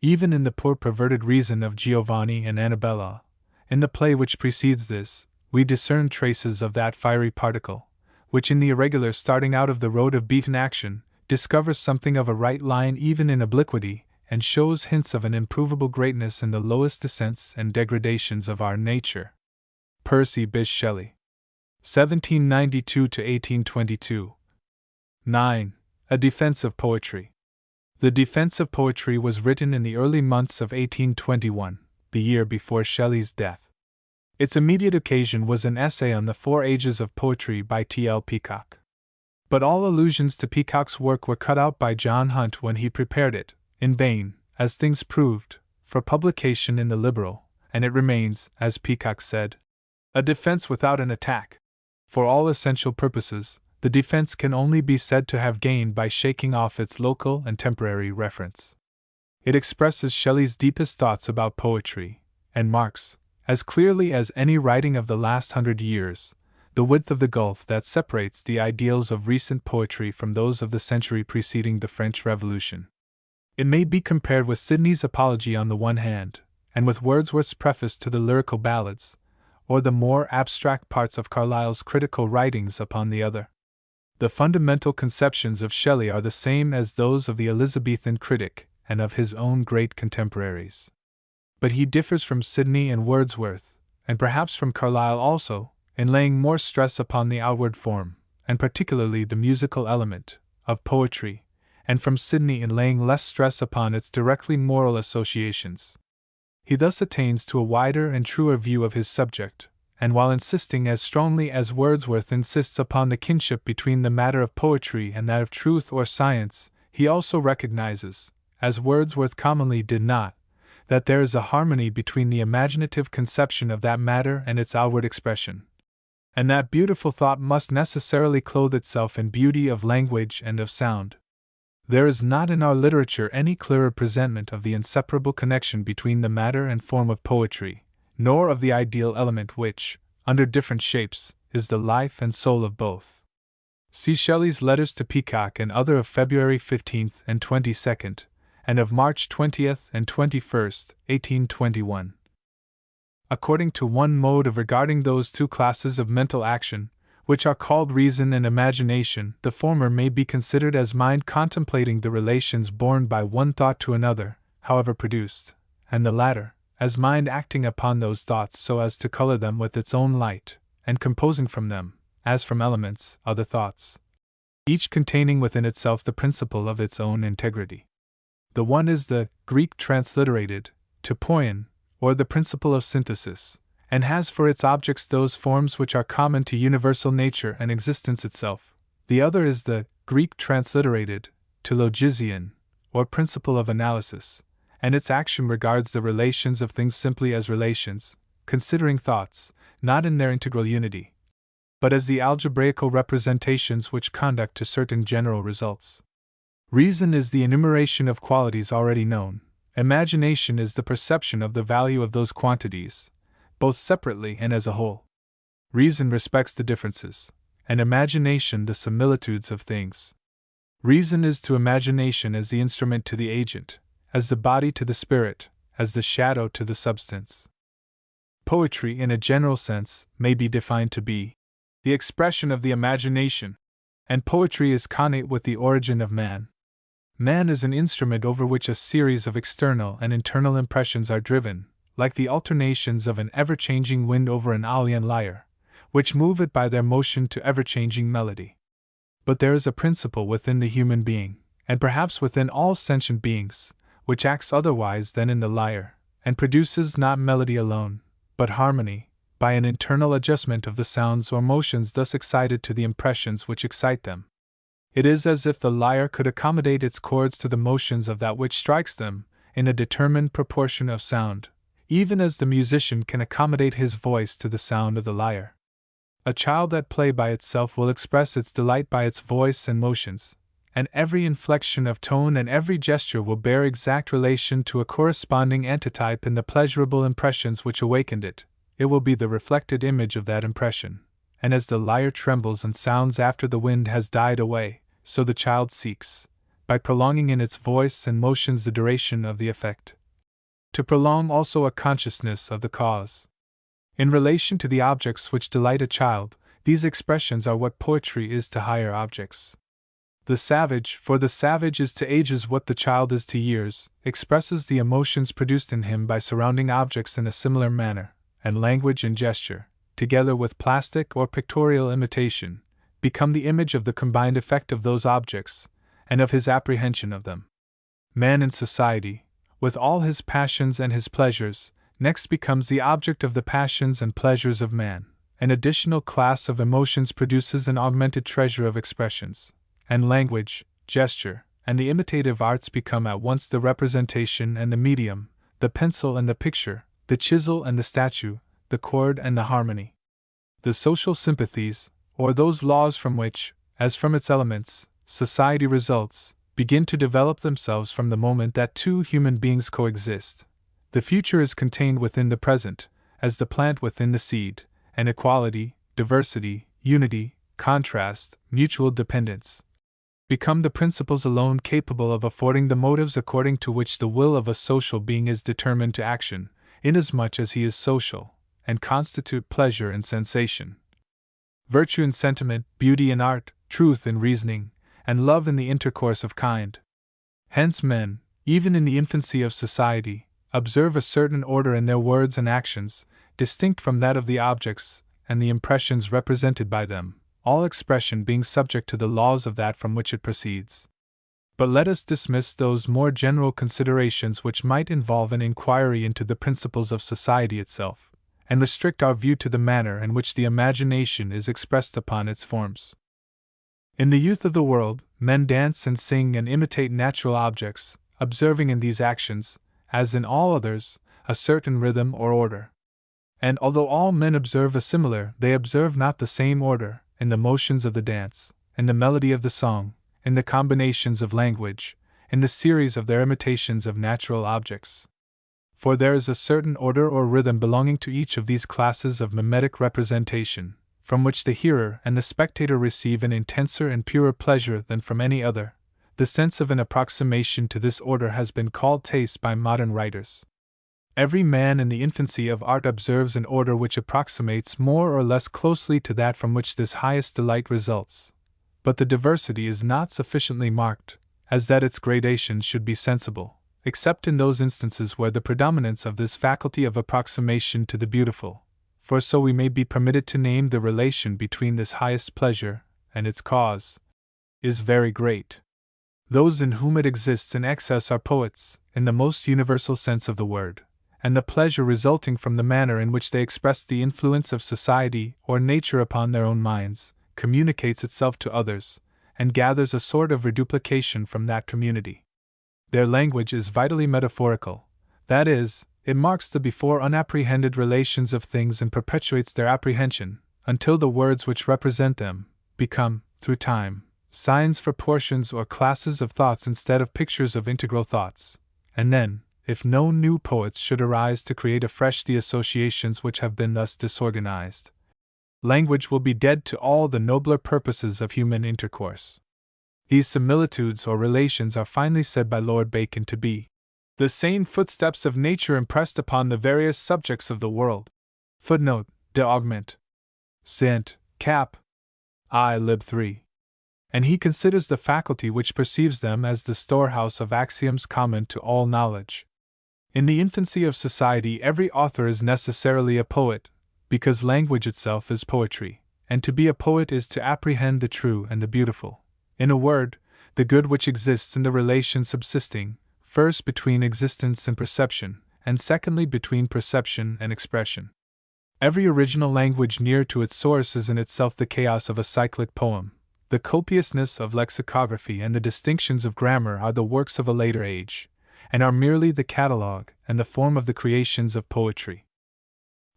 Even in the poor perverted reason of Giovanni and Annabella, in the play which precedes this, we discern traces of that fiery particle, which in the irregular starting out of the road of beaten action, discovers something of a right line even in obliquity, and shows hints of an improvable greatness in the lowest descents and degradations of our nature. Percy Bysshe Shelley. 1792–1822. 9. A Defense of Poetry. The Defense of Poetry was written in the early months of 1821, the year before Shelley's death. Its immediate occasion was an essay on the Four Ages of Poetry by T.L. Peacock. But all allusions to Peacock's work were cut out by John Hunt when he prepared it, in vain, as things proved, for publication in the Liberal, and it remains, as Peacock said, a defense without an attack. For all essential purposes, the defense can only be said to have gained by shaking off its local and temporary reference. It expresses Shelley's deepest thoughts about poetry, and marks, as clearly as any writing of the last 100 years, the width of the gulf that separates the ideals of recent poetry from those of the century preceding the French Revolution. It may be compared with Sidney's Apology on the one hand, and with Wordsworth's preface to the Lyrical Ballads, or the more abstract parts of Carlyle's critical writings upon the other. The fundamental conceptions of Shelley are the same as those of the Elizabethan critic and of his own great contemporaries. But he differs from Sidney and Wordsworth, and perhaps from Carlyle also, in laying more stress upon the outward form, and particularly the musical element, of poetry, and from Sidney in laying less stress upon its directly moral associations. He thus attains to a wider and truer view of his subject, and while insisting as strongly as Wordsworth insists upon the kinship between the matter of poetry and that of truth or science, he also recognizes, as Wordsworth commonly did not, that there is a harmony between the imaginative conception of that matter and its outward expression, and that beautiful thought must necessarily clothe itself in beauty of language and of sound. There is not in our literature any clearer presentment of the inseparable connection between the matter and form of poetry, nor of the ideal element which, under different shapes, is the life and soul of both. See Shelley's letters to Peacock and other of February 15th and 22nd, and of March 20th and 21st, 1821. According to one mode of regarding those two classes of mental action, which are called reason and imagination, the former may be considered as mind contemplating the relations borne by one thought to another, however produced, and the latter, as mind acting upon those thoughts so as to color them with its own light, and composing from them, as from elements, other thoughts, each containing within itself the principle of its own integrity. The one is the Greek transliterated to poion, or the principle of synthesis, and has for its objects those forms which are common to universal nature and existence itself. The other is the Greek transliterated to logizeion, or principle of analysis, and its action regards the relations of things simply as relations, considering thoughts, not in their integral unity, but as the algebraical representations which conduct to certain general results. Reason is the enumeration of qualities already known. Imagination is the perception of the value of those quantities, both separately and as a whole. Reason respects the differences, and imagination the similitudes of things. Reason is to imagination as the instrument to the agent, as the body to the spirit, as the shadow to the substance. Poetry, in a general sense, may be defined to be the expression of the imagination, and poetry is connate with the origin of man. Man is an instrument over which a series of external and internal impressions are driven, like the alternations of an ever-changing wind over an Aeolian lyre, which move it by their motion to ever-changing melody. But there is a principle within the human being, and perhaps within all sentient beings, which acts otherwise than in the lyre, and produces not melody alone, but harmony, by an internal adjustment of the sounds or motions thus excited to the impressions which excite them. It is as if the lyre could accommodate its chords to the motions of that which strikes them, in a determined proportion of sound, even as the musician can accommodate his voice to the sound of the lyre. A child at play by itself will express its delight by its voice and motions, and every inflection of tone and every gesture will bear exact relation to a corresponding antitype in the pleasurable impressions which awakened it. It will be the reflected image of that impression, and as the lyre trembles and sounds after the wind has died away, so the child seeks, by prolonging in its voice and motions the duration of the effect, to prolong also a consciousness of the cause. In relation to the objects which delight a child, these expressions are what poetry is to higher objects. The savage, for the savage is to ages what the child is to years, expresses the emotions produced in him by surrounding objects in a similar manner, and language and gesture, together with plastic or pictorial imitation, become the image of the combined effect of those objects, and of his apprehension of them. Man in society, with all his passions and his pleasures, next becomes the object of the passions and pleasures of man. An additional class of emotions produces an augmented treasure of expressions, and language, gesture, and the imitative arts become at once the representation and the medium, the pencil and the picture, the chisel and the statue, the chord and the harmony. The social sympathies, or those laws from which, as from its elements, society results, begin to develop themselves from the moment that two human beings coexist. The future is contained within the present, as the plant within the seed, and equality, diversity, unity, contrast, mutual dependence become the principles alone capable of affording the motives according to which the will of a social being is determined to action, inasmuch as he is social, and constitute pleasure and sensation, virtue in sentiment, beauty in art, truth in reasoning, and love in the intercourse of kind. Hence men, even in the infancy of society, observe a certain order in their words and actions, distinct from that of the objects and the impressions represented by them, all expression being subject to the laws of that from which it proceeds. But let us dismiss those more general considerations which might involve an inquiry into the principles of society itself, and restrict our view to the manner in which the imagination is expressed upon its forms. In the youth of the world, men dance and sing and imitate natural objects, observing in these actions, as in all others, a certain rhythm or order. And although all men observe a similar, they observe not the same order, in the motions of the dance, in the melody of the song, in the combinations of language, in the series of their imitations of natural objects. For there is a certain order or rhythm belonging to each of these classes of mimetic representation, from which the hearer and the spectator receive an intenser and purer pleasure than from any other. The sense of an approximation to this order has been called taste by modern writers. Every man in the infancy of art observes an order which approximates more or less closely to that from which this highest delight results. But the diversity is not sufficiently marked, as that its gradations should be sensible, except in those instances where the predominance of this faculty of approximation to the beautiful, for so we may be permitted to name the relation between this highest pleasure and its cause, is very great. Those in whom it exists in excess are poets, in the most universal sense of the word, and the pleasure resulting from the manner in which they express the influence of society or nature upon their own minds, communicates itself to others, and gathers a sort of reduplication from that community. Their language is vitally metaphorical, that is, it marks the before unapprehended relations of things and perpetuates their apprehension, until the words which represent them become, through time, signs for portions or classes of thoughts instead of pictures of integral thoughts, and then, if no new poets should arise to create afresh the associations which have been thus disorganized, language will be dead to all the nobler purposes of human intercourse. These similitudes or relations are finally said by Lord Bacon to be the same footsteps of nature impressed upon the various subjects of the world. Footnote: de augment. Sint. Cap. I. lib. 3. And he considers the faculty which perceives them as the storehouse of axioms common to all knowledge. In the infancy of society, every author is necessarily a poet, because language itself is poetry, and to be a poet is to apprehend the true and the beautiful. In a word, the good which exists in the relation subsisting, first between existence and perception, and secondly between perception and expression. Every original language near to its source is in itself the chaos of a cyclic poem. The copiousness of lexicography and the distinctions of grammar are the works of a later age, and are merely the catalogue and the form of the creations of poetry.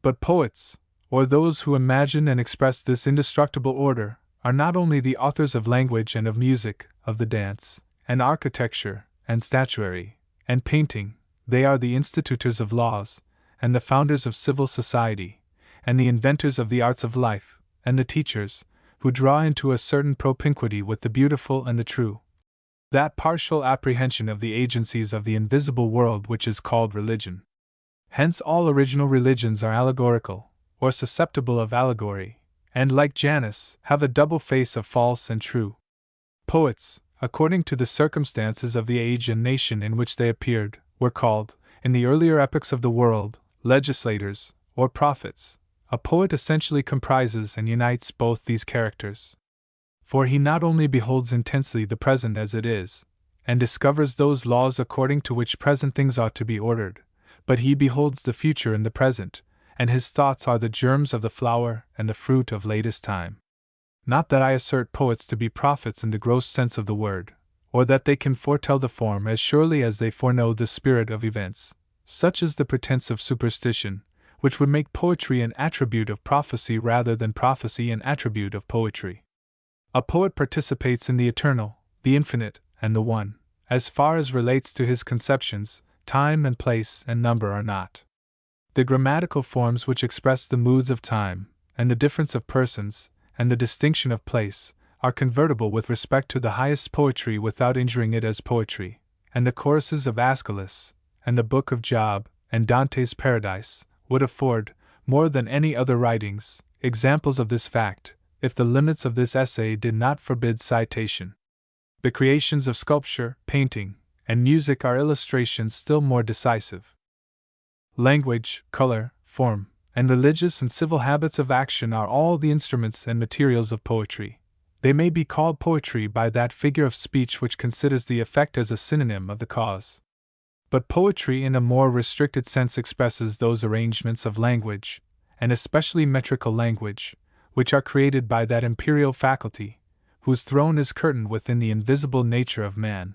But poets, or those who imagine and express this indestructible order, are not only the authors of language and of music, of the dance, and architecture, and statuary, and painting, they are the institutors of laws, and the founders of civil society, and the inventors of the arts of life, and the teachers, who draw into a certain propinquity with the beautiful and the true, that partial apprehension of the agencies of the invisible world which is called religion. Hence all original religions are allegorical, or susceptible of allegory, and, like Janus, have a double face of false and true. Poets, according to the circumstances of the age and nation in which they appeared, were called, in the earlier epochs of the world, legislators, or prophets. A poet essentially comprises and unites both these characters. For he not only beholds intensely the present as it is, and discovers those laws according to which present things ought to be ordered, but he beholds the future in the present, and his thoughts are the germs of the flower and the fruit of latest time. Not that I assert poets to be prophets in the gross sense of the word, or that they can foretell the form as surely as they foreknow the spirit of events. Such is the pretense of superstition, which would make poetry an attribute of prophecy rather than prophecy an attribute of poetry. A poet participates in the eternal, the infinite, and the one, as far as relates to his conceptions. Time and place and number are not. The grammatical forms which express the moods of time, and the difference of persons, and the distinction of place, are convertible with respect to the highest poetry without injuring it as poetry, and the choruses of Aeschylus, and the Book of Job, and Dante's Paradise, would afford, more than any other writings, examples of this fact, if the limits of this essay did not forbid citation. The creations of sculpture, painting, and music are illustrations still more decisive. Language, color, form, and religious and civil habits of action are all the instruments and materials of poetry. They may be called poetry by that figure of speech which considers the effect as a synonym of the cause. But poetry in a more restricted sense expresses those arrangements of language, and especially metrical language, which are created by that imperial faculty, whose throne is curtained within the invisible nature of man.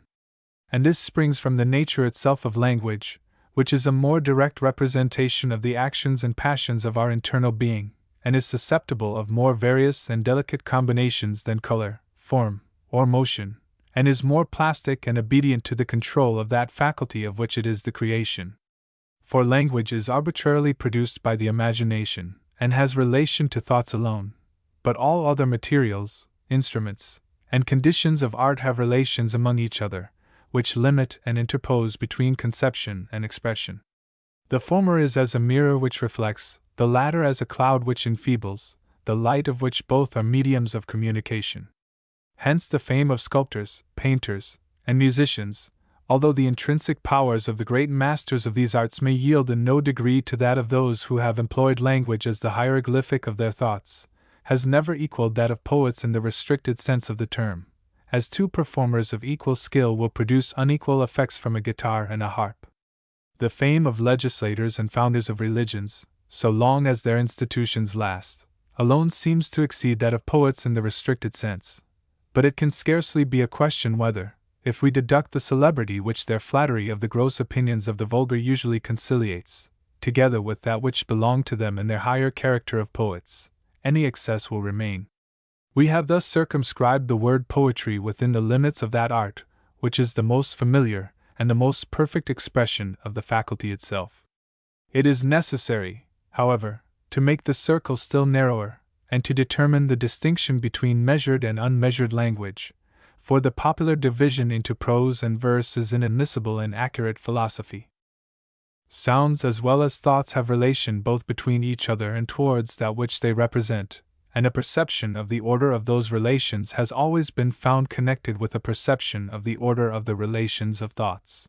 And this springs from the nature itself of language, which is a more direct representation of the actions and passions of our internal being, and is susceptible of more various and delicate combinations than color, form, or motion, and is more plastic and obedient to the control of that faculty of which it is the creation. For language is arbitrarily produced by the imagination, and has relation to thoughts alone, but all other materials, instruments, and conditions of art have relations among each other, which limit and interpose between conception and expression. The former is as a mirror which reflects, the latter as a cloud which enfeebles, the light of which both are mediums of communication. Hence the fame of sculptors, painters, and musicians, although the intrinsic powers of the great masters of these arts may yield in no degree to that of those who have employed language as the hieroglyphic of their thoughts, has never equaled that of poets in the restricted sense of the term, as two performers of equal skill will produce unequal effects from a guitar and a harp. The fame of legislators and founders of religions, so long as their institutions last, alone seems to exceed that of poets in the restricted sense. But it can scarcely be a question whether, if we deduct the celebrity which their flattery of the gross opinions of the vulgar usually conciliates, together with that which belonged to them in their higher character of poets, any excess will remain. We have thus circumscribed the word poetry within the limits of that art, which is the most familiar and the most perfect expression of the faculty itself. It is necessary, however, to make the circle still narrower, and to determine the distinction between measured and unmeasured language, for the popular division into prose and verse is inadmissible in accurate philosophy. Sounds as well as thoughts have relation both between each other and towards that which they represent, and a perception of the order of those relations has always been found connected with a perception of the order of the relations of thoughts.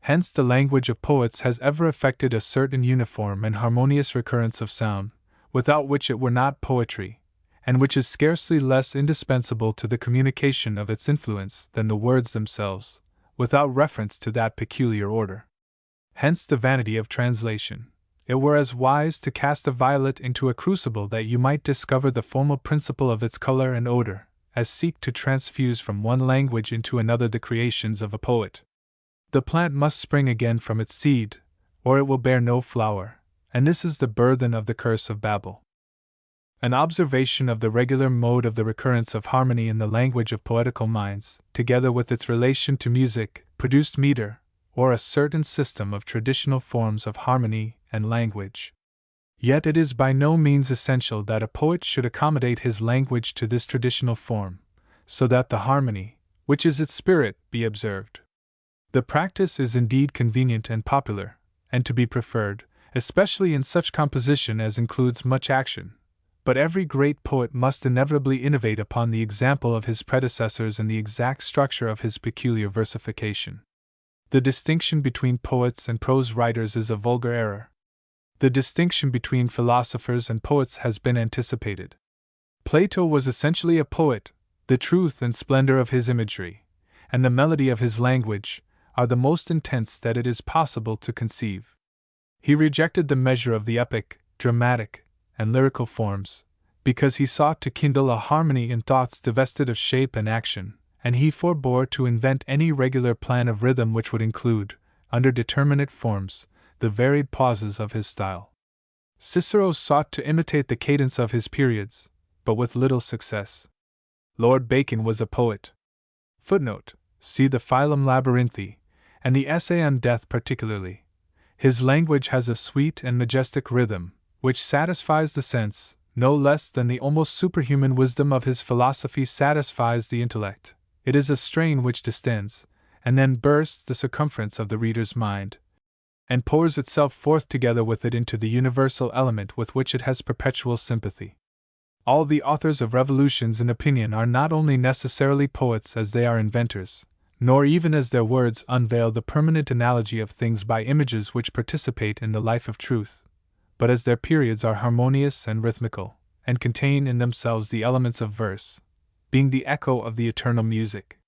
Hence the language of poets has ever effected a certain uniform and harmonious recurrence of sound, without which it were not poetry, and which is scarcely less indispensable to the communication of its influence than the words themselves, without reference to that peculiar order. Hence the vanity of translation. It were as wise to cast a violet into a crucible that you might discover the formal principle of its color and odor, as seek to transfuse from one language into another the creations of a poet. The plant must spring again from its seed, or it will bear no flower, and this is the burthen of the curse of Babel. An observation of the regular mode of the recurrence of harmony in the language of poetical minds, together with its relation to music, produced meter, or a certain system of traditional forms of harmony and language. Yet it is by no means essential that a poet should accommodate his language to this traditional form, so that the harmony, which is its spirit, be observed. The practice is indeed convenient and popular, and to be preferred, especially in such composition as includes much action. But every great poet must inevitably innovate upon the example of his predecessors in the exact structure of his peculiar versification. The distinction between poets and prose writers is a vulgar error. The distinction between philosophers and poets has been anticipated. Plato was essentially a poet. The truth and splendor of his imagery, and the melody of his language, are the most intense that it is possible to conceive. He rejected the measure of the epic, dramatic, and lyrical forms, because he sought to kindle a harmony in thoughts divested of shape and action, and he forbore to invent any regular plan of rhythm which would include, under determinate forms, the varied pauses of his style. Cicero sought to imitate the cadence of his periods, but with little success. Lord Bacon was a poet. Footnote: see the Philum Labyrinthe, and the Essay on Death particularly. His language has a sweet and majestic rhythm, which satisfies the sense, no less than the almost superhuman wisdom of his philosophy satisfies the intellect. It is a strain which distends, and then bursts the circumference of the reader's mind, and pours itself forth together with it into the universal element with which it has perpetual sympathy. All the authors of revolutions in opinion are not only necessarily poets as they are inventors, nor even as their words unveil the permanent analogy of things by images which participate in the life of truth, but as their periods are harmonious and rhythmical, and contain in themselves the elements of verse, being the echo of the eternal music.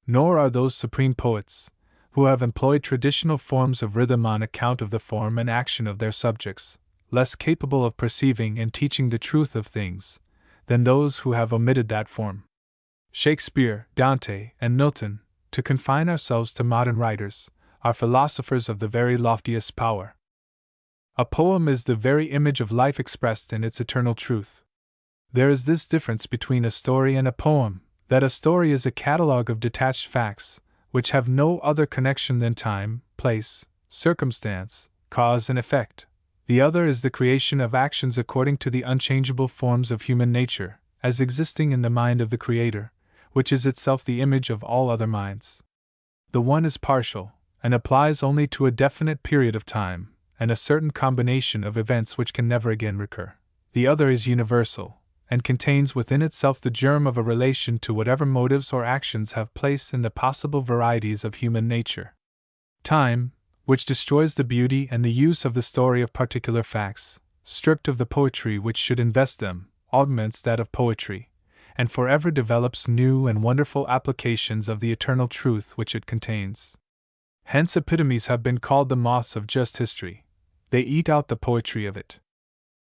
Nor are those supreme poets, who have employed traditional forms of rhythm on account of the form and action of their subjects, less capable of perceiving and teaching the truth of things, than those who have omitted that form. Shakespeare, Dante, and Milton, to confine ourselves to modern writers, are philosophers of the very loftiest power. A poem is the very image of life expressed in its eternal truth. There is this difference between a story and a poem, that a story is a catalogue of detached facts, which have no other connection than time, place, circumstance, cause and effect. The other is the creation of actions according to the unchangeable forms of human nature, as existing in the mind of the Creator, which is itself the image of all other minds. The one is partial, and applies only to a definite period of time, and a certain combination of events which can never again recur. The other is universal, and contains within itself the germ of a relation to whatever motives or actions have place in the possible varieties of human nature. Time, which destroys the beauty and the use of the story of particular facts, stripped of the poetry which should invest them, augments that of poetry, and forever develops new and wonderful applications of the eternal truth which it contains. Hence epitomes have been called the moths of just history. They eat out the poetry of it.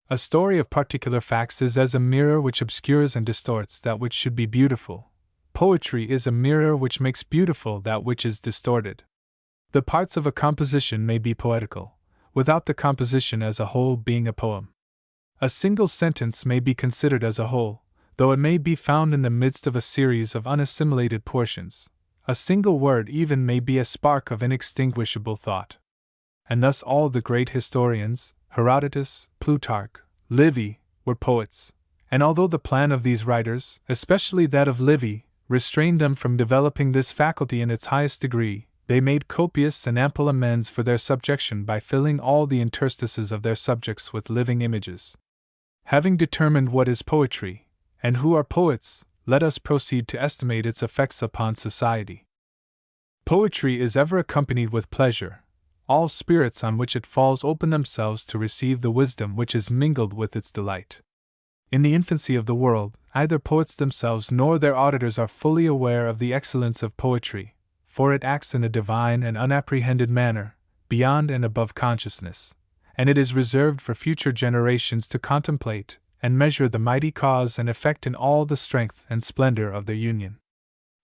A story of particular facts is as a mirror which obscures and distorts that which should be beautiful. Poetry is a mirror which makes beautiful that which is distorted. The parts of a composition may be poetical, without the composition as a whole being a poem. A single sentence may be considered as a whole, though it may be found in the midst of a series of unassimilated portions. A single word even may be a spark of inextinguishable thought. And thus all the great historians, Herodotus, Plutarch, Livy, were poets, and although the plan of these writers, especially that of Livy, restrained them from developing this faculty in its highest degree, they made copious and ample amends for their subjection by filling all the interstices of their subjects with living images. Having determined what is poetry, and who are poets, let us proceed to estimate its effects upon society. Poetry is ever accompanied with pleasure. All spirits on which it falls open themselves to receive the wisdom which is mingled with its delight. In the infancy of the world, neither poets themselves nor their auditors are fully aware of the excellence of poetry, for it acts in a divine and unapprehended manner, beyond and above consciousness, and it is reserved for future generations to contemplate and measure the mighty cause and effect in all the strength and splendor of their union.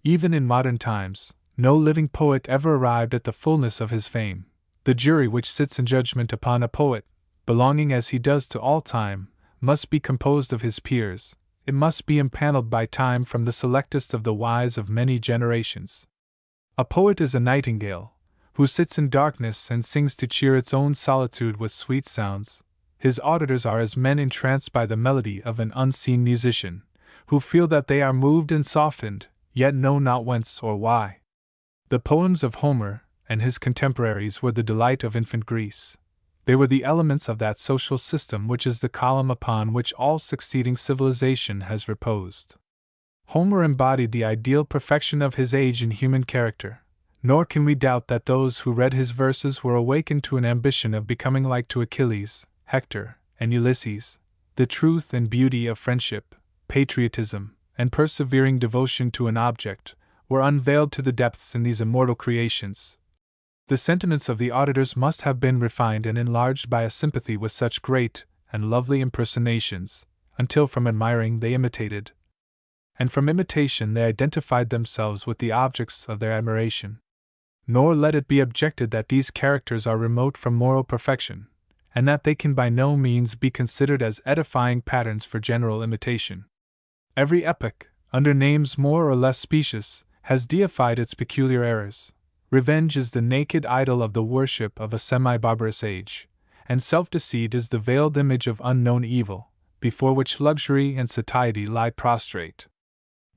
Even in modern times, no living poet ever arrived at the fullness of his fame. The jury which sits in judgment upon a poet, belonging as he does to all time, must be composed of his peers. It must be impaneled by time from the selectest of the wise of many generations. A poet is a nightingale, who sits in darkness and sings to cheer its own solitude with sweet sounds. His auditors are as men entranced by the melody of an unseen musician, who feel that they are moved and softened, yet know not whence or why. The poems of Homer and his contemporaries were the delight of infant Greece. They were the elements of that social system which is the column upon which all succeeding civilization has reposed. Homer embodied the ideal perfection of his age in human character, nor can we doubt that those who read his verses were awakened to an ambition of becoming like to Achilles, Hector, and Ulysses. The truth and beauty of friendship, patriotism, and persevering devotion to an object were unveiled to the depths in these immortal creations. The sentiments of the auditors must have been refined and enlarged by a sympathy with such great and lovely impersonations, until from admiring they imitated, and from imitation they identified themselves with the objects of their admiration. Nor let it be objected that these characters are remote from moral perfection, and that they can by no means be considered as edifying patterns for general imitation. Every epoch, under names more or less specious, has deified its peculiar errors. Revenge is the naked idol of the worship of a semi-barbarous age, and self-deceit is the veiled image of unknown evil, before which luxury and satiety lie prostrate.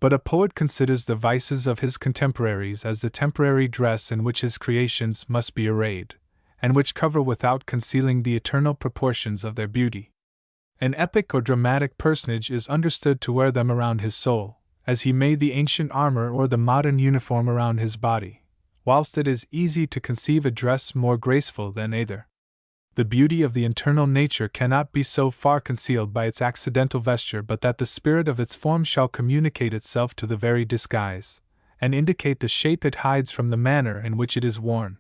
But a poet considers the vices of his contemporaries as the temporary dress in which his creations must be arrayed, and which cover without concealing the eternal proportions of their beauty. An epic or dramatic personage is understood to wear them around his soul, as he made the ancient armor or the modern uniform around his body, whilst it is easy to conceive a dress more graceful than either. The beauty of the internal nature cannot be so far concealed by its accidental vesture but that the spirit of its form shall communicate itself to the very disguise, and indicate the shape it hides from the manner in which it is worn.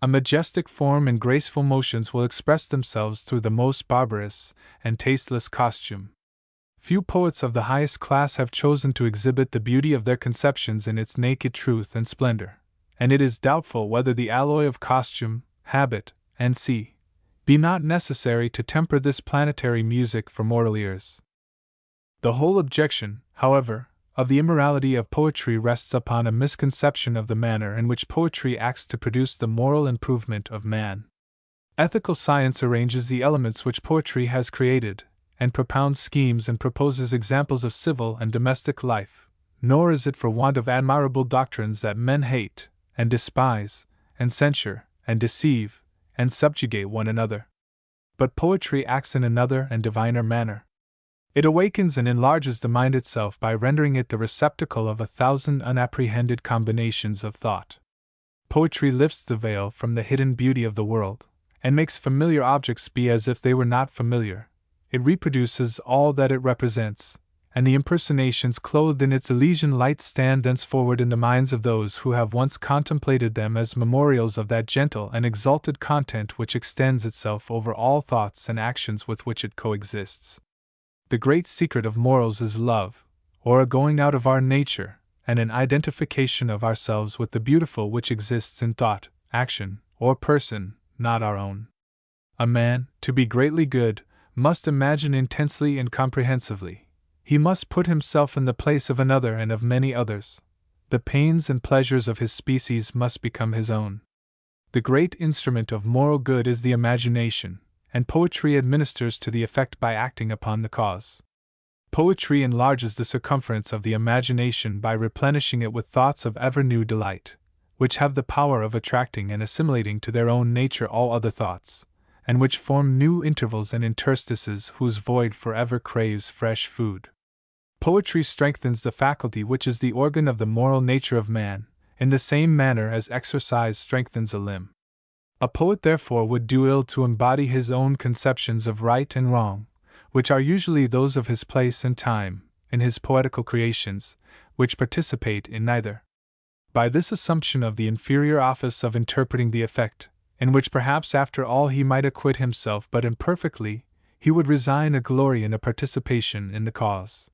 A majestic form and graceful motions will express themselves through the most barbarous and tasteless costume. Few poets of the highest class have chosen to exhibit the beauty of their conceptions in its naked truth and splendor, and it is doubtful whether the alloy of costume, habit, and sea be not necessary to temper this planetary music for mortal ears. The whole objection, however, of the immorality of poetry rests upon a misconception of the manner in which poetry acts to produce the moral improvement of man. Ethical science arranges the elements which poetry has created, and propounds schemes and proposes examples of civil and domestic life, nor is it for want of admirable doctrines that men hate, and despise, and censure, and deceive, and subjugate one another. But poetry acts in another and diviner manner. It awakens and enlarges the mind itself by rendering it the receptacle of 1,000 unapprehended combinations of thought. Poetry lifts the veil from the hidden beauty of the world, and makes familiar objects be as if they were not familiar. It reproduces all that it represents, and the impersonations clothed in its Elysian light stand thenceforward in the minds of those who have once contemplated them as memorials of that gentle and exalted content which extends itself over all thoughts and actions with which it coexists. The great secret of morals is love, or a going out of our nature, and an identification of ourselves with the beautiful which exists in thought, action, or person, not our own. A man, to be greatly good, must imagine intensely and comprehensively. He must put himself in the place of another and of many others. The pains and pleasures of his species must become his own. The great instrument of moral good is the imagination, and poetry administers to the effect by acting upon the cause. Poetry enlarges the circumference of the imagination by replenishing it with thoughts of ever new delight, which have the power of attracting and assimilating to their own nature all other thoughts, and which form new intervals and interstices whose void forever craves fresh food. Poetry strengthens the faculty which is the organ of the moral nature of man, in the same manner as exercise strengthens a limb. A poet therefore would do ill to embody his own conceptions of right and wrong, which are usually those of his place and time, in his poetical creations, which participate in neither. By this assumption of the inferior office of interpreting the effect, in which perhaps after all he might acquit himself but imperfectly, he would resign a glory and a participation in the cause.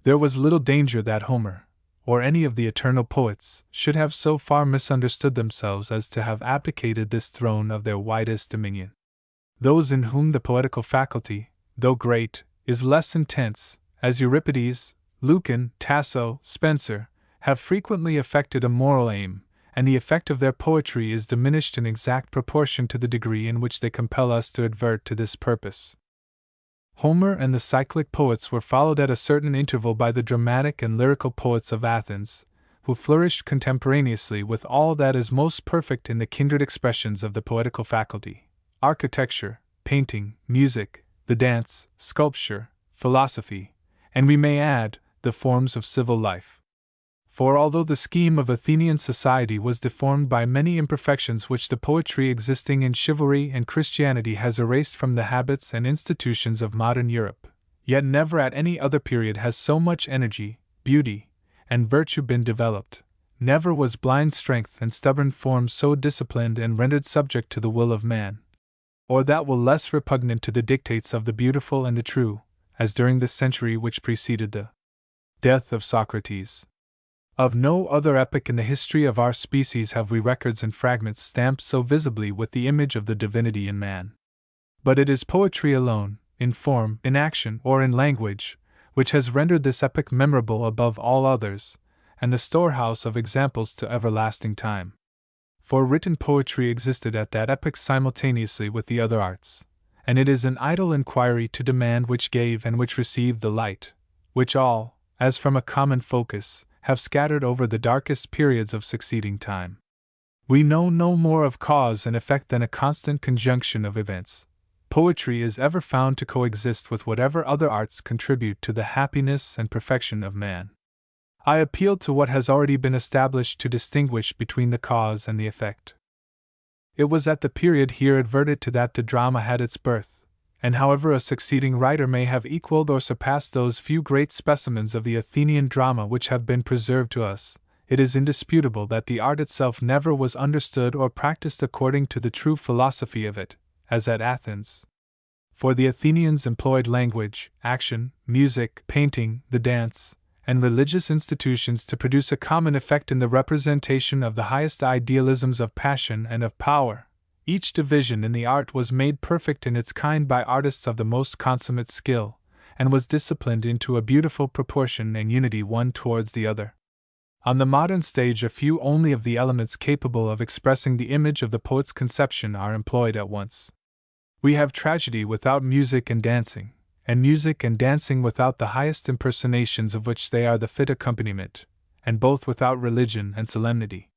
There was little danger that Homer, or any of the eternal poets, should have so far misunderstood themselves as to have abdicated this throne of their widest dominion. Those in whom the poetical faculty, though great, is less intense, as Euripides, Lucan, Tasso, Spenser, have frequently affected a moral aim, and the effect of their poetry is diminished in exact proportion to the degree in which they compel us to advert to this purpose. Homer and the cyclic poets were followed at a certain interval by the dramatic and lyrical poets of Athens, who flourished contemporaneously with all that is most perfect in the kindred expressions of the poetical faculty, architecture, painting, music, the dance, sculpture, philosophy, and we may add, the forms of civil life. For although the scheme of Athenian society was deformed by many imperfections which the poetry existing in chivalry and Christianity has erased from the habits and institutions of modern Europe, yet never at any other period has so much energy, beauty, and virtue been developed, never was blind strength and stubborn form so disciplined and rendered subject to the will of man, or that will less repugnant to the dictates of the beautiful and the true, as during the century which preceded the death of Socrates. Of no other epoch in the history of our species have we records and fragments stamped so visibly with the image of the divinity in man. But it is poetry alone, in form, in action, or in language, which has rendered this epoch memorable above all others, and the storehouse of examples to everlasting time. For written poetry existed at that epoch simultaneously with the other arts, and it is an idle inquiry to demand which gave and which received the light, which all, as from a common focus, have scattered over the darkest periods of succeeding time. We know no more of cause and effect than a constant conjunction of events. Poetry is ever found to coexist with whatever other arts contribute to the happiness and perfection of man. I appeal to what has already been established to distinguish between the cause and the effect. It was at the period here adverted to that the drama had its birth, and however a succeeding writer may have equaled or surpassed those few great specimens of the Athenian drama which have been preserved to us, it is indisputable that the art itself never was understood or practiced according to the true philosophy of it, as at Athens. For the Athenians employed language, action, music, painting, the dance, and religious institutions to produce a common effect in the representation of the highest idealisms of passion and of power. Each division in the art was made perfect in its kind by artists of the most consummate skill, and was disciplined into a beautiful proportion and unity one towards the other. On the modern stage, a few only of the elements capable of expressing the image of the poet's conception are employed at once. We have tragedy without music and dancing, and music and dancing without the highest impersonations of which they are the fit accompaniment, and both without religion and solemnity.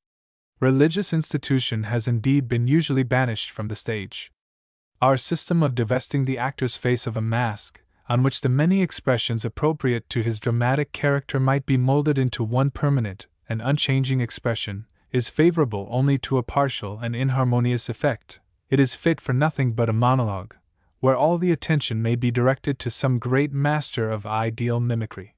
Religious institution has indeed been usually banished from the stage. Our system of divesting the actor's face of a mask, on which the many expressions appropriate to his dramatic character might be molded into one permanent and unchanging expression, is favorable only to a partial and inharmonious effect. It is fit for nothing but a monologue, where all the attention may be directed to some great master of ideal mimicry.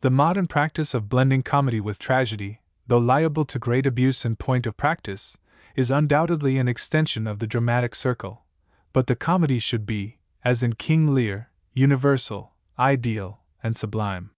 The modern practice of blending comedy with tragedy, though liable to great abuse in point of practice, is undoubtedly an extension of the dramatic circle, but the comedy should be, as in King Lear, universal, ideal, and sublime.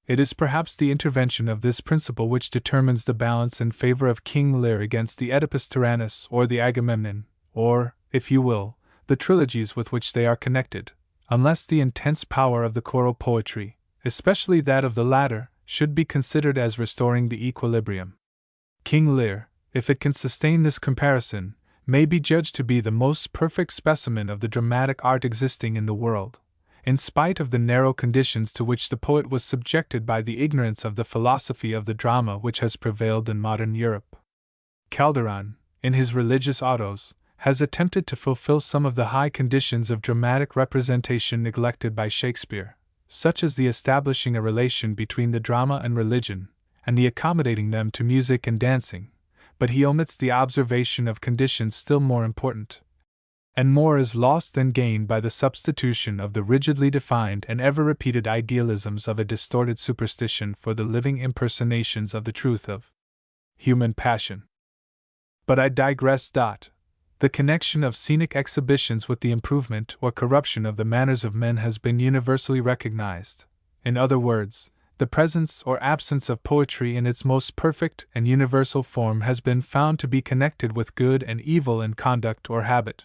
It is perhaps the intervention of this principle which determines the balance in favor of King Lear against the Oedipus Tyrannus or the Agamemnon, or, if you will, the trilogies with which they are connected, unless the intense power of the choral poetry, especially that of the latter, should be considered as restoring the equilibrium. King Lear, if it can sustain this comparison, may be judged to be the most perfect specimen of the dramatic art existing in the world, in spite of the narrow conditions to which the poet was subjected by the ignorance of the philosophy of the drama which has prevailed in modern Europe. Calderon, in his religious autos, has attempted to fulfill some of the high conditions of dramatic representation neglected by Shakespeare, such as the establishing a relation between the drama and religion, and the accommodating them to music and dancing, but he omits the observation of conditions still more important. And more is lost than gained by the substitution of the rigidly defined and ever-repeated idealisms of a distorted superstition for the living impersonations of the truth of human passion. But I digress. The connection of scenic exhibitions with the improvement or corruption of the manners of men has been universally recognized. In other words, the presence or absence of poetry in its most perfect and universal form has been found to be connected with good and evil in conduct or habit.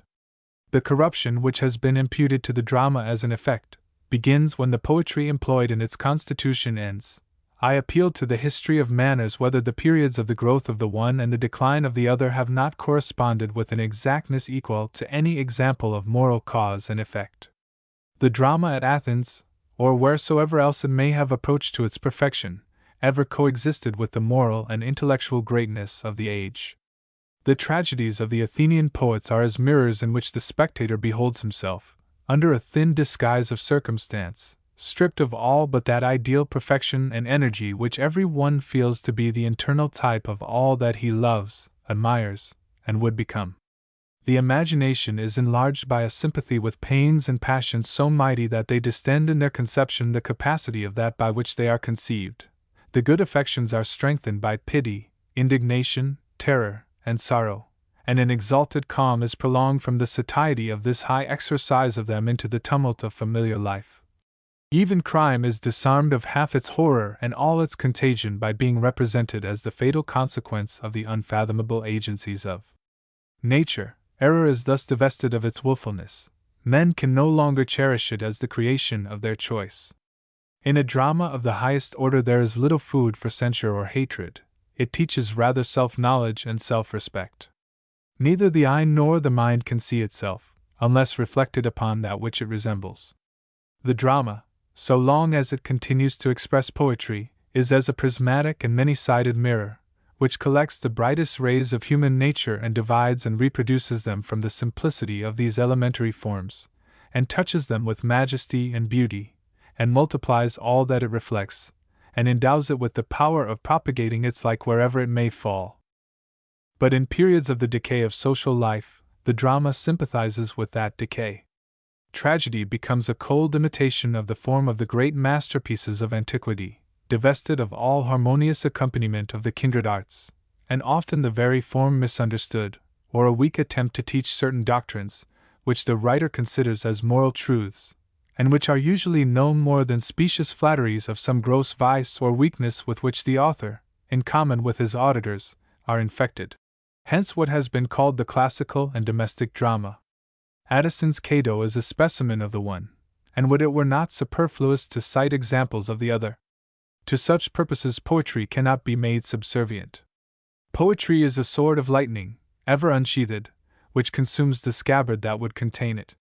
The corruption which has been imputed to the drama as an effect begins when the poetry employed in its constitution ends. I appeal to the history of manners whether the periods of the growth of the one and the decline of the other have not corresponded with an exactness equal to any example of moral cause and effect. The drama at Athens, or wheresoever else it may have approached to its perfection, ever coexisted with the moral and intellectual greatness of the age. The tragedies of the Athenian poets are as mirrors in which the spectator beholds himself, under a thin disguise of circumstance, stripped of all but that ideal perfection and energy which every one feels to be the internal type of all that he loves, admires, and would become. The imagination is enlarged by a sympathy with pains and passions so mighty that they distend in their conception the capacity of that by which they are conceived. The good affections are strengthened by pity, indignation, terror, and sorrow, and an exalted calm is prolonged from the satiety of this high exercise of them into the tumult of familiar life. Even crime is disarmed of half its horror and all its contagion by being represented as the fatal consequence of the unfathomable agencies of nature. Error is thus divested of its wilfulness. Men can no longer cherish it as the creation of their choice. In a drama of the highest order there is little food for censure or hatred. It teaches rather self-knowledge and self-respect. Neither the eye nor the mind can see itself, unless reflected upon that which it resembles. The drama, so long as it continues to express poetry, is as a prismatic and many-sided mirror, which collects the brightest rays of human nature and divides and reproduces them from the simplicity of these elementary forms, and touches them with majesty and beauty, and multiplies all that it reflects, and endows it with the power of propagating its like wherever it may fall. But in periods of the decay of social life, the drama sympathizes with that decay. Tragedy becomes a cold imitation of the form of the great masterpieces of antiquity, divested of all harmonious accompaniment of the kindred arts, and often the very form misunderstood, or a weak attempt to teach certain doctrines, which the writer considers as moral truths, and which are usually no more than specious flatteries of some gross vice or weakness with which the author, in common with his auditors, are infected. Hence what has been called the classical and domestic drama. Addison's Cato is a specimen of the one, and would it were not superfluous to cite examples of the other. To such purposes poetry cannot be made subservient. Poetry is a sword of lightning, ever unsheathed, which consumes the scabbard that would contain it.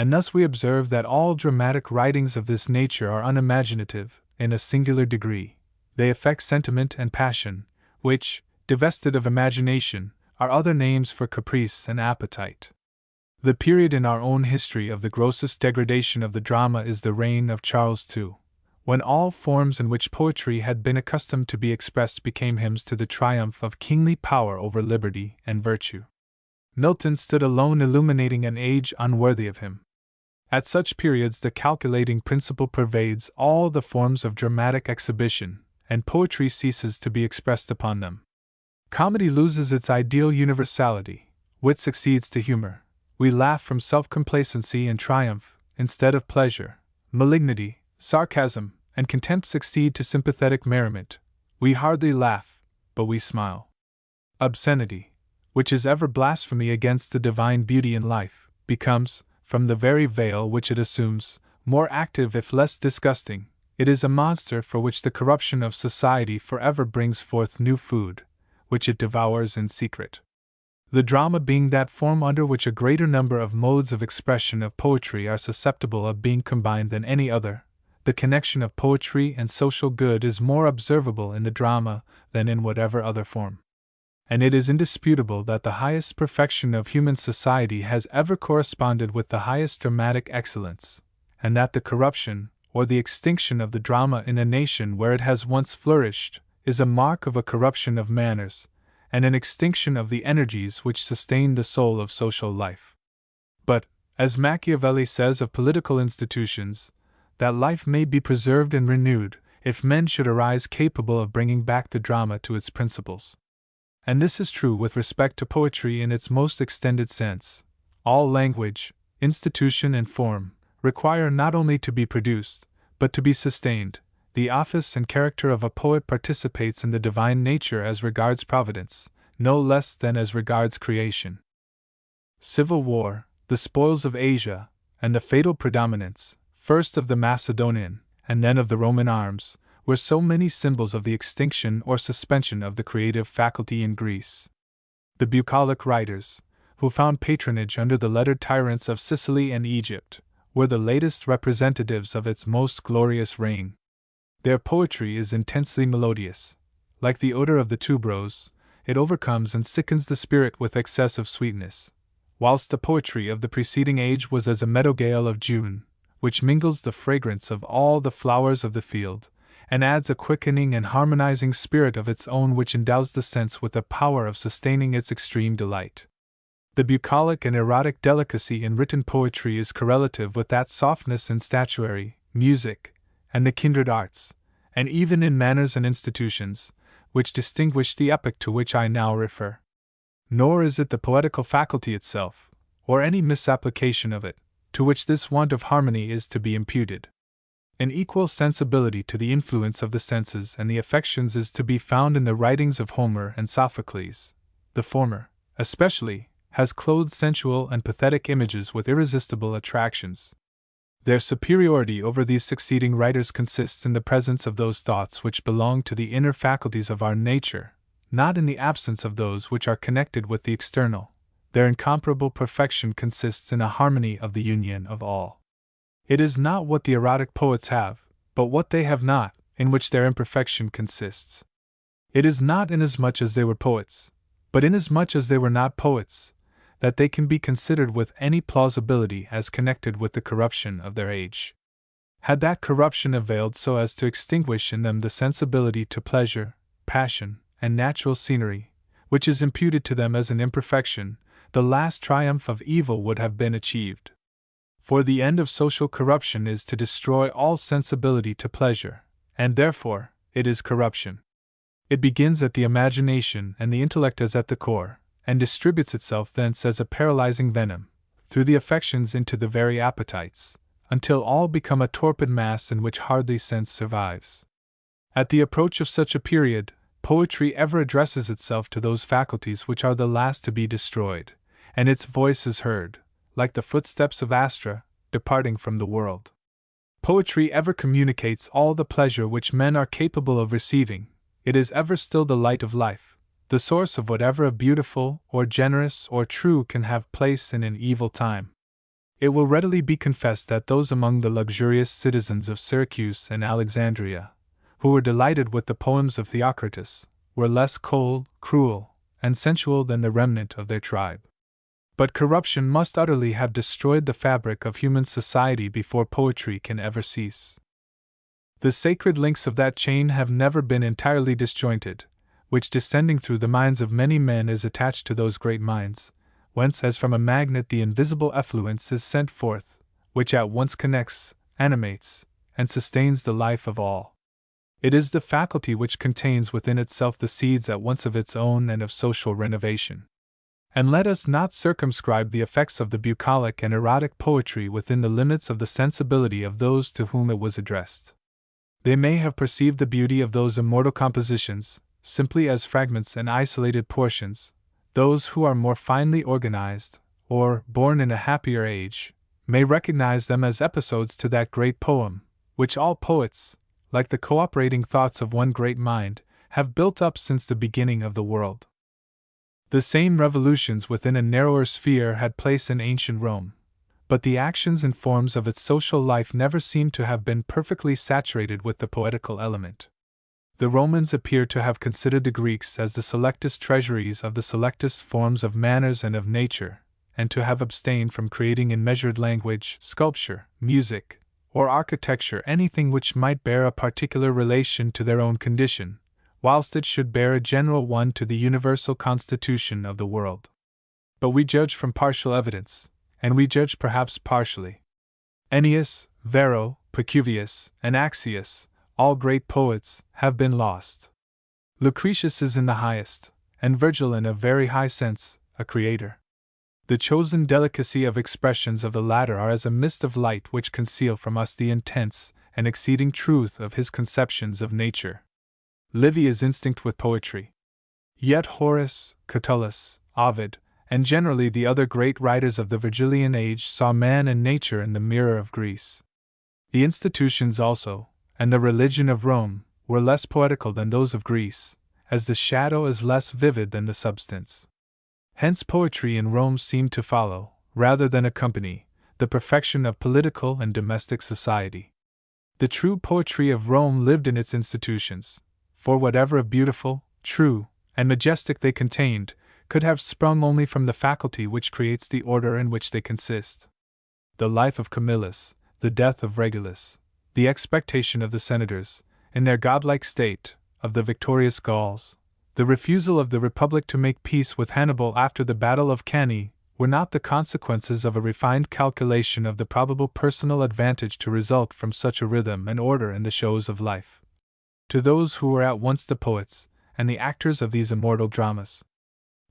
And thus we observe that all dramatic writings of this nature are unimaginative, in a singular degree. They affect sentiment and passion, which, divested of imagination, are other names for caprice and appetite. The period in our own history of the grossest degradation of the drama is the reign of Charles II, when all forms in which poetry had been accustomed to be expressed became hymns to the triumph of kingly power over liberty and virtue. Milton stood alone illuminating an age unworthy of him. At such periods the calculating principle pervades all the forms of dramatic exhibition, and poetry ceases to be expressed upon them. Comedy loses its ideal universality, wit succeeds to humor. We laugh from self-complacency and triumph, instead of pleasure. Malignity, sarcasm, and contempt succeed to sympathetic merriment. We hardly laugh, but we smile. Obscenity, which is ever blasphemy against the divine beauty in life, becomes, from the very veil which it assumes, more active if less disgusting. It is a monster for which the corruption of society forever brings forth new food, which it devours in secret. The drama being that form under which a greater number of modes of expression of poetry are susceptible of being combined than any other, the connection of poetry and social good is more observable in the drama than in whatever other form. And it is indisputable that the highest perfection of human society has ever corresponded with the highest dramatic excellence, and that the corruption, or the extinction of the drama in a nation where it has once flourished, is a mark of a corruption of manners, and an extinction of the energies which sustain the soul of social life. But, as Machiavelli says of political institutions, that life may be preserved and renewed, if men should arise capable of bringing back the drama to its principles. And this is true with respect to poetry in its most extended sense. All language, institution, and form require not only to be produced, but to be sustained. The office and character of a poet participates in the divine nature as regards providence, no less than as regards creation. Civil war, the spoils of Asia, and the fatal predominance, first of the Macedonian, and then of the Roman arms, were so many symbols of the extinction or suspension of the creative faculty in Greece. The bucolic writers, who found patronage under the lettered tyrants of Sicily and Egypt, were the latest representatives of its most glorious reign. Their poetry is intensely melodious. Like the odor of the tuberose, it overcomes and sickens the spirit with excessive sweetness, whilst the poetry of the preceding age was as a meadow gale of June, which mingles the fragrance of all the flowers of the field, and adds a quickening and harmonizing spirit of its own which endows the sense with the power of sustaining its extreme delight. The bucolic and erotic delicacy in written poetry is correlative with that softness in statuary, music, and the kindred arts, and even in manners and institutions, which distinguish the epoch to which I now refer. Nor is it the poetical faculty itself, or any misapplication of it, to which this want of harmony is to be imputed. An equal sensibility to the influence of the senses and the affections is to be found in the writings of Homer and Sophocles. The former, especially, has clothed sensual and pathetic images with irresistible attractions. Their superiority over these succeeding writers consists in the presence of those thoughts which belong to the inner faculties of our nature, not in the absence of those which are connected with the external. Their incomparable perfection consists in a harmony of the union of all. It is not what the erotic poets have, but what they have not, in which their imperfection consists. It is not inasmuch as they were poets, but inasmuch as they were not poets, that they can be considered with any plausibility as connected with the corruption of their age. Had that corruption availed so as to extinguish in them the sensibility to pleasure, passion, and natural scenery, which is imputed to them as an imperfection, the last triumph of evil would have been achieved. For the end of social corruption is to destroy all sensibility to pleasure, and therefore, it is corruption. It begins at the imagination and the intellect as at the core, and distributes itself thence as a paralyzing venom, through the affections into the very appetites, until all become a torpid mass in which hardly sense survives. At the approach of such a period, poetry ever addresses itself to those faculties which are the last to be destroyed, and its voice is heard, like the footsteps of Astra, departing from the world. Poetry ever communicates all the pleasure which men are capable of receiving. It is ever still the light of life, the source of whatever of beautiful, or generous, or true can have place in an evil time. It will readily be confessed that those among the luxurious citizens of Syracuse and Alexandria, who were delighted with the poems of Theocritus, were less cold, cruel, and sensual than the remnant of their tribe. But corruption must utterly have destroyed the fabric of human society before poetry can ever cease. The sacred links of that chain have never been entirely disjointed, which descending through the minds of many men is attached to those great minds, whence as from a magnet the invisible effluence is sent forth, which at once connects, animates, and sustains the life of all. It is the faculty which contains within itself the seeds at once of its own and of social renovation. And let us not circumscribe the effects of the bucolic and erotic poetry within the limits of the sensibility of those to whom it was addressed. They may have perceived the beauty of those immortal compositions, simply as fragments and isolated portions. Those who are more finely organized, or born in a happier age, may recognize them as episodes to that great poem, which all poets, like the cooperating thoughts of one great mind, have built up since the beginning of the world. The same revolutions within a narrower sphere had place in ancient Rome, but the actions and forms of its social life never seem to have been perfectly saturated with the poetical element. The Romans appear to have considered the Greeks as the selectest treasuries of the selectest forms of manners and of nature, and to have abstained from creating in measured language, sculpture, music, or architecture anything which might bear a particular relation to their own condition, whilst it should bear a general one to the universal constitution of the world. But we judge from partial evidence, and we judge perhaps partially. Ennius, Varro, Pacuvius, and Axius, all great poets, have been lost. Lucretius is in the highest, and Virgil in a very high sense, a creator. The chosen delicacy of expressions of the latter are as a mist of light which conceal from us the intense and exceeding truth of his conceptions of nature. Livy is instinct with poetry. Yet Horace, Catullus, Ovid, and generally the other great writers of the Virgilian age saw man and nature in the mirror of Greece. The institutions also, and the religion of Rome, were less poetical than those of Greece, as the shadow is less vivid than the substance. Hence poetry in Rome seemed to follow, rather than accompany, the perfection of political and domestic society. The true poetry of Rome lived in its institutions, for whatever of beautiful, true, and majestic they contained, could have sprung only from the faculty which creates the order in which they consist. The life of Camillus, the death of Regulus, the expectation of the senators, in their godlike state, of the victorious Gauls, the refusal of the Republic to make peace with Hannibal after the Battle of Cannae, were not the consequences of a refined calculation of the probable personal advantage to result from such a rhythm and order in the shows of life. To those who were at once the poets and the actors of these immortal dramas,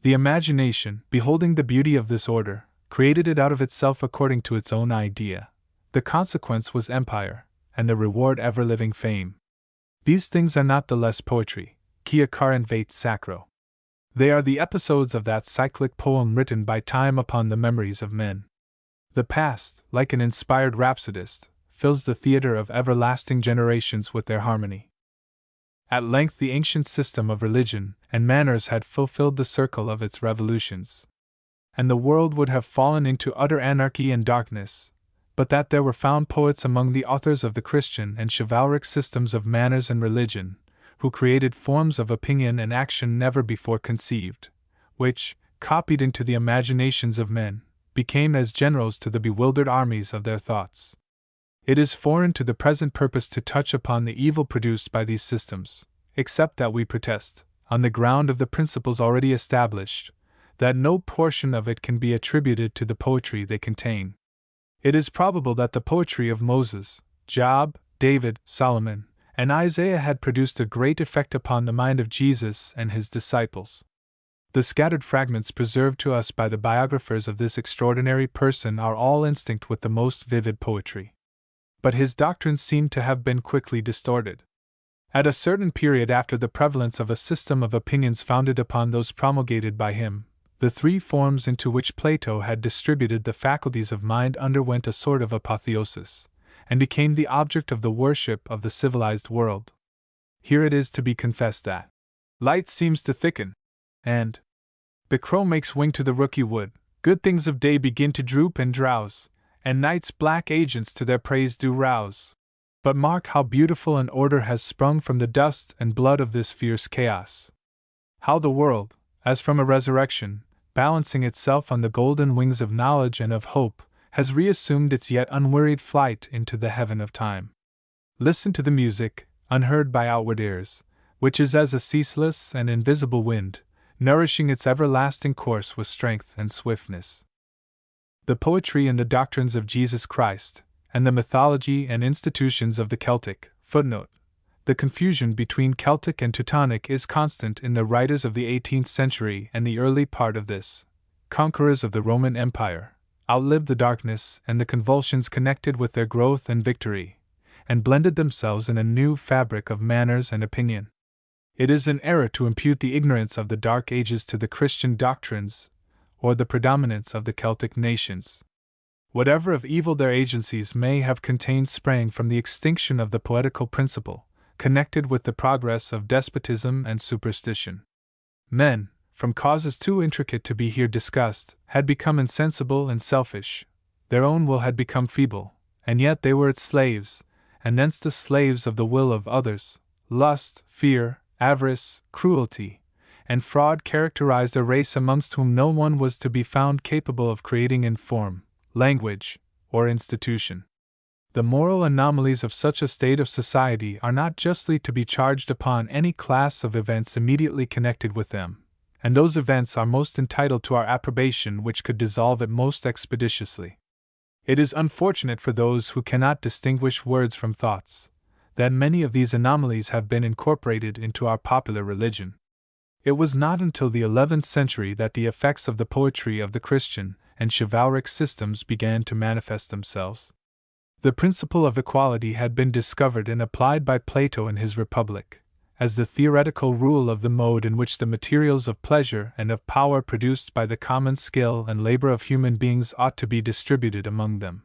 the imagination, beholding the beauty of this order, created it out of itself according to its own idea. The consequence was empire, and the reward ever-living fame. These things are not the less poetry, quia carent sacro. They are the episodes of that cyclic poem written by time upon the memories of men. The past, like an inspired rhapsodist, fills the theatre of everlasting generations with their harmony. At length the ancient system of religion and manners had fulfilled the circle of its revolutions, and the world would have fallen into utter anarchy and darkness, but that there were found poets among the authors of the Christian and chivalric systems of manners and religion, who created forms of opinion and action never before conceived, which, copied into the imaginations of men, became as generals to the bewildered armies of their thoughts. It is foreign to the present purpose to touch upon the evil produced by these systems, except that we protest, on the ground of the principles already established, that no portion of it can be attributed to the poetry they contain. It is probable that the poetry of Moses, Job, David, Solomon, and Isaiah had produced a great effect upon the mind of Jesus and his disciples. The scattered fragments preserved to us by the biographers of this extraordinary person are all instinct with the most vivid poetry. But his doctrines seem to have been quickly distorted. At a certain period after the prevalence of a system of opinions founded upon those promulgated by him, the three forms into which Plato had distributed the faculties of mind underwent a sort of apotheosis, and became the object of the worship of the civilized world. Here it is to be confessed that light seems to thicken, and the crow makes wing to the rooky wood, good things of day begin to droop and drowse, and night's black agents to their praise do rouse. But mark how beautiful an order has sprung from the dust and blood of this fierce chaos. How the world, as from a resurrection, balancing itself on the golden wings of knowledge and of hope, has reassumed its yet unwearied flight into the heaven of time. Listen to the music, unheard by outward ears, which is as a ceaseless and invisible wind, nourishing its everlasting course with strength and swiftness. The poetry and the doctrines of Jesus Christ, and the mythology and institutions of the Celtic, the confusion between Celtic and Teutonic is constant in the writers of the 18th century and the early part of this. Conquerors of the Roman Empire outlived the darkness and the convulsions connected with their growth and victory, and blended themselves in a new fabric of manners and opinion. It is an error to impute the ignorance of the Dark Ages to the Christian doctrines, or the predominance of the Celtic nations. Whatever of evil their agencies may have contained sprang from the extinction of the poetical principle, connected with the progress of despotism and superstition. Men, from causes too intricate to be here discussed, had become insensible and selfish, their own will had become feeble, and yet they were its slaves, and thence the slaves of the will of others. Lust, fear, avarice, cruelty, and fraud characterized a race amongst whom no one was to be found capable of creating in form, language, or institution. The moral anomalies of such a state of society are not justly to be charged upon any class of events immediately connected with them, and those events are most entitled to our approbation which could dissolve it most expeditiously. It is unfortunate for those who cannot distinguish words from thoughts, that many of these anomalies have been incorporated into our popular religion. It was not until the 11th century that the effects of the poetry of the Christian and chivalric systems began to manifest themselves. The principle of equality had been discovered and applied by Plato in his Republic, as the theoretical rule of the mode in which the materials of pleasure and of power produced by the common skill and labor of human beings ought to be distributed among them.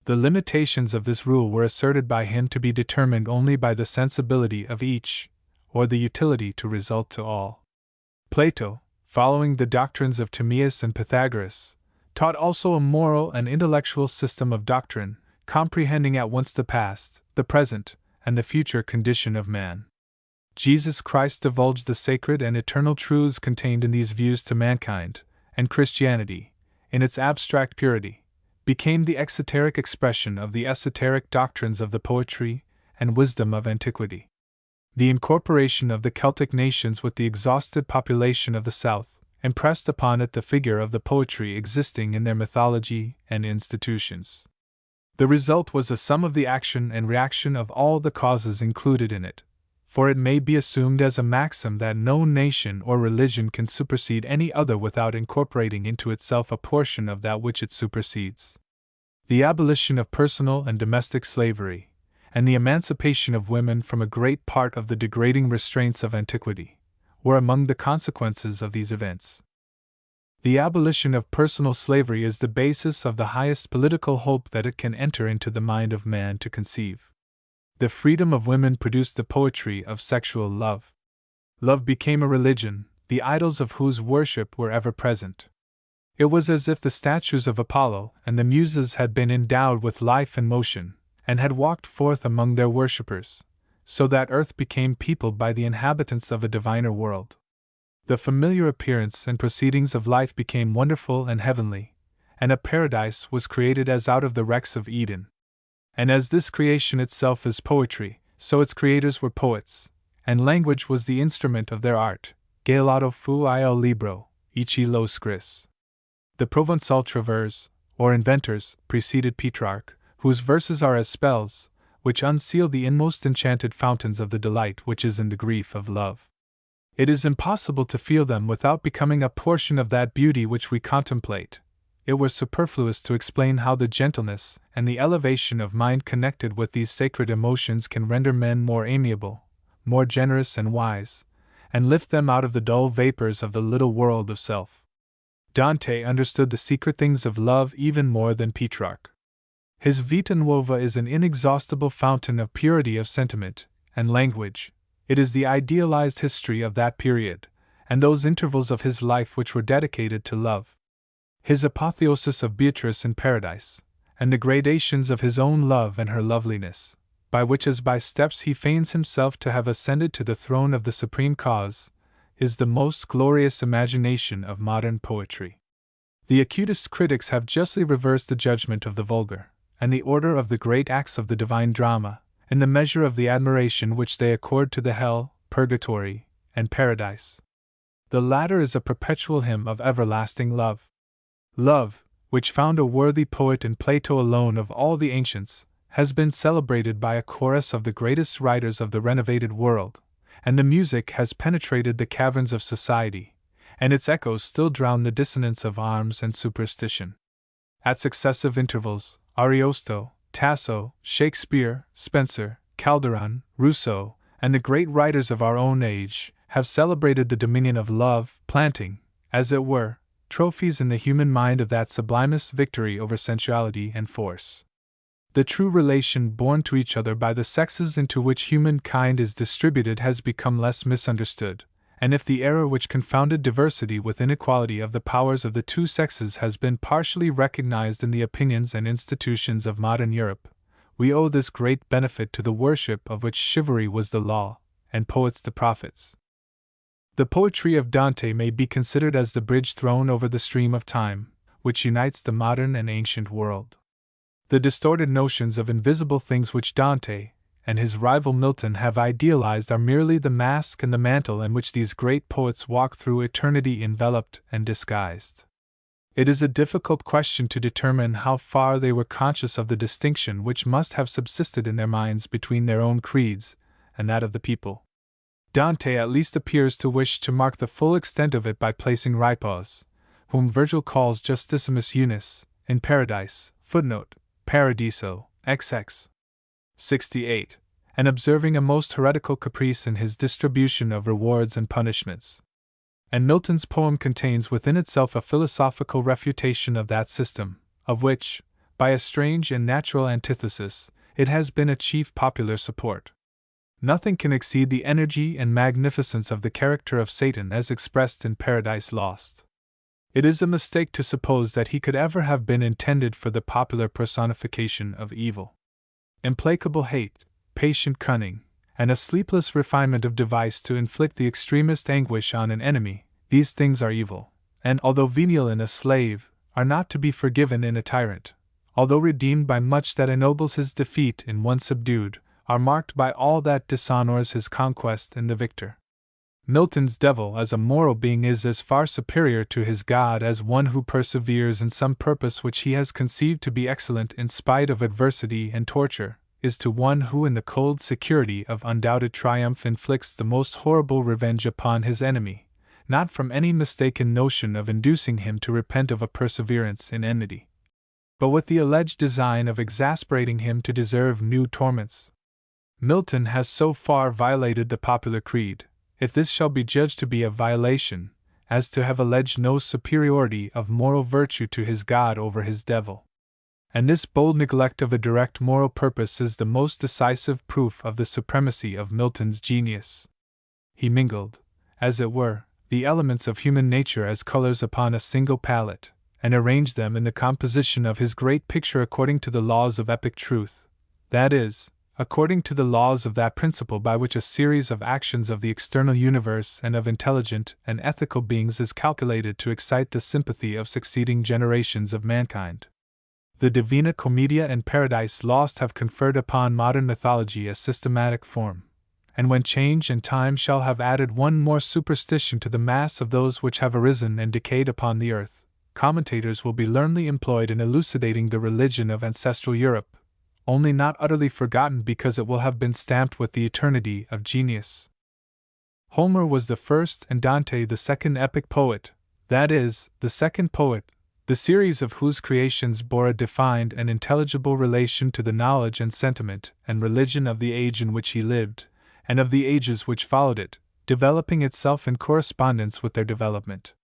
The limitations of this rule were asserted by him to be determined only by the sensibility of each, or the utility to result to all. Plato, following the doctrines of Timaeus and Pythagoras, taught also a moral and intellectual system of doctrine, comprehending at once the past, the present, and the future condition of man. Jesus Christ divulged the sacred and eternal truths contained in these views to mankind, and Christianity, in its abstract purity, became the exoteric expression of the esoteric doctrines of the poetry and wisdom of antiquity. The incorporation of the Celtic nations with the exhausted population of the South impressed upon it the figure of the poetry existing in their mythology and institutions. The result was a sum of the action and reaction of all the causes included in it, for it may be assumed as a maxim that no nation or religion can supersede any other without incorporating into itself a portion of that which it supersedes. The abolition of personal and domestic slavery, and the emancipation of women from a great part of the degrading restraints of antiquity, were among the consequences of these events. The abolition of personal slavery is the basis of the highest political hope that it can enter into the mind of man to conceive. The freedom of women produced the poetry of sexual love. Love became a religion, the idols of whose worship were ever present. It was as if the statues of Apollo and the Muses had been endowed with life and motion, and had walked forth among their worshippers, so that earth became peopled by the inhabitants of a diviner world. The familiar appearance and proceedings of life became wonderful and heavenly, and a paradise was created as out of the wrecks of Eden. And as this creation itself is poetry, so its creators were poets, and language was the instrument of their art. Gelato fu il libro, ichi lo scris. The Provençal travers, or inventors, preceded Petrarch, whose verses are as spells, which unseal the inmost enchanted fountains of the delight which is in the grief of love. It is impossible to feel them without becoming a portion of that beauty which we contemplate. It were superfluous to explain how the gentleness and the elevation of mind connected with these sacred emotions can render men more amiable, more generous and wise, and lift them out of the dull vapors of the little world of self. Dante understood the secret things of love even more than Petrarch. His Vita Nuova is an inexhaustible fountain of purity of sentiment and language. It is the idealized history of that period, and those intervals of his life which were dedicated to love. His apotheosis of Beatrice in Paradise, and the gradations of his own love and her loveliness, by which as by steps he feigns himself to have ascended to the throne of the supreme cause, is the most glorious imagination of modern poetry. The acutest critics have justly reversed the judgment of the vulgar, and the order of the great acts of the divine drama, in the measure of the admiration which they accord to the hell, purgatory, and paradise. The latter is a perpetual hymn of everlasting love. Love, which found a worthy poet in Plato alone of all the ancients, has been celebrated by a chorus of the greatest writers of the renovated world, and the music has penetrated the caverns of society, and its echoes still drown the dissonance of arms and superstition. At successive intervals, Ariosto, Tasso, Shakespeare, Spenser, Calderon, Rousseau, and the great writers of our own age have celebrated the dominion of love, planting, as it were, trophies in the human mind of that sublimest victory over sensuality and force. The true relation borne to each other by the sexes into which humankind is distributed has become less misunderstood, and if the error which confounded diversity with inequality of the powers of the two sexes has been partially recognized in the opinions and institutions of modern Europe, we owe this great benefit to the worship of which chivalry was the law, and poets the prophets. The poetry of Dante may be considered as the bridge thrown over the stream of time, which unites the modern and ancient world. The distorted notions of invisible things which Dante and his rival Milton have idealized are merely the mask and the mantle in which these great poets walk through eternity enveloped and disguised. It is a difficult question to determine how far they were conscious of the distinction which must have subsisted in their minds between their own creeds and that of the people. Dante at least appears to wish to mark the full extent of it by placing Ripos, whom Virgil calls Justissimus Unus, in Paradise, footnote, Paradiso, XX. 68, and observing a most heretical caprice in his distribution of rewards and punishments. And Milton's poem contains within itself a philosophical refutation of that system, of which, by a strange and natural antithesis, it has been a chief popular support. Nothing can exceed the energy and magnificence of the character of Satan as expressed in Paradise Lost. It is a mistake to suppose that he could ever have been intended for the popular personification of evil. Implacable hate, patient cunning, and a sleepless refinement of device to inflict the extremest anguish on an enemy, these things are evil, and although venial in a slave, are not to be forgiven in a tyrant, although redeemed by much that ennobles his defeat in one subdued, are marked by all that dishonors his conquest in the victor. Milton's devil as a moral being is as far superior to his God as one who perseveres in some purpose which he has conceived to be excellent in spite of adversity and torture, is to one who in the cold security of undoubted triumph inflicts the most horrible revenge upon his enemy, not from any mistaken notion of inducing him to repent of a perseverance in enmity, but with the alleged design of exasperating him to deserve new torments. Milton has so far violated the popular creed, if this shall be judged to be a violation, as to have alleged no superiority of moral virtue to his God over his devil. And this bold neglect of a direct moral purpose is the most decisive proof of the supremacy of Milton's genius. He mingled, as it were, the elements of human nature as colors upon a single palette, and arranged them in the composition of his great picture according to the laws of epic truth, that is, according to the laws of that principle by which a series of actions of the external universe and of intelligent and ethical beings is calculated to excite the sympathy of succeeding generations of mankind. The Divina Commedia and Paradise Lost have conferred upon modern mythology a systematic form, and when change and time shall have added one more superstition to the mass of those which have arisen and decayed upon the earth, commentators will be learnedly employed in elucidating the religion of ancestral Europe, only not utterly forgotten because it will have been stamped with the eternity of genius. Homer was the first and Dante the second epic poet, that is, the second poet, the series of whose creations bore a defined and intelligible relation to the knowledge and sentiment and religion of the age in which he lived, and of the ages which followed it, developing itself in correspondence with their development.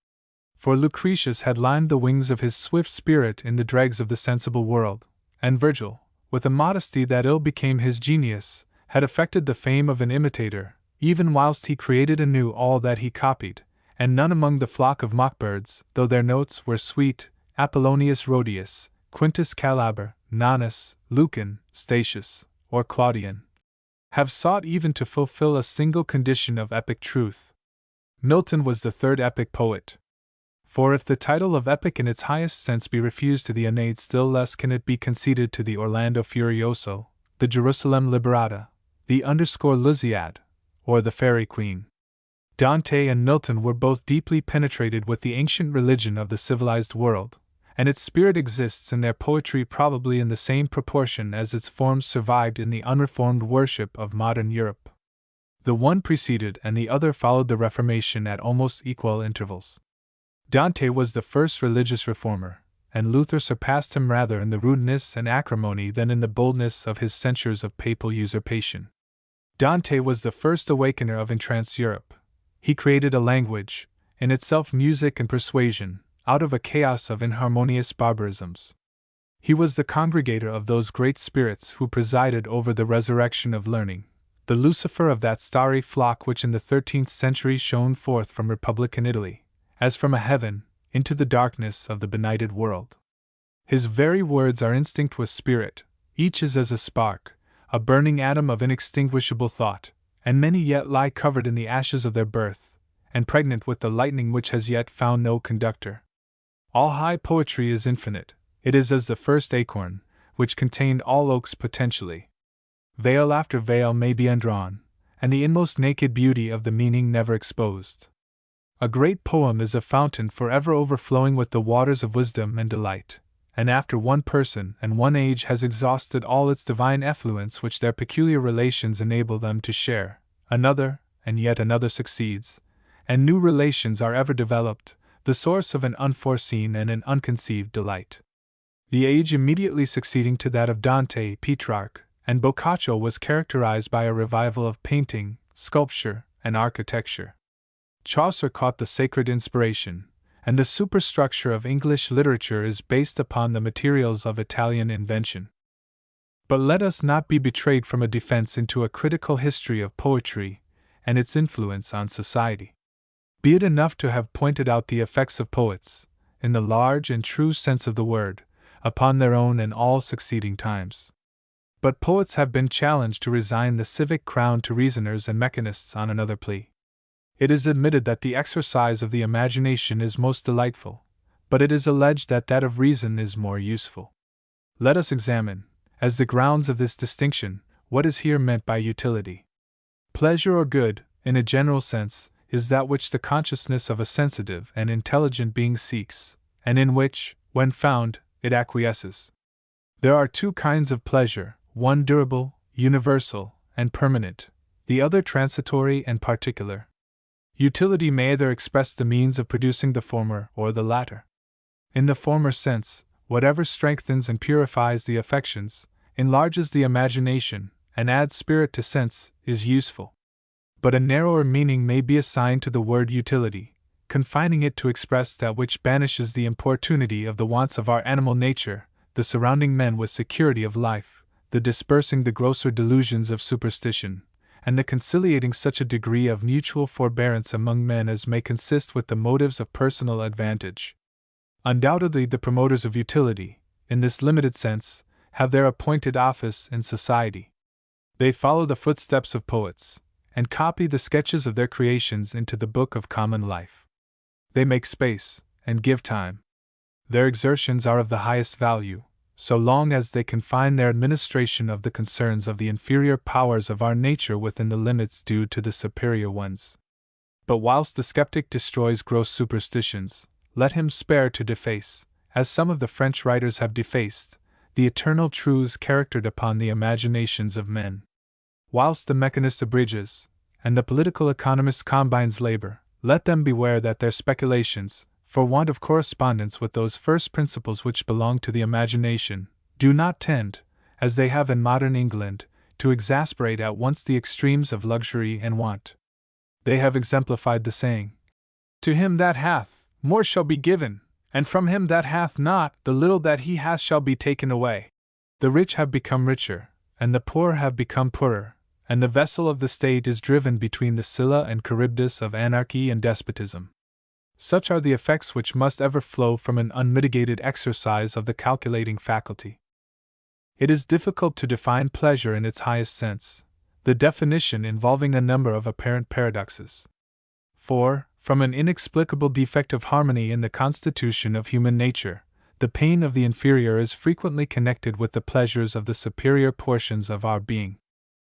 For Lucretius had lined the wings of his swift spirit in the dregs of the sensible world, and Virgil, with a modesty that ill became his genius, had affected the fame of an imitator, even whilst he created anew all that he copied, and none among the flock of mock-birds, though their notes were sweet, Apollonius Rhodius, Quintus Calaber, Nonnus, Lucan, Statius, or Claudian, have sought even to fulfill a single condition of epic truth. Milton was the third epic poet. For if the title of epic in its highest sense be refused to the Aeneid, still less can it be conceded to the Orlando Furioso, the Jerusalem Liberata, the Lysiad, or the Fairy Queen. Dante and Milton were both deeply penetrated with the ancient religion of the civilized world, and its spirit exists in their poetry probably in the same proportion as its forms survived in the unreformed worship of modern Europe. The one preceded and the other followed the Reformation at almost equal intervals. Dante was the first religious reformer, and Luther surpassed him rather in the rudeness and acrimony than in the boldness of his censures of papal usurpation. Dante was the first awakener of entranced Europe. He created a language, in itself music and persuasion, out of a chaos of inharmonious barbarisms. He was the congregator of those great spirits who presided over the resurrection of learning, the Lucifer of that starry flock which in the 13th century shone forth from republican Italy, as from a heaven, into the darkness of the benighted world. His very words are instinct with spirit, each is as a spark, a burning atom of inextinguishable thought, and many yet lie covered in the ashes of their birth, and pregnant with the lightning which has yet found no conductor. All high poetry is infinite, it is as the first acorn, which contained all oaks potentially. Veil after veil may be undrawn, and the inmost naked beauty of the meaning never exposed. A great poem is a fountain forever overflowing with the waters of wisdom and delight, and after one person and one age has exhausted all its divine effluence which their peculiar relations enable them to share, another, and yet another succeeds, and new relations are ever developed, the source of an unforeseen and an unconceived delight. The age immediately succeeding to that of Dante, Petrarch, and Boccaccio was characterized by a revival of painting, sculpture, and architecture. Chaucer caught the sacred inspiration, and the superstructure of English literature is based upon the materials of Italian invention. But let us not be betrayed from a defense into a critical history of poetry and its influence on society. Be it enough to have pointed out the effects of poets, in the large and true sense of the word, upon their own and all succeeding times. But poets have been challenged to resign the civic crown to reasoners and mechanists on another plea. It is admitted that the exercise of the imagination is most delightful, but it is alleged that that of reason is more useful. Let us examine, as the grounds of this distinction, what is here meant by utility. Pleasure or good, in a general sense, is that which the consciousness of a sensitive and intelligent being seeks, and in which, when found, it acquiesces. There are two kinds of pleasure, one durable, universal, and permanent, the other transitory and particular. Utility may either express the means of producing the former or the latter. In the former sense, whatever strengthens and purifies the affections, enlarges the imagination, and adds spirit to sense, is useful. But a narrower meaning may be assigned to the word utility, confining it to express that which banishes the importunity of the wants of our animal nature, the surrounding men with security of life, the dispersing the grosser delusions of superstition, and the conciliating such a degree of mutual forbearance among men as may consist with the motives of personal advantage. Undoubtedly, the promoters of utility, in this limited sense, have their appointed office in society. They follow the footsteps of poets, and copy the sketches of their creations into the book of common life. They make space, and give time. Their exertions are of the highest value, so long as they confine their administration of the concerns of the inferior powers of our nature within the limits due to the superior ones. But whilst the skeptic destroys gross superstitions, let him spare to deface, as some of the French writers have defaced, the eternal truths charactered upon the imaginations of men. Whilst the mechanist abridges, and the political economist combines labor, let them beware that their speculations, for want of correspondence with those first principles which belong to the imagination, do not tend, as they have in modern England, to exasperate at once the extremes of luxury and want. They have exemplified the saying, "To him that hath, more shall be given, and from him that hath not, the little that he has shall be taken away." The rich have become richer, and the poor have become poorer, and the vessel of the state is driven between the Scylla and Charybdis of anarchy and despotism. Such are the effects which must ever flow from an unmitigated exercise of the calculating faculty. It is difficult to define pleasure in its highest sense, the definition involving a number of apparent paradoxes. For, from an inexplicable defect of harmony in the constitution of human nature, the pain of the inferior is frequently connected with the pleasures of the superior portions of our being.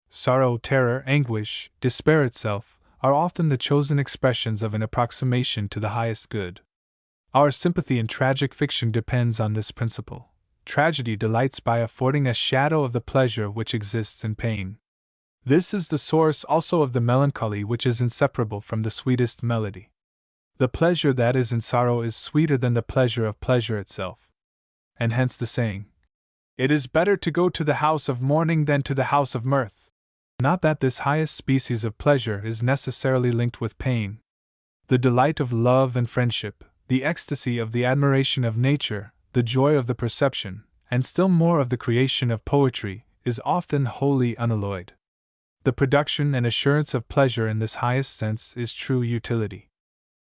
Sorrow, terror, anguish, despair itself, are often the chosen expressions of an approximation to the highest good. Our sympathy in tragic fiction depends on this principle. Tragedy delights by affording a shadow of the pleasure which exists in pain. This is the source also of the melancholy which is inseparable from the sweetest melody. The pleasure that is in sorrow is sweeter than the pleasure of pleasure itself. And hence the saying, "It is better to go to the house of mourning than to the house of mirth." Not that this highest species of pleasure is necessarily linked with pain. The delight of love and friendship, the ecstasy of the admiration of nature, the joy of the perception, and still more of the creation of poetry, is often wholly unalloyed. The production and assurance of pleasure in this highest sense is true utility.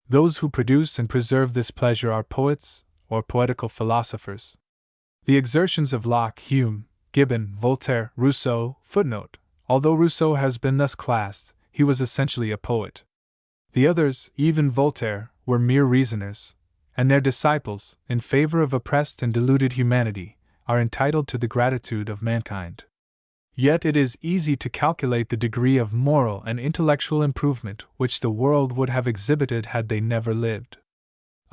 Those who produce and preserve this pleasure are poets, or poetical philosophers. The exertions of Locke, Hume, Gibbon, Voltaire, Rousseau, footnote. Although Rousseau has been thus classed, he was essentially a poet. The others, even Voltaire, were mere reasoners, and their disciples, in favor of oppressed and deluded humanity, are entitled to the gratitude of mankind. Yet it is easy to calculate the degree of moral and intellectual improvement which the world would have exhibited had they never lived.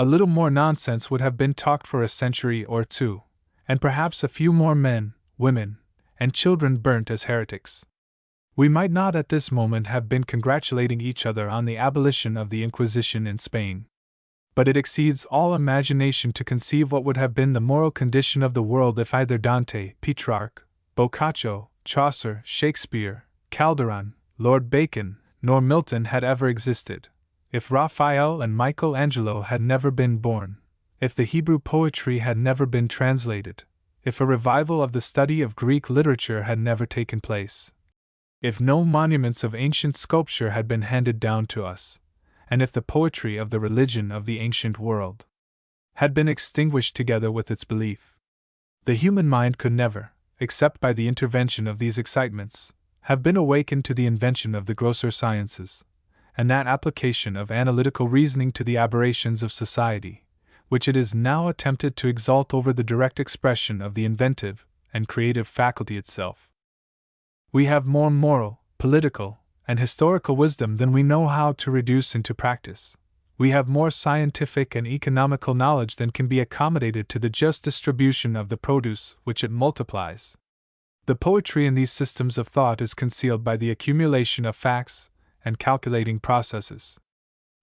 A little more nonsense would have been talked for a century or two, and perhaps a few more men, women, and children burnt as heretics. We might not at this moment have been congratulating each other on the abolition of the Inquisition in Spain. But it exceeds all imagination to conceive what would have been the moral condition of the world if either Dante, Petrarch, Boccaccio, Chaucer, Shakespeare, Calderon, Lord Bacon, nor Milton had ever existed, if Raphael and Michelangelo had never been born, if the Hebrew poetry had never been translated, if a revival of the study of Greek literature had never taken place, if no monuments of ancient sculpture had been handed down to us, and if the poetry of the religion of the ancient world had been extinguished together with its belief. The human mind could never, except by the intervention of these excitements, have been awakened to the invention of the grosser sciences, and that application of analytical reasoning to the aberrations of society, which it is now attempted to exalt over the direct expression of the inventive and creative faculty itself. We have more moral, political, and historical wisdom than we know how to reduce into practice. We have more scientific and economical knowledge than can be accommodated to the just distribution of the produce which it multiplies. The poetry in these systems of thought is concealed by the accumulation of facts and calculating processes.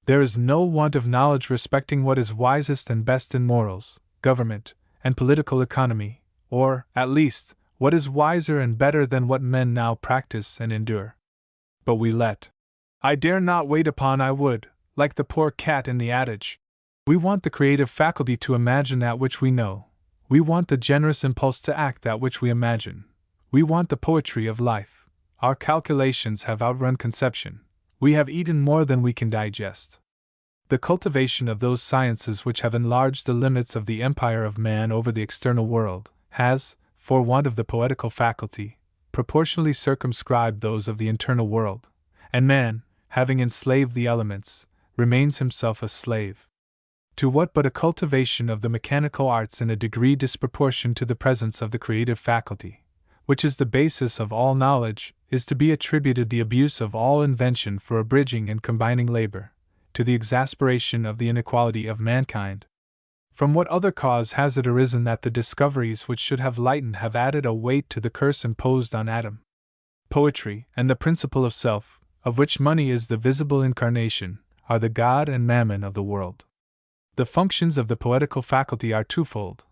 There is no want of knowledge respecting what is wisest and best in morals, government, and political economy, or, at least, what is wiser and better than what men now practice and endure. But we let I dare not wait upon I would, like the poor cat in the adage. We want the creative faculty to imagine that which we know. We want the generous impulse to act that which we imagine. We want the poetry of life. Our calculations have outrun conception. We have eaten more than we can digest. The cultivation of those sciences which have enlarged the limits of the empire of man over the external world has, for want of the poetical faculty, proportionally circumscribed those of the internal world, and man, having enslaved the elements, remains himself a slave. To what but a cultivation of the mechanical arts in a degree disproportioned to the presence of the creative faculty, which is the basis of all knowledge, is to be attributed the abuse of all invention for abridging and combining labor, to the exasperation of the inequality of mankind? From what other cause has it arisen that the discoveries which should have lightened have added a weight to the curse imposed on Adam? Poetry, and the principle of self, of which money is the visible incarnation, are the God and mammon of the world. The functions of the poetical faculty are twofold.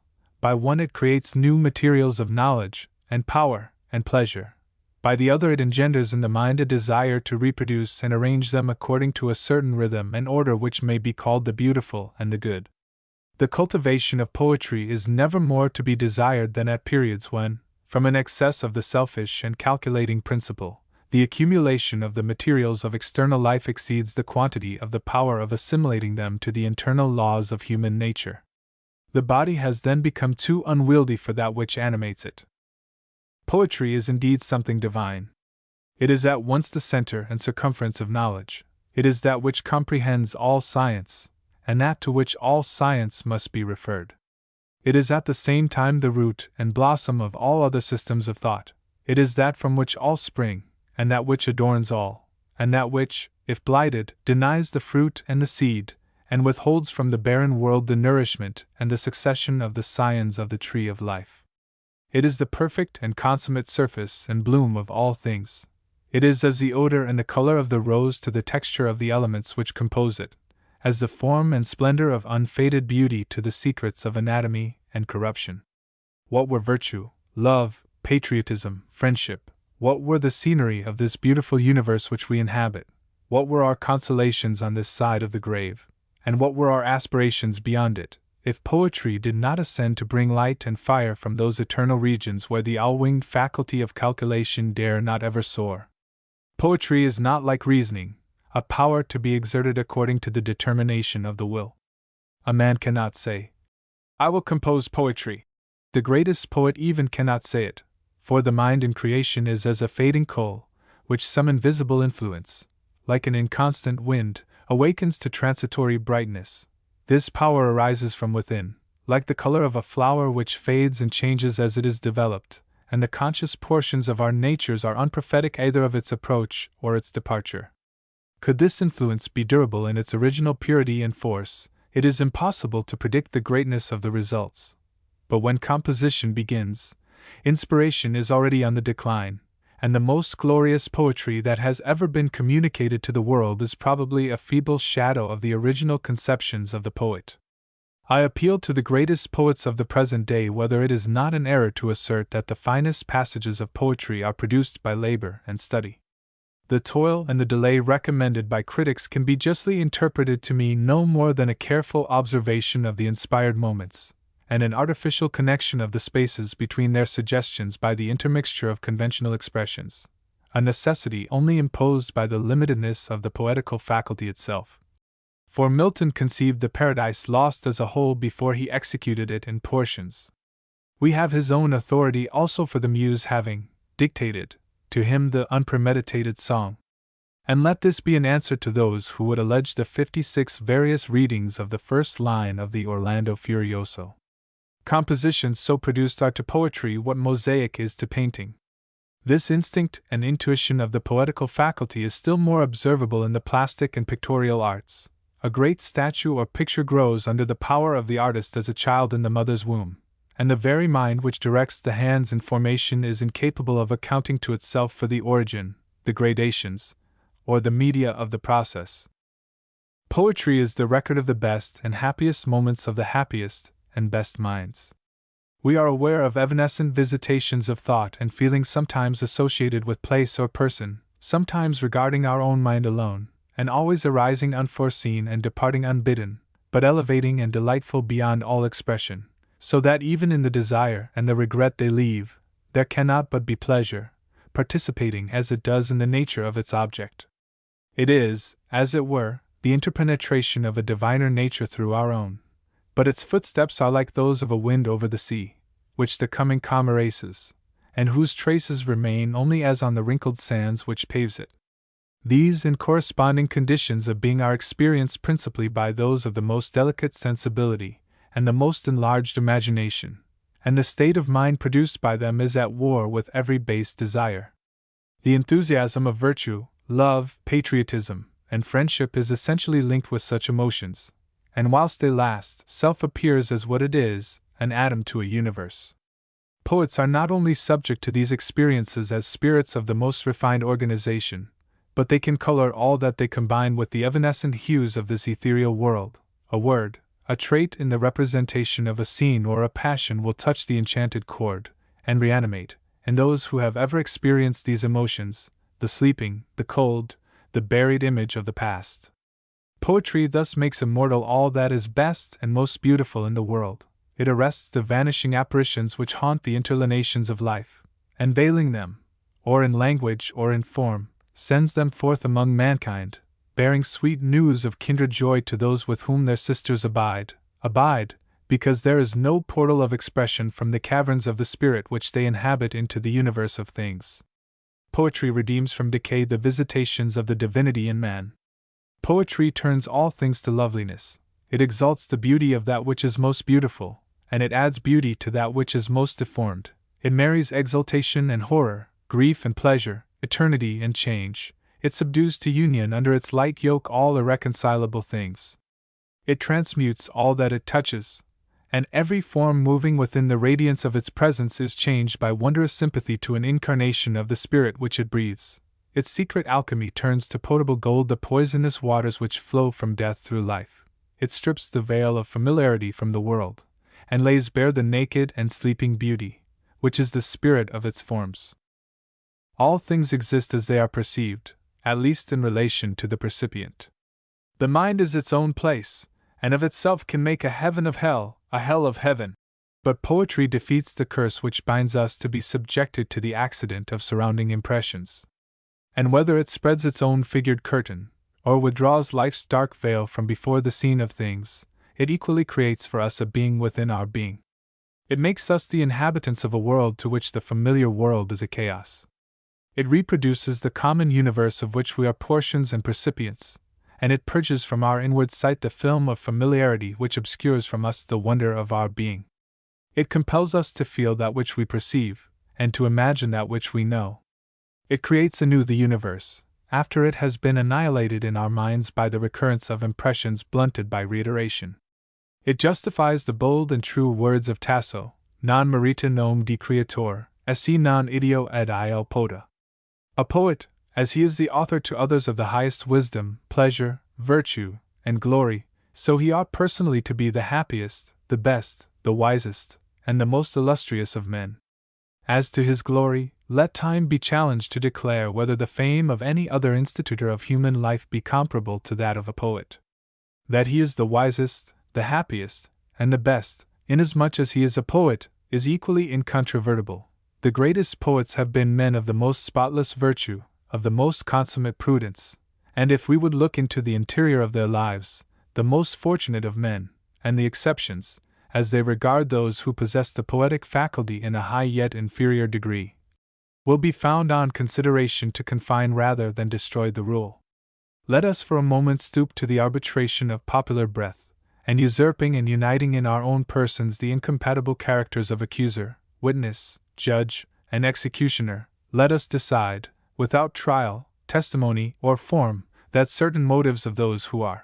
By one it creates new materials of knowledge, and power, and pleasure. By the other it engenders in the mind a desire to reproduce and arrange them according to a certain rhythm and order which may be called the beautiful and the good. The cultivation of poetry is never more to be desired than at periods when, from an excess of the selfish and calculating principle, the accumulation of the materials of external life exceeds the quantity of the power of assimilating them to the internal laws of human nature. The body has then become too unwieldy for that which animates it. Poetry is indeed something divine. It is at once the center and circumference of knowledge. It is that which comprehends all science, and that to which all science must be referred. It is at the same time the root and blossom of all other systems of thought. It is that from which all spring, and that which adorns all, and that which, if blighted, denies the fruit and the seed, and withholds from the barren world the nourishment and the succession of the scions of the tree of life. It is the perfect and consummate surface and bloom of all things. It is as the odor and the color of the rose to the texture of the elements which compose it, as the form and splendor of unfaded beauty to the secrets of anatomy and corruption. What were virtue, love, patriotism, friendship? What were the scenery of this beautiful universe which we inhabit? What were our consolations on this side of the grave? And what were our aspirations beyond it, if poetry did not ascend to bring light and fire from those eternal regions where the all-winged faculty of calculation dare not ever soar? Poetry is not like reasoning, a power to be exerted according to the determination of the will. A man cannot say, "I will compose poetry." The greatest poet even cannot say it, for the mind in creation is as a fading coal, which some invisible influence, like an inconstant wind, awakens to transitory brightness. This power arises from within, like the color of a flower which fades and changes as it is developed, and the conscious portions of our natures are unprophetic either of its approach or its departure. Could this influence be durable in its original purity and force, it is impossible to predict the greatness of the results. But when composition begins, inspiration is already on the decline, and the most glorious poetry that has ever been communicated to the world is probably a feeble shadow of the original conceptions of the poet. I appeal to the greatest poets of the present day whether it is not an error to assert that the finest passages of poetry are produced by labor and study. The toil and the delay recommended by critics can be justly interpreted to mean no more than a careful observation of the inspired moments, and an artificial connection of the spaces between their suggestions by the intermixture of conventional expressions, a necessity only imposed by the limitedness of the poetical faculty itself. For Milton conceived the Paradise Lost as a whole before he executed it in portions. We have his own authority also for the muse having dictated to him the unpremeditated song. And let this be an answer to those who would allege the 56 various readings of the first line of the Orlando Furioso. Compositions so produced are to poetry what mosaic is to painting. This instinct and intuition of the poetical faculty is still more observable in the plastic and pictorial arts. A great statue or picture grows under the power of the artist as a child in the mother's womb, and the very mind which directs the hands in formation is incapable of accounting to itself for the origin, the gradations, or the media of the process. Poetry is the record of the best and happiest moments of the happiest and best minds. We are aware of evanescent visitations of thought and feeling sometimes associated with place or person, sometimes regarding our own mind alone, and always arising unforeseen and departing unbidden, but elevating and delightful beyond all expression, so that even in the desire and the regret they leave, there cannot but be pleasure, participating as it does in the nature of its object. It is, as it were, the interpenetration of a diviner nature through our own, but its footsteps are like those of a wind over the sea, which the coming calm erases, and whose traces remain only as on the wrinkled sands which paves it. These and corresponding conditions of being are experienced principally by those of the most delicate sensibility and the most enlarged imagination, and the state of mind produced by them is at war with every base desire. The enthusiasm of virtue, love, patriotism, and friendship is essentially linked with such emotions, and whilst they last, self appears as what it is, an atom to a universe. Poets are not only subject to these experiences as spirits of the most refined organization, but they can color all that they combine with the evanescent hues of this ethereal world. A word, a trait in the representation of a scene or a passion will touch the enchanted chord, and reanimate, in those who have ever experienced these emotions, the sleeping, the cold, the buried image of the past. Poetry thus makes immortal all that is best and most beautiful in the world. It arrests the vanishing apparitions which haunt the interlineations of life, and veiling them, or in language or in form, sends them forth among mankind, bearing sweet news of kindred joy to those with whom their sisters abide, because there is no portal of expression from the caverns of the spirit which they inhabit into the universe of things. Poetry redeems from decay the visitations of the divinity in man. Poetry turns all things to loveliness. It exalts the beauty of that which is most beautiful, and it adds beauty to that which is most deformed. It marries exultation and horror, grief and pleasure, eternity and change. It subdues to union under its light yoke all irreconcilable things. It transmutes all that it touches, and every form moving within the radiance of its presence is changed by wondrous sympathy to an incarnation of the spirit which it breathes. Its secret alchemy turns to potable gold the poisonous waters which flow from death through life. It strips the veil of familiarity from the world, and lays bare the naked and sleeping beauty, which is the spirit of its forms. All things exist as they are perceived, at least in relation to the percipient. The mind is its own place, and of itself can make a heaven of hell, a hell of heaven. But poetry defeats the curse which binds us to be subjected to the accident of surrounding impressions. And whether it spreads its own figured curtain, or withdraws life's dark veil from before the scene of things, it equally creates for us a being within our being. It makes us the inhabitants of a world to which the familiar world is a chaos. It reproduces the common universe of which we are portions and percipients, and it purges from our inward sight the film of familiarity which obscures from us the wonder of our being. It compels us to feel that which we perceive, and to imagine that which we know. It creates anew the universe, after it has been annihilated in our minds by the recurrence of impressions blunted by reiteration. It justifies the bold and true words of Tasso, non merita nom di creator, esse non ideo ed il poeta. A poet, as he is the author to others of the highest wisdom, pleasure, virtue, and glory, so he ought personally to be the happiest, the best, the wisest, and the most illustrious of men. As to his glory, let time be challenged to declare whether the fame of any other institutor of human life be comparable to that of a poet. That he is the wisest, the happiest, and the best, inasmuch as he is a poet, is equally incontrovertible. The greatest poets have been men of the most spotless virtue, of the most consummate prudence, and if we would look into the interior of their lives, the most fortunate of men, and the exceptions, as they regard those who possess the poetic faculty in a high yet inferior degree, will be found on consideration to confine rather than destroy the rule. Let us for a moment stoop to the arbitration of popular breath, and usurping and uniting in our own persons the incompatible characters of accuser, witness, judge, and executioner, let us decide, without trial, testimony, or form, that certain motives of those who are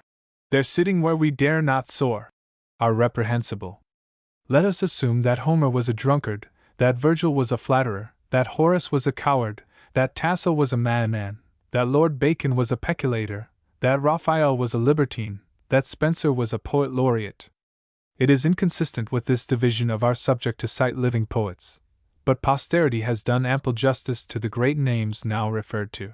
there sitting where we dare not soar are reprehensible. Let us assume that Homer was a drunkard, that Virgil was a flatterer, that Horace was a coward, that Tasso was a madman, that Lord Bacon was a peculator, that Raphael was a libertine, that Spencer was a poet laureate. It is inconsistent with this division of our subject to cite living poets, but posterity has done ample justice to the great names now referred to.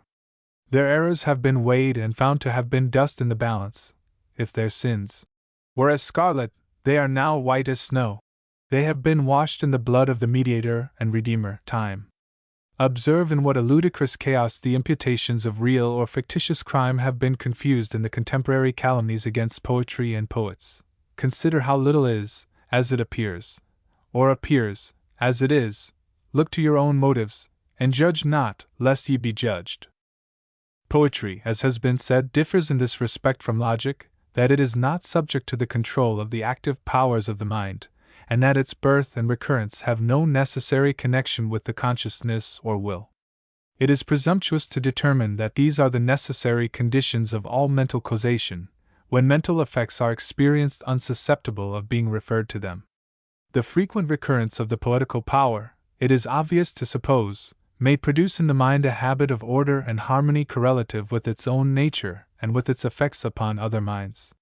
Their errors have been weighed and found to have been dust in the balance. If their sins were as scarlet, they are now white as snow. They have been washed in the blood of the Mediator and Redeemer, Time. Observe in what a ludicrous chaos the imputations of real or fictitious crime have been confused in the contemporary calumnies against poetry and poets. Consider how little is, as it appears, or appears, as it is. Look to your own motives, and judge not, lest ye be judged. Poetry, as has been said, differs in this respect from logic, that it is not subject to the control of the active powers of the mind, and that its birth and recurrence have no necessary connection with the consciousness or will. It is presumptuous to determine that these are the necessary conditions of all mental causation, when mental effects are experienced unsusceptible of being referred to them. The frequent recurrence of the poetical power, it is obvious to suppose, may produce in the mind a habit of order and harmony correlative with its own nature and with its effects upon other minds.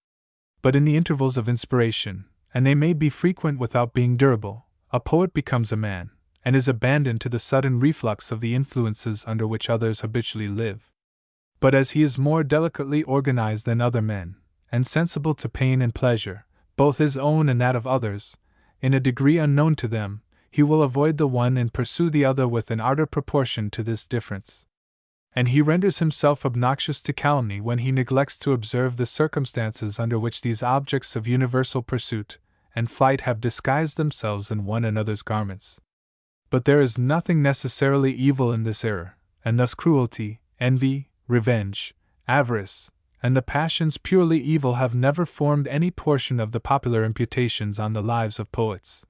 But in the intervals of inspiration, and they may be frequent without being durable, a poet becomes a man, and is abandoned to the sudden reflux of the influences under which others habitually live. But as he is more delicately organized than other men, and sensible to pain and pleasure, both his own and that of others, in a degree unknown to them, he will avoid the one and pursue the other with an ardor proportioned to this difference. And he renders himself obnoxious to calumny when he neglects to observe the circumstances under which these objects of universal pursuit and flight have disguised themselves in one another's garments. But there is nothing necessarily evil in this error, and thus cruelty, envy, revenge, avarice, and the passions purely evil have never formed any portion of the popular imputations on the lives of poets.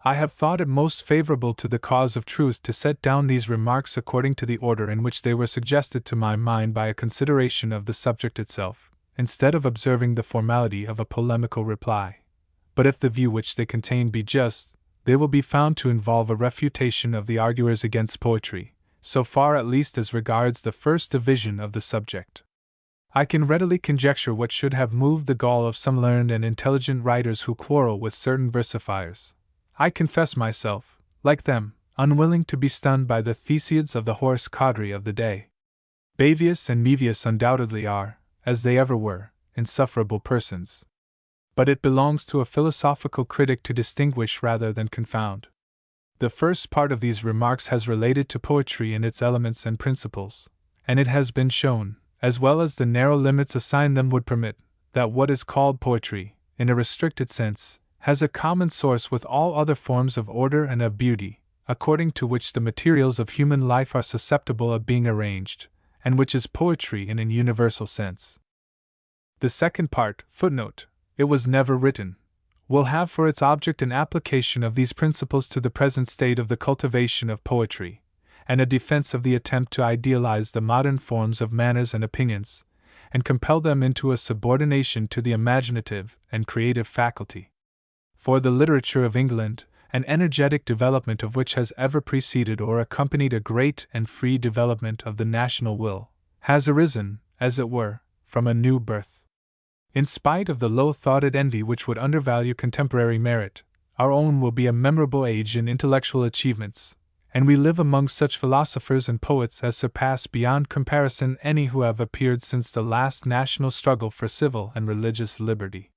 I have thought it most favorable to the cause of truth to set down these remarks according to the order in which they were suggested to my mind by a consideration of the subject itself, instead of observing the formality of a polemical reply. But if the view which they contain be just, they will be found to involve a refutation of the arguers against poetry, so far at least as regards the first division of the subject. I can readily conjecture what should have moved the gall of some learned and intelligent writers who quarrel with certain versifiers. I confess myself, like them, unwilling to be stunned by the Thesiads of the Horace coterie of the day. Bavius and Mevius undoubtedly are, as they ever were, insufferable persons. But it belongs to a philosophical critic to distinguish rather than confound. The first part of these remarks has related to poetry in its elements and principles, and it has been shown, as well as the narrow limits assigned them would permit, that what is called poetry, in a restricted sense, has a common source with all other forms of order and of beauty, according to which the materials of human life are susceptible of being arranged, and which is poetry in an universal sense. The second part, footnote, it was never written, will have for its object an application of these principles to the present state of the cultivation of poetry, and a defense of the attempt to idealize the modern forms of manners and opinions, and compel them into a subordination to the imaginative and creative faculty. For the literature of England, an energetic development of which has ever preceded or accompanied a great and free development of the national will, has arisen, as it were, from a new birth. In spite of the low-thoughted envy which would undervalue contemporary merit, our own will be a memorable age in intellectual achievements, and we live among such philosophers and poets as surpass beyond comparison any who have appeared since the last national struggle for civil and religious liberty.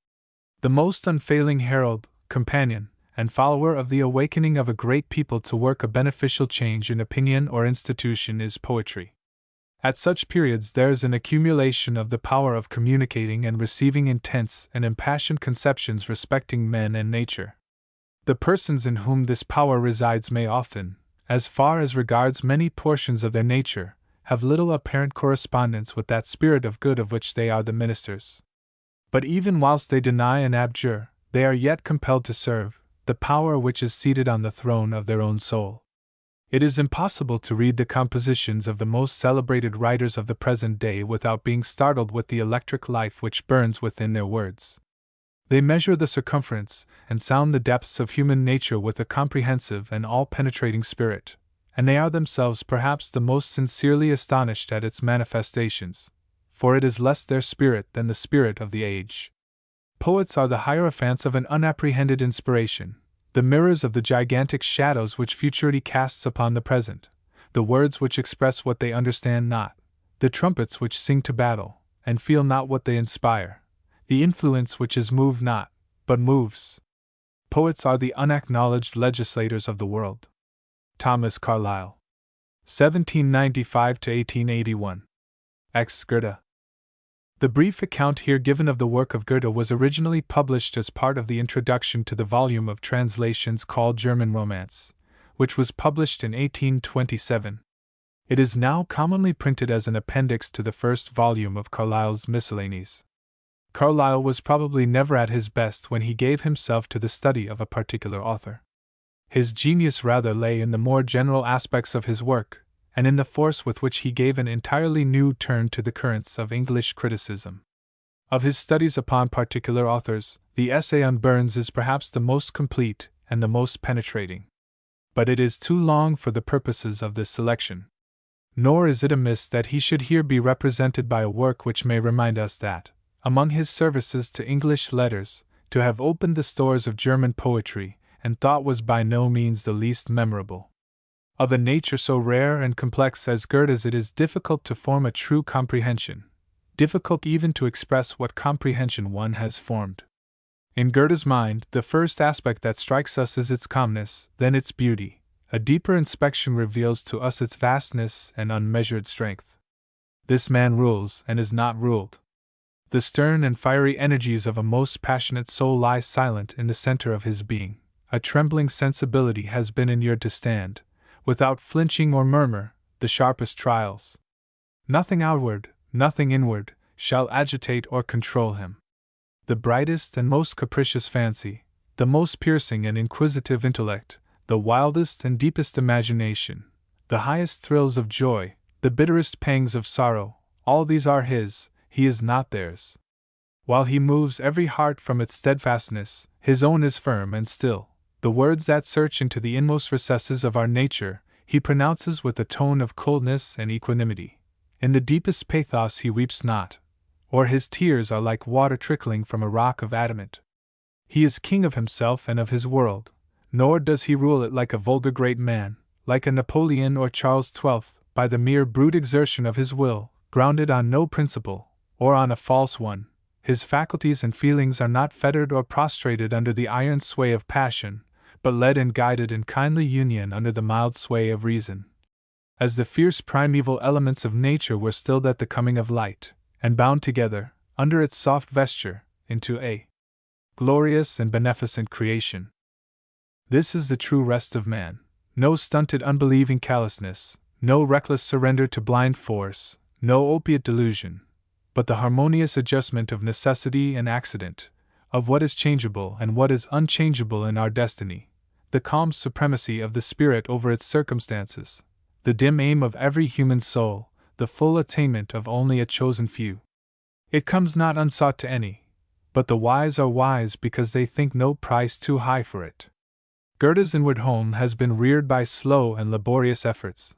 The most unfailing herald, companion, and follower of the awakening of a great people to work a beneficial change in opinion or institution is poetry. At such periods there is an accumulation of the power of communicating and receiving intense and impassioned conceptions respecting men and nature. The persons in whom this power resides may often, as far as regards many portions of their nature, have little apparent correspondence with that spirit of good of which they are the ministers. But even whilst they deny and abjure, they are yet compelled to serve the power which is seated on the throne of their own soul. It is impossible to read the compositions of the most celebrated writers of the present day without being startled with the electric life which burns within their words. They measure the circumference and sound the depths of human nature with a comprehensive and all-penetrating spirit, and they are themselves perhaps the most sincerely astonished at its manifestations, for it is less their spirit than the spirit of the age. Poets are the hierophants of an unapprehended inspiration, the mirrors of the gigantic shadows which futurity casts upon the present, the words which express what they understand not, the trumpets which sing to battle, and feel not what they inspire, the influence which is moved not, but moves. Poets are the unacknowledged legislators of the world. Thomas Carlyle. 1795–1881. Ex Goethe. The brief account here given of the work of Goethe was originally published as part of the introduction to the volume of translations called German Romance, which was published in 1827. It is now commonly printed as an appendix to the first volume of Carlyle's Miscellanies. Carlyle was probably never at his best when he gave himself to the study of a particular author. His genius rather lay in the more general aspects of his work, and in the force with which he gave an entirely new turn to the currents of English criticism. Of his studies upon particular authors, the essay on Burns is perhaps the most complete and the most penetrating. But it is too long for the purposes of this selection. Nor is it amiss that he should here be represented by a work which may remind us that, among his services to English letters, to have opened the stores of German poetry and thought was by no means the least memorable. Of a nature so rare and complex as Goethe's, it is difficult to form a true comprehension, difficult even to express what comprehension one has formed. In Goethe's mind, the first aspect that strikes us is its calmness, then its beauty. A deeper inspection reveals to us its vastness and unmeasured strength. This man rules and is not ruled. The stern and fiery energies of a most passionate soul lie silent in the center of his being. A trembling sensibility has been inured to stand, without flinching or murmur, the sharpest trials. Nothing outward, nothing inward, shall agitate or control him. The brightest and most capricious fancy, the most piercing and inquisitive intellect, the wildest and deepest imagination, the highest thrills of joy, the bitterest pangs of sorrow, all these are his, he is not theirs. While he moves every heart from its steadfastness, his own is firm and still. The words that search into the inmost recesses of our nature, he pronounces with a tone of coldness and equanimity. In the deepest pathos he weeps not, or his tears are like water trickling from a rock of adamant. He is king of himself and of his world, nor does he rule it like a vulgar great man, like a Napoleon or Charles XII, by the mere brute exertion of his will, grounded on no principle, or on a false one. His faculties and feelings are not fettered or prostrated under the iron sway of passion, but led and guided in kindly union under the mild sway of reason. As the fierce primeval elements of nature were stilled at the coming of light, and bound together, under its soft vesture, into a glorious and beneficent creation. This is the true rest of man. No stunted unbelieving callousness, no reckless surrender to blind force, no opiate delusion, but the harmonious adjustment of necessity and accident, of what is changeable and what is unchangeable in our destiny, the calm supremacy of the spirit over its circumstances, the dim aim of every human soul, the full attainment of only a chosen few. It comes not unsought to any, but the wise are wise because they think no price too high for it. Goethe's inward home has been reared by slow and laborious efforts,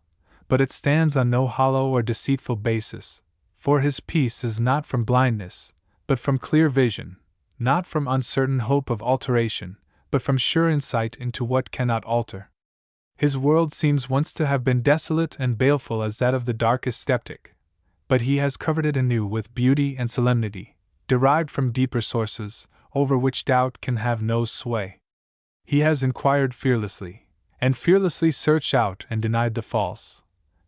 but it stands on no hollow or deceitful basis, for his peace is not from blindness, but from clear vision, not from uncertain hope of alteration, but from sure insight into what cannot alter. His world seems once to have been desolate and baleful as that of the darkest skeptic, but he has covered it anew with beauty and solemnity, derived from deeper sources, over which doubt can have no sway. He has inquired fearlessly, and fearlessly searched out and denied the false,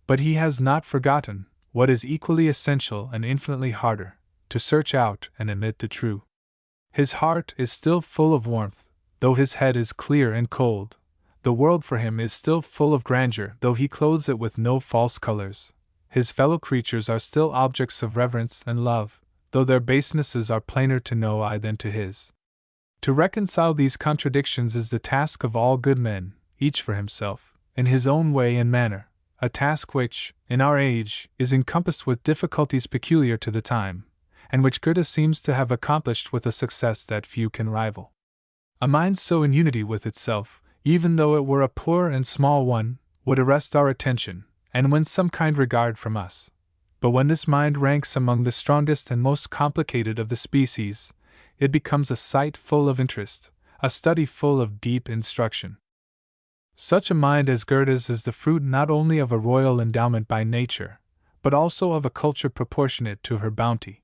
but he has not forgotten, what is equally essential and infinitely harder, to search out and admit the true. His heart is still full of warmth, though his head is clear and cold. The world for him is still full of grandeur, though he clothes it with no false colors. His fellow creatures are still objects of reverence and love, though their basenesses are plainer to no eye than to his. To reconcile these contradictions is the task of all good men, each for himself, in his own way and manner, a task which, in our age, is encompassed with difficulties peculiar to the time, and which Goethe seems to have accomplished with a success that few can rival. A mind so in unity with itself, even though it were a poor and small one, would arrest our attention, and win some kind regard from us. But when this mind ranks among the strongest and most complicated of the species, it becomes a sight full of interest, a study full of deep instruction. Such a mind as Goethe's is the fruit not only of a royal endowment by nature, but also of a culture proportionate to her bounty.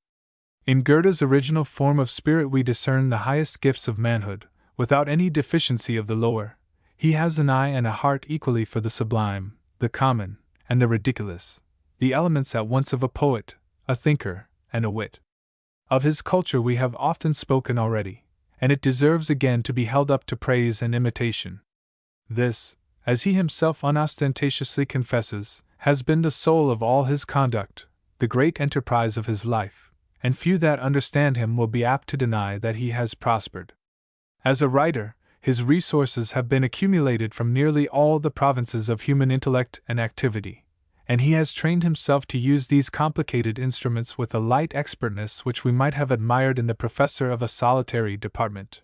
In Goethe's original form of spirit we discern the highest gifts of manhood, without any deficiency of the lower. He has an eye and a heart equally for the sublime, the common, and the ridiculous, the elements at once of a poet, a thinker, and a wit. Of his culture we have often spoken already, and it deserves again to be held up to praise and imitation. This, as he himself unostentatiously confesses, has been the soul of all his conduct, the great enterprise of his life, and few that understand him will be apt to deny that he has prospered. As a writer, his resources have been accumulated from nearly all the provinces of human intellect and activity, and he has trained himself to use these complicated instruments with a light expertness which we might have admired in the professor of a solitary department.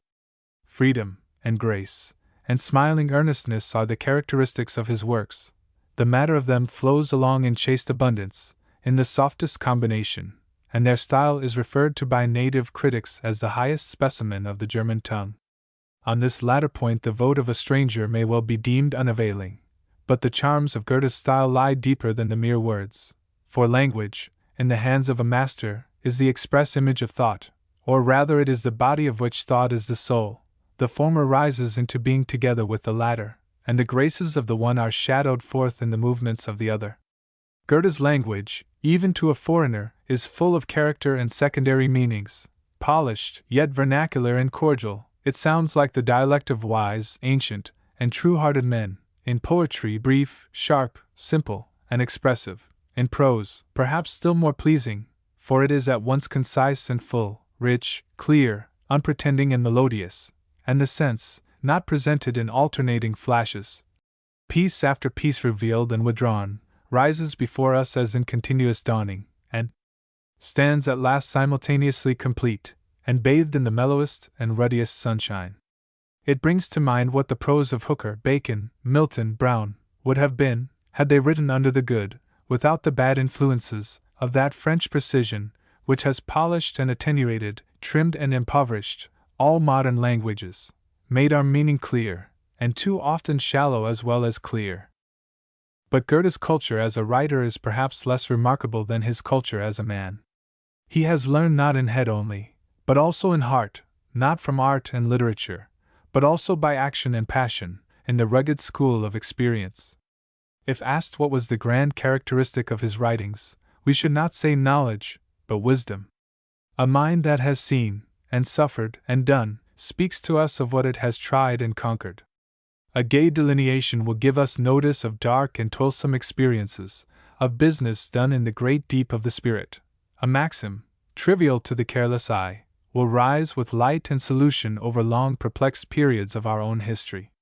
Freedom, and grace, and smiling earnestness are the characteristics of his works. The matter of them flows along in chaste abundance, in the softest combination, and their style is referred to by native critics as the highest specimen of the German tongue. On this latter point the vote of a stranger may well be deemed unavailing, but the charms of Goethe's style lie deeper than the mere words, for language, in the hands of a master, is the express image of thought, or rather it is the body of which thought is the soul. The former rises into being together with the latter, and the graces of the one are shadowed forth in the movements of the other. Goethe's language, even to a foreigner, is full of character and secondary meanings, polished, yet vernacular and cordial. It sounds like the dialect of wise, ancient, and true-hearted men. In poetry, brief, sharp, simple, and expressive. In prose, perhaps still more pleasing, for it is at once concise and full, rich, clear, unpretending and melodious, and the sense, not presented in alternating flashes, piece after piece revealed and withdrawn, rises before us as in continuous dawning, and stands at last simultaneously complete, and bathed in the mellowest and ruddiest sunshine. It brings to mind what the prose of Hooker, Bacon, Milton, Browne would have been, had they written under the good, without the bad influences, of that French precision, which has polished and attenuated, trimmed and impoverished, all modern languages, made our meaning clear, and too often shallow as well as clear. But Goethe's culture as a writer is perhaps less remarkable than his culture as a man. He has learned not in head only, but also in heart, not from art and literature, but also by action and passion, in the rugged school of experience. If asked what was the grand characteristic of his writings, we should not say knowledge, but wisdom. A mind that has seen, and suffered, and done, speaks to us of what it has tried and conquered. A gay delineation will give us notice of dark and toilsome experiences, of business done in the great deep of the spirit. A maxim, trivial to the careless eye, will rise with light and solution over long perplexed periods of our own history.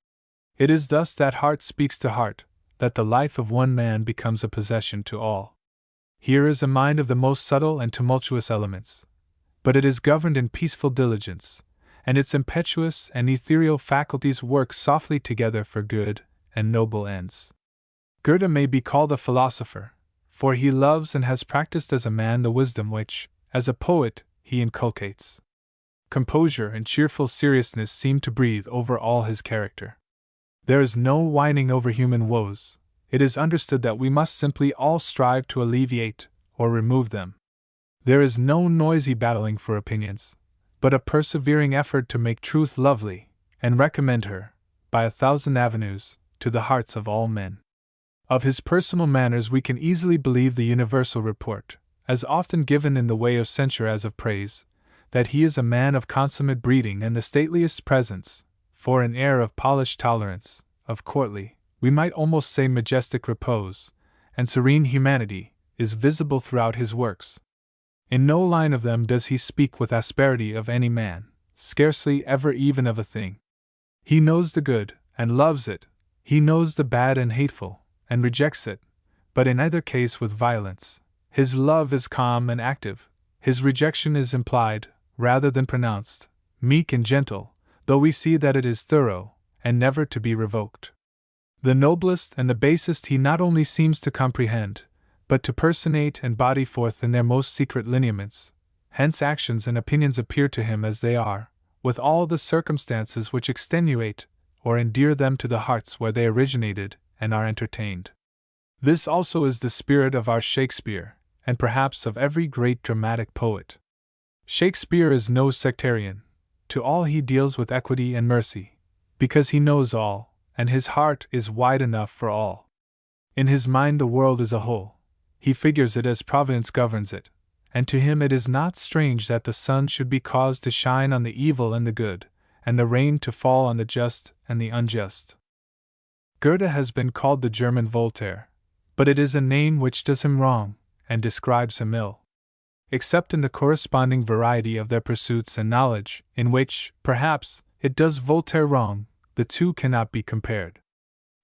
It is thus that heart speaks to heart, that the life of one man becomes a possession to all. Here is a mind of the most subtle and tumultuous elements, but it is governed in peaceful diligence, and its impetuous and ethereal faculties work softly together for good and noble ends. Goethe may be called a philosopher, for he loves and has practiced as a man the wisdom which, as a poet, he inculcates. Composure and cheerful seriousness seem to breathe over all his character. There is no whining over human woes. It is understood that we must simply all strive to alleviate or remove them. There is no noisy battling for opinions, but a persevering effort to make truth lovely, and recommend her, by 1,000 avenues, to the hearts of all men. Of his personal manners we can easily believe the universal report, as often given in the way of censure as of praise, that he is a man of consummate breeding and the stateliest presence, for an air of polished tolerance, of courtly, we might almost say majestic repose, and serene humanity, is visible throughout his works. In no line of them does he speak with asperity of any man, scarcely ever even of a thing. He knows the good, and loves it, he knows the bad and hateful, and rejects it, but in either case with violence. His love is calm and active, his rejection is implied, rather than pronounced, meek and gentle, though we see that it is thorough, and never to be revoked. The noblest and the basest he not only seems to comprehend, but to personate and body forth in their most secret lineaments, hence actions and opinions appear to him as they are, with all the circumstances which extenuate or endear them to the hearts where they originated and are entertained. This also is the spirit of our Shakespeare, and perhaps of every great dramatic poet. Shakespeare is no sectarian, to all he deals with equity and mercy, because he knows all, and his heart is wide enough for all. In his mind the world is a whole, he figures it as Providence governs it, and to him it is not strange that the sun should be caused to shine on the evil and the good, and the rain to fall on the just and the unjust. Goethe has been called the German Voltaire, but it is a name which does him wrong, and describes him ill. Except in the corresponding variety of their pursuits and knowledge, in which, perhaps, it does Voltaire wrong, the two cannot be compared.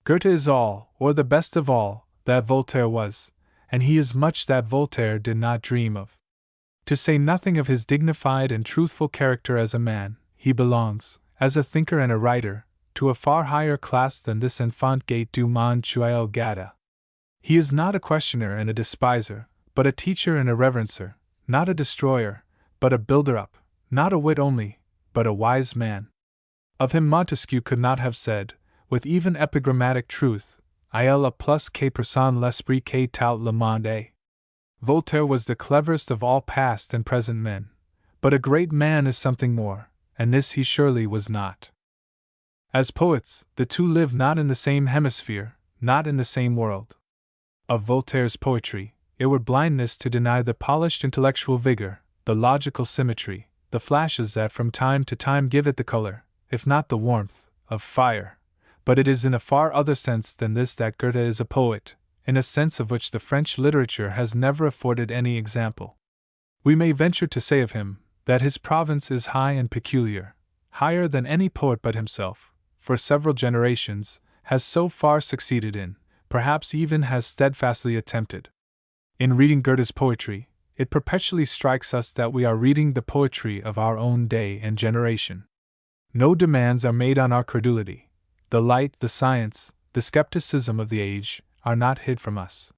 Goethe is all, or the best of all, that Voltaire was, and he is much that Voltaire did not dream of. To say nothing of his dignified and truthful character as a man, he belongs, as a thinker and a writer, to a far higher class than this enfant gate du monde chuel gata. He is not a questioner and a despiser, but a teacher and a reverencer, not a destroyer, but a builder-up, not a wit only, but a wise man. Of him Montesquieu could not have said, with even epigrammatic truth, Il a plus que personne l'esprit que tout le monde est. Voltaire was the cleverest of all past and present men, but a great man is something more, and this he surely was not. As poets, the two live not in the same hemisphere, not in the same world. Of Voltaire's poetry, it were blindness to deny the polished intellectual vigor, the logical symmetry, the flashes that from time to time give it the color, if not the warmth, of fire. But it is in a far other sense than this that Goethe is a poet, in a sense of which the French literature has never afforded any example. We may venture to say of him, that his province is high and peculiar, higher than any poet but himself, for several generations, has so far succeeded in, perhaps even has steadfastly attempted. In reading Goethe's poetry, it perpetually strikes us that we are reading the poetry of our own day and generation. No demands are made on our credulity. The light, the science, the skepticism of the age, are not hid from us.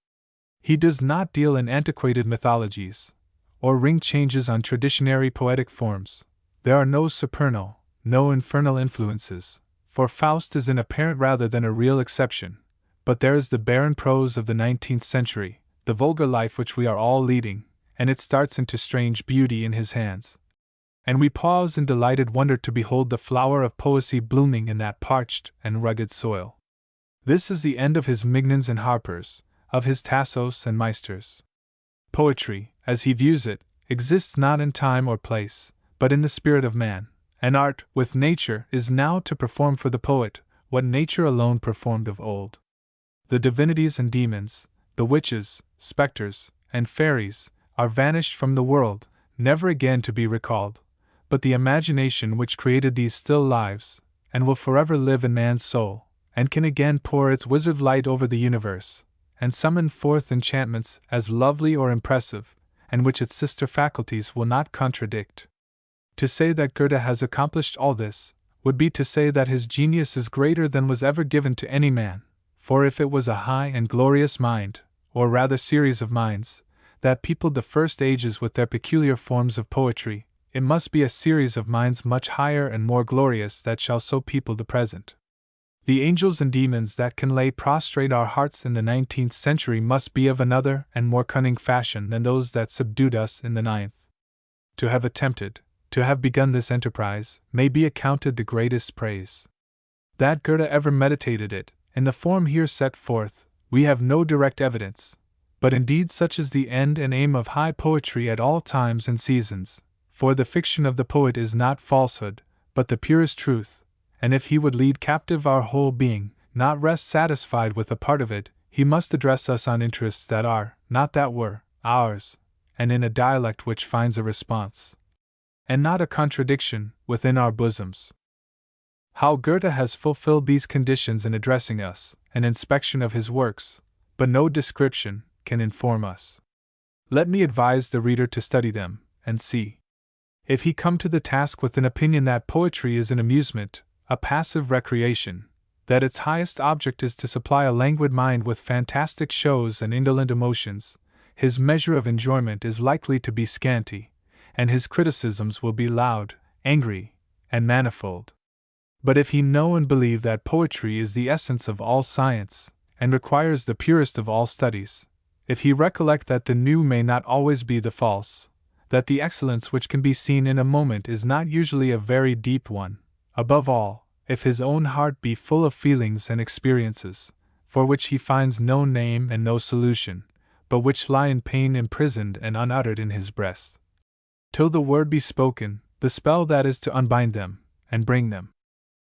He does not deal in antiquated mythologies, or ring changes on traditionary poetic forms. There are no supernal, no infernal influences, for Faust is an apparent rather than a real exception, but there is the barren prose of the 19th century, the vulgar life which we are all leading, and it starts into strange beauty in his hands. And we pause in delighted wonder to behold the flower of poesy blooming in that parched and rugged soil. This is the end of his Mignons and Harpers, of his Tassos and Meisters. Poetry, as he views it, exists not in time or place, but in the spirit of man, and art, with nature, is now to perform for the poet what nature alone performed of old. The divinities and demons, the witches, spectres, and fairies, are vanished from the world, never again to be recalled. But the imagination which created these still lives, and will forever live in man's soul, and can again pour its wizard light over the universe, and summon forth enchantments as lovely or impressive, and which its sister faculties will not contradict. To say that Goethe has accomplished all this, would be to say that his genius is greater than was ever given to any man, for if it was a high and glorious mind, or rather series of minds, that peopled the first ages with their peculiar forms of poetry, it must be a series of minds much higher and more glorious that shall so people the present. The angels and demons that can lay prostrate our hearts in the 19th century must be of another and more cunning fashion than those that subdued us in the 9th. To have attempted, to have begun this enterprise, may be accounted the greatest praise. That Goethe ever meditated it, in the form here set forth, We have no direct evidence, but indeed such is the end and aim of high poetry at all times and seasons, for the fiction of the poet is not falsehood, but the purest truth, and if he would lead captive our whole being, not rest satisfied with a part of it, he must address us on interests that are, not that were, ours, and in a dialect which finds a response, and not a contradiction, within our bosoms. How Goethe has fulfilled these conditions in addressing us, an inspection of his works, but no description, can inform us. Let me advise the reader to study them, and see if he come to the task with an opinion that poetry is an amusement, a passive recreation, that its highest object is to supply a languid mind with fantastic shows and indolent emotions, his measure of enjoyment is likely to be scanty, and his criticisms will be loud, angry, and manifold. But if he know and believe that poetry is the essence of all science, and requires the purest of all studies, if he recollect that the new may not always be the false, that the excellence which can be seen in a moment is not usually a very deep one, above all, if his own heart be full of feelings and experiences, for which he finds no name and no solution, but which lie in pain imprisoned and unuttered in his breast, till the word be spoken, the spell that is to unbind them, and bring them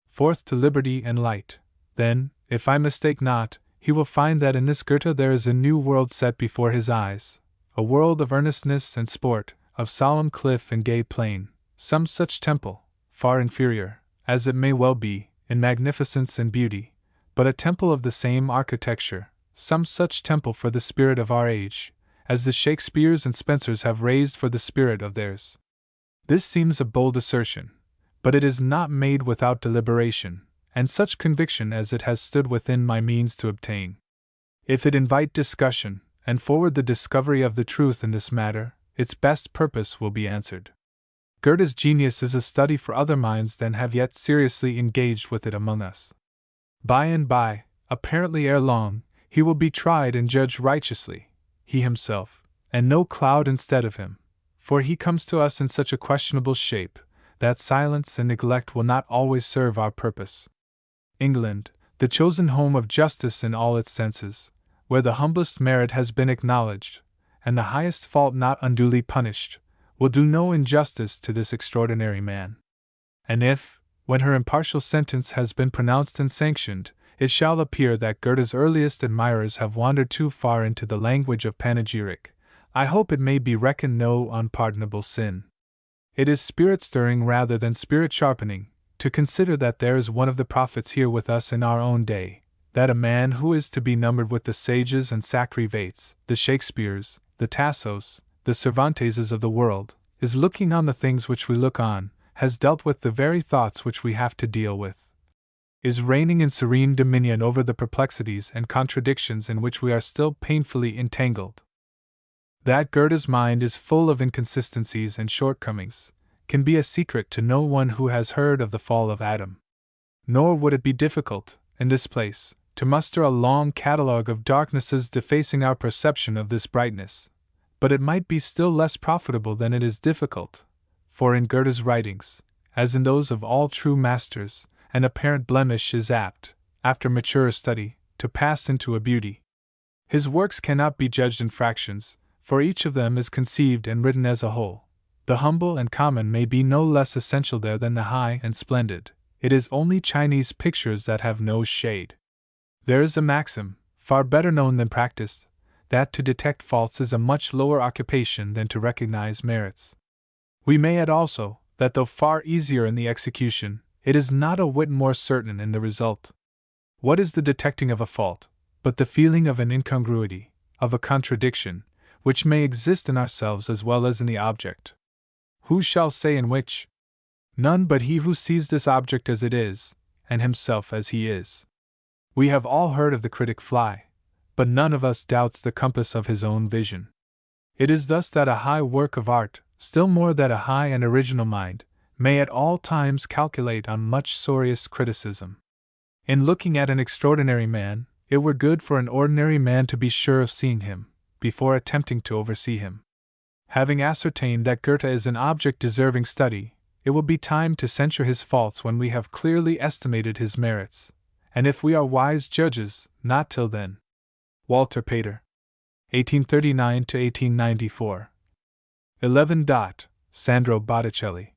forth to liberty and light, then, if I mistake not, he will find that in this Goethe there is a new world set before his eyes, a world of earnestness and sport, of solemn cliff and gay plain, some such temple, far inferior, as it may well be, in magnificence and beauty, but a temple of the same architecture, some such temple for the spirit of our age, as the Shakespeares and Spencers have raised for the spirit of theirs. This seems a bold assertion, but it is not made without deliberation, and such conviction as it has stood within my means to obtain. If it invite discussion, and forward the discovery of the truth in this matter, its best purpose will be answered. Goethe's genius is a study for other minds than have yet seriously engaged with it among us. By and by, apparently ere long, he will be tried and judged righteously, he himself, and no cloud instead of him, for he comes to us in such a questionable shape, that silence and neglect will not always serve our purpose. England, the chosen home of justice in all its senses, where the humblest merit has been acknowledged, and the highest fault not unduly punished, will do no injustice to this extraordinary man. And if, when her impartial sentence has been pronounced and sanctioned, it shall appear that Goethe's earliest admirers have wandered too far into the language of panegyric, I hope it may be reckoned no unpardonable sin. It is spirit-stirring rather than spirit-sharpening, to consider that there is one of the prophets here with us in our own day, that a man who is to be numbered with the sages and Sacri-Vates, the Shakespeares, the Tassos, the Cervanteses of the world, is looking on the things which we look on, has dealt with the very thoughts which we have to deal with, is reigning in serene dominion over the perplexities and contradictions in which we are still painfully entangled. That Goethe's mind is full of inconsistencies and shortcomings can be a secret to no one who has heard of the fall of Adam. Nor would it be difficult, in this place, to muster a long catalogue of darknesses defacing our perception of this brightness, but it might be still less profitable than it is difficult, for in Goethe's writings, as in those of all true masters, an apparent blemish is apt, after mature study, to pass into a beauty. His works cannot be judged in fractions, for each of them is conceived and written as a whole. The humble and common may be no less essential there than the high and splendid. It is only Chinese pictures that have no shade. There is a maxim, far better known than practiced, that to detect faults is a much lower occupation than to recognize merits. We may add also, that though far easier in the execution, it is not a whit more certain in the result. What is the detecting of a fault, but the feeling of an incongruity, of a contradiction, which may exist in ourselves as well as in the object? Who shall say in which? None but he who sees this object as it is, and himself as he is. We have all heard of the critic fly, but none of us doubts the compass of his own vision. It is thus that a high work of art, still more that a high and original mind, may at all times calculate on much sorriest criticism. In looking at an extraordinary man, it were good for an ordinary man to be sure of seeing him, before attempting to oversee him. Having ascertained that Goethe is an object deserving study, it will be time to censure his faults when we have clearly estimated his merits, and if we are wise judges, not till then. Walter Pater, 1839 to 1894. 11. Sandro Botticelli.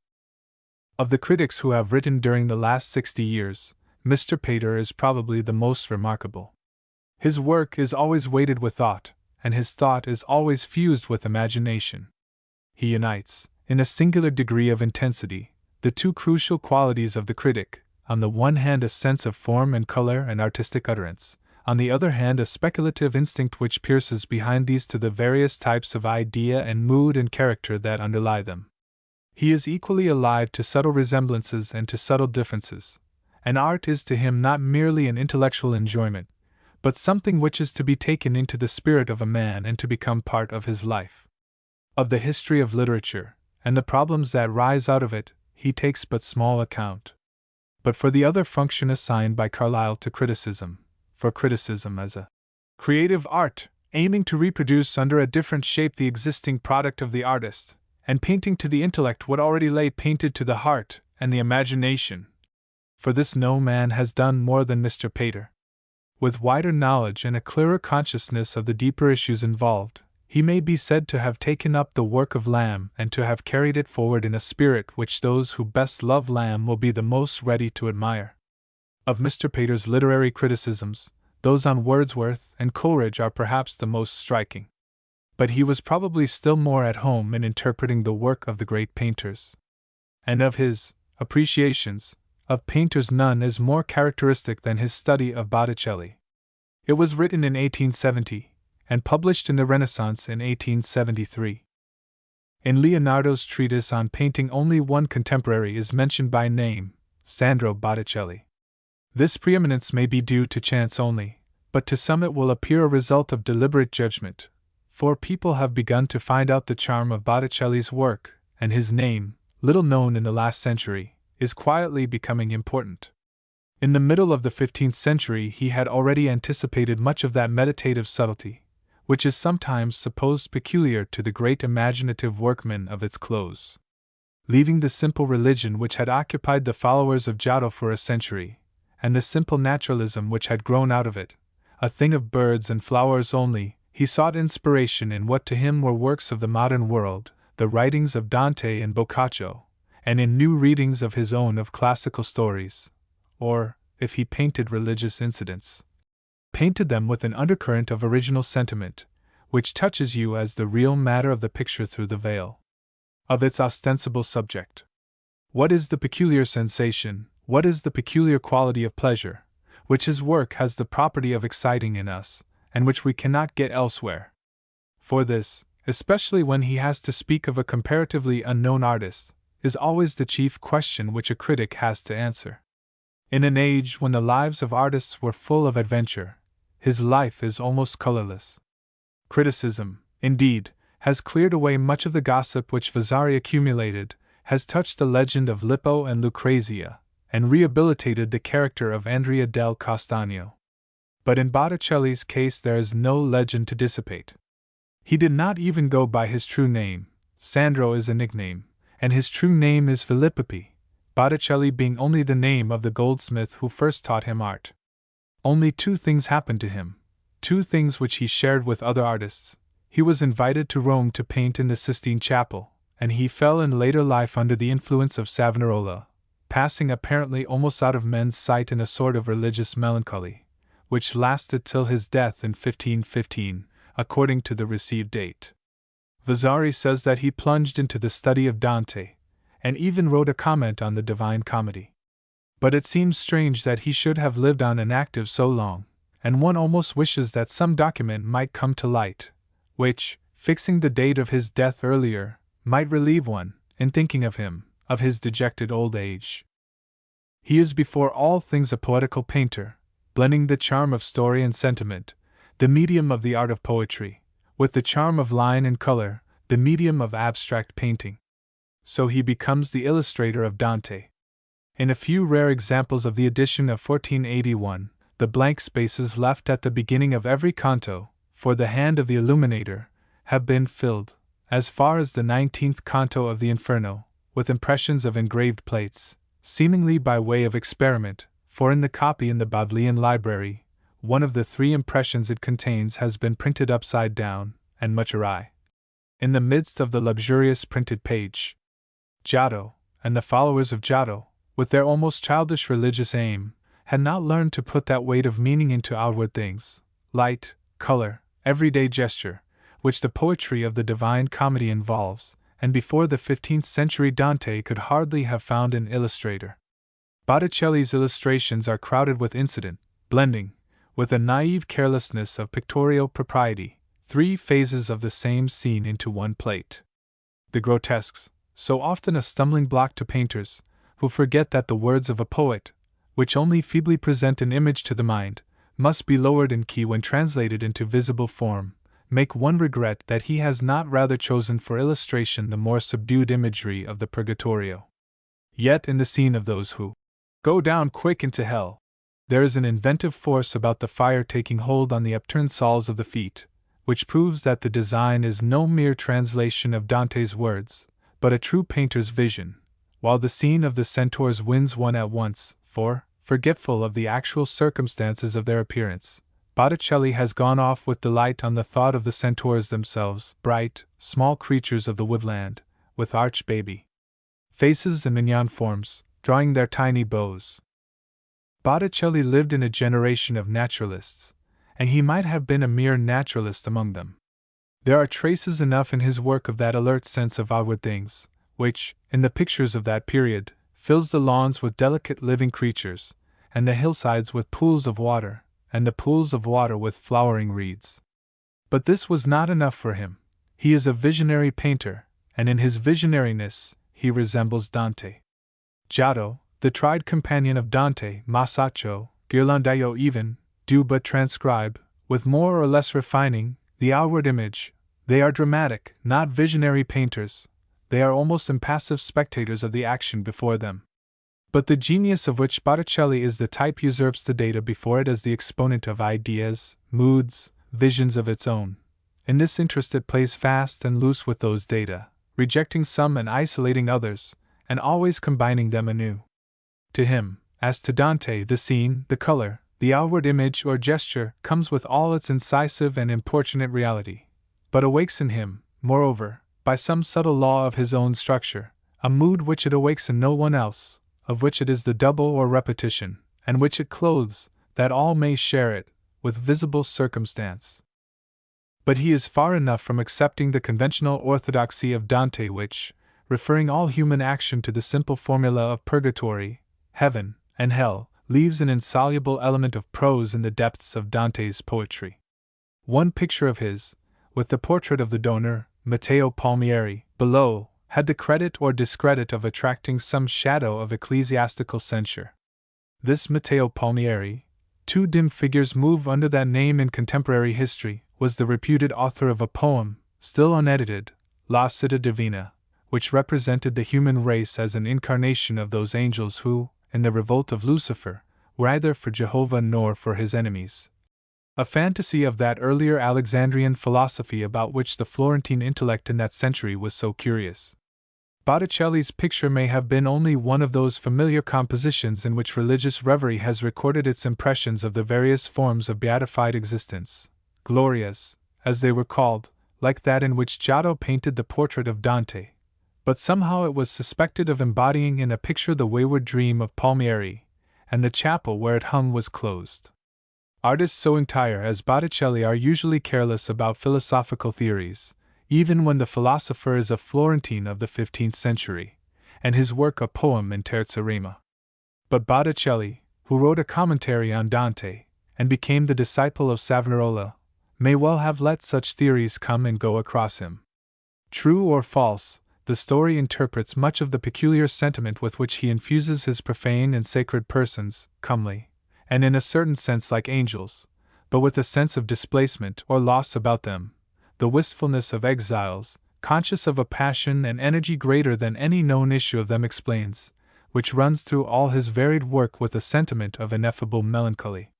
Of the critics who have written during the last 60 years, Mr. Pater is probably the most remarkable. His work is always weighted with thought, and his thought is always fused with imagination. He unites, in a singular degree of intensity, the two crucial qualities of the critic: on the one hand a sense of form and color and artistic utterance, on the other hand a speculative instinct which pierces behind these to the various types of idea and mood and character that underlie them. He is equally alive to subtle resemblances and to subtle differences, and art is to him not merely an intellectual enjoyment, but something which is to be taken into the spirit of a man and to become part of his life. Of the history of literature, and the problems that rise out of it, he takes but small account. But for the other function assigned by Carlyle to criticism, for criticism as a creative art, aiming to reproduce under a different shape the existing product of the artist, and painting to the intellect what already lay painted to the heart and the imagination, for this no man has done more than Mr. Pater. With wider knowledge and a clearer consciousness of the deeper issues involved, he may be said to have taken up the work of Lamb and to have carried it forward in a spirit which those who best love Lamb will be the most ready to admire. Of Mr. Pater's literary criticisms, those on Wordsworth and Coleridge are perhaps the most striking. But he was probably still more at home in interpreting the work of the great painters. And of his appreciations of painters none is more characteristic than his study of Botticelli. It was written in 1870, and published in the Renaissance in 1873. In Leonardo's treatise on painting only one contemporary is mentioned by name, Sandro Botticelli. This preeminence may be due to chance only, but to some it will appear a result of deliberate judgment, for people have begun to find out the charm of Botticelli's work, and his name, little known in the last century, is quietly becoming important. In the middle of the 15th century he had already anticipated much of that meditative subtlety, which is sometimes supposed peculiar to the great imaginative workmen of its close. Leaving the simple religion which had occupied the followers of Giotto for a century, and the simple naturalism which had grown out of it, a thing of birds and flowers only, he sought inspiration in what to him were works of the modern world, the writings of Dante and Boccaccio, and in new readings of his own of classical stories, or, if he painted religious incidents, painted them with an undercurrent of original sentiment, which touches you as the real matter of the picture through the veil of its ostensible subject. What is the peculiar sensation, what is the peculiar quality of pleasure, which his work has the property of exciting in us, and which we cannot get elsewhere? For this, especially when he has to speak of a comparatively unknown artist, is always the chief question which a critic has to answer. In an age when the lives of artists were full of adventure, his life is almost colorless. Criticism, indeed, has cleared away much of the gossip which Vasari accumulated, has touched the legend of Lippo and Lucrezia, and rehabilitated the character of Andrea del Castagno. But in Botticelli's case there is no legend to dissipate. He did not even go by his true name. Sandro is a nickname, and his true name is Filippi, Botticelli being only the name of the goldsmith who first taught him art. Only two things happened to him, two things which he shared with other artists. He was invited to Rome to paint in the Sistine Chapel, and he fell in later life under the influence of Savonarola, passing apparently almost out of men's sight in a sort of religious melancholy, which lasted till his death in 1515, according to the received date. Vasari says that he plunged into the study of Dante, and even wrote a comment on the Divine Comedy. But it seems strange that he should have lived on inactive so long, and one almost wishes that some document might come to light, which, fixing the date of his death earlier, might relieve one, in thinking of him, of his dejected old age. He is before all things a poetical painter, blending the charm of story and sentiment, the medium of the art of poetry, with the charm of line and color, the medium of abstract painting. So he becomes the illustrator of Dante. In a few rare examples of the edition of 1481, the blank spaces left at the beginning of every canto, for the hand of the illuminator, have been filled, as far as the 19th canto of the Inferno, with impressions of engraved plates, seemingly by way of experiment, for in the copy in the Bodleian Library, one of the three impressions it contains has been printed upside down, and much awry. In the midst of the luxurious printed page, Giotto, and the followers of Giotto, with their almost childish religious aim, had not learned to put that weight of meaning into outward things, light, color, everyday gesture, which the poetry of the Divine Comedy involves, and before the 15th century Dante could hardly have found an illustrator. Botticelli's illustrations are crowded with incident, blending, with a naive carelessness of pictorial propriety, three phases of the same scene into one plate. The grotesques, so often a stumbling block to painters, who forget that the words of a poet, which only feebly present an image to the mind, must be lowered in key when translated into visible form, make one regret that he has not rather chosen for illustration the more subdued imagery of the Purgatorio. Yet in the scene of those who go down quick into hell, there is an inventive force about the fire taking hold on the upturned soles of the feet, which proves that the design is no mere translation of Dante's words, but a true painter's vision, while the scene of the centaurs wins one at once, for, forgetful of the actual circumstances of their appearance, Botticelli has gone off with delight on the thought of the centaurs themselves, bright, small creatures of the woodland, with arch baby faces and mignon forms, drawing their tiny bows. Botticelli lived in a generation of naturalists, and he might have been a mere naturalist among them. There are traces enough in his work of that alert sense of outward things, which, in the pictures of that period, fills the lawns with delicate living creatures, and the hillsides with pools of water, and the pools of water with flowering reeds. But this was not enough for him. He is a visionary painter, and in his visionariness, he resembles Dante. Giotto, the tried companion of Dante, Masaccio, Ghirlandaio even, do but transcribe, with more or less refining, the outward image. They are dramatic, not visionary painters. They are almost impassive spectators of the action before them. But the genius of which Botticelli is the type usurps the data before it as the exponent of ideas, moods, visions of its own. In this interest it plays fast and loose with those data, rejecting some and isolating others, and always combining them anew. To him, as to Dante, the scene, the color, the outward image or gesture comes with all its incisive and importunate reality, but awakes in him, moreover, by some subtle law of his own structure, a mood which it awakes in no one else, of which it is the double or repetition, and which it clothes, that all may share it, with visible circumstance. But he is far enough from accepting the conventional orthodoxy of Dante which, referring all human action to the simple formula of purgatory, heaven, and hell, leaves an insoluble element of prose in the depths of Dante's poetry. One picture of his, with the portrait of the donor, Matteo Palmieri, below, had the credit or discredit of attracting some shadow of ecclesiastical censure. This Matteo Palmieri, two dim figures move under that name in contemporary history, was the reputed author of a poem, still unedited, La Città Divina, which represented the human race as an incarnation of those angels who, in the revolt of Lucifer, were either for Jehovah nor for his enemies. A fantasy of that earlier Alexandrian philosophy about which the Florentine intellect in that century was so curious. Botticelli's picture may have been only one of those familiar compositions in which religious reverie has recorded its impressions of the various forms of beatified existence, glorias, as they were called, like that in which Giotto painted the portrait of Dante. But somehow it was suspected of embodying in a picture the wayward dream of Palmieri, and the chapel where it hung was closed. Artists so entire as Botticelli are usually careless about philosophical theories, even when the philosopher is a Florentine of the 15th century, and his work a poem in terza rima. But Botticelli, who wrote a commentary on Dante, and became the disciple of Savonarola, may well have let such theories come and go across him. True or false, the story interprets much of the peculiar sentiment with which he infuses his profane and sacred persons, comely, and in a certain sense like angels, but with a sense of displacement or loss about them, the wistfulness of exiles, conscious of a passion and energy greater than any known issue of them explains, which runs through all his varied work with a sentiment of ineffable melancholy.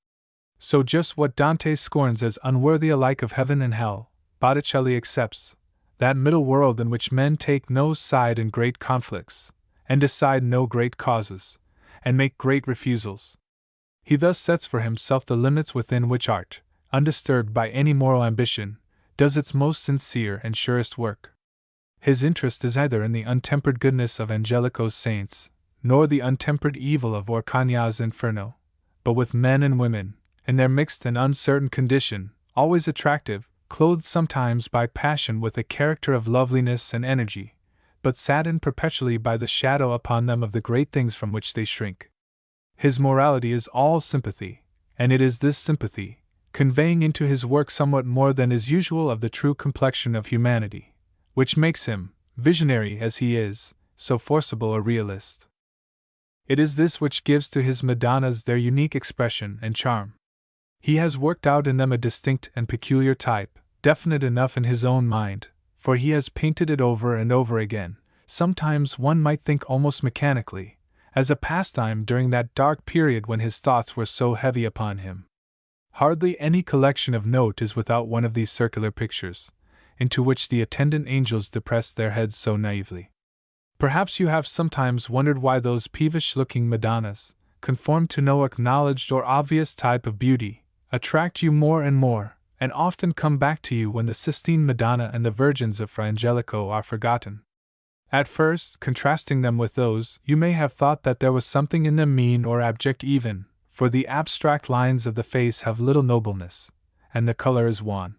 So just what Dante scorns as unworthy alike of heaven and hell, Botticelli accepts, that middle world in which men take no side in great conflicts, and decide no great causes, and make great refusals. He thus sets for himself the limits within which art, undisturbed by any moral ambition, does its most sincere and surest work. His interest is neither in the untempered goodness of Angelico's saints, nor the untempered evil of Orcagna's Inferno, but with men and women, in their mixed and uncertain condition, always attractive, clothed sometimes by passion with a character of loveliness and energy, but saddened perpetually by the shadow upon them of the great things from which they shrink. His morality is all sympathy, and it is this sympathy, conveying into his work somewhat more than is usual of the true complexion of humanity, which makes him, visionary as he is, so forcible a realist. It is this which gives to his Madonnas their unique expression and charm. He has worked out in them a distinct and peculiar type, definite enough in his own mind, for he has painted it over and over again, sometimes one might think almost mechanically, as a pastime during that dark period when his thoughts were so heavy upon him. Hardly any collection of note is without one of these circular pictures, into which the attendant angels depress their heads so naively. Perhaps you have sometimes wondered why those peevish-looking Madonnas, conform to no acknowledged or obvious type of beauty, attract you more, and often come back to you when the Sistine Madonna and the Virgins of Fra Angelico are forgotten. At first, contrasting them with those, you may have thought that there was something in them mean or abject even, for the abstract lines of the face have little nobleness, and the color is wan.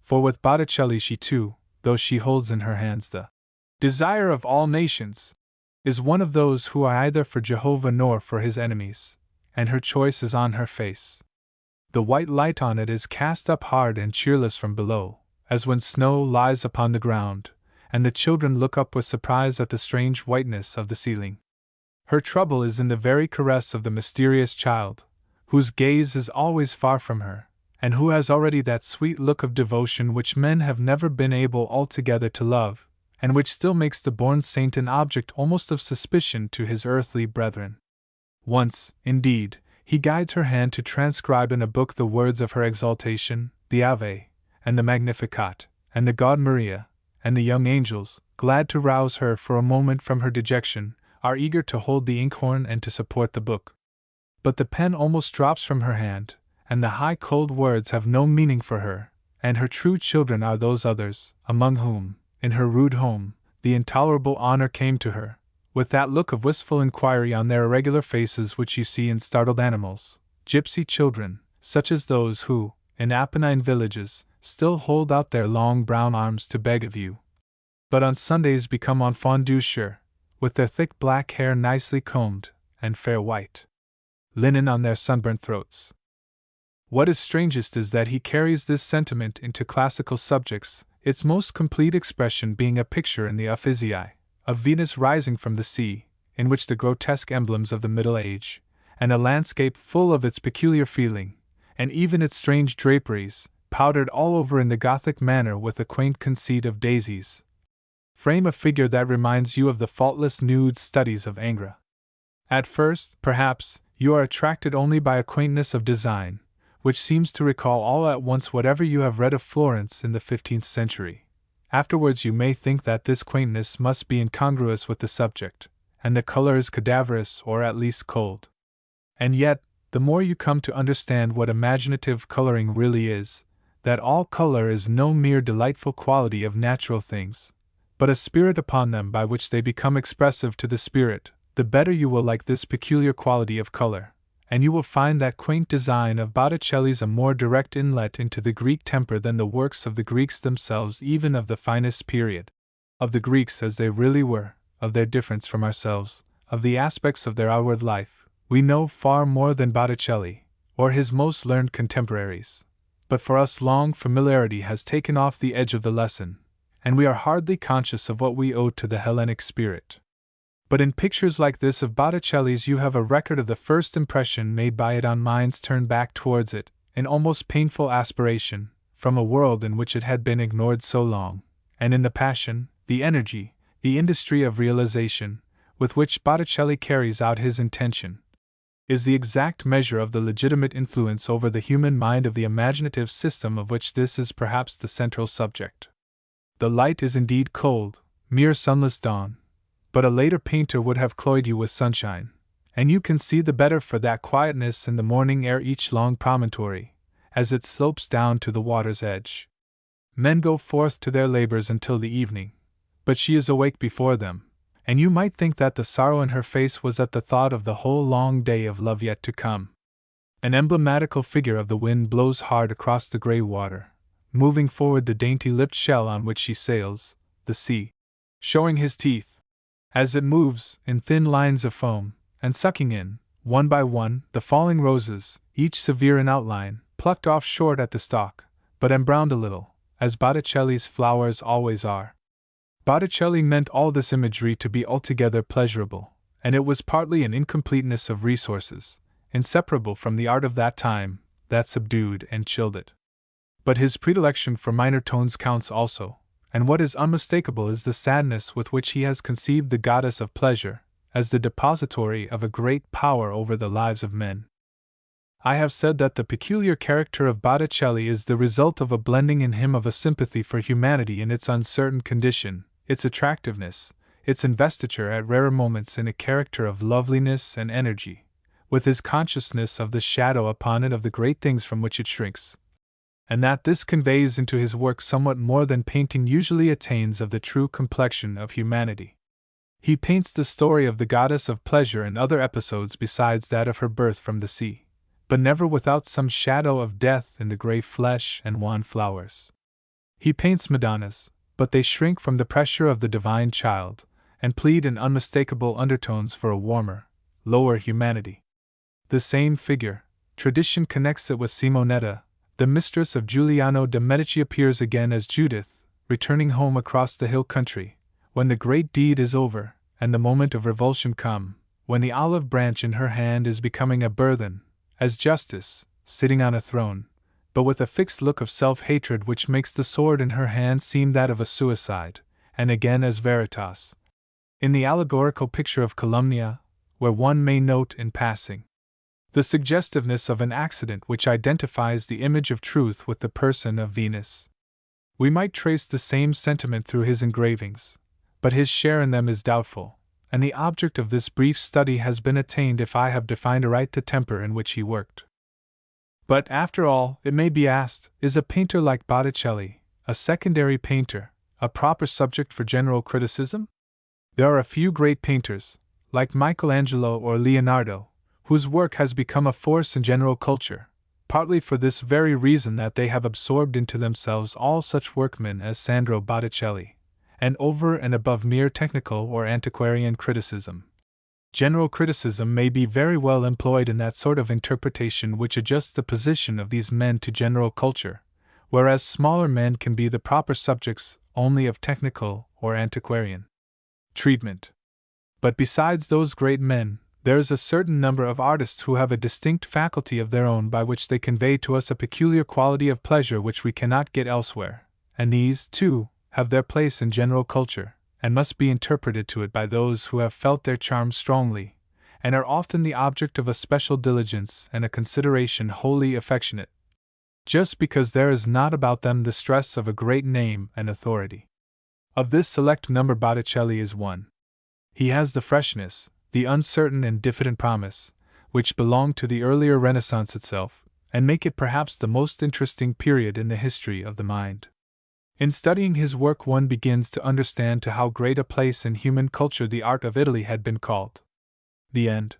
For with Botticelli she too, though she holds in her hands the desire of all nations, is one of those who are either for Jehovah nor for his enemies, and her choice is on her face. The white light on it is cast up hard and cheerless from below, as when snow lies upon the ground, and the children look up with surprise at the strange whiteness of the ceiling. Her trouble is in the very caress of the mysterious child, whose gaze is always far from her, and who has already that sweet look of devotion which men have never been able altogether to love, and which still makes the born saint an object almost of suspicion to his earthly brethren. Once, indeed, he guides her hand to transcribe in a book the words of her exaltation, the Ave, and the Magnificat, and the God Maria, and the young angels, glad to rouse her for a moment from her dejection, are eager to hold the inkhorn and to support the book. But the pen almost drops from her hand, and the high cold words have no meaning for her, and her true children are those others, among whom, in her rude home, the intolerable honor came to her, with that look of wistful inquiry on their irregular faces which you see in startled animals, gypsy children, such as those who, in Apennine villages, still hold out their long brown arms to beg of you, but on Sundays become enfants du jour, with their thick black hair nicely combed, and fair white linen on their sunburnt throats. What is strangest is that he carries this sentiment into classical subjects, its most complete expression being a picture in the Uphizii, of Venus rising from the sea, in which the grotesque emblems of the Middle Age, and a landscape full of its peculiar feeling, and even its strange draperies, powdered all over in the Gothic manner with a quaint conceit of daisies, frame a figure that reminds you of the faultless nude studies of Ingres. At first, perhaps, you are attracted only by a quaintness of design, which seems to recall all at once whatever you have read of Florence in the 15th century. Afterwards you may think that this quaintness must be incongruous with the subject, and the color is cadaverous or at least cold. And yet, the more you come to understand what imaginative coloring really is, that all color is no mere delightful quality of natural things, but a spirit upon them by which they become expressive to the spirit, the better you will like this peculiar quality of color, and you will find that quaint design of Botticelli's a more direct inlet into the Greek temper than the works of the Greeks themselves, even of the finest period. Of the Greeks as they really were, of their difference from ourselves, of the aspects of their outward life, we know far more than Botticelli, or his most learned contemporaries. But for us long familiarity has taken off the edge of the lesson, and we are hardly conscious of what we owe to the Hellenic spirit. But in pictures like this of Botticelli's you have a record of the first impression made by it on minds turned back towards it, in almost painful aspiration, from a world in which it had been ignored so long, and in the passion, the energy, the industry of realization, with which Botticelli carries out his intention, is the exact measure of the legitimate influence over the human mind of the imaginative system of which this is perhaps the central subject. The light is indeed cold, mere sunless dawn, but a later painter would have cloyed you with sunshine, and you can see the better for that quietness in the morning air each long promontory, as it slopes down to the water's edge. Men go forth to their labors until the evening, but she is awake before them, and you might think that the sorrow in her face was at the thought of the whole long day of love yet to come. An emblematical figure of the wind blows hard across the grey water, moving forward the dainty-lipped shell on which she sails, the sea showing his teeth, as it moves, in thin lines of foam, and sucking in, one by one, the falling roses, each severe in outline, plucked off short at the stalk, but embrowned a little, as Botticelli's flowers always are. Botticelli meant all this imagery to be altogether pleasurable, and it was partly an incompleteness of resources, inseparable from the art of that time, that subdued and chilled it. But his predilection for minor tones counts also, and what is unmistakable is the sadness with which he has conceived the goddess of pleasure, as the depository of a great power over the lives of men. I have said that the peculiar character of Botticelli is the result of a blending in him of a sympathy for humanity in its uncertain condition, its attractiveness, its investiture at rarer moments in a character of loveliness and energy, with his consciousness of the shadow upon it of the great things from which it shrinks, and that this conveys into his work somewhat more than painting usually attains of the true complexion of humanity. He paints the story of the goddess of pleasure and other episodes besides that of her birth from the sea, but never without some shadow of death in the grey flesh and wan flowers. He paints Madonnas, but they shrink from the pressure of the divine child, and plead in unmistakable undertones for a warmer, lower humanity. The same figure, tradition connects it with Simonetta, the mistress of Giuliano de' Medici, appears again as Judith, returning home across the hill country, when the great deed is over, and the moment of revulsion come, when the olive branch in her hand is becoming a burthen, as Justice, sitting on a throne, but with a fixed look of self-hatred which makes the sword in her hand seem that of a suicide, and again as Veritas, in the allegorical picture of Calumnia, where one may note in passing the suggestiveness of an accident which identifies the image of truth with the person of Venus. We might trace the same sentiment through his engravings, but his share in them is doubtful, and the object of this brief study has been attained if I have defined aright the temper in which he worked. But, after all, it may be asked, is a painter like Botticelli, a secondary painter, a proper subject for general criticism? There are a few great painters, like Michelangelo or Leonardo, whose work has become a force in general culture, partly for this very reason that they have absorbed into themselves all such workmen as Sandro Botticelli, and over and above mere technical or antiquarian criticism. General criticism may be very well employed in that sort of interpretation which adjusts the position of these men to general culture, whereas smaller men can be the proper subjects only of technical or antiquarian treatment. But besides those great men, there is a certain number of artists who have a distinct faculty of their own by which they convey to us a peculiar quality of pleasure which we cannot get elsewhere, and these, too, have their place in general culture, and must be interpreted to it by those who have felt their charm strongly, and are often the object of a special diligence and a consideration wholly affectionate, just because there is not about them the stress of a great name and authority. Of this select number Botticelli is one. He has the freshness, the uncertain and diffident promise, which belong to the earlier Renaissance itself, and make it perhaps the most interesting period in the history of the mind. In studying his work one begins to understand to how great a place in human culture the art of Italy had been called. The end.